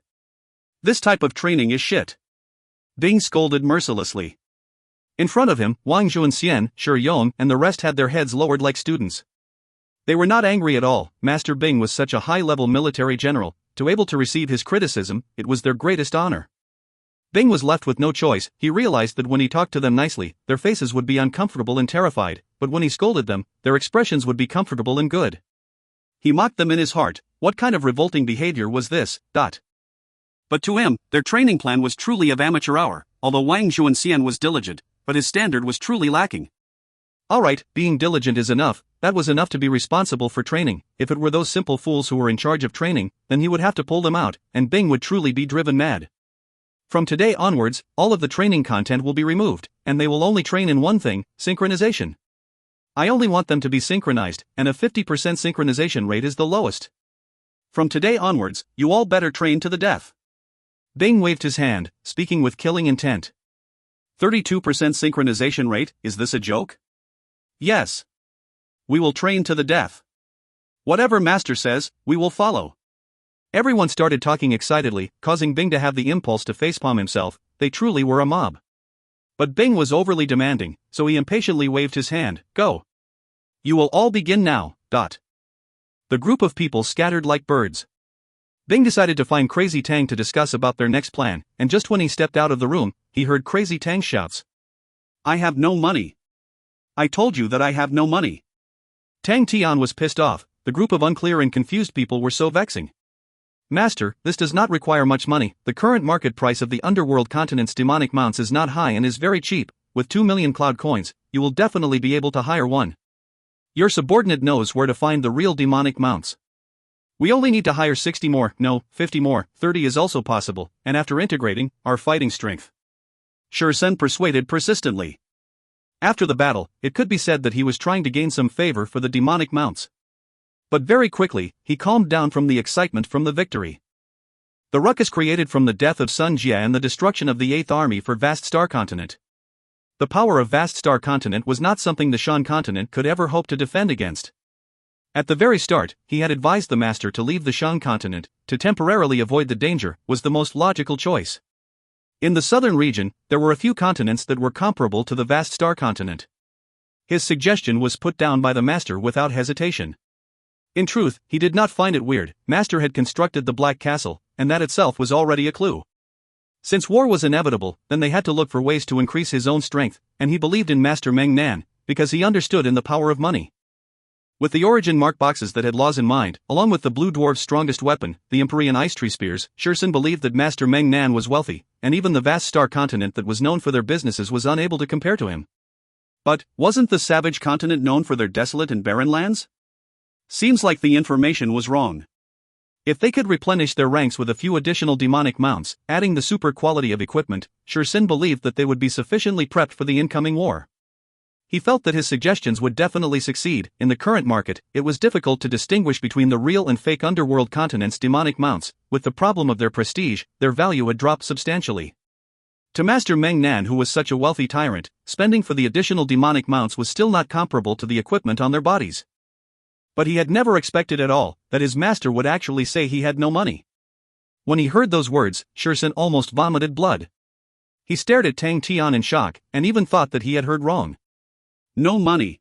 This type of training is shit. Bing scolded mercilessly. In front of him, Wang Zhu and Xian, Shi Yong, and the rest had their heads lowered like students. They were not angry at all. Master Bing was such a high-level military general, to able to receive his criticism, it was their greatest honor. Bing was left with no choice. He realized that when he talked to them nicely, their faces would be uncomfortable and terrified, but when he scolded them, their expressions would be comfortable and good. He mocked them in his heart. What kind of revolting behavior was this? But to him, their training plan was truly of amateur hour, although Wang Zhu and Xian was diligent, but his standard was truly lacking. Alright, being diligent is enough, that was enough to be responsible for training. If it were those simple fools who were in charge of training, then he would have to pull them out, and Bing would truly be driven mad. From today onwards, all of the training content will be removed, and they will only train in one thing, synchronization. I only want them to be synchronized, and a 50% synchronization rate is the lowest. From today onwards, you all better train to the death. Bing waved his hand, speaking with killing intent. 32% synchronization rate, is this a joke? Yes. We will train to the death. Whatever Master says, we will follow. Everyone started talking excitedly, causing Bing to have the impulse to facepalm himself. They truly were a mob. But Bing was overly demanding, so he impatiently waved his hand. Go. You will all begin now. The group of people scattered like birds. Bing decided to find Crazy Tang to discuss about their next plan, and just when he stepped out of the room, he heard Crazy Tang's shouts. I have no money. I told you that I have no money. Tang Tian was pissed off. The group of unclear and confused people were so vexing. Master, this does not require much money. The current market price of the underworld continent's demonic mounts is not high and is very cheap. With 2 million cloud coins, you will definitely be able to hire one. Your subordinate knows where to find the real demonic mounts. We only need to hire 60 more, no, 50 more, 30 is also possible, and after integrating, our fighting strength. Shursen persuaded persistently. After the battle, it could be said that he was trying to gain some favor for the demonic mounts. But very quickly, he calmed down from the excitement from the victory. The ruckus created from the death of Sun Jia and the destruction of the 8th Army for Vast Star Continent. The power of Vast Star Continent was not something the Shan Continent could ever hope to defend against. At the very start, he had advised the master to leave the Shan Continent, to temporarily avoid the danger, was the most logical choice. In the southern region, there were a few continents that were comparable to the Vast Star Continent. His suggestion was put down by the master without hesitation. In truth, he did not find it weird. Master had constructed the Black Castle, and that itself was already a clue. Since war was inevitable, then they had to look for ways to increase his own strength, and he believed in Master Meng Nan, because he understood in the power of money. With the origin mark boxes that had laws in mind, along with the Blue Dwarf's strongest weapon, the Empyrean Ice Tree Spears, Shursen believed that Master Meng Nan was wealthy, and even the Vast Star Continent that was known for their businesses was unable to compare to him. But, wasn't the Savage Continent known for their desolate and barren lands? Seems like the information was wrong. If they could replenish their ranks with a few additional demonic mounts, adding the super quality of equipment, Shursen believed that they would be sufficiently prepped for the incoming war. He felt that his suggestions would definitely succeed. In the current market, it was difficult to distinguish between the real and fake underworld continents' demonic mounts. With the problem of their prestige, their value had dropped substantially. To Master Meng Nan, who was such a wealthy tyrant, spending for the additional demonic mounts was still not comparable to the equipment on their bodies. But he had never expected at all that his master would actually say he had no money. When he heard those words, Shursen almost vomited blood. He stared at Tang Tian in shock, and even thought that he had heard wrong. No money.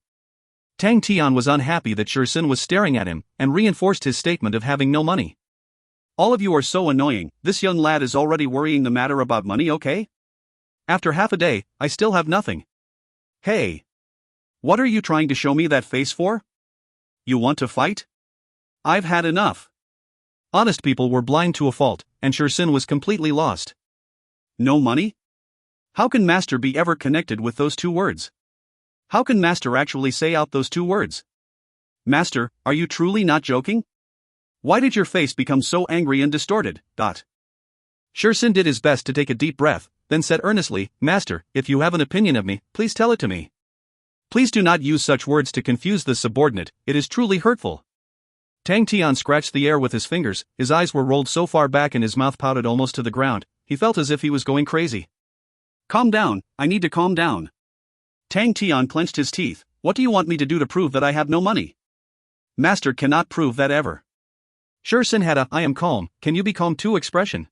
Tang Tian was unhappy that Shursen was staring at him, and reinforced his statement of having no money. All of you are so annoying. This young lad is already worrying the matter about money, okay? After half a day, I still have nothing. Hey! What are you trying to show me that face for? You want to fight? I've had enough. Honest people were blind to a fault, and Shursen was completely lost. No money? How can Master be ever connected with those two words? How can Master actually say out those two words? Master, are you truly not joking? Why did your face become so angry and distorted? Shursen did his best to take a deep breath, then said earnestly, Master, if you have an opinion of me, please tell it to me. Please do not use such words to confuse the subordinate, it is truly hurtful. Tang Tian scratched the air with his fingers, his eyes were rolled so far back and his mouth pouted almost to the ground, he felt as if he was going crazy. Calm down, I need to calm down. Tang Tian clenched his teeth. What do you want me to do to prove that I have no money? Master cannot prove that ever. Shursen had a I am calm, can you be calm too expression.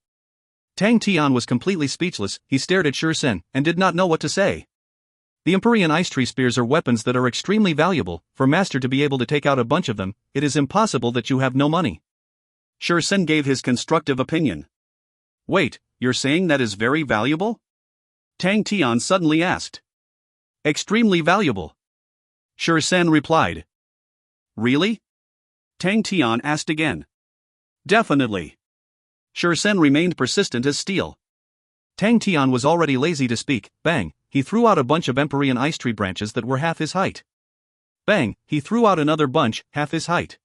Tang Tian was completely speechless, he stared at Shursen, and did not know what to say. The Empyrean Ice Tree Spears are weapons that are extremely valuable. For Master to be able to take out a bunch of them, it is impossible that you have no money. Shursen gave his constructive opinion. Wait, you're saying that is very valuable? Tang Tian suddenly asked. Extremely valuable. Shursen replied. Really? Tang Tian asked again. Definitely. Shursen remained persistent as steel. Tang Tian was already lazy to speak. Bang, he threw out a bunch of Empyrean ice tree branches that were half his height. Bang, he threw out another bunch, half his height.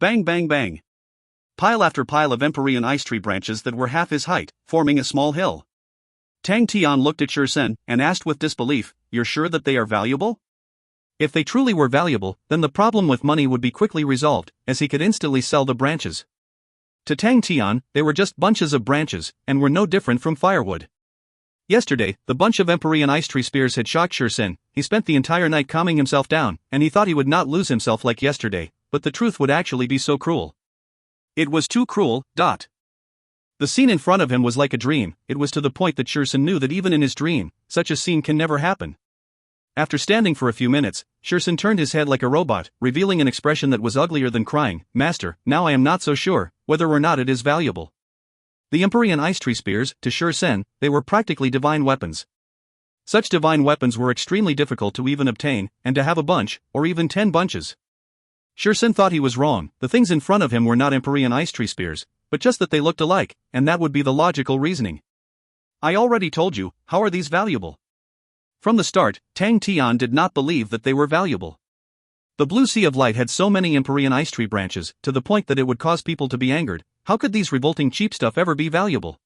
Bang bang bang. Pile after pile of Empyrean ice tree branches that were half his height, forming a small hill. Tang Tian looked at Shursen and asked with disbelief, You're sure that they are valuable? If they truly were valuable, then the problem with money would be quickly resolved, as he could instantly sell the branches. To Tang Tian, they were just bunches of branches, and were no different from firewood. Yesterday, the bunch of Empyrean ice tree spears had shocked Shursen. He spent the entire night calming himself down, and he thought he would not lose himself like yesterday, but the truth would actually be so cruel. It was too cruel. The scene in front of him was like a dream. It was to the point that Shursen knew that even in his dream, such a scene can never happen. After standing for a few minutes, Shursen turned his head like a robot, revealing an expression that was uglier than crying. Master, now I am not so sure whether or not it is valuable. The Empyrean ice tree spears, to Shursen, they were practically divine weapons. Such divine weapons were extremely difficult to even obtain, and to have a bunch, or even 10 bunches. Shursen thought he was wrong. The things in front of him were not Empyrean ice tree spears, but just that they looked alike, and that would be the logical reasoning. I already told you, how are these valuable? From the start, Tang Tian did not believe that they were valuable. The blue sea of light had so many Empyrean ice tree branches, to the point that it would cause people to be angered. How could these revolting cheap stuff ever be valuable?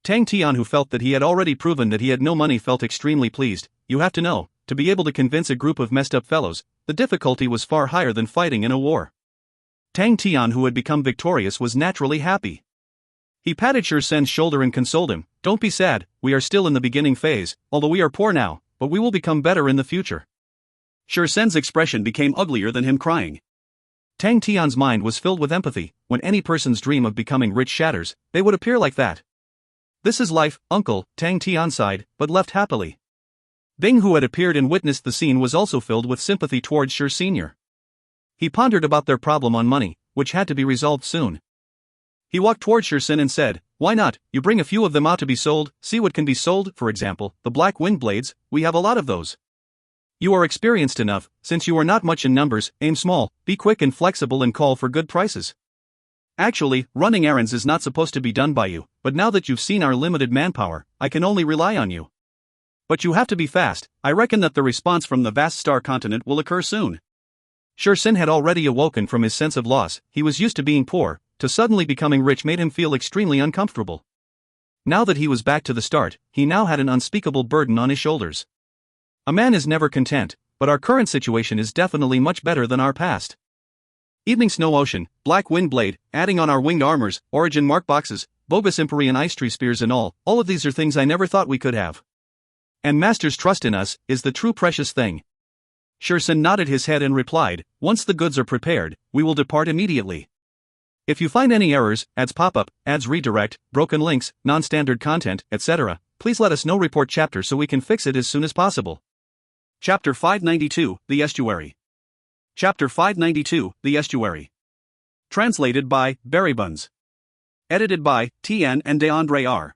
Tang Tian, who felt that he had already proven that he had no money, felt extremely pleased. You have to know, to be able to convince a group of messed up fellows, the difficulty was far higher than fighting in a war. Tang Tian, who had become victorious, was naturally happy. He patted Shi Sen's shoulder and consoled him. Don't be sad, we are still in the beginning phase, although we are poor now, but we will become better in the future. Shi Sen's expression became uglier than him crying. Tang Tian's mind was filled with empathy. When any person's dream of becoming rich shatters, they would appear like that. This is life, uncle, Tang Tian sighed, but left happily. Bing, who had appeared and witnessed the scene, was also filled with sympathy towards Shi Sr. He pondered about their problem on money, which had to be resolved soon. He walked towards Shi Sen and said, why not, you bring a few of them out to be sold, see what can be sold, for example, the black wind blades, we have a lot of those. You are experienced enough, since you are not much in numbers, aim small, be quick and flexible and call for good prices. Actually, running errands is not supposed to be done by you, but now that you've seen our limited manpower, I can only rely on you. But you have to be fast, I reckon that the response from the vast star continent will occur soon. Shi Sen had already awoken from his sense of loss. He was used to being poor, to suddenly becoming rich made him feel extremely uncomfortable. Now that he was back to the start, he now had an unspeakable burden on his shoulders. A man is never content, but our current situation is definitely much better than our past. Evening snow ocean, black wind blade, adding on our winged armors, origin mark boxes, bogus Empyrean ice tree spears and all of these are things I never thought we could have. And Master's trust in us is the true precious thing. Shi Sen nodded his head and replied, once the goods are prepared, we will depart immediately. If you find any errors, ads pop up, ads redirect, broken links, non-standard content, etc., please let us know. Report chapter so we can fix it as soon as possible. Chapter 592, The Estuary. Chapter 592, The Estuary. Translated by Berrybuns. Edited by Tian and DeAndre R.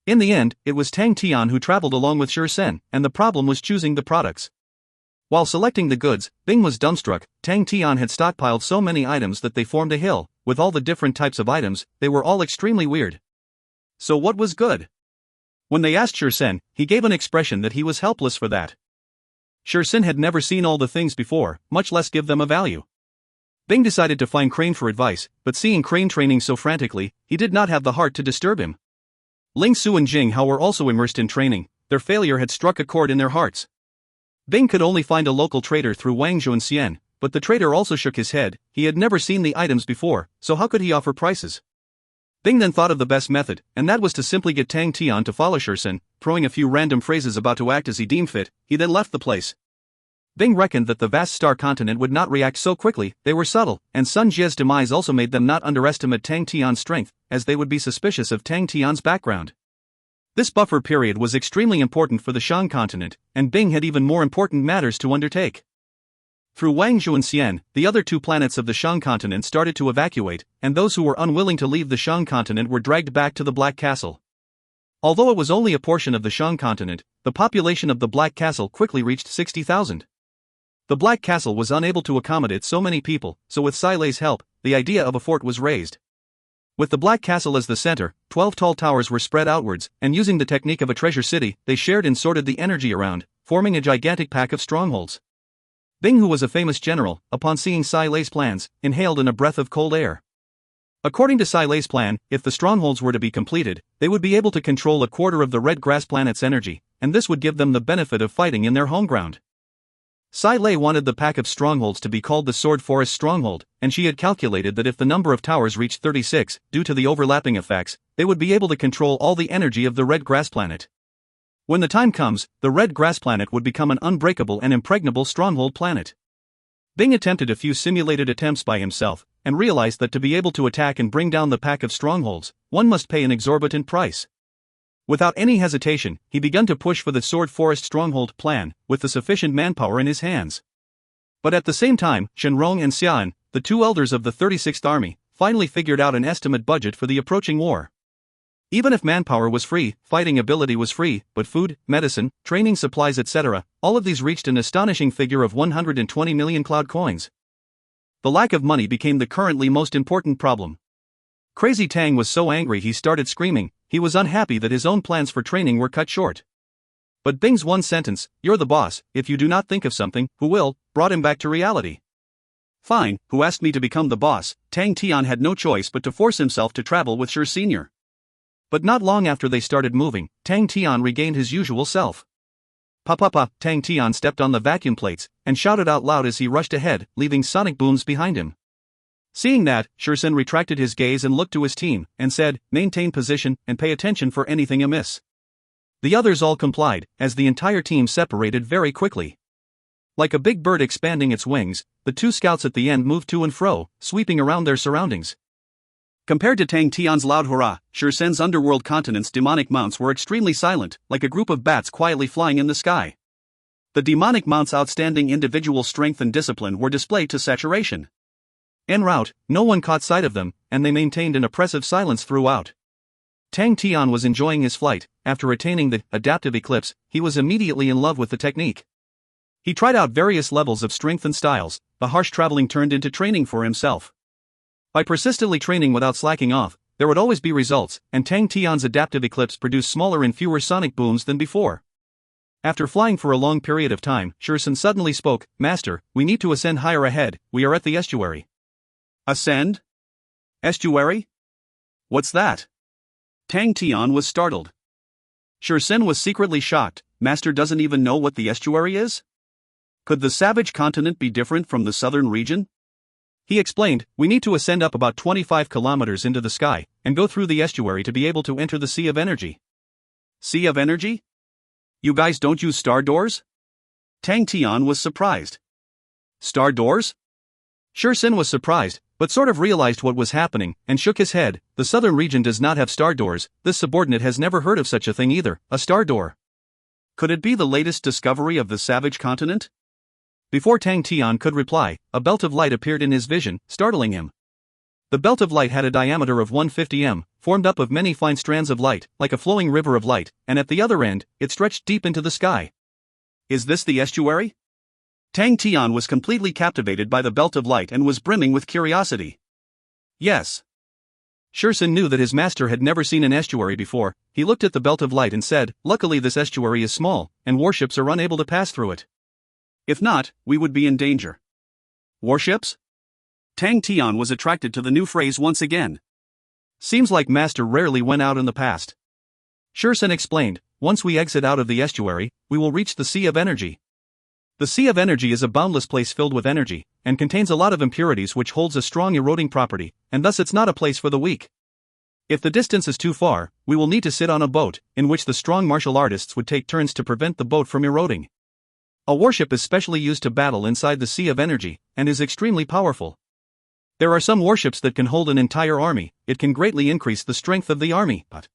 In the end, it was Tang Tian who traveled along with Shi Sen, and the problem was choosing the products. While selecting the goods, Bing was dumbstruck. Tang Tian had stockpiled so many items that they formed a hill. With all the different types of items, they were all extremely weird. So what was good? When they asked Shi Sen, he gave an expression that he was helpless for that. Shi Sen had never seen all the things before, much less give them a value. Bing decided to find Crane for advice, but seeing Crane training so frantically, he did not have the heart to disturb him. Ling Su and Jing Hao were also immersed in training. Their failure had struck a chord in their hearts. Bing could only find a local trader through Wang Zhou and Xian, but the trader also shook his head. He had never seen the items before, so how could he offer prices? Bing then thought of the best method, and that was to simply get Tang Tian to follow Shi Sen, throwing a few random phrases about to act as he deemed fit. He then left the place. Bing reckoned that the vast star continent would not react so quickly. They were subtle, and Sun Jie's demise also made them not underestimate Tang Tian's strength, as they would be suspicious of Tang Tian's background. This buffer period was extremely important for the Shang continent, and Bing had even more important matters to undertake. Through Wang Zhou and Xian, the other two planets of the Shang continent started to evacuate, and those who were unwilling to leave the Shang continent were dragged back to the Black Castle. Although it was only a portion of the Shang continent, the population of the Black Castle quickly reached 60,000. The Black Castle was unable to accommodate so many people, so with Sai Lei's help, the idea of a fort was raised. With the Black Castle as the center, 12 tall towers were spread outwards, and using the technique of a treasure city, they shared and sorted the energy around, forming a gigantic pack of strongholds. Bing, who was a famous general, upon seeing Sai Lei's plans, inhaled in a breath of cold air. According to Sai Lei's plan, if the strongholds were to be completed, they would be able to control a quarter of the Red Grass planet's energy, and this would give them the benefit of fighting in their home ground. Sai Lei wanted the pack of strongholds to be called the Sword Forest Stronghold, and she had calculated that if the number of towers reached 36, due to the overlapping effects, they would be able to control all the energy of the Red Grass planet. When the time comes, the Red Grass planet would become an unbreakable and impregnable stronghold planet. Bing attempted a few simulated attempts by himself, and realized that to be able to attack and bring down the pack of strongholds, one must pay an exorbitant price. Without any hesitation, he began to push for the Sword Forest Stronghold plan, with the sufficient manpower in his hands. But at the same time, Shenrong and Xian, the two elders of the 36th Army, finally figured out an estimate budget for the approaching war. Even if manpower was free, fighting ability was free, but food, medicine, training supplies etc., all of these reached an astonishing figure of 120 million cloud coins. The lack of money became the currently most important problem. Crazy Tang was so angry he started screaming. He was unhappy that his own plans for training were cut short. But Bing's one sentence, "You're the boss, if you do not think of something, who will," brought him back to reality. Fine, who asked me to become the boss? Tang Tian had no choice but to force himself to travel with Shi Sr. But not long after they started moving, Tang Tian regained his usual self. Pa! Tang Tian stepped on the vacuum plates, and shouted out loud as he rushed ahead, leaving sonic booms behind him. Seeing that, Shursen retracted his gaze and looked to his team, and said, "Maintain position, and pay attention for anything amiss." The others all complied, as the entire team separated very quickly. Like a big bird expanding its wings, the two scouts at the end moved to and fro, sweeping around their surroundings. Compared to Tang Tian's loud hurrah, Shursen's underworld continent's demonic mounts were extremely silent, like a group of bats quietly flying in the sky. The demonic mounts' outstanding individual strength and discipline were displayed to saturation. En route, no one caught sight of them, and they maintained an oppressive silence throughout. Tang Tian was enjoying his flight. After attaining the adaptive eclipse, he was immediately in love with the technique. He tried out various levels of strength and styles. The harsh traveling turned into training for himself. By persistently training without slacking off, there would always be results, and Tang Tian's adaptive eclipse produced smaller and fewer sonic booms than before. After flying for a long period of time, Shursen suddenly spoke, "Master, we need to ascend higher ahead, we are at the estuary." Ascend? Estuary? What's that? Tang Tian was startled. Shursen was secretly shocked. Master doesn't even know what the estuary is? Could the savage continent be different from the southern region? He explained, "We need to ascend up about 25 kilometers into the sky, and go through the estuary to be able to enter the Sea of Energy." Sea of Energy? You guys don't use star doors? Tang Tian was surprised. Star doors? Shursen was surprised, but sort of realized what was happening, and shook his head. "The southern region does not have star doors." This subordinate has never heard of such a thing either, a star door. Could it be the latest discovery of the savage continent? Before Tang Tian could reply, a belt of light appeared in his vision, startling him. The belt of light had a diameter of 150 m, formed up of many fine strands of light, like a flowing river of light, and at the other end, it stretched deep into the sky. Is this the estuary? Tang Tian was completely captivated by the belt of light and was brimming with curiosity. Yes. Shursen knew that his master had never seen an estuary before. He looked at the belt of light and said, "Luckily this estuary is small, and warships are unable to pass through it. If not, we would be in danger." Warships? Tang Tian was attracted to the new phrase once again. Seems like master rarely went out in the past. Shursen explained, "Once we exit out of the estuary, we will reach the Sea of Energy. The Sea of Energy is a boundless place filled with energy, and contains a lot of impurities which holds a strong eroding property, and thus it's not a place for the weak. If the distance is too far, we will need to sit on a boat, in which the strong martial artists would take turns to prevent the boat from eroding. A warship is specially used to battle inside the Sea of Energy, and is extremely powerful. There are some warships that can hold an entire army. It can greatly increase the strength of the army, but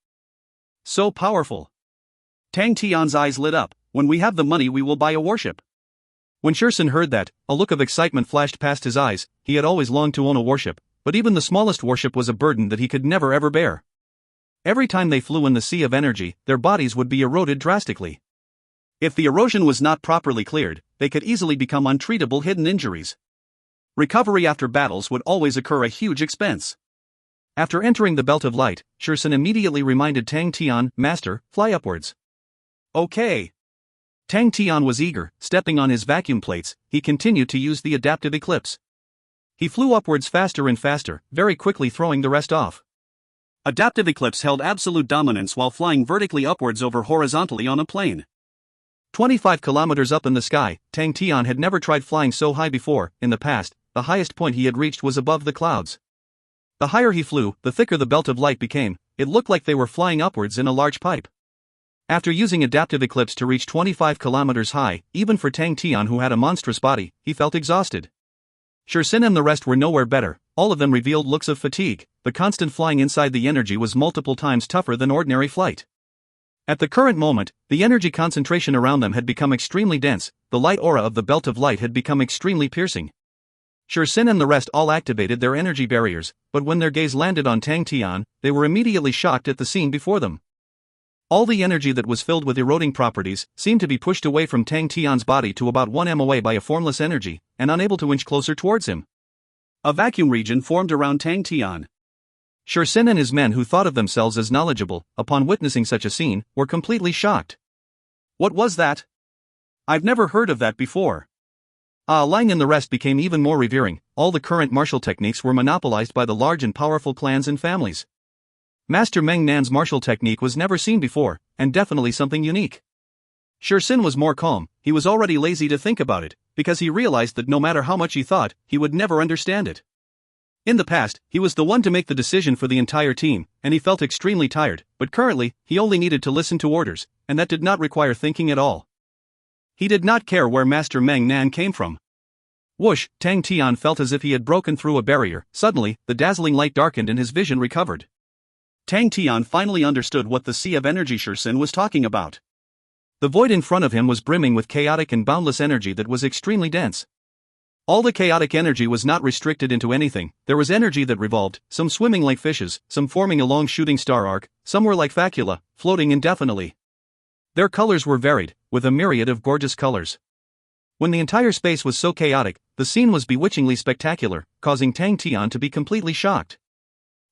so powerful." Tang Tian's eyes lit up. "When we have the money we will buy a warship." When Shursen heard that, a look of excitement flashed past his eyes. He had always longed to own a warship, but even the smallest warship was a burden that he could never ever bear. Every time they flew in the Sea of Energy, their bodies would be eroded drastically. If the erosion was not properly cleared, they could easily become untreatable hidden injuries. Recovery after battles would always occur at huge expense. After entering the belt of light, Shursen immediately reminded Tang Tian, "Master, fly upwards." Okay. Tang Tian was eager. Stepping on his vacuum plates, he continued to use the adaptive eclipse. He flew upwards faster and faster, very quickly throwing the rest off. Adaptive eclipse held absolute dominance while flying vertically upwards over horizontally on a plane. 25 kilometers up in the sky, Tang Tian had never tried flying so high before. In the past, the highest point he had reached was above the clouds. The higher he flew, the thicker the belt of light became. It looked like they were flying upwards in a large pipe. After using adaptive eclipse to reach 25 kilometers high, even for Tang Tian who had a monstrous body, he felt exhausted. Shursen and the rest were nowhere better. All of them revealed looks of fatigue. The constant flying inside the energy was multiple times tougher than ordinary flight. At the current moment, the energy concentration around them had become extremely dense. The light aura of the belt of light had become extremely piercing. Shursen and the rest all activated their energy barriers, but when their gaze landed on Tang Tian, they were immediately shocked at the scene before them. All the energy that was filled with eroding properties seemed to be pushed away from Tang Tian's body to about 1 m away by a formless energy, and unable to inch closer towards him. A vacuum region formed around Tang Tian. Shursen and his men, who thought of themselves as knowledgeable, upon witnessing such a scene, were completely shocked. What was that? I've never heard of that before. Ling and the rest became even more revering. All the current martial techniques were monopolized by the large and powerful clans and families. Master Meng Nan's martial technique was never seen before, and definitely something unique. Shursin was more calm. He was already lazy to think about it, because he realized that no matter how much he thought, he would never understand it. In the past, he was the one to make the decision for the entire team, and he felt extremely tired, but currently, he only needed to listen to orders, and that did not require thinking at all. He did not care where Master Meng Nan came from. Whoosh, Tang Tian felt as if he had broken through a barrier. Suddenly, the dazzling light darkened and his vision recovered. Tang Tian finally understood what the Sea of Energy Shursin was talking about. The void in front of him was brimming with chaotic and boundless energy that was extremely dense. All the chaotic energy was not restricted into anything. There was energy that revolved, some swimming like fishes, some forming a long shooting star arc, some were like facula, floating indefinitely. Their colors were varied, with a myriad of gorgeous colors. When the entire space was so chaotic, the scene was bewitchingly spectacular, causing Tang Tian to be completely shocked.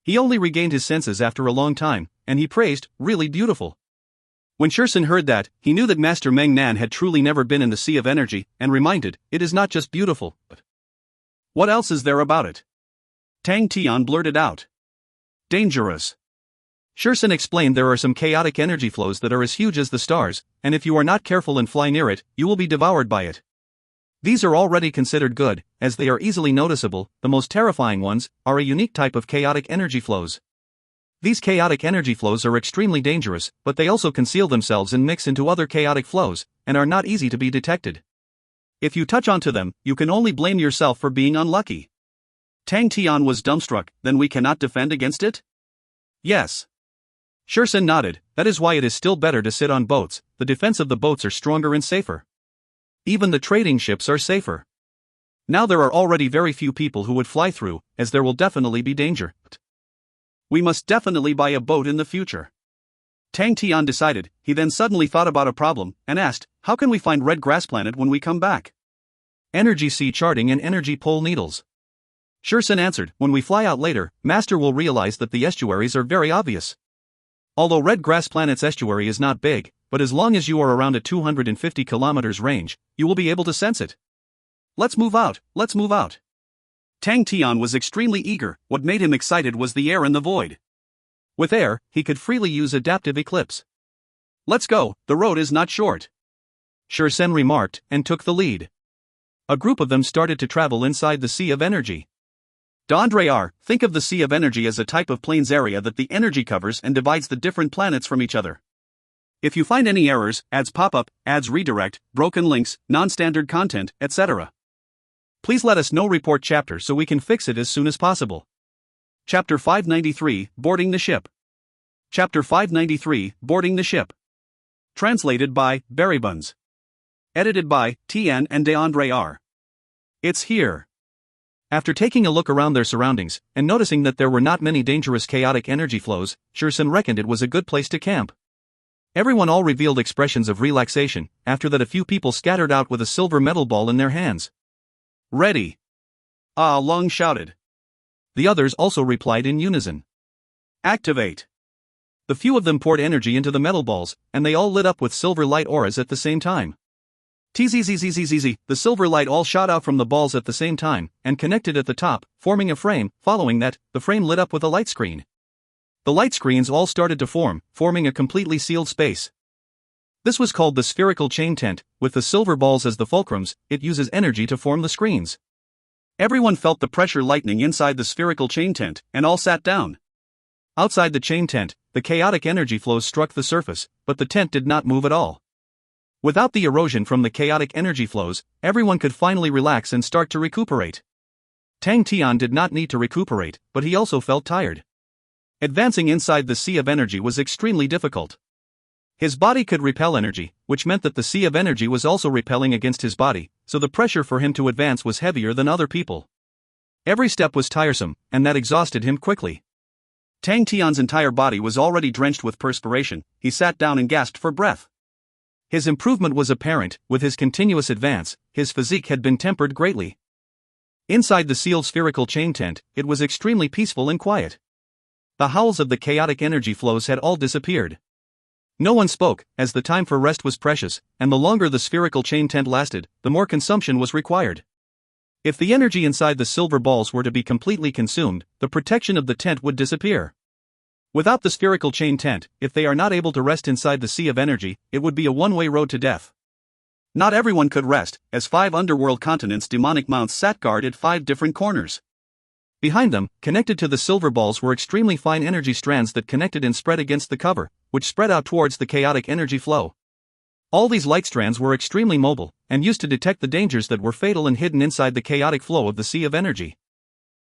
He only regained his senses after a long time, and he praised, "Really beautiful." When Shursin heard that, he knew that Master Meng Nan had truly never been in the Sea of Energy, and reminded, "It is not just beautiful, but what else is there about it?" Tang Tian blurted out. "Dangerous." Shursin explained there are some chaotic energy flows that are as huge as the stars, and if you are not careful and fly near it, you will be devoured by it. These are already considered good, as they are easily noticeable. The most terrifying ones are a unique type of chaotic energy flows. These chaotic energy flows are extremely dangerous, but they also conceal themselves and mix into other chaotic flows, and are not easy to be detected. If you touch onto them, you can only blame yourself for being unlucky. Tang Tian was dumbstruck. Then we cannot defend against it? Yes. Shursin nodded. That is why it is still better to sit on boats. The defense of the boats are stronger and safer. Even the trading ships are safer. Now there are already very few people who would fly through, as there will definitely be danger. We must definitely buy a boat in the future. Tang Tian decided. He then suddenly thought about a problem, and asked, "How can we find Red Grass Planet when we come back?" Energy sea charting and energy pole needles. Shursin answered, "When we fly out later, Master will realize that the estuaries are very obvious. Although Red Grass Planet's estuary is not big, but as long as you are around a 250 kilometers range, you will be able to sense it. Let's move out, let's move out." Tang Tian was extremely eager. What made him excited was the air in the void. With air, he could freely use adaptive eclipse. "Let's go, the road is not short," Shursin remarked, and took the lead. A group of them started to travel inside the Sea of Energy. D'Andrear, think of the Sea of Energy as a type of plains area that the energy covers and divides the different planets from each other. If you find any errors, ads pop up, ads redirect, broken links, non-standard content, etc., please let us know. Report chapter so we can fix it as soon as possible. Chapter 593, Boarding the Ship. Chapter 593, Boarding the Ship. Translated by Berrybuns. Edited by Tian and D'Andrear. It's here. After taking a look around their surroundings, and noticing that there were not many dangerous chaotic energy flows, Shursin reckoned it was a good place to camp. Everyone all revealed expressions of relaxation. After that, a few people scattered out with a silver metal ball in their hands. "Ready!" Long shouted. The others also replied in unison. "Activate!" The few of them poured energy into the metal balls, and they all lit up with silver light auras at the same time. Tzzzzzzzz, the silver light all shot out from the balls at the same time, and connected at the top, forming a frame. Following that, the frame lit up with a light screen. The light screens all started to form, forming a completely sealed space. This was called the spherical chain tent. With the silver balls as the fulcrums, it uses energy to form the screens. Everyone felt the pressure lightning inside the spherical chain tent, and all sat down. Outside the chain tent, the chaotic energy flows struck the surface, but the tent did not move at all. Without the erosion from the chaotic energy flows, everyone could finally relax and start to recuperate. Tang Tian did not need to recuperate, but he also felt tired. Advancing inside the Sea of Energy was extremely difficult. His body could repel energy, which meant that the Sea of Energy was also repelling against his body, so the pressure for him to advance was heavier than other people. Every step was tiresome, and that exhausted him quickly. Tang Tian's entire body was already drenched with perspiration. He sat down and gasped for breath. His improvement was apparent. With his continuous advance, his physique had been tempered greatly. Inside the sealed spherical chain tent, it was extremely peaceful and quiet. The howls of the chaotic energy flows had all disappeared. No one spoke, as the time for rest was precious, and the longer the spherical chain tent lasted, the more consumption was required. If the energy inside the silver balls were to be completely consumed, the protection of the tent would disappear. Without the spherical chain tent, if they are not able to rest inside the sea of energy, it would be a one-way road to death. Not everyone could rest, as 5 underworld continents' demonic mounts sat guard at 5 different corners. Behind them, connected to the silver balls were extremely fine energy strands that connected and spread against the cover, which spread out towards the chaotic energy flow. All these light strands were extremely mobile, and used to detect the dangers that were fatal and hidden inside the chaotic flow of the sea of energy.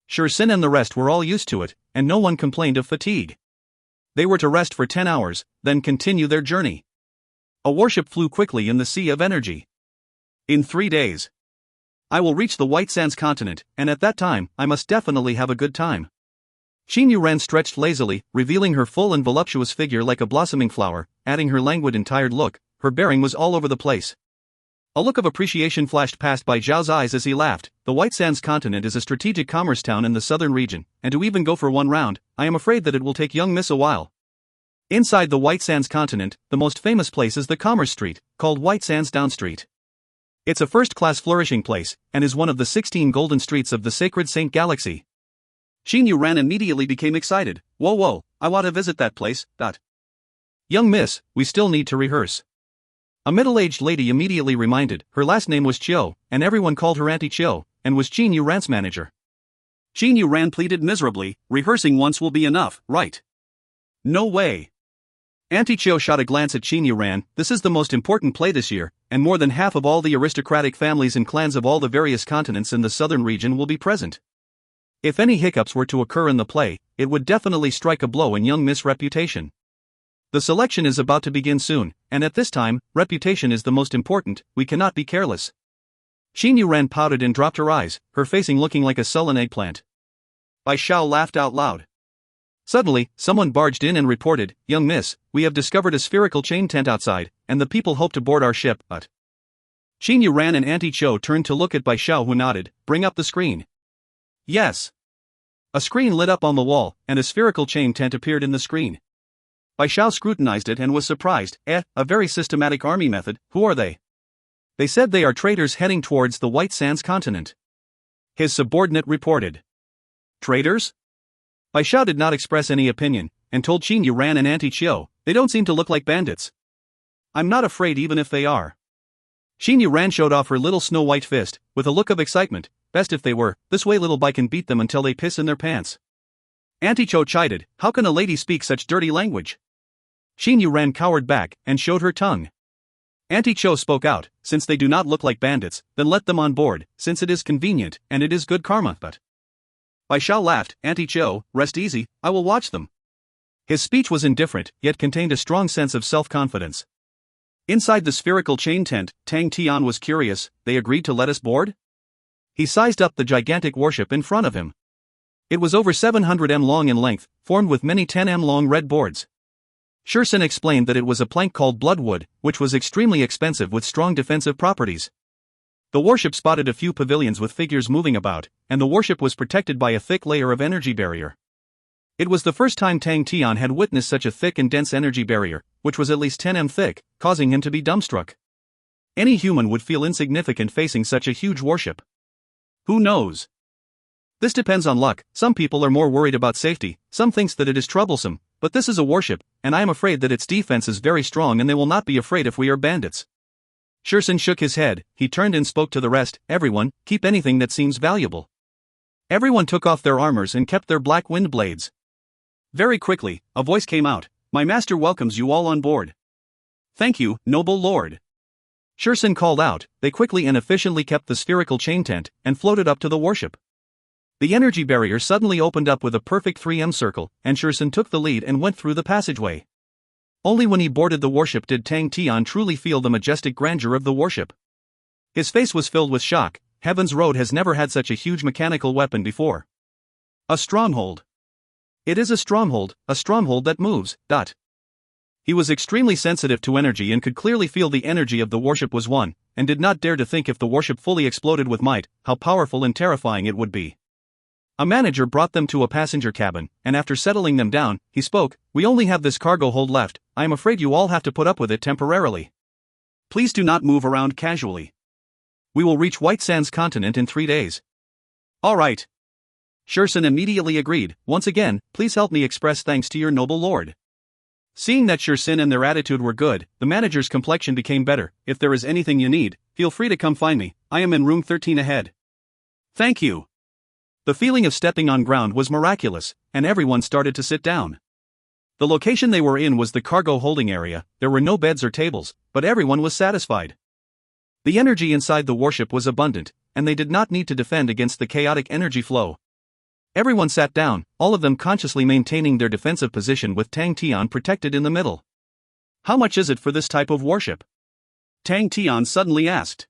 Shursin and the rest were all used to it, and no one complained of fatigue. They were to rest for 10 hours, then continue their journey. A warship flew quickly in the sea of energy. In 3 days, I will reach the White Sands continent, and at that time, I must definitely have a good time. Xinyu Ran stretched lazily, revealing her full and voluptuous figure like a blossoming flower, adding her languid and tired look. Her bearing was all over the place. A look of appreciation flashed past by Zhao's eyes as he laughed. The White Sands continent is a strategic commerce town in the southern region, and to even go for one round, I am afraid that it will take young miss a while. Inside the White Sands continent, the most famous place is the Commerce Street, called White Sands Down Street. It's a first-class flourishing place, and is one of the 16 golden streets of the sacred Saint Galaxy. Xinyu Ran immediately became excited. Whoa, I want to visit that place. Young miss, we still need to rehearse. A middle-aged lady immediately reminded. Her last name was Chiu, and everyone called her Auntie Chiu, and was Xinyu Ran's manager. Xinyu Ran pleaded miserably, rehearsing once will be enough, right? No way. Auntie Chiu shot a glance at Xinyu Ran. This is the most important play this year, and more than half of all the aristocratic families and clans of all the various continents in the southern region will be present. If any hiccups were to occur in the play, it would definitely strike a blow in young miss' reputation. The selection is about to begin soon, and at this time, reputation is the most important. We cannot be careless. Xinyu Ran pouted and dropped her eyes, her facing looking like a sullen eggplant. Bai Xiao laughed out loud. Suddenly, someone barged in and reported, "Young miss, we have discovered a spherical chain tent outside, and the people hope to board our ship, but..." Xinyu Ran and Auntie Chiu turned to look at Bai Xiao, who nodded. "Bring up the screen." Yes. A screen lit up on the wall, and a spherical chain tent appeared in the screen. Bai Xiao scrutinized it and was surprised. A very systematic army method. Who are they? They said they are traders heading towards the White Sands continent. His subordinate reported. Traders? Bai Xiao did not express any opinion, and told Xinyu Ran and Auntie Chiu, they don't seem to look like bandits. I'm not afraid even if they are. Xinyu Ran showed off her little snow-white fist, with a look of excitement. Best if they were, this way little Bai can beat them until they piss in their pants. Auntie Chiu chided, how can a lady speak such dirty language? Xinyu Ran cowered back, and showed her tongue. Auntie Chiu spoke out, since they do not look like bandits, then let them on board, since it is convenient, and it is good karma, but... Bai Xiao laughed. Auntie Chiu, rest easy, I will watch them. His speech was indifferent, yet contained a strong sense of self-confidence. Inside the spherical chain tent, Tang Tian was curious. They agreed to let us board? He sized up the gigantic warship in front of him. It was over 700 m long in length, formed with many 10 m long red boards. Shursin explained that it was a plank called bloodwood, which was extremely expensive with strong defensive properties. The warship spotted a few pavilions with figures moving about, and the warship was protected by a thick layer of energy barrier. It was the first time Tang Tian had witnessed such a thick and dense energy barrier, which was at least 10 m thick, causing him to be dumbstruck. Any human would feel insignificant facing such a huge warship. Who knows? This depends on luck. Some people are more worried about safety, some thinks that it is troublesome, but this is a warship, and I am afraid that its defense is very strong and they will not be afraid if we are bandits. Shursin shook his head. He turned and spoke to the rest. Everyone, keep anything that seems valuable. Everyone took off their armors and kept their black wind blades. Very quickly, a voice came out. My master welcomes you all on board. Thank you, noble lord. Shursin called out. They quickly and efficiently kept the spherical chain tent, and floated up to the warship. The energy barrier suddenly opened up with a perfect 3M circle, and Shursin took the lead and went through the passageway. Only when he boarded the warship did Tang Tian truly feel the majestic grandeur of the warship. His face was filled with shock. Heaven's Road has never had such a huge mechanical weapon before. A stronghold. It is a stronghold that moves. He was extremely sensitive to energy and could clearly feel the energy of the warship was one, and did not dare to think if the warship fully exploded with might, how powerful and terrifying it would be. A manager brought them to a passenger cabin, and after settling them down, he spoke, "We only have this cargo hold left. I am afraid you all have to put up with it temporarily. Please do not move around casually. We will reach White Sands continent in 3 days." All right. Shursen immediately agreed. "Once again, please help me express thanks to your noble lord." Seeing that Shursen and their attitude were good, the manager's complexion became better. "If there is anything you need, feel free to come find me. I am in room 13 ahead." Thank you. The feeling of stepping on ground was miraculous, and everyone started to sit down. The location they were in was the cargo holding area. There were no beds or tables, but everyone was satisfied. The energy inside the warship was abundant, and they did not need to defend against the chaotic energy flow. Everyone sat down, all of them consciously maintaining their defensive position with Tang Tian protected in the middle. How much is it for this type of warship? Tang Tian suddenly asked.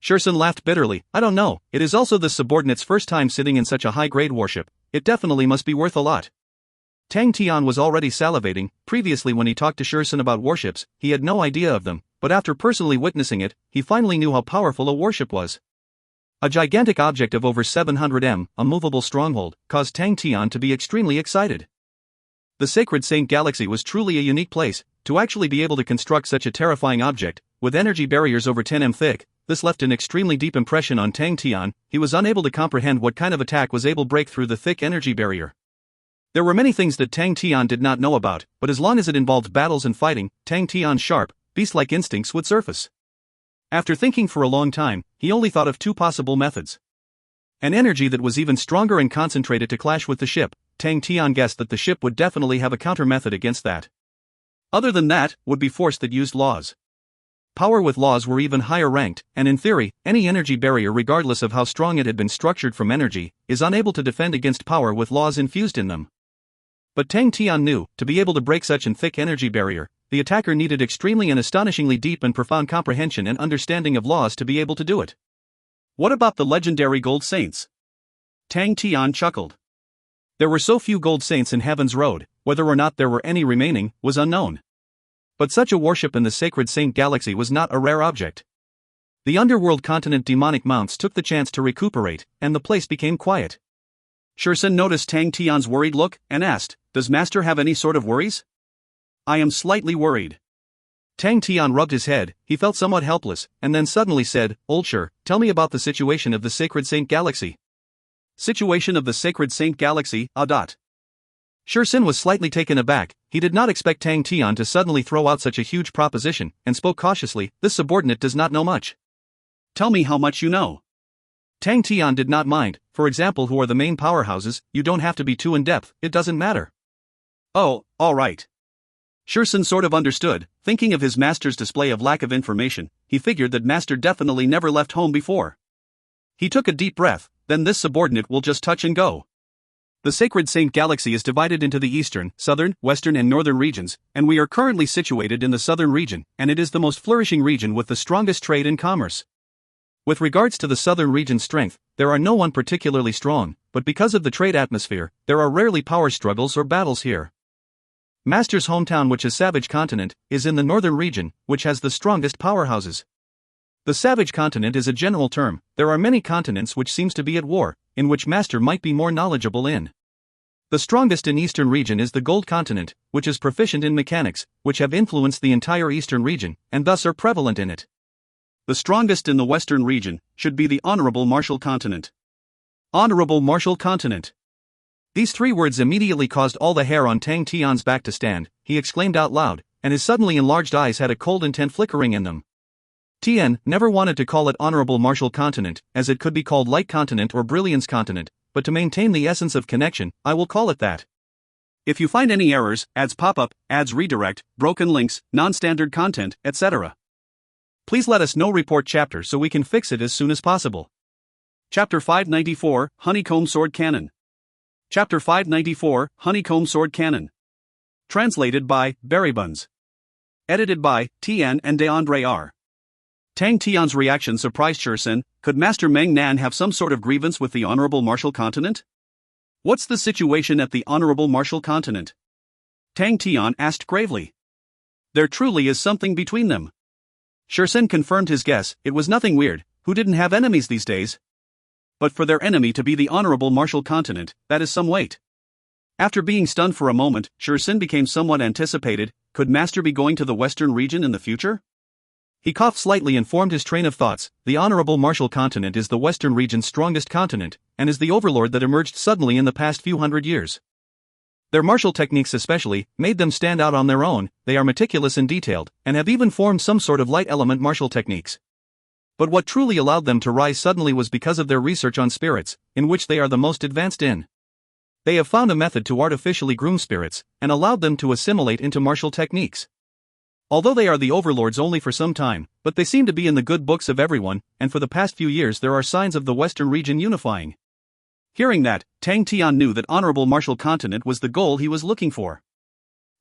Shursen laughed bitterly. "I don't know, it is also the subordinate's first time sitting in such a high-grade warship. It definitely must be worth a lot." Tang Tian was already salivating. Previously when he talked to Shursen about warships, he had no idea of them, but after personally witnessing it, he finally knew how powerful a warship was. A gigantic object of over 700 m, a movable stronghold, caused Tang Tian to be extremely excited. The Sacred Saint Galaxy was truly a unique place. To actually be able to construct such a terrifying object, with energy barriers over 10 m thick, this left an extremely deep impression on Tang Tian. He was unable to comprehend what kind of attack was able to break through the thick energy barrier. There were many things that Tang Tian did not know about, but as long as it involved battles and fighting, Tang Tian's sharp, beast-like instincts would surface. After thinking for a long time, he only thought of 2 possible methods. An energy that was even stronger and concentrated to clash with the ship. Tang Tian guessed that the ship would definitely have a counter method against that. Other than that, would be force that used laws. Power with laws were even higher ranked, and in theory, any energy barrier regardless of how strong it had been structured from energy, is unable to defend against power with laws infused in them. But Tang Tian knew, to be able to break such a thick energy barrier, the attacker needed extremely and astonishingly deep and profound comprehension and understanding of laws to be able to do it. What about the legendary Gold Saints? Tang Tian chuckled. There were so few Gold Saints in Heaven's Road, whether or not there were any remaining, was unknown. But such a warship in the Sacred Saint Galaxy was not a rare object. The underworld continent demonic mounts took the chance to recuperate, and the place became quiet. Shursen noticed Tang Tian's worried look, and asked, "Does Master have any sort of worries?" "I am slightly worried." Tang Tian rubbed his head. He felt somewhat helpless, and then suddenly said, "Old Shur, tell me about the situation of the Sacred Saint Galaxy." Situation of the Sacred Saint Galaxy, Shursen was slightly taken aback. He did not expect Tang Tian to suddenly throw out such a huge proposition, and spoke cautiously. "This subordinate does not know much." "Tell me how much you know." Tang Tian did not mind. "For example, who are the main powerhouses? You don't have to be too in-depth, it doesn't matter." "Oh, all right." Shursen sort of understood. Thinking of his master's display of lack of information, he figured that master definitely never left home before. He took a deep breath. Then this subordinate will just touch and go. The Sacred Saint Galaxy is divided into the eastern, southern, western and northern regions, and we are currently situated in the southern region, and it is the most flourishing region with the strongest trade and commerce. With regards to the southern region's strength, there are no one particularly strong, but because of the trade atmosphere, there are rarely power struggles or battles here. Master's hometown, which is Savage Continent, is in the northern region, which has the strongest powerhouses. The Savage Continent is a general term. There are many continents which seems to be at war, in which Master might be more knowledgeable in. The strongest in Eastern region is the Gold Continent, which is proficient in mechanics, which have influenced the entire Eastern region, and thus are prevalent in it. The strongest in the Western region should be the Honorable Martial Continent. Honorable Martial Continent. These 3 words immediately caused all the hair on Tang Tian's back to stand. He exclaimed out loud, and his suddenly enlarged eyes had a cold intent flickering in them. Tian never wanted to call it Honorable Martial Continent, as it could be called Light Continent or Brilliance Continent, but to maintain the essence of connection, I will call it that. If you find any errors, ads pop up, ads redirect, broken links, non-standard content, etc., please let us know. Report chapter so we can fix it as soon as possible. Chapter 594, Honeycomb Sword Cannon. Chapter 594, Honeycomb Sword Cannon. Translated by Berrybuns. Edited by Tian and DeAndre R. Tang Tian's reaction surprised Shursen. Could Master Meng Nan have some sort of grievance with the Honorable Martial Continent? What's the situation at the Honorable Martial Continent? Tang Tian asked gravely. There truly is something between them. Shursen confirmed his guess. It was nothing weird. Who didn't have enemies these days? But for their enemy to be the honorable Martial Continent, that is some weight. After being stunned for a moment, Shursin became somewhat anticipated. Could Master be going to the Western region in the future? He coughed slightly and formed his train of thoughts. The honorable Martial Continent is the Western region's strongest continent, and is the overlord that emerged suddenly in the past few hundred years. Their martial techniques especially made them stand out on their own. They are meticulous and detailed, and have even formed some sort of light element martial techniques. But what truly allowed them to rise suddenly was because of their research on spirits, in which they are the most advanced in. They have found a method to artificially groom spirits, and allowed them to assimilate into martial techniques. Although they are the overlords only for some time, but they seem to be in the good books of everyone, and for the past few years there are signs of the Western region unifying. Hearing that, Tang Tian knew that honorable martial continent was the goal he was looking for.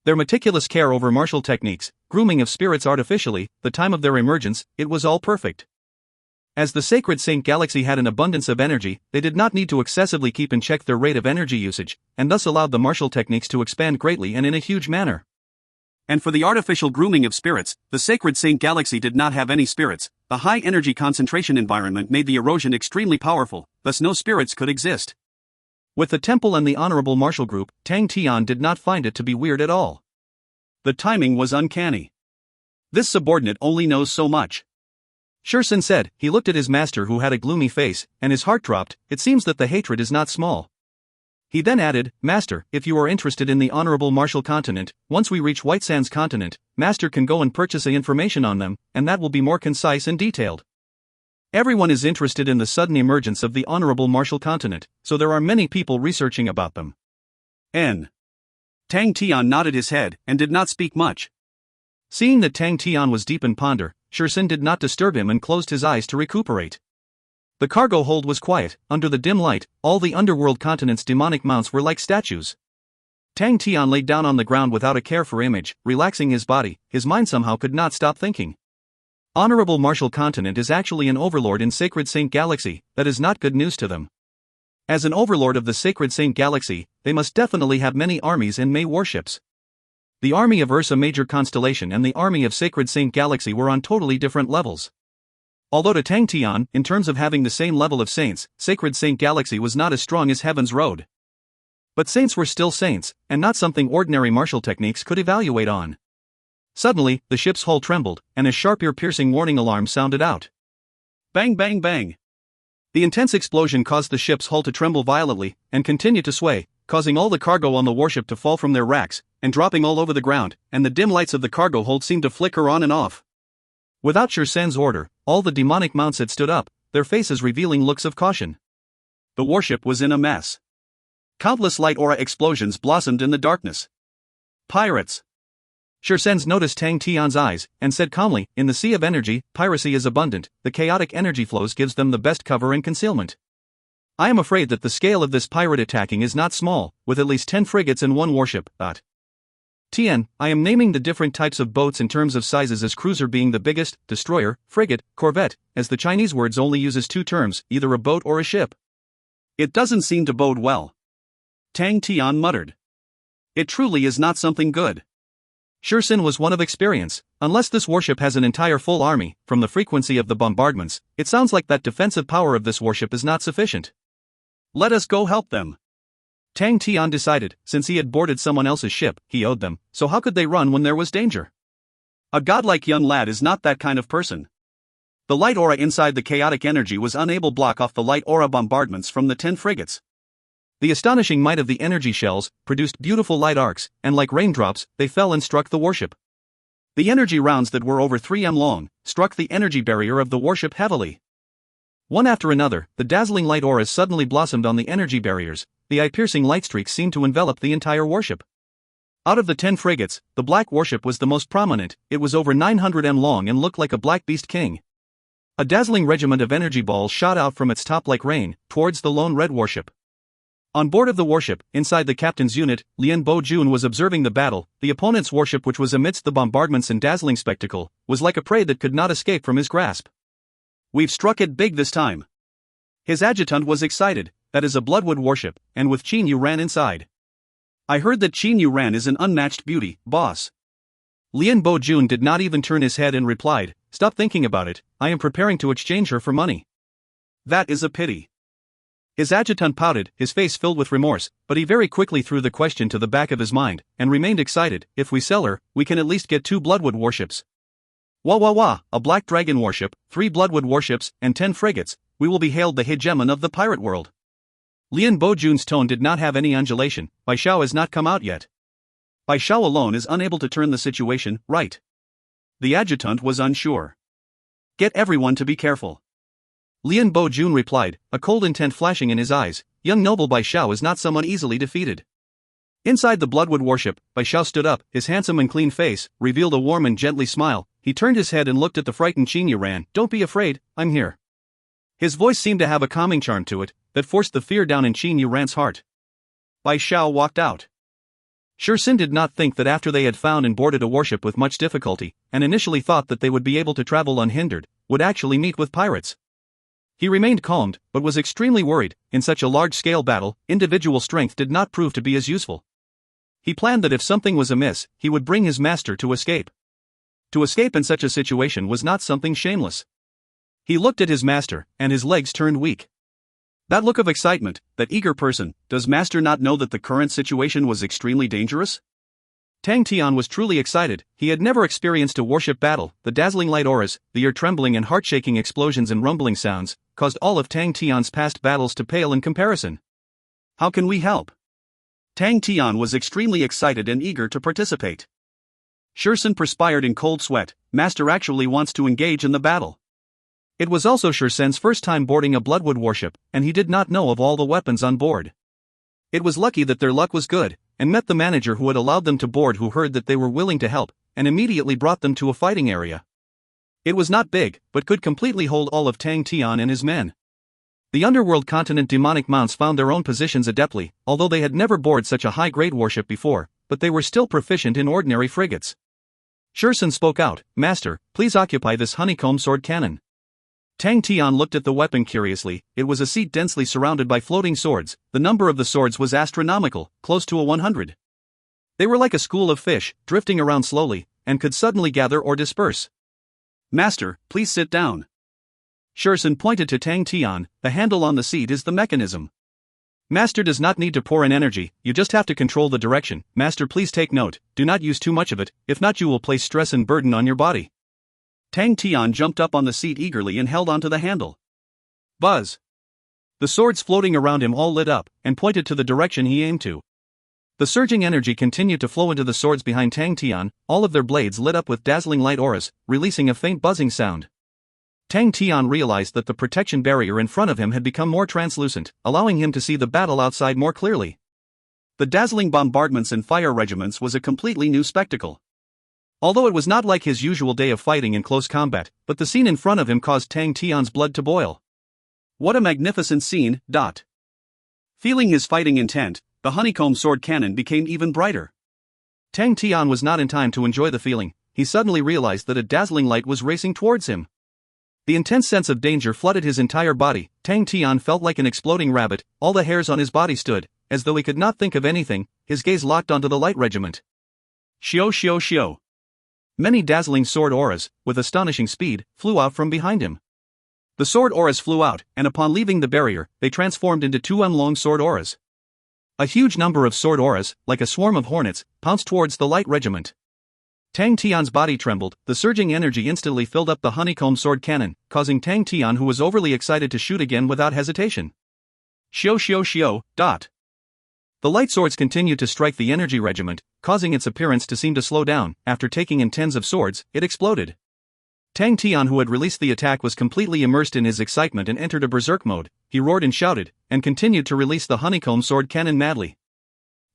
Their meticulous care over martial techniques, grooming of spirits artificially, the time of their emergence, it was all perfect. As the sacred Saint Galaxy had an abundance of energy, they did not need to excessively keep in check their rate of energy usage, and thus allowed the martial techniques to expand greatly and in a huge manner. And for the artificial grooming of spirits, the sacred Saint Galaxy did not have any spirits. The high energy concentration environment made the erosion extremely powerful, thus no spirits could exist. With the temple and the honorable martial group, Tang Tian did not find it to be weird at all. The timing was uncanny. This subordinate only knows so much. Shursin said. He looked at his master who had a gloomy face, and his heart dropped. It seems that the hatred is not small. He then added, Master, if you are interested in the honorable martial continent, once we reach White Sands continent, Master can go and purchase the information on them, and that will be more concise and detailed. Everyone is interested in the sudden emergence of the honorable martial continent, so there are many people researching about them. Tang Tian nodded his head, and did not speak much. Seeing that Tang Tian was deep in ponder, Shursin did not disturb him and closed his eyes to recuperate. The cargo hold was quiet. Under the dim light, all the underworld continent's demonic mounts were like statues. Tang Tian laid down on the ground without a care for image, relaxing his body. His mind somehow could not stop thinking. Honorable Martial Continent is actually an overlord in Sacred Saint Galaxy. That is not good news to them. As an overlord of the Sacred Saint Galaxy, they must definitely have many armies and may warships. The army of Ursa Major Constellation and the army of Sacred Saint Galaxy were on totally different levels. Although to Tang Tian, in terms of having the same level of saints, Sacred Saint Galaxy was not as strong as Heaven's Road. But saints were still saints, and not something ordinary martial techniques could evaluate on. Suddenly, the ship's hull trembled, and a sharp ear-piercing warning alarm sounded out. Bang bang bang! The intense explosion caused the ship's hull to tremble violently, and continue to sway, causing all the cargo on the warship to fall from their racks, and dropping all over the ground, and the dim lights of the cargo hold seemed to flicker on and off. Without Shursin's order, all the demonic mounts had stood up, their faces revealing looks of caution. The warship was in a mess. Countless light aura explosions blossomed in the darkness. Pirates! Shursin noticed Tang Tian's eyes, and said calmly, in the sea of energy, piracy is abundant, the chaotic energy flows gives them the best cover and concealment. I am afraid that the scale of this pirate attacking is not small, with at least 10 frigates and 1 warship. Tian, I am naming the different types of boats in terms of sizes as cruiser being the biggest, destroyer, frigate, corvette, as the Chinese words only uses 2 terms, either a boat or a ship. It doesn't seem to bode well. Tang Tian muttered. It truly is not something good. Shursin was one of experience. Unless this warship has an entire full army, from the frequency of the bombardments, it sounds like that defensive power of this warship is not sufficient. Let us go help them. Tang Tian decided, since he had boarded someone else's ship, he owed them, so how could they run when there was danger? A godlike young lad is not that kind of person. The light aura inside the chaotic energy was unable to block off the light aura bombardments from the 10 frigates. The astonishing might of the energy shells produced beautiful light arcs, and like raindrops, they fell and struck the warship. The energy rounds that were over 3 m long struck the energy barrier of the warship heavily. One after another, the dazzling light auras suddenly blossomed on the energy barriers. The eye-piercing light streaks seemed to envelop the entire warship. Out of the 10 frigates, the black warship was the most prominent. It was over 900 m long and looked like a black beast king. A dazzling regiment of energy balls shot out from its top like rain, towards the lone red warship. On board of the warship, inside the captain's unit, Lian Bo-jun was observing the battle. The opponent's warship, which was amidst the bombardments and dazzling spectacle, was like a prey that could not escape from his grasp. We've struck it big this time. His adjutant was excited. That is a Bloodwood warship, and with Qin Yu Ran inside. I heard that Qin Yu Ran is an unmatched beauty, boss. Lian Bo-jun did not even turn his head and replied, stop thinking about it, I am preparing to exchange her for money. That is a pity. His adjutant pouted, his face filled with remorse, but he very quickly threw the question to the back of his mind, and remained excited. If we sell her, we can at least get 2 Bloodwood warships. Wah wah wah, a Black Dragon warship, 3 Bloodwood warships, and 10 frigates, we will be hailed the hegemon of the pirate world. Lian Bojun's tone did not have any undulation. Bai Xiao has not come out yet. Bai Xiao alone is unable to turn the situation right. The adjutant was unsure. Get everyone to be careful. Lian Bojun replied, a cold intent flashing in his eyes. Young noble Bai Xiao is not someone easily defeated. Inside the Bloodwood warship, Bai Xiao stood up, his handsome and clean face revealed a warm and gently smile. He turned his head and looked at the frightened Qin Yuran. Don't be afraid, I'm here. His voice seemed to have a calming charm to it, that forced the fear down in Qin Yuran's heart. Bai Xiao walked out. Shursin did not think that after they had found and boarded a warship with much difficulty, and initially thought that they would be able to travel unhindered, would actually meet with pirates. He remained calmed, but was extremely worried. In such a large-scale battle, individual strength did not prove to be as useful. He planned that if something was amiss, he would bring his master to escape. To escape in such a situation was not something shameless. He looked at his master, and his legs turned weak. That look of excitement, that eager person, does master not know that the current situation was extremely dangerous? Tang Tian was truly excited. He had never experienced a warship battle. The dazzling light auras, the ear-trembling and heart-shaking explosions and rumbling sounds, caused all of Tang Tian's past battles to pale in comparison. How can we help? Tang Tian was extremely excited and eager to participate. Shursin perspired in cold sweat. Master actually wants to engage in the battle. It was also Shursen's first time boarding a Bloodwood warship, and he did not know of all the weapons on board. It was lucky that their luck was good, and met the manager who had allowed them to board, who heard that they were willing to help, and immediately brought them to a fighting area. It was not big, but could completely hold all of Tang Tian and his men. The underworld continent demonic mounts found their own positions adeptly, although they had never boarded such a high-grade warship before, but they were still proficient in ordinary frigates. Shursin spoke out, Master, please occupy this honeycomb sword cannon. Tang Tian looked at the weapon curiously. It was a seat densely surrounded by floating swords. The number of the swords was astronomical, close to 100. They were like a school of fish, drifting around slowly, and could suddenly gather or disperse. Master, please sit down. Shursin pointed to Tang Tian. The handle on the seat is the mechanism. Master does not need to pour in energy, you just have to control the direction. Master, please take note, do not use too much of it, if not you will place stress and burden on your body. Tang Tian jumped up on the seat eagerly and held onto the handle. Buzz! The swords floating around him all lit up, and pointed to the direction he aimed to. The surging energy continued to flow into the swords behind Tang Tian, all of their blades lit up with dazzling light auras, releasing a faint buzzing sound. Tang Tian realized that the protection barrier in front of him had become more translucent, allowing him to see the battle outside more clearly. The dazzling bombardments and fire regiments was a completely new spectacle. Although it was not like his usual day of fighting in close combat, but the scene in front of him caused Tang Tian's blood to boil. What a magnificent scene, dot. Feeling his fighting intent, the honeycomb sword cannon became even brighter. Tang Tian was not in time to enjoy the feeling. He suddenly realized that a dazzling light was racing towards him. The intense sense of danger flooded his entire body. Tang Tian felt like an exploding rabbit. All the hairs on his body stood, as though he could not think of anything. His gaze locked onto the light regiment. Xiao xiao xiao. Many dazzling sword auras, with astonishing speed, flew out from behind him. The sword auras flew out, and upon leaving the barrier, they transformed into 2 long sword auras. A huge number of sword auras, like a swarm of hornets, pounced towards the light regiment. Tang Tian's body trembled. The surging energy instantly filled up the honeycomb sword cannon, causing Tang Tian, who was overly excited, to shoot again without hesitation. Xiao xiao xiao, dot. The light swords continued to strike the energy regiment, causing its appearance to seem to slow down. After taking in tens of swords, it exploded. Tang Tian, who had released the attack, was completely immersed in his excitement and entered a berserk mode. He roared and shouted, and continued to release the honeycomb sword cannon madly.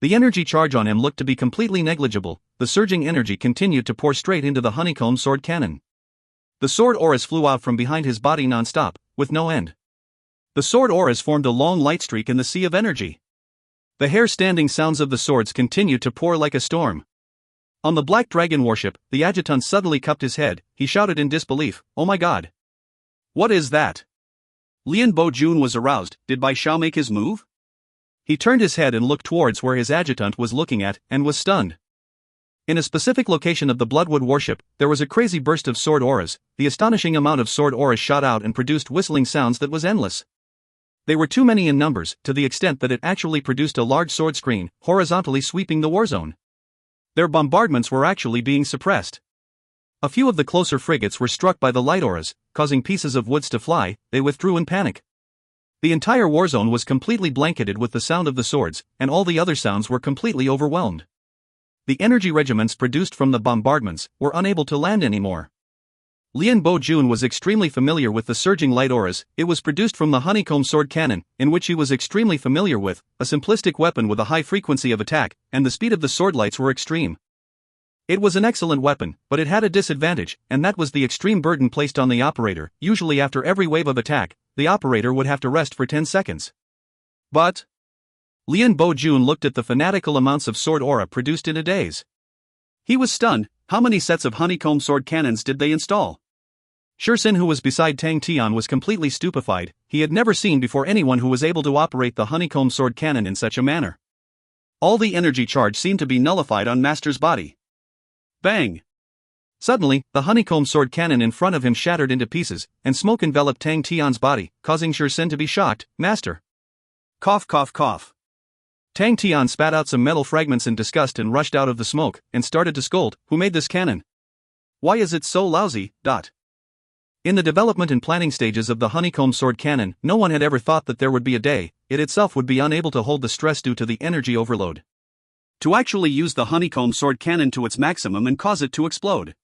The energy charge on him looked to be completely negligible. The surging energy continued to pour straight into the honeycomb sword cannon. The sword auras flew out from behind his body non-stop, with no end. The sword auras formed a long light streak in the sea of energy. The hair-standing sounds of the swords continued to pour like a storm. On the Black Dragon warship, the adjutant suddenly cupped his head. He shouted in disbelief, "Oh my god! What is that?" Lian Bojun was aroused. Did Bai Xiao make his move? He turned his head and looked towards where his adjutant was looking at, and was stunned. In a specific location of the Bloodwood warship, there was a crazy burst of sword auras. The astonishing amount of sword auras shot out and produced whistling sounds that was endless. They were too many in numbers, to the extent that it actually produced a large sword screen, horizontally sweeping the war zone. Their bombardments were actually being suppressed. A few of the closer frigates were struck by the light auras, causing pieces of woods to fly. They withdrew in panic. The entire war zone was completely blanketed with the sound of the swords, and all the other sounds were completely overwhelmed. The energy regiments produced from the bombardments were unable to land anymore. Lian Bo-jun was extremely familiar with the surging light auras. It was produced from the honeycomb sword cannon, in which he was extremely familiar with, a simplistic weapon with a high frequency of attack, and the speed of the sword lights were extreme. It was an excellent weapon, but it had a disadvantage, and that was the extreme burden placed on the operator. Usually after every wave of attack, the operator would have to rest for 10 seconds. But Lian Bo-jun looked at the fanatical amounts of sword aura produced in a daze. He was stunned. How many sets of honeycomb sword cannons did they install? Shursin, who was beside Tang Tian, was completely stupefied. He had never seen before anyone who was able to operate the honeycomb sword cannon in such a manner. All the energy charge seemed to be nullified on Master's body. Bang! Suddenly, the honeycomb sword cannon in front of him shattered into pieces, and smoke enveloped Tang Tian's body, causing Shursin to be shocked. Master! Cough, cough, cough. Tang Tian spat out some metal fragments in disgust and rushed out of the smoke, and started to scold. Who made this cannon? Why is it so lousy? In the development and planning stages of the honeycomb sword cannon, no one had ever thought that there would be a day it itself would be unable to hold the stress due to the energy overload. To actually use the honeycomb sword cannon to its maximum and cause it to explode.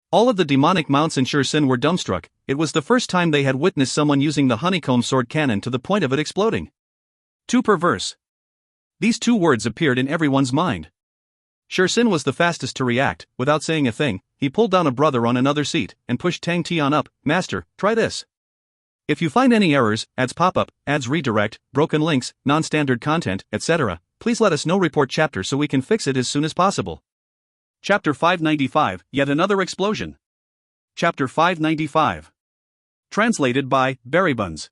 All of the demonic mounts in Shursin were dumbstruck. It was the first time they had witnessed someone using the honeycomb sword cannon to the point of it exploding. Too perverse. These two words appeared in everyone's mind. Shursin was the fastest to react. Without saying a thing, he pulled down a brother on another seat and pushed Tang Tian up. Master, try this. If you find any errors, ads pop up, ads redirect, broken links, non-standard content, etc., please let us know. Report chapter so we can fix it as soon as possible. Chapter 595, Yet Another Explosion. Chapter 595. Translated by Berrybuns.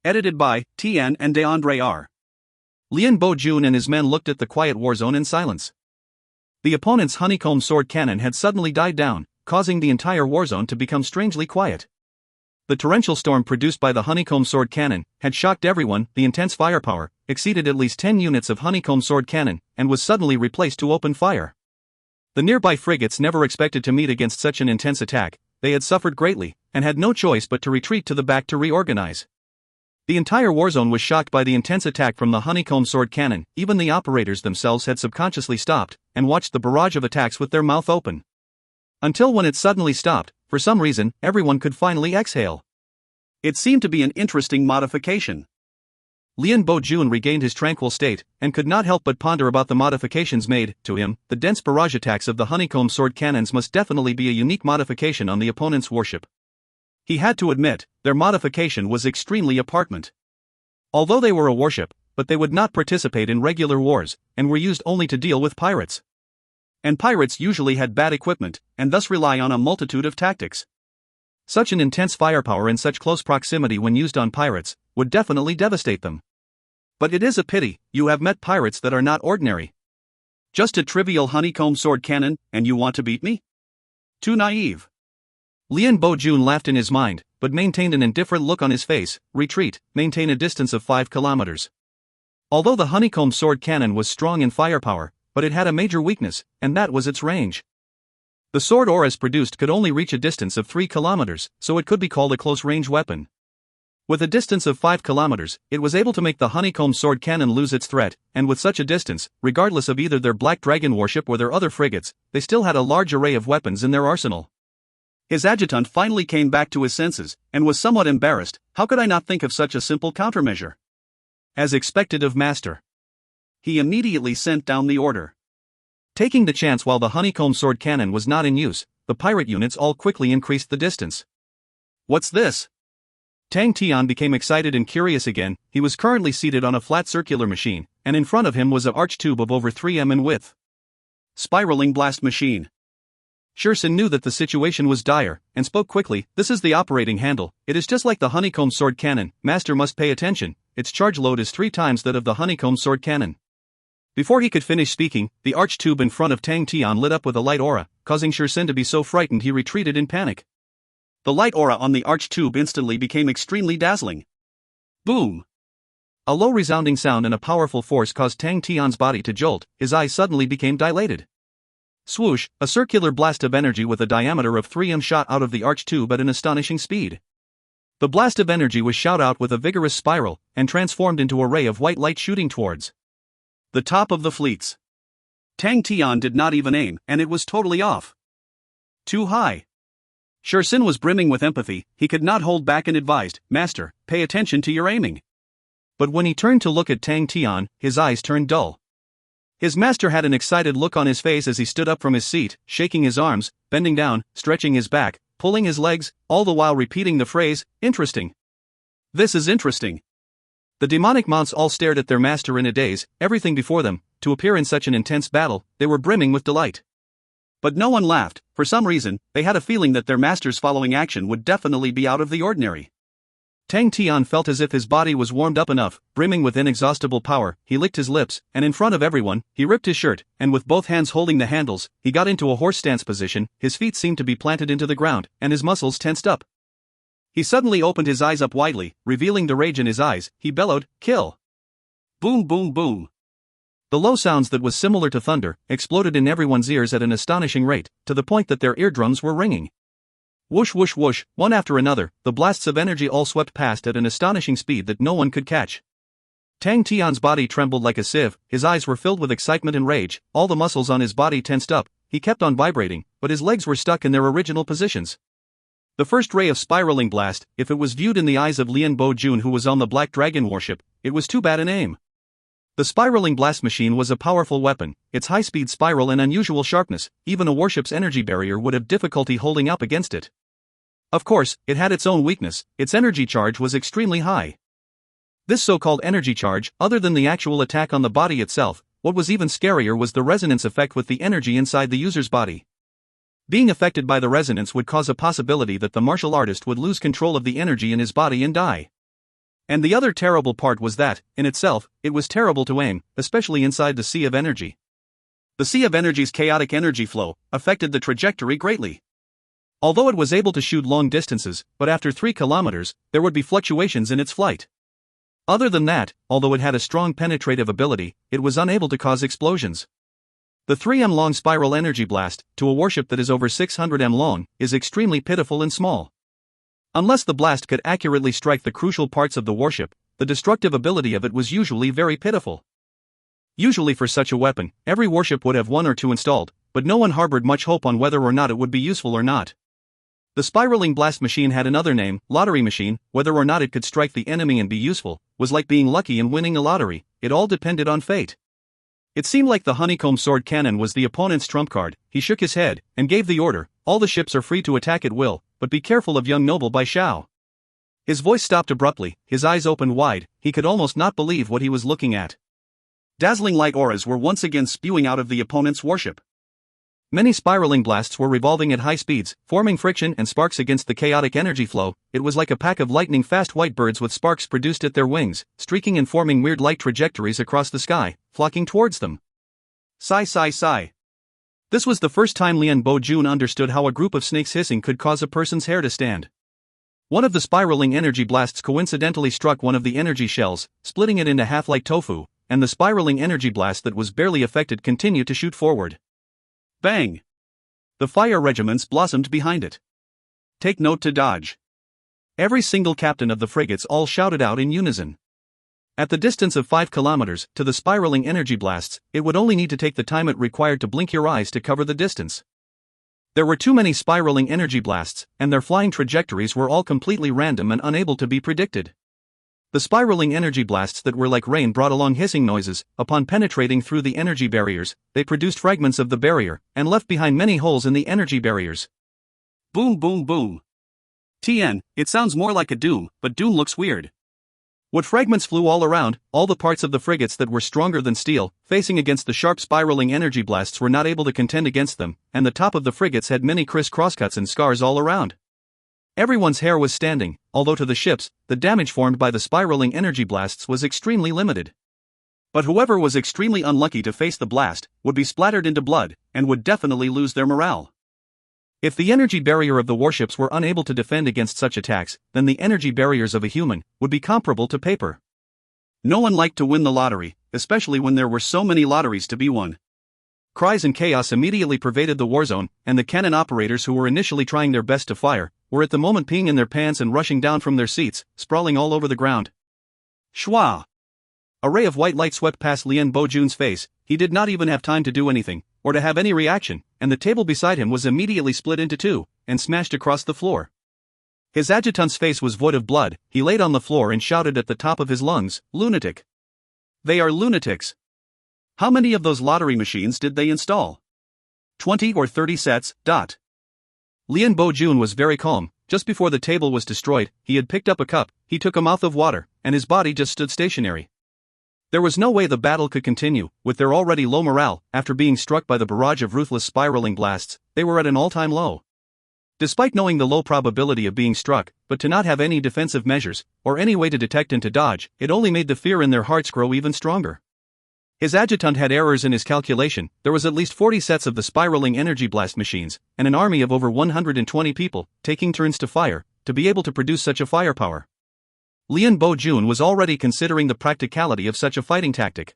Edited by Tian and DeAndre R. Lian Bo-jun and his men looked at the quiet war zone in silence. The opponent's honeycomb sword cannon had suddenly died down, causing the entire war zone to become strangely quiet. The torrential storm produced by the honeycomb sword cannon had shocked everyone. The intense firepower exceeded at least 10 units of honeycomb sword cannon and was suddenly replaced to open fire. The nearby frigates never expected to meet against such an intense attack. They had suffered greatly and had no choice but to retreat to the back to reorganize. The entire war zone was shocked by the intense attack from the honeycomb sword cannon. Even the operators themselves had subconsciously stopped and watched the barrage of attacks with their mouth open. Until when it suddenly stopped, for some reason, everyone could finally exhale. It seemed to be an interesting modification. Lian Bo-jun regained his tranquil state and could not help but ponder about the modifications made. To him, the dense barrage attacks of the honeycomb sword cannons must definitely be a unique modification on the opponent's warship. He had to admit, their modification was extremely apartment. Although they were a warship, but they would not participate in regular wars, and were used only to deal with pirates. And pirates usually had bad equipment, and thus rely on a multitude of tactics. Such an intense firepower in such close proximity when used on pirates, would definitely devastate them. But it is a pity, you have met pirates that are not ordinary. Just a trivial honeycomb sword cannon, and you want to beat me? Too naive. Lian Bo-jun laughed in his mind, but maintained an indifferent look on his face. Retreat, maintain a distance of 5 kilometers. Although the honeycomb sword cannon was strong in firepower, but it had a major weakness, and that was its range. The sword auras produced could only reach a distance of 3 kilometers, so it could be called a close-range weapon. With a distance of 5 kilometers, it was able to make the honeycomb sword cannon lose its threat, and with such a distance, regardless of either their Black Dragon warship or their other frigates, they still had a large array of weapons in their arsenal. His adjutant finally came back to his senses, and was somewhat embarrassed. How could I not think of such a simple countermeasure? As expected of Master. He immediately sent down the order. Taking the chance while the honeycomb sword cannon was not in use, the pirate units all quickly increased the distance. What's this? Tang Tian became excited and curious again. He was currently seated on a flat circular machine, and in front of him was an arch tube of over 3 m in width. Spiraling blast machine. Shursin knew that the situation was dire, and spoke quickly. This is the operating handle. It is just like the honeycomb sword cannon. Master must pay attention. Its charge load is 3 times that of the honeycomb sword cannon. Before he could finish speaking, the arch tube in front of Tang Tian lit up with a light aura, causing Shursin to be so frightened he retreated in panic. The light aura on the arch tube instantly became extremely dazzling. Boom! A low resounding sound and a powerful force caused Tang Tian's body to jolt. His eyes suddenly became dilated. Swoosh, a circular blast of energy with a diameter of 3 shot out of the arch tube at an astonishing speed. The blast of energy was shot out with a vigorous spiral, and transformed into a ray of white light shooting towards the top of the fleets. Tang Tian did not even aim, and it was totally off. Too high. Shursin was brimming with empathy. He could not hold back and advised, "Master, pay attention to your aiming." But when he turned to look at Tang Tian, his eyes turned dull. His master had an excited look on his face as he stood up from his seat, shaking his arms, bending down, stretching his back, pulling his legs, all the while repeating the phrase, "Interesting. This is interesting." The demonic mounts all stared at their master in a daze, everything before them, to appear in such an intense battle, they were brimming with delight. But no one laughed. For some reason, they had a feeling that their master's following action would definitely be out of the ordinary. Tang Tian felt as if his body was warmed up enough, brimming with inexhaustible power. He licked his lips, and in front of everyone, he ripped his shirt, and with both hands holding the handles, he got into a horse stance position. His feet seemed to be planted into the ground, and his muscles tensed up. He suddenly opened his eyes up widely, revealing the rage in his eyes. He bellowed, "Kill!" Boom, boom, boom. The low sounds that was similar to thunder exploded in everyone's ears at an astonishing rate, to the point that their eardrums were ringing. Whoosh whoosh whoosh, one after another, the blasts of energy all swept past at an astonishing speed that no one could catch. Tang Tian's body trembled like a sieve, his eyes were filled with excitement and rage, all the muscles on his body tensed up, he kept on vibrating, but his legs were stuck in their original positions. The first ray of spiraling blast, if it was viewed in the eyes of Lian Bo-jun who was on the Black Dragon warship, it was too bad an aim. The spiraling blast machine was a powerful weapon, its high-speed spiral and unusual sharpness, even a warship's energy barrier would have difficulty holding up against it. Of course, it had its own weakness, its energy charge was extremely high. This so-called energy charge, other than the actual attack on the body itself, what was even scarier was the resonance effect with the energy inside the user's body. Being affected by the resonance would cause a possibility that the martial artist would lose control of the energy in his body and die. And the other terrible part was that, in itself, it was terrible to aim, especially inside the sea of energy. The sea of energy's chaotic energy flow affected the trajectory greatly. Although it was able to shoot long distances, but after 3 kilometers, there would be fluctuations in its flight. Other than that, although it had a strong penetrative ability, it was unable to cause explosions. The 3 long spiral energy blast, to a warship that is over 600 long, is extremely pitiful and small. Unless the blast could accurately strike the crucial parts of the warship, the destructive ability of it was usually very pitiful. Usually for such a weapon, every warship would have 1 or 2 installed, but no one harbored much hope on whether or not it would be useful or not. The spiraling blast machine had another name, lottery machine. Whether or not it could strike the enemy and be useful, was like being lucky and winning a lottery, it all depended on fate. It seemed like the honeycomb sword cannon was the opponent's trump card. He shook his head, and gave the order, "All the ships are free to attack at will, but be careful of young noble Bai Shao." His voice stopped abruptly, his eyes opened wide, he could almost not believe what he was looking at. Dazzling light auras were once again spewing out of the opponent's warship. Many spiraling blasts were revolving at high speeds, forming friction and sparks against the chaotic energy flow. It was like a pack of lightning-fast white birds with sparks produced at their wings, streaking and forming weird light trajectories across the sky, flocking towards them. Sigh, sigh, sigh. This was the first time Lian Bo-jun understood how a group of snakes hissing could cause a person's hair to stand. One of the spiraling energy blasts coincidentally struck one of the energy shells, splitting it into half like tofu, and the spiraling energy blast that was barely affected continued to shoot forward. Bang! The fire regiments blossomed behind it. Take note to dodge. Every single captain of the frigates all shouted out in unison. At the distance of 5 kilometers, to the spiraling energy blasts, it would only need to take the time it required to blink your eyes to cover the distance. There were too many spiraling energy blasts, and their flying trajectories were all completely random and unable to be predicted. The spiraling energy blasts that were like rain brought along hissing noises. Upon penetrating through the energy barriers, they produced fragments of the barrier, and left behind many holes in the energy barriers. Boom, boom, boom. Tian, it sounds more like a doom, but doom looks weird. What fragments flew all around, all the parts of the frigates that were stronger than steel, facing against the sharp spiraling energy blasts were not able to contend against them, and the top of the frigates had many criss-cross cuts and scars all around. Everyone's hair was standing, although to the ships, the damage formed by the spiraling energy blasts was extremely limited. But whoever was extremely unlucky to face the blast, would be splattered into blood, and would definitely lose their morale. If the energy barrier of the warships were unable to defend against such attacks, then the energy barriers of a human would be comparable to paper. No one liked to win the lottery, especially when there were so many lotteries to be won. Cries and chaos immediately pervaded the war zone, and the cannon operators who were initially trying their best to fire were at the moment peeing in their pants and rushing down from their seats, sprawling all over the ground. Shwa! A ray of white light swept past Lian Bojun's face. He did not even have time to do anything, or to have any reaction, and the table beside him was immediately split into two, and smashed across the floor. His adjutant's face was void of blood. He laid on the floor and shouted at the top of his lungs, "Lunatic! They are lunatics! How many of those lottery machines did they install? 20 or 30 sets, dot." Lian Bojun was very calm. Just before the table was destroyed, he had picked up a cup, he took a mouth of water, and his body just stood stationary. There was no way the battle could continue. With their already low morale, after being struck by the barrage of ruthless spiraling blasts, they were at an all-time low. Despite knowing the low probability of being struck, but to not have any defensive measures, or any way to detect and to dodge, it only made the fear in their hearts grow even stronger. His adjutant had errors in his calculation. There was at least 40 sets of the spiraling energy blast machines, and an army of over 120 people, taking turns to fire, to be able to produce such a firepower. Lian Bojun was already considering the practicality of such a fighting tactic.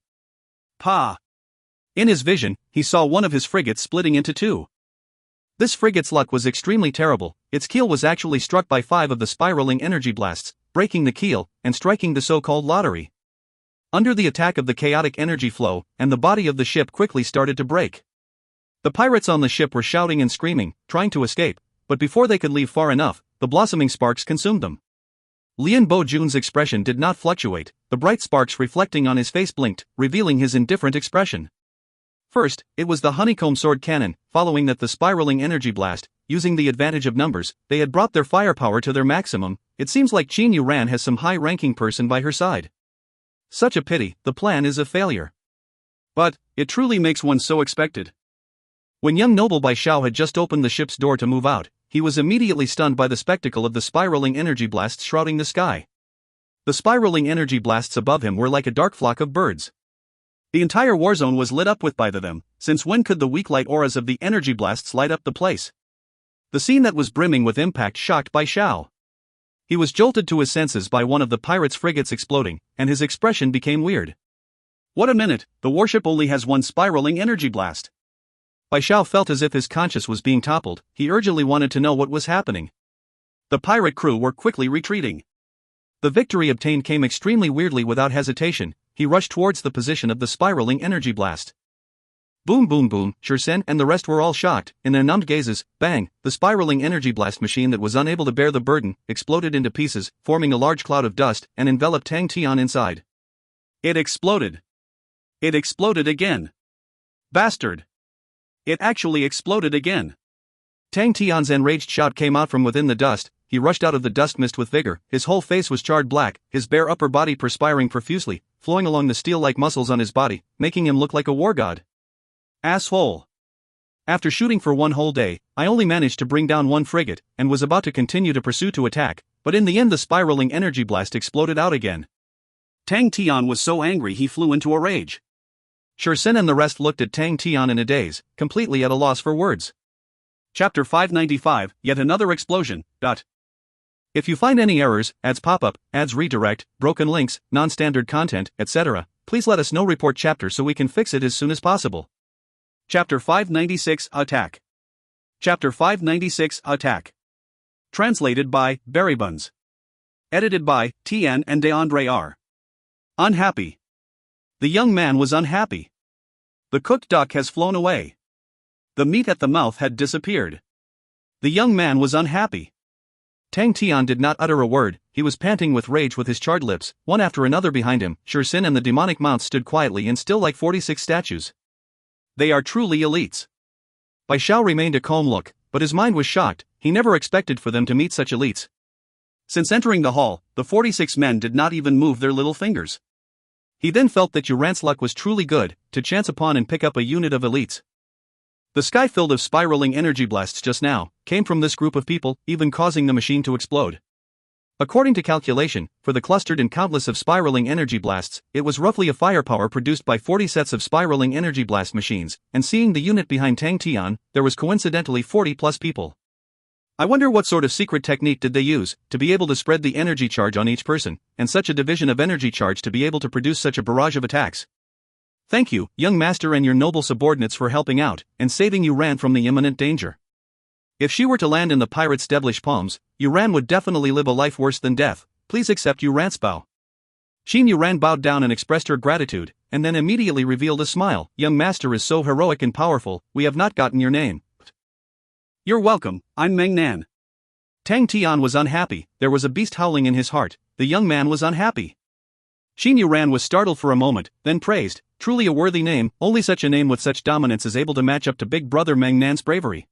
Pa! In his vision, he saw one of his frigates splitting into two. This frigate's luck was extremely terrible. Its keel was actually struck by 5 of the spiraling energy blasts, breaking the keel, and striking the so-called lottery. Under the attack of the chaotic energy flow, and the body of the ship quickly started to break. The pirates on the ship were shouting and screaming, trying to escape, but before they could leave far enough, the blossoming sparks consumed them. Lian Bojun's expression did not fluctuate. The bright sparks reflecting on his face blinked, revealing his indifferent expression. First, it was the honeycomb sword cannon, following that the spiraling energy blast. Using the advantage of numbers, they had brought their firepower to their maximum. It seems like Qin Yuran has some high-ranking person by her side. Such a pity, the plan is a failure. But, it truly makes one so expected. When young noble Bai Xiao had just opened the ship's door to move out, he was immediately stunned by the spectacle of the spiraling energy blasts shrouding the sky. The spiraling energy blasts above him were like a dark flock of birds. The entire war zone was lit up with by them. Since when could the weak light auras of the energy blasts light up the place? The scene that was brimming with impact shocked Bai Xiao. He was jolted to his senses by one of the pirates' frigates exploding, and his expression became weird. What a minute, the warship only has one spiraling energy blast. Bai Xiao felt as if his conscience was being toppled. He urgently wanted to know what was happening. The pirate crew were quickly retreating. The victory obtained came extremely weirdly without hesitation. He rushed towards the position of the spiraling energy blast. Boom boom boom, Shirsen and the rest were all shocked. In their numbed gazes, bang, the spiraling energy blast machine that was unable to bear the burden, exploded into pieces, forming a large cloud of dust, and enveloped Tang Tian inside. It exploded. It exploded again. Bastard! It actually exploded again. Tang Tian's enraged shout came out from within the dust. He rushed out of the dust mist with vigor. His whole face was charred black, his bare upper body perspiring profusely, flowing along the steel-like muscles on his body, making him look like a war god. Asshole! After shooting for one whole day, I only managed to bring down one frigate, and was about to continue to pursue to attack, but in the end the spiraling energy blast exploded out again. Tang Tian was so angry he flew into a rage. Shirsen and the rest looked at Tang Tian in a daze, completely at a loss for words. Chapter 595, Yet Another Explosion. If you find any errors, ads pop-up, ads redirect, broken links, non-standard content, etc., please let us know. Report chapter so we can fix it as soon as possible. Chapter 596, Attack. Chapter 596, Attack. Translated by Berrybuns. Edited by Tian and DeAndre R. Unhappy. The young man was unhappy. The cooked duck has flown away. The meat at the mouth had disappeared. The young man was unhappy. Tang Tian did not utter a word. He was panting with rage with his charred lips. One after another behind him, Shirsen and the demonic mounts stood quietly and still like 46 statues. They are truly elites. Bai Xiao remained a calm look, but his mind was shocked. He never expected for them to meet such elites. Since entering the hall, the 46 men did not even move their little fingers. He then felt that Yuran's luck was truly good, to chance upon and pick up a unit of elites. The sky filled of spiraling energy blasts just now came from this group of people, even causing the machine to explode. According to calculation, for the clustered and countless of spiraling energy blasts, it was roughly a firepower produced by 40 sets of spiraling energy blast machines, and seeing the unit behind Tang Tian, there was coincidentally 40 plus people. I wonder what sort of secret technique did they use to be able to spread the energy charge on each person, and such a division of energy charge to be able to produce such a barrage of attacks. Thank you, young master and your noble subordinates for helping out and saving Yuran from the imminent danger. If she were to land in the pirates' devilish palms, Yuran would definitely live a life worse than death. Please accept Yuran's bow. Xin Yuran bowed down and expressed her gratitude, and then immediately revealed a smile. Young master is so heroic and powerful, we have not gotten your name. You're welcome, I'm Meng Nan. Tang Tian was unhappy, there was a beast howling in his heart. The young man was unhappy. Xin Yuran was startled for a moment, then praised, truly a worthy name, only such a name with such dominance is able to match up to big brother Meng Nan's bravery.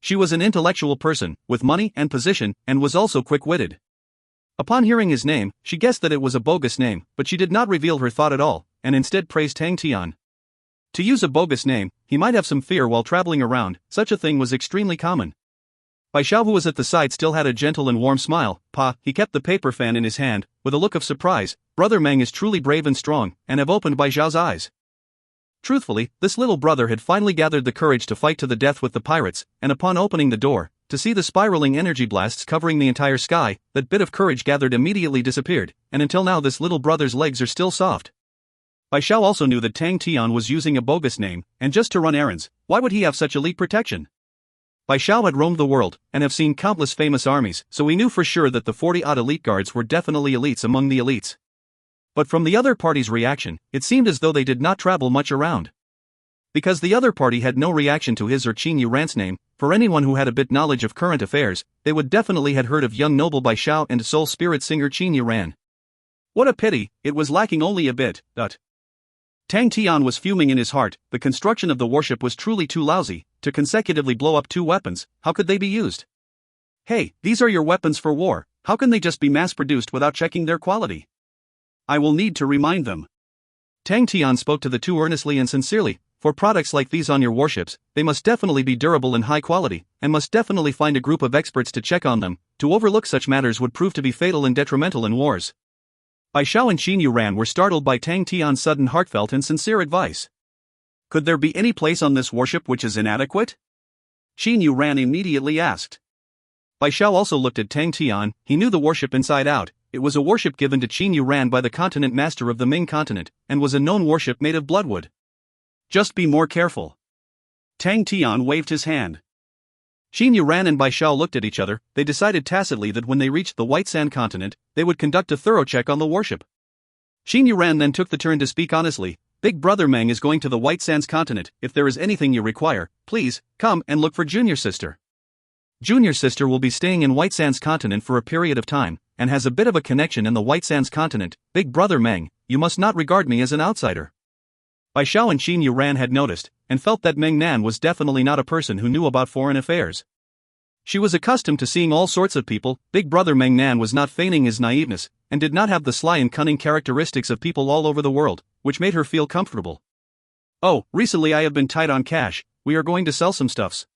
She was an intellectual person, with money and position, and was also quick-witted. Upon hearing his name, she guessed that it was a bogus name, but she did not reveal her thought at all, and instead praised Tang Tian. To use a bogus name, he might have some fear while traveling around, such a thing was extremely common. Bai Xiao, who was at the side, still had a gentle and warm smile. He kept the paper fan in his hand, with a look of surprise. Brother Meng is truly brave and strong, and have opened Bai Xiao's eyes. Truthfully, this little brother had finally gathered the courage to fight to the death with the pirates, and upon opening the door, to see the spiraling energy blasts covering the entire sky, that bit of courage gathered immediately disappeared, and until now this little brother's legs are still soft. Bai Xiao also knew that Tang Tian was using a bogus name, and just to run errands. Why would he have such elite protection? Bai Xiao had roamed the world, and have seen countless famous armies, so he knew for sure that the 40-odd elite guards were definitely elites among the elites. But from the other party's reaction, it seemed as though they did not travel much around. Because the other party had no reaction to his or Xin Yuran's name, for anyone who had a bit knowledge of current affairs, they would definitely had heard of young noble Bai Xiao and soul spirit singer Xin Yuran. What a pity, it was lacking only a bit. Tang Tian was fuming in his heart. The construction of the warship was truly too lousy, to consecutively blow up 2 weapons, how could they be used? Hey, these are your weapons for war, how can they just be mass-produced without checking their quality? I will need to remind them. Tang Tian spoke to the two earnestly and sincerely. For products like these on your warships, they must definitely be durable and high quality, and must definitely find a group of experts to check on them. To overlook such matters would prove to be fatal and detrimental in wars. Bai Xiao and Xin Yuran were startled by Tang Tian's sudden heartfelt and sincere advice. Could there be any place on this warship which is inadequate? Xin Yuran immediately asked. Bai Xiao also looked at Tang Tian. He knew the warship inside out. It was a warship given to Xin Yuran by the continent master of the Ming continent, and was a known warship made of bloodwood. Just be more careful. Tang Tian waved his hand. Xin Yuran and Bai Xiao looked at each other. They decided tacitly that when they reached the White Sand continent, they would conduct a thorough check on the warship. Xin Yuran then took the turn to speak honestly. Big brother Meng is going to the White Sands continent. If there is anything you require, please, come and look for Junior Sister. Junior Sister will be staying in White Sands continent for a period of time, and has a bit of a connection in the White Sands continent. Big brother Meng, you must not regard me as an outsider. Bai Xiao and Xin Yuran had noticed, and felt that Meng Nan was definitely not a person who knew about foreign affairs. She was accustomed to seeing all sorts of people. Big brother Meng Nan was not feigning his naiveness, and did not have the sly and cunning characteristics of people all over the world, which made her feel comfortable. Oh, recently I have been tight on cash, we are going to sell some stuffs.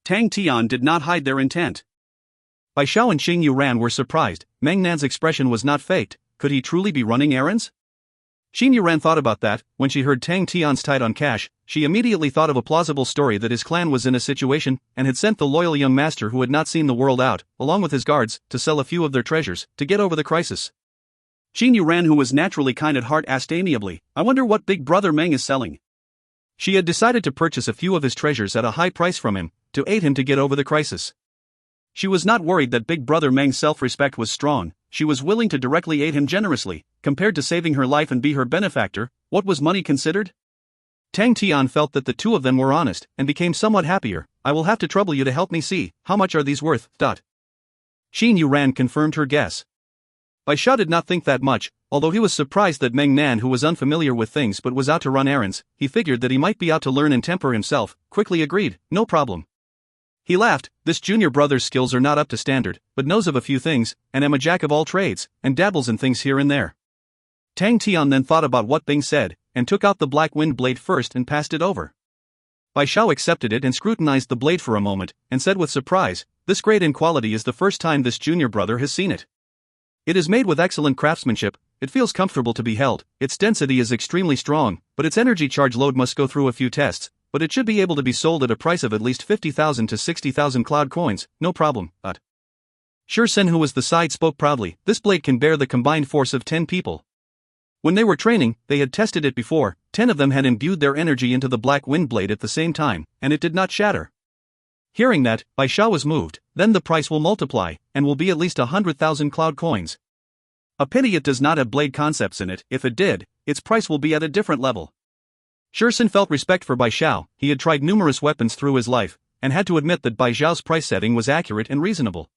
Tang Tian did not hide their intent. Bai Xiao and Xin Yuran were surprised. Meng Nan's expression was not faked. Could he truly be running errands? Xin Yuran thought about that. When she heard Tang Tian's tight on cash, she immediately thought of a plausible story that his clan was in a situation, and had sent the loyal young master who had not seen the world out, along with his guards, to sell a few of their treasures, to get over the crisis. Xin Yuran, who was naturally kind at heart, asked amiably, I wonder what big brother Meng is selling. She had decided to purchase a few of his treasures at a high price from him, to aid him to get over the crisis. She was not worried that big brother Meng's self-respect was strong. She was willing to directly aid him generously. Compared to saving her life and be her benefactor, what was money considered? Tang Tian felt that the two of them were honest, and became somewhat happier. I will have to trouble you to help me see, how much are these worth? Xin Yuran confirmed her guess. Bai Xiao did not think that much, although he was surprised that Meng Nan, who was unfamiliar with things but was out to run errands, he figured that he might be out to learn and temper himself, quickly agreed, no problem. He laughed. This junior brother's skills are not up to standard, but knows of a few things, and am a jack of all trades, and dabbles in things here and there. Tang Tian then thought about what Bing said, and took out the black wind blade first and passed it over. Bai Xiao accepted it and scrutinized the blade for a moment, and said with surprise, this grade in quality is the first time this junior brother has seen it. It is made with excellent craftsmanship, it feels comfortable to be held, its density is extremely strong, but its energy charge load must go through a few tests. but it should be able to be sold at a price of at least 50,000 to 60,000 cloud coins, no problem. Shursen, who was the side, spoke proudly, this blade can bear the combined force of 10 people. When they were training, they had tested it before, 10 of them had imbued their energy into the black wind blade at the same time, and it did not shatter. Hearing that, Bai Xiao was moved, then the price will multiply, and will be at least 100,000 cloud coins. A pity it does not have blade concepts in it, if it did, its price will be at a different level. Shursen felt respect for Bai Xiao, he had tried numerous weapons through his life, and had to admit that Bai Xiao's price setting was accurate and reasonable.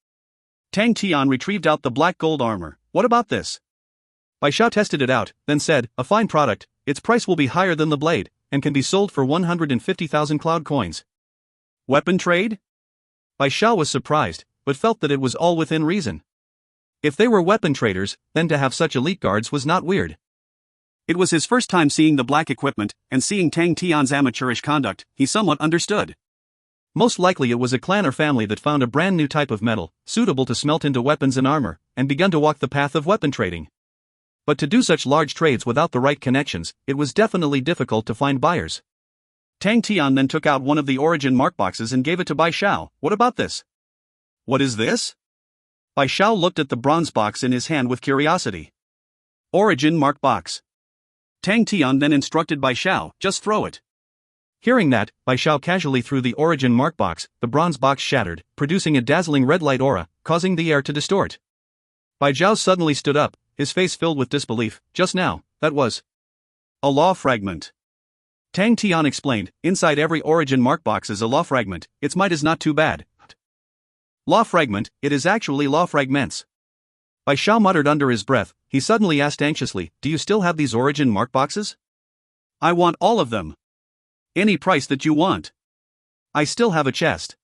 Tang Tian retrieved out the black gold armor. What about this? Bai Xiao tested it out, then said, a fine product, its price will be higher than the blade, and can be sold for 150,000 cloud coins. Weapon trade? Bai Xiao was surprised, but felt that it was all within reason. If they were weapon traders, then to have such elite guards was not weird. It was his first time seeing the black equipment, and seeing Tang Tian's amateurish conduct, he somewhat understood. Most likely it was a clan or family that found a brand new type of metal, suitable to smelt into weapons and armor, and begun to walk the path of weapon trading. But to do such large trades without the right connections, it was definitely difficult to find buyers. Tang Tian then took out one of the origin mark boxes and gave it to Bai Xiao. What about this? What is this? Bai Xiao looked at the bronze box in his hand with curiosity. Origin mark box. Tang Tian then instructed Bai Xiao, just throw it. Hearing that, Bai Xiao casually threw the origin mark box, the bronze box shattered, producing a dazzling red light aura, causing the air to distort. Bai Xiao suddenly stood up, his face filled with disbelief. Just now, that was a law fragment. Tang Tian explained, inside every origin mark box is a law fragment, its might is not too bad. Law fragment, it is actually law fragments. Bai Xiao muttered under his breath, he suddenly asked anxiously, do you still have these origin mark boxes? I want all of them. Any price that you want. I still have a chest.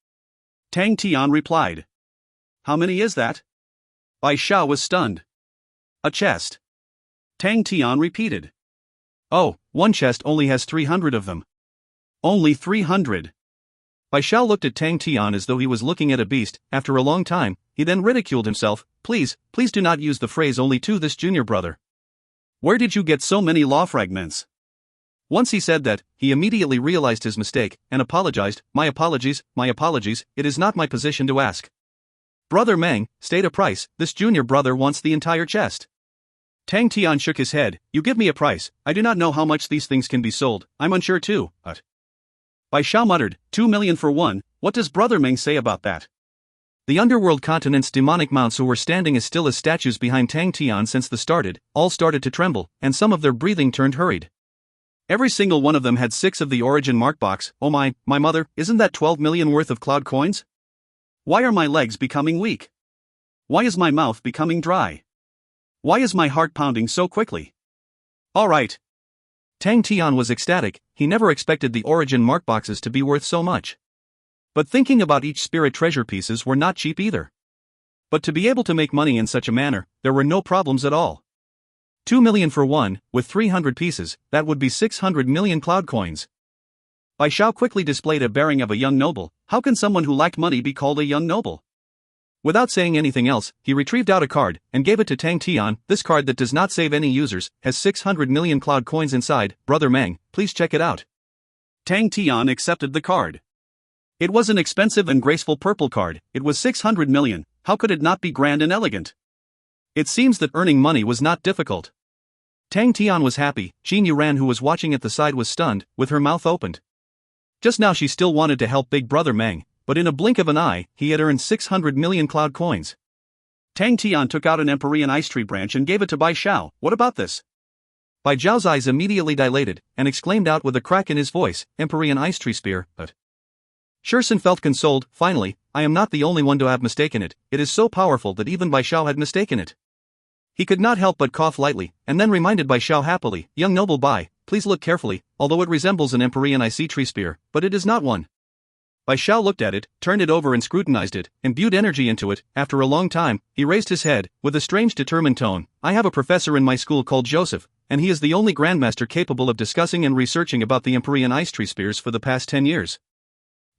Tang Tian replied. How many is that? Bai Xiao was stunned. A chest. Tang Tian repeated. Oh, one chest only has 300 of them. Only 300. Bai Xiao looked at Tang Tian as though he was looking at a beast. After a long time, he then ridiculed himself. Please do not use the phrase only to this junior brother. Where did you get so many law fragments? Once he said that, he immediately realized his mistake, and apologized. My apologies, it is not my position to ask. Brother Meng, state a price, this junior brother wants the entire chest. Tang Tian shook his head, you give me a price, I do not know how much these things can be sold, I'm unsure too. Bai Xiao muttered, 2 million for one, what does Brother Meng say about that? The underworld continent's demonic mounts who were standing as still as statues behind Tang Tian since the started, all started to tremble, and some of their breathing turned hurried. Every single one of them had 6 of the origin mark box. Oh my mother, isn't that 12 million worth of cloud coins? Why are my legs becoming weak? Why is my mouth becoming dry? Why is my heart pounding so quickly? All right. Tang Tian was ecstatic, he never expected the origin mark boxes to be worth so much. But thinking about each spirit treasure pieces were not cheap either. But to be able to make money in such a manner, there were no problems at all. 2 million for one, with 300 pieces, that would be 600 million cloud coins. Bai Xiao quickly displayed a bearing of a young noble. How can someone who lacked money be called a young noble? Without saying anything else, he retrieved out a card, and gave it to Tang Tian. This card that does not save any users, has 600 million cloud coins inside. Brother Meng, please check it out. Tang Tian accepted the card. It was an expensive and graceful purple card, it was 600 million, how could it not be grand and elegant? It seems that earning money was not difficult. Tang Tian was happy, Jin Yuran, who was watching at the side, was stunned, with her mouth opened. Just now she still wanted to help big brother Meng, but in a blink of an eye, he had earned 600 million cloud coins. Tang Tian took out an Empyrean ice tree branch and gave it to Bai Xiao. What about this? Bai Xiao's eyes immediately dilated, and exclaimed out with a crack in his voice, Empyrean ice tree spear, but... Shursen felt consoled. Finally, I am not the only one to have mistaken it, it is so powerful that even Bai Xiao had mistaken it. He could not help but cough lightly, and then reminded Bai Xiao happily, young noble Bai, please look carefully, although it resembles an Empyrean icy tree spear, but it is not one. Bai Xiao looked at it, turned it over and scrutinized it, imbued energy into it. After a long time, he raised his head, with a strange determined tone. I have a professor in my school called Joseph, and he is the only grandmaster capable of discussing and researching about the Empyrean ice tree spears for the past 10 years.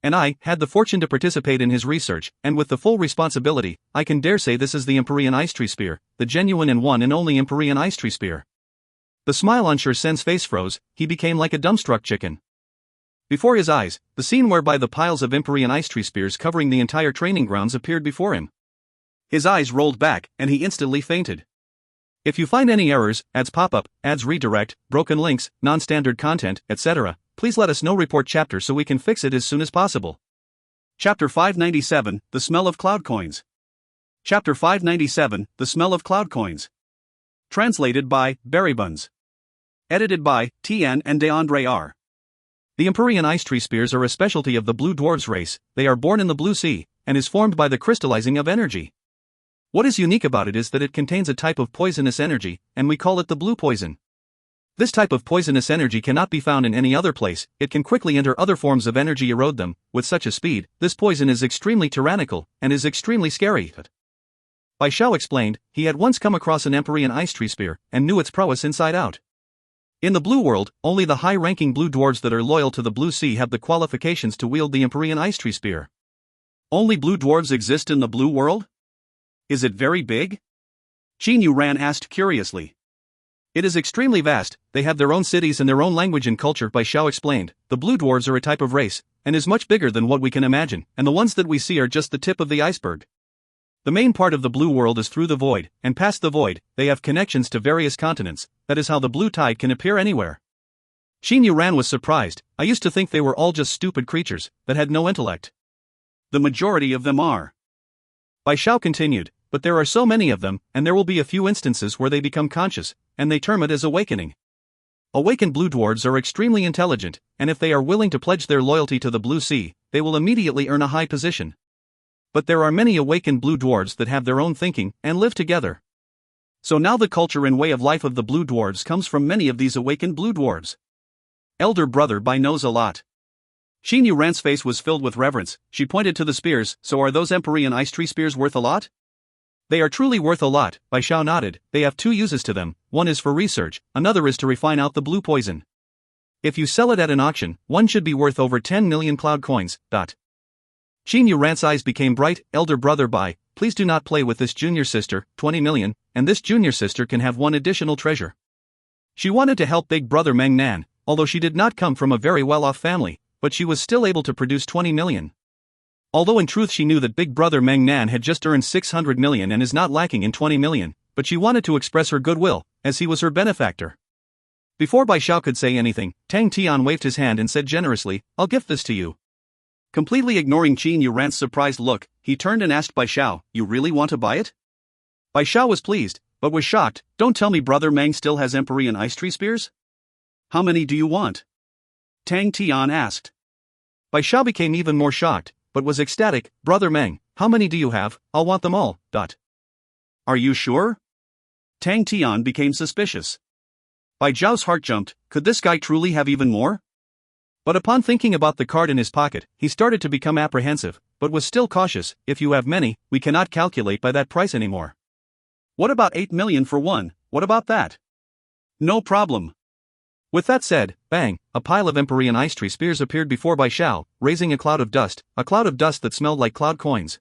And I had the fortune to participate in his research, and with the full responsibility, I can dare say this is the Empyrean ice tree spear, the genuine and one and only Empyrean ice tree spear. The smile on Shursen's face froze, he became like a dumbstruck chicken. Before his eyes, the scene whereby the piles of Empyrean ice tree spears covering the entire training grounds appeared before him. His eyes rolled back, and he instantly fainted. If you find any errors, ads pop up, ads redirect, broken links, non-standard content, etc., please let us know. Report chapter so we can fix it as soon as possible. Chapter 597, The Smell of Cloud Coins. Chapter 597, The Smell of Cloud Coins. Translated by Berrybuns. Edited by Tian and DeAndre R. The Empyrean ice tree spears are a specialty of the blue dwarves race. They are born in the blue sea, and is formed by the crystallizing of energy. What is unique about it is that it contains a type of poisonous energy, and we call it the blue poison. This type of poisonous energy cannot be found in any other place. It can quickly enter other forms of energy, erode them, with such a speed. This poison is extremely tyrannical, and is extremely scary. Bai Xiao explained, he had once come across an Empyrean ice tree spear, and knew its prowess inside out. In the blue world, only the high-ranking blue dwarves that are loyal to the blue sea have the qualifications to wield the Empyrean ice tree spear. Only blue dwarves exist in the blue world? Is it very big? Qin Yuran asked curiously. It is extremely vast. They have their own cities and their own language and culture, Bai Xiao explained. The blue dwarves are a type of race, and is much bigger than what we can imagine, and the ones that we see are just the tip of the iceberg. The main part of the blue world is through the void, and past the void, they have connections to various continents. That is how the blue tide can appear anywhere. Qin Yuran was surprised. I used to think they were all just stupid creatures, that had no intellect. The majority of them are. Bai Xiao continued, but there are so many of them, and there will be a few instances where they become conscious, and they term it as awakening. Awakened blue dwarves are extremely intelligent, and if they are willing to pledge their loyalty to the blue sea, they will immediately earn a high position. But there are many awakened blue dwarves that have their own thinking, and live together. So now the culture and way of life of the blue dwarves comes from many of these awakened blue dwarves. Elder brother Bai knows a lot. Qin Yuran's face was filled with reverence. She pointed to the spears. So are those Empyrean ice tree spears worth a lot? They are truly worth a lot, Bai Xiao nodded. They have two uses to them. One is for research, another is to refine out the blue poison. If you sell it at an auction, one should be worth over 10 million cloud coins. Qin Yuran's eyes became bright. Elder brother Bai, please do not play with this junior sister. 20 million, and this junior sister can have one additional treasure. She wanted to help big brother Meng Nan, although she did not come from a very well-off family, but she was still able to produce 20 million. Although in truth she knew that big brother Meng Nan had just earned 600 million and is not lacking in 20 million, but she wanted to express her goodwill, as he was her benefactor. Before Bai Xiao could say anything, Tang Tian waved his hand and said generously, I'll gift this to you. Completely ignoring Qin Yuran's surprised look, he turned and asked Bai Xiao, you really want to buy it? Bai Xiao was pleased, but was shocked. Don't tell me brother Meng still has Empyrean ice tree spears? How many do you want? Tang Tian asked. Bai Xiao became even more shocked, but was ecstatic. Brother Meng, how many do you have? I'll want them all. Are you sure? Tang Tian became suspicious. Bai Zhao's heart jumped. Could this guy truly have even more? But upon thinking about the card in his pocket, he started to become apprehensive, but was still cautious. If you have many, we cannot calculate by that price anymore. What about 8 million for one? What about that? No problem. With that said, bang, a pile of Empyrean ice tree spears appeared before Bai Xiao, raising a cloud of dust that smelled like cloud coins.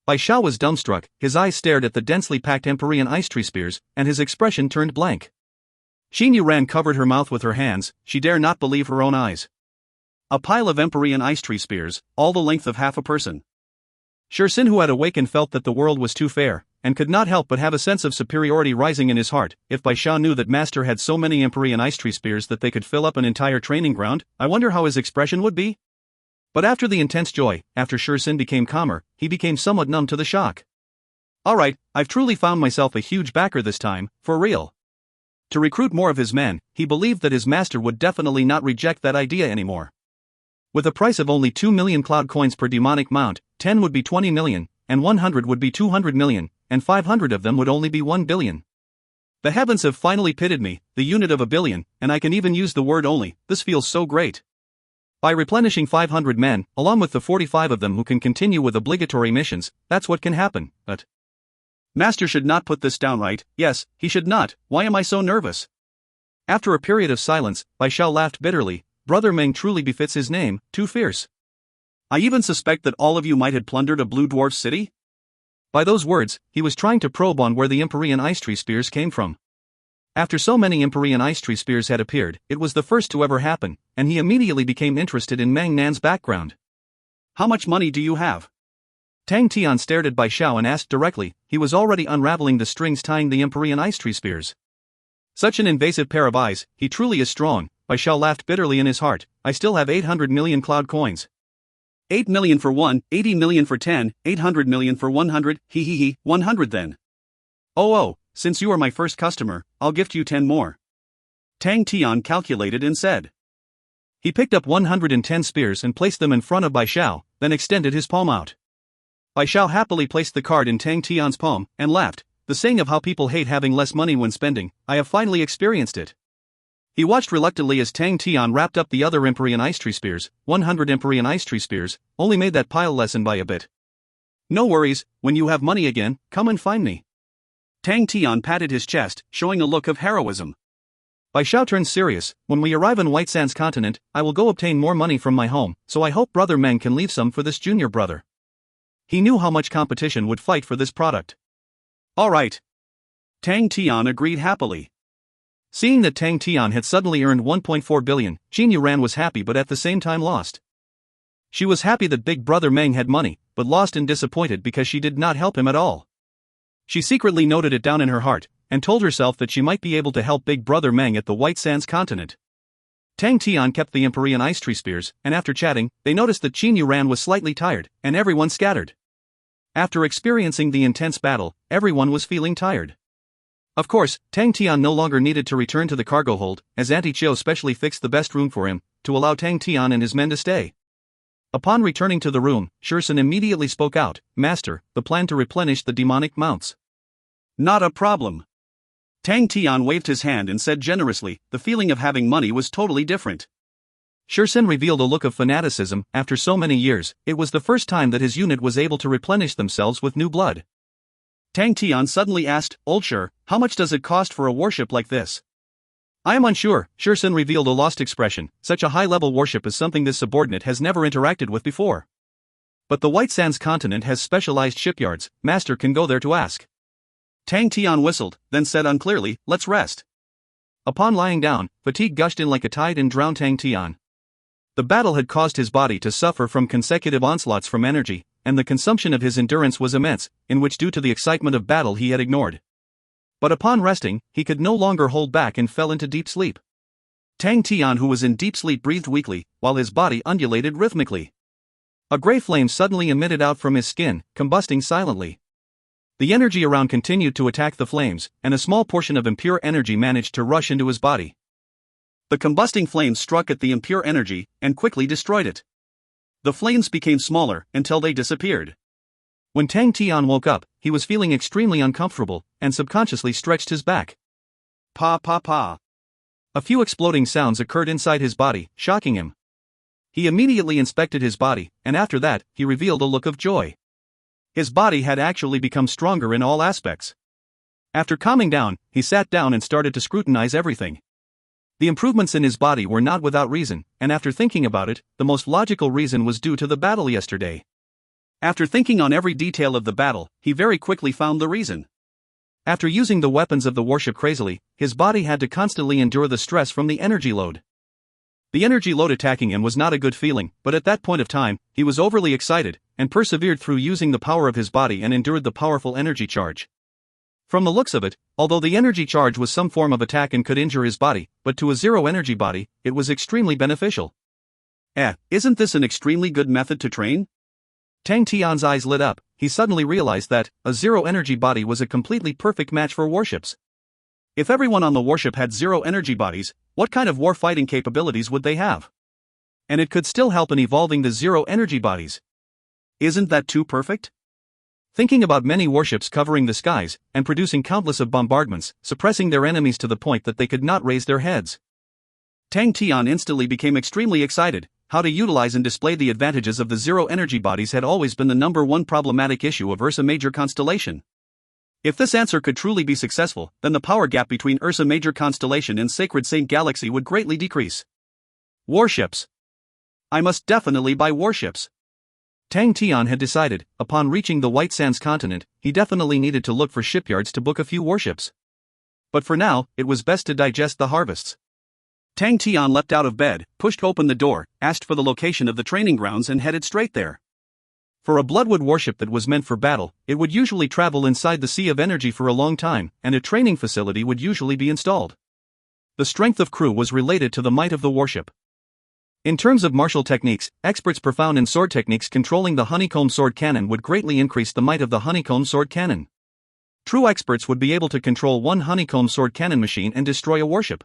Bai Xiao was dumbstruck. His eyes stared at the densely packed Empyrean ice tree spears, and his expression turned blank. Qin Yuran covered her mouth with her hands. She dare not believe her own eyes. A pile of Empyrean ice tree spears, all the length of half a person. Shursin, who had awakened, felt that the world was too fair, and could not help but have a sense of superiority rising in his heart. If Bai Xiao knew that Master had so many Empyrean ice tree spears that they could fill up an entire training ground, I wonder how his expression would be? But after the intense joy, after Shursin became calmer, he became somewhat numb to the shock. Alright, I've truly found myself a huge backer this time, for real. To recruit more of his men, he believed that his master would definitely not reject that idea anymore. With a price of only 2 million cloud coins per demonic mount, 10 would be 20 million, and 100 would be 200 million, and 500 of them would only be 1 billion. The heavens have finally pitted me, the unit of a billion, and I can even use the word only. This feels so great. By replenishing 500 men, along with the 45 of them who can continue with obligatory missions, that's what can happen. But Master should not put this down, right? Yes, he should not. Why am I so nervous? After a period of silence, Bai Xiao laughed bitterly. Brother Meng truly befits his name, too fierce. I even suspect that all of you might have plundered a blue dwarf city? By those words, he was trying to probe on where the Empyrean ice tree spears came from. After so many Empyrean ice tree spears had appeared, it was the first to ever happen, and he immediately became interested in Mang Nan's background. How much money do you have? Tang Tian stared at Bai Xiao and asked directly. He was already unraveling the strings tying the Empyrean ice tree spears. Such an invasive pair of eyes, he truly is strong. Bai Xiao laughed bitterly in his heart. I still have 800 million cloud coins. 8 million for 1, 80 million for 10, 800 million for 100, 100 then. Oh, since you are my first customer, I'll gift you 10 more. Tang Tian calculated and said. He picked up 110 spears and placed them in front of Bai Xiao, then extended his palm out. Bai Xiao happily placed the card in Tang Tian's palm, and laughed. The saying of how people hate having less money when spending, I have finally experienced it. He watched reluctantly as Tang Tian wrapped up the other Empyrean ice tree spears. 100 Empyrean ice tree spears, only made that pile lessen by a bit. No worries, when you have money again, come and find me. Tang Tian patted his chest, showing a look of heroism. Bai Xiao turned serious. When we arrive on White Sands continent, I will go obtain more money from my home, so I hope Brother Meng can leave some for this junior brother. He knew how much competition would fight for this product. All right. Tang Tian agreed happily. Seeing that Tang Tian had suddenly earned 1.4 billion, Jin Yuran was happy but at the same time lost. She was happy that Big Brother Meng had money, but lost and disappointed because she did not help him at all. She secretly noted it down in her heart, and told herself that she might be able to help Big Brother Meng at the White Sands continent. Tang Tian kept the Empyrean ice tree spears, and after chatting, they noticed that Jin Yuran was slightly tired, and everyone scattered. After experiencing the intense battle, everyone was feeling tired. Of course, Tang Tian no longer needed to return to the cargo hold, as Auntie Chiu specially fixed the best room for him, to allow Tang Tian and his men to stay. Upon returning to the room, Shursen immediately spoke out, Master, the plan to replenish the demonic mounts. Not a problem. Tang Tian waved his hand and said generously, the feeling of having money was totally different. Shursen revealed a look of fanaticism. After so many years, it was the first time that his unit was able to replenish themselves with new blood. Tang Tian suddenly asked, Old Shur, how much does it cost for a warship like this? I am unsure. Shursen revealed a lost expression. Such a high-level warship is something this subordinate has never interacted with before. But the White Sands continent has specialized shipyards. Master can go there to ask. Tang Tian whistled, then said unclearly, let's rest. Upon lying down, fatigue gushed in like a tide and drowned Tang Tian. The battle had caused his body to suffer from consecutive onslaughts from energy, and the consumption of his endurance was immense, in which due to the excitement of battle he had ignored. But upon resting, he could no longer hold back and fell into deep sleep. Tang Tian, who was in deep sleep, breathed weakly, while his body undulated rhythmically. A gray flame suddenly emitted out from his skin, combusting silently. The energy around continued to attack the flames, and a small portion of impure energy managed to rush into his body. The combusting flames struck at the impure energy, and quickly destroyed it. The flames became smaller, until they disappeared. When Tang Tian woke up, he was feeling extremely uncomfortable, and subconsciously stretched his back. Pa pa pa. A few exploding sounds occurred inside his body, shocking him. He immediately inspected his body, and after that, he revealed a look of joy. His body had actually become stronger in all aspects. After calming down, he sat down and started to scrutinize everything. The improvements in his body were not without reason, and after thinking about it, the most logical reason was due to the battle yesterday. After thinking on every detail of the battle, he very quickly found the reason. After using the weapons of the warship crazily, his body had to constantly endure the stress from the energy load. The energy load attacking him was not a good feeling, but at that point of time, he was overly excited, and persevered through using the power of his body and endured the powerful energy charge. From the looks of it, although the energy charge was some form of attack and could injure his body, but to a zero-energy body, it was extremely beneficial. Isn't this an extremely good method to train? Tang Tian's eyes lit up. He suddenly realized that a zero-energy body was a completely perfect match for warships. If everyone on the warship had zero-energy bodies, what kind of war-fighting capabilities would they have? And it could still help in evolving the zero-energy bodies. Isn't that too perfect? Thinking about many warships covering the skies, and producing countless of bombardments, suppressing their enemies to the point that they could not raise their heads. Tang Tian instantly became extremely excited. How to utilize and display the advantages of the zero-energy bodies had always been the #1 problematic issue of Ursa Major constellation. If this answer could truly be successful, then the power gap between Ursa Major constellation and Sacred Saint Galaxy would greatly decrease. Warships. I must definitely buy warships. Tang Tian had decided, upon reaching the White Sands continent, he definitely needed to look for shipyards to book a few warships. But for now, it was best to digest the harvests. Tang Tian leapt out of bed, pushed open the door, asked for the location of the training grounds and headed straight there. For a bloodwood warship that was meant for battle, it would usually travel inside the sea of energy for a long time, and a training facility would usually be installed. The strength of crew was related to the might of the warship. In terms of martial techniques, experts profound in sword techniques controlling the honeycomb sword cannon would greatly increase the might of the honeycomb sword cannon. True experts would be able to control one honeycomb sword cannon machine and destroy a warship.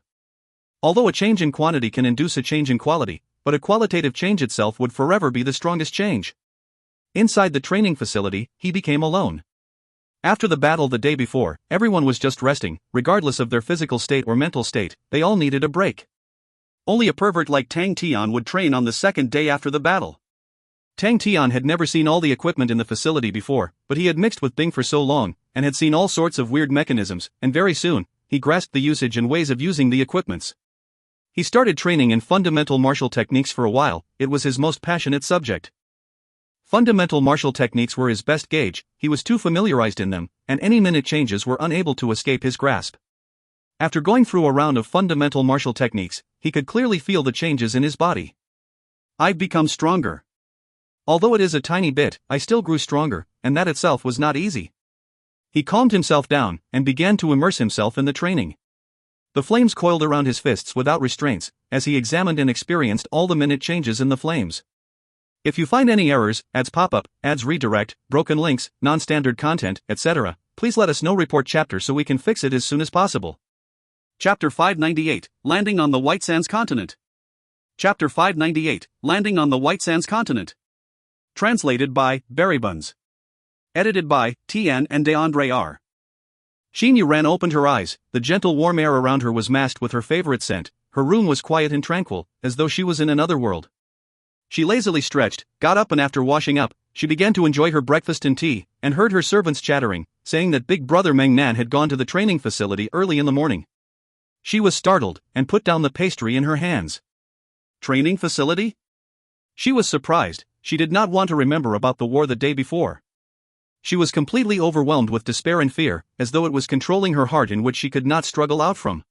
Although a change in quantity can induce a change in quality, but a qualitative change itself would forever be the strongest change. Inside the training facility, he became alone. After the battle the day before, everyone was just resting, regardless of their physical state or mental state. They all needed a break. Only a pervert like Tang Tian would train on the second day after the battle. Tang Tian had never seen all the equipment in the facility before, but he had mixed with Bing for so long, and had seen all sorts of weird mechanisms, and very soon, he grasped the usage and ways of using the equipments. He started training in fundamental martial techniques for a while. It was his most passionate subject. Fundamental martial techniques were his best gauge. He was too familiarized in them, and any minute changes were unable to escape his grasp. After going through a round of fundamental martial techniques, he could clearly feel the changes in his body. I've become stronger. Although it is a tiny bit, I still grew stronger, and that itself was not easy. He calmed himself down, and began to immerse himself in the training. The flames coiled around his fists without restraints, as he examined and experienced all the minute changes in the flames. If you find any errors, ads pop up, ads redirect, broken links, non-standard content, etc., please let us know. Report chapter so we can fix it as soon as possible. Chapter 598, Landing on the White Sands Continent. Chapter 598, Landing on the White Sands Continent. Translated by Berrybuns. Edited by Tian and DeAndre R. Xin Yuran opened her eyes. The gentle warm air around her was masked with her favorite scent. Her room was quiet and tranquil, as though she was in another world. She lazily stretched, got up, and after washing up, she began to enjoy her breakfast and tea, and heard her servants chattering, saying that Big Brother Meng Nan had gone to the training facility early in the morning. She was startled, and put down the pastry in her hands. Training facility? She was surprised. She did not want to remember about the war the day before. She was completely overwhelmed with despair and fear, as though it was controlling her heart in which she could not struggle out from.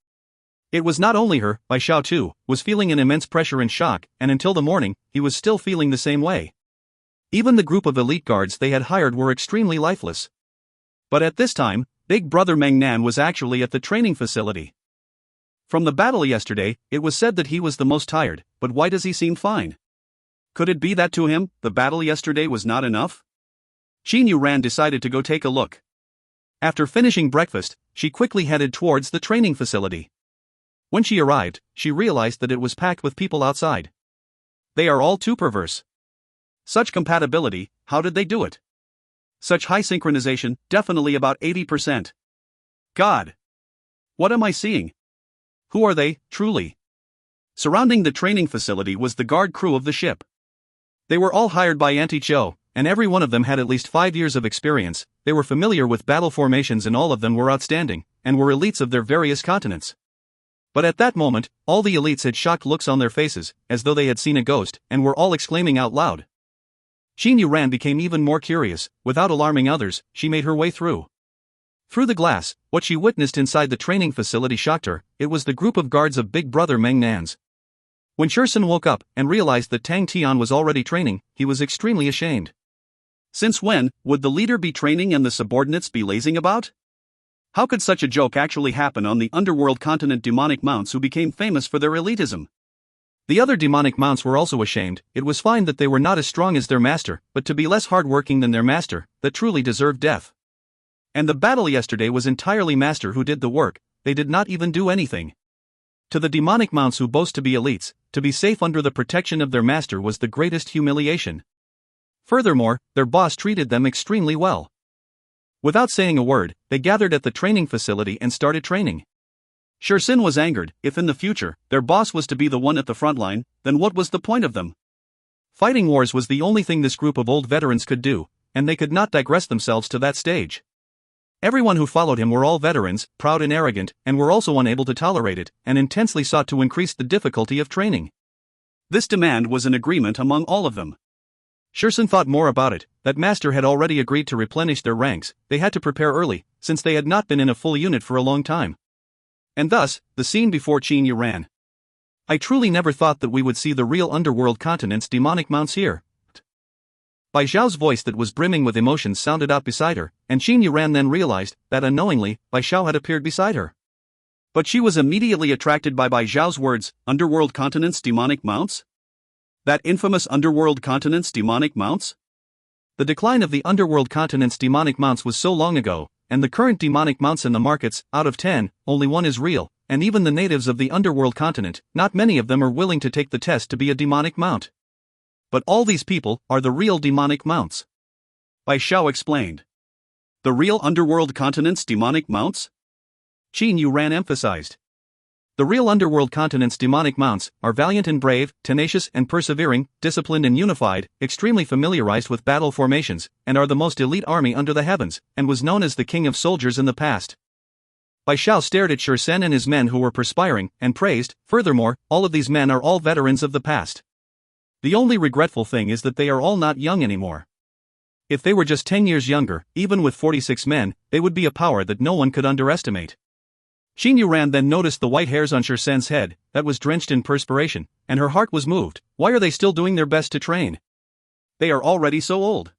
It was not only her, Bai Xiao too, was feeling an immense pressure and shock, and until the morning, he was still feeling the same way. Even the group of elite guards they had hired were extremely lifeless. But at this time, Big Brother Meng Nan was actually at the training facility. From the battle yesterday, it was said that he was the most tired, but why does he seem fine? Could it be that to him, the battle yesterday was not enough? Xin Yuran decided to go take a look. After finishing breakfast, she quickly headed towards the training facility. When she arrived, she realized that it was packed with people outside. They are all too perverse. Such compatibility, how did they do it? Such high synchronization, definitely about 80%. God! What am I seeing? Who are they, truly? Surrounding the training facility was the guard crew of the ship. They were all hired by Auntie Cho, and every one of them had at least 5 years of experience. They were familiar with battle formations, and all of them were outstanding, and were elites of their various continents. But at that moment, all the elites had shocked looks on their faces, as though they had seen a ghost, and were all exclaiming out loud. Xin Yuran became even more curious. Without alarming others, she made her way through. Through the glass, what she witnessed inside the training facility shocked her. It was the group of guards of Big Brother Meng Nan's. When Shursen woke up and realized that Tang Tian was already training, he was extremely ashamed. Since when would the leader be training and the subordinates be lazing about? How could such a joke actually happen on the underworld continent? Demonic mounts who became famous for their elitism. The other demonic mounts were also ashamed. It was fine that they were not as strong as their master, but to be less hardworking than their master, that truly deserved death. And the battle yesterday was entirely master who did the work. They did not even do anything. To the demonic mounts who boast to be elites, to be safe under the protection of their master was the greatest humiliation. Furthermore, their boss treated them extremely well. Without saying a word, they gathered at the training facility and started training. Shursen was angered. If in the future, their boss was to be the one at the front line, then what was the point of them? Fighting wars was the only thing this group of old veterans could do, and they could not digress themselves to that stage. Everyone who followed him were all veterans, proud and arrogant, and were also unable to tolerate it, and intensely sought to increase the difficulty of training. This demand was an agreement among all of them. Shursen thought more about it. That master had already agreed to replenish their ranks. They had to prepare early, since they had not been in a full unit for a long time. And thus, the scene before Qin Yu ran. I truly never thought that we would see the real underworld continent's demonic mounts here. Bai Xiao's voice that was brimming with emotions sounded out beside her, and Qin Yu ran then realized that unknowingly, Bai Xiao had appeared beside her. But she was immediately attracted by Bai Xiao's words, underworld continent's demonic mounts? That infamous underworld continent's demonic mounts? The decline of the underworld continent's demonic mounts was so long ago, and the current demonic mounts in the markets, out of 10, only one is real, and even the natives of the underworld continent, not many of them are willing to take the test to be a demonic mount. But all these people are the real demonic mounts. Bai Xiao explained. The real underworld continent's demonic mounts? Qin Yu ran emphasized. The real underworld continent's demonic mounts are valiant and brave, tenacious and persevering, disciplined and unified, extremely familiarized with battle formations, and are the most elite army under the heavens, and was known as the king of soldiers in the past. Bai Xiao stared at Shursen and his men who were perspiring, and praised. Furthermore, all of these men are all veterans of the past. The only regretful thing is that they are all not young anymore. If they were just 10 years younger, even with 46 men, they would be a power that no one could underestimate. Qin Yu ran then noticed the white hairs on Shursen's head, that was drenched in perspiration, and her heart was moved. Why are they still doing their best to train? They are already so old.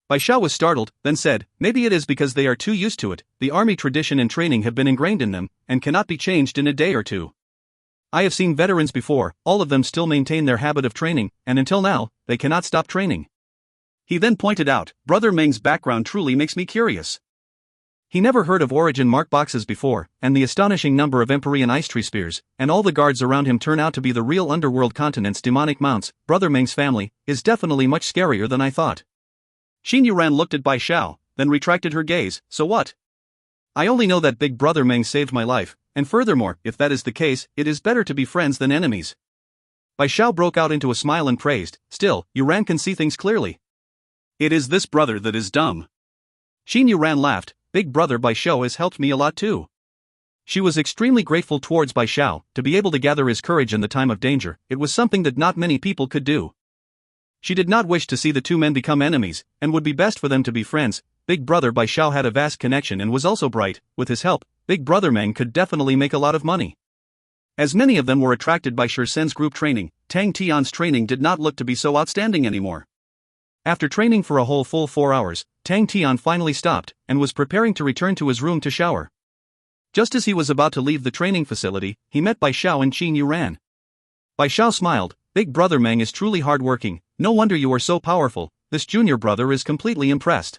Bai Xiao was startled, then said, maybe it is because they are too used to it. The army tradition and training have been ingrained in them, and cannot be changed in a day or two. I have seen veterans before, all of them still maintain their habit of training, and until now, they cannot stop training. He then pointed out, Brother Meng's background truly makes me curious. He never heard of origin mark boxes before, and the astonishing number of Empyrean ice tree spears, and all the guards around him turn out to be the real underworld continent's demonic mounts. Brother Meng's family is definitely much scarier than I thought. Qin Yu ran looked at Bai Xiao, then retracted her gaze. So what? I only know that Big Brother Meng saved my life, and furthermore, if that is the case, it is better to be friends than enemies. Bai Xiao broke out into a smile and praised. Still, Yu Ran can see things clearly. It is this brother that is dumb. Qin Yu ran laughed. Big Brother Bai Xiao has helped me a lot too. She was extremely grateful towards Bai Xiao, to be able to gather his courage in the time of danger. It was something that not many people could do. She did not wish to see the two men become enemies, and would be best for them to be friends. Big Brother Bai Xiao had a vast connection and was also bright. With his help, Big Brother Meng could definitely make a lot of money. As many of them were attracted by Shursen's group training, Tang Tian's training did not look to be so outstanding anymore. After training for a whole full 4 hours, Tang Tian finally stopped, and was preparing to return to his room to shower. Just as he was about to leave the training facility, he met Bai Xiao and Qin Yu ran. Bai Xiao smiled. Big Brother Meng is truly hardworking, no wonder you are so powerful. This junior brother is completely impressed.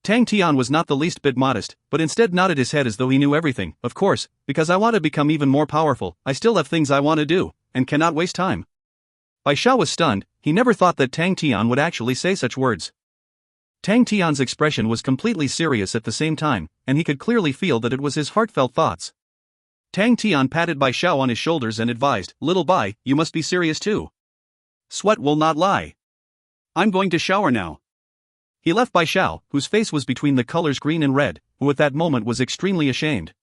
Tang Tian was not the least bit modest, but instead nodded his head as though he knew everything. Of course, because I want to become even more powerful, I still have things I want to do, and cannot waste time. Bai Xiao was stunned. He never thought that Tang Tian would actually say such words. Tang Tian's expression was completely serious at the same time, and he could clearly feel that it was his heartfelt thoughts. Tang Tian patted Bai Xiao on his shoulders and advised, Little Bai, you must be serious too. Sweat will not lie. I'm going to shower now. He left Bai Xiao, whose face was between the colors green and red, who at that moment was extremely ashamed.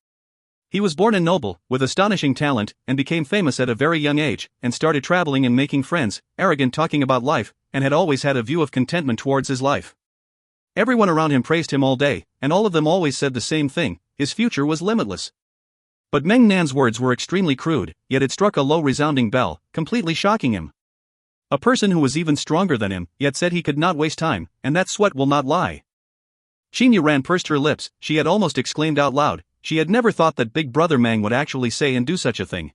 He was born a noble, with astonishing talent, and became famous at a very young age, and started traveling and making friends, arrogant talking about life, and had always had a view of contentment towards his life. Everyone around him praised him all day, and all of them always said the same thing, his future was limitless. But Meng Nan's words were extremely crude, yet it struck a low resounding bell, completely shocking him. A person who was even stronger than him, yet said he could not waste time, and that sweat will not lie. Qin Yu ran pursed her lips, she had almost exclaimed out loud. She had never thought that Big Brother Meng would actually say and do such a thing.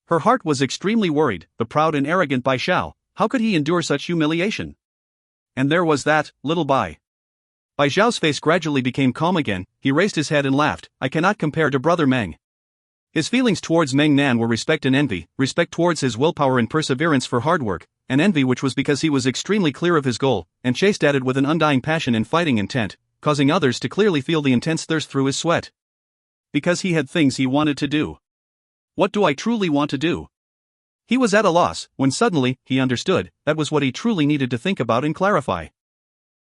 Her heart was extremely worried. The proud and arrogant Bai Xiao, how could he endure such humiliation? And there was that, Little Bai. Bai Xiao's face gradually became calm again. He raised his head and laughed. I cannot compare to Brother Meng. His feelings towards Meng Nan were respect and envy, respect towards his willpower and perseverance for hard work, and envy which was because he was extremely clear of his goal, and chased at it with an undying passion and fighting intent, causing others to clearly feel the intense thirst through his sweat. Because he had things he wanted to do. What do I truly want to do? He was at a loss, when suddenly, he understood, that was what he truly needed to think about and clarify.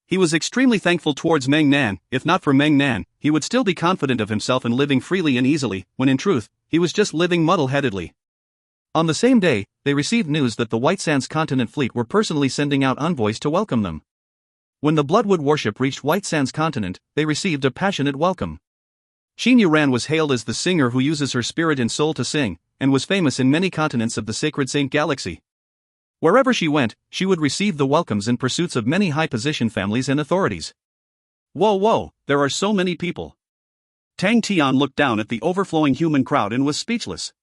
He was extremely thankful towards Meng Nan. If not for Meng Nan, he would still be confident of himself and living freely and easily, when in truth, he was just living muddle-headedly. On the same day, they received news that the White Sands Continent fleet were personally sending out envoys to welcome them. When the Bloodwood warship reached White Sands Continent, they received a passionate welcome. Qin Yuran was hailed as the singer who uses her spirit and soul to sing, and was famous in many continents of the Sacred Saint Galaxy. Wherever she went, she would receive the welcomes and pursuits of many high-position families and authorities. Whoa, there are so many people. Tang Tian looked down at the overflowing human crowd and was speechless.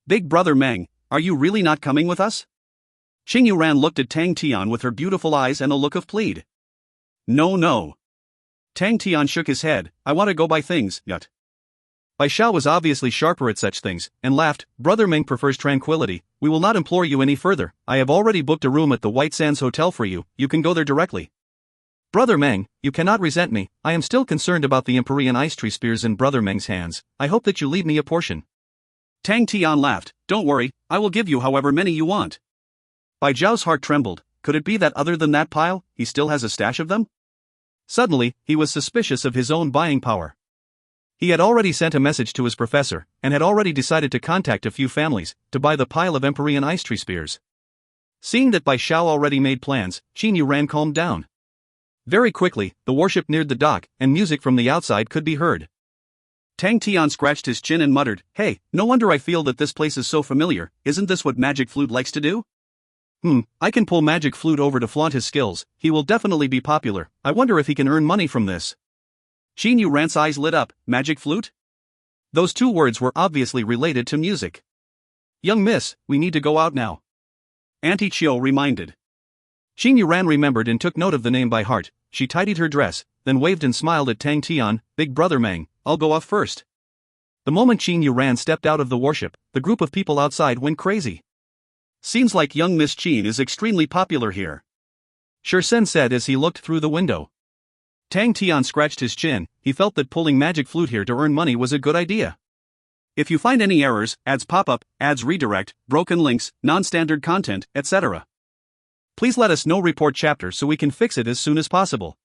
Big brother Meng, are you really not coming with us? Qin Yuran looked at Tang Tian with her beautiful eyes and a look of plead. No. Tang Tian shook his head. I want to go buy things, yet. Bai Xiao was obviously sharper at such things, and laughed. Brother Meng prefers tranquility. We will not implore you any further. I have already booked a room at the White Sands Hotel for you. You can go there directly. Brother Meng, you cannot resent me. I am still concerned about the Empyrean ice tree spears in Brother Meng's hands. I hope that you leave me a portion. Tang Tian laughed. Don't worry, I will give you however many you want. Bai Zhao's heart trembled. Could it be that other than that pile, he still has a stash of them? Suddenly, he was suspicious of his own buying power. He had already sent a message to his professor, and had already decided to contact a few families, to buy the pile of Empyrean ice tree spears. Seeing that Bai Xiao already made plans, Qin Yuran calmed down. Very quickly, the warship neared the dock, and music from the outside could be heard. Tang Tian scratched his chin and muttered, Hey, no wonder I feel that this place is so familiar. Isn't this what Magic Flute likes to do? I can pull Magic Flute over to flaunt his skills. He will definitely be popular. I wonder if he can earn money from this. Qin Yuran's eyes lit up. Magic Flute? Those two words were obviously related to music. Young miss, we need to go out now. Auntie Chiu reminded. Qin Yuran remembered and took note of the name by heart. She tidied her dress, then waved and smiled at Tang Tian. Big brother Meng, I'll go off first. The moment Qin Yuran stepped out of the warship, the group of people outside went crazy. Seems like young Miss Qin is extremely popular here, Shursen said as he looked through the window. Tang Tian scratched his chin. He felt that pulling Magic Flute here to earn money was a good idea. If you find any errors, ads pop up, ads redirect, broken links, non-standard content, etc., please let us know. Report chapter so we can fix it as soon as possible.